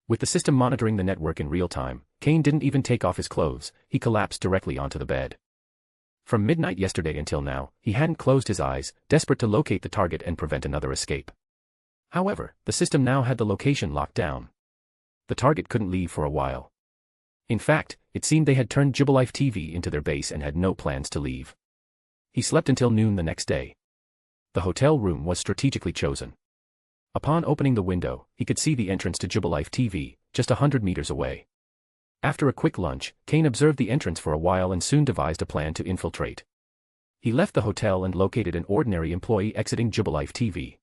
S3: With the system monitoring the network in real time, Cain didn't even take off his clothes, he collapsed directly onto the bed. From midnight yesterday until now, he hadn't closed his eyes, desperate to locate the target and prevent another escape. However, the system now had the location locked down. The target couldn't leave for a while. In fact, it seemed they had turned Jubilife TV into their base and had no plans to leave. He slept until noon the next day. The hotel room was strategically chosen. Upon opening the window, he could see the entrance to Jubilife TV, just 100 meters away. After a quick lunch, Cain observed the entrance for a while and soon devised a plan to infiltrate. He left the hotel and located an ordinary employee exiting Jubilife TV.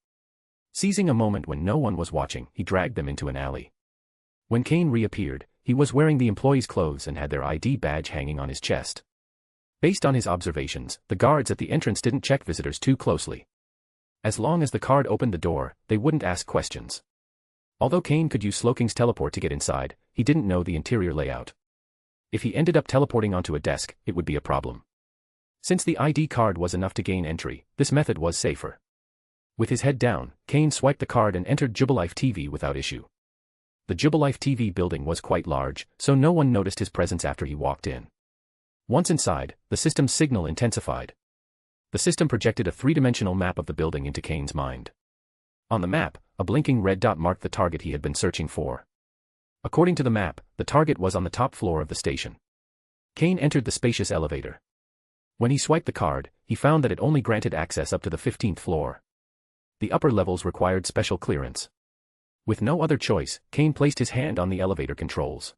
S3: Seizing a moment when no one was watching, he dragged them into an alley. When Cain reappeared, he was wearing the employee's clothes and had their ID badge hanging on his chest. Based on his observations, the guards at the entrance didn't check visitors too closely. As long as the card opened the door, they wouldn't ask questions. Although Cain could use Sloking's teleport to get inside, he didn't know the interior layout. If he ended up teleporting onto a desk, it would be a problem. Since the ID card was enough to gain entry, this method was safer. With his head down, Cain swiped the card and entered Jubilife TV without issue. The Jubilife TV building was quite large, so no one noticed his presence after he walked in. Once inside, the system's signal intensified. The system projected a 3-dimensional map of the building into Cain's mind. On the map, a blinking red dot marked the target he had been searching for. According to the map, the target was on the top floor of the station. Cain entered the spacious elevator. When he swiped the card, he found that it only granted access up to the 15th floor. The upper levels required special clearance. With no other choice, Cain placed his hand on the elevator controls.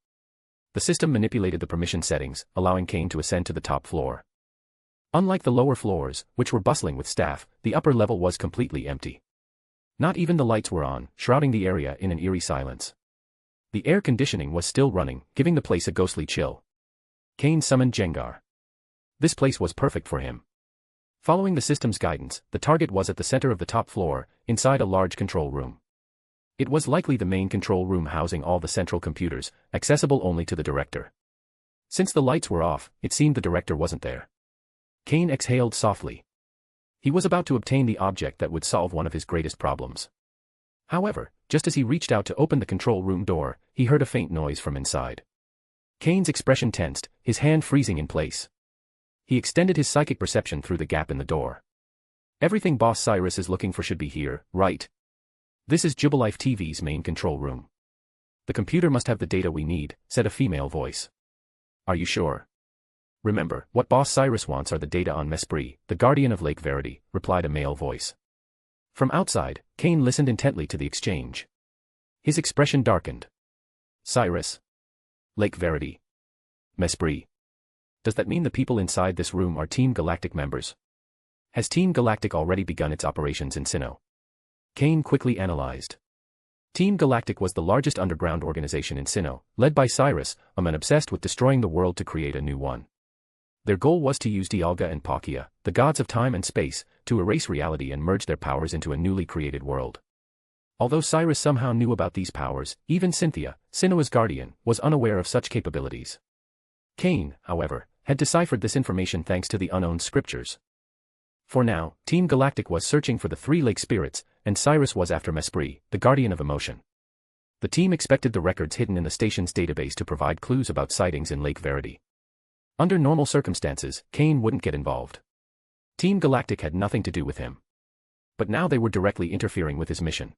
S3: The system manipulated the permission settings, allowing Cain to ascend to the top floor. Unlike the lower floors, which were bustling with staff, the upper level was completely empty. Not even the lights were on, shrouding the area in an eerie silence. The air conditioning was still running, giving the place a ghostly chill. Cain summoned Jengar. This place was perfect for him. Following the system's guidance, the target was at the center of the top floor, inside a large control room. It was likely the main control room housing all the central computers, accessible only to the director. Since the lights were off, it seemed the director wasn't there. Cain exhaled softly. He was about to obtain the object that would solve one of his greatest problems. However, just as he reached out to open the control room door, he heard a faint noise from inside. Cain's expression tensed, his hand freezing in place. He extended his psychic perception through the gap in the door. Everything Boss Cyrus is looking for should be here, right? This is Jubilife TV's main control room. The computer must have the data we need, said a female voice. Are you sure? Remember, what Boss Cyrus wants are the data on Mesprit, the guardian of Lake Verity, replied a male voice. From outside, Cain listened intently to the exchange. His expression darkened. Cyrus. Lake Verity. Mesprit. Does that mean the people inside this room are Team Galactic members? Has Team Galactic already begun its operations in Sinnoh? Cain quickly analyzed. Team Galactic was the largest underground organization in Sinnoh, led by Cyrus, a man obsessed with destroying the world to create a new one. Their goal was to use Dialga and Palkia, the gods of time and space, to erase reality and merge their powers into a newly created world. Although Cyrus somehow knew about these powers, even Cynthia, Sinnoh's guardian, was unaware of such capabilities. Cain, however, had deciphered this information thanks to the unowned scriptures. For now, Team Galactic was searching for the three lake spirits, and Cyrus was after Mesprit, the guardian of emotion. The team expected the records hidden in the station's database to provide clues about sightings in Lake Verity. Under normal circumstances, Cain wouldn't get involved. Team Galactic had nothing to do with him. But now they were directly interfering with his mission.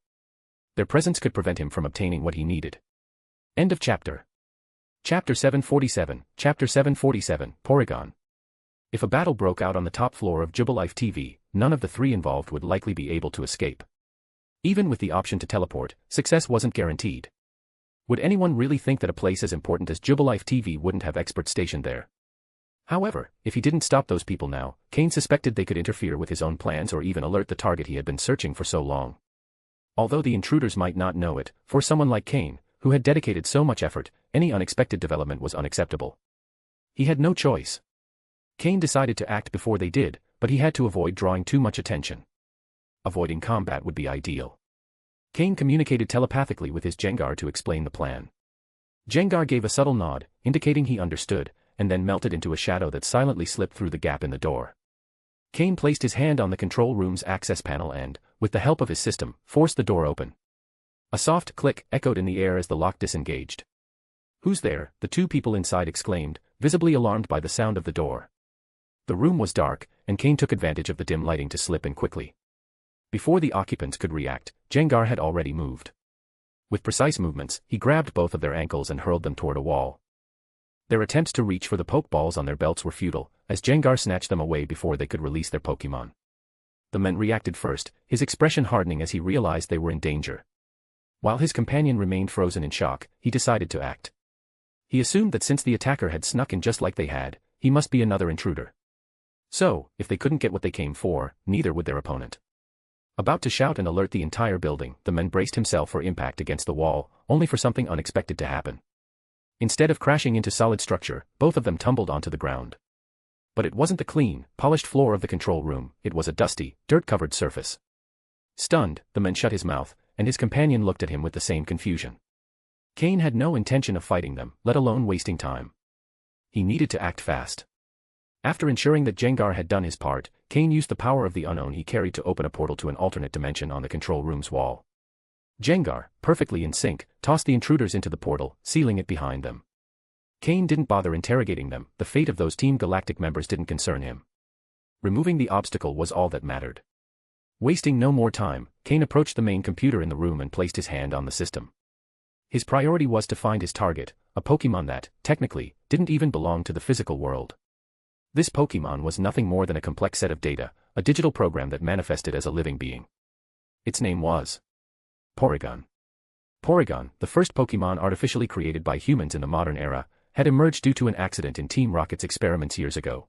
S3: Their presence could prevent him from obtaining what he needed. End of chapter. Chapter 747, Chapter 747, Porygon. If a battle broke out on the top floor of Jubilife TV, none of the three involved would likely be able to escape. Even with the option to teleport, success wasn't guaranteed. Would anyone really think that a place as important as Jubilife TV wouldn't have experts stationed there? However, if he didn't stop those people now, Cain suspected they could interfere with his own plans or even alert the target he had been searching for so long. Although the intruders might not know it, for someone like Cain, who had dedicated so much effort, any unexpected development was unacceptable. He had no choice. Cain decided to act before they did, but he had to avoid drawing too much attention. Avoiding combat would be ideal. Cain communicated telepathically with his Jengar to explain the plan. Jengar gave a subtle nod, indicating he understood, and then melted into a shadow that silently slipped through the gap in the door. Cain placed his hand on the control room's access panel and, with the help of his system, forced the door open. A soft click echoed in the air as the lock disengaged. "Who's there?" the two people inside exclaimed, visibly alarmed by the sound of the door. The room was dark, and Cain took advantage of the dim lighting to slip in quickly. Before the occupants could react, Jengar had already moved. With precise movements, he grabbed both of their ankles and hurled them toward a wall. Their attempts to reach for the Pokeballs on their belts were futile, as Jengar snatched them away before they could release their Pokémon. The man reacted first, his expression hardening as he realized they were in danger. While his companion remained frozen in shock, he decided to act. He assumed that since the attacker had snuck in just like they had, he must be another intruder. So, if they couldn't get what they came for, neither would their opponent. About to shout and alert the entire building, the man braced himself for impact against the wall, only for something unexpected to happen. Instead of crashing into solid structure, both of them tumbled onto the ground. But it wasn't the clean, polished floor of the control room, it was a dusty, dirt-covered surface. Stunned, the man shut his mouth, and his companion looked at him with the same confusion. Cain had no intention of fighting them, let alone wasting time. He needed to act fast. After ensuring that Jengar had done his part, Cain used the power of the unknown he carried to open a portal to an alternate dimension on the control room's wall. Jengar, perfectly in sync, tossed the intruders into the portal, sealing it behind them. Cain didn't bother interrogating them, the fate of those Team Galactic members didn't concern him. Removing the obstacle was all that mattered. Wasting no more time, Cain approached the main computer in the room and placed his hand on the system. His priority was to find his target, a Pokémon that, technically, didn't even belong to the physical world. This Pokémon was nothing more than a complex set of data, a digital program that manifested as a living being. Its name was Porygon. Porygon, the first Pokémon artificially created by humans in the modern era, had emerged due to an accident in Team Rocket's experiments years ago.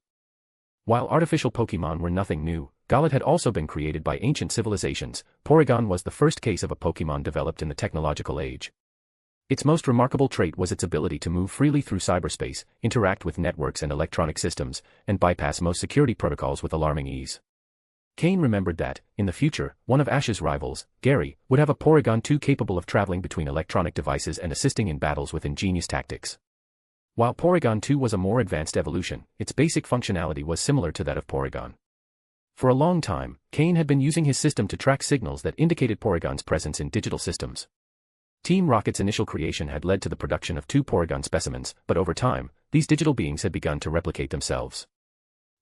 S3: While artificial Pokémon were nothing new, Galat had also been created by ancient civilizations. Porygon was the first case of a Pokémon developed in the technological age. Its most remarkable trait was its ability to move freely through cyberspace, interact with networks and electronic systems, and bypass most security protocols with alarming ease. Cain remembered that, in the future, one of Ash's rivals, Gary, would have a Porygon 2 capable of traveling between electronic devices and assisting in battles with ingenious tactics. While Porygon 2 was a more advanced evolution, its basic functionality was similar to that of Porygon. For a long time, Cain had been using his system to track signals that indicated Porygon's presence in digital systems. Team Rocket's initial creation had led to the production of 2 Porygon specimens, but over time, these digital beings had begun to replicate themselves.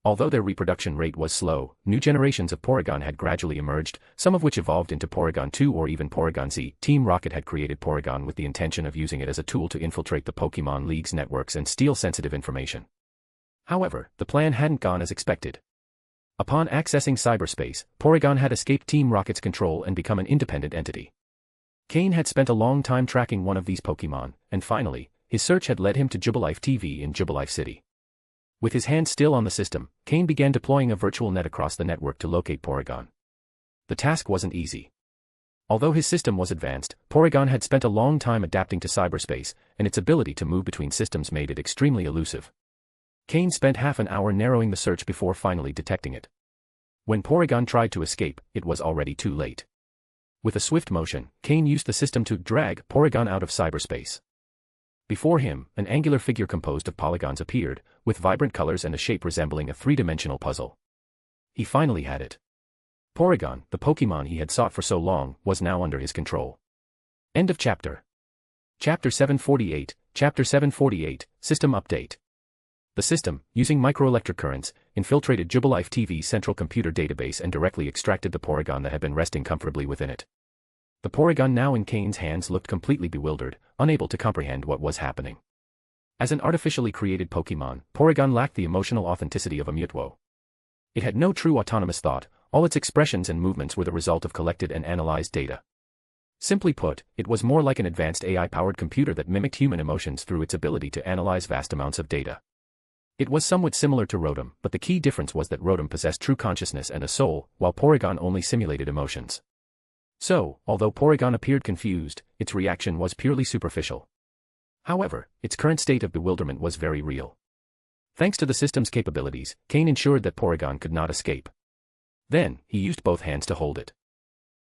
S3: Although their reproduction rate was slow, new generations of Porygon had gradually emerged, some of which evolved into Porygon 2 or even Porygon Z. Team Rocket had created Porygon with the intention of using it as a tool to infiltrate the Pokémon League's networks and steal sensitive information. However, the plan hadn't gone as expected. Upon accessing cyberspace, Porygon had escaped Team Rocket's control and become an independent entity. Cain had spent a long time tracking one of these Pokémon, and finally, his search had led him to Jubilife TV in Jubilife City. With his hand still on the system, Cain began deploying a virtual net across the network to locate Porygon. The task wasn't easy. Although his system was advanced, Porygon had spent a long time adapting to cyberspace, and its ability to move between systems made it extremely elusive. Cain spent half an hour narrowing the search before finally detecting it. When Porygon tried to escape, it was already too late. With a swift motion, Cain used the system to drag Porygon out of cyberspace. Before him, an angular figure composed of polygons appeared, with vibrant colors and a shape resembling a three-dimensional puzzle. He finally had it. Porygon, the Pokémon he had sought for so long, was now under his control. End of chapter. Chapter 748, Chapter 748, System Update. The system, using microelectric currents, infiltrated Jubilife TV's central computer database and directly extracted the Porygon that had been resting comfortably within it. The Porygon now in Cain's hands looked completely bewildered, unable to comprehend what was happening. As an artificially created Pokémon, Porygon lacked the emotional authenticity of a Mewtwo. It had no true autonomous thought, all its expressions and movements were the result of collected and analyzed data. Simply put, it was more like an advanced AI-powered computer that mimicked human emotions through its ability to analyze vast amounts of data. It was somewhat similar to Rotom, but the key difference was that Rotom possessed true consciousness and a soul, while Porygon only simulated emotions. So, although Porygon appeared confused, its reaction was purely superficial. However, its current state of bewilderment was very real. Thanks to the system's capabilities, Cain ensured that Porygon could not escape. Then, he used both hands to hold it.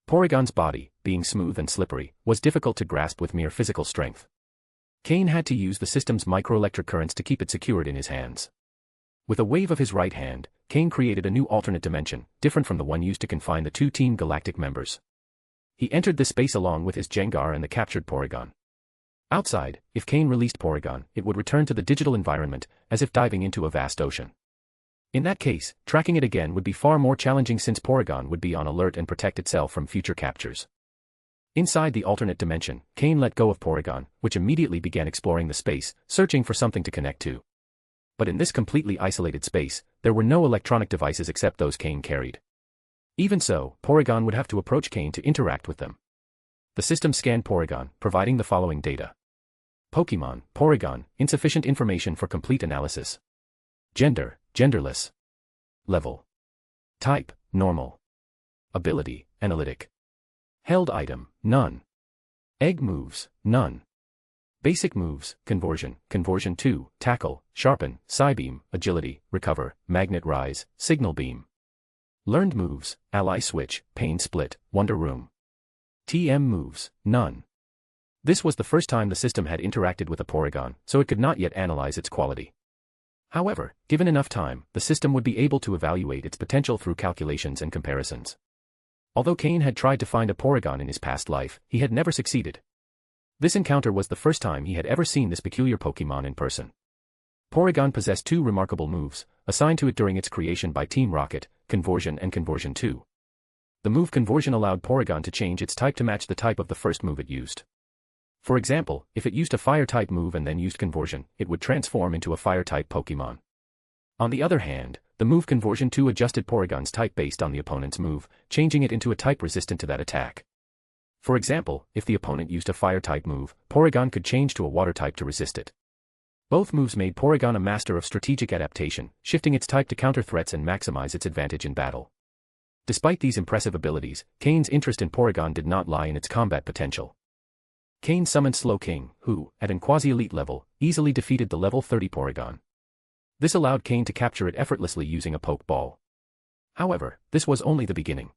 S3: Porygon's body, being smooth and slippery, was difficult to grasp with mere physical strength. Cain had to use the system's microelectric currents to keep it secured in his hands. With a wave of his right hand, Cain created a new alternate dimension, different from the one used to confine the two Team Galactic members. He entered this space along with his Jengar and the captured Porygon. Outside, if Cain released Porygon, it would return to the digital environment, as if diving into a vast ocean. In that case, tracking it again would be far more challenging since Porygon would be on alert and protect itself from future captures. Inside the alternate dimension, Cain let go of Porygon, which immediately began exploring the space, searching for something to connect to. But in this completely isolated space, there were no electronic devices except those Cain carried. Even so, Porygon would have to approach Cain to interact with them. The system scanned Porygon, providing the following data. Pokémon, Porygon, insufficient information for complete analysis. Gender, genderless. Level. Type, normal. Ability, analytic. Held item, none. Egg moves, none. Basic moves, conversion, conversion 2, tackle, sharpen, psybeam, agility, recover, magnet rise, signal beam. Learned moves, ally switch, pain split, wonder room. TM moves, none. This was the first time the system had interacted with a Porygon, so it could not yet analyze its quality. However, given enough time, the system would be able to evaluate its potential through calculations and comparisons. Although Cain had tried to find a Porygon in his past life, he had never succeeded. This encounter was the first time he had ever seen this peculiar Pokémon in person. Porygon possessed two remarkable moves, assigned to it during its creation by Team Rocket, Conversion and Conversion 2. The move Conversion allowed Porygon to change its type to match the type of the first move it used. For example, if it used a Fire-type move and then used Conversion, it would transform into a Fire-type Pokémon. On the other hand, the move Conversion 2 adjusted Porygon's type based on the opponent's move, changing it into a type resistant to that attack. For example, if the opponent used a Fire-type move, Porygon could change to a Water-type to resist it. Both moves made Porygon a master of strategic adaptation, shifting its type to counter threats and maximize its advantage in battle. Despite these impressive abilities, Cain's interest in Porygon did not lie in its combat potential. Cain summoned Slowking, who, at an quasi-elite level, easily defeated the level 30 Porygon. This allowed Cain to capture it effortlessly using a Pokeball. However, this was only the beginning.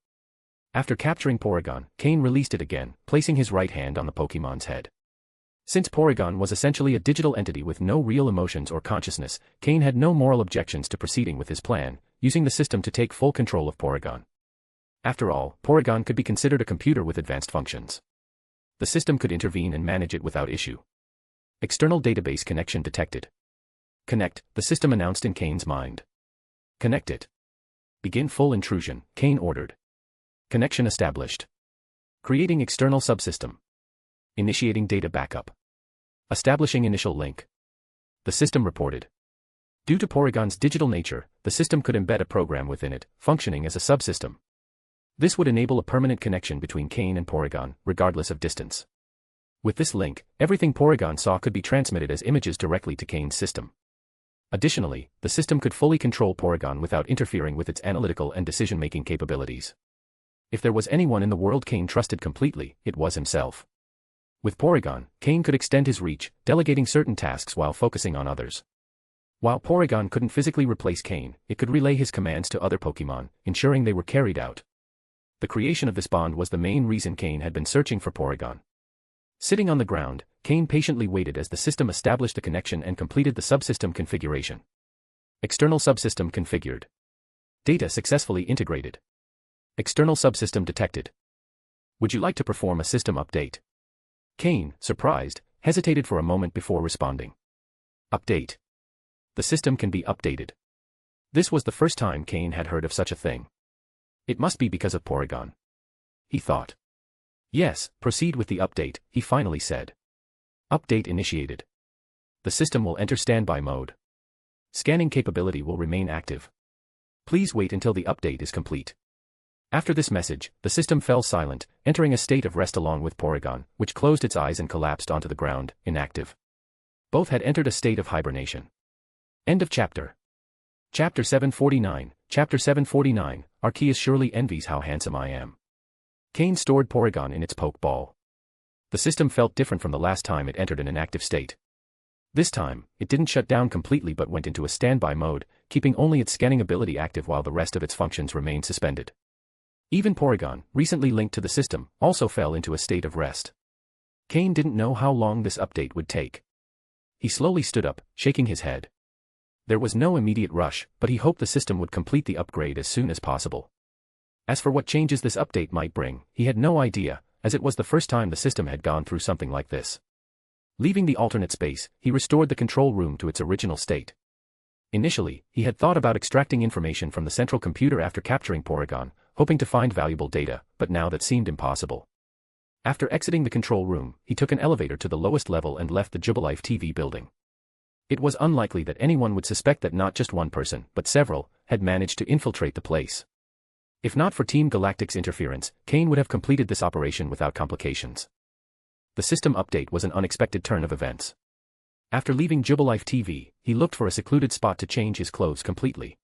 S3: After capturing Porygon, Cain released it again, placing his right hand on the Pokémon's head. Since Porygon was essentially a digital entity with no real emotions or consciousness, Cain had no moral objections to proceeding with his plan, using the system to take full control of Porygon. After all, Porygon could be considered a computer with advanced functions. The system could intervene and manage it without issue. External database connection detected. Connect, the system announced in Cain's mind. Connect it. Begin full intrusion, Cain ordered. Connection established. Creating external subsystem. Initiating data backup. Establishing initial link. The system reported. Due to Porygon's digital nature, the system could embed a program within it, functioning as a subsystem. This would enable a permanent connection between Cain and Porygon, regardless of distance. With this link, everything Porygon saw could be transmitted as images directly to Cain's system. Additionally, the system could fully control Porygon without interfering with its analytical and decision-making capabilities. If there was anyone in the world Cain trusted completely, it was himself. With Porygon, Cain could extend his reach, delegating certain tasks while focusing on others. While Porygon couldn't physically replace Cain, it could relay his commands to other Pokémon, ensuring they were carried out. The creation of this bond was the main reason Cain had been searching for Porygon. Sitting on the ground, Cain patiently waited as the system established the connection and completed the subsystem configuration. External subsystem configured. Data successfully integrated. External subsystem detected. Would you like to perform a system update? Cain, surprised, hesitated for a moment before responding. Update. The system can be updated. This was the first time Cain had heard of such a thing. It must be because of Porygon, he thought. Yes, proceed with the update, he finally said. Update initiated. The system will enter standby mode. Scanning capability will remain active. Please wait until the update is complete. After this message, the system fell silent, entering a state of rest along with Porygon, which closed its eyes and collapsed onto the ground, inactive. Both had entered a state of hibernation. End of chapter. Chapter 749. Chapter 749, Arceus surely envies how handsome I am. Cain stored Porygon in its Pokeball. The system felt different from the last time it entered an inactive state. This time, it didn't shut down completely but went into a standby mode, keeping only its scanning ability active while the rest of its functions remained suspended. Even Porygon, recently linked to the system, also fell into a state of rest. Cain didn't know how long this update would take. He slowly stood up, shaking his head. There was no immediate rush, but he hoped the system would complete the upgrade as soon as possible. As for what changes this update might bring, he had no idea, as it was the first time the system had gone through something like this. Leaving the alternate space, he restored the control room to its original state. Initially, he had thought about extracting information from the central computer after capturing Porygon, hoping to find valuable data, but now that seemed impossible. After exiting the control room, he took an elevator to the lowest level and left the Jubilife TV building. It was unlikely that anyone would suspect that not just one person, but several, had managed to infiltrate the place. If not for Team Galactic's interference, Cain would have completed this operation without complications. The system update was an unexpected turn of events. After leaving Jubilife TV, he looked for a secluded spot to change his clothes completely.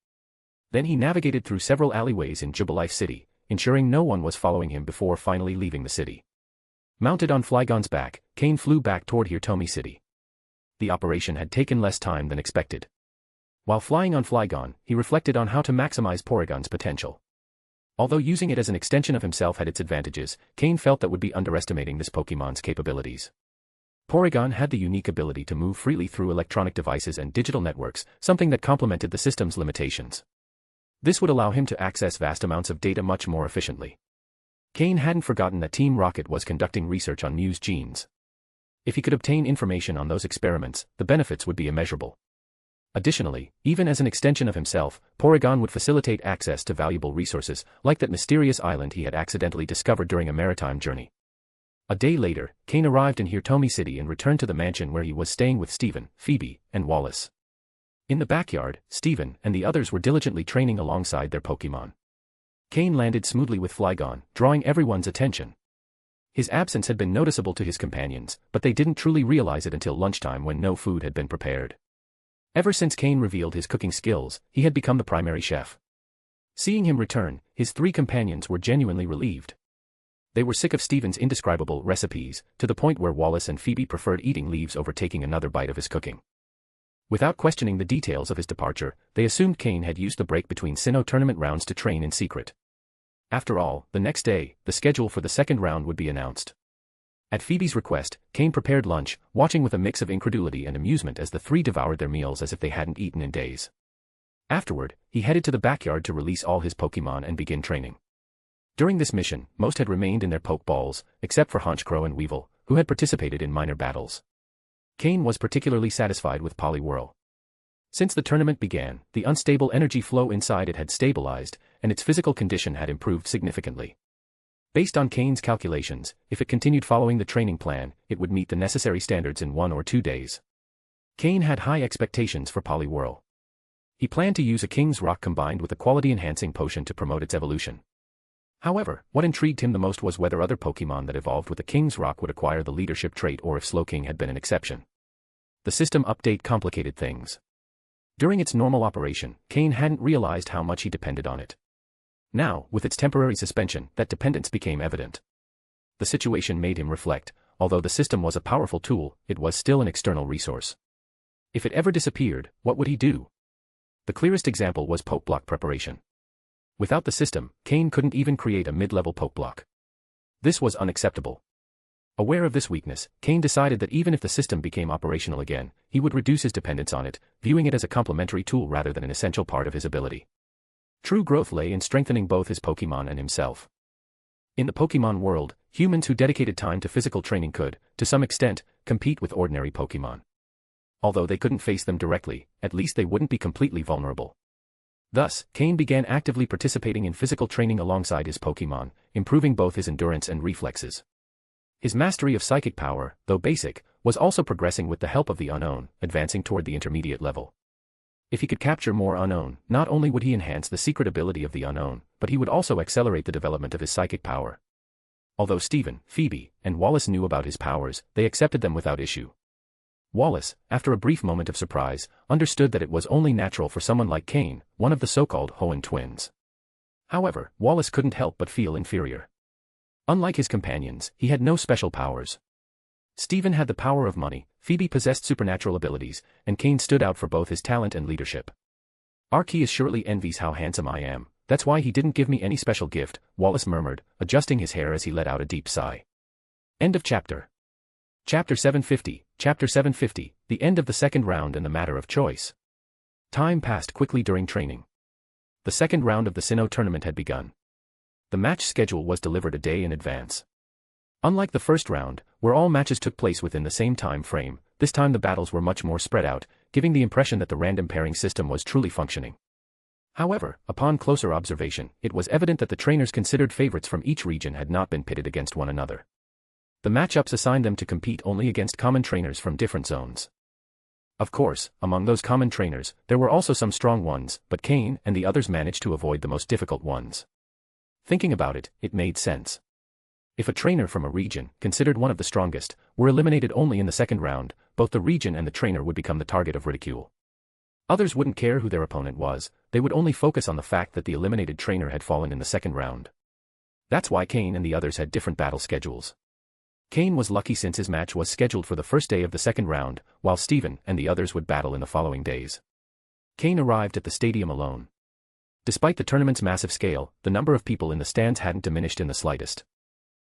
S3: Then he navigated through several alleyways in Jubilife City, ensuring no one was following him before finally leaving the city. Mounted on Flygon's back, Cain flew back toward Hirtomi City. The operation had taken less time than expected. While flying on Flygon, he reflected on how to maximize Porygon's potential. Although using it as an extension of himself had its advantages, Cain felt that would be underestimating this Pokémon's capabilities. Porygon had the unique ability to move freely through electronic devices and digital networks, something that complemented the system's limitations. This would allow him to access vast amounts of data much more efficiently. Cain hadn't forgotten that Team Rocket was conducting research on Mew's genes. If he could obtain information on those experiments, the benefits would be immeasurable. Additionally, even as an extension of himself, Porygon would facilitate access to valuable resources, like that mysterious island he had accidentally discovered during a maritime journey. A day later, Cain arrived in Hirtomi City and returned to the mansion where he was staying with Steven, Phoebe, and Wallace. In the backyard, Steven and the others were diligently training alongside their Pokémon. Cain landed smoothly with Flygon, drawing everyone's attention. His absence had been noticeable to his companions, but they didn't truly realize it until lunchtime when no food had been prepared. Ever since Cain revealed his cooking skills, he had become the primary chef. Seeing him return, his three companions were genuinely relieved. They were sick of Steven's indescribable recipes, to the point where Wallace and Phoebe preferred eating leaves over taking another bite of his cooking. Without questioning the details of his departure, they assumed Cain had used the break between Sinnoh tournament rounds to train in secret. After all, the next day, the schedule for the second round would be announced. At Phoebe's request, Cain prepared lunch, watching with a mix of incredulity and amusement as the three devoured their meals as if they hadn't eaten in days. Afterward, he headed to the backyard to release all his Pokémon and begin training. During this mission, most had remained in their Pokeballs, except for Honchkrow and Weevil, who had participated in minor battles. Cain was particularly satisfied with Poliwhirl. Since the tournament began, the unstable energy flow inside it had stabilized, and its physical condition had improved significantly. Based on Cain's calculations, if it continued following the training plan, it would meet the necessary standards in 1 or 2 days. Cain had high expectations for Poliwhirl. He planned to use a King's Rock combined with a quality-enhancing potion to promote its evolution. However, what intrigued him the most was whether other Pokémon that evolved with a King's Rock would acquire the leadership trait or if Slowking had been an exception. The system update complicated things. During its normal operation, Cain hadn't realized how much he depended on it. Now, with its temporary suspension, that dependence became evident. The situation made him reflect. Although the system was a powerful tool, it was still an external resource. If it ever disappeared, what would he do? The clearest example was Pokeblock preparation. Without the system, Cain couldn't even create a mid-level Pokeblock. This was unacceptable. Aware of this weakness, Cain decided that even if the system became operational again, he would reduce his dependence on it, viewing it as a complementary tool rather than an essential part of his ability. True growth lay in strengthening both his Pokémon and himself. In the Pokémon world, humans who dedicated time to physical training could, to some extent, compete with ordinary Pokémon. Although they couldn't face them directly, at least they wouldn't be completely vulnerable. Thus, Cain began actively participating in physical training alongside his Pokémon, improving both his endurance and reflexes. His mastery of psychic power, though basic, was also progressing with the help of the Unknown, advancing toward the intermediate level. If he could capture more Unknown, not only would he enhance the secret ability of the Unknown, but he would also accelerate the development of his psychic power. Although Steven, Phoebe, and Wallace knew about his powers, they accepted them without issue. Wallace, after a brief moment of surprise, understood that it was only natural for someone like Cain, one of the so-called Hoenn twins. However, Wallace couldn't help but feel inferior. Unlike his companions, he had no special powers. Steven had the power of money, Phoebe possessed supernatural abilities, and Cain stood out for both his talent and leadership. Arceus surely envies how handsome I am, that's why he didn't give me any special gift, Wallace murmured, adjusting his hair as he let out a deep sigh. End of chapter. Chapter 750, the end of the second round and the matter of choice. Time passed quickly during training. The second round of the Sinnoh tournament had begun. The match schedule was delivered a day in advance. Unlike the first round, where all matches took place within the same time frame, this time the battles were much more spread out, giving the impression that the random pairing system was truly functioning. However, upon closer observation, it was evident that the trainers considered favorites from each region had not been pitted against one another. The matchups assigned them to compete only against common trainers from different zones. Of course, among those common trainers, there were also some strong ones, but Cain and the others managed to avoid the most difficult ones. Thinking about it, it made sense. If a trainer from a region, considered one of the strongest, were eliminated only in the second round, both the region and the trainer would become the target of ridicule. Others wouldn't care who their opponent was, they would only focus on the fact that the eliminated trainer had fallen in the second round. That's why Cain and the others had different battle schedules. Cain was lucky since his match was scheduled for the first day of the second round, while Steven and the others would battle in the following days. Cain arrived at the stadium alone. Despite the tournament's massive scale, the number of people in the stands hadn't diminished in the slightest.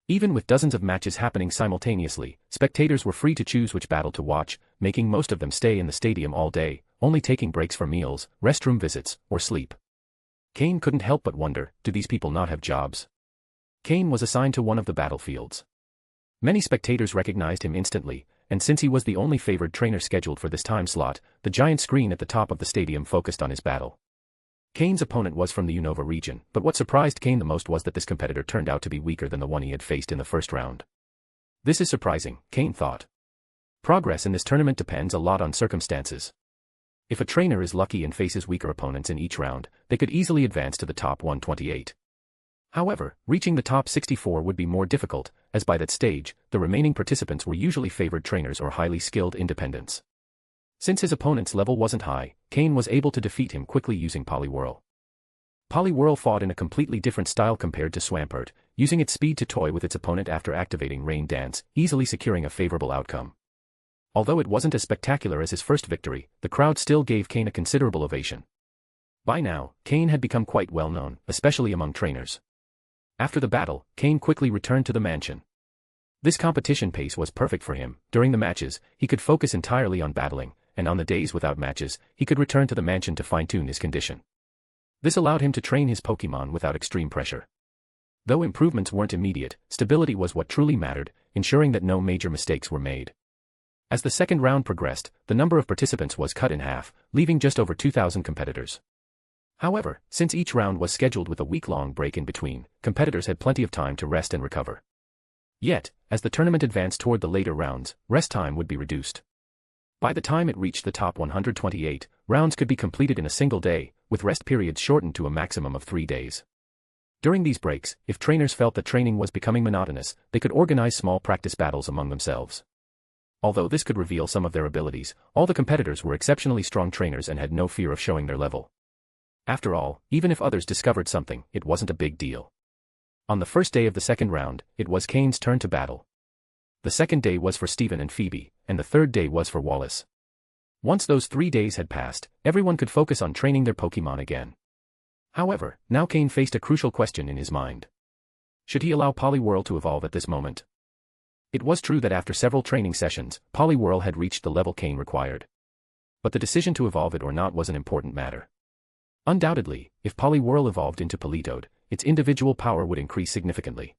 S3: Even with dozens of matches happening simultaneously, spectators were free to choose which battle to watch, making most of them stay in the stadium all day, only taking breaks for meals, restroom visits, or sleep. Cain couldn't help but wonder, do these people not have jobs? Cain was assigned to one of the battlefields. Many spectators recognized him instantly, and since he was the only favored trainer scheduled for this time slot, the giant screen at the top of the stadium focused on his battle. Cain's opponent was from the Unova region, but what surprised Cain the most was that this competitor turned out to be weaker than the one he had faced in the first round. This is surprising, Cain thought. Progress in this tournament depends a lot on circumstances. If a trainer is lucky and faces weaker opponents in each round, they could easily advance to the top 128. However, reaching the top 64 would be more difficult, as by that stage, the remaining participants were usually favored trainers or highly skilled independents. Since his opponent's level wasn't high, Cain was able to defeat him quickly using Poliwhirl. Poliwhirl fought in a completely different style compared to Swampert, using its speed to toy with its opponent after activating Rain Dance, easily securing a favorable outcome. Although it wasn't as spectacular as his first victory, the crowd still gave Cain a considerable ovation. By now, Cain had become quite well known, especially among trainers. After the battle, Cain quickly returned to the mansion. This competition pace was perfect for him. During the matches, he could focus entirely on battling, and on the days without matches, he could return to the mansion to fine-tune his condition. This allowed him to train his Pokémon without extreme pressure. Though improvements weren't immediate, stability was what truly mattered, ensuring that no major mistakes were made. As the second round progressed, the number of participants was cut in half, leaving just over 2,000 competitors. However, since each round was scheduled with a week-long break in between, competitors had plenty of time to rest and recover. Yet, as the tournament advanced toward the later rounds, rest time would be reduced. By the time it reached the top 128, rounds could be completed in a single day, with rest periods shortened to a maximum of 3 days. During these breaks, if trainers felt that training was becoming monotonous, they could organize small practice battles among themselves. Although this could reveal some of their abilities, all the competitors were exceptionally strong trainers and had no fear of showing their level. After all, even if others discovered something, it wasn't a big deal. On the first day of the second round, it was Cain's turn to battle. The second day was for Steven and Phoebe, and the third day was for Wallace. Once those 3 days had passed, everyone could focus on training their Pokémon again. However, now Cain faced a crucial question in his mind. Should he allow Poliwhirl to evolve at this moment? It was true that after several training sessions, Poliwhirl had reached the level Cain required. But the decision to evolve it or not was an important matter. Undoubtedly, if Poliwhirl evolved into Politoed, its individual power would increase significantly.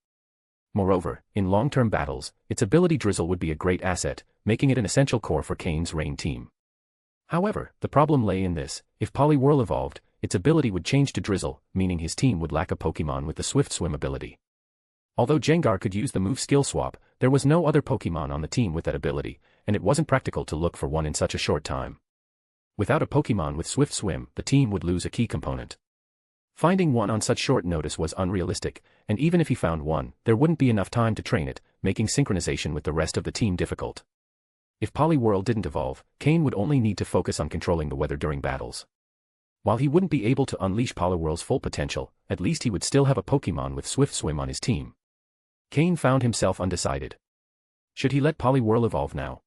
S3: Moreover, in long-term battles, its ability Drizzle would be a great asset, making it an essential core for Cain's Rain team. However, the problem lay in this: if Poliwhirl evolved, its ability would change to Drizzle, meaning his team would lack a Pokémon with the Swift Swim ability. Although Gengar could use the move skill swap, there was no other Pokémon on the team with that ability, and it wasn't practical to look for one in such a short time. Without a Pokémon with Swift Swim, the team would lose a key component. Finding one on such short notice was unrealistic, and even if he found one, there wouldn't be enough time to train it, making synchronization with the rest of the team difficult. If Poliwhirl didn't evolve, Cain would only need to focus on controlling the weather during battles. While he wouldn't be able to unleash Poliwhirl's full potential, at least he would still have a Pokémon with Swift Swim on his team. Cain found himself undecided. Should he let Poliwhirl evolve now?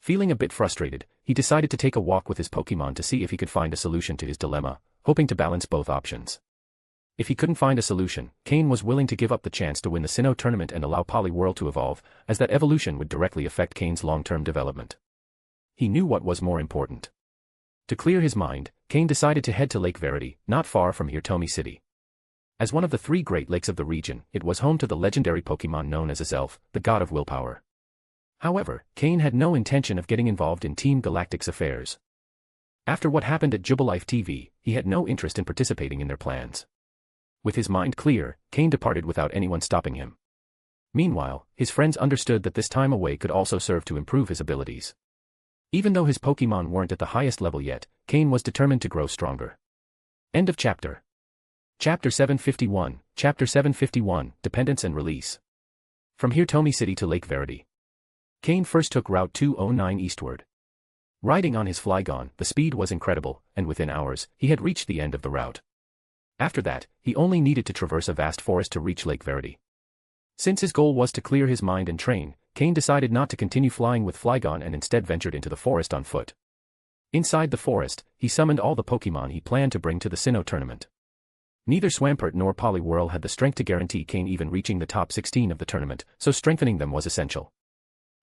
S3: Feeling a bit frustrated, he decided to take a walk with his Pokémon to see if he could find a solution to his dilemma, hoping to balance both options. If he couldn't find a solution, Cain was willing to give up the chance to win the Sinnoh tournament and allow Poliwhirl to evolve, as that evolution would directly affect Cain's long-term development. He knew what was more important. To clear his mind, Cain decided to head to Lake Verity, not far from Hirtomi City. As one of the 3 great lakes of the region, it was home to the legendary Pokémon known as Azelf, the god of willpower. However, Cain had no intention of getting involved in Team Galactic's affairs. After what happened at Jubilife TV, he had no interest in participating in their plans. With his mind clear, Cain departed without anyone stopping him. Meanwhile, his friends understood that this time away could also serve to improve his abilities. Even though his Pokémon weren't at the highest level yet, Cain was determined to grow stronger. End of chapter. Chapter 751, Chapter 751, Dependence and Release. From Hirtomi City to Lake Verity. Cain first took Route 209 eastward. Riding on his Flygon, the speed was incredible, and within hours, he had reached the end of the route. After that, he only needed to traverse a vast forest to reach Lake Verity. Since his goal was to clear his mind and train, Cain decided not to continue flying with Flygon and instead ventured into the forest on foot. Inside the forest, he summoned all the Pokémon he planned to bring to the Sinnoh tournament. Neither Swampert nor Poliwhirl had the strength to guarantee Cain even reaching the top 16 of the tournament, so strengthening them was essential.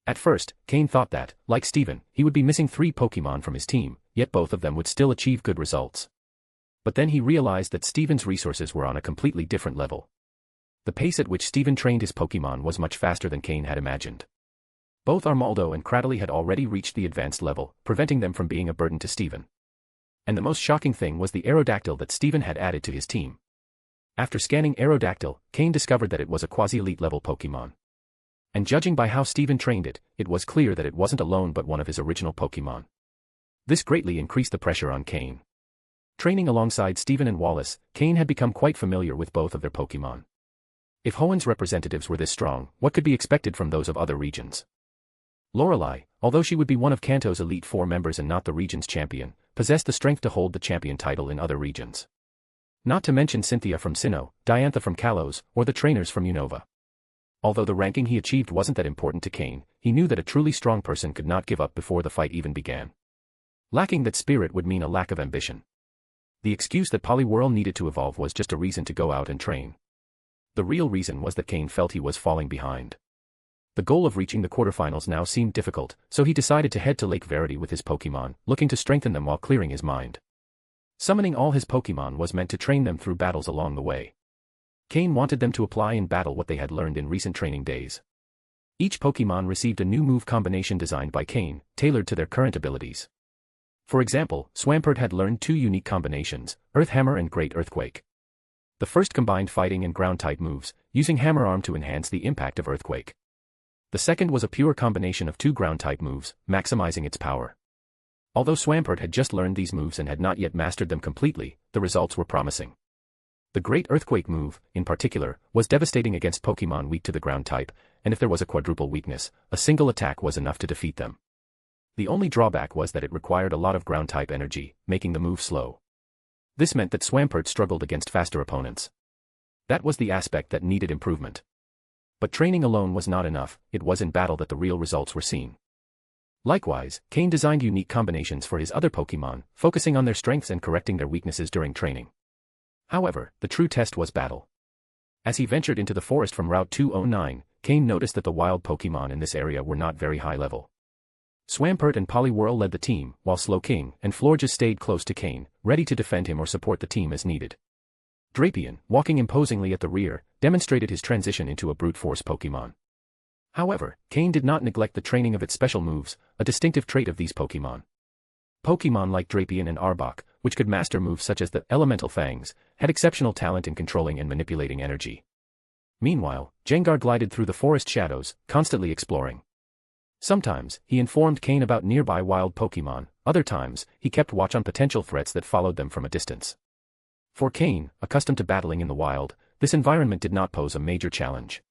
S3: At first, Cain thought that, like Steven, he would be missing 3 Pokémon from his team, yet both of them would still achieve good results. But then he realized that Steven's resources were on a completely different level. The pace at which Steven trained his Pokémon was much faster than Cain had imagined. Both Armaldo and Cradily had already reached the advanced level, preventing them from being a burden to Steven. And the most shocking thing was the Aerodactyl that Steven had added to his team. After scanning Aerodactyl, Cain discovered that it was a quasi-elite level Pokémon. And judging by how Steven trained it, it was clear that it wasn't alone but one of his original Pokémon. This greatly increased the pressure on Cain. Training alongside Steven and Wallace, Cain had become quite familiar with both of their Pokémon. If Hoenn's representatives were this strong, what could be expected from those of other regions? Lorelei, although she would be one of Kanto's Elite Four members and not the region's champion, possessed the strength to hold the champion title in other regions. Not to mention Cynthia from Sinnoh, Diantha from Kalos, or the trainers from Unova. Although the ranking he achieved wasn't that important to Cain, he knew that a truly strong person could not give up before the fight even began. Lacking that spirit would mean a lack of ambition. The excuse that Poliwhirl needed to evolve was just a reason to go out and train. The real reason was that Cain felt he was falling behind. The goal of reaching the quarterfinals now seemed difficult, so he decided to head to Lake Verity with his Pokémon, looking to strengthen them while clearing his mind. Summoning all his Pokémon was meant to train them through battles along the way. Cain wanted them to apply in battle what they had learned in recent training days. Each Pokémon received a new move combination designed by Cain, tailored to their current abilities. For example, Swampert had learned 2 unique combinations, Earth Hammer and Great Earthquake. The first combined fighting and ground-type moves, using Hammer Arm to enhance the impact of Earthquake. The second was a pure combination of 2 ground-type moves, maximizing its power. Although Swampert had just learned these moves and had not yet mastered them completely, the results were promising. The Great Earthquake move, in particular, was devastating against Pokémon weak to the ground type, and if there was a quadruple weakness, a single attack was enough to defeat them. The only drawback was that it required a lot of ground-type energy, making the move slow. This meant that Swampert struggled against faster opponents. That was the aspect that needed improvement. But training alone was not enough, it was in battle that the real results were seen. Likewise, Cain designed unique combinations for his other Pokémon, focusing on their strengths and correcting their weaknesses during training. However, the true test was battle. As he ventured into the forest from Route 209, Cain noticed that the wild Pokémon in this area were not very high level. Swampert and Poliwhirl led the team, while Slowking and Florges stayed close to Cain, ready to defend him or support the team as needed. Drapion, walking imposingly at the rear, demonstrated his transition into a brute force Pokémon. However, Cain did not neglect the training of its special moves, a distinctive trait of these Pokémon. Pokémon like Drapion and Arbok, which could master moves such as the Elemental Fangs, had exceptional talent in controlling and manipulating energy. Meanwhile, Gengar glided through the forest shadows, constantly exploring. Sometimes, he informed Cain about nearby wild Pokémon, other times, he kept watch on potential threats that followed them from a distance. For Cain, accustomed to battling in the wild, this environment did not pose a major challenge.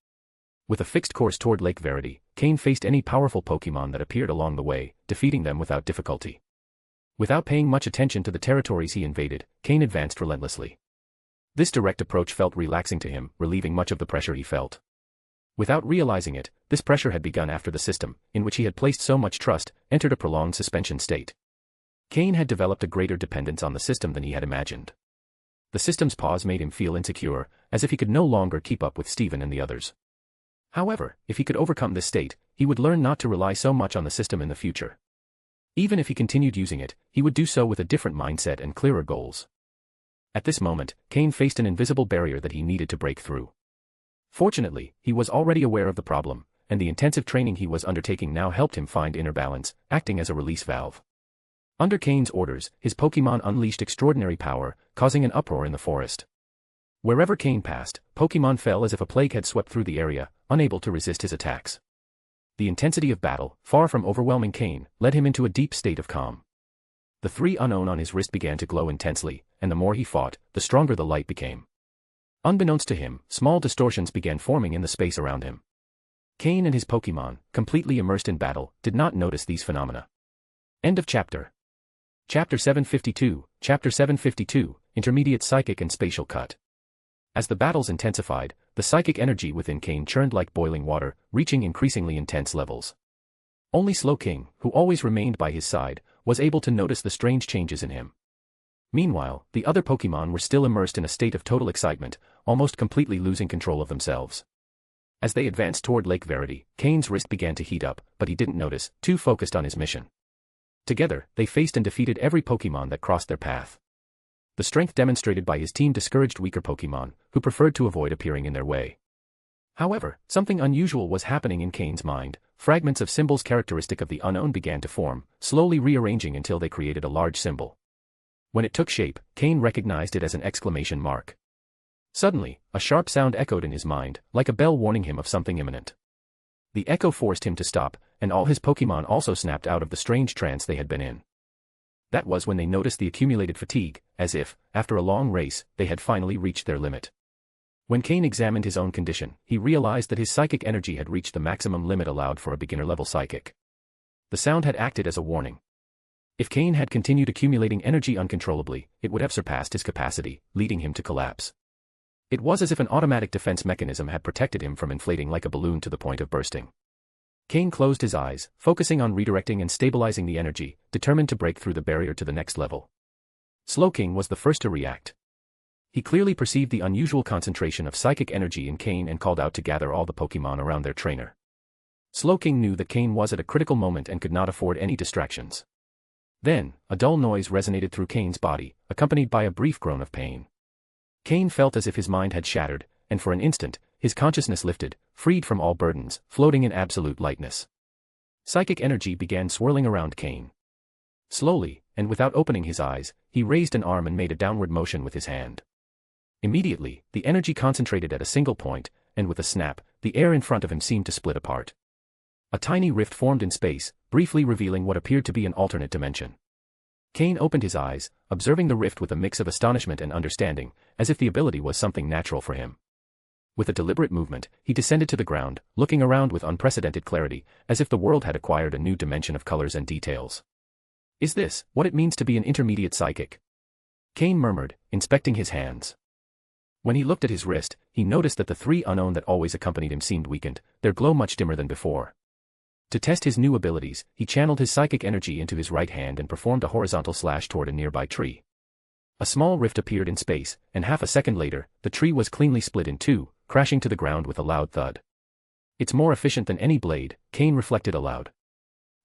S3: With a fixed course toward Lake Verity, Cain faced any powerful Pokémon that appeared along the way, defeating them without difficulty. Without paying much attention to the territories he invaded, Cain advanced relentlessly. This direct approach felt relaxing to him, relieving much of the pressure he felt. Without realizing it, this pressure had begun after the system, in which he had placed so much trust, entered a prolonged suspension state. Cain had developed a greater dependence on the system than he had imagined. The system's pause made him feel insecure, as if he could no longer keep up with Steven and the others. However, if he could overcome this state, he would learn not to rely so much on the system in the future. Even if he continued using it, he would do so with a different mindset and clearer goals. At this moment, Cain faced an invisible barrier that he needed to break through. Fortunately, he was already aware of the problem, and the intensive training he was undertaking now helped him find inner balance, acting as a release valve. Under Cain's orders, his Pokémon unleashed extraordinary power, causing an uproar in the forest. Wherever Cain passed, Pokémon fell as if a plague had swept through the area, unable to resist his attacks. The intensity of battle, far from overwhelming Cain, led him into a deep state of calm. The 3 unknown on his wrist began to glow intensely, and the more he fought, the stronger the light became. Unbeknownst to him, small distortions began forming in the space around him. Cain and his Pokémon, completely immersed in battle, did not notice these phenomena. End of chapter. Chapter 752, Chapter 752, Intermediate Psychic and Spatial Cut. As the battles intensified, the psychic energy within Cain churned like boiling water, reaching increasingly intense levels. Only Slowking, who always remained by his side, was able to notice the strange changes in him. Meanwhile, the other Pokémon were still immersed in a state of total excitement, almost completely losing control of themselves. As they advanced toward Lake Verity, Cain's wrist began to heat up, but he didn't notice, too focused on his mission. Together, they faced and defeated every Pokémon that crossed their path. The strength demonstrated by his team discouraged weaker Pokémon, who preferred to avoid appearing in their way. However, something unusual was happening in Cain's mind. Fragments of symbols characteristic of the unknown began to form, slowly rearranging until they created a large symbol. When it took shape, Cain recognized it as an exclamation mark. Suddenly, a sharp sound echoed in his mind, like a bell warning him of something imminent. The echo forced him to stop, and all his Pokémon also snapped out of the strange trance they had been in. That was when they noticed the accumulated fatigue, as if, after a long race, they had finally reached their limit. When Cain examined his own condition, he realized that his psychic energy had reached the maximum limit allowed for a beginner-level psychic. The sound had acted as a warning. If Cain had continued accumulating energy uncontrollably, it would have surpassed his capacity, leading him to collapse. It was as if an automatic defense mechanism had protected him from inflating like a balloon to the point of bursting. Cain closed his eyes, focusing on redirecting and stabilizing the energy, determined to break through the barrier to the next level. Slowking was the first to react. He clearly perceived the unusual concentration of psychic energy in Cain and called out to gather all the Pokémon around their trainer. Slowking knew that Cain was at a critical moment and could not afford any distractions. Then, a dull noise resonated through Cain's body, accompanied by a brief groan of pain. Cain felt as if his mind had shattered, and for an instant, his consciousness lifted, freed from all burdens, floating in absolute lightness. Psychic energy began swirling around Cain. Slowly, and without opening his eyes, he raised an arm and made a downward motion with his hand. Immediately, the energy concentrated at a single point, and with a snap, the air in front of him seemed to split apart. A tiny rift formed in space, briefly revealing what appeared to be an alternate dimension. Cain opened his eyes, observing the rift with a mix of astonishment and understanding, as if the ability was something natural for him. With a deliberate movement, he descended to the ground, looking around with unprecedented clarity, as if the world had acquired a new dimension of colors and details. "Is this what it means to be an intermediate psychic?" Cain murmured, inspecting his hands. When he looked at his wrist, he noticed that the 3 unknown that always accompanied him seemed weakened, their glow much dimmer than before. To test his new abilities, he channeled his psychic energy into his right hand and performed a horizontal slash toward a nearby tree. A small rift appeared in space, and half a second later, the tree was cleanly split in 2, crashing to the ground with a loud thud. It's more efficient than any blade, Cain reflected aloud.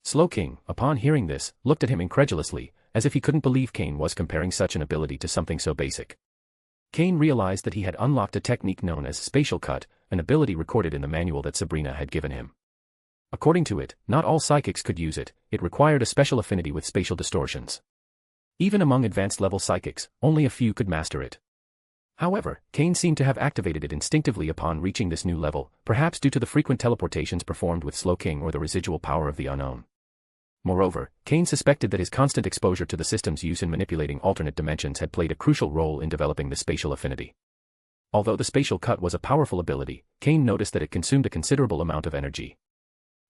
S3: Slowking, upon hearing this, looked at him incredulously, as if he couldn't believe Cain was comparing such an ability to something so basic. Cain realized that he had unlocked a technique known as spatial cut, an ability recorded in the manual that Sabrina had given him. According to it, not all psychics could use it, it required a special affinity with spatial distortions. Even among advanced-level psychics, only a few could master it. However, Cain seemed to have activated it instinctively upon reaching this new level, perhaps due to the frequent teleportations performed with Slowking or the residual power of the unknown. Moreover, Cain suspected that his constant exposure to the system's use in manipulating alternate dimensions had played a crucial role in developing the spatial affinity. Although the spatial cut was a powerful ability, Cain noticed that it consumed a considerable amount of energy.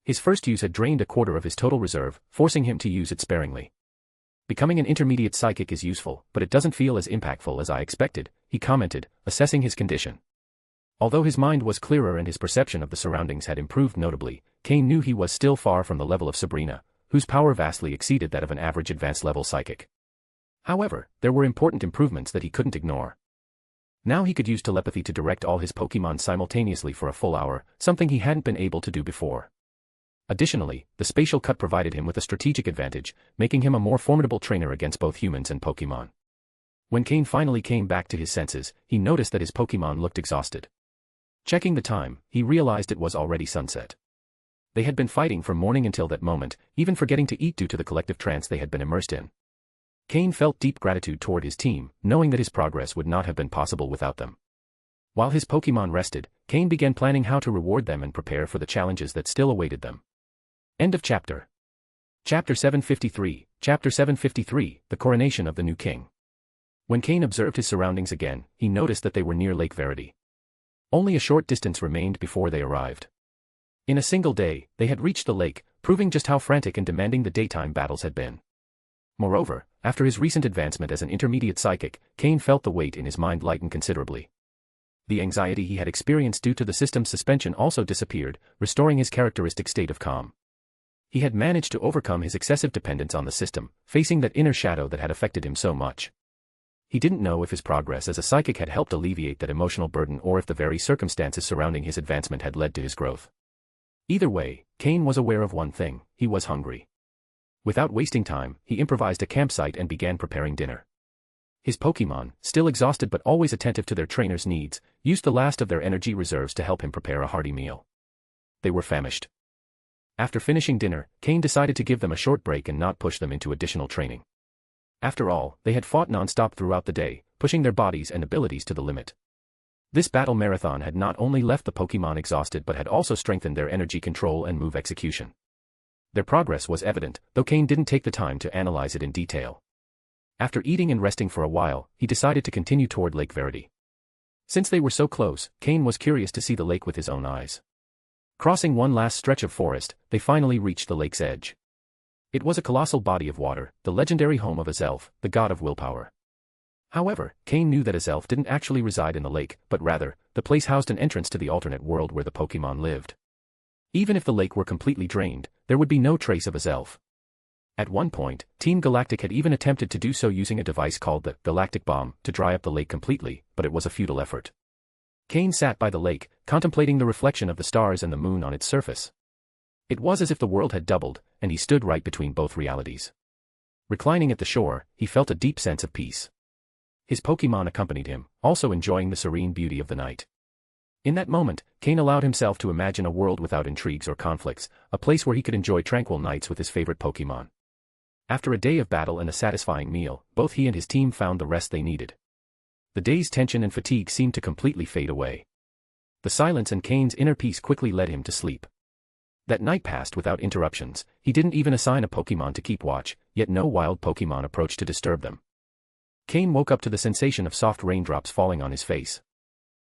S3: His first use had drained a quarter of his total reserve, forcing him to use it sparingly. Becoming an intermediate psychic is useful, but it doesn't feel as impactful as I expected, he commented, assessing his condition. Although his mind was clearer and his perception of the surroundings had improved notably, Cain knew he was still far from the level of Sabrina, whose power vastly exceeded that of an average advanced-level psychic. However, there were important improvements that he couldn't ignore. Now he could use telepathy to direct all his Pokémon simultaneously for a full hour, something he hadn't been able to do before. Additionally, the spatial cut provided him with a strategic advantage, making him a more formidable trainer against both humans and Pokémon. When Cain finally came back to his senses, he noticed that his Pokémon looked exhausted. Checking the time, he realized it was already sunset. They had been fighting from morning until that moment, even forgetting to eat due to the collective trance they had been immersed in. Cain felt deep gratitude toward his team, knowing that his progress would not have been possible without them. While his Pokémon rested, Cain began planning how to reward them and prepare for the challenges that still awaited them. End of chapter. Chapter 753, Chapter 753, The Coronation of the New King. When Cain observed his surroundings again, he noticed that they were near Lake Verity. Only a short distance remained before they arrived. In a single day, they had reached the lake, proving just how frantic and demanding the daytime battles had been. Moreover, after his recent advancement as an intermediate psychic, Cain felt the weight in his mind lighten considerably. The anxiety he had experienced due to the system's suspension also disappeared, restoring his characteristic state of calm. He had managed to overcome his excessive dependence on the system, facing that inner shadow that had affected him so much. He didn't know if his progress as a psychic had helped alleviate that emotional burden or if the very circumstances surrounding his advancement had led to his growth. Either way, Cain was aware of one thing: he was hungry. Without wasting time, he improvised a campsite and began preparing dinner. His Pokémon, still exhausted but always attentive to their trainer's needs, used the last of their energy reserves to help him prepare a hearty meal. They were famished. After finishing dinner, Cain decided to give them a short break and not push them into additional training. After all, they had fought non-stop throughout the day, pushing their bodies and abilities to the limit. This battle marathon had not only left the Pokémon exhausted but had also strengthened their energy control and move execution. Their progress was evident, though Cain didn't take the time to analyze it in detail. After eating and resting for a while, he decided to continue toward Lake Verity. Since they were so close, Cain was curious to see the lake with his own eyes. Crossing one last stretch of forest, they finally reached the lake's edge. It was a colossal body of water, the legendary home of Azelf, the god of willpower. However, Cain knew that Azelf didn't actually reside in the lake, but rather, the place housed an entrance to the alternate world where the Pokémon lived. Even if the lake were completely drained, there would be no trace of Azelf. At one point, Team Galactic had even attempted to do so using a device called the Galactic Bomb to dry up the lake completely, but it was a futile effort. Cain sat by the lake, contemplating the reflection of the stars and the moon on its surface. It was as if the world had doubled, and he stood right between both realities. Reclining at the shore, he felt a deep sense of peace. His Pokémon accompanied him, also enjoying the serene beauty of the night. In that moment, Cain allowed himself to imagine a world without intrigues or conflicts, a place where he could enjoy tranquil nights with his favorite Pokémon. After a day of battle and a satisfying meal, both he and his team found the rest they needed. The day's tension and fatigue seemed to completely fade away. The silence and Cain's inner peace quickly led him to sleep. That night passed without interruptions. He didn't even assign a Pokémon to keep watch, yet no wild Pokémon approached to disturb them. Cain woke up to the sensation of soft raindrops falling on his face.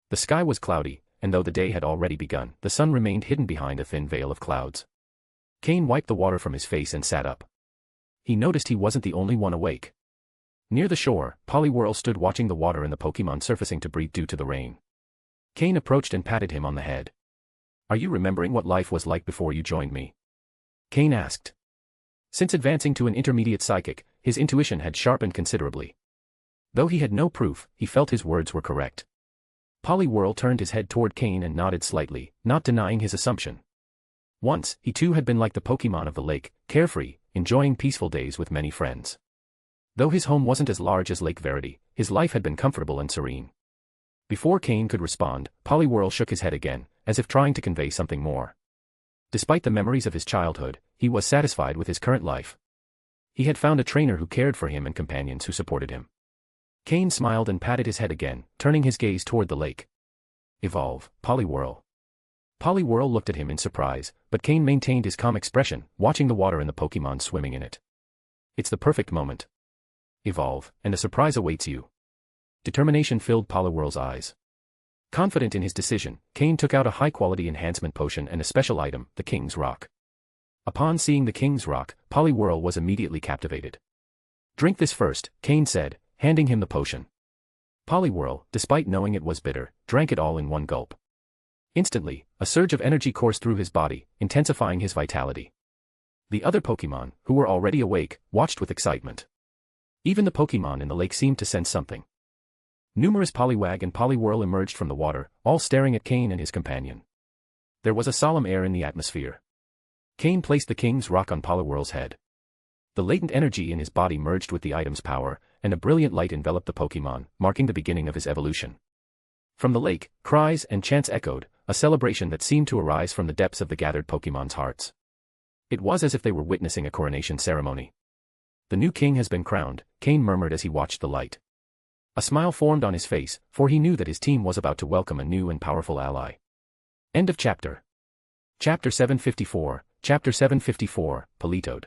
S3: The sky was cloudy, and though the day had already begun, the sun remained hidden behind a thin veil of clouds. Cain wiped the water from his face and sat up. He noticed he wasn't the only one awake. Near the shore, Poliwhirl stood watching the water and the Pokémon surfacing to breathe due to the rain. Cain approached and patted him on the head. "Are you remembering what life was like before you joined me?" Cain asked. Since advancing to an intermediate psychic, his intuition had sharpened considerably. Though he had no proof, he felt his words were correct. Poliwhirl turned his head toward Cain and nodded slightly, not denying his assumption. Once, he too had been like the Pokémon of the lake, carefree, enjoying peaceful days with many friends. Though his home wasn't as large as Lake Verity, his life had been comfortable and serene. Before Cain could respond, Poliwhirl shook his head again, as if trying to convey something more. Despite the memories of his childhood, he was satisfied with his current life. He had found a trainer who cared for him and companions who supported him. Cain smiled and patted his head again, turning his gaze toward the lake. Evolve, Poliwhirl. Poliwhirl looked at him in surprise, but Cain maintained his calm expression, watching the water and the Pokémon swimming in it. It's the perfect moment. Evolve, and a surprise awaits you. Determination filled Poliwhirl's eyes. Confident in his decision, Cain took out a high-quality enhancement potion and a special item, the King's Rock. Upon seeing the King's Rock, Poliwhirl was immediately captivated. Drink this first, Cain said, handing him the potion. Poliwhirl, despite knowing it was bitter, drank it all in one gulp. Instantly, a surge of energy coursed through his body, intensifying his vitality. The other Pokémon, who were already awake, watched with excitement. Even the Pokémon in the lake seemed to sense something. Numerous Poliwag and Poliwhirl emerged from the water, all staring at Cain and his companion. There was a solemn air in the atmosphere. Cain placed the King's Rock on Poliwhirl's head. The latent energy in his body merged with the item's power, and a brilliant light enveloped the Pokémon, marking the beginning of his evolution. From the lake, cries and chants echoed, a celebration that seemed to arise from the depths of the gathered Pokémon's hearts. It was as if they were witnessing a coronation ceremony. The new king has been crowned, Cain murmured as he watched the light. A smile formed on his face, for he knew that his team was about to welcome a new and powerful ally. End of chapter. Chapter 754, Chapter 754, Politoed.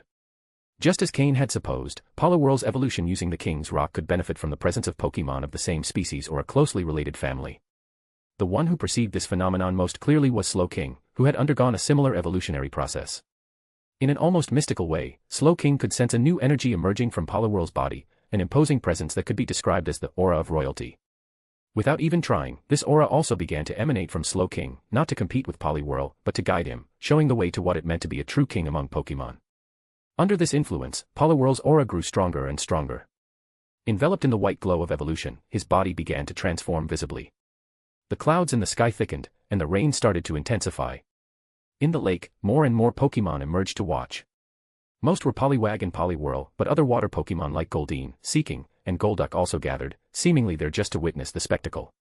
S3: Just as Cain had supposed, Poliwhirl's evolution using the King's Rock could benefit from the presence of Pokémon of the same species or a closely related family. The one who perceived this phenomenon most clearly was Slowking, who had undergone a similar evolutionary process. In an almost mystical way, Slowking could sense a new energy emerging from Poliwhirl's body, an imposing presence that could be described as the aura of royalty. Without even trying, this aura also began to emanate from Slowking, not to compete with Poliwhirl, but to guide him, showing the way to what it meant to be a true king among Pokémon. Under this influence, Poliwhirl's aura grew stronger and stronger. Enveloped in the white glow of evolution, his body began to transform visibly. The clouds in the sky thickened, and the rain started to intensify. In the lake, more and more Pokémon emerged to watch. Most were Poliwag and Poliwhirl, but other water Pokémon like Goldeen, Seeking, and Golduck also gathered, seemingly there just to witness the spectacle.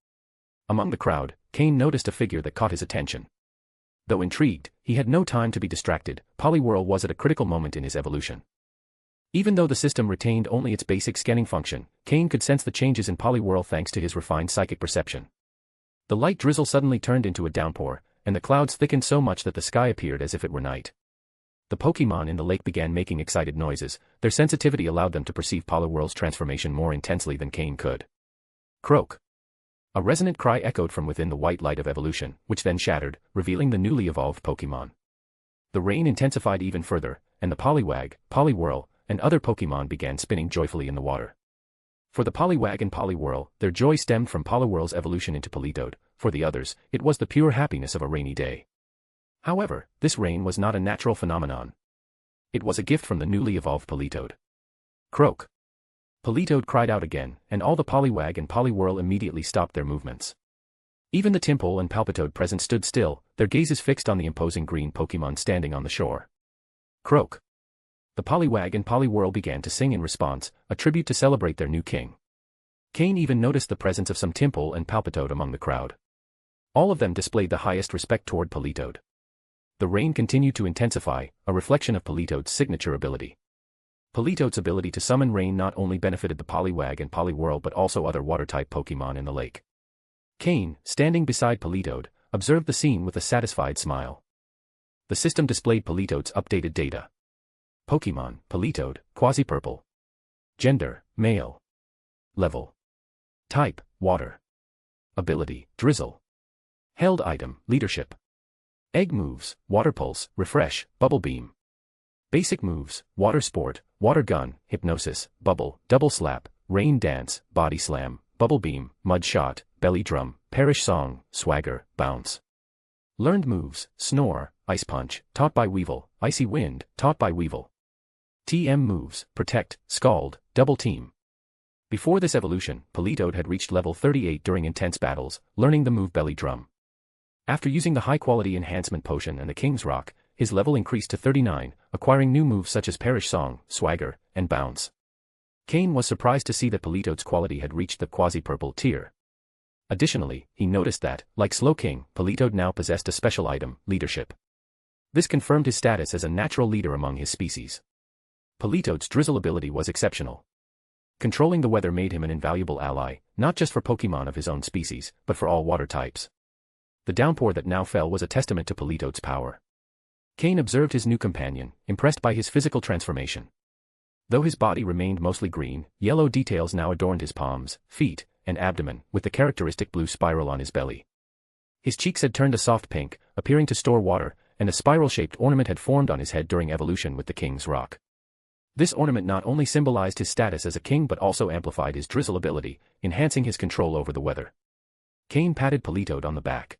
S3: Among the crowd, Cain noticed a figure that caught his attention. Though intrigued, he had no time to be distracted. Poliwhirl was at a critical moment in his evolution. Even though the system retained only its basic scanning function, Cain could sense the changes in Poliwhirl thanks to his refined psychic perception. The light drizzle suddenly turned into a downpour, and the clouds thickened so much that the sky appeared as if it were night. The Pokémon in the lake began making excited noises. Their sensitivity allowed them to perceive Poliwhirl's transformation more intensely than Cain could. Croak. A resonant cry echoed from within the white light of evolution, which then shattered, revealing the newly evolved Pokémon. The rain intensified even further, and the Poliwag, Poliwhirl, and other Pokémon began spinning joyfully in the water. For the Poliwag and Poliwhirl, their joy stemmed from Poliwhirl's evolution into Politoed. For the others, it was the pure happiness of a rainy day. However, this rain was not a natural phenomenon. It was a gift from the newly evolved Politoed. Croak. Politoed cried out again, and all the Poliwag and Poliwhirl immediately stopped their movements. Even the Tympole and Palpitoad present stood still, their gazes fixed on the imposing green Pokémon standing on the shore. Croak. The Poliwag and Poliwhirl began to sing in response, a tribute to celebrate their new king. Cain even noticed the presence of some Tympole and Palpitoad among the crowd. All of them displayed the highest respect toward Politoed. The rain continued to intensify, a reflection of Politoed's signature ability. Politoed's ability to summon rain not only benefited the Poliwag and Poliwhirl but also other water-type Pokémon in the lake. Cain, standing beside Politoed, observed the scene with a satisfied smile. The system displayed Politoed's updated data. Pokémon, Politoed, Quasi-Purple. Gender, Male. Level. Type, Water. Ability, Drizzle. Held item, Leadership. Egg moves, Water Pulse, Refresh, Bubble Beam. Basic moves, Water Sport, Water Gun, Hypnosis, Bubble, Double Slap, Rain Dance, Body Slam, Bubble Beam, Mud Shot, Belly Drum, Perish Song, Swagger, Bounce. Learned moves, Snore, Ice Punch, taught by Weevil, Icy Wind, taught by Weevil. TM moves, Protect, Scald, Double Team. Before this evolution, Politoed had reached level 38 during intense battles, learning the move Belly Drum. After using the high-quality enhancement potion and the King's Rock, his level increased to 39, acquiring new moves such as Perish Song, Swagger, and Bounce. Cain was surprised to see that Politoed's quality had reached the quasi-purple tier. Additionally, he noticed that, like Slowking, Politoed now possessed a special item, Leadership. This confirmed his status as a natural leader among his species. Politoed's drizzle ability was exceptional. Controlling the weather made him an invaluable ally, not just for Pokémon of his own species, but for all water types. The downpour that now fell was a testament to Politoed's power. Cain observed his new companion, impressed by his physical transformation. Though his body remained mostly green, yellow details now adorned his palms, feet, and abdomen, with the characteristic blue spiral on his belly. His cheeks had turned a soft pink, appearing to store water, and a spiral-shaped ornament had formed on his head during evolution with the King's Rock. This ornament not only symbolized his status as a king but also amplified his drizzle ability, enhancing his control over the weather. Cain patted Politoed on the back.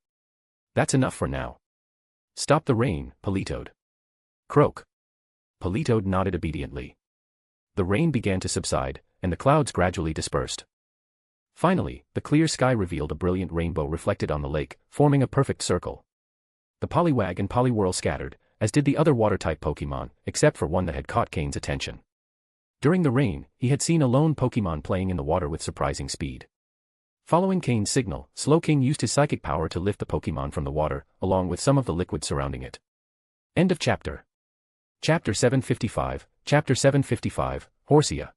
S3: "That's enough for now. Stop the rain, Politoed." "Croak." Politoed nodded obediently. The rain began to subside, and the clouds gradually dispersed. Finally, the clear sky revealed a brilliant rainbow reflected on the lake, forming a perfect circle. The Poliwag and Poliwhirl scattered, as did the other water-type Pokémon, except for one that had caught Cain's attention. During the rain, he had seen a lone Pokémon playing in the water with surprising speed. Following Cain's signal, Slowking used his psychic power to lift the Pokémon from the water, along with some of the liquid surrounding it. End of chapter. Chapter 755, Chapter 755, Horsia.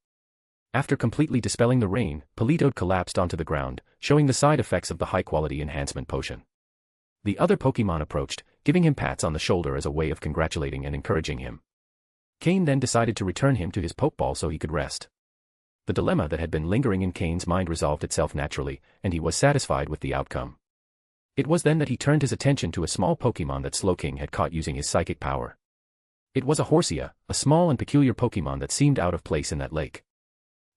S3: After completely dispelling the rain, Politoed collapsed onto the ground, showing the side effects of the high-quality enhancement potion. The other Pokémon approached, giving him pats on the shoulder as a way of congratulating and encouraging him. Cain then decided to return him to his Pokeball so he could rest. The dilemma that had been lingering in Cain's mind resolved itself naturally, and he was satisfied with the outcome. It was then that he turned his attention to a small Pokémon that Slowking had caught using his psychic power. It was a Horsia, a small and peculiar Pokémon that seemed out of place in that lake.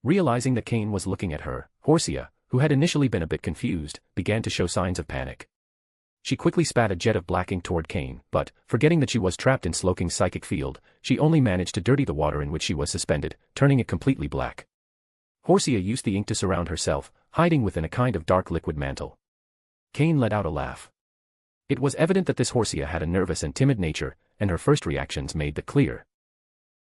S3: Realizing that Cain was looking at her, Horsia, who had initially been a bit confused, began to show signs of panic. She quickly spat a jet of black ink toward Cain, but, forgetting that she was trapped in Slowking's psychic field, she only managed to dirty the water in which she was suspended, turning it completely black. Horsia used the ink to surround herself, hiding within a kind of dark liquid mantle. Cain let out a laugh. It was evident that this Horsia had a nervous and timid nature, and her first reactions made that clear.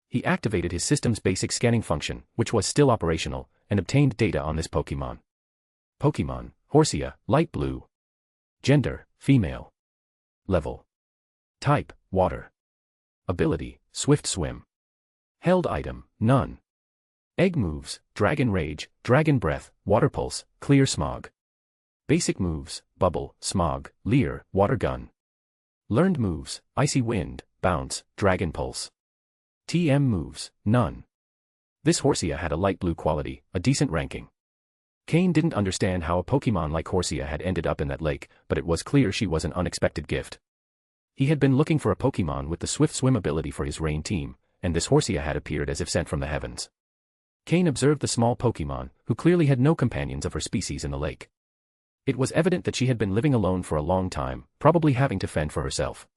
S3: He activated his system's basic scanning function, which was still operational, and obtained data on this Pokémon. Pokémon, Horsia, light blue. Gender, female. Level. Type, water. Ability, swift swim. Held item, none. Egg moves, Dragon Rage, Dragon Breath, Water Pulse, Clear Smog. Basic moves, Bubble, Smog, Leer, Water Gun. Learned moves, Icy Wind, Bounce, Dragon Pulse. TM moves, none. This Horsia had a light blue quality, a decent ranking. Cain didn't understand how a Pokémon like Horsia had ended up in that lake, but it was clear she was an unexpected gift. He had been looking for a Pokémon with the swift swim ability for his rain team, and this Horsia had appeared as if sent from the heavens. Cain observed the small Pokémon, who clearly had no companions of her species in the lake. It was evident that she had been living alone for a long time, probably having to fend for herself.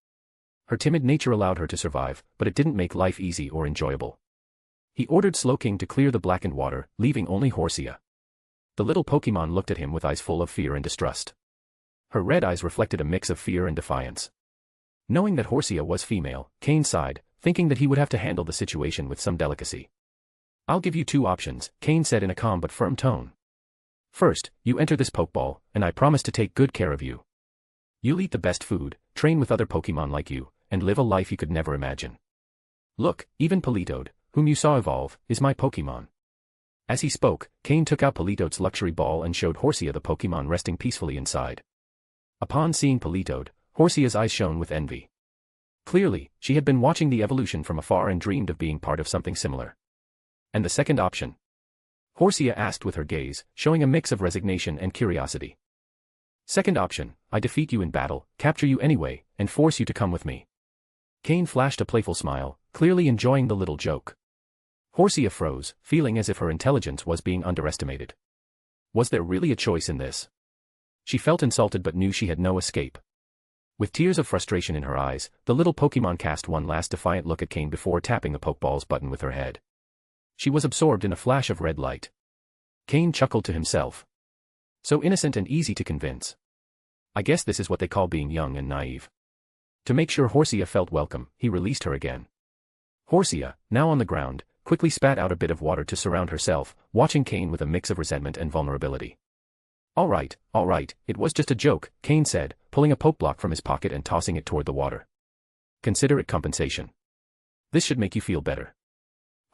S3: Her timid nature allowed her to survive, but it didn't make life easy or enjoyable. He ordered Slowking to clear the blackened water, leaving only Horsia. The little Pokémon looked at him with eyes full of fear and distrust. Her red eyes reflected a mix of fear and defiance. Knowing that Horsia was female, Cain sighed, thinking that he would have to handle the situation with some delicacy. "I'll give you two options," Cain said in a calm but firm tone. "First, you enter this Pokeball, and I promise to take good care of you. You'll eat the best food, train with other Pokémon like you, and live a life you could never imagine. Look, even Politoed, whom you saw evolve, is my Pokémon." As he spoke, Cain took out Politoed's luxury ball and showed Horsia the Pokémon resting peacefully inside. Upon seeing Politoed, Horsia's eyes shone with envy. Clearly, she had been watching the evolution from afar and dreamed of being part of something similar. "And the second option?" Horsia asked with her gaze, showing a mix of resignation and curiosity. "Second option, I defeat you in battle, capture you anyway, and force you to come with me." Cain flashed a playful smile, clearly enjoying the little joke. Horsia froze, feeling as if her intelligence was being underestimated. Was there really a choice in this? She felt insulted but knew she had no escape. With tears of frustration in her eyes, the little Pokémon cast one last defiant look at Cain before tapping the Pokeball's button with her head. She was absorbed in a flash of red light. Cain chuckled to himself. So innocent and easy to convince. I guess this is what they call being young and naive. To make sure Horsia felt welcome, he released her again. Horsia, now on the ground, quickly spat out a bit of water to surround herself, watching Cain with a mix of resentment and vulnerability. All right, it was just a joke, Cain said, pulling a poke block from his pocket and tossing it toward the water. Consider it compensation. This should make you feel better.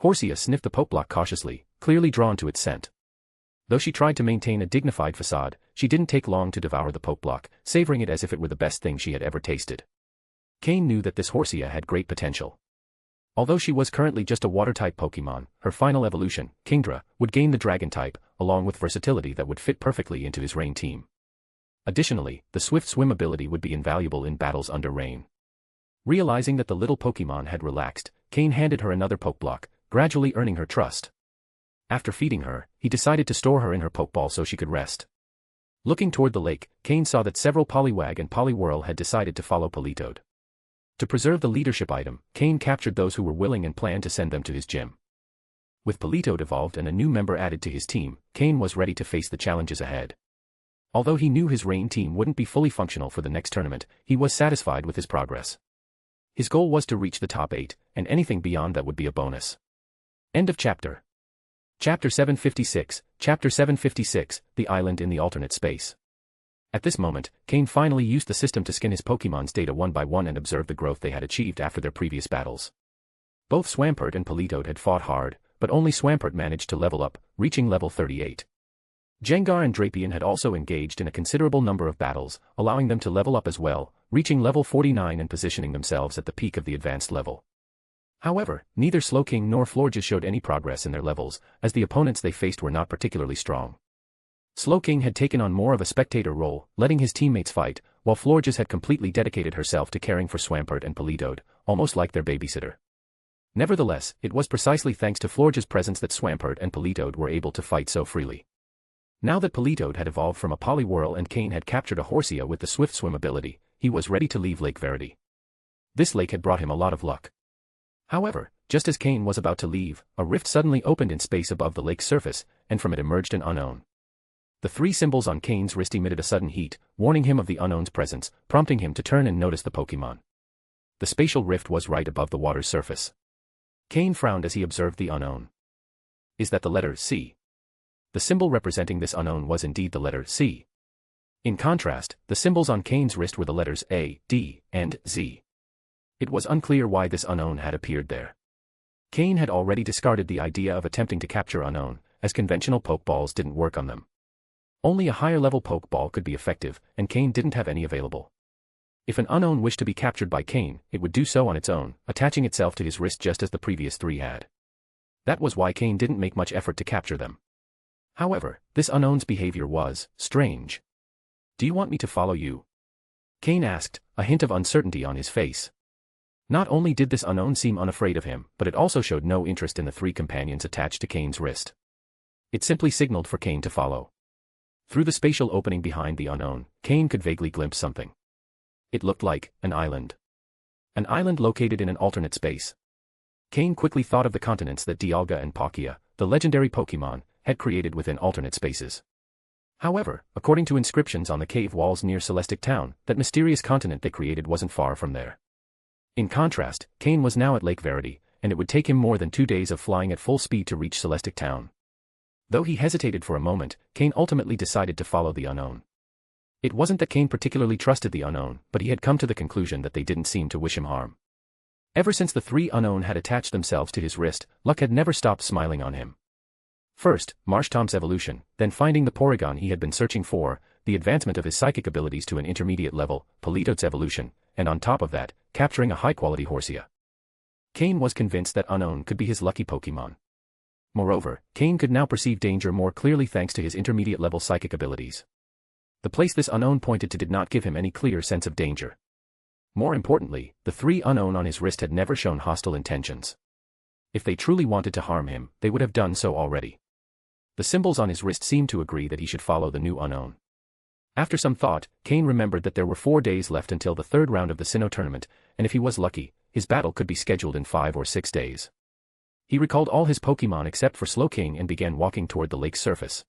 S3: Horsia sniffed the poke block cautiously, clearly drawn to its scent. Though she tried to maintain a dignified facade, she didn't take long to devour the poke block, savoring it as if it were the best thing she had ever tasted. Cain knew that this Horsia had great potential. Although she was currently just a water-type Pokémon, her final evolution, Kingdra, would gain the dragon type, along with versatility that would fit perfectly into his rain team. Additionally, the swift swim ability would be invaluable in battles under rain. Realizing that the little Pokémon had relaxed, Cain handed her another poke block, gradually earning her trust. After feeding her, he decided to store her in her Pokeball so she could rest. Looking toward the lake, Cain saw that several Poliwag and Poliwhirl had decided to follow Politoed. To preserve the leadership item, Cain captured those who were willing and planned to send them to his gym. With Politoed evolved and a new member added to his team, Cain was ready to face the challenges ahead. Although he knew his rain team wouldn't be fully functional for the next tournament, he was satisfied with his progress. His goal was to reach the top 8, and anything beyond that would be a bonus. End of chapter. Chapter 756, Chapter 756, The Island in the Alternate Space. At this moment, Cain finally used the system to scan his Pokémon's data one by one and observe the growth they had achieved after their previous battles. Both Swampert and Politoed had fought hard, but only Swampert managed to level up, reaching level 38. Gengar and Drapion had also engaged in a considerable number of battles, allowing them to level up as well, reaching level 49 and positioning themselves at the peak of the advanced level. However, neither Slowking nor Florges showed any progress in their levels, as the opponents they faced were not particularly strong. Slowking had taken on more of a spectator role, letting his teammates fight, while Florges had completely dedicated herself to caring for Swampert and Politoed, almost like their babysitter. Nevertheless, it was precisely thanks to Florges' presence that Swampert and Politoed were able to fight so freely. Now that Politoed had evolved from a Poliwhirl and Cain had captured a Horsia with the swift swim ability, he was ready to leave Lake Verity. This lake had brought him a lot of luck. However, just as Cain was about to leave, a rift suddenly opened in space above the lake's surface, and from it emerged an unknown. The 3 symbols on Cain's wrist emitted a sudden heat, warning him of the unknown's presence, prompting him to turn and notice the Pokémon. The spatial rift was right above the water's surface. Cain frowned as he observed the unknown. Is that the letter C? The symbol representing this unknown was indeed the letter C. In contrast, the symbols on Cain's wrist were the letters A, D, and Z. It was unclear why this unknown had appeared there. Cain had already discarded the idea of attempting to capture unknown, as conventional Pokeballs didn't work on them. Only a higher-level Pokeball could be effective, and Cain didn't have any available. If an unknown wished to be captured by Cain, it would do so on its own, attaching itself to his wrist just as the previous 3 had. That was why Cain didn't make much effort to capture them. However, this unknown's behavior was strange. Do you want me to follow you? Cain asked, a hint of uncertainty on his face. Not only did this unknown seem unafraid of him, but it also showed no interest in the 3 companions attached to Cain's wrist. It simply signaled for Cain to follow. Through the spatial opening behind the unknown, Cain could vaguely glimpse something. It looked like an island. An island located in an alternate space. Cain quickly thought of the continents that Dialga and Palkia, the legendary Pokémon, had created within alternate spaces. However, according to inscriptions on the cave walls near Celestic Town, that mysterious continent they created wasn't far from there. In contrast, Cain was now at Lake Verity, and it would take him more than 2 days of flying at full speed to reach Celestic Town. Though he hesitated for a moment, Cain ultimately decided to follow the unknown. It wasn't that Cain particularly trusted the unknown, but he had come to the conclusion that they didn't seem to wish him harm. Ever since the 3 unknown had attached themselves to his wrist, luck had never stopped smiling on him. First, Marshtom's evolution, then finding the Porygon he had been searching for, the advancement of his psychic abilities to an intermediate level, Politoed's evolution, and on top of that, capturing a high-quality Horsia. Cain was convinced that unknown could be his lucky Pokémon. Moreover, Cain could now perceive danger more clearly thanks to his intermediate-level psychic abilities. The place this unknown pointed to did not give him any clear sense of danger. More importantly, the 3 unknown on his wrist had never shown hostile intentions. If they truly wanted to harm him, they would have done so already. The symbols on his wrist seemed to agree that he should follow the new unknown. After some thought, Cain remembered that there were 4 days left until the 3rd round of the Sinnoh tournament, and if he was lucky, his battle could be scheduled in 5 or 6 days. He recalled all his Pokémon except for Slowking and began walking toward the lake's surface.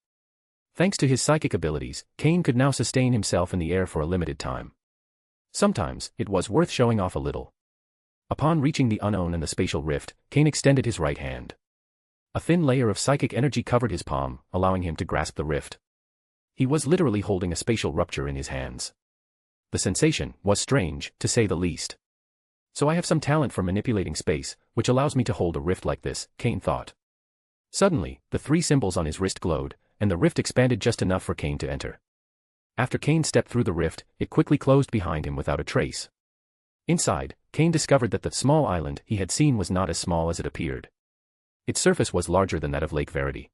S3: Thanks to his psychic abilities, Cain could now sustain himself in the air for a limited time. Sometimes, it was worth showing off a little. Upon reaching the unknown and the spatial rift, Cain extended his right hand. A thin layer of psychic energy covered his palm, allowing him to grasp the rift. He was literally holding a spatial rupture in his hands. The sensation was strange, to say the least. So I have some talent for manipulating space, which allows me to hold a rift like this, Cain thought. Suddenly, the 3 symbols on his wrist glowed, and the rift expanded just enough for Cain to enter. After Cain stepped through the rift, it quickly closed behind him without a trace. Inside, Cain discovered that the small island he had seen was not as small as it appeared. Its surface was larger than that of Lake Verity.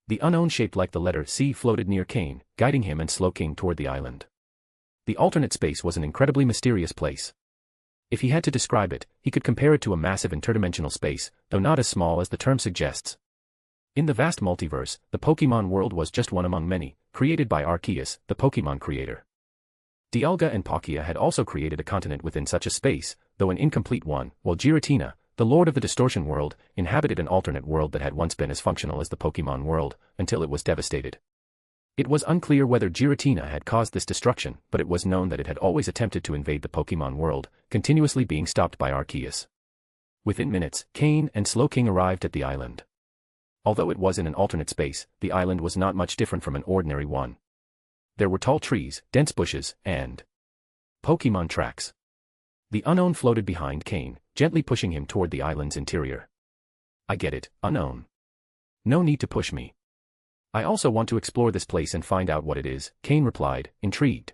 S3: The unknown shaped like the letter C floated near Cain, guiding him and Slowking toward the island. The alternate space was an incredibly mysterious place. If he had to describe it, he could compare it to a massive interdimensional space, though not as small as the term suggests. In the vast multiverse, the Pokémon world was just one among many, created by Arceus, the Pokémon creator. Dialga and Palkia had also created a continent within such a space, though an incomplete one, while Giratina, the Lord of the Distortion World, inhabited an alternate world that had once been as functional as the Pokémon world, until it was devastated. It was unclear whether Giratina had caused this destruction, but it was known that it had always attempted to invade the Pokémon world, continuously being stopped by Arceus. Within minutes, Cain and Slowking arrived at the island. Although it was in an alternate space, the island was not much different from an ordinary one. There were tall trees, dense bushes, and Pokémon tracks. The unknown floated behind Cain, gently pushing him toward the island's interior. I get it, unknown. No need to push me. I also want to explore this place and find out what it is, Cain replied, intrigued.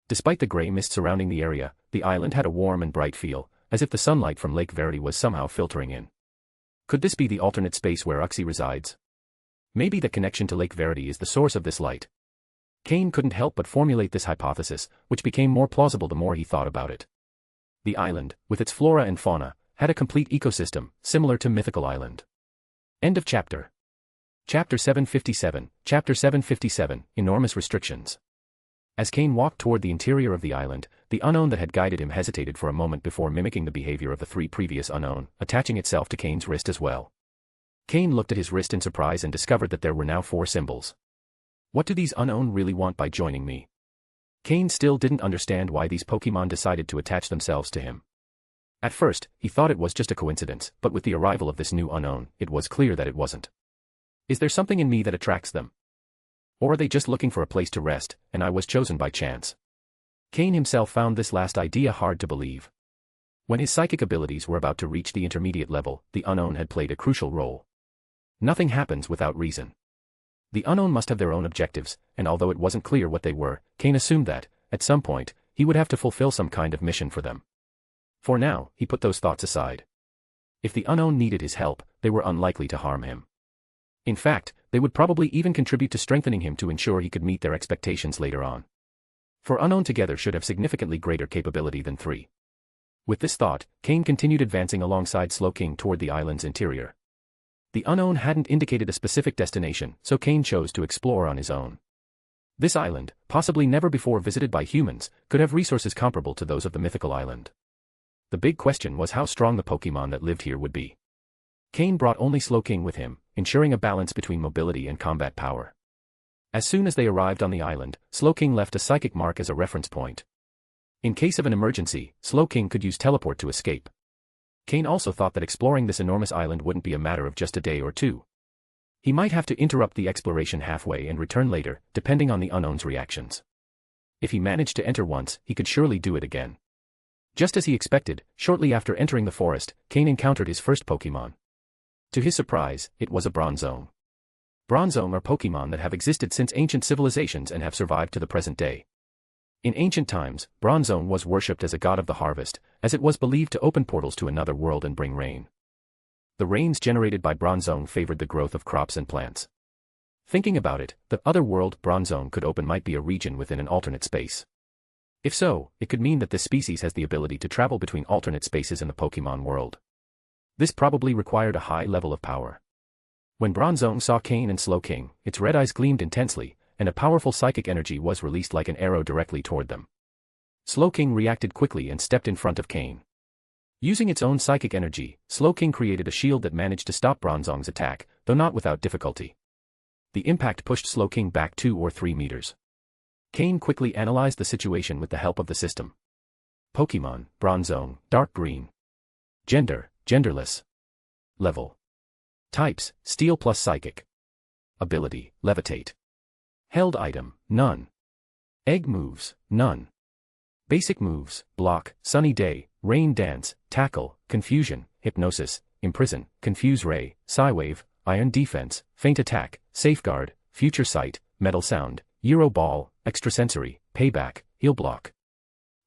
S3: Despite the gray mist surrounding the area, the island had a warm and bright feel, as if the sunlight from Lake Verity was somehow filtering in. Could this be the alternate space where Uxie resides? Maybe the connection to Lake Verity is the source of this light. Cain couldn't help but formulate this hypothesis, which became more plausible the more he thought about it. The island, with its flora and fauna, had a complete ecosystem, similar to Mythical Island. End of chapter. Chapter 757, Chapter 757, Enormous Restrictions. As Cain walked toward the interior of the island, the unknown that had guided him hesitated for a moment before mimicking the behavior of the 3 previous unknown, attaching itself to Cain's wrist as well. Cain looked at his wrist in surprise and discovered that there were now 4 symbols. What do these unknown really want by joining me? Cain still didn't understand why these Pokémon decided to attach themselves to him. At first, he thought it was just a coincidence, but with the arrival of this new unknown, it was clear that it wasn't. Is there something in me that attracts them? Or are they just looking for a place to rest, and I was chosen by chance? Cain himself found this last idea hard to believe. When his psychic abilities were about to reach the intermediate level, the unknown had played a crucial role. Nothing happens without reason. The unknown must have their own objectives, and although it wasn't clear what they were, Cain assumed that, at some point, he would have to fulfill some kind of mission for them. For now, he put those thoughts aside. If the unknown needed his help, they were unlikely to harm him. In fact, they would probably even contribute to strengthening him to ensure he could meet their expectations later on. For unknown together should have significantly greater capability than 3. With this thought, Cain continued advancing alongside Slowking toward the island's interior. The unknown hadn't indicated a specific destination, so Cain chose to explore on his own. This island, possibly never before visited by humans, could have resources comparable to those of the Mythical Island. The big question was how strong the Pokémon that lived here would be. Cain brought only Slowking with him, ensuring a balance between mobility and combat power. As soon as they arrived on the island, Slowking left a psychic mark as a reference point. In case of an emergency, Slowking could use teleport to escape. Cain also thought that exploring this enormous island wouldn't be a matter of just a day or 2. He might have to interrupt the exploration halfway and return later, depending on the unknown's reactions. If he managed to enter once, he could surely do it again. Just as he expected, shortly after entering the forest, Cain encountered his first Pokémon. To his surprise, it was a Bronzong. Bronzong are Pokémon that have existed since ancient civilizations and have survived to the present day. In ancient times, Bronzong was worshipped as a god of the harvest, as it was believed to open portals to another world and bring rain. The rains generated by Bronzong favored the growth of crops and plants. Thinking about it, the other world Bronzong could open might be a region within an alternate space. If so, it could mean that this species has the ability to travel between alternate spaces in the Pokémon world. This probably required a high level of power. When Bronzong saw Cain and Slowking, its red eyes gleamed intensely, and a powerful psychic energy was released like an arrow directly toward them. Slowking reacted quickly and stepped in front of Cain. Using its own psychic energy, Slowking created a shield that managed to stop Bronzong's attack, though not without difficulty. The impact pushed Slowking back 2 or 3 meters. Cain quickly analyzed the situation with the help of the system. Pokémon, Bronzong, dark green. Gender, genderless. Level. Types, Steel plus Psychic. Ability, Levitate. Held item, none. Egg moves, none. Basic moves, Block, Sunny Day, Rain Dance, Tackle, Confusion, Hypnosis, Imprison, Confuse Ray, Psywave, Iron Defense, Feint Attack, Safeguard, Future Sight, Metal Sound, Euro Ball, Extrasensory, Payback, Heal Block.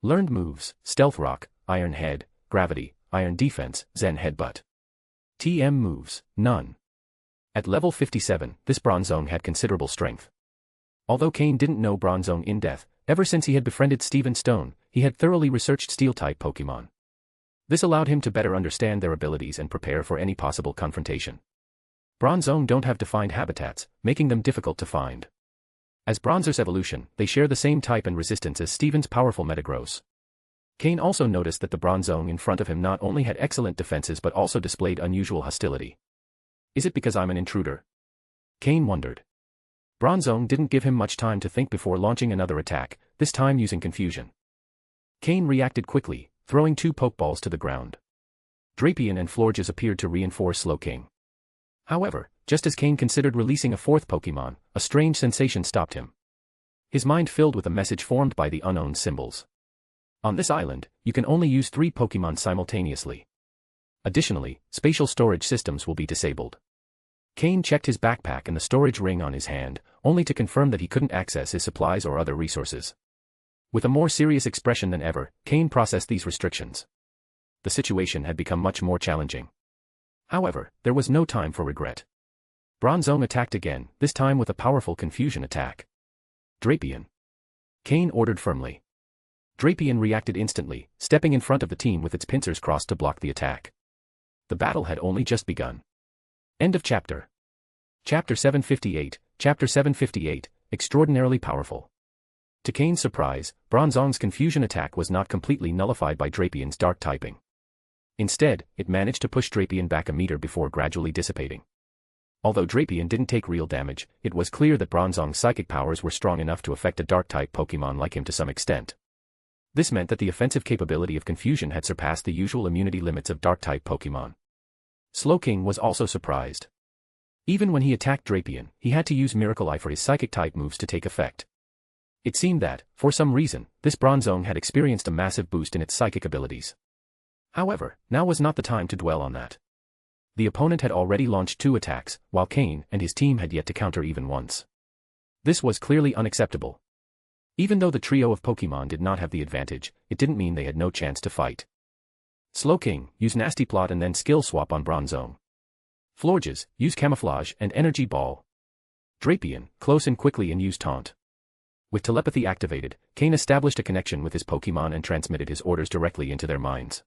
S3: Learned moves, Stealth Rock, Iron Head, Gravity, Iron Defense, Zen Headbutt. TM moves, none. At level 57, this Bronzong had considerable strength. Although Cain didn't know Bronzong in depth, ever since he had befriended Steven Stone, he had thoroughly researched Steel-type Pokémon. This allowed him to better understand their abilities and prepare for any possible confrontation. Bronzong don't have defined habitats, making them difficult to find. As Bronzer's evolution, they share the same type and resistance as Steven's powerful Metagross. Cain also noticed that the Bronzong in front of him not only had excellent defenses but also displayed unusual hostility. Is it because I'm an intruder? Cain wondered. Bronzong didn't give him much time to think before launching another attack, this time using confusion. Cain reacted quickly, throwing 2 Pokeballs to the ground. Drapion and Florges appeared to reinforce Slowking. However, just as Cain considered releasing a 4th Pokémon, a strange sensation stopped him. His mind filled with a message formed by the unknown symbols. On this island, you can only use 3 Pokémon simultaneously. Additionally, spatial storage systems will be disabled. Cain checked his backpack and the storage ring on his hand, only to confirm that he couldn't access his supplies or other resources. With a more serious expression than ever, Cain processed these restrictions. The situation had become much more challenging. However, there was no time for regret. Bronzong attacked again, this time with a powerful confusion attack. Drapion. Cain ordered firmly. Drapion reacted instantly, stepping in front of the team with its pincers crossed to block the attack. The battle had only just begun. End of chapter. Chapter 758, Chapter 758, extraordinarily powerful. To Cain's surprise, Bronzong's confusion attack was not completely nullified by Drapion's dark typing. Instead, it managed to push Drapion back a meter before gradually dissipating. Although Drapion didn't take real damage, it was clear that Bronzong's psychic powers were strong enough to affect a dark-type Pokémon like him to some extent. This meant that the offensive capability of confusion had surpassed the usual immunity limits of dark-type Pokémon. Slowking was also surprised. Even when he attacked Drapion, he had to use Miracle Eye for his psychic-type moves to take effect. It seemed that, for some reason, this Bronzong had experienced a massive boost in its psychic abilities. However, now was not the time to dwell on that. The opponent had already launched 2 attacks, while Cain and his team had yet to counter even once. This was clearly unacceptable. Even though the trio of Pokémon did not have the advantage, it didn't mean they had no chance to fight. Slowking, use Nasty Plot and then Skill Swap on Bronzong. Florges, use Camouflage and Energy Ball. Drapion, close in quickly and use Taunt. With telepathy activated, Cain established a connection with his Pokémon and transmitted his orders directly into their minds.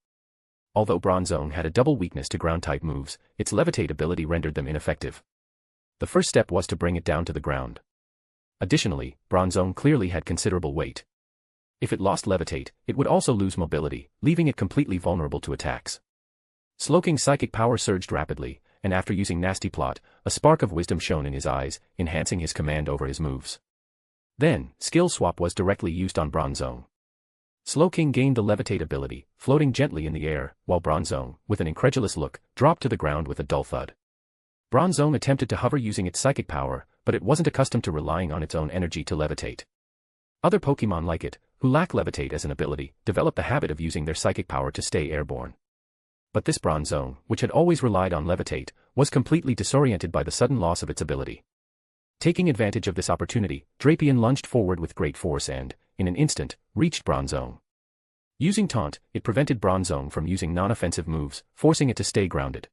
S3: Although Bronzong had a double weakness to ground-type moves, its Levitate ability rendered them ineffective. The first step was to bring it down to the ground. Additionally, Bronzong clearly had considerable weight. If it lost Levitate, it would also lose mobility, leaving it completely vulnerable to attacks. Slowking's psychic power surged rapidly, and after using Nasty Plot, a spark of wisdom shone in his eyes, enhancing his command over his moves. Then, Skill Swap was directly used on Bronzong. Slowking gained the Levitate ability, floating gently in the air, while Bronzong, with an incredulous look, dropped to the ground with a dull thud. Bronzong attempted to hover using its psychic power, but it wasn't accustomed to relying on its own energy to levitate. Other Pokémon like it, who lack Levitate as an ability, develop the habit of using their psychic power to stay airborne. But this Bronzong, which had always relied on Levitate, was completely disoriented by the sudden loss of its ability. Taking advantage of this opportunity, Drapion lunged forward with great force and, in an instant, reached Bronzong. Using Taunt, it prevented Bronzong from using non-offensive moves, forcing it to stay grounded.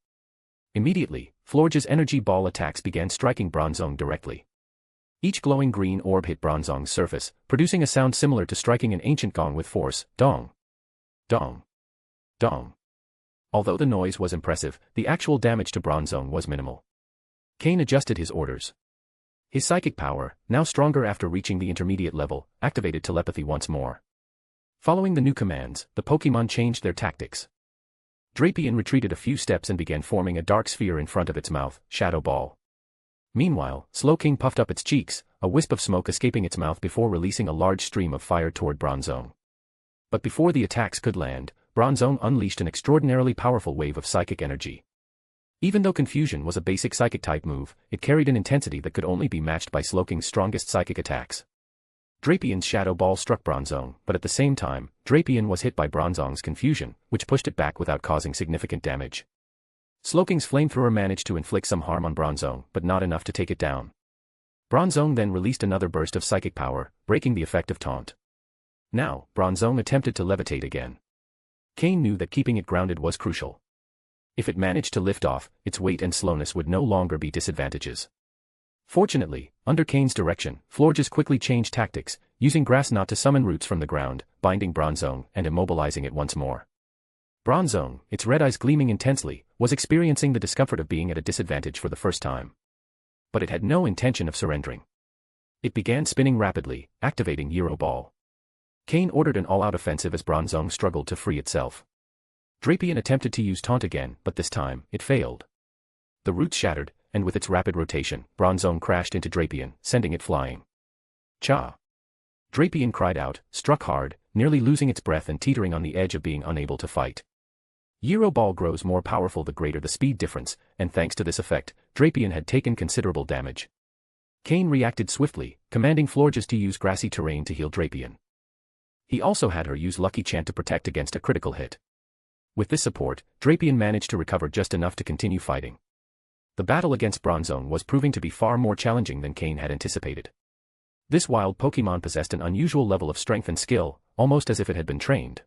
S3: Immediately, Florges' energy ball attacks began striking Bronzong directly. Each glowing green orb hit Bronzong's surface, producing a sound similar to striking an ancient gong with force, dong. Dong. Dong. Although the noise was impressive, the actual damage to Bronzong was minimal. Cain adjusted his orders. His psychic power, now stronger after reaching the intermediate level, activated telepathy once more. Following the new commands, the Pokémon changed their tactics. Drapion retreated a few steps and began forming a dark sphere in front of its mouth, Shadow Ball. Meanwhile, Slowking puffed up its cheeks, a wisp of smoke escaping its mouth before releasing a large stream of fire toward Bronzong. But before the attacks could land, Bronzong unleashed an extraordinarily powerful wave of psychic energy. Even though Confusion was a basic psychic-type move, it carried an intensity that could only be matched by Slowking's strongest psychic attacks. Drapion's Shadow Ball struck Bronzong, but at the same time, Drapion was hit by Bronzong's Confusion, which pushed it back without causing significant damage. Slowking's Flamethrower managed to inflict some harm on Bronzong, but not enough to take it down. Bronzong then released another burst of psychic power, breaking the effect of Taunt. Now, Bronzong attempted to levitate again. Cain knew that keeping it grounded was crucial. If it managed to lift off, its weight and slowness would no longer be disadvantages. Fortunately, under Cain's direction, Florges quickly changed tactics, using Grass Knot to summon roots from the ground, binding Bronzong and immobilizing it once more. Bronzong, its red eyes gleaming intensely, was experiencing the discomfort of being at a disadvantage for the first time. But it had no intention of surrendering. It began spinning rapidly, activating Euro Ball. Cain ordered an all-out offensive as Bronzong struggled to free itself. Drapion attempted to use Taunt again, but this time, it failed. The roots shattered, and with its rapid rotation, Bronzong crashed into Drapion, sending it flying. Cha! Drapion cried out, struck hard, nearly losing its breath and teetering on the edge of being unable to fight. Euro Ball grows more powerful the greater the speed difference, and thanks to this effect, Drapion had taken considerable damage. Cain reacted swiftly, commanding Florges to use grassy terrain to heal Drapion. He also had her use Lucky Chant to protect against a critical hit. With this support, Drapion managed to recover just enough to continue fighting. The battle against Bronzong was proving to be far more challenging than Cain had anticipated. This wild Pokémon possessed an unusual level of strength and skill, almost as if it had been trained.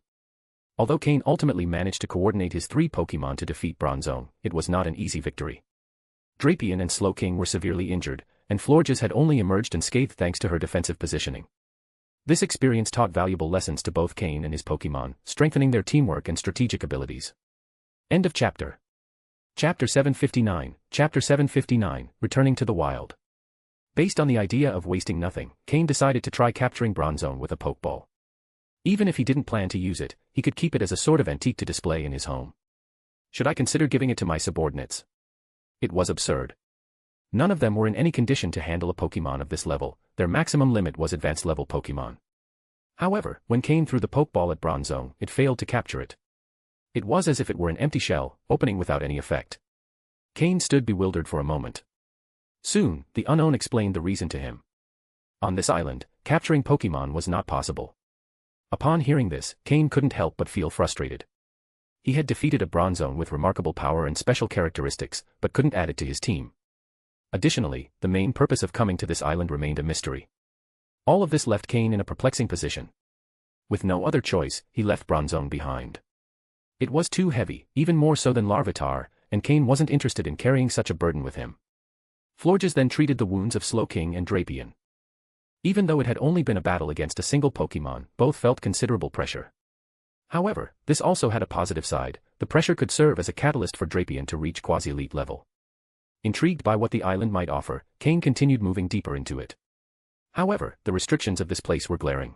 S3: Although Cain ultimately managed to coordinate his 3 Pokémon to defeat Bronzong, it was not an easy victory. Drapion and Slowking were severely injured, and Florges had only emerged unscathed thanks to her defensive positioning. This experience taught valuable lessons to both Cain and his Pokémon, strengthening their teamwork and strategic abilities. End of chapter. Chapter 759, Chapter 759, Returning to the Wild. Based on the idea of wasting nothing, Cain decided to try capturing Bronzong with a Pokeball. Even if he didn't plan to use it, he could keep it as a sort of antique to display in his home. Should I consider giving it to my subordinates? It was absurd. None of them were in any condition to handle a Pokémon of this level, their maximum limit was advanced level Pokémon. However, when Cain threw the Pokeball at Bronzong, it failed to capture it. It was as if it were an empty shell, opening without any effect. Cain stood bewildered for a moment. Soon, the unknown explained the reason to him. On this island, capturing Pokémon was not possible. Upon hearing this, Cain couldn't help but feel frustrated. He had defeated a Bronzong with remarkable power and special characteristics, but couldn't add it to his team. Additionally, the main purpose of coming to this island remained a mystery. All of this left Cain in a perplexing position. With no other choice, he left Bronzong behind. It was too heavy, even more so than Larvitar, and Cain wasn't interested in carrying such a burden with him. Florges then treated the wounds of Slowking and Drapion. Even though it had only been a battle against a single Pokémon, both felt considerable pressure. However, this also had a positive side. The pressure could serve as a catalyst for Drapion to reach quasi-elite level. Intrigued by what the island might offer, Cain continued moving deeper into it. However, the restrictions of this place were glaring.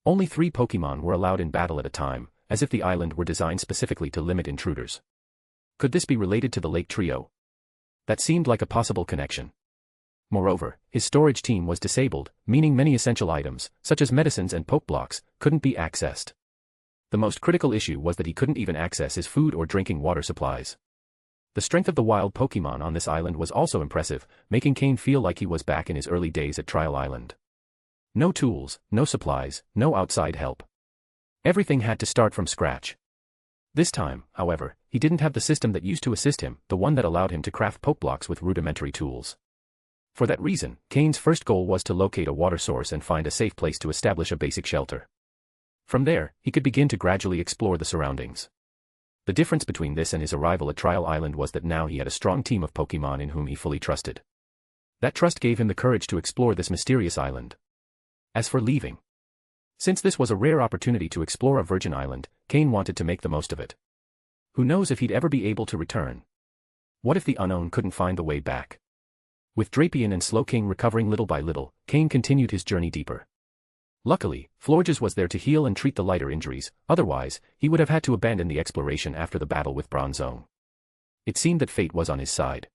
S3: Only 3 Pokémon were allowed in battle at a time, as if the island were designed specifically to limit intruders. Could this be related to the Lake Trio? That seemed like a possible connection. Moreover, his storage team was disabled, meaning many essential items, such as medicines and Pokeblocks, couldn't be accessed. The most critical issue was that he couldn't even access his food or drinking water supplies. The strength of the wild Pokémon on this island was also impressive, making Cain feel like he was back in his early days at Trial Island. No tools, no supplies, no outside help. Everything had to start from scratch. This time, however, he didn't have the system that used to assist him, the one that allowed him to craft Pokeblocks with rudimentary tools. For that reason, Cain's first goal was to locate a water source and find a safe place to establish a basic shelter. From there, he could begin to gradually explore the surroundings. The difference between this and his arrival at Trial Island was that now he had a strong team of Pokémon in whom he fully trusted. That trust gave him the courage to explore this mysterious island. As for leaving, since this was a rare opportunity to explore a virgin island, Cain wanted to make the most of it. Who knows if he'd ever be able to return? What if the unknown couldn't find the way back? With Drapion and Slowking recovering little by little, Cain continued his journey deeper. Luckily, Florges was there to heal and treat the lighter injuries, otherwise, he would have had to abandon the exploration after the battle with Bronzong. It seemed that fate was on his side.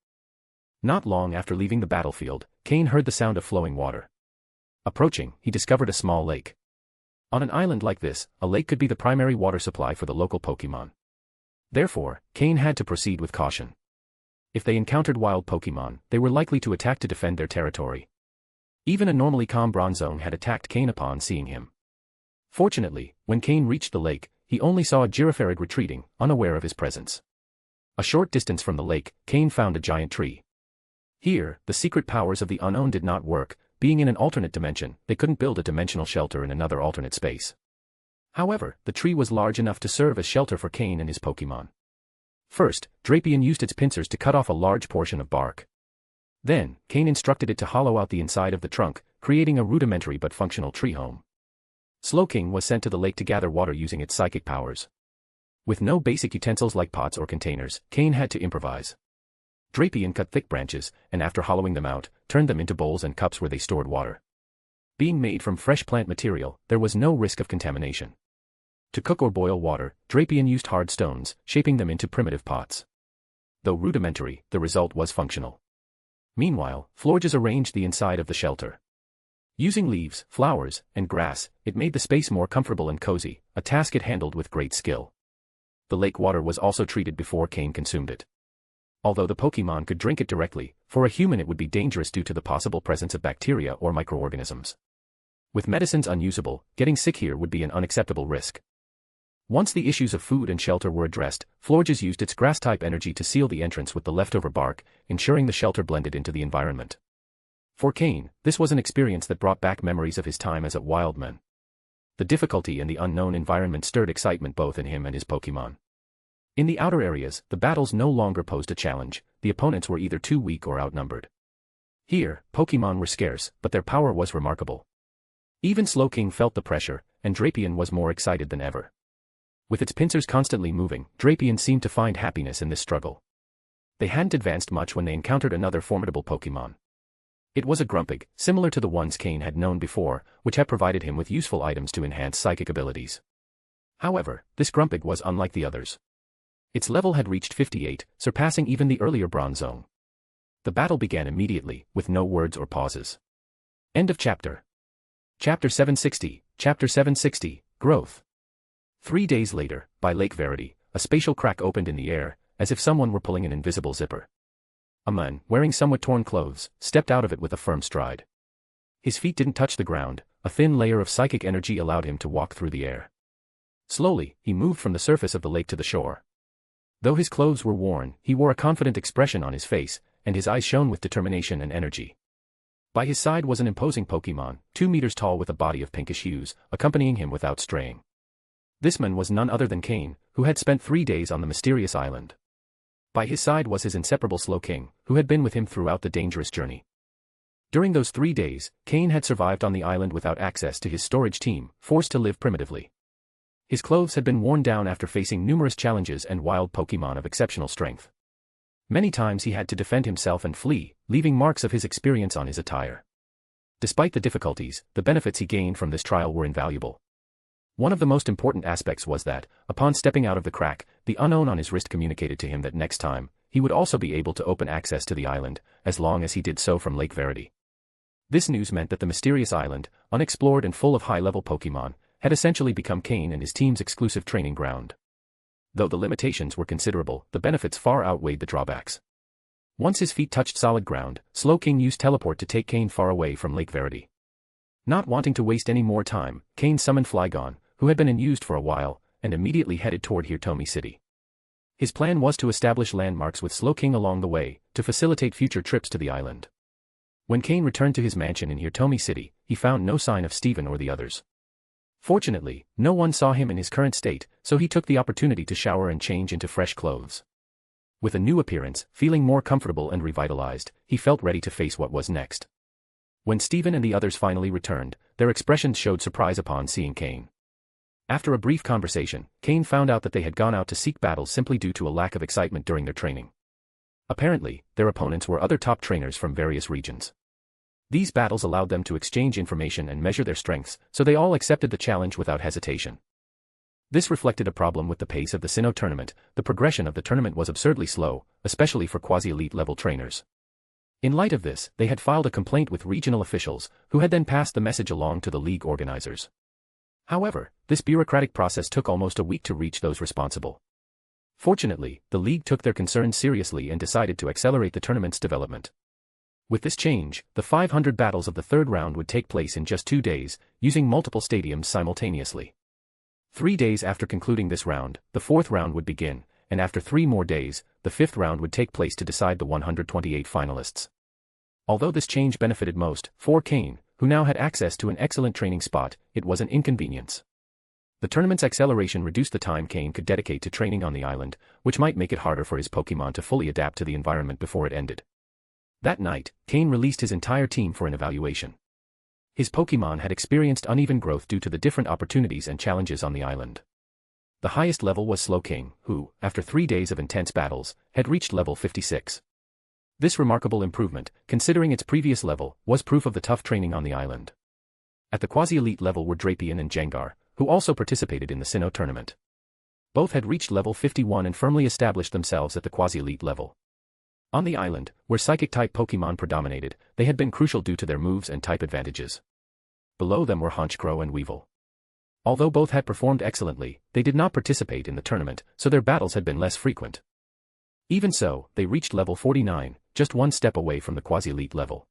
S3: Not long after leaving the battlefield, Cain heard the sound of flowing water. Approaching, he discovered a small lake. On an island like this, a lake could be the primary water supply for the local Pokémon. Therefore, Cain had to proceed with caution. If they encountered wild Pokémon, they were likely to attack to defend their territory. Even a normally calm Bronzong had attacked Cain upon seeing him. Fortunately, when Cain reached the lake, he only saw a Girafarig retreating, unaware of his presence. A short distance from the lake, Cain found a giant tree. Here, the secret powers of the unknown did not work. Being in an alternate dimension, they couldn't build a dimensional shelter in another alternate space. However, the tree was large enough to serve as shelter for Cain and his Pokémon. First, Drapion used its pincers to cut off a large portion of bark. Then, Cain instructed it to hollow out the inside of the trunk, creating a rudimentary but functional tree home. Slowking was sent to the lake to gather water using its psychic powers. With no basic utensils like pots or containers, Cain had to improvise. Drapion cut thick branches, and after hollowing them out, turned them into bowls and cups where they stored water. Being made from fresh plant material, there was no risk of contamination. To cook or boil water, Drapion used hard stones, shaping them into primitive pots. Though rudimentary, the result was functional. Meanwhile, Florges arranged the inside of the shelter. Using leaves, flowers, and grass, it made the space more comfortable and cozy, a task it handled with great skill. The lake water was also treated before Cain consumed it. Although the Pokémon could drink it directly, for a human it would be dangerous due to the possible presence of bacteria or microorganisms. With medicines unusable, getting sick here would be an unacceptable risk. Once the issues of food and shelter were addressed, Florges used its grass-type energy to seal the entrance with the leftover bark, ensuring the shelter blended into the environment. For Cain, this was an experience that brought back memories of his time as a wildman. The difficulty and the unknown environment stirred excitement both in him and his Pokémon. In the outer areas, the battles no longer posed a challenge, the opponents were either too weak or outnumbered. Here, Pokémon were scarce, but their power was remarkable. Even Slowking felt the pressure, and Drapion was more excited than ever. With its pincers constantly moving, Drapion seemed to find happiness in this struggle. They hadn't advanced much when they encountered another formidable Pokémon. It was a Grumpig, similar to the ones Cain had known before, which had provided him with useful items to enhance psychic abilities. However, this Grumpig was unlike the others. Its level had reached 58, surpassing even the earlier Bronzong. The battle began immediately, with no words or pauses. End of chapter. Chapter 760, Chapter 760, Growth. 3 days later, by Lake Verity, a spatial crack opened in the air, as if someone were pulling an invisible zipper. A man, wearing somewhat torn clothes, stepped out of it with a firm stride. His feet didn't touch the ground, a thin layer of psychic energy allowed him to walk through the air. Slowly, he moved from the surface of the lake to the shore. Though his clothes were worn, he wore a confident expression on his face, and his eyes shone with determination and energy. By his side was an imposing Pokémon, 2 meters tall with a body of pinkish hues, accompanying him without straying. This man was none other than Cain, who had spent 3 days on the mysterious island. By his side was his inseparable Slowking, who had been with him throughout the dangerous journey. During those 3 days, Cain had survived on the island without access to his storage team, forced to live primitively. His clothes had been worn down after facing numerous challenges and wild Pokémon of exceptional strength. Many times he had to defend himself and flee, leaving marks of his experience on his attire. Despite the difficulties, the benefits he gained from this trial were invaluable. One of the most important aspects was that, upon stepping out of the crack, the unknown on his wrist communicated to him that next time, he would also be able to open access to the island, as long as he did so from Lake Verity. This news meant that the mysterious island, unexplored and full of high-level Pokémon, had essentially become Cain and his team's exclusive training ground. Though the limitations were considerable, the benefits far outweighed the drawbacks. Once his feet touched solid ground, Slowking used teleport to take Cain far away from Lake Verity. Not wanting to waste any more time, Cain summoned Flygon, who had been unused for a while, and immediately headed toward Hirtomi City. His plan was to establish landmarks with Slowking along the way, to facilitate future trips to the island. When Cain returned to his mansion in Hirtomi City, he found no sign of Steven or the others. Fortunately, no one saw him in his current state, so he took the opportunity to shower and change into fresh clothes. With a new appearance, feeling more comfortable and revitalized, he felt ready to face what was next. When Steven and the others finally returned, their expressions showed surprise upon seeing Cain. After a brief conversation, Cain found out that they had gone out to seek battles simply due to a lack of excitement during their training. Apparently, their opponents were other top trainers from various regions. These battles allowed them to exchange information and measure their strengths, so they all accepted the challenge without hesitation. This reflected a problem with the pace of the Sinnoh tournament. The progression of the tournament was absurdly slow, especially for quasi-elite level trainers. In light of this, they had filed a complaint with regional officials, who had then passed the message along to the league organizers. However, this bureaucratic process took almost a week to reach those responsible. Fortunately, the league took their concerns seriously and decided to accelerate the tournament's development. With this change, the 500 battles of the third round would take place in just 2 days, using multiple stadiums simultaneously. 3 days after concluding this round, the fourth round would begin, and after 3 more days, the fifth round would take place to decide the 128 finalists. Although this change benefited most, for Cain, who now had access to an excellent training spot, it was an inconvenience. The tournament's acceleration reduced the time Cain could dedicate to training on the island, which might make it harder for his Pokémon to fully adapt to the environment before it ended. That night, Cain released his entire team for an evaluation. His Pokémon had experienced uneven growth due to the different opportunities and challenges on the island. The highest level was Slowking, who, after 3 days of intense battles, had reached level 56. This remarkable improvement, considering its previous level, was proof of the tough training on the island. At the quasi-elite level were Drapion and Jengar, who also participated in the Sinnoh tournament. Both had reached level 51 and firmly established themselves at the quasi-elite level. On the island, where Psychic-type Pokémon predominated, they had been crucial due to their moves and type advantages. Below them were Honchkrow and Weevil. Although both had performed excellently, they did not participate in the tournament, so their battles had been less frequent. Even so, they reached level 49, just 1 step away from the quasi-elite level.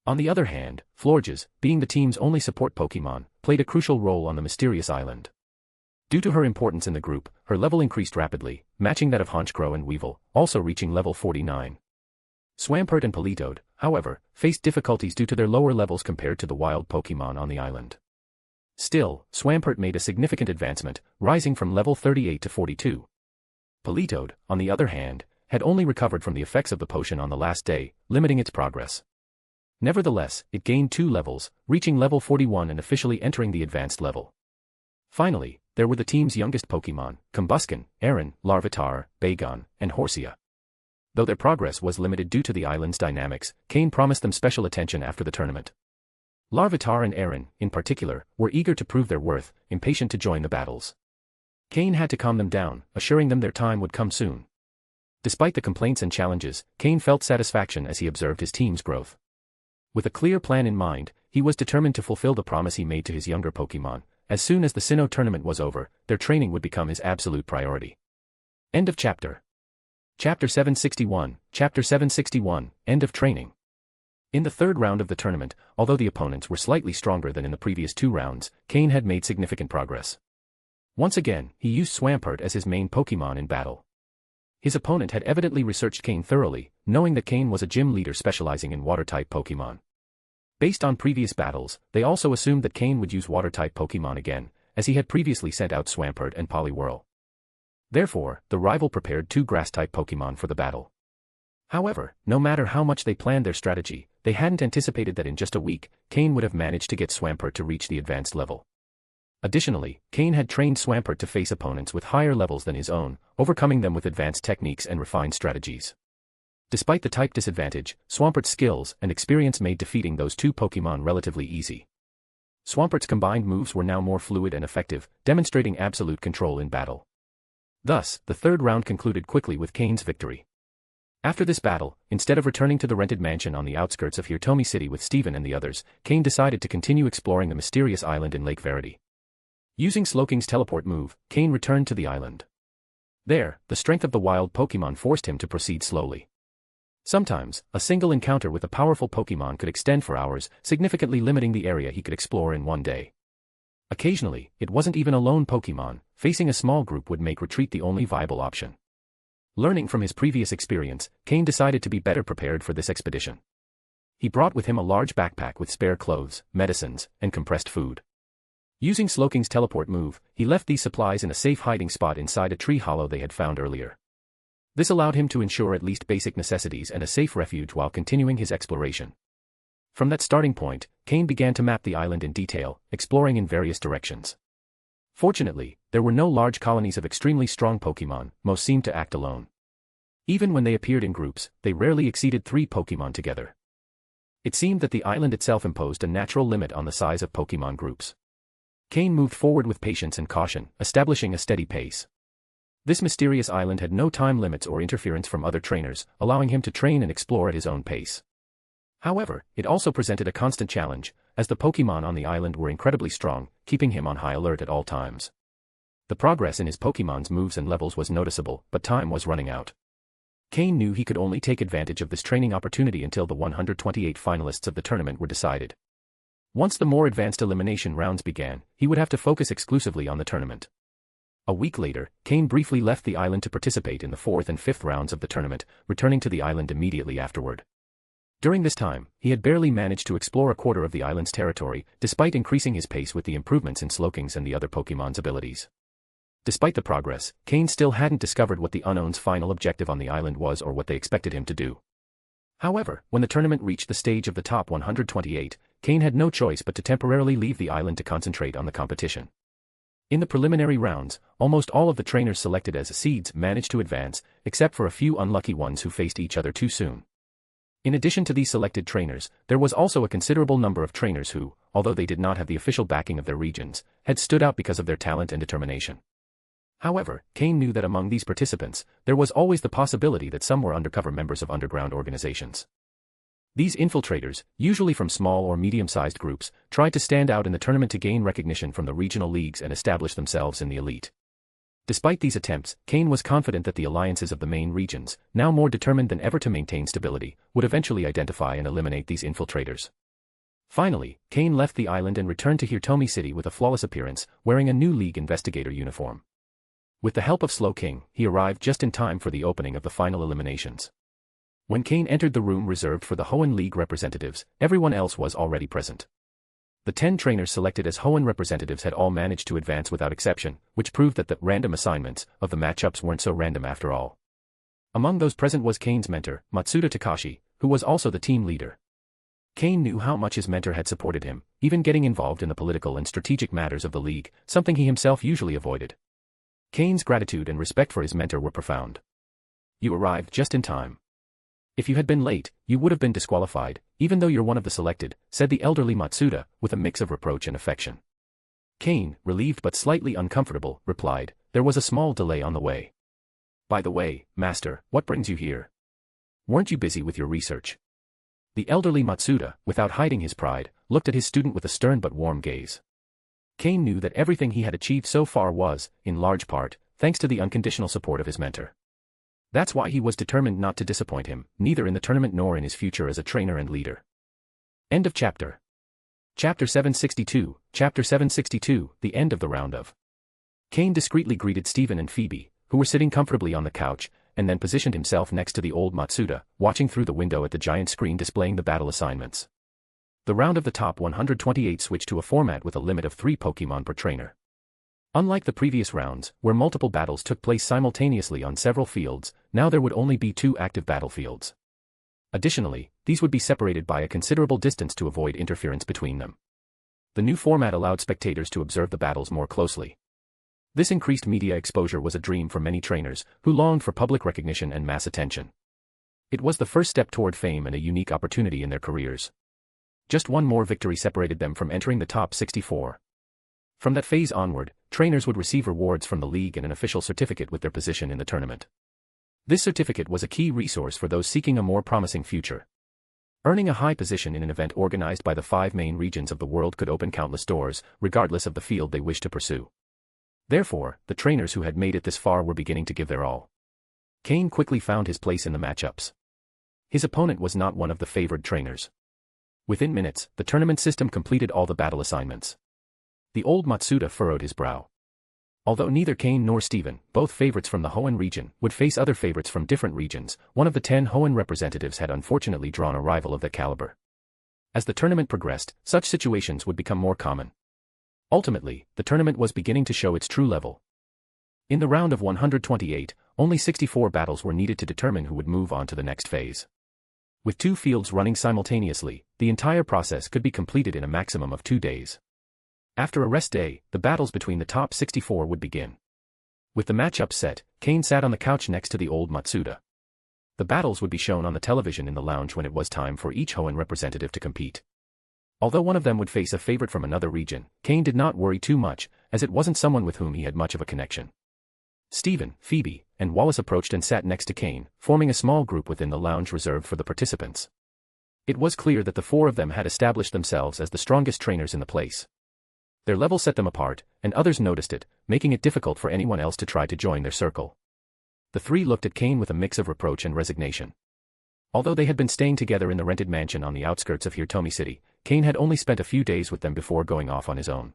S3: On the other hand, Florges, being the team's only support Pokémon, played a crucial role on the mysterious island. Due to her importance in the group, her level increased rapidly, matching that of Honchkrow and Weevil, also reaching level 49. Swampert and Politoed, however, faced difficulties due to their lower levels compared to the wild Pokémon on the island. Still, Swampert made a significant advancement, rising from level 38 to 42. Politoed, on the other hand, had only recovered from the effects of the potion on the last day, limiting its progress. Nevertheless, it gained 2 levels, reaching level 41 and officially entering the advanced level. Finally, there were the team's youngest Pokémon, Combusken, Aron, Larvitar, Bagon, and Horsia. Though their progress was limited due to the island's dynamics, Cain promised them special attention after the tournament. Larvitar and Aron, in particular, were eager to prove their worth, impatient to join the battles. Cain had to calm them down, assuring them their time would come soon. Despite the complaints and challenges, Cain felt satisfaction as he observed his team's growth. With a clear plan in mind, he was determined to fulfill the promise he made to his younger Pokémon. As soon as the Sinnoh tournament was over, their training would become his absolute priority. End of chapter. Chapter 761, Chapter 761, End of Training. In the third round of the tournament, although the opponents were slightly stronger than in the previous 2 rounds, Cain had made significant progress. Once again, he used Swampert as his main Pokémon in battle. His opponent had evidently researched Cain thoroughly, knowing that Cain was a gym leader specializing in water-type Pokémon. Based on previous battles, they also assumed that Cain would use water-type Pokémon again, as he had previously sent out Swampert and Poliwhirl. Therefore, the rival prepared 2 grass-type Pokémon for the battle. However, no matter how much they planned their strategy, they hadn't anticipated that in just a week, Cain would have managed to get Swampert to reach the advanced level. Additionally, Cain had trained Swampert to face opponents with higher levels than his own, overcoming them with advanced techniques and refined strategies. Despite the type disadvantage, Swampert's skills and experience made defeating those 2 Pokémon relatively easy. Swampert's combined moves were now more fluid and effective, demonstrating absolute control in battle. Thus, the third round concluded quickly with Cain's victory. After this battle, instead of returning to the rented mansion on the outskirts of Hirtomi City with Steven and the others, Cain decided to continue exploring the mysterious island in Lake Verity. Using Slowking's teleport move, Cain returned to the island. There, the strength of the wild Pokémon forced him to proceed slowly. Sometimes, a single encounter with a powerful Pokémon could extend for hours, significantly limiting the area he could explore in one day. Occasionally, it wasn't even a lone Pokémon, facing a small group would make retreat the only viable option. Learning from his previous experience, Cain decided to be better prepared for this expedition. He brought with him a large backpack with spare clothes, medicines, and compressed food. Using Slowking's teleport move, he left these supplies in a safe hiding spot inside a tree hollow they had found earlier. This allowed him to ensure at least basic necessities and a safe refuge while continuing his exploration. From that starting point, Cain began to map the island in detail, exploring in various directions. Fortunately, there were no large colonies of extremely strong Pokémon, most seemed to act alone. Even when they appeared in groups, they rarely exceeded 3 Pokémon together. It seemed that the island itself imposed a natural limit on the size of Pokémon groups. Cain moved forward with patience and caution, establishing a steady pace. This mysterious island had no time limits or interference from other trainers, allowing him to train and explore at his own pace. However, it also presented a constant challenge, as the Pokémon on the island were incredibly strong, keeping him on high alert at all times. The progress in his Pokémon's moves and levels was noticeable, but time was running out. Cain knew he could only take advantage of this training opportunity until the 128 finalists of the tournament were decided. Once the more advanced elimination rounds began, he would have to focus exclusively on the tournament. A week later, Cain briefly left the island to participate in the 4th and 5th rounds of the tournament, returning to the island immediately afterward. During this time, he had barely managed to explore a quarter of the island's territory, despite increasing his pace with the improvements in Slowking's and the other Pokémon's abilities. Despite the progress, Cain still hadn't discovered what the Unknown's final objective on the island was or what they expected him to do. However, when the tournament reached the stage of the top 128, Cain had no choice but to temporarily leave the island to concentrate on the competition. In the preliminary rounds, almost all of the trainers selected as seeds managed to advance, except for a few unlucky ones who faced each other too soon. In addition to these selected trainers, there was also a considerable number of trainers who, although they did not have the official backing of their regions, had stood out because of their talent and determination. However, Cain knew that among these participants, there was always the possibility that some were undercover members of underground organizations. These infiltrators, usually from small or medium-sized groups, tried to stand out in the tournament to gain recognition from the regional leagues and establish themselves in the elite. Despite these attempts, Cain was confident that the alliances of the main regions, now more determined than ever to maintain stability, would eventually identify and eliminate these infiltrators. Finally, Cain left the island and returned to Hirtomi City with a flawless appearance, wearing a new League investigator uniform. With the help of Slowking, he arrived just in time for the opening of the final eliminations. When Cain entered the room reserved for the Hoenn League representatives, everyone else was already present. The 10 trainers selected as Hoenn representatives had all managed to advance without exception, which proved that the random assignments of the matchups weren't so random after all. Among those present was Cain's mentor, Matsuda Takashi, who was also the team leader. Cain knew how much his mentor had supported him, even getting involved in the political and strategic matters of the league, something he himself usually avoided. Cain's gratitude and respect for his mentor were profound. "You arrived just in time. If you had been late, you would have been disqualified, even though you're one of the selected," said the elderly Matsuda, with a mix of reproach and affection. Cain, relieved but slightly uncomfortable, replied, "There was a small delay on the way." "By the way, Master, what brings you here? Weren't you busy with your research?" The elderly Matsuda, without hiding his pride, looked at his student with a stern but warm gaze. Cain knew that everything he had achieved so far was, in large part, thanks to the unconditional support of his mentor. That's why he was determined not to disappoint him, neither in the tournament nor in his future as a trainer and leader. End of chapter. Chapter 762, Chapter 762, the end of the round of. Cain discreetly greeted Stephen and Phoebe, who were sitting comfortably on the couch, and then positioned himself next to the old Matsuda, watching through the window at the giant screen displaying the battle assignments. The round of the top 128 switched to a format with a limit of 3 Pokémon per trainer. Unlike the previous rounds, where multiple battles took place simultaneously on several fields, now there would only be 2 active battlefields. Additionally, these would be separated by a considerable distance to avoid interference between them. The new format allowed spectators to observe the battles more closely. This increased media exposure was a dream for many trainers, who longed for public recognition and mass attention. It was the first step toward fame and a unique opportunity in their careers. Just one more victory separated them from entering the top 64. From that phase onward, trainers would receive rewards from the league and an official certificate with their position in the tournament. This certificate was a key resource for those seeking a more promising future. Earning a high position in an event organized by the 5 main regions of the world could open countless doors, regardless of the field they wished to pursue. Therefore, the trainers who had made it this far were beginning to give their all. Cain quickly found his place in the matchups. His opponent was not one of the favored trainers. Within minutes, the tournament system completed all the battle assignments. The old Matsuda furrowed his brow. Although neither Cain nor Stephen, both favorites from the Hoenn region, would face other favorites from different regions, one of the 10 Hoenn representatives had unfortunately drawn a rival of that caliber. As the tournament progressed, such situations would become more common. Ultimately, the tournament was beginning to show its true level. In the round of 128, only 64 battles were needed to determine who would move on to the next phase. With 2 fields running simultaneously, the entire process could be completed in a maximum of 2 days. After a rest day, the battles between the top 64 would begin. With the matchup set, Cain sat on the couch next to the old Matsuda. The battles would be shown on the television in the lounge when it was time for each Hoenn representative to compete. Although one of them would face a favorite from another region, Cain did not worry too much, as it wasn't someone with whom he had much of a connection. Stephen, Phoebe, and Wallace approached and sat next to Cain, forming a small group within the lounge reserved for the participants. It was clear that the four of them had established themselves as the strongest trainers in the place. Their level set them apart, and others noticed it, making it difficult for anyone else to try to join their circle. The three looked at Cain with a mix of reproach and resignation. Although they had been staying together in the rented mansion on the outskirts of Hirtomi City, Cain had only spent a few days with them before going off on his own.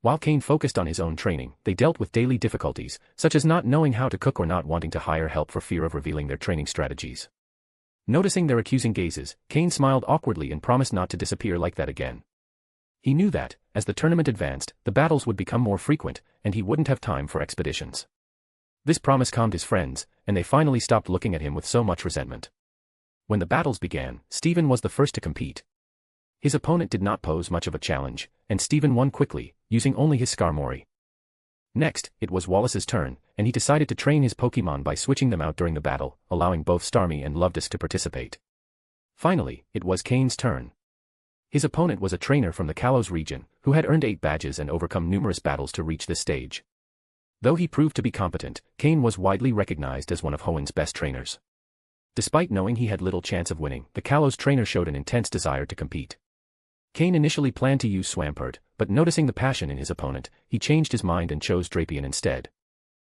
S3: While Cain focused on his own training, they dealt with daily difficulties, such as not knowing how to cook or not wanting to hire help for fear of revealing their training strategies. Noticing their accusing gazes, Cain smiled awkwardly and promised not to disappear like that again. He knew that, as the tournament advanced, the battles would become more frequent, and he wouldn't have time for expeditions. This promise calmed his friends, and they finally stopped looking at him with so much resentment. When the battles began, Stephen was the first to compete. His opponent did not pose much of a challenge, and Stephen won quickly, using only his Skarmory. Next, it was Wallace's turn, and he decided to train his Pokémon by switching them out during the battle, allowing both Starmie and Luvdisc to participate. Finally, it was Cain's turn. His opponent was a trainer from the Kalos region, who had earned 8 badges and overcome numerous battles to reach this stage. Though he proved to be competent, Cain was widely recognized as one of Hoenn's best trainers. Despite knowing he had little chance of winning, the Kalos trainer showed an intense desire to compete. Cain initially planned to use Swampert, but noticing the passion in his opponent, he changed his mind and chose Drapion instead.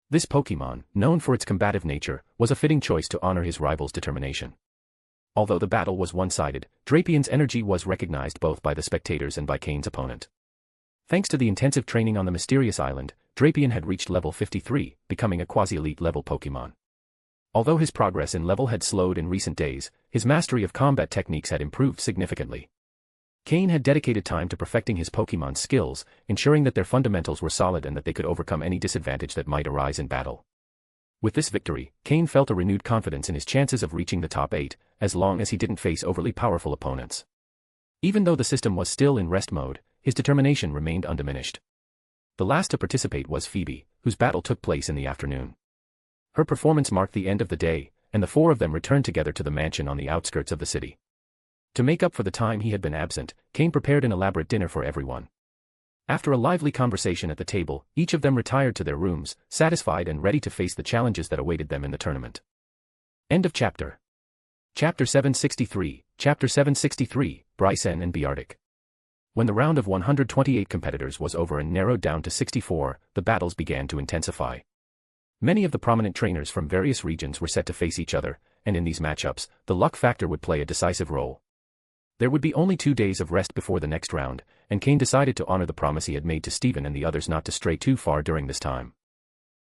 S3: This Pokémon, known for its combative nature, was a fitting choice to honor his rival's determination. Although the battle was one-sided, Drapion's energy was recognized both by the spectators and by Cain's opponent. Thanks to the intensive training on the mysterious island, Drapion had reached level 53, becoming a quasi-elite level Pokémon. Although his progress in level had slowed in recent days, his mastery of combat techniques had improved significantly. Cain had dedicated time to perfecting his Pokémon's skills, ensuring that their fundamentals were solid and that they could overcome any disadvantage that might arise in battle. With this victory, Cain felt a renewed confidence in his chances of reaching the top 8, as long as he didn't face overly powerful opponents. Even though the system was still in rest mode, his determination remained undiminished. The last to participate was Phoebe, whose battle took place in the afternoon. Her performance marked the end of the day, and the four of them returned together to the mansion on the outskirts of the city. To make up for the time he had been absent, Cain prepared an elaborate dinner for everyone. After a lively conversation at the table, each of them retired to their rooms, satisfied and ready to face the challenges that awaited them in the tournament. End of chapter. Chapter 763, Chapter 763, Brycen and Beartic. When the round of 128 competitors was over and narrowed down to 64, the battles began to intensify. Many of the prominent trainers from various regions were set to face each other, and in these matchups, the luck factor would play a decisive role. There would be only 2 days of rest before the next round, and Cain decided to honor the promise he had made to Stephen and the others not to stray too far during this time.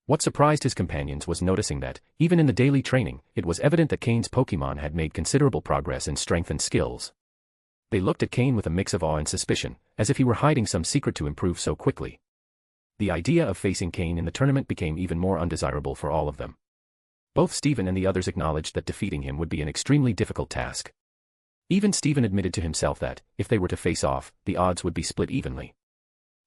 S3: What surprised his companions was noticing that, even in the daily training, it was evident that Cain's Pokémon had made considerable progress in strength and skills. They looked at Cain with a mix of awe and suspicion, as if he were hiding some secret to improve so quickly. The idea of facing Cain in the tournament became even more undesirable for all of them. Both Stephen and the others acknowledged that defeating him would be an extremely difficult task. Even Stephen admitted to himself that, if they were to face off, the odds would be split evenly.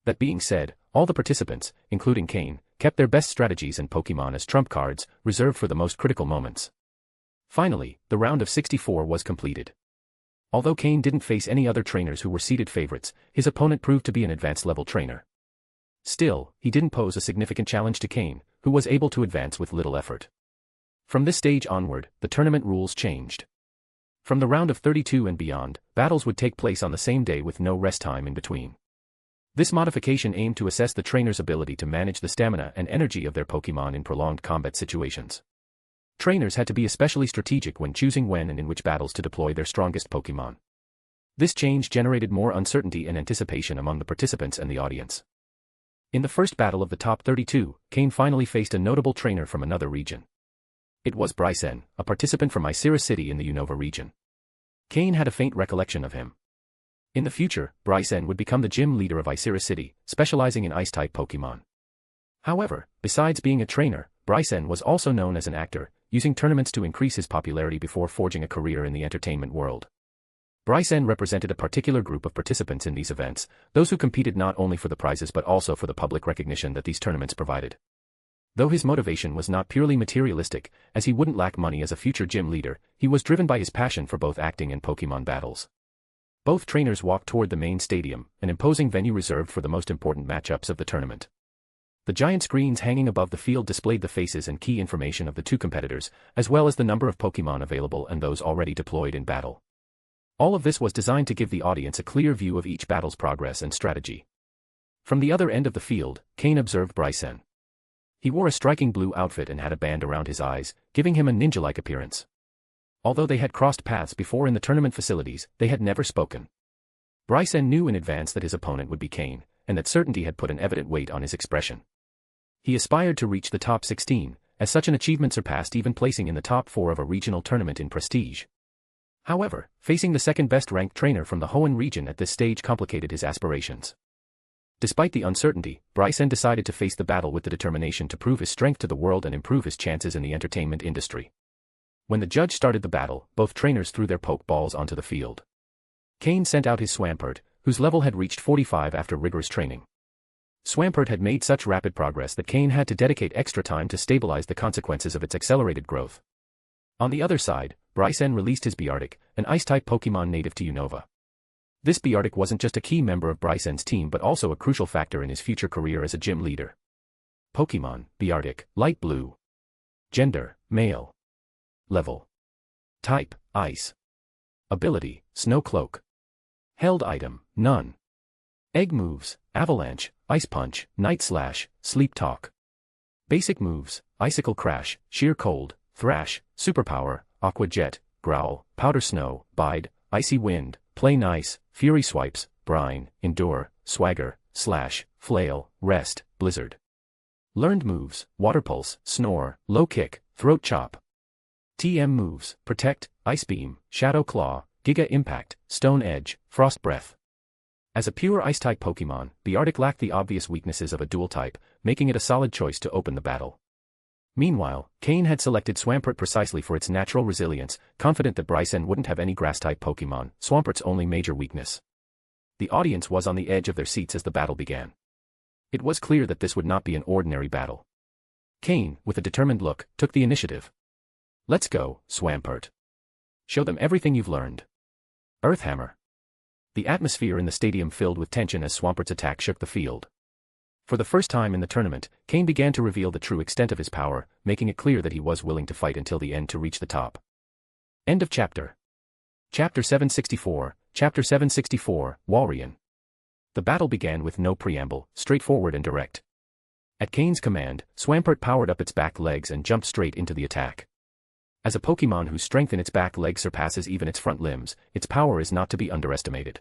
S3: That being said, all the participants, including Cain, kept their best strategies and Pokémon as trump cards, reserved for the most critical moments. Finally, the round of 64 was completed. Although Cain didn't face any other trainers who were seeded favorites, his opponent proved to be an advanced-level trainer. Still, he didn't pose a significant challenge to Cain, who was able to advance with little effort. From this stage onward, the tournament rules changed. From the round of 32 and beyond, battles would take place on the same day with no rest time in between. This modification aimed to assess the trainer's ability to manage the stamina and energy of their Pokémon in prolonged combat situations. Trainers had to be especially strategic when choosing when and in which battles to deploy their strongest Pokémon. This change generated more uncertainty and anticipation among the participants and the audience. In the first battle of the top 32, Cain finally faced a notable trainer from another region. It was Brycen, a participant from Icera City in the Unova region. Cain had a faint recollection of him. In the future, Brycen would become the gym leader of Icera City, specializing in Ice-type Pokémon. However, besides being a trainer, Brycen was also known as an actor, using tournaments to increase his popularity before forging a career in the entertainment world. Brycen represented a particular group of participants in these events, those who competed not only for the prizes but also for the public recognition that these tournaments provided. Though his motivation was not purely materialistic, as he wouldn't lack money as a future gym leader, he was driven by his passion for both acting and Pokémon battles. Both trainers walked toward the main stadium, an imposing venue reserved for the most important matchups of the tournament. The giant screens hanging above the field displayed the faces and key information of the two competitors, as well as the number of Pokémon available and those already deployed in battle. All of this was designed to give the audience a clear view of each battle's progress and strategy. From the other end of the field, Cain observed Brycen. He wore a striking blue outfit and had a band around his eyes, giving him a ninja-like appearance. Although they had crossed paths before in the tournament facilities, they had never spoken. Brycen knew in advance that his opponent would be Cain, and that certainty had put an evident weight on his expression. He aspired to reach the top 16, as such an achievement surpassed even placing in the top 4 of a regional tournament in prestige. However, facing the second-best ranked trainer from the Hoenn region at this stage complicated his aspirations. Despite the uncertainty, Brycen decided to face the battle with the determination to prove his strength to the world and improve his chances in the entertainment industry. When the judge started the battle, both trainers threw their Pokeballs onto the field. Cain sent out his Swampert, whose level had reached 45 after rigorous training. Swampert had made such rapid progress that Cain had to dedicate extra time to stabilize the consequences of its accelerated growth. On the other side, Brycen released his Beartic, an Ice-type Pokémon native to Unova. This Beartic wasn't just a key member of Brycen's team but also a crucial factor in his future career as a gym leader. Pokémon, Beartic, Light Blue. Gender, Male. Level. Type, Ice. Ability, Snow Cloak. Held item, None. Egg moves, Avalanche, Ice Punch, Night Slash, Sleep Talk. Basic moves, Icicle Crash, Sheer Cold, Thrash, Superpower, Aqua Jet, Growl, Powder Snow, Bide, Icy Wind, Play Nice, Fury Swipes, Brine, Endure, Swagger, Slash, Flail, Rest, Blizzard. Learned moves, Water Pulse, Snore, Low Kick, Throat Chop. TM moves, Protect, Ice Beam, Shadow Claw, Giga Impact, Stone Edge, Frost Breath. As a pure Ice-type Pokémon, Beartic lacked the obvious weaknesses of a dual-type, making it a solid choice to open the battle. Meanwhile, Cain had selected Swampert precisely for its natural resilience, confident that Brycen wouldn't have any Grass-type Pokémon, Swampert's only major weakness. The audience was on the edge of their seats as the battle began. It was clear that this would not be an ordinary battle. Cain, with a determined look, took the initiative. Let's go, Swampert. Show them everything you've learned. Earth Hammer. The atmosphere in the stadium filled with tension as Swampert's attack shook the field. For the first time in the tournament, Cain began to reveal the true extent of his power, making it clear that he was willing to fight until the end to reach the top. End of chapter. Chapter 764, Chapter 764, Walrein. The battle began with no preamble, straightforward and direct. At Cain's command, Swampert powered up its back legs and jumped straight into the attack. As a Pokémon whose strength in its back legs surpasses even its front limbs, its power is not to be underestimated.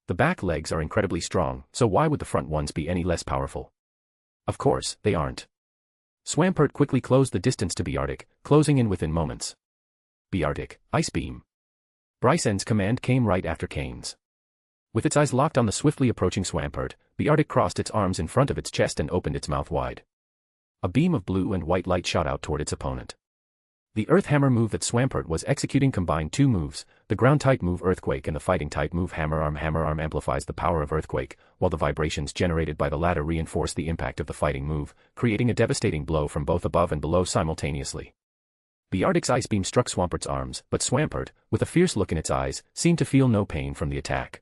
S3: The back legs are incredibly strong, so why would the front ones be any less powerful? Of course, they aren't. Swampert quickly closed the distance to Beartic, closing in within moments. Beartic, Ice Beam. Brycen's command came right after Cain's. With its eyes locked on the swiftly approaching Swampert, Beartic crossed its arms in front of its chest and opened its mouth wide. A beam of blue and white light shot out toward its opponent. The Earth Hammer move that Swampert was executing combined two moves, the Ground-type move Earthquake and the Fighting-type move Hammer Arm. Hammer Arm amplifies the power of Earthquake, while the vibrations generated by the latter reinforce the impact of the Fighting move, creating a devastating blow from both above and below simultaneously. Beartic's Ice Beam struck Swampert's arms, but Swampert, with a fierce look in its eyes, seemed to feel no pain from the attack.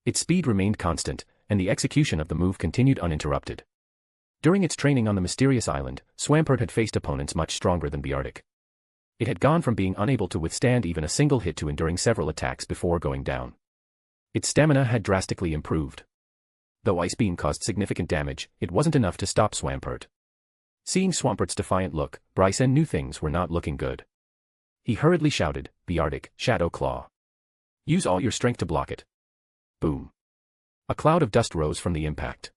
S3: Its speed remained constant, and the execution of the move continued uninterrupted. During its training on the mysterious island, Swampert had faced opponents much stronger than Beartic. It had gone from being unable to withstand even a single hit to enduring several attacks before going down. Its stamina had drastically improved. Though Ice Beam caused significant damage, it wasn't enough to stop Swampert. Seeing Swampert's defiant look, Brycen knew things were not looking good. He hurriedly shouted, Beartic, Shadow Claw. Use all your strength to block it. Boom. A cloud of dust rose from the impact.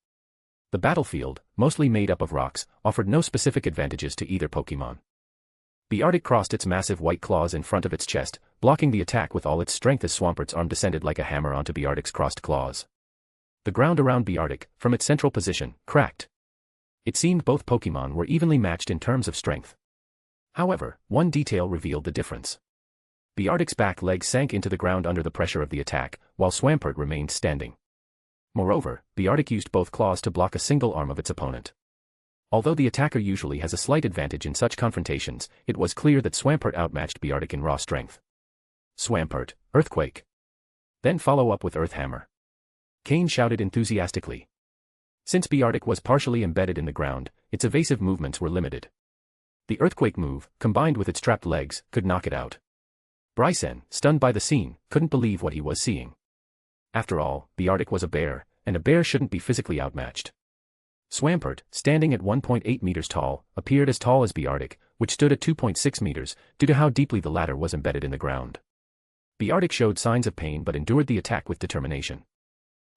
S3: The battlefield, mostly made up of rocks, offered no specific advantages to either Pokémon. Beartic crossed its massive white claws in front of its chest, blocking the attack with all its strength as Swampert's arm descended like a hammer onto Beartic's crossed claws. The ground around Beartic, from its central position, cracked. It seemed both Pokémon were evenly matched in terms of strength. However, one detail revealed the difference. Beartic's back legs sank into the ground under the pressure of the attack, while Swampert remained standing. Moreover, Beartic used both claws to block a single arm of its opponent. Although the attacker usually has a slight advantage in such confrontations, it was clear that Swampert outmatched Beartic in raw strength. Swampert, Earthquake. Then follow up with Earth Hammer. Cain shouted enthusiastically. Since Beartic was partially embedded in the ground, its evasive movements were limited. The Earthquake move, combined with its trapped legs, could knock it out. Brycen, stunned by the scene, couldn't believe what he was seeing. After all, Beartic was a bear, and a bear shouldn't be physically outmatched. Swampert, standing at 1.8 meters tall, appeared as tall as Beartic, which stood at 2.6 meters, due to how deeply the latter was embedded in the ground. Beartic showed signs of pain but endured the attack with determination.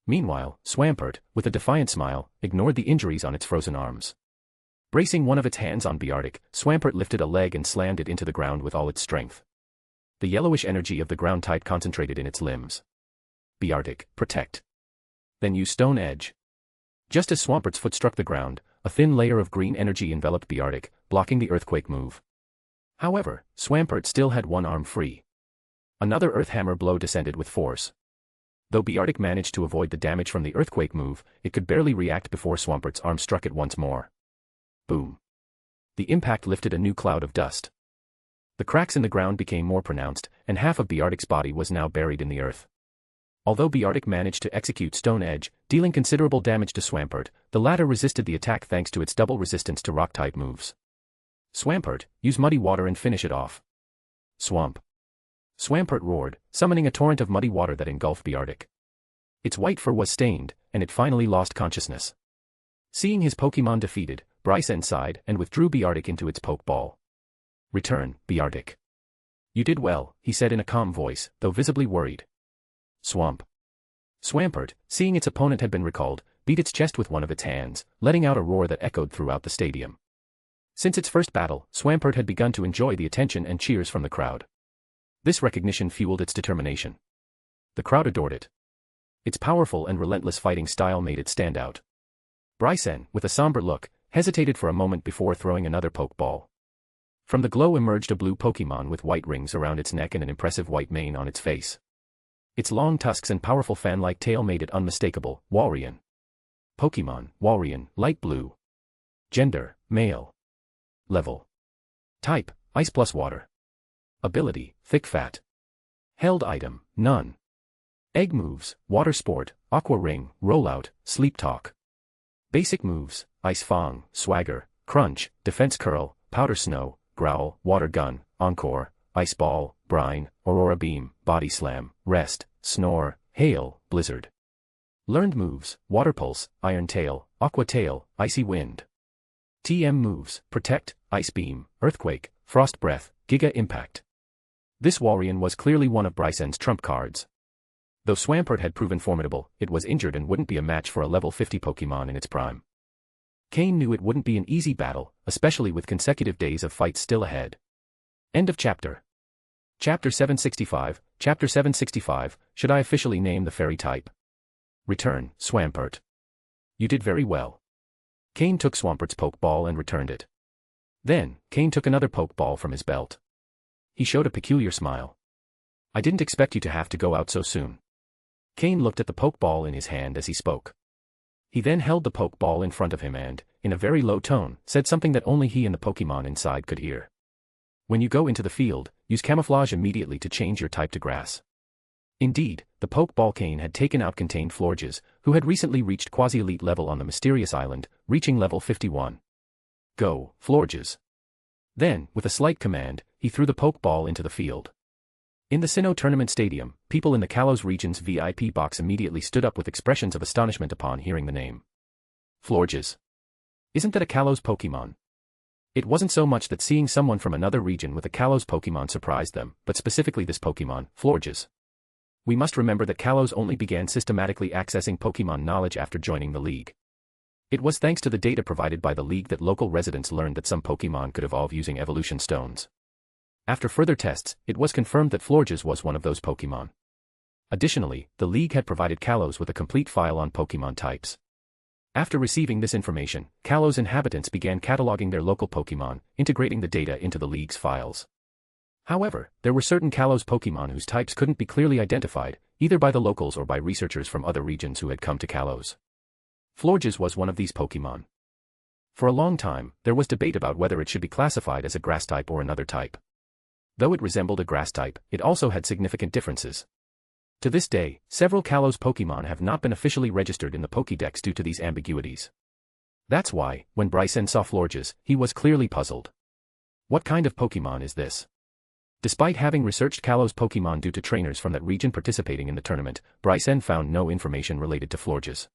S3: Meanwhile, Swampert, with a defiant smile, ignored the injuries on its frozen arms. Bracing one of its hands on Beartic, Swampert lifted a leg and slammed it into the ground with all its strength. The yellowish energy of the ground type concentrated in its limbs. Beartic, protect. Then use Stone Edge. Just as Swampert's foot struck the ground, a thin layer of green energy enveloped Beartic, blocking the Earthquake move. However, Swampert still had one arm free. Another Earth Hammer blow descended with force. Though Beartic managed to avoid the damage from the Earthquake move, it could barely react before Swampert's arm struck it once more. Boom. The impact lifted a new cloud of dust. The cracks in the ground became more pronounced, and half of Beartic's body was now buried in the earth. Although Beartic managed to execute Stone Edge, dealing considerable damage to Swampert, the latter resisted the attack thanks to its double resistance to rock-type moves. Swampert, use Muddy Water and finish it off. Swamp. Swampert roared, summoning a torrent of muddy water that engulfed Beartic. Its white fur was stained, and it finally lost consciousness. Seeing his Pokémon defeated, Brycen sighed and withdrew Beartic into its Pokeball. Return, Beartic. You did well, he said in a calm voice, though visibly worried. Swamp. Swampert, seeing its opponent had been recalled, beat its chest with one of its hands, letting out a roar that echoed throughout the stadium. Since its first battle, Swampert had begun to enjoy the attention and cheers from the crowd. This recognition fueled its determination. The crowd adored it. Its powerful and relentless fighting style made it stand out. Brycen, with a somber look, hesitated for a moment before throwing another Pokeball. From the glow emerged a blue Pokémon with white rings around its neck and an impressive white mane on its face. Its long tusks and powerful fan-like tail made it unmistakable, Walrein. Pokémon, Walrein, light blue. Gender, male. Level. Type, Ice plus Water. Ability, Thick Fat. Held item, none. Egg moves, Water Sport, Aqua Ring, Rollout, Sleep Talk. Basic moves, Ice Fang, Swagger, Crunch, Defense Curl, Powder Snow, Growl, Water Gun, Encore, Ice Ball, Brine, Aurora Beam, Body Slam, Rest, Snore, Hail, Blizzard. Learned moves, Water Pulse, Iron Tail, Aqua Tail, Icy Wind. TM moves, Protect, Ice Beam, Earthquake, Frost Breath, Giga Impact. This Walrein was clearly one of Brycen's trump cards. Though Swampert had proven formidable, it was injured and wouldn't be a match for a level 50 Pokémon in its prime. Cain knew it wouldn't be an easy battle, especially with consecutive days of fights still ahead. End of chapter. Chapter 765, Chapter 765, should I officially name the fairy type? Return, Swampert. You did very well. Cain took Swampert's Pokeball and returned it. Then, Cain took another Pokeball from his belt. He showed a peculiar smile. I didn't expect you to have to go out so soon. Cain looked at the Pokeball in his hand as he spoke. He then held the Pokeball in front of him and, in a very low tone, said something that only he and the Pokémon inside could hear. When you go into the field, use Camouflage immediately to change your type to Grass. Indeed, the Pokeball Cain had taken out contained Florges, who had recently reached quasi-elite level on the mysterious island, reaching level 51. Go, Florges. Then, with a slight command, he threw the Pokeball into the field. In the Sinnoh Tournament Stadium, people in the Kalos region's VIP box immediately stood up with expressions of astonishment upon hearing the name. Florges. Isn't that a Kalos Pokémon? It wasn't so much that seeing someone from another region with a Kalos Pokémon surprised them, but specifically this Pokémon, Florges. We must remember that Kalos only began systematically accessing Pokémon knowledge after joining the League. It was thanks to the data provided by the League that local residents learned that some Pokémon could evolve using evolution stones. After further tests, it was confirmed that Florges was one of those Pokémon. Additionally, the League had provided Kalos with a complete file on Pokémon types. After receiving this information, Kalos inhabitants began cataloging their local Pokémon, integrating the data into the League's files. However, there were certain Kalos Pokémon whose types couldn't be clearly identified, either by the locals or by researchers from other regions who had come to Kalos. Florges was one of these Pokémon. For a long time, there was debate about whether it should be classified as a grass type or another type. Though it resembled a grass type, it also had significant differences. To this day, several Kalos Pokémon have not been officially registered in the Pokédex due to these ambiguities. That's why, when Brycen saw Florges, he was clearly puzzled. What kind of Pokémon is this? Despite having researched Kalos Pokémon due to trainers from that region participating in the tournament, Brycen found no information related to Florges.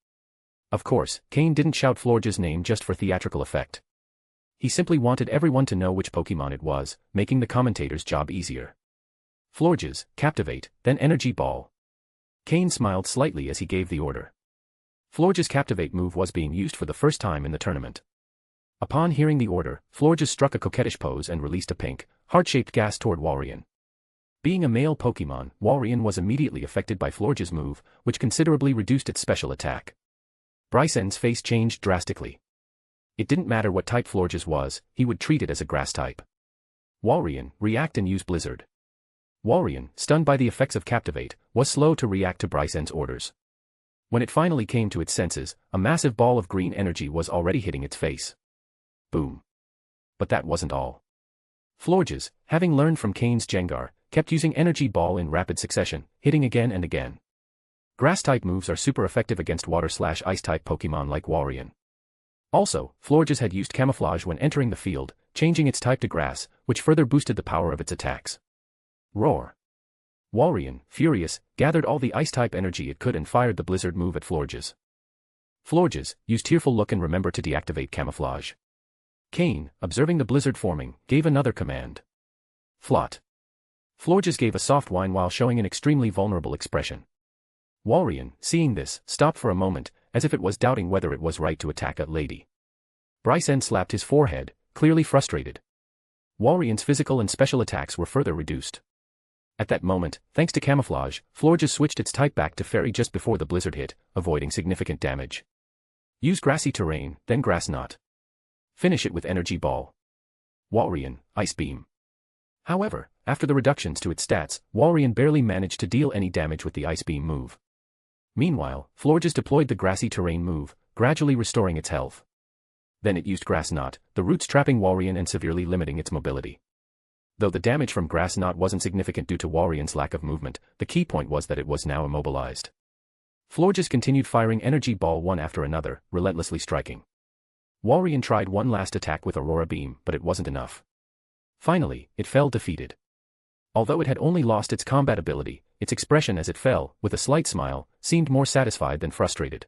S3: Of course, Cain didn't shout Florges' name just for theatrical effect. He simply wanted everyone to know which Pokémon it was, making the commentator's job easier. Florges, Captivate, then Energy Ball. Cain smiled slightly as he gave the order. Florges' Captivate move was being used for the first time in the tournament. Upon hearing the order, Florges struck a coquettish pose and released a pink, heart-shaped gas toward Walrein. Being a male Pokémon, Walrein was immediately affected by Florges' move, which considerably reduced its special attack. Brycen's face changed drastically. It didn't matter what type Florges was, he would treat it as a grass type. Walrein, react and use Blizzard. Walrein, stunned by the effects of Captivate, was slow to react to Brycen's orders. When it finally came to its senses, a massive ball of green energy was already hitting its face. Boom. But that wasn't all. Florges, having learned from Cain's Jengar, kept using Energy Ball in rapid succession, hitting again and again. Grass-type moves are super effective against Water/Ice-type Pokémon like Walrein. Also, Florges had used Camouflage when entering the field, changing its type to Grass, which further boosted the power of its attacks. Roar. Walrein, furious, gathered all the Ice-type energy it could and fired the Blizzard move at Florges. Florges, use Tearful Look and remember to deactivate Camouflage. Cain, observing the Blizzard forming, gave another command. Flot. Florges gave a soft whine while showing an extremely vulnerable expression. Walrein, seeing this, stopped for a moment, as if it was doubting whether it was right to attack a lady. Brycen slapped his forehead, clearly frustrated. Walrein's physical and special attacks were further reduced. At that moment, thanks to Camouflage, Florges switched its type back to Fairy just before the Blizzard hit, avoiding significant damage. Use Grassy Terrain, then Grass Knot. Finish it with Energy Ball. Walrein, Ice Beam. However, after the reductions to its stats, Walrein barely managed to deal any damage with the Ice Beam move. Meanwhile, Florges deployed the Grassy Terrain move, gradually restoring its health. Then it used Grass Knot, the roots trapping Walrein and severely limiting its mobility. Though the damage from Grass Knot wasn't significant due to Walrein's lack of movement, the key point was that it was now immobilized. Florges continued firing Energy Ball one after another, relentlessly striking. Walrein tried one last attack with Aurora Beam, but it wasn't enough. Finally, it fell defeated. Although it had only lost its combat ability, its expression as it fell, with a slight smile, seemed more satisfied than frustrated.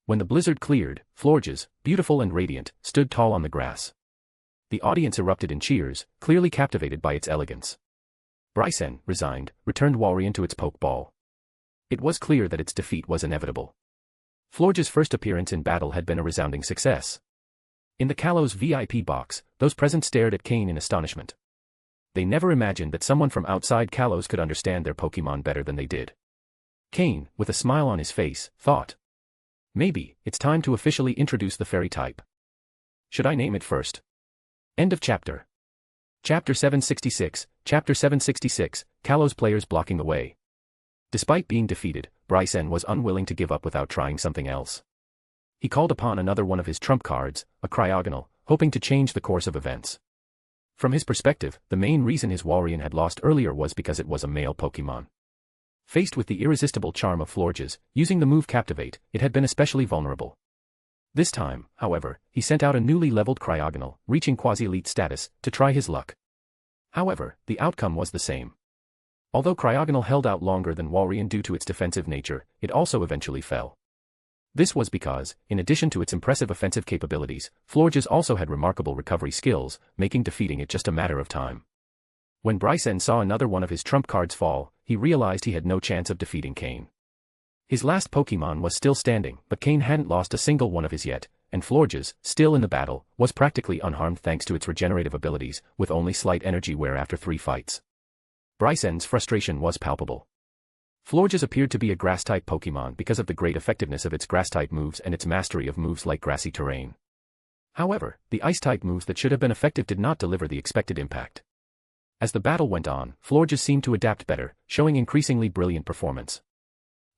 S3: When the blizzard cleared, Florges, beautiful and radiant, stood tall on the grass. The audience erupted in cheers, clearly captivated by its elegance. Brycen, resigned, returned Walrein to its Pokeball. It was clear that its defeat was inevitable. Florges' first appearance in battle had been a resounding success. In the Kalos VIP box, those present stared at Cain in astonishment. They never imagined that someone from outside Kalos could understand their Pokemon better than they did. Cain, with a smile on his face, thought. Maybe, it's time to officially introduce the fairy type. Should I name it first? End of chapter. Chapter 766, Chapter 766, Kalos players blocking the way. Despite being defeated, Brycen was unwilling to give up without trying something else. He called upon another one of his trump cards, a Cryogonal, hoping to change the course of events. From his perspective, the main reason his Walrein had lost earlier was because it was a male Pokemon. Faced with the irresistible charm of Florges, using the move Captivate, it had been especially vulnerable. This time, however, he sent out a newly leveled Cryogonal, reaching quasi-elite status, to try his luck. However, the outcome was the same. Although Cryogonal held out longer than Walrein due to its defensive nature, it also eventually fell. This was because, in addition to its impressive offensive capabilities, Florges also had remarkable recovery skills, making defeating it just a matter of time. When Brycen saw another one of his trump cards fall, he realized he had no chance of defeating Cain. His last Pokemon was still standing, but Cain hadn't lost a single one of his yet, and Florges, still in the battle, was practically unharmed thanks to its regenerative abilities, with only slight energy wear after 3 fights. Brycen's frustration was palpable. Florges appeared to be a grass-type Pokemon because of the great effectiveness of its grass-type moves and its mastery of moves like Grassy Terrain. However, the Ice-type moves that should have been effective did not deliver the expected impact. As the battle went on, Florges seemed to adapt better, showing increasingly brilliant performance.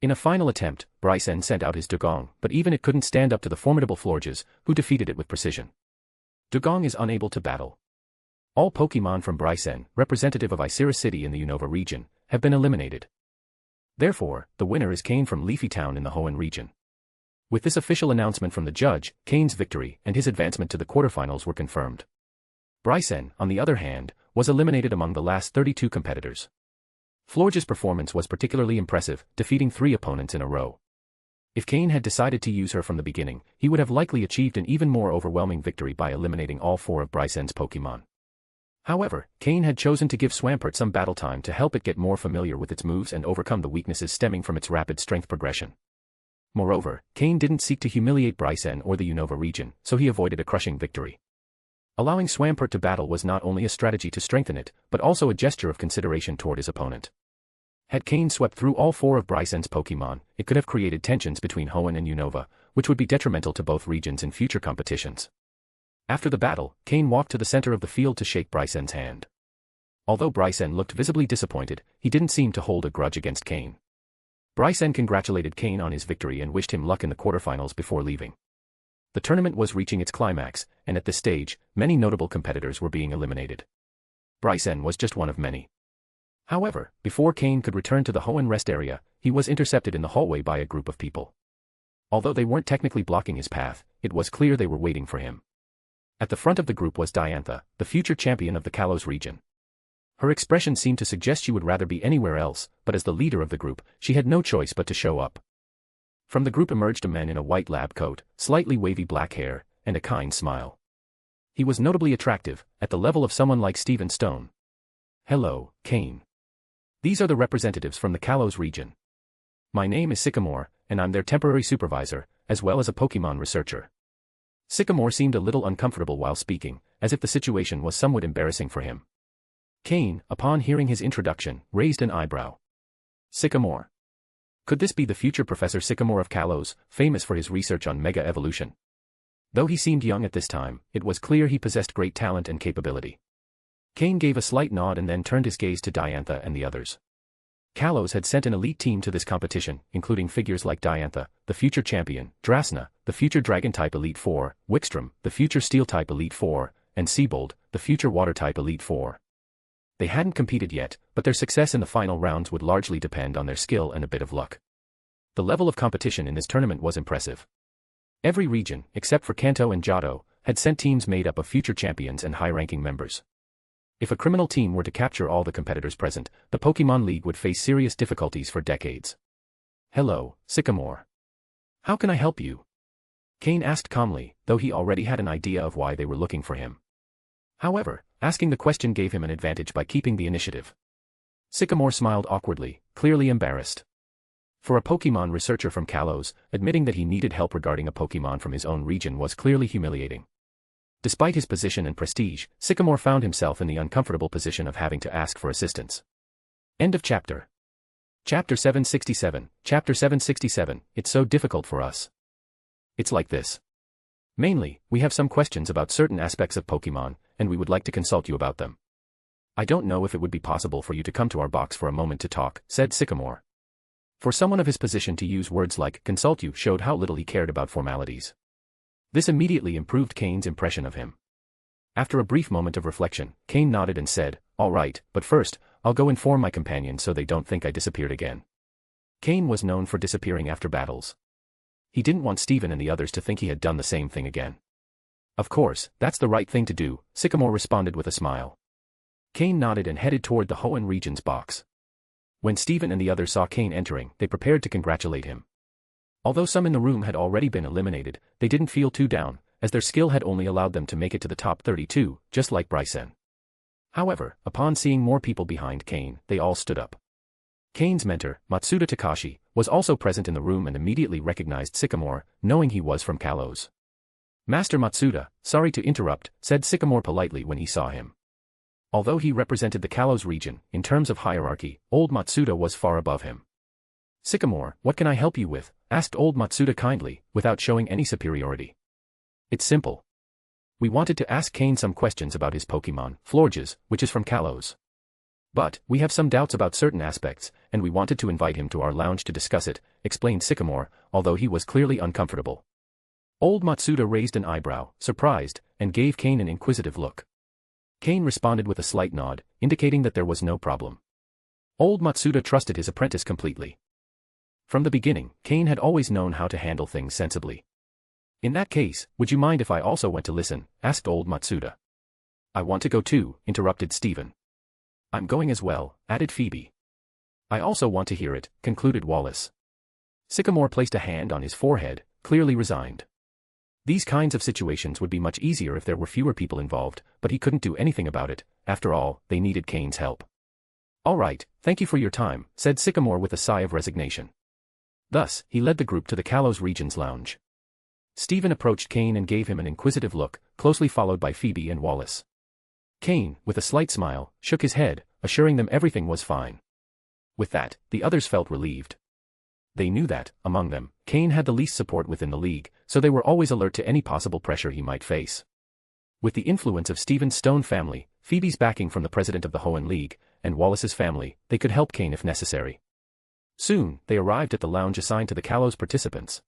S3: In a final attempt, Brycen sent out his Dugong, but even it couldn't stand up to the formidable Florges, who defeated it with precision. Dugong is unable to battle. All Pokémon from Brycen, representative of Icera City in the Unova region, have been eliminated. Therefore, the winner is Cain from Leafy Town in the Hoenn region. With this official announcement from the judge, Cain's victory and his advancement to the quarterfinals were confirmed. Brycen, on the other hand, was eliminated among the last 32 competitors. Florge's performance was particularly impressive, defeating 3 opponents in a row. If Cain had decided to use her from the beginning, he would have likely achieved an even more overwhelming victory by eliminating all 4 of Brycen's Pokémon. However, Cain had chosen to give Swampert some battle time to help it get more familiar with its moves and overcome the weaknesses stemming from its rapid strength progression. Moreover, Cain didn't seek to humiliate Brycen or the Unova region, so he avoided a crushing victory. Allowing Swampert to battle was not only a strategy to strengthen it, but also a gesture of consideration toward his opponent. Had Cain swept through all 4 of Brycen's Pokémon, it could have created tensions between Hoenn and Unova, which would be detrimental to both regions in future competitions. After the battle, Cain walked to the center of the field to shake Brycen's hand. Although Brycen looked visibly disappointed, he didn't seem to hold a grudge against Cain. Brycen congratulated Cain on his victory and wished him luck in the quarterfinals before leaving. The tournament was reaching its climax, and at this stage, many notable competitors were being eliminated. Brycen was just one of many. However, before Cain could return to the Hoenn rest area, he was intercepted in the hallway by a group of people. Although they weren't technically blocking his path, it was clear they were waiting for him. At the front of the group was Diantha, the future champion of the Kalos region. Her expression seemed to suggest she would rather be anywhere else, but as the leader of the group, she had no choice but to show up. From the group emerged a man in a white lab coat, slightly wavy black hair, and a kind smile. He was notably attractive, at the level of someone like Stephen Stone. "Hello, Cain. These are the representatives from the Kalos region. My name is Sycamore, and I'm their temporary supervisor, as well as a Pokémon researcher." Sycamore seemed a little uncomfortable while speaking, as if the situation was somewhat embarrassing for him. Cain, upon hearing his introduction, raised an eyebrow. Sycamore. Could this be the future Professor Sycamore of Kalos, famous for his research on Mega Evolution? Though he seemed young at this time, it was clear he possessed great talent and capability. Cain gave a slight nod and then turned his gaze to Diantha and the others. Kalos had sent an elite team to this competition, including figures like Diantha, the future champion, Drasna, the future Dragon-type Elite Four, Wickstrom, the future Steel-type Elite Four, and Seabold, the future Water-type Elite Four. They hadn't competed yet, but their success in the final rounds would largely depend on their skill and a bit of luck. The level of competition in this tournament was impressive. Every region, except for Kanto and Johto, had sent teams made up of future champions and high-ranking members. If a criminal team were to capture all the competitors present, the Pokémon League would face serious difficulties for decades. "Hello, Sycamore. How can I help you?" Cain asked calmly, though he already had an idea of why they were looking for him. However, asking the question gave him an advantage by keeping the initiative. Sycamore smiled awkwardly, clearly embarrassed. For a Pokémon researcher from Kalos, admitting that he needed help regarding a Pokémon from his own region was clearly humiliating. Despite his position and prestige, Sycamore found himself in the uncomfortable position of having to ask for assistance. End of chapter. Chapter 767, Chapter 767, It's so difficult for us. It's like this. Mainly, we have some questions about certain aspects of Pokémon, and we would like to consult you about them. I don't know if it would be possible for you to come to our box for a moment to talk, said Sycamore. For someone of his position to use words like consult you showed how little he cared about formalities. This immediately improved Cain's impression of him. After a brief moment of reflection, Cain nodded and said, "All right, but first, I'll go inform my companions so they don't think I disappeared again." Cain was known for disappearing after battles. He didn't want Steven and the others to think he had done the same thing again. "Of course, that's the right thing to do," Sycamore responded with a smile. Cain nodded and headed toward the Hoenn region's box. When Steven and the others saw Cain entering, they prepared to congratulate him. Although some in the room had already been eliminated, they didn't feel too down, as their skill had only allowed them to make it to the top 32, just like Brycen. However, upon seeing more people behind Cain, they all stood up. Cain's mentor, Matsuda Takashi, was also present in the room and immediately recognized Sycamore, knowing he was from Kalos. "Master Matsuda, sorry to interrupt," said Sycamore politely when he saw him. Although he represented the Kalos region, in terms of hierarchy, old Matsuda was far above him. "Sycamore, what can I help you with?" asked old Matsuda kindly, without showing any superiority. "It's simple. We wanted to ask Cain some questions about his Pokémon, Florges, which is from Kalos. But, we have some doubts about certain aspects, and we wanted to invite him to our lounge to discuss it, explained Sycamore, although he was clearly uncomfortable. Old Matsuda raised an eyebrow, surprised, and gave Cain an inquisitive look. Cain responded with a slight nod, indicating that there was no problem. Old Matsuda trusted his apprentice completely. From the beginning, Cain had always known how to handle things sensibly. In that case, would you mind if I also went to listen? Asked old Matsuda. I want to go too, interrupted Stephen. I'm going as well, added Phoebe. I also want to hear it, concluded Wallace. Sycamore placed a hand on his forehead, clearly resigned. These kinds of situations would be much easier if there were fewer people involved, but he couldn't do anything about it. After all, they needed Cain's help. All right, thank you for your time, said Sycamore with a sigh of resignation. Thus, he led the group to the Kalos Region's lounge. Stephen approached Cain and gave him an inquisitive look, closely followed by Phoebe and Wallace. Cain, with a slight smile, shook his head, assuring them everything was fine. With that, the others felt relieved. They knew that, among them, Cain had the least support within the league, so they were always alert to any possible pressure he might face. With the influence of Stephen's Stone family, Phoebe's backing from the president of the Hoenn League, and Wallace's family, they could help Cain if necessary. Soon, they arrived at the lounge assigned to the Kalos participants.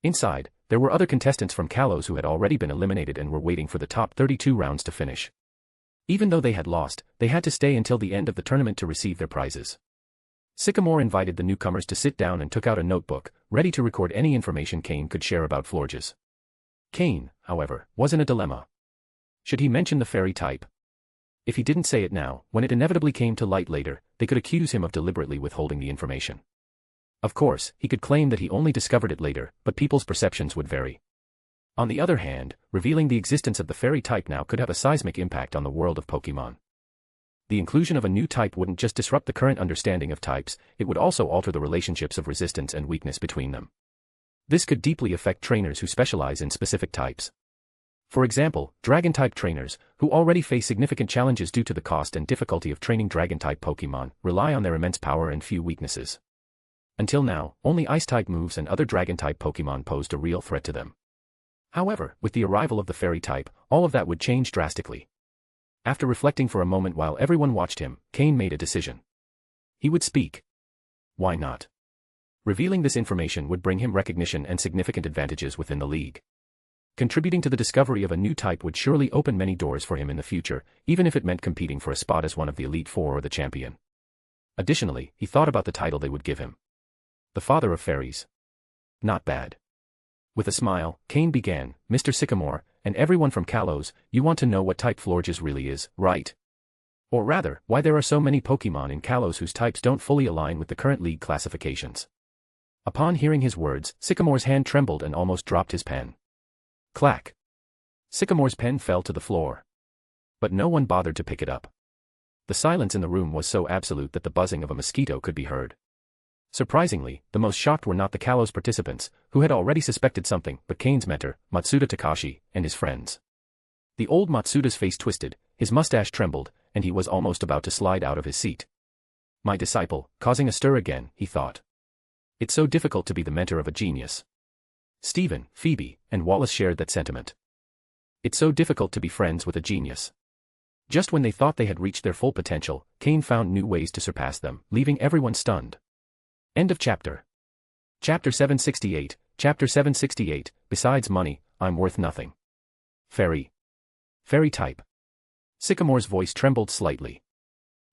S3: Inside, there were other contestants from Kalos who had already been eliminated and were waiting for the top 32 rounds to finish. Even though they had lost, they had to stay until the end of the tournament to receive their prizes. Sycamore invited the newcomers to sit down and took out a notebook, ready to record any information Cain could share about Florges. Cain, however, was in a dilemma. Should he mention the fairy type? If he didn't say it now, when it inevitably came to light later, they could accuse him of deliberately withholding the information. Of course, he could claim that he only discovered it later, but people's perceptions would vary. On the other hand, revealing the existence of the fairy type now could have a seismic impact on the world of Pokémon. The inclusion of a new type wouldn't just disrupt the current understanding of types, it would also alter the relationships of resistance and weakness between them. This could deeply affect trainers who specialize in specific types. For example, Dragon-type trainers, who already face significant challenges due to the cost and difficulty of training Dragon-type Pokémon, rely on their immense power and few weaknesses. Until now, only Ice-type moves and other Dragon-type Pokémon posed a real threat to them. However, with the arrival of the fairy type, all of that would change drastically. After reflecting for a moment while everyone watched him, Cain made a decision. He would speak. Why not? Revealing this information would bring him recognition and significant advantages within the league. Contributing to the discovery of a new type would surely open many doors for him in the future, even if it meant competing for a spot as one of the Elite Four or the champion. Additionally, he thought about the title they would give him. The Father of Fairies. Not bad. With a smile, Cain began, Mr. Sycamore, and everyone from Kalos, you want to know what type Florges really is, right? Or rather, why there are so many Pokémon in Kalos whose types don't fully align with the current league classifications. Upon hearing his words, Sycamore's hand trembled and almost dropped his pen. Clack. Sycamore's pen fell to the floor. But no one bothered to pick it up. The silence in the room was so absolute that the buzzing of a mosquito could be heard. Surprisingly, the most shocked were not the Kalos participants, who had already suspected something, but Cain's mentor, Matsuda Takashi, and his friends. The old Matsuda's face twisted, his mustache trembled, and he was almost about to slide out of his seat. My disciple, causing a stir again, he thought. It's so difficult to be the mentor of a genius. Stephen, Phoebe, and Wallace shared that sentiment. It's so difficult to be friends with a genius. Just when they thought they had reached their full potential, Cain found new ways to surpass them, leaving everyone stunned. End of chapter. Chapter 768, Chapter 768, besides money, I'm worth nothing. Fairy. Fairy type. Sycamore's voice trembled slightly.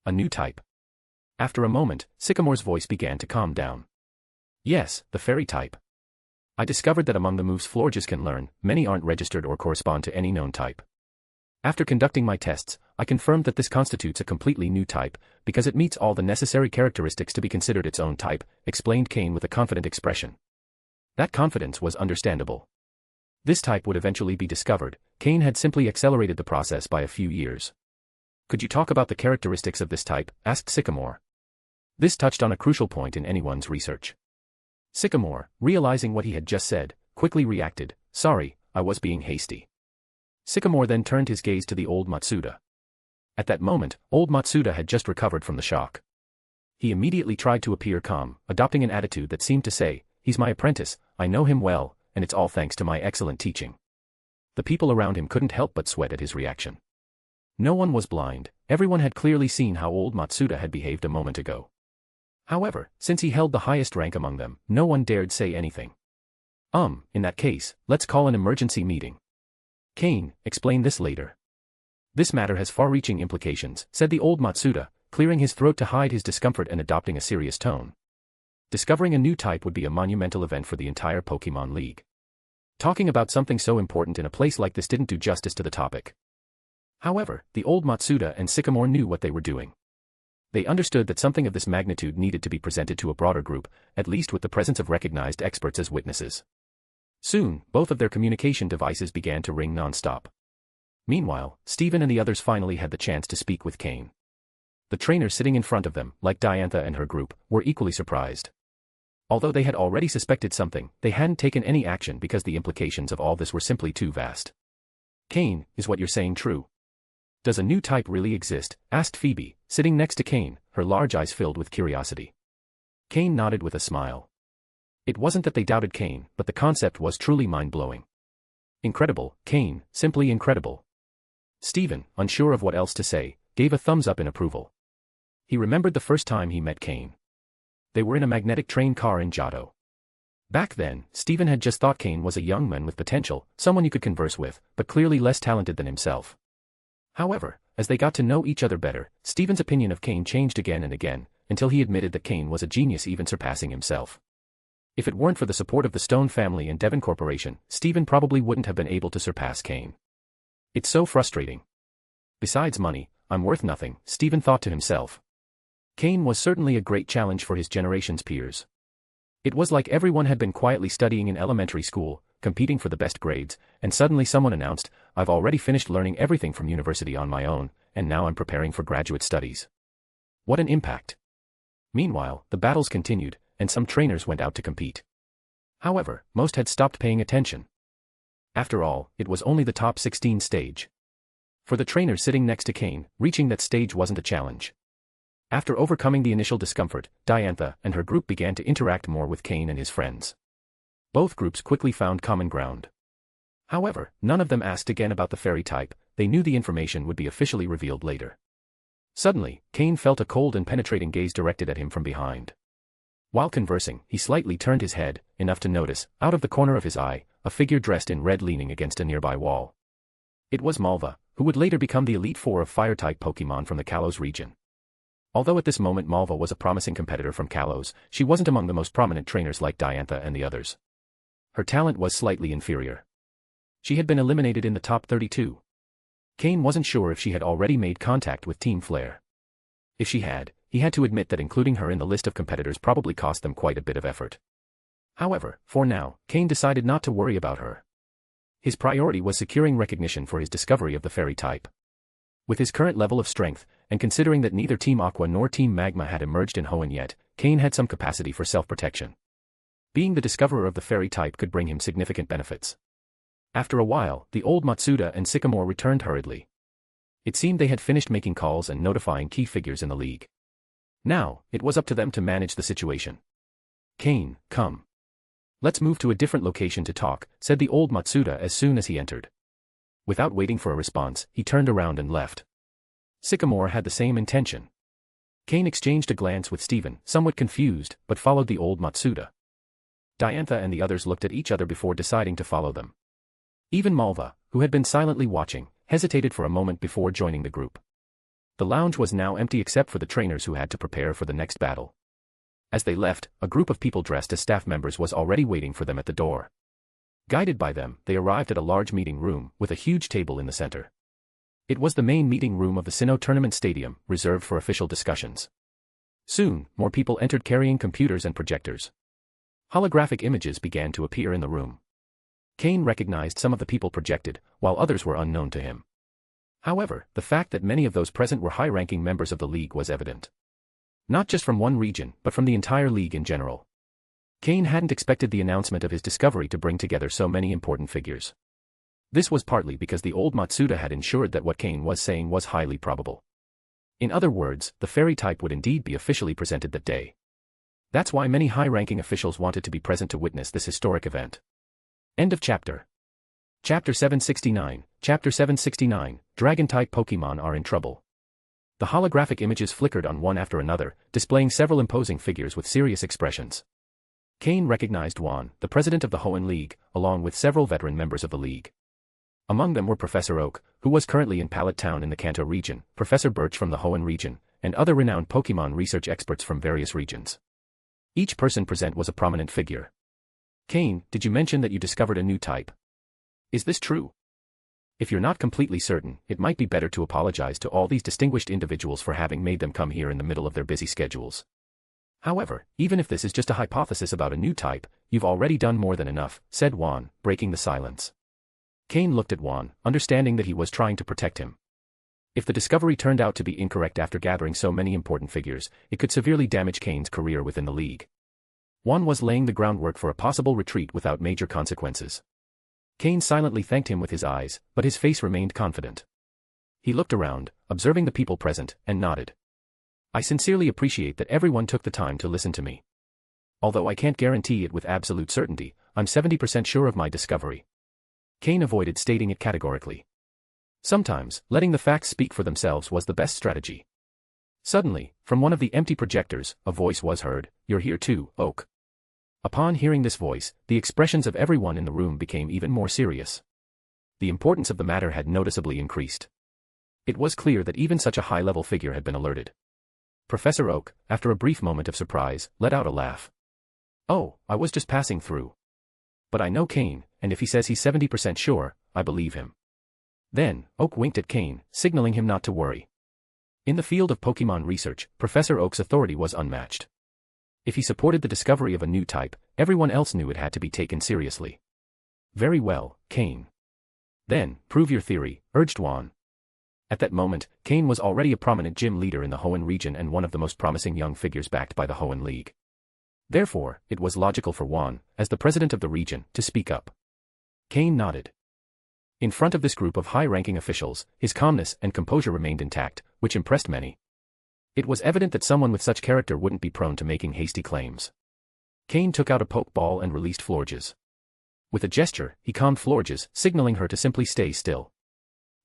S3: A new type. After a moment, Sycamore's voice began to calm down. Yes, the fairy type. I discovered that among the moves Florges can learn, many aren't registered or correspond to any known type. After conducting my tests, I confirmed that this constitutes a completely new type, because it meets all the necessary characteristics to be considered its own type, explained Cain with a confident expression. That confidence was understandable. This type would eventually be discovered, Cain had simply accelerated the process by a few years. Could you talk about the characteristics of this type? Asked Sycamore. This touched on a crucial point in anyone's research. Sycamore, realizing what he had just said, quickly reacted, sorry, I was being hasty. Sycamore then turned his gaze to the old Matsuda. At that moment, old Matsuda had just recovered from the shock. He immediately tried to appear calm, adopting an attitude that seemed to say, he's my apprentice, I know him well, and it's all thanks to my excellent teaching. The people around him couldn't help but sweat at his reaction. No one was blind, everyone had clearly seen how old Matsuda had behaved a moment ago. However, since he held the highest rank among them, no one dared say anything. In that case, let's call an emergency meeting. Cain, explain this later. This matter has far-reaching implications, said the old Matsuda, clearing his throat to hide his discomfort and adopting a serious tone. Discovering a new type would be a monumental event for the entire Pokémon League. Talking about something so important in a place like this didn't do justice to the topic. However, the old Matsuda and Sycamore knew what they were doing. They understood that something of this magnitude needed to be presented to a broader group, at least with the presence of recognized experts as witnesses. Soon, both of their communication devices began to ring non-stop. Meanwhile, Steven and the others finally had the chance to speak with Cain. The trainers sitting in front of them, like Diantha and her group, were equally surprised. Although they had already suspected something, they hadn't taken any action because the implications of all this were simply too vast. Cain, is what you're saying true? Does a new type really exist? Asked Phoebe, sitting next to Cain, her large eyes filled with curiosity. Cain nodded with a smile. It wasn't that they doubted Cain, but the concept was truly mind-blowing. Incredible, Cain, simply incredible. Steven, unsure of what else to say, gave a thumbs up in approval. He remembered the first time he met Cain. They were in a magnetic train car in Johto. Back then, Steven had just thought Cain was a young man with potential, someone you could converse with, but clearly less talented than himself. However, as they got to know each other better, Steven's opinion of Cain changed again and again, until he admitted that Cain was a genius even surpassing himself. If it weren't for the support of the Stone family and Devon Corporation, Steven probably wouldn't have been able to surpass Cain. It's so frustrating. Besides money, I'm worth nothing, Steven thought to himself. Cain was certainly a great challenge for his generation's peers. It was like everyone had been quietly studying in elementary school, competing for the best grades, and suddenly someone announced, I've already finished learning everything from university on my own, and now I'm preparing for graduate studies. What an impact. Meanwhile, the battles continued, and some trainers went out to compete. However, most had stopped paying attention. After all, it was only the top 16 stage. For the trainer sitting next to Cain, reaching that stage wasn't a challenge. After overcoming the initial discomfort, Diantha and her group began to interact more with Cain and his friends. Both groups quickly found common ground. However, none of them asked again about the fairy type, they knew the information would be officially revealed later. Suddenly, Cain felt a cold and penetrating gaze directed at him from behind. While conversing, he slightly turned his head, enough to notice, out of the corner of his eye, a figure dressed in red leaning against a nearby wall. It was Malva, who would later become the Elite Four of Fire-type Pokémon from the Kalos region. Although at this moment Malva was a promising competitor from Kalos, she wasn't among the most prominent trainers like Diantha and the others. Her talent was slightly inferior. She had been eliminated in the top 32. Cain wasn't sure if she had already made contact with Team Flare. If she had, he had to admit that including her in the list of competitors probably cost them quite a bit of effort. However, for now, Cain decided not to worry about her. His priority was securing recognition for his discovery of the fairy type. With his current level of strength, and considering that neither Team Aqua nor Team Magma had emerged in Hoenn yet, Cain had some capacity for self-protection. Being the discoverer of the fairy type could bring him significant benefits. After a while, the old Matsuda and Sycamore returned hurriedly. It seemed they had finished making calls and notifying key figures in the league. Now, it was up to them to manage the situation. Cain, come. Let's move to a different location to talk, said the old Matsuda as soon as he entered. Without waiting for a response, he turned around and left. Sycamore had the same intention. Cain exchanged a glance with Steven, somewhat confused, but followed the old Matsuda. Diantha and the others looked at each other before deciding to follow them. Even Malva, who had been silently watching, hesitated for a moment before joining the group. The lounge was now empty except for the trainers who had to prepare for the next battle. As they left, a group of people dressed as staff members was already waiting for them at the door. Guided by them, they arrived at a large meeting room, with a huge table in the center. It was the main meeting room of the Sinnoh Tournament Stadium, reserved for official discussions. Soon, more people entered carrying computers and projectors. Holographic images began to appear in the room. Cain recognized some of the people projected, while others were unknown to him. However, the fact that many of those present were high-ranking members of the league was evident. Not just from one region, but from the entire league in general. Cain hadn't expected the announcement of his discovery to bring together so many important figures. This was partly because the old Matsuda had ensured that what Cain was saying was highly probable. In other words, the fairy type would indeed be officially presented that day. That's why many high-ranking officials wanted to be present to witness this historic event. End of chapter. Chapter 769, Dragon-type Pokémon are in trouble. The holographic images flickered on one after another, displaying several imposing figures with serious expressions. Cain recognized Juan, the president of the Hoenn League, along with several veteran members of the league. Among them were Professor Oak, who was currently in Pallet Town in the Kanto region, Professor Birch from the Hoenn region, and other renowned Pokémon research experts from various regions. Each person present was a prominent figure. Cain, did you mention that you discovered a new type? Is this true? If you're not completely certain, it might be better to apologize to all these distinguished individuals for having made them come here in the middle of their busy schedules. However, even if this is just a hypothesis about a new type, you've already done more than enough, said Juan, breaking the silence. Cain looked at Juan, understanding that he was trying to protect him. If the discovery turned out to be incorrect after gathering so many important figures, it could severely damage Cain's career within the league. Juan was laying the groundwork for a possible retreat without major consequences. Cain silently thanked him with his eyes, but his face remained confident. He looked around, observing the people present, and nodded. I sincerely appreciate that everyone took the time to listen to me. Although I can't guarantee it with absolute certainty, I'm 70% sure of my discovery. Cain avoided stating it categorically. Sometimes, letting the facts speak for themselves was the best strategy. Suddenly, from one of the empty projectors, a voice was heard, "You're here too, Oak." Upon hearing this voice, the expressions of everyone in the room became even more serious. The importance of the matter had noticeably increased. It was clear that even such a high-level figure had been alerted. Professor Oak, after a brief moment of surprise, let out a laugh. "Oh, I was just passing through. But I know Cain, and if he says he's 70% sure, I believe him." Then, Oak winked at Cain, signaling him not to worry. In the field of Pokémon research, Professor Oak's authority was unmatched. If he supported the discovery of a new type, everyone else knew it had to be taken seriously. "Very well, Cain. Then, prove your theory," urged Juan. At that moment, Cain was already a prominent gym leader in the Hoenn region and one of the most promising young figures backed by the Hoenn League. Therefore, it was logical for Juan, as the president of the region, to speak up. Cain nodded. In front of this group of high-ranking officials, his calmness and composure remained intact, which impressed many. It was evident that someone with such character wouldn't be prone to making hasty claims. Cain took out a Pokeball and released Florges. With a gesture, he calmed Florges, signaling her to simply stay still.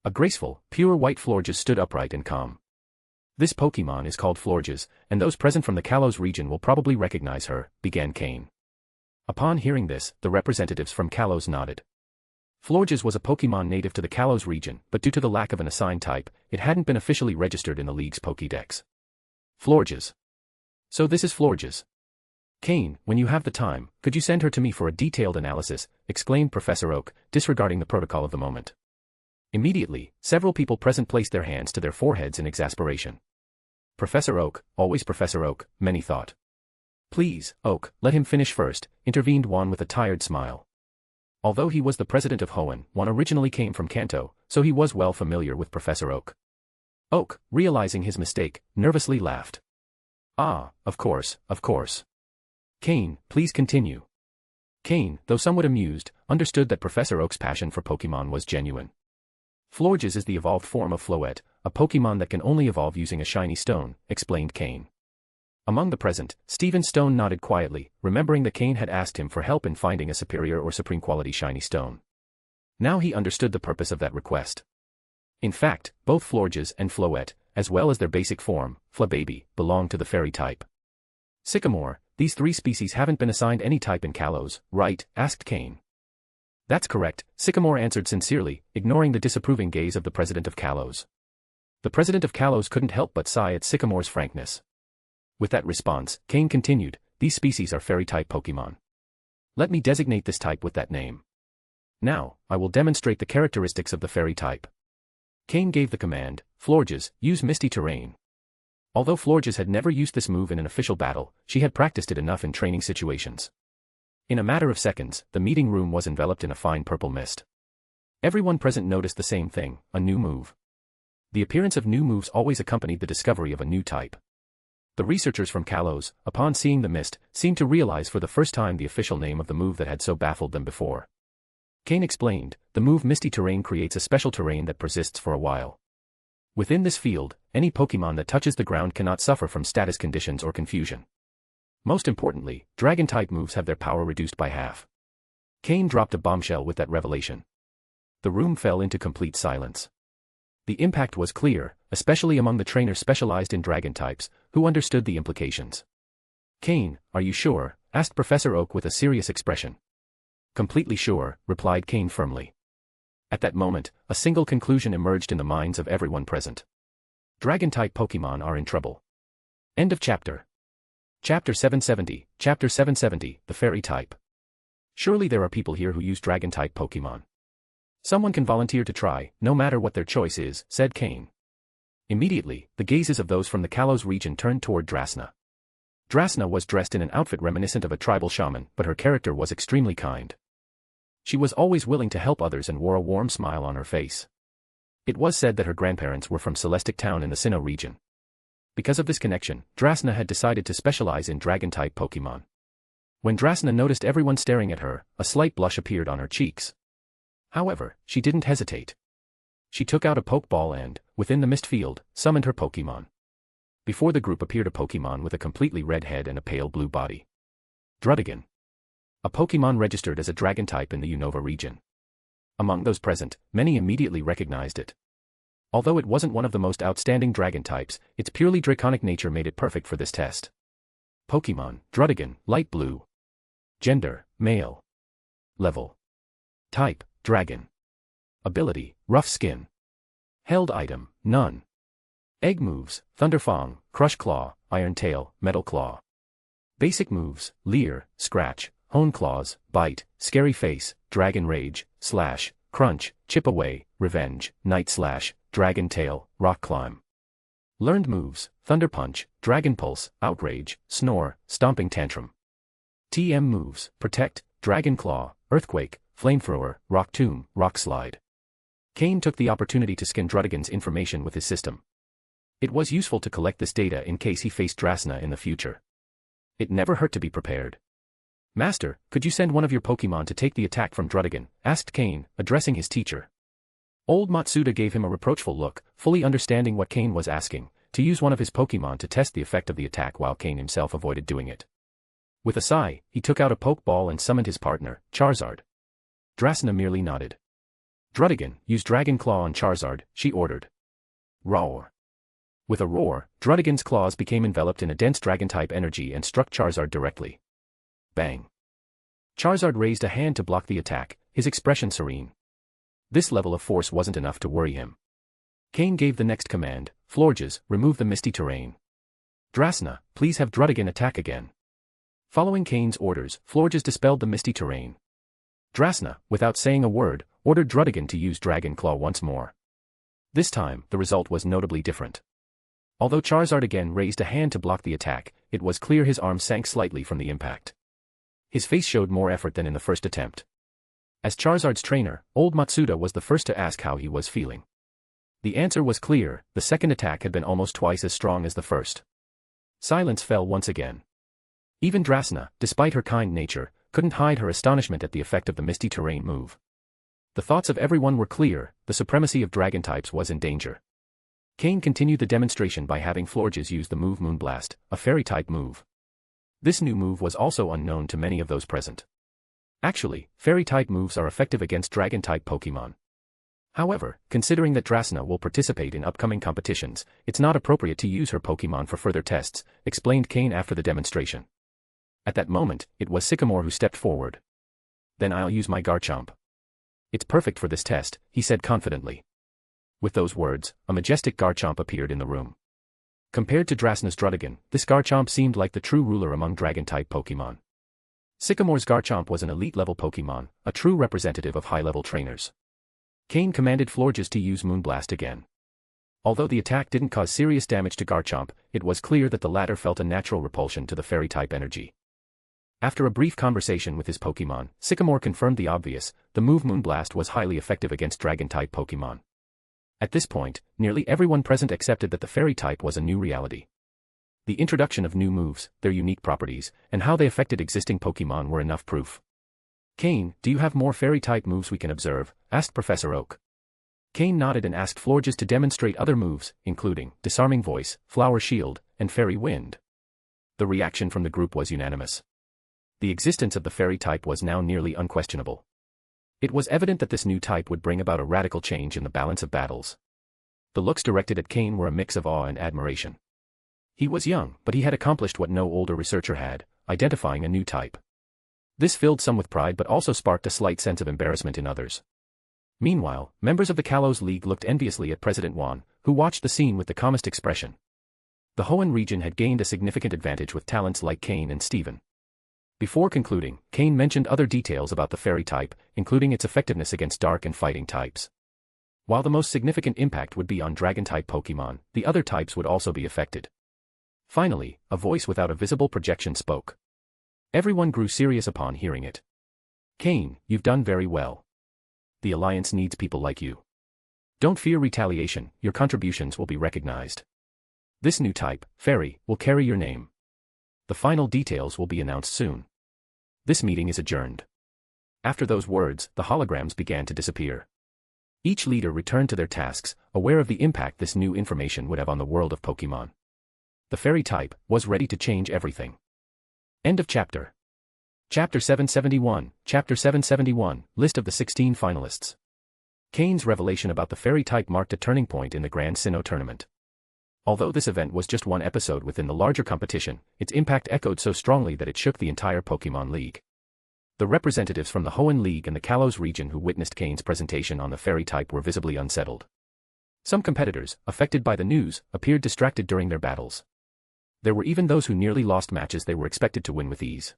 S3: A graceful, pure white Florges stood upright and calm. "This Pokémon is called Florges, and those present from the Kalos region will probably recognize her," began Cain. Upon hearing this, the representatives from Kalos nodded. Florges was a Pokémon native to the Kalos region, but due to the lack of an assigned type, it hadn't been officially registered in the League's Pokédex. Florges. So this is Florges. "Cain, when you have the time, could you send her to me for a detailed analysis?" exclaimed Professor Oak, disregarding the protocol of the moment. Immediately, several people present placed their hands to their foreheads in exasperation. Professor Oak, always Professor Oak, many thought. "Please, Oak, let him finish first," intervened Juan with a tired smile. Although he was the president of Hoenn, Juan originally came from Kanto, so he was well familiar with Professor Oak. Oak, realizing his mistake, nervously laughed. "Ah, of course, of course. Cain, please continue." Cain, though somewhat amused, understood that Professor Oak's passion for Pokémon was genuine. "Florges is the evolved form of Floette, a Pokémon that can only evolve using a shiny stone," explained Cain. Among the present, Stephen Stone nodded quietly, remembering that Cain had asked him for help in finding a superior or supreme quality shiny stone. Now he understood the purpose of that request. In fact, both Florges and Floette, as well as their basic form, Flababy, belong to the fairy type. "Sycamore, these three species haven't been assigned any type in Kalos, right?" asked Cain. "That's correct," Sycamore answered sincerely, ignoring the disapproving gaze of the president of Kalos. The president of Kalos couldn't help but sigh at Sycamore's frankness. With that response, Cain continued, "These species are fairy-type Pokémon. Let me designate this type with that name. Now, I will demonstrate the characteristics of the fairy type." Cain gave the command, "Florges, use Misty Terrain." Although Florges had never used this move in an official battle, she had practiced it enough in training situations. In a matter of seconds, the meeting room was enveloped in a fine purple mist. Everyone present noticed the same thing, a new move. The appearance of new moves always accompanied the discovery of a new type. The researchers from Kalos, upon seeing the mist, seemed to realize for the first time the official name of the move that had so baffled them before. Cain explained, "The move Misty Terrain creates a special terrain that persists for a while. Within this field, any Pokémon that touches the ground cannot suffer from status conditions or confusion. Most importantly, Dragon-type moves have their power reduced by half." Cain dropped a bombshell with that revelation. The room fell into complete silence. The impact was clear, especially among the trainers specialized in dragon types, who understood the implications. "Cain, are you sure?" asked Professor Oak with a serious expression. "Completely sure," replied Cain firmly. At that moment, a single conclusion emerged in the minds of everyone present. Dragon-type Pokémon are in trouble. End of chapter. Chapter 770, Chapter 770, the Fairy type. Surely there are people here who use Dragon-type Pokémon. "Someone can volunteer to try, no matter what their choice is," said Cain. Immediately, the gazes of those from the Kalos region turned toward Drasna. Drasna was dressed in an outfit reminiscent of a tribal shaman, but her character was extremely kind. She was always willing to help others and wore a warm smile on her face. It was said that her grandparents were from Celestic Town in the Sinnoh region. Because of this connection, Drasna had decided to specialize in Dragon-type Pokémon. When Drasna noticed everyone staring at her, a slight blush appeared on her cheeks. However, she didn't hesitate. She took out a Pokeball and, within the mist field, summoned her Pokémon. Before the group appeared a Pokémon with a completely red head and a pale blue body. Druddigon. A Pokémon registered as a dragon type in the Unova region. Among those present, many immediately recognized it. Although it wasn't one of the most outstanding dragon types, its purely draconic nature made it perfect for this test. Pokémon, Druddigon, light blue. Gender, male. Level. Type, dragon. Ability, rough skin. Held item, none. Egg moves, Thunderfang, Crush Claw, Iron Tail, Metal Claw. Basic moves, Leer, Scratch, Hone Claws, Bite, Scary Face, Dragon Rage, Slash, Crunch, Chip Away, Revenge, Night Slash, Dragon Tail, Rock Climb. Learned moves, Thunder Punch, Dragon Pulse, Outrage, Snore, Stomping Tantrum. TM moves, Protect, Dragon Claw, Earthquake, Flamethrower, Rock Tomb, Rock Slide. Cain took the opportunity to scan Druddigon's information with his system. It was useful to collect this data in case he faced Drasna in the future. It never hurt to be prepared. "Master, could you send one of your Pokémon to take the attack from Druddigon?" asked Cain, addressing his teacher. Old Matsuda gave him a reproachful look, fully understanding what Cain was asking, to use one of his Pokémon to test the effect of the attack while Cain himself avoided doing it. With a sigh, he took out a Pokeball and summoned his partner, Charizard. Drasna merely nodded. "Druddigon, use Dragon Claw on Charizard," she ordered. Roar. With a roar, Druddigon's claws became enveloped in a dense dragon-type energy and struck Charizard directly. Bang. Charizard raised a hand to block the attack, his expression serene. This level of force wasn't enough to worry him. Cain gave the next command, "Florges, remove the misty terrain." "Drasna, please have Druddigon attack again." Following Cain's orders, Florges dispelled the misty terrain. Drasna, without saying a word, ordered Druddigon to use Dragon Claw once more. This time, the result was notably different. Although Charizard again raised a hand to block the attack, it was clear his arm sank slightly from the impact. His face showed more effort than in the first attempt. As Charizard's trainer, old Matsuda was the first to ask how he was feeling. The answer was clear, the second attack had been almost twice as strong as the first. Silence fell once again. Even Drasna, despite her kind nature, couldn't hide her astonishment at the effect of the misty terrain move. The thoughts of everyone were clear, the supremacy of dragon types was in danger. Cain continued the demonstration by having Florges use the move Moonblast, a fairy-type move. This new move was also unknown to many of those present. Actually, fairy-type moves are effective against dragon-type Pokémon. However, considering that Drasna will participate in upcoming competitions, it's not appropriate to use her Pokémon for further tests, explained Cain after the demonstration. At that moment, it was Sycamore who stepped forward. "Then I'll use my Garchomp. It's perfect for this test," he said confidently. With those words, a majestic Garchomp appeared in the room. Compared to Drasna's Druddigon, this Garchomp seemed like the true ruler among dragon-type Pokémon. Sycamore's Garchomp was an elite-level Pokémon, a true representative of high-level trainers. Cain commanded Florges to use Moonblast again. Although the attack didn't cause serious damage to Garchomp, it was clear that the latter felt a natural repulsion to the fairy-type energy. After a brief conversation with his Pokémon, Sycamore confirmed the obvious, the move Moonblast was highly effective against dragon-type Pokémon. At this point, nearly everyone present accepted that the fairy type was a new reality. The introduction of new moves, their unique properties, and how they affected existing Pokémon were enough proof. "Cain, do you have more fairy-type moves we can observe?" asked Professor Oak. Cain nodded and asked Florges to demonstrate other moves, including Disarming Voice, Flower Shield, and Fairy Wind. The reaction from the group was unanimous. The existence of the fairy type was now nearly unquestionable. It was evident that this new type would bring about a radical change in the balance of battles. The looks directed at Cain were a mix of awe and admiration. He was young, but he had accomplished what no older researcher had, identifying a new type. This filled some with pride but also sparked a slight sense of embarrassment in others. Meanwhile, members of the Kalos League looked enviously at President Juan, who watched the scene with the calmest expression. The Hoenn region had gained a significant advantage with talents like Cain and Steven. Before concluding, Cain mentioned other details about the fairy type, including its effectiveness against dark and fighting types. While the most significant impact would be on dragon-type Pokémon, the other types would also be affected. Finally, a voice without a visible projection spoke. Everyone grew serious upon hearing it. Cain, you've done very well. The Alliance needs people like you. Don't fear retaliation, your contributions will be recognized. This new type, Fairy, will carry your name. The final details will be announced soon. This meeting is adjourned. After those words, the holograms began to disappear. Each leader returned to their tasks, aware of the impact this new information would have on the world of Pokémon. The Fairy type was ready to change everything. End of chapter. Chapter 771, Chapter 771, List of the 16 finalists. Cain's revelation about the Fairy type marked a turning point in the Grand Sinnoh tournament. Although this event was just one episode within the larger competition, its impact echoed so strongly that it shook the entire Pokémon League. The representatives from the Hoenn League and the Kalos region who witnessed Cain's presentation on the Fairy type were visibly unsettled. Some competitors, affected by the news, appeared distracted during their battles. There were even those who nearly lost matches they were expected to win with ease.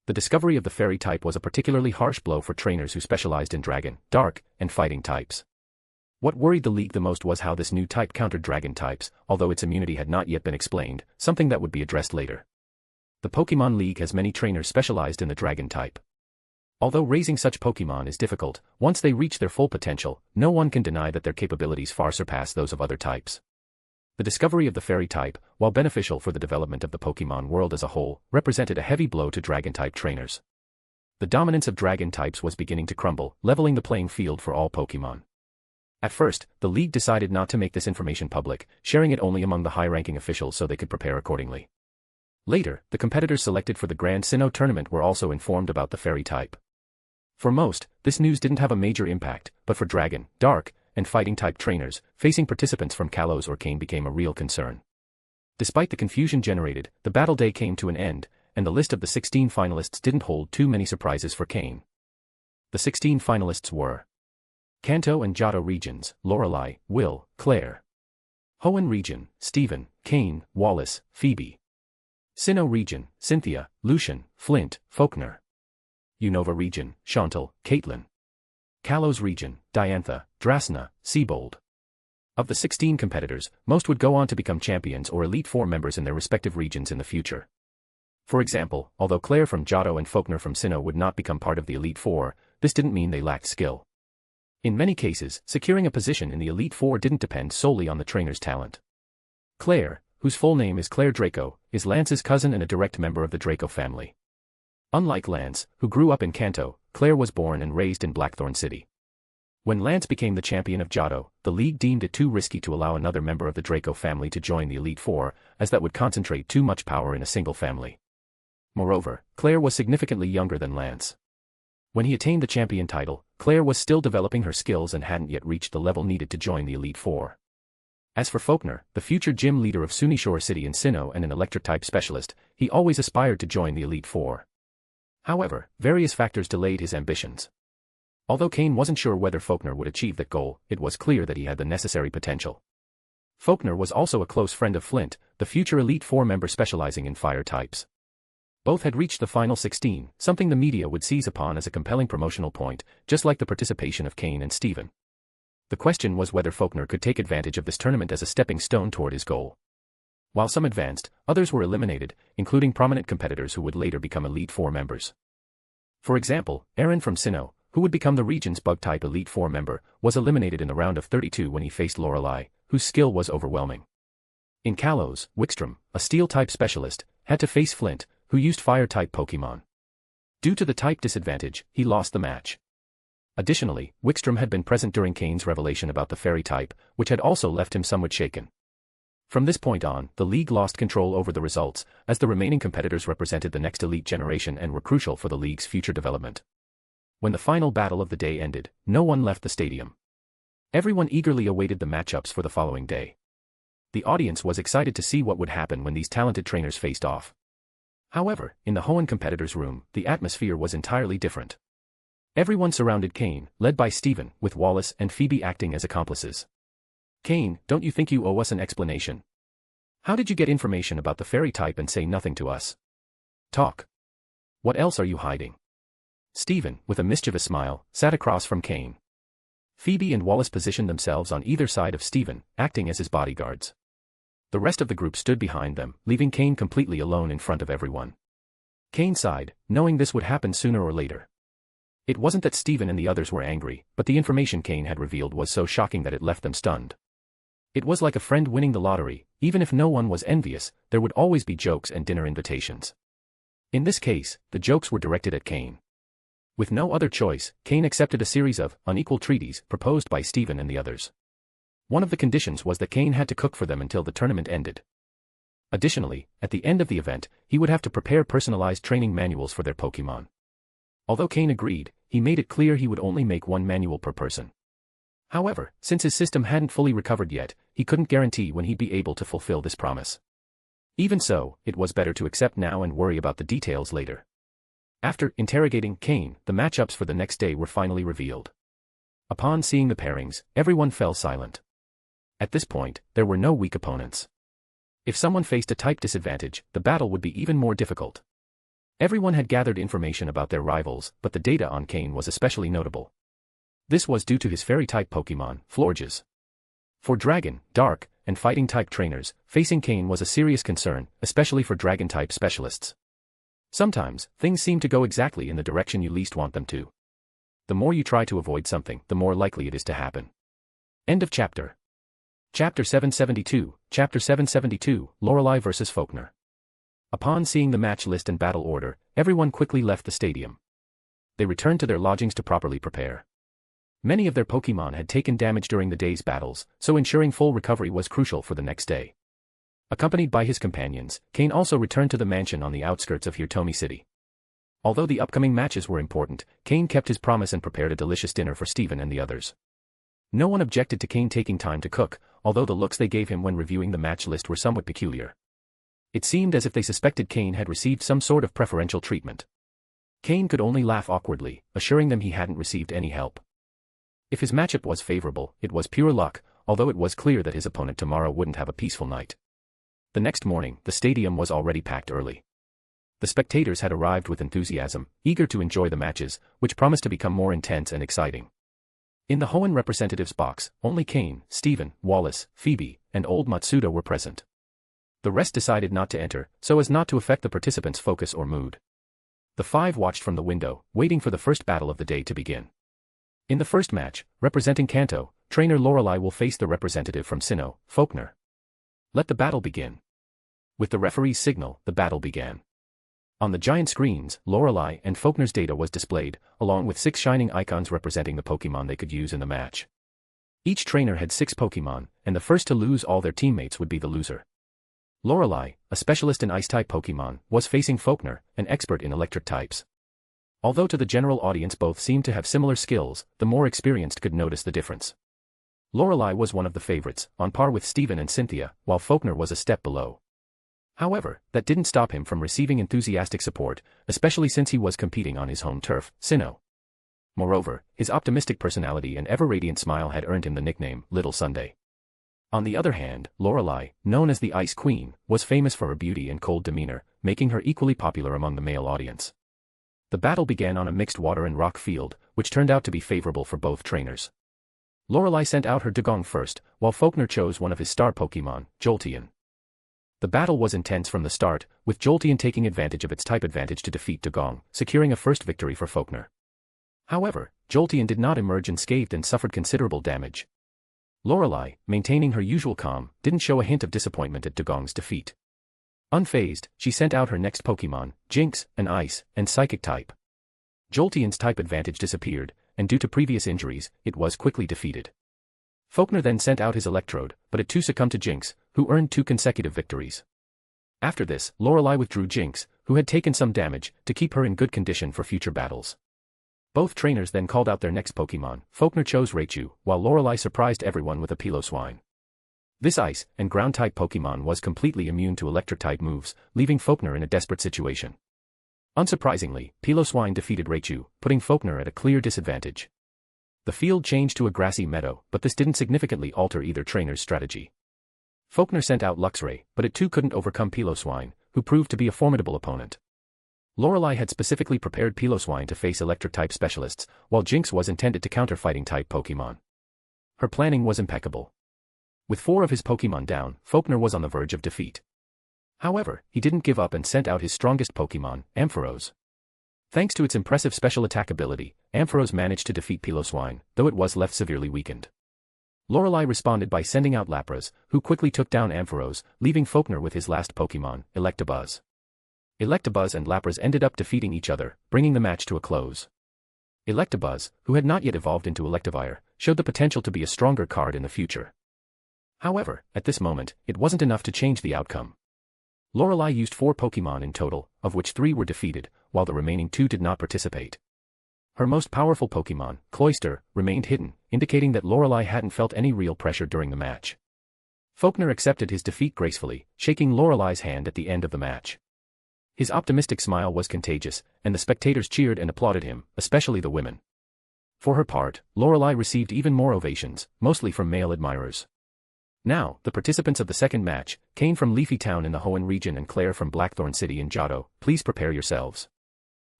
S3: The discovery of the Fairy type was a particularly harsh blow for trainers who specialized in Dragon, Dark, and Fighting types. What worried the League the most was how this new type countered Dragon types, although its immunity had not yet been explained, something that would be addressed later. The Pokémon League has many trainers specialized in the Dragon type. Although raising such Pokémon is difficult, once they reach their full potential, no one can deny that their capabilities far surpass those of other types. The discovery of the Fairy type, while beneficial for the development of the Pokémon world as a whole, represented a heavy blow to Dragon-type trainers. The dominance of Dragon types was beginning to crumble, leveling the playing field for all Pokémon. At first, the League decided not to make this information public, sharing it only among the high-ranking officials so they could prepare accordingly. Later, the competitors selected for the Grand Sinnoh tournament were also informed about the Fairy type. For most, this news didn't have a major impact, but for Dragon, Dark, and Fighting-type trainers, facing participants from Kalos or Cain became a real concern. Despite the confusion generated, the battle day came to an end, and the list of the 16 finalists didn't hold too many surprises for Cain. The 16 finalists were Kanto and Johto regions, Lorelei, Will, Claire. Hoenn region, Steven, Cain, Wallace, Phoebe. Sinnoh region, Cynthia, Lucian, Flint, Faulkner. Unova region, Chantal, Caitlin. Kalos region, Diantha, Drasna, Seabold. Of the 16 competitors, most would go on to become champions or Elite Four members in their respective regions in the future. For example, although Claire from Johto and Faulkner from Sinnoh would not become part of the Elite Four, this didn't mean they lacked skill. In many cases, securing a position in the Elite Four didn't depend solely on the trainer's talent. Claire, whose full name is Claire Draco, is Lance's cousin and a direct member of the Draco family. Unlike Lance, who grew up in Kanto, Claire was born and raised in Blackthorn City. When Lance became the champion of Johto, the League deemed it too risky to allow another member of the Draco family to join the Elite Four, as that would concentrate too much power in a single family. Moreover, Claire was significantly younger than Lance. When he attained the champion title, Claire was still developing her skills and hadn't yet reached the level needed to join the Elite Four. As for Faulkner, the future gym leader of Sunishore City in Sinnoh and an electric-type specialist, he always aspired to join the Elite Four. However, various factors delayed his ambitions. Although Cain wasn't sure whether Faulkner would achieve that goal, it was clear that he had the necessary potential. Faulkner was also a close friend of Flint, the future Elite Four member specializing in fire types. Both had reached the final 16, something the media would seize upon as a compelling promotional point, just like the participation of Cain and Steven. The question was whether Faulkner could take advantage of this tournament as a stepping stone toward his goal. While some advanced, others were eliminated, including prominent competitors who would later become Elite Four members. For example, Aaron from Sinnoh, who would become the region's Bug-type Elite Four member, was eliminated in the round of 32 when he faced Lorelei, whose skill was overwhelming. In Kalos, Wickstrom, a Steel-type specialist, had to face Flint, who used Fire-type Pokémon. Due to the type disadvantage, he lost the match. Additionally, Wickstrom had been present during Cain's revelation about the Fairy type, which had also left him somewhat shaken. From this point on, the League lost control over the results, as the remaining competitors represented the next elite generation and were crucial for the League's future development. When the final battle of the day ended, no one left the stadium. Everyone eagerly awaited the matchups for the following day. The audience was excited to see what would happen when these talented trainers faced off. However, in the Hoenn competitors' room, the atmosphere was entirely different. Everyone surrounded Cain, led by Stephen, with Wallace and Phoebe acting as accomplices. "Cain, don't you think you owe us an explanation? How did you get information about the fairy type and say nothing to us? Talk. What else are you hiding?" Stephen, with a mischievous smile, sat across from Cain. Phoebe and Wallace positioned themselves on either side of Stephen, acting as his bodyguards. The rest of the group stood behind them, leaving Cain completely alone in front of everyone. Cain sighed, knowing this would happen sooner or later. It wasn't that Stephen and the others were angry, but the information Cain had revealed was so shocking that it left them stunned. It was like a friend winning the lottery. Even if no one was envious, there would always be jokes and dinner invitations. In this case, the jokes were directed at Cain. With no other choice, Cain accepted a series of unequal treaties proposed by Stephen and the others. One of the conditions was that Cain had to cook for them until the tournament ended. Additionally, at the end of the event, he would have to prepare personalized training manuals for their Pokémon. Although Cain agreed, he made it clear he would only make one manual per person. However, since his system hadn't fully recovered yet, he couldn't guarantee when he'd be able to fulfill this promise. Even so, it was better to accept now and worry about the details later. After interrogating Cain, the matchups for the next day were finally revealed. Upon seeing the pairings, everyone fell silent. At this point, there were no weak opponents. If someone faced a type disadvantage, the battle would be even more difficult. Everyone had gathered information about their rivals, but the data on Cain was especially notable. This was due to his fairy-type Pokémon, Florges. For Dragon, Dark, and Fighting-type trainers, facing Cain was a serious concern, especially for Dragon-type specialists. Sometimes, things seem to go exactly in the direction you least want them to. The more you try to avoid something, the more likely it is to happen. End of chapter. Chapter 772, Chapter 772, Lorelei vs. Faulkner. Upon seeing the match list and battle order, everyone quickly left the stadium. They returned to their lodgings to properly prepare. Many of their Pokémon had taken damage during the day's battles, so ensuring full recovery was crucial for the next day. Accompanied by his companions, Cain also returned to the mansion on the outskirts of Hirtomi City. Although the upcoming matches were important, Cain kept his promise and prepared a delicious dinner for Stephen and the others. No one objected to Cain taking time to cook, although the looks they gave him when reviewing the match list were somewhat peculiar. It seemed as if they suspected Cain had received some sort of preferential treatment. Cain could only laugh awkwardly, assuring them he hadn't received any help. If his matchup was favorable, it was pure luck, although it was clear that his opponent tomorrow wouldn't have a peaceful night. The next morning, the stadium was already packed early. The spectators had arrived with enthusiasm, eager to enjoy the matches, which promised to become more intense and exciting. In the Hoenn representatives' box, only Cain, Stephen, Wallace, Phoebe, and old Matsuda were present. The rest decided not to enter, so as not to affect the participants' focus or mood. The five watched from the window, waiting for the first battle of the day to begin. In the first match, representing Kanto, trainer Lorelei will face the representative from Sinnoh, Faulkner. Let the battle begin. With the referee's signal, the battle began. On the giant screens, Lorelei and Faulkner's data was displayed, along with 6 shining icons representing the Pokémon they could use in the match. Each trainer had 6 Pokémon, and the first to lose all their teammates would be the loser. Lorelei, a specialist in Ice-type Pokémon, was facing Faulkner, an expert in electric types. Although to the general audience both seemed to have similar skills, the more experienced could notice the difference. Lorelei was one of the favorites, on par with Stephen and Cynthia, while Faulkner was a step below. However, that didn't stop him from receiving enthusiastic support, especially since he was competing on his home turf, Sinnoh. Moreover, his optimistic personality and ever-radiant smile had earned him the nickname Little Sunday. On the other hand, Lorelei, known as the Ice Queen, was famous for her beauty and cold demeanor, making her equally popular among the male audience. The battle began on a mixed water and rock field, which turned out to be favorable for both trainers. Lorelei sent out her Dugong first, while Faulkner chose one of his star Pokémon, Jolteon. The battle was intense from the start, with Jolteon taking advantage of its type advantage to defeat Dugong, securing a first victory for Faulkner. However, Jolteon did not emerge unscathed and suffered considerable damage. Lorelei, maintaining her usual calm, didn't show a hint of disappointment at Dugong's defeat. Unfazed, she sent out her next Pokémon, Jinx, an Ice and Psychic type. Jolteon's type advantage disappeared, and due to previous injuries, it was quickly defeated. Faulkner then sent out his Electrode, but it too succumbed to Jinx, who earned 2 consecutive victories. After this, Lorelei withdrew Jinx, who had taken some damage, to keep her in good condition for future battles. Both trainers then called out their next Pokémon. Faulkner chose Raichu, while Lorelei surprised everyone with a Piloswine. This ice and ground-type Pokémon was completely immune to electric-type moves, leaving Faulkner in a desperate situation. Unsurprisingly, Piloswine defeated Raichu, putting Faulkner at a clear disadvantage. The field changed to a grassy meadow, but this didn't significantly alter either trainer's strategy. Faulkner sent out Luxray, but it too couldn't overcome Piloswine, who proved to be a formidable opponent. Lorelei had specifically prepared Piloswine to face electric-type specialists, while Jinx was intended to counter fighting-type Pokémon. Her planning was impeccable. With 4 of his Pokémon down, Faulkner was on the verge of defeat. However, he didn't give up and sent out his strongest Pokémon, Ampharos. Thanks to its impressive special attack ability, Ampharos managed to defeat Piloswine, though it was left severely weakened. Lorelei responded by sending out Lapras, who quickly took down Ampharos, leaving Faulkner with his last Pokémon, Electabuzz. Electabuzz and Lapras ended up defeating each other, bringing the match to a close. Electabuzz, who had not yet evolved into Electivire, showed the potential to be a stronger card in the future. However, at this moment, it wasn't enough to change the outcome. Lorelei used 4 Pokémon in total, of which 3 were defeated, while the remaining 2 did not participate. Her most powerful Pokémon, Cloyster, remained hidden, indicating that Lorelei hadn't felt any real pressure during the match. Faulkner accepted his defeat gracefully, shaking Lorelei's hand at the end of the match. His optimistic smile was contagious, and the spectators cheered and applauded him, especially the women. For her part, Lorelei received even more ovations, mostly from male admirers. Now, the participants of the second match, Cain from Leafy Town in the Hoenn region and Claire from Blackthorn City in Johto, please prepare yourselves.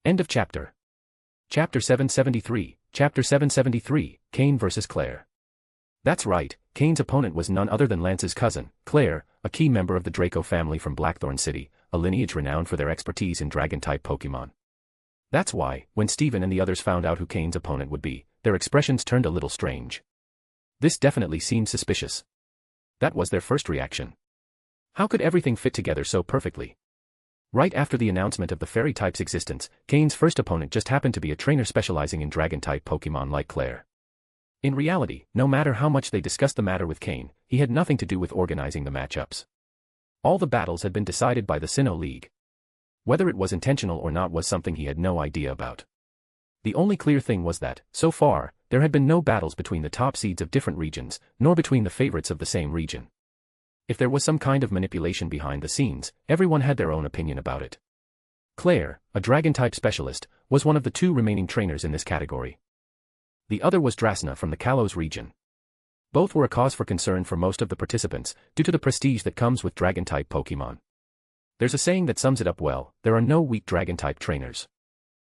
S3: End of chapter. Chapter 773, Chapter 773, Cain vs. Claire. That's right, Cain's opponent was none other than Lance's cousin, Claire, a key member of the Draco family from Blackthorn City, a lineage renowned for their expertise in Dragon-type Pokémon. That's why, when Steven and the others found out who Cain's opponent would be, their expressions turned a little strange. This definitely seemed suspicious. That was their first reaction. How could everything fit together so perfectly? Right after the announcement of the fairy type's existence, Cain's first opponent just happened to be a trainer specializing in dragon-type Pokémon like Claire. In reality, no matter how much they discussed the matter with Cain, he had nothing to do with organizing the matchups. All the battles had been decided by the Sinnoh League. Whether it was intentional or not was something he had no idea about. The only clear thing was that, so far, there had been no battles between the top seeds of different regions, nor between the favorites of the same region. If there was some kind of manipulation behind the scenes, everyone had their own opinion about it. Claire, a dragon-type specialist, was one of the 2 remaining trainers in this category. The other was Drasna from the Kalos region. Both were a cause for concern for most of the participants, due to the prestige that comes with dragon-type Pokémon. There's a saying that sums it up well: there are no weak dragon-type trainers.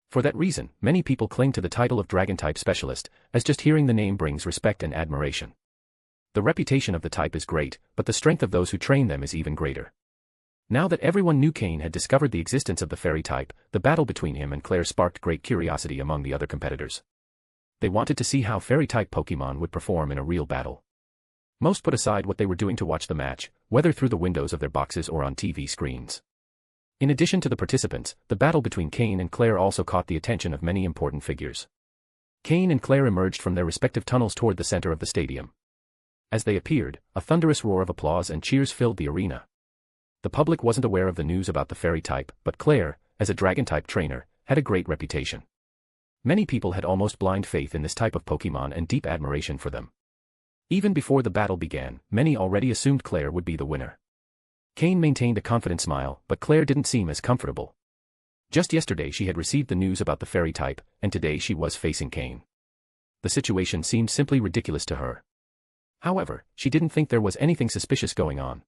S3: For that reason, many people cling to the title of Dragon-type specialist, as just hearing the name brings respect and admiration. The reputation of the type is great, but the strength of those who train them is even greater. Now that everyone knew Cain had discovered the existence of the fairy type, the battle between him and Claire sparked great curiosity among the other competitors. They wanted to see how fairy-type Pokémon would perform in a real battle. Most put aside what they were doing to watch the match, whether through the windows of their boxes or on TV screens. In addition to the participants, the battle between Cain and Claire also caught the attention of many important figures. Cain and Claire emerged from their respective tunnels toward the center of the stadium. As they appeared, a thunderous roar of applause and cheers filled the arena. The public wasn't aware of the news about the fairy type, but Claire, as a dragon-type trainer, had a great reputation. Many people had almost blind faith in this type of Pokémon and deep admiration for them. Even before the battle began, many already assumed Claire would be the winner. Cain maintained a confident smile, but Claire didn't seem as comfortable. Just yesterday she had received the news about the fairy type, and today she was facing Cain. The situation seemed simply ridiculous to her. However, she didn't think there was anything suspicious going on.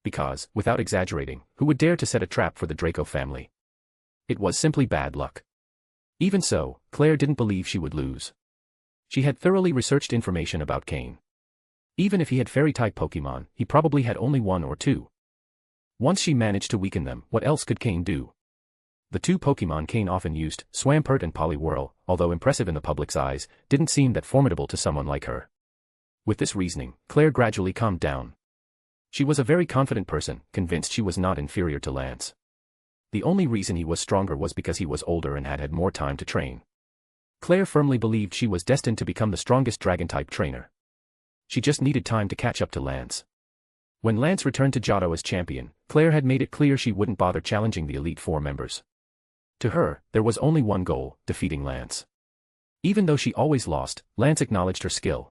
S3: Because, without exaggerating, who would dare to set a trap for the Draco family? It was simply bad luck. Even so, Claire didn't believe she would lose. She had thoroughly researched information about Cain. Even if he had fairy-type Pokémon, he probably had only 1 or 2. Once she managed to weaken them, what else could Cain do? The 2 Pokémon Cain often used, Swampert and Poliwhirl, although impressive in the public's eyes, didn't seem that formidable to someone like her. With this reasoning, Claire gradually calmed down. She was a very confident person, convinced she was not inferior to Lance. The only reason he was stronger was because he was older and had had more time to train. Claire firmly believed she was destined to become the strongest dragon-type trainer. She just needed time to catch up to Lance. When Lance returned to Johto as champion, Claire had made it clear she wouldn't bother challenging the Elite Four members. To her, there was only one goal: defeating Lance. Even though she always lost, Lance acknowledged her skill.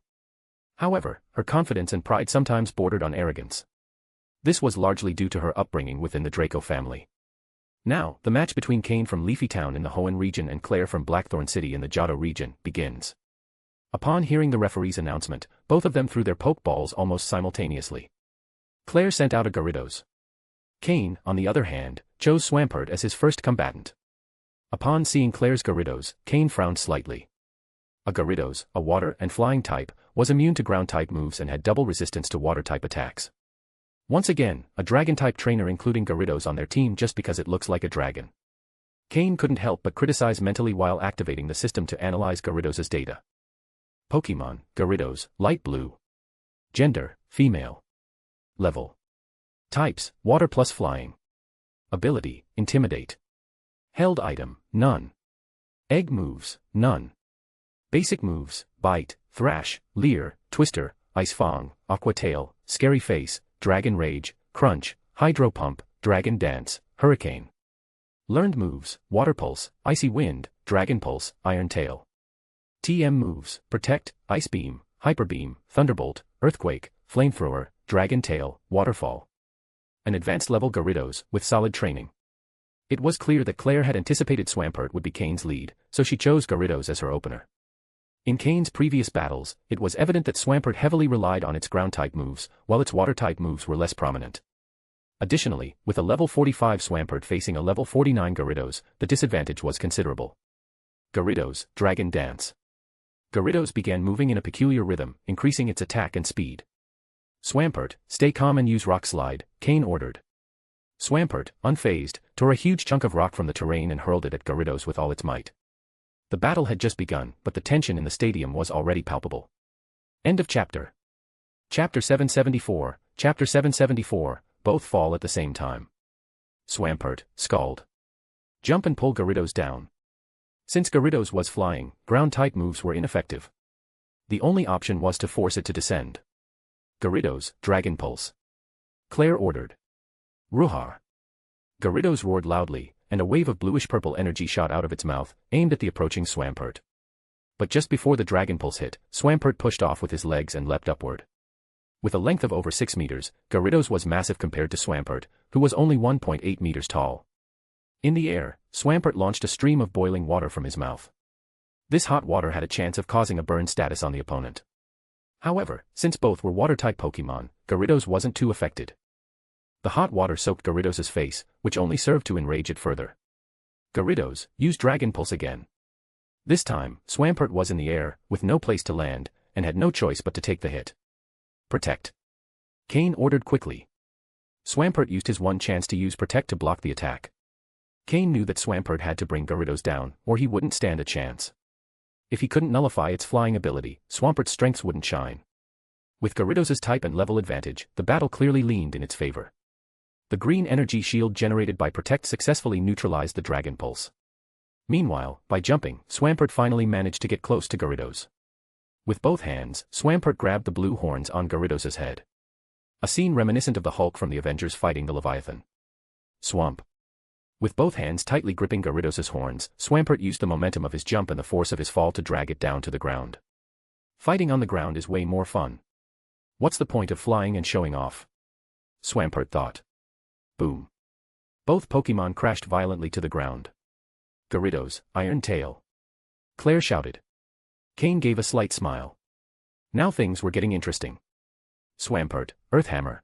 S3: However, her confidence and pride sometimes bordered on arrogance. This was largely due to her upbringing within the Draco family. Now, the match between Cain from Leafy Town in the Hoenn region and Claire from Blackthorn City in the Johto region begins. Upon hearing the referee's announcement, both of them threw their Pokeballs almost simultaneously. Claire sent out a Gyarados. Cain, on the other hand, chose Swampert as his first combatant. Upon seeing Claire's Gyarados, Cain frowned slightly. A Gyarados, a water and flying type, was immune to ground-type moves and had double resistance to water-type attacks. Once again, a dragon-type trainer including Gyarados on their team just because it looks like a dragon. Cain couldn't help but criticize mentally while activating the system to analyze Gyarados' data. Pokemon, Gyarados, light blue. Gender, female. Level. Types, water plus flying. Ability, intimidate. Held item, none. Egg moves, none. Basic moves, bite, thrash, leer, twister, ice fang, aqua tail, scary face, dragon rage, crunch, hydro pump, dragon dance, hurricane. Learned moves, water pulse, icy wind, dragon pulse, iron tail. TM moves, protect, ice beam, hyper beam, thunderbolt, earthquake, flamethrower, dragon tail, waterfall. An advanced level Gyarados with solid training. It was clear that Claire had anticipated Swampert would be Cain's lead, so she chose Gyarados as her opener. In Cain's previous battles, it was evident that Swampert heavily relied on its ground-type moves, while its water-type moves were less prominent. Additionally, with a level 45 Swampert facing a level 49 Gyarados, the disadvantage was considerable. Gyarados, Dragon Dance. Gyarados began moving in a peculiar rhythm, increasing its attack and speed. Swampert, stay calm and use Rock Slide, Cain ordered. Swampert, unfazed, tore a huge chunk of rock from the terrain and hurled it at Gyarados with all its might. The battle had just begun, but the tension in the stadium was already palpable. End of chapter. Chapter 774, Chapter 774, both fall at the same time. Swampert, Scald. Jump and pull Gyarados down. Since Gyarados was flying, ground-type moves were ineffective. The only option was to force it to descend. Gyarados, Dragon Pulse. Claire ordered. Ruhar. Gyarados roared loudly, and a wave of bluish-purple energy shot out of its mouth, aimed at the approaching Swampert. But just before the Dragon Pulse hit, Swampert pushed off with his legs and leapt upward. With a length of over 6 meters, Gyarados was massive compared to Swampert, who was only 1.8 meters tall. In the air, Swampert launched a stream of boiling water from his mouth. This hot water had a chance of causing a burn status on the opponent. However, since both were water-type Pokemon, Gyarados wasn't too affected. The hot water soaked Gyarados' face, which only served to enrage it further. Gyarados, use Dragon Pulse again. This time, Swampert was in the air, with no place to land, and had no choice but to take the hit. Protect. Cain ordered quickly. Swampert used his one chance to use Protect to block the attack. Cain knew that Swampert had to bring Gyarados down, or he wouldn't stand a chance. If he couldn't nullify its flying ability, Swampert's strengths wouldn't shine. With Gyarados' type and level advantage, the battle clearly leaned in its favor. The green energy shield generated by Protect successfully neutralized the Dragon Pulse. Meanwhile, by jumping, Swampert finally managed to get close to Gyarados. With both hands, Swampert grabbed the blue horns on Gyarados' head. A scene reminiscent of the Hulk from the Avengers fighting the Leviathan. Swamp. With both hands tightly gripping Gyarados' horns, Swampert used the momentum of his jump and the force of his fall to drag it down to the ground. Fighting on the ground is way more fun. What's the point of flying and showing off? Swampert thought. Boom. Both Pokemon crashed violently to the ground. Gyarados, Iron Tail. Claire shouted. Cain gave a slight smile. Now things were getting interesting. Swampert, Earth Hammer.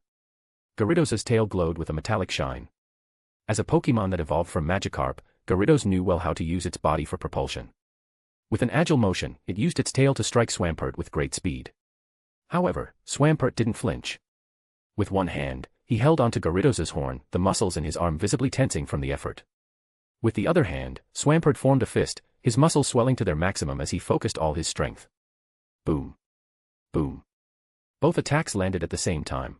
S3: Gyarados' tail glowed with a metallic shine. As a Pokemon that evolved from Magikarp, Gyarados knew well how to use its body for propulsion. With an agile motion, it used its tail to strike Swampert with great speed. However, Swampert didn't flinch. With one hand, he held onto Gyarados' horn, the muscles in his arm visibly tensing from the effort. With the other hand, Swampert formed a fist, his muscles swelling to their maximum as he focused all his strength. Boom. Boom. Both attacks landed at the same time.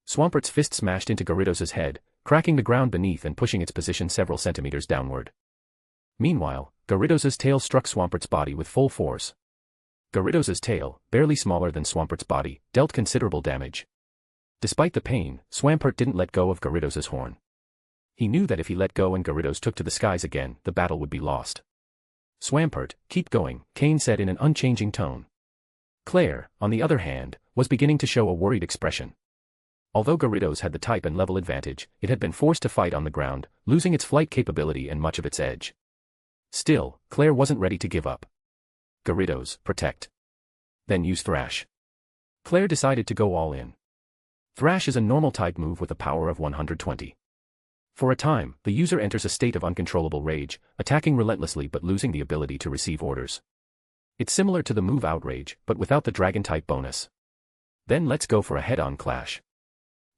S3: Swampert's fist smashed into Gyarados' head, cracking the ground beneath and pushing its position several centimeters downward. Meanwhile, Gyarados' tail struck Swampert's body with full force. Gyarados' tail, barely smaller than Swampert's body, dealt considerable damage. Despite the pain, Swampert didn't let go of Gyarados' horn. He knew that if he let go and Gyarados took to the skies again, the battle would be lost. Swampert, keep going, Cain said in an unchanging tone. Claire, on the other hand, was beginning to show a worried expression. Although Gyarados had the type and level advantage, it had been forced to fight on the ground, losing its flight capability and much of its edge. Still, Claire wasn't ready to give up. Gyarados, protect. Then use Thrash. Claire decided to go all in. Thrash is a normal type move with a power of 120. For a time, the user enters a state of uncontrollable rage, attacking relentlessly but losing the ability to receive orders. It's similar to the move Outrage, but without the Dragon-type bonus. Then let's go for a head-on clash.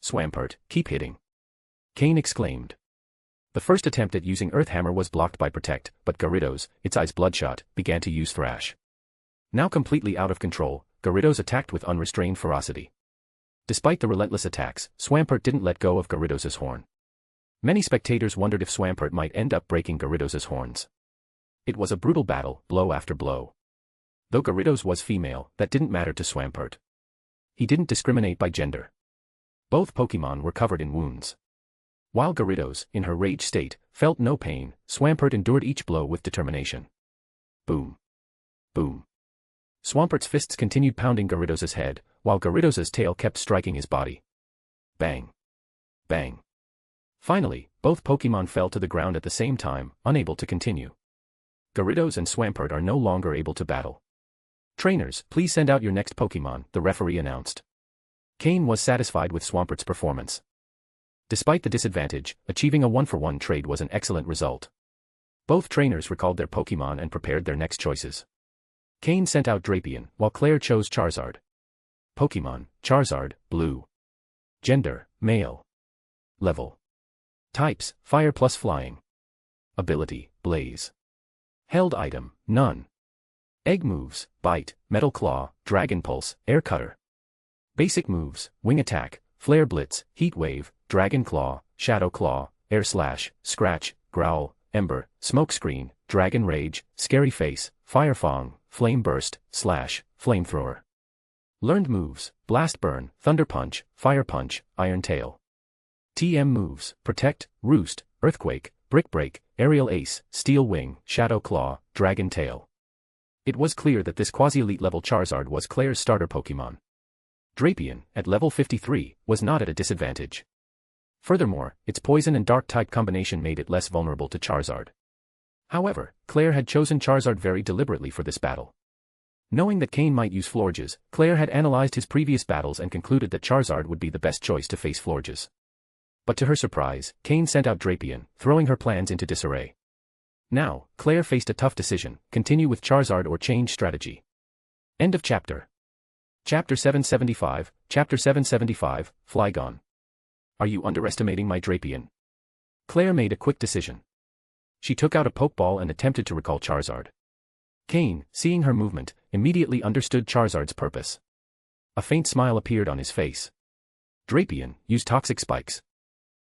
S3: Swampert, keep hitting. Cain exclaimed. The first attempt at using Earth Hammer was blocked by Protect, but Gyarados, its eyes bloodshot, began to use Thrash. Now completely out of control, Gyarados attacked with unrestrained ferocity. Despite the relentless attacks, Swampert didn't let go of Gyarados' horn. Many spectators wondered if Swampert might end up breaking Gyarados' horns. It was a brutal battle, blow after blow. Though Gyarados was female, that didn't matter to Swampert. He didn't discriminate by gender. Both Pokémon were covered in wounds. While Gyarados, in her rage state, felt no pain, Swampert endured each blow with determination. Boom. Boom. Swampert's fists continued pounding Gyarados' head, while Gyarados' tail kept striking his body. Bang. Bang. Finally, both Pokémon fell to the ground at the same time, unable to continue. Gyarados and Swampert are no longer able to battle. Trainers, please send out your next Pokémon, the referee announced. Cain was satisfied with Swampert's performance. Despite the disadvantage, achieving a 1-for-1 trade was an excellent result. Both trainers recalled their Pokémon and prepared their next choices. Cain sent out Drapion, while Claire chose Charizard. Pokémon, Charizard, Blue. Gender, Male. Level. Types, Fire plus Flying. Ability, Blaze. Held item, None. Egg moves, Bite, Metal Claw, Dragon Pulse, Air Cutter. Basic moves, Wing Attack, Flare Blitz, Heat Wave, Dragon Claw, Shadow Claw, Air Slash, Scratch, Growl, Ember, Smoke Screen, Dragon Rage, Scary Face, Fire Fang, Flame Burst, Slash, Flamethrower. Learned moves, Blast Burn, Thunder Punch, Fire Punch, Iron Tail. TM moves, Protect, Roost, Earthquake, Brick Break, Aerial Ace, Steel Wing, Shadow Claw, Dragon Tail. It was clear that this quasi-elite level Charizard was Claire's starter Pokémon. Drapion, at level 53, was not at a disadvantage. Furthermore, its poison and dark type combination made it less vulnerable to Charizard. However, Claire had chosen Charizard very deliberately for this battle. Knowing that Cain might use Florges, Claire had analyzed his previous battles and concluded that Charizard would be the best choice to face Florges. But to her surprise, Cain sent out Drapion, throwing her plans into disarray. Now, Claire faced a tough decision: continue with Charizard or change strategy. End of chapter. Chapter 775, Flygon. Are you underestimating my Drapion? Claire made a quick decision. She took out a Pokeball and attempted to recall Charizard. Cain, seeing her movement, immediately understood Charizard's purpose. A faint smile appeared on his face. Drapion, use Toxic Spikes.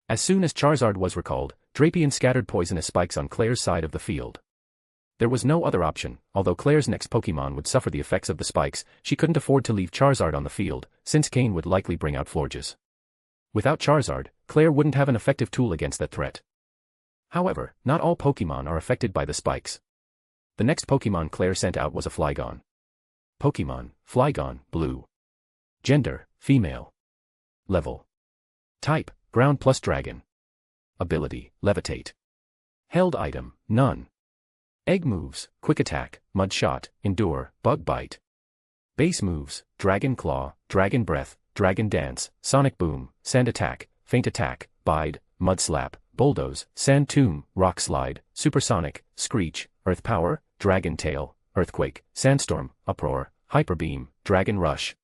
S3: As soon as Charizard was recalled, Drapion scattered poisonous spikes on Claire's side of the field. There was no other option. Although Claire's next Pokémon would suffer the effects of the spikes, she couldn't afford to leave Charizard on the field, since Cain would likely bring out Florges. Without Charizard, Claire wouldn't have an effective tool against that threat. However, not all Pokémon are affected by the spikes. The next Pokémon Claire sent out was a Flygon. Pokémon, Flygon, Blue. Gender, Female. Level. Type, Ground plus Dragon. Ability, Levitate. Held item, None. Egg moves, Quick Attack, Mud Shot, Endure, Bug Bite. Base moves, Dragon Claw, Dragon Breath, Dragon Dance, Sonic Boom, Sand Attack, Feint Attack, Bide, Mud Slap, Bulldoze, Sand Tomb, Rock Slide, Supersonic, Screech, Earth Power, Dragon Tail, Earthquake, Sandstorm, Uproar, Hyper Beam, Dragon Rush.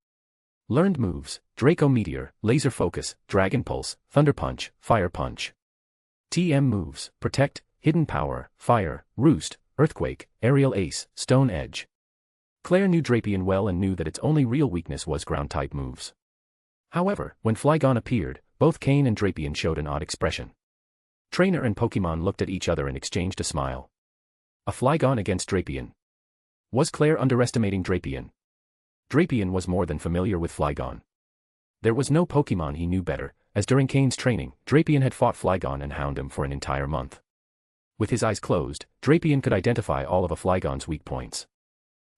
S3: Learned moves, Draco Meteor, Laser Focus, Dragon Pulse, Thunder Punch, Fire Punch. TM moves, Protect, Hidden Power, Fire, Roost, Earthquake, Aerial Ace, Stone Edge. Claire knew Drapion well and knew that its only real weakness was ground-type moves. However, when Flygon appeared, both Cain and Drapion showed an odd expression. Trainer and Pokémon looked at each other and exchanged a smile. A Flygon against Drapion. Was Claire underestimating Drapion? Drapion was more than familiar with Flygon. There was no Pokémon he knew better, as during Cain's training, Drapion had fought Flygon and Houndoom for an entire month. With his eyes closed, Drapion could identify all of a Flygon's weak points.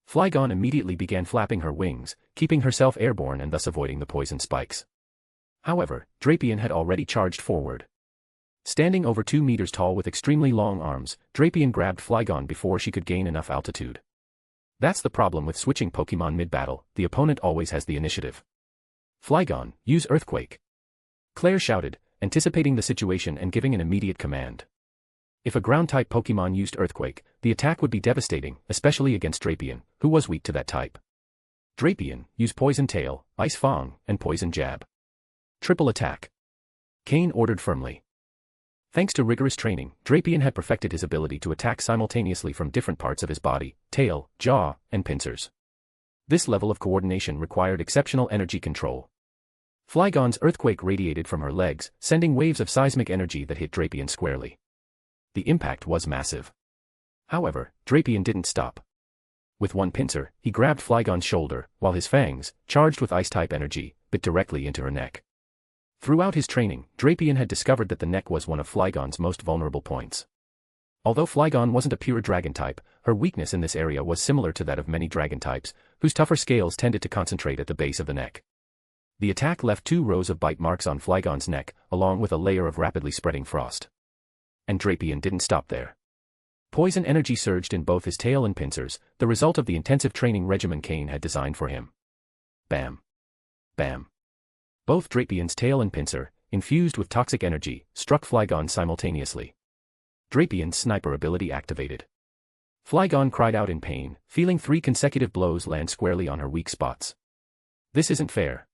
S3: Flygon immediately began flapping her wings, keeping herself airborne and thus avoiding the poison spikes. However, Drapion had already charged forward. Standing over 2 meters tall with extremely long arms, Drapion grabbed Flygon before she could gain enough altitude. That's the problem with switching Pokémon mid-battle, the opponent always has the initiative. Flygon, use Earthquake! Claire shouted, anticipating the situation and giving an immediate command. If a ground-type Pokémon used Earthquake, the attack would be devastating, especially against Drapion, who was weak to that type. Drapion, use Poison Tail, Ice Fang, and Poison Jab. Triple attack. Cain ordered firmly. Thanks to rigorous training, Drapion had perfected his ability to attack simultaneously from different parts of his body, tail, jaw, and pincers. This level of coordination required exceptional energy control. Flygon's Earthquake radiated from her legs, sending waves of seismic energy that hit Drapion squarely. The impact was massive. However, Drapion didn't stop. With one pincer, he grabbed Flygon's shoulder, while his fangs, charged with ice-type energy, bit directly into her neck. Throughout his training, Drapion had discovered that the neck was one of Flygon's most vulnerable points. Although Flygon wasn't a pure dragon type, her weakness in this area was similar to that of many dragon types, whose tougher scales tended to concentrate at the base of the neck. The attack left 2 rows of bite marks on Flygon's neck, along with a layer of rapidly spreading frost. And Drapion didn't stop there. Poison energy surged in both his tail and pincers, the result of the intensive training regimen Cain had designed for him. Bam. Bam. Both Drapion's tail and pincer, infused with toxic energy, struck Flygon simultaneously. Drapion's sniper ability activated. Flygon cried out in pain, feeling 3 consecutive blows land squarely on her weak spots. This isn't fair.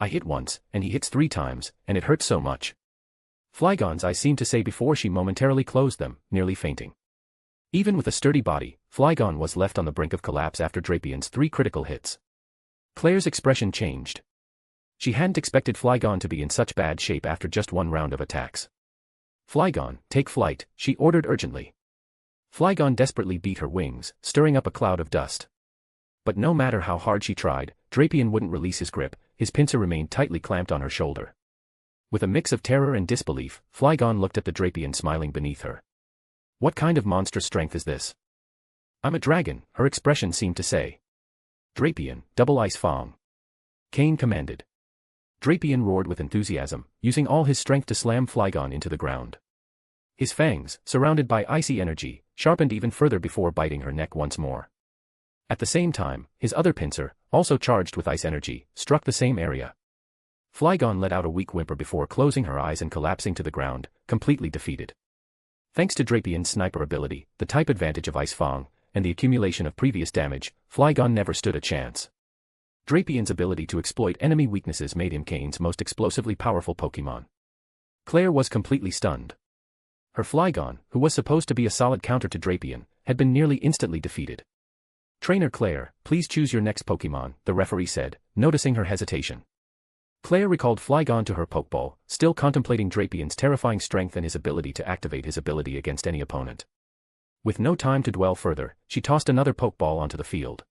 S3: I hit once, and he hits 3 times, and it hurts so much. Flygon's eyes seemed to say before she momentarily closed them, nearly fainting. Even with a sturdy body, Flygon was left on the brink of collapse after Drapion's 3 critical hits. Claire's expression changed. She hadn't expected Flygon to be in such bad shape after just 1 round of attacks. Flygon, take flight, she ordered urgently. Flygon desperately beat her wings, stirring up a cloud of dust. But no matter how hard she tried, Drapion wouldn't release his grip, his pincer remained tightly clamped on her shoulder. With a mix of terror and disbelief, Flygon looked at the Drapion smiling beneath her. What kind of monstrous strength is this? I'm a dragon, her expression seemed to say. Drapion, double Ice Fang. Cain commanded. Drapion roared with enthusiasm, using all his strength to slam Flygon into the ground. His fangs, surrounded by icy energy, sharpened even further before biting her neck once more. At the same time, his other pincer, also charged with ice energy, struck the same area. Flygon let out a weak whimper before closing her eyes and collapsing to the ground, completely defeated. Thanks to Drapion's sniper ability, the type advantage of Ice Fang, and the accumulation of previous damage, Flygon never stood a chance. Drapion's ability to exploit enemy weaknesses made him Cain's most explosively powerful Pokémon. Claire was completely stunned. Her Flygon, who was supposed to be a solid counter to Drapion, had been nearly instantly defeated. Trainer Claire, please choose your next Pokémon, the referee said, noticing her hesitation. Claire recalled Flygon to her Pokeball, still contemplating Drapion's terrifying strength and his ability to activate his ability against any opponent. With no time to dwell further, she tossed another Pokeball onto the field.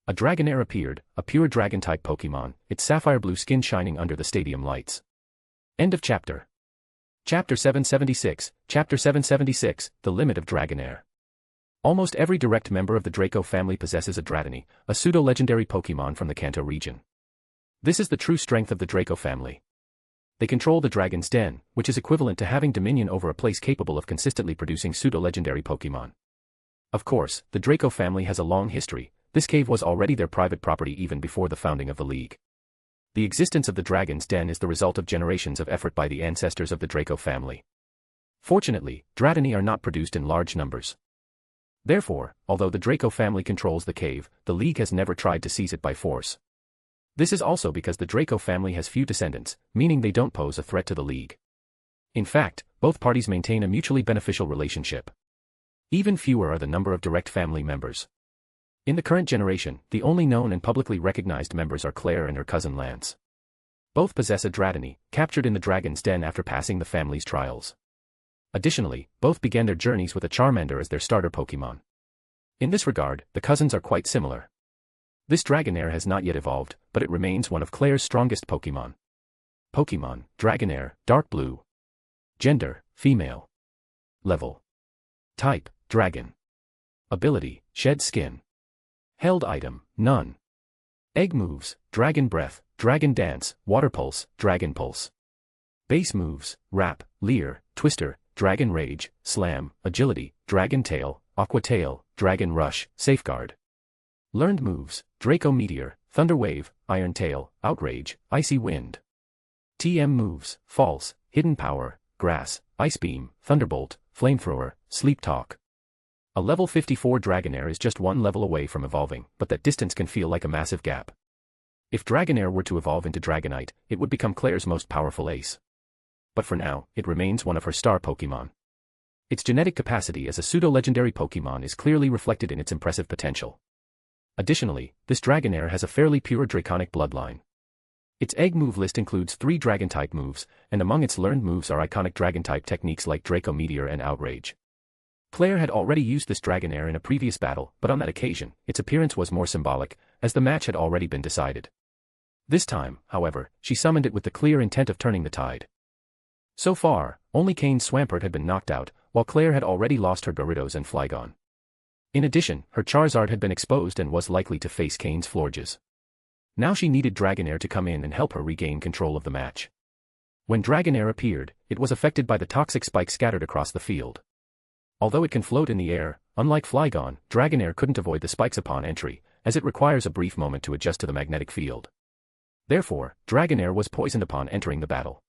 S3: A Dragonair appeared, a pure Dragon-type Pokémon, its sapphire blue skin shining under the stadium lights. End of chapter. Chapter 776, Chapter 776, The Limit of Dragonair. Almost every direct member of the Draco family possesses a Dratini, a pseudo-legendary Pokémon from the Kanto region. This is the true strength of the Draco family. They control the Dragon's Den, which is equivalent to having dominion over a place capable of consistently producing pseudo-legendary Pokémon. Of course, the Draco family has a long history. This cave was already their private property even before the founding of the League. The existence of the Dragon's Den is the result of generations of effort by the ancestors of the Draco family. Fortunately, Dratini are not produced in large numbers. Therefore, although the Draco family controls the cave, the League has never tried to seize it by force. This is also because the Draco family has few descendants, meaning they don't pose a threat to the League. In fact, both parties maintain a mutually beneficial relationship. Even fewer are the number of direct family members. In the current generation, the only known and publicly recognized members are Claire and her cousin Lance. Both possess a Dratini, captured in the Dragon's Den after passing the family's trials. Additionally, both began their journeys with a Charmander as their starter Pokémon. In this regard, the cousins are quite similar. This Dragonair has not yet evolved, but it remains one of Claire's strongest Pokémon. Pokémon, Dragonair, Dark Blue. Gender, female. Level, Type, Dragon. Ability, Shed Skin. Held item, None. Egg moves, Dragon Breath, Dragon Dance, Water Pulse, Dragon Pulse. Base moves, Wrap, Leer, Twister, Dragon Rage, Slam, Agility, Dragon Tail, Aqua Tail, Dragon Rush, Safeguard. Learned moves, Draco Meteor, Thunder Wave, Iron Tail, Outrage, Icy Wind. TM moves, False, Hidden Power, Grass, Ice Beam, Thunderbolt, Flamethrower, Sleep Talk. A level 54 Dragonair is just one level away from evolving, but that distance can feel like a massive gap. If Dragonair were to evolve into Dragonite, it would become Claire's most powerful ace. But for now, it remains one of her star Pokémon. Its genetic capacity as a pseudo-legendary Pokémon is clearly reflected in its impressive potential. Additionally, this Dragonair has a fairly pure Draconic bloodline. Its egg move list includes 3 Dragon-type moves, and among its learned moves are iconic Dragon-type techniques like Draco Meteor and Outrage. Claire had already used this Dragonair in a previous battle, but on that occasion, its appearance was more symbolic, as the match had already been decided. This time, however, she summoned it with the clear intent of turning the tide. So far, only Cain's Swampert had been knocked out, while Claire had already lost her Gyarados and Flygon. In addition, her Charizard had been exposed and was likely to face Cain's Florges. Now she needed Dragonair to come in and help her regain control of the match. When Dragonair appeared, it was affected by the toxic spike scattered across the field. Although it can float in the air, unlike Flygon, Dragonair couldn't avoid the spikes upon entry, as it requires a brief moment to adjust to the magnetic field. Therefore, Dragonair was poisoned upon entering the battle.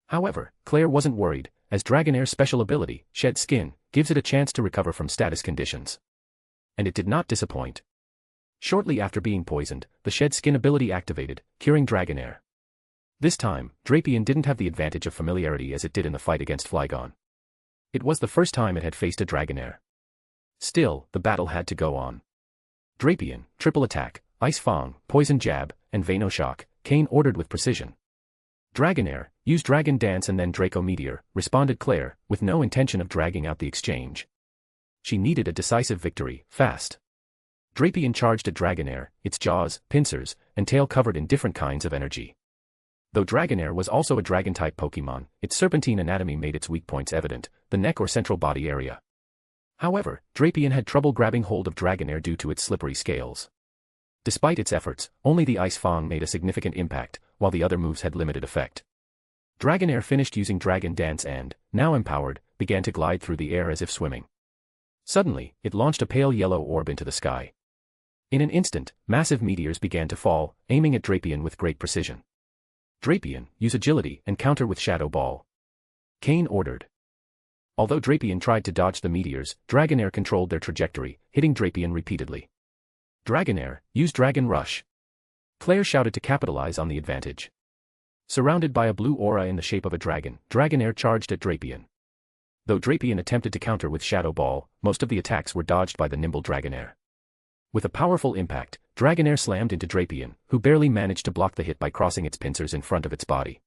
S3: However, Claire wasn't worried, as Dragonair's special ability, Shed Skin, gives it a chance to recover from status conditions. And it did not disappoint. Shortly after being poisoned, the Shed Skin ability activated, curing Dragonair. This time, Drapion didn't have the advantage of familiarity as it did in the fight against Flygon. It was the first time it had faced a Dragonair. Still, the battle had to go on. Drapion, Triple Attack, Ice Fang, Poison Jab, and Venoshock, Cain ordered with precision. Dragonair, use Dragon Dance and then Draco Meteor, responded Claire, with no intention of dragging out the exchange. She needed a decisive victory, fast. Drapion charged at Dragonair, its jaws, pincers, and tail covered in different kinds of energy. Though Dragonair was also a Dragon-type Pokémon, its serpentine anatomy made its weak points evident, the neck or central body area. However, Drapion had trouble grabbing hold of Dragonair due to its slippery scales. Despite its efforts, only the Ice Fang made a significant impact, while the other moves had limited effect. Dragonair finished using Dragon Dance and, now empowered, began to glide through the air as if swimming. Suddenly, it launched a pale yellow orb into the sky. In an instant, massive meteors began to fall, aiming at Drapion with great precision. Drapion, use Agility and counter with Shadow Ball. Cain ordered. Although Drapion tried to dodge the meteors, Dragonair controlled their trajectory, hitting Drapion repeatedly. Dragonair, use Dragon Rush. Claire shouted to capitalize on the advantage. Surrounded by a blue aura in the shape of a dragon, Dragonair charged at Drapion. Though Drapion attempted to counter with Shadow Ball, most of the attacks were dodged by the nimble Dragonair. With a powerful impact, Dragonair slammed into Drapion, who barely managed to block the hit by crossing its pincers in front of its body.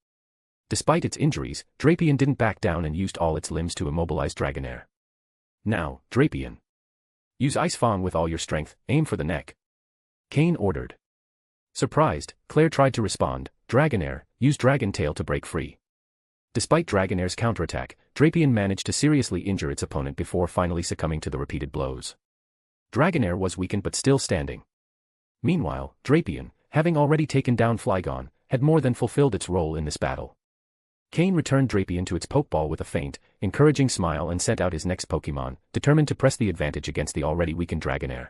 S3: Despite its injuries, Drapion didn't back down and used all its limbs to immobilize Dragonair. Now, Drapion. Use Ice Fang with all your strength, aim for the neck. Cain ordered. Surprised, Claire tried to respond, Dragonair, use Dragon Tail to break free. Despite Dragonair's counterattack, Drapion managed to seriously injure its opponent before finally succumbing to the repeated blows. Dragonair was weakened but still standing. Meanwhile, Drapion, having already taken down Flygon, had more than fulfilled its role in this battle. Cain returned Drapion to its Pokeball with a faint, encouraging smile and sent out his next Pokemon, determined to press the advantage against the already weakened Dragonair.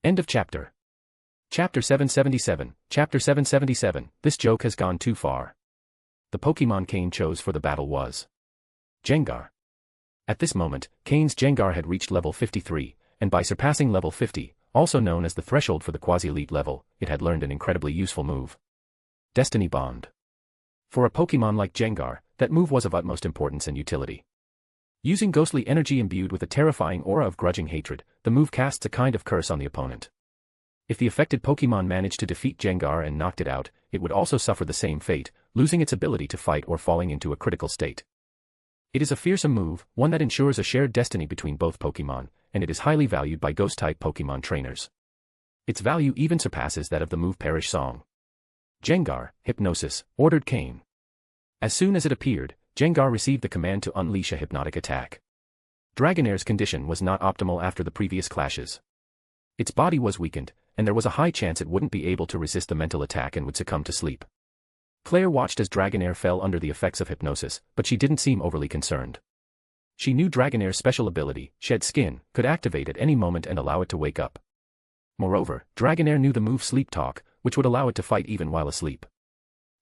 S3: End of chapter. Chapter 777, Chapter 777, this joke has gone too far. The Pokemon Cain chose for the battle was Gengar. At this moment, Cain's Gengar had reached level 53, and by surpassing level 50, also known as the threshold for the quasi-elite level, it had learned an incredibly useful move. Destiny Bond. For a Pokemon like Gengar, that move was of utmost importance and utility. Using ghostly energy imbued with a terrifying aura of grudging hatred, the move casts a kind of curse on the opponent. If the affected Pokemon managed to defeat Gengar and knocked it out, it would also suffer the same fate, losing its ability to fight or falling into a critical state. It is a fearsome move, one that ensures a shared destiny between both Pokemon, and it is highly valued by Ghost-type Pokemon trainers. Its value even surpasses that of the move Perish Song. Gengar, Hypnosis, ordered Cain. As soon as it appeared, Gengar received the command to unleash a hypnotic attack. Dragonair's condition was not optimal after the previous clashes. Its body was weakened, and there was a high chance it wouldn't be able to resist the mental attack and would succumb to sleep. Claire watched as Dragonair fell under the effects of hypnosis, but she didn't seem overly concerned. She knew Dragonair's special ability, Shed Skin, could activate at any moment and allow it to wake up. Moreover, Dragonair knew the move Sleep Talk, which would allow it to fight even while asleep.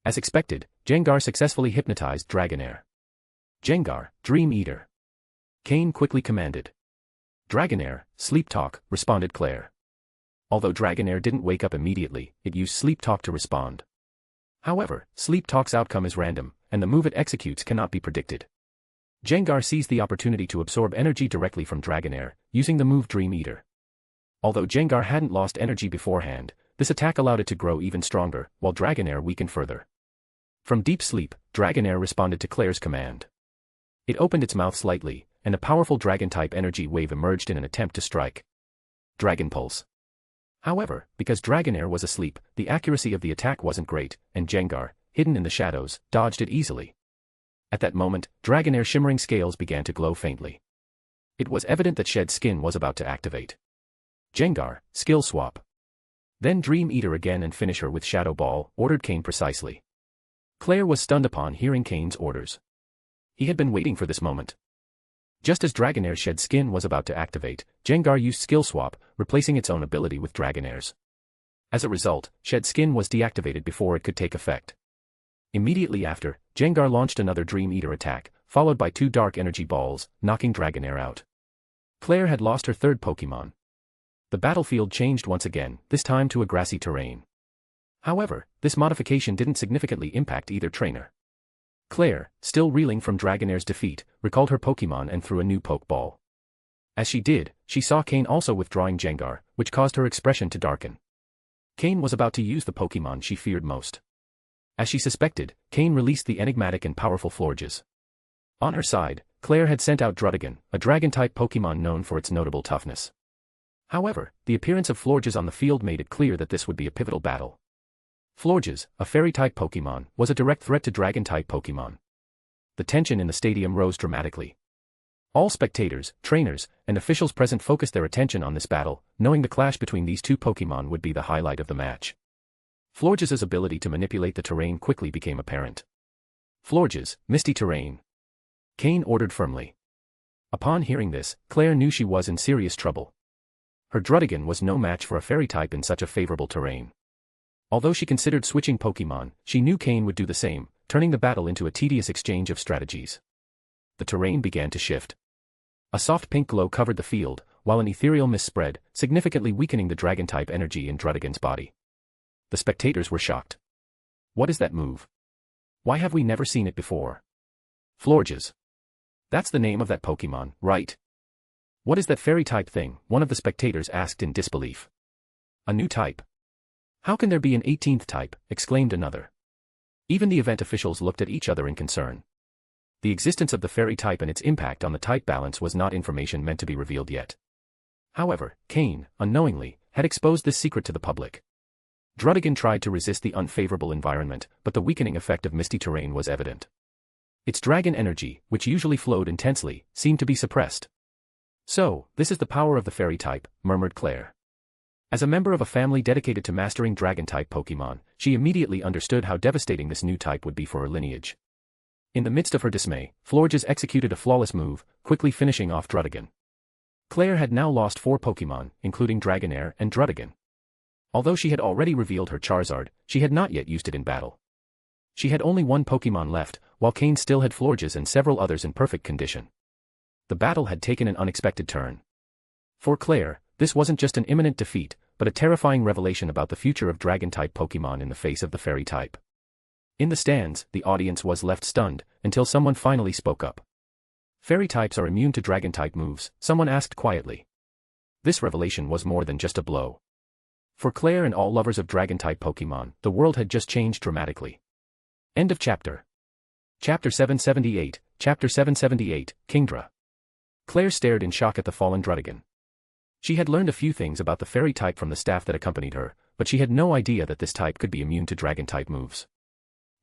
S3: As expected, Jengar successfully hypnotized Dragonair. "Jengar, Dream Eater." Cain quickly commanded. "Dragonair, Sleep Talk," responded Claire. Although Dragonair didn't wake up immediately, it used Sleep Talk to respond. However, Sleep Talk's outcome is random, and the move it executes cannot be predicted. Jengar seized the opportunity to absorb energy directly from Dragonair, using the move Dream Eater. Although Jengar hadn't lost energy beforehand, this attack allowed it to grow even stronger, while Dragonair weakened further. From deep sleep, Dragonair responded to Claire's command. It opened its mouth slightly, and a powerful dragon-type energy wave emerged in an attempt to strike. Dragon Pulse. However, because Dragonair was asleep, the accuracy of the attack wasn't great, and Jengar, hidden in the shadows, dodged it easily. At that moment, Dragonair's shimmering scales began to glow faintly. It was evident that Shed Skin was about to activate. "Jengar, Skill Swap." "Then Dream Eater again and finish her with Shadow Ball," ordered Cain precisely. Claire was stunned upon hearing Cain's orders. He had been waiting for this moment. Just as Dragonair's Shed Skin was about to activate, Jengar used Skill Swap, replacing its own ability with Dragonair's. As a result, Shed Skin was deactivated before it could take effect. Immediately after, Jengar launched another Dream Eater attack, followed by 2 Dark Energy Balls, knocking Dragonair out. Claire had lost her third Pokémon. The battlefield changed once again, this time to a grassy terrain. However, this modification didn't significantly impact either trainer. Claire, still reeling from Dragonair's defeat, recalled her Pokémon and threw a new Pokeball. As she did, she saw Cain also withdrawing Jengar, which caused her expression to darken. Cain was about to use the Pokémon she feared most. As she suspected, Cain released the enigmatic and powerful Florges. On her side, Claire had sent out Druddigon, a dragon-type Pokémon known for its notable toughness. However, the appearance of Florges on the field made it clear that this would be a pivotal battle. Florges, a fairy-type Pokémon, was a direct threat to dragon-type Pokémon. The tension in the stadium rose dramatically. All spectators, trainers, and officials present focused their attention on this battle, knowing the clash between these two Pokémon would be the highlight of the match. Florges' ability to manipulate the terrain quickly became apparent. "Florges, Misty Terrain," Cain ordered firmly. Upon hearing this, Claire knew she was in serious trouble. Her Druddigon was no match for a fairy type in such a favorable terrain. Although she considered switching Pokémon, she knew Cain would do the same, turning the battle into a tedious exchange of strategies. The terrain began to shift. A soft pink glow covered the field, while an ethereal mist spread, significantly weakening the dragon-type energy in Druddigon's body. The spectators were shocked. "What is that move? Why have we never seen it before?" "Florges. That's the name of that Pokémon, right?" "What is that fairy-type thing?" one of the spectators asked in disbelief. "A new type. How can there be an 18th type?" exclaimed another. Even the event officials looked at each other in concern. The existence of the fairy type and its impact on the type balance was not information meant to be revealed yet. However, Cain, unknowingly, had exposed this secret to the public. Druddigon tried to resist the unfavorable environment, but the weakening effect of misty terrain was evident. Its dragon energy, which usually flowed intensely, seemed to be suppressed. "So, this is the power of the fairy type," murmured Claire. As a member of a family dedicated to mastering dragon-type Pokémon, she immediately understood how devastating this new type would be for her lineage. In the midst of her dismay, Florges executed a flawless move, quickly finishing off Druddigon. Claire had now lost 4 Pokémon, including Dragonair and Druddigon. Although she had already revealed her Charizard, she had not yet used it in battle. She had only 1 Pokémon left, while Cain still had Florges and several others in perfect condition. The battle had taken an unexpected turn. For Claire, this wasn't just an imminent defeat, but a terrifying revelation about the future of dragon-type Pokémon in the face of the fairy type. In the stands, the audience was left stunned, until someone finally spoke up. "Fairy types are immune to dragon-type moves," someone asked quietly. This revelation was more than just a blow. For Claire and all lovers of dragon-type Pokémon, the world had just changed dramatically. End of chapter. Chapter 778, Chapter 778, Kingdra. Claire stared in shock at the fallen Druddigon. She had learned a few things about the fairy type from the staff that accompanied her, but she had no idea that this type could be immune to dragon-type moves.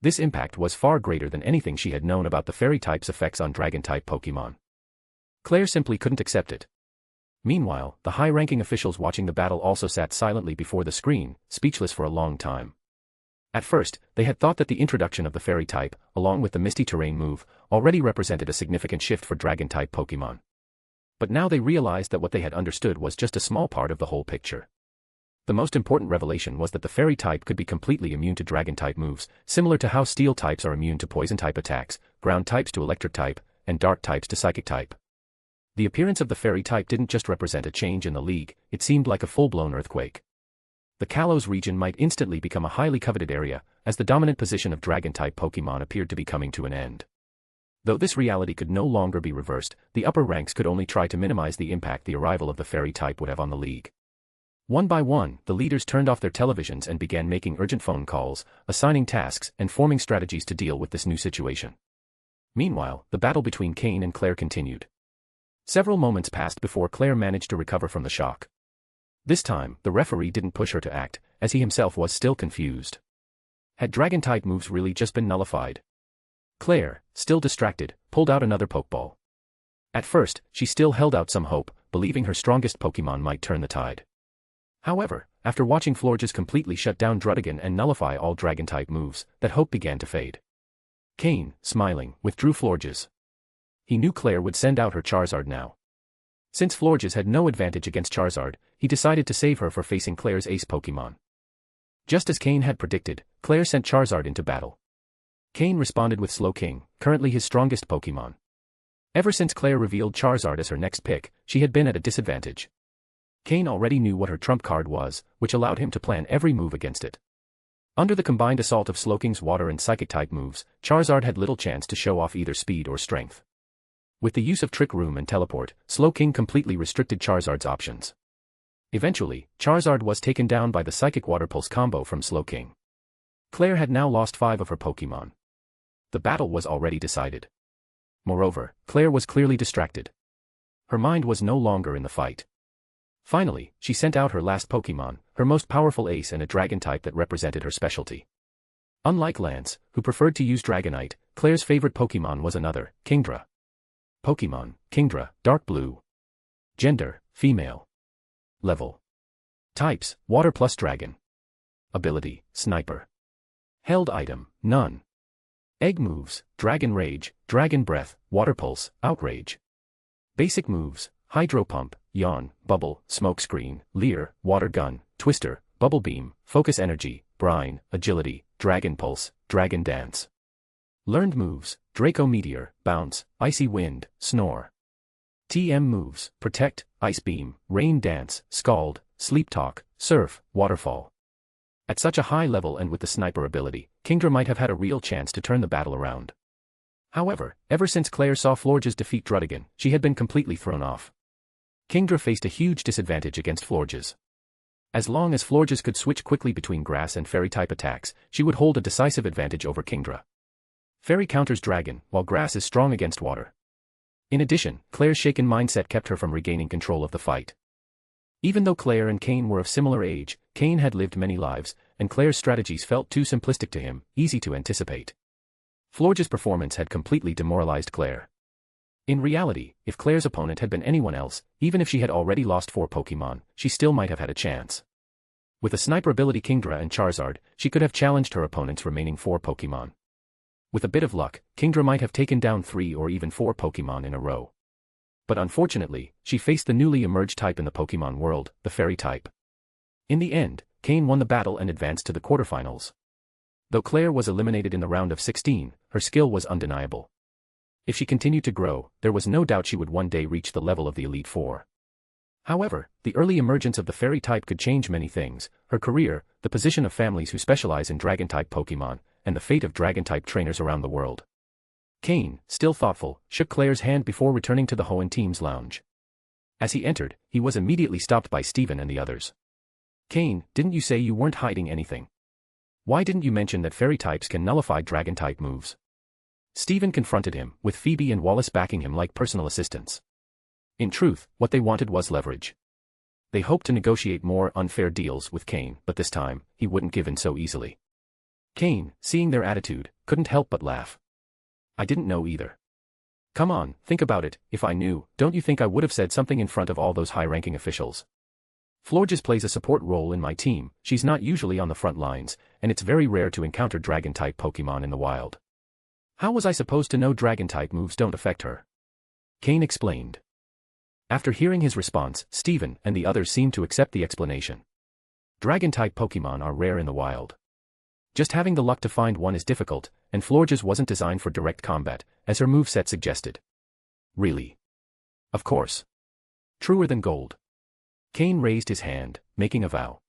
S3: This impact was far greater than anything she had known about the fairy type's effects on dragon-type Pokémon. Claire simply couldn't accept it. Meanwhile, the high-ranking officials watching the battle also sat silently before the screen, speechless for a long time. At first, they had thought that the introduction of the fairy type, along with the misty terrain move, already represented a significant shift for dragon-type Pokémon. But now they realized that what they had understood was just a small part of the whole picture. The most important revelation was that the fairy type could be completely immune to dragon-type moves, similar to how steel types are immune to poison-type attacks, ground types to electric type, and dark types to psychic type. The appearance of the fairy type didn't just represent a change in the league, it seemed like a full-blown earthquake. The Kalos region might instantly become a highly coveted area, as the dominant position of dragon-type Pokémon appeared to be coming to an end. Though this reality could no longer be reversed, the upper ranks could only try to minimize the impact the arrival of the fairy type would have on the league. One by one, the leaders turned off their televisions and began making urgent phone calls, assigning tasks, and forming strategies to deal with this new situation. Meanwhile, the battle between Cain and Claire continued. Several moments passed before Claire managed to recover from the shock. This time, the referee didn't push her to act, as he himself was still confused. Had dragon-type moves really just been nullified? Claire, still distracted, pulled out another Pokeball. At first, she still held out some hope, believing her strongest Pokemon might turn the tide. However, after watching Florges completely shut down Druddigon and nullify all dragon-type moves, that hope began to fade. Cain, smiling, withdrew Florges. He knew Claire would send out her Charizard now. Since Florges had no advantage against Charizard, he decided to save her for facing Claire's ace Pokémon. Just as Cain had predicted, Claire sent Charizard into battle. Cain responded with Slowking, currently his strongest Pokémon. Ever since Claire revealed Charizard as her next pick, she had been at a disadvantage. Cain already knew what her trump card was, which allowed him to plan every move against it. Under the combined assault of Slowking's water and psychic-type moves, Charizard had little chance to show off either speed or strength. With the use of Trick Room and Teleport, Slowking completely restricted Charizard's options. Eventually, Charizard was taken down by the Psychic Water Pulse combo from Slowking. Claire had now lost 5 of her Pokémon. The battle was already decided. Moreover, Claire was clearly distracted. Her mind was no longer in the fight. Finally, she sent out her last Pokémon, her most powerful ace and a dragon type that represented her specialty. Unlike Lance, who preferred to use Dragonite, Claire's favorite Pokémon was another, Kingdra. Pokémon, Kingdra, Dark Blue. Gender, female. Level. Types, Water plus Dragon. Ability, Sniper. Held item, none. Egg moves, Dragon Rage, Dragon Breath, Water Pulse, Outrage. Basic moves, Hydro Pump, Yawn, Bubble, Smokescreen, Leer, Water Gun, Twister, Bubble Beam, Focus Energy, Brine, Agility, Dragon Pulse, Dragon Dance. Learned moves, Draco Meteor, Bounce, Icy Wind, Snore. TM moves, Protect, Ice Beam, Rain Dance, Scald, Sleep Talk, Surf, Waterfall. At such a high level and with the sniper ability, Kingdra might have had a real chance to turn the battle around. However, ever since Claire saw Florges defeat Druddigon, she had been completely thrown off. Kingdra faced a huge disadvantage against Florges. As long as Florges could switch quickly between grass and fairy-type attacks, she would hold a decisive advantage over Kingdra. Fairy counters Dragon, while grass is strong against water. In addition, Claire's shaken mindset kept her from regaining control of the fight. Even though Claire and Cain were of similar age, Cain had lived many lives, and Claire's strategies felt too simplistic to him, easy to anticipate. Florges' performance had completely demoralized Claire. In reality, if Claire's opponent had been anyone else, even if she had already lost 4 Pokémon, she still might have had a chance. With a sniper ability Kingdra and Charizard, she could have challenged her opponent's remaining 4 Pokémon. With a bit of luck, Kingdra might have taken down 3 or even 4 Pokémon in a row. But unfortunately, she faced the newly emerged type in the Pokémon world, the Fairy type. In the end, Cain won the battle and advanced to the quarterfinals. Though Claire was eliminated in the round of 16, her skill was undeniable. If she continued to grow, there was no doubt she would one day reach the level of the Elite Four. However, the early emergence of the Fairy type could change many things: her career, the position of families who specialize in Dragon-type Pokémon, and the fate of Dragon-type trainers around the world. Cain, still thoughtful, shook Claire's hand before returning to the Hoenn team's lounge. As he entered, he was immediately stopped by Steven and the others. "Cain, didn't you say you weren't hiding anything? Why didn't you mention that Fairy types can nullify Dragon-type moves?" Steven confronted him, with Phoebe and Wallace backing him like personal assistants. In truth, what they wanted was leverage. They hoped to negotiate more unfair deals with Cain, but this time, he wouldn't give in so easily. Cain, seeing their attitude, couldn't help but laugh. "I didn't know either. Come on, think about it. If I knew, don't you think I would have said something in front of all those high-ranking officials? Florges plays a support role in my team. She's not usually on the front lines, and it's very rare to encounter Dragon-type Pokémon in the wild. How was I supposed to know Dragon-type moves don't affect her? Cain explained. After hearing his response, Steven and the others seemed to accept the explanation. Dragon-type Pokémon are rare in the wild. Just having the luck to find one is difficult, and Florges wasn't designed for direct combat, as her moveset suggested. Really? Of course. Truer than gold. Cain raised his hand, making a vow.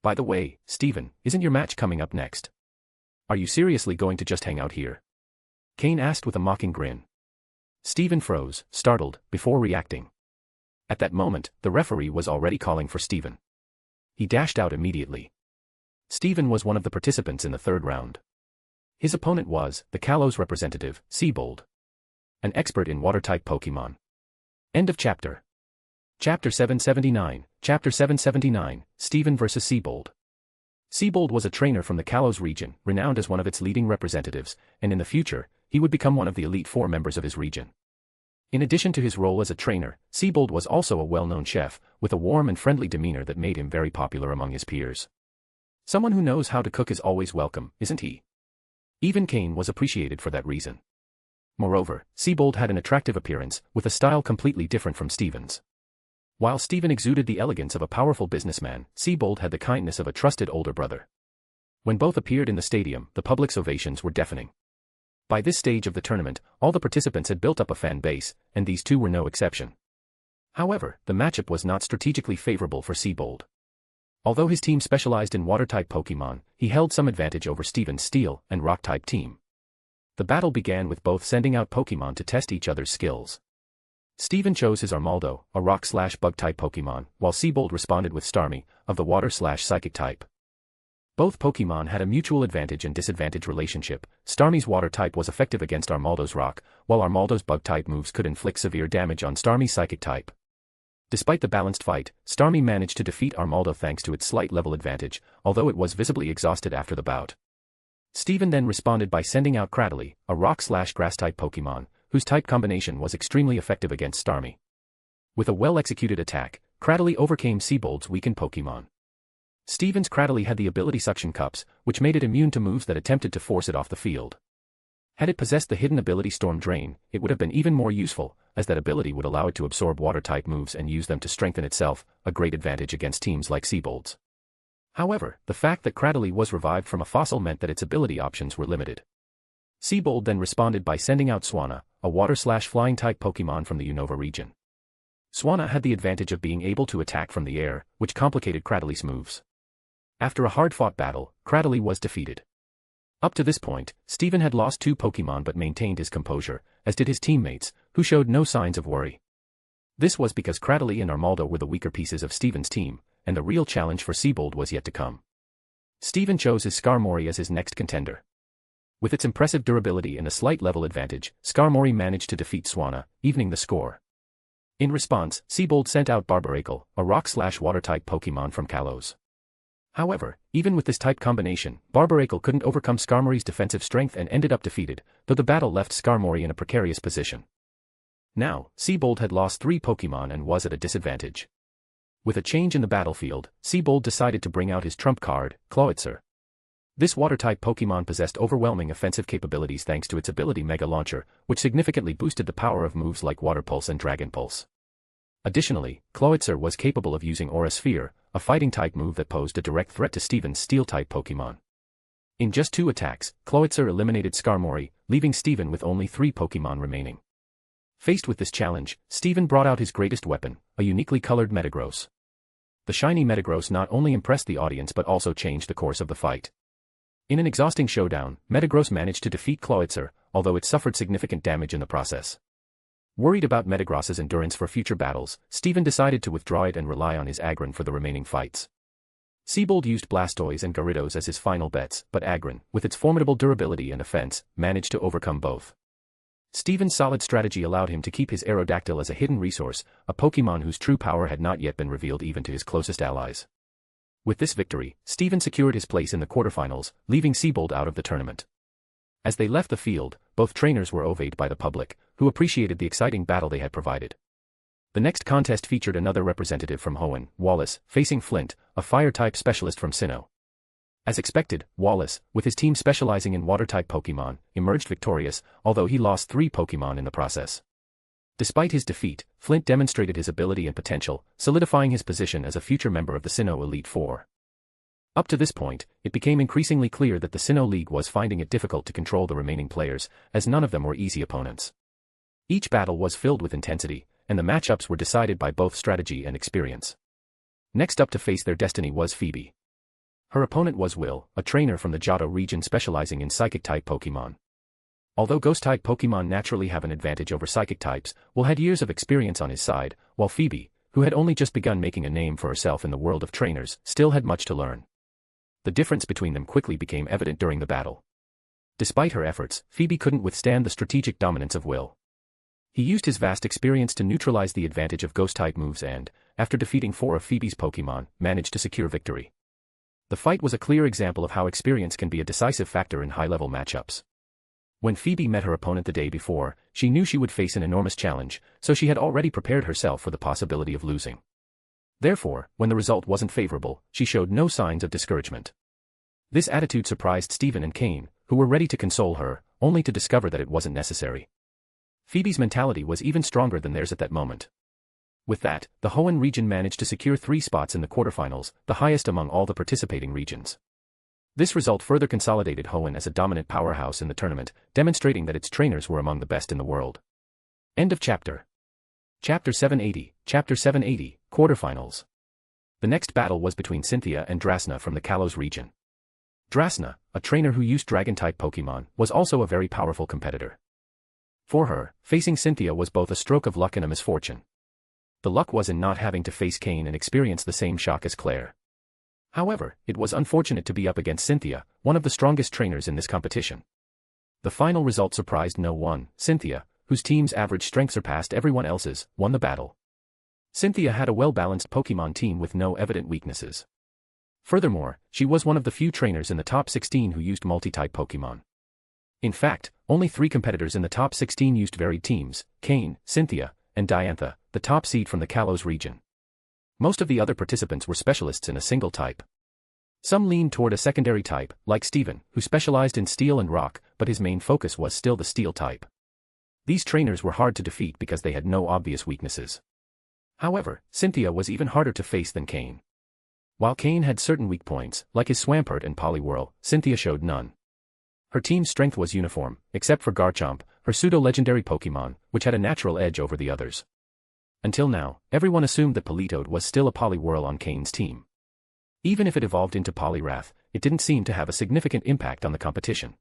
S3: By the way, Steven, isn't your match coming up next? Are you seriously going to just hang out here? Cain asked with a mocking grin. Steven froze, startled, before reacting. At that moment, the referee was already calling for Steven. He dashed out immediately. Steven was one of the participants in the third round. His opponent was the Kalos representative, Seabold. An expert in water-type Pokémon. End of chapter. Chapter 779, Chapter 779, Steven vs. Seabold. Seabold was a trainer from the Kalos region, renowned as one of its leading representatives, and in the future, he would become one of the elite four members of his region. In addition to his role as a trainer, Seabold was also a well-known chef, with a warm and friendly demeanor that made him very popular among his peers. Someone who knows how to cook is always welcome, isn't he? Even Cain was appreciated for that reason. Moreover, Seabold had an attractive appearance, with a style completely different from Steven's. While Steven exuded the elegance of a powerful businessman, Seabold had the kindness of a trusted older brother. When both appeared in the stadium, the public's ovations were deafening. By this stage of the tournament, all the participants had built up a fan base, and these two were no exception. However, the matchup was not strategically favorable for Seabold. Although his team specialized in water-type Pokémon, he held some advantage over Steven's steel and rock-type team. The battle began with both sending out Pokémon to test each other's skills. Steven chose his Armaldo, a rock-slash-bug-type Pokémon, while Seabold responded with Starmie, of the water-slash-psychic type. Both Pokémon had a mutual advantage and disadvantage relationship. Starmie's water type was effective against Armaldo's rock, while Armaldo's bug-type moves could inflict severe damage on Starmie's psychic type. Despite the balanced fight, Starmie managed to defeat Armaldo thanks to its slight level advantage, although it was visibly exhausted after the bout. Steven then responded by sending out Cradily, a rock-slash-grass-type Pokémon, whose type combination was extremely effective against Starmie. With a well-executed attack, Cradily overcame Seabold's weakened Pokémon. Steven's Cradily had the ability Suction Cups, which made it immune to moves that attempted to force it off the field. Had it possessed the hidden ability Storm Drain, it would have been even more useful, as that ability would allow it to absorb water-type moves and use them to strengthen itself, a great advantage against teams like Seabold's. However, the fact that Cradily was revived from a fossil meant that its ability options were limited. Seabold then responded by sending out Swanna, a water-slash-flying-type Pokémon from the Unova region. Swanna had the advantage of being able to attack from the air, which complicated Cradily's moves. After a hard-fought battle, Cradily was defeated. Up to this point, Steven had lost two Pokémon but maintained his composure, as did his teammates, who showed no signs of worry. This was because Cradily and Armaldo were the weaker pieces of Steven's team, and the real challenge for Seabold was yet to come. Steven chose his Skarmory as his next contender. With its impressive durability and a slight level advantage, Skarmory managed to defeat Swanna, evening the score. In response, Seabold sent out Barbaracle, a rock-slash-water-type Pokémon from Kalos. However, even with this type combination, Barbaracle couldn't overcome Skarmory's defensive strength and ended up defeated, though the battle left Skarmory in a precarious position. Now, Seabold had lost 3 Pokémon and was at a disadvantage. With a change in the battlefield, Seabold decided to bring out his trump card, Clawitzer. This water-type Pokémon possessed overwhelming offensive capabilities thanks to its ability Mega Launcher, which significantly boosted the power of moves like Water Pulse and Dragon Pulse. Additionally, Clawitzer was capable of using Aura Sphere, a fighting-type move that posed a direct threat to Steven's Steel-type Pokémon. In just 2 attacks, Clawitzer eliminated Skarmory, leaving Steven with only 3 Pokémon remaining. Faced with this challenge, Steven brought out his greatest weapon, a uniquely colored Metagross. The shiny Metagross not only impressed the audience but also changed the course of the fight. In an exhausting showdown, Metagross managed to defeat Clawitzer, although it suffered significant damage in the process. Worried about Metagross's endurance for future battles, Steven decided to withdraw it and rely on his Aggron for the remaining fights. Seabold used Blastoise and Gyarados as his final bets, but Aggron, with its formidable durability and offense, managed to overcome both. Steven's solid strategy allowed him to keep his Aerodactyl as a hidden resource, a Pokémon whose true power had not yet been revealed even to his closest allies. With this victory, Steven secured his place in the quarterfinals, leaving Seabold out of the tournament. As they left the field, both trainers were ovated by the public, who appreciated the exciting battle they had provided. The next contest featured another representative from Hoenn, Wallace, facing Flint, a fire-type specialist from Sinnoh. As expected, Wallace, with his team specializing in water-type Pokémon, emerged victorious, although he lost 3 Pokémon in the process. Despite his defeat, Flint demonstrated his ability and potential, solidifying his position as a future member of the Sinnoh Elite Four. Up to this point, it became increasingly clear that the Sinnoh League was finding it difficult to control the remaining players, as none of them were easy opponents. Each battle was filled with intensity, and the matchups were decided by both strategy and experience. Next up to face their destiny was Phoebe. Her opponent was Will, a trainer from the Johto region specializing in Psychic-type Pokémon. Although Ghost-type Pokémon naturally have an advantage over Psychic types, Will had years of experience on his side, while Phoebe, who had only just begun making a name for herself in the world of trainers, still had much to learn. The difference between them quickly became evident during the battle. Despite her efforts, Phoebe couldn't withstand the strategic dominance of Will. He used his vast experience to neutralize the advantage of Ghost-type moves and, after defeating 4 of Phoebe's Pokémon, managed to secure victory. The fight was a clear example of how experience can be a decisive factor in high-level matchups. When Phoebe met her opponent the day before, she knew she would face an enormous challenge, so she had already prepared herself for the possibility of losing. Therefore, when the result wasn't favorable, she showed no signs of discouragement. This attitude surprised Steven and Cain, who were ready to console her, only to discover that it wasn't necessary. Phoebe's mentality was even stronger than theirs at that moment. With that, the Hoenn region managed to secure 3 spots in the quarterfinals, the highest among all the participating regions. This result further consolidated Hoenn as a dominant powerhouse in the tournament, demonstrating that its trainers were among the best in the world. End of chapter. Chapter 780, Chapter 780, Quarterfinals. The next battle was between Cynthia and Drasna from the Kalos region. Drasna, a trainer who used Dragon-type Pokémon, was also a very powerful competitor. For her, facing Cynthia was both a stroke of luck and a misfortune. The luck was in not having to face Cain and experience the same shock as Claire. However, it was unfortunate to be up against Cynthia, one of the strongest trainers in this competition. The final result surprised no one. Cynthia, whose team's average strength surpassed everyone else's, won the battle. Cynthia had a well-balanced Pokémon team with no evident weaknesses. Furthermore, she was one of the few trainers in the top 16 who used multi-type Pokémon. In fact, only 3 competitors in the top 16 used varied teams: Cain, Cynthia, and Diantha, the top seed from the Kalos region. Most of the other participants were specialists in a single type. Some leaned toward a secondary type, like Steven, who specialized in steel and rock, but his main focus was still the steel type. These trainers were hard to defeat because they had no obvious weaknesses. However, Cynthia was even harder to face than Cain. While Cain had certain weak points, like his Swampert and Poliwhirl, Cynthia showed none. Her team's strength was uniform, except for Garchomp, her pseudo-legendary Pokémon, which had a natural edge over the others. Until now, everyone assumed that Politoed was still a Poliwhirl on Cain's team. Even if it evolved into Poliwrath, it didn't seem to have a significant impact on the competition.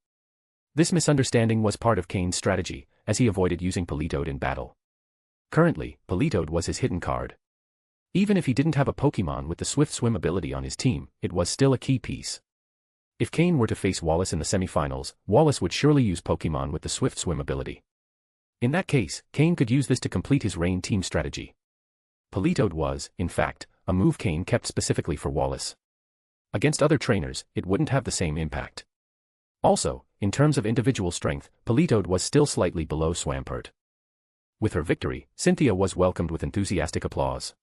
S3: This misunderstanding was part of Cain's strategy, as he avoided using Politoed in battle. Currently, Politoed was his hidden card. Even if he didn't have a Pokémon with the Swift Swim ability on his team, it was still a key piece. If Cain were to face Wallace in the semifinals, Wallace would surely use Pokémon with the Swift Swim ability. In that case, Cain could use this to complete his Rain team strategy. Politoed was, in fact, a move Cain kept specifically for Wallace. Against other trainers, it wouldn't have the same impact. Also, in terms of individual strength, Politoed was still slightly below Swampert. With her victory, Cynthia was welcomed with enthusiastic applause.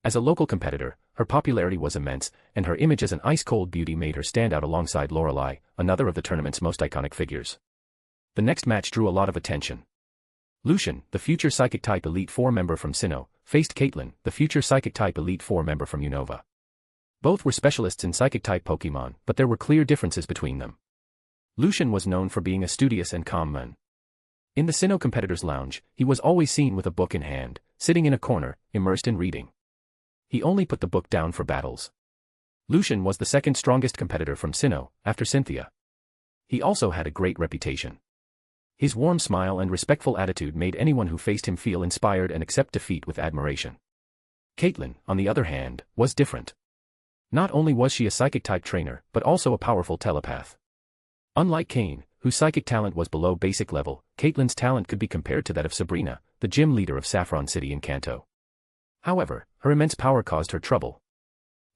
S3: As a local competitor, her popularity was immense, and her image as an ice-cold beauty made her stand out alongside Lorelei, another of the tournament's most iconic figures. The next match drew a lot of attention. Lucian, the future Psychic-type Elite Four member from Sinnoh, faced Caitlin, the future Psychic-type Elite Four member from Unova. Both were specialists in Psychic-type Pokémon, but there were clear differences between them. Lucian was known for being a studious and calm man. In the Sinnoh competitors' lounge, he was always seen with a book in hand, sitting in a corner, immersed in reading. He only put the book down for battles. Lucian was the second strongest competitor from Sinnoh, after Cynthia. He also had a great reputation. His warm smile and respectful attitude made anyone who faced him feel inspired and accept defeat with admiration. Caitlin, on the other hand, was different. Not only was she a psychic-type trainer, but also a powerful telepath. Unlike Cain, whose psychic talent was below basic level, Caitlin's talent could be compared to that of Sabrina, the gym leader of Saffron City in Kanto. However, her immense power caused her trouble.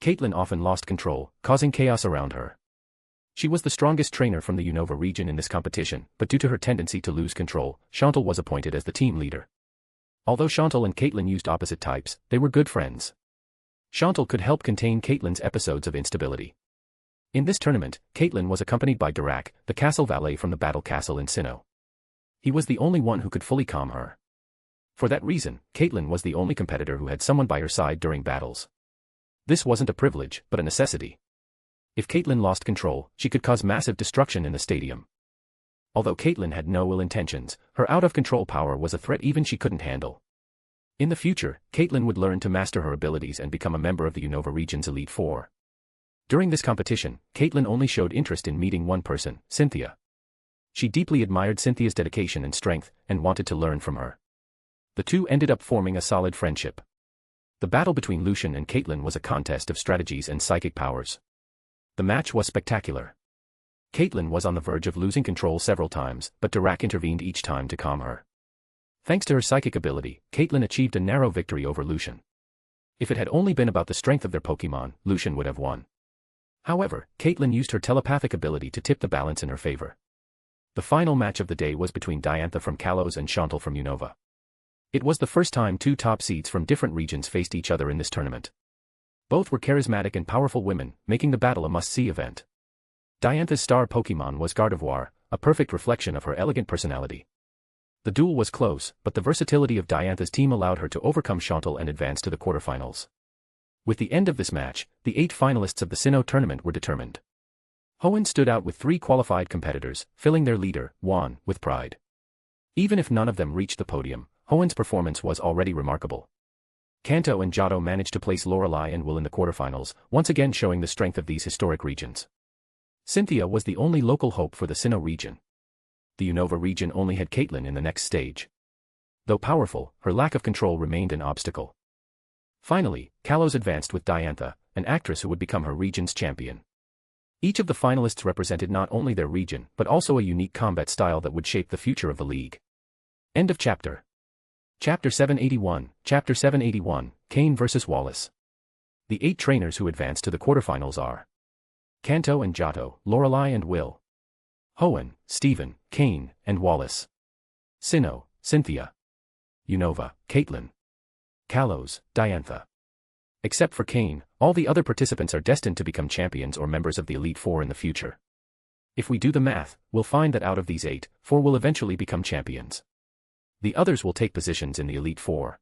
S3: Caitlin often lost control, causing chaos around her. She was the strongest trainer from the Unova region in this competition, but due to her tendency to lose control, Chantal was appointed as the team leader. Although Chantal and Caitlin used opposite types, they were good friends. Chantal could help contain Caitlin's episodes of instability. In this tournament, Caitlin was accompanied by Dirac, the castle valet from the battle castle in Sinnoh. He was the only one who could fully calm her. For that reason, Caitlin was the only competitor who had someone by her side during battles. This wasn't a privilege, but a necessity. If Caitlin lost control, she could cause massive destruction in the stadium. Although Caitlin had no ill intentions, her out-of-control power was a threat even she couldn't handle. In the future, Caitlin would learn to master her abilities and become a member of the Unova region's Elite Four. During this competition, Caitlin only showed interest in meeting one person, Cynthia. She deeply admired Cynthia's dedication and strength, and wanted to learn from her. The two ended up forming a solid friendship. The battle between Lucian and Caitlin was a contest of strategies and psychic powers. The match was spectacular. Caitlin was on the verge of losing control several times, but Dirac intervened each time to calm her. Thanks to her psychic ability, Caitlin achieved a narrow victory over Lucian. If it had only been about the strength of their Pokémon, Lucian would have won. However, Caitlin used her telepathic ability to tip the balance in her favor. The final match of the day was between Diantha from Kalos and Chantal from Unova. It was the first time two top seeds from different regions faced each other in this tournament. Both were charismatic and powerful women, making the battle a must-see event. Diantha's star Pokémon was Gardevoir, a perfect reflection of her elegant personality. The duel was close, but the versatility of Diantha's team allowed her to overcome Chantal and advance to the quarterfinals. With the end of this match, the 8 finalists of the Sinnoh tournament were determined. Hoenn stood out with 3 qualified competitors, filling their leader, Juan, with pride. Even if none of them reached the podium, Hoenn's performance was already remarkable. Kanto and Giotto managed to place Lorelei and Will in the quarterfinals, once again showing the strength of these historic regions. Cynthia was the only local hope for the Sinnoh region. The Unova region only had Caitlin in the next stage. Though powerful, her lack of control remained an obstacle. Finally, Kalos advanced with Diantha, an actress who would become her region's champion. Each of the finalists represented not only their region, but also a unique combat style that would shape the future of the league. End of chapter. Chapter 781, Chapter 781, Cain vs. Wallace. The 8 trainers who advanced to the quarterfinals are Kanto and Giotto, Lorelei and Will. Hoenn, Stephen, Cain, and Wallace. Sinnoh, Cynthia. Unova, Caitlin. Kalos, Diantha. Except for Cain, all the other participants are destined to become champions or members of the Elite Four in the future. If we do the math, we'll find that out of these 8, 4 will eventually become champions. The others will take positions in the Elite Four.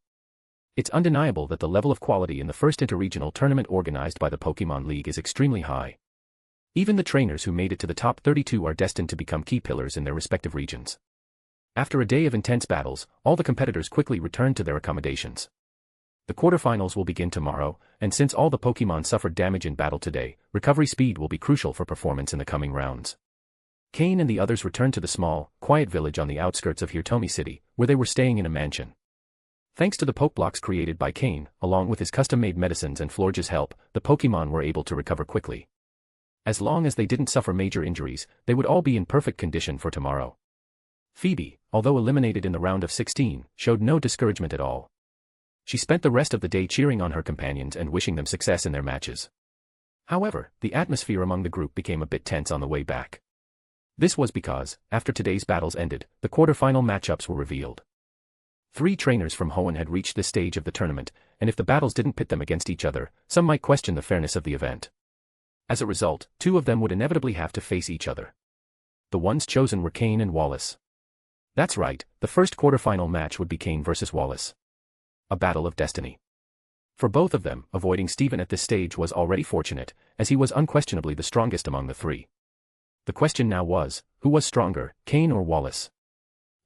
S3: It's undeniable that the level of quality in the first interregional tournament organized by the Pokémon League is extremely high. Even the trainers who made it to the top 32 are destined to become key pillars in their respective regions. After a day of intense battles, all the competitors quickly returned to their accommodations. The quarterfinals will begin tomorrow, and since all the Pokémon suffered damage in battle today, recovery speed will be crucial for performance in the coming rounds. Cain and the others returned to the small, quiet village on the outskirts of Hirtomi City, where they were staying in a mansion. Thanks to the Pokeblocks created by Cain, along with his custom-made medicines and Florge's help, the Pokémon were able to recover quickly. As long as they didn't suffer major injuries, they would all be in perfect condition for tomorrow. Phoebe, although eliminated in the round of 16, showed no discouragement at all. She spent the rest of the day cheering on her companions and wishing them success in their matches. However, the atmosphere among the group became a bit tense on the way back. This was because, after today's battles ended, the quarterfinal matchups were revealed. 3 trainers from Hoenn had reached this stage of the tournament, and if the battles didn't pit them against each other, some might question the fairness of the event. As a result, 2 of them would inevitably have to face each other. The ones chosen were Cain and Wallace. That's right, the first quarterfinal match would be Cain vs. Wallace. A battle of destiny. For both of them, avoiding Stephen at this stage was already fortunate, as he was unquestionably the strongest among the 3. The question now was, who was stronger, Cain or Wallace?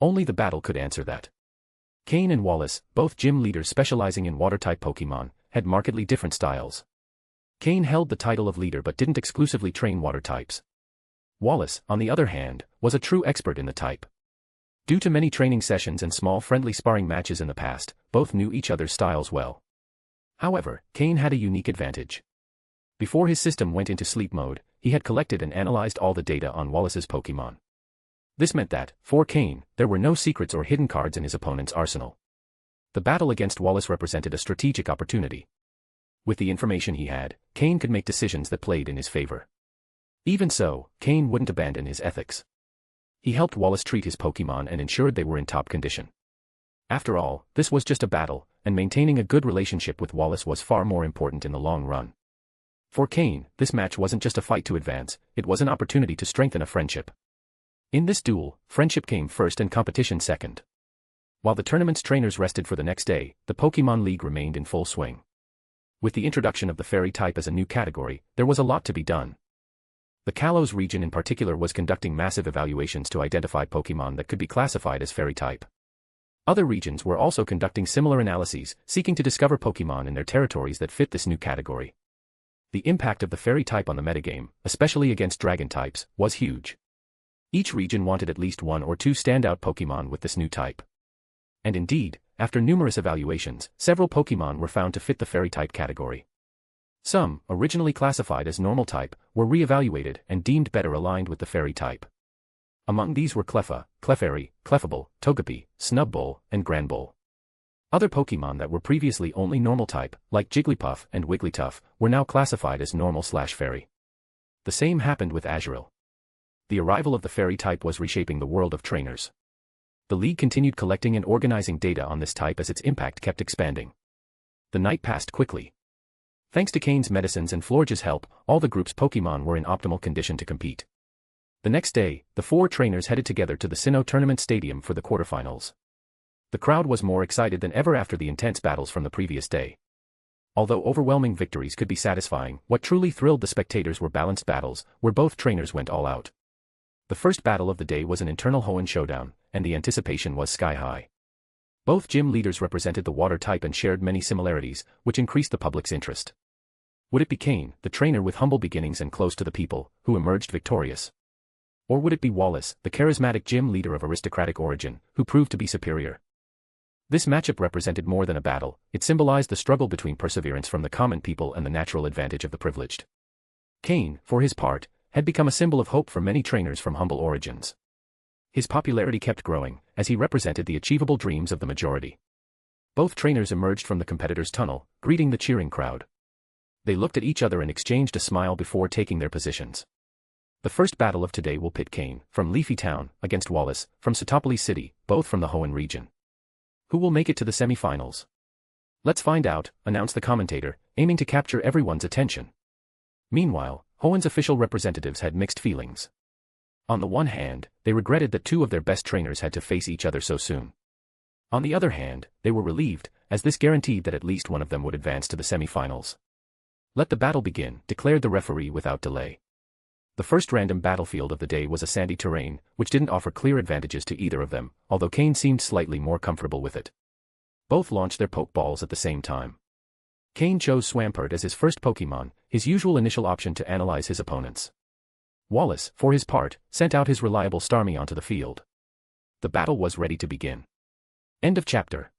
S3: Only the battle could answer that. Cain and Wallace, both gym leaders specializing in water-type Pokémon, had markedly different styles. Cain held the title of leader but didn't exclusively train water types. Wallace, on the other hand, was a true expert in the type. Due to many training sessions and small friendly sparring matches in the past, both knew each other's styles well. However, Cain had a unique advantage. Before his system went into sleep mode, he had collected and analyzed all the data on Wallace's Pokémon. This meant that, for Cain, there were no secrets or hidden cards in his opponent's arsenal. The battle against Wallace represented a strategic opportunity. With the information he had, Cain could make decisions that played in his favor. Even so, Cain wouldn't abandon his ethics. He helped Wallace treat his Pokémon and ensured they were in top condition. After all, this was just a battle, and maintaining a good relationship with Wallace was far more important in the long run. For Cain, this match wasn't just a fight to advance, it was an opportunity to strengthen a friendship. In this duel, friendship came first and competition second. While the tournament's trainers rested for the next day, the Pokémon League remained in full swing. With the introduction of the fairy type as a new category, there was a lot to be done. The Kalos region in particular was conducting massive evaluations to identify Pokémon that could be classified as fairy type. Other regions were also conducting similar analyses, seeking to discover Pokémon in their territories that fit this new category. The impact of the fairy type on the metagame, especially against dragon types, was huge. Each region wanted at least one or two standout Pokémon with this new type. And indeed, after numerous evaluations, several Pokémon were found to fit the fairy type category. Some, originally classified as normal type, were re-evaluated and deemed better aligned with the fairy type. Among these were Cleffa, Clefairy, Clefable, Togepi, Snubbull, and Granbull. Other Pokémon that were previously only normal type, like Jigglypuff and Wigglytuff, were now classified as normal/fairy. The same happened with Azurill. The arrival of the fairy type was reshaping the world of trainers. The league continued collecting and organizing data on this type as its impact kept expanding. The night passed quickly. Thanks to Cain's medicines and Florge's help, all the group's Pokémon were in optimal condition to compete. The next day, the four trainers headed together to the Sinnoh Tournament Stadium for the quarterfinals. The crowd was more excited than ever after the intense battles from the previous day. Although overwhelming victories could be satisfying, what truly thrilled the spectators were balanced battles, where both trainers went all out. The first battle of the day was an internal Hoenn showdown, and the anticipation was sky-high. Both gym leaders represented the water type and shared many similarities, which increased the public's interest. Would it be Cain, the trainer with humble beginnings and close to the people, who emerged victorious? Or would it be Wallace, the charismatic gym leader of aristocratic origin, who proved to be superior? This matchup represented more than a battle, it symbolized the struggle between perseverance from the common people and the natural advantage of the privileged. Cain, for his part, had become a symbol of hope for many trainers from humble origins. His popularity kept growing, as he represented the achievable dreams of the majority. Both trainers emerged from the competitor's tunnel, greeting the cheering crowd. They looked at each other and exchanged a smile before taking their positions. The first battle of today will pit Cain, from Leafy Town, against Wallace, from Satopolis City, both from the Hoenn region. Who will make it to the semi-finals? Let's find out, announced the commentator, aiming to capture everyone's attention. Meanwhile, Hoenn's official representatives had mixed feelings. On the one hand, they regretted that two of their best trainers had to face each other so soon. On the other hand, they were relieved, as this guaranteed that at least one of them would advance to the semi-finals. Let the battle begin, declared the referee without delay. The first random battlefield of the day was a sandy terrain, which didn't offer clear advantages to either of them, although Cain seemed slightly more comfortable with it. Both launched their Pokeballs at the same time. Cain chose Swampert as his first Pokémon, his usual initial option to analyze his opponents. Wallace, for his part, sent out his reliable Starmie onto the field. The battle was ready to begin. End of chapter.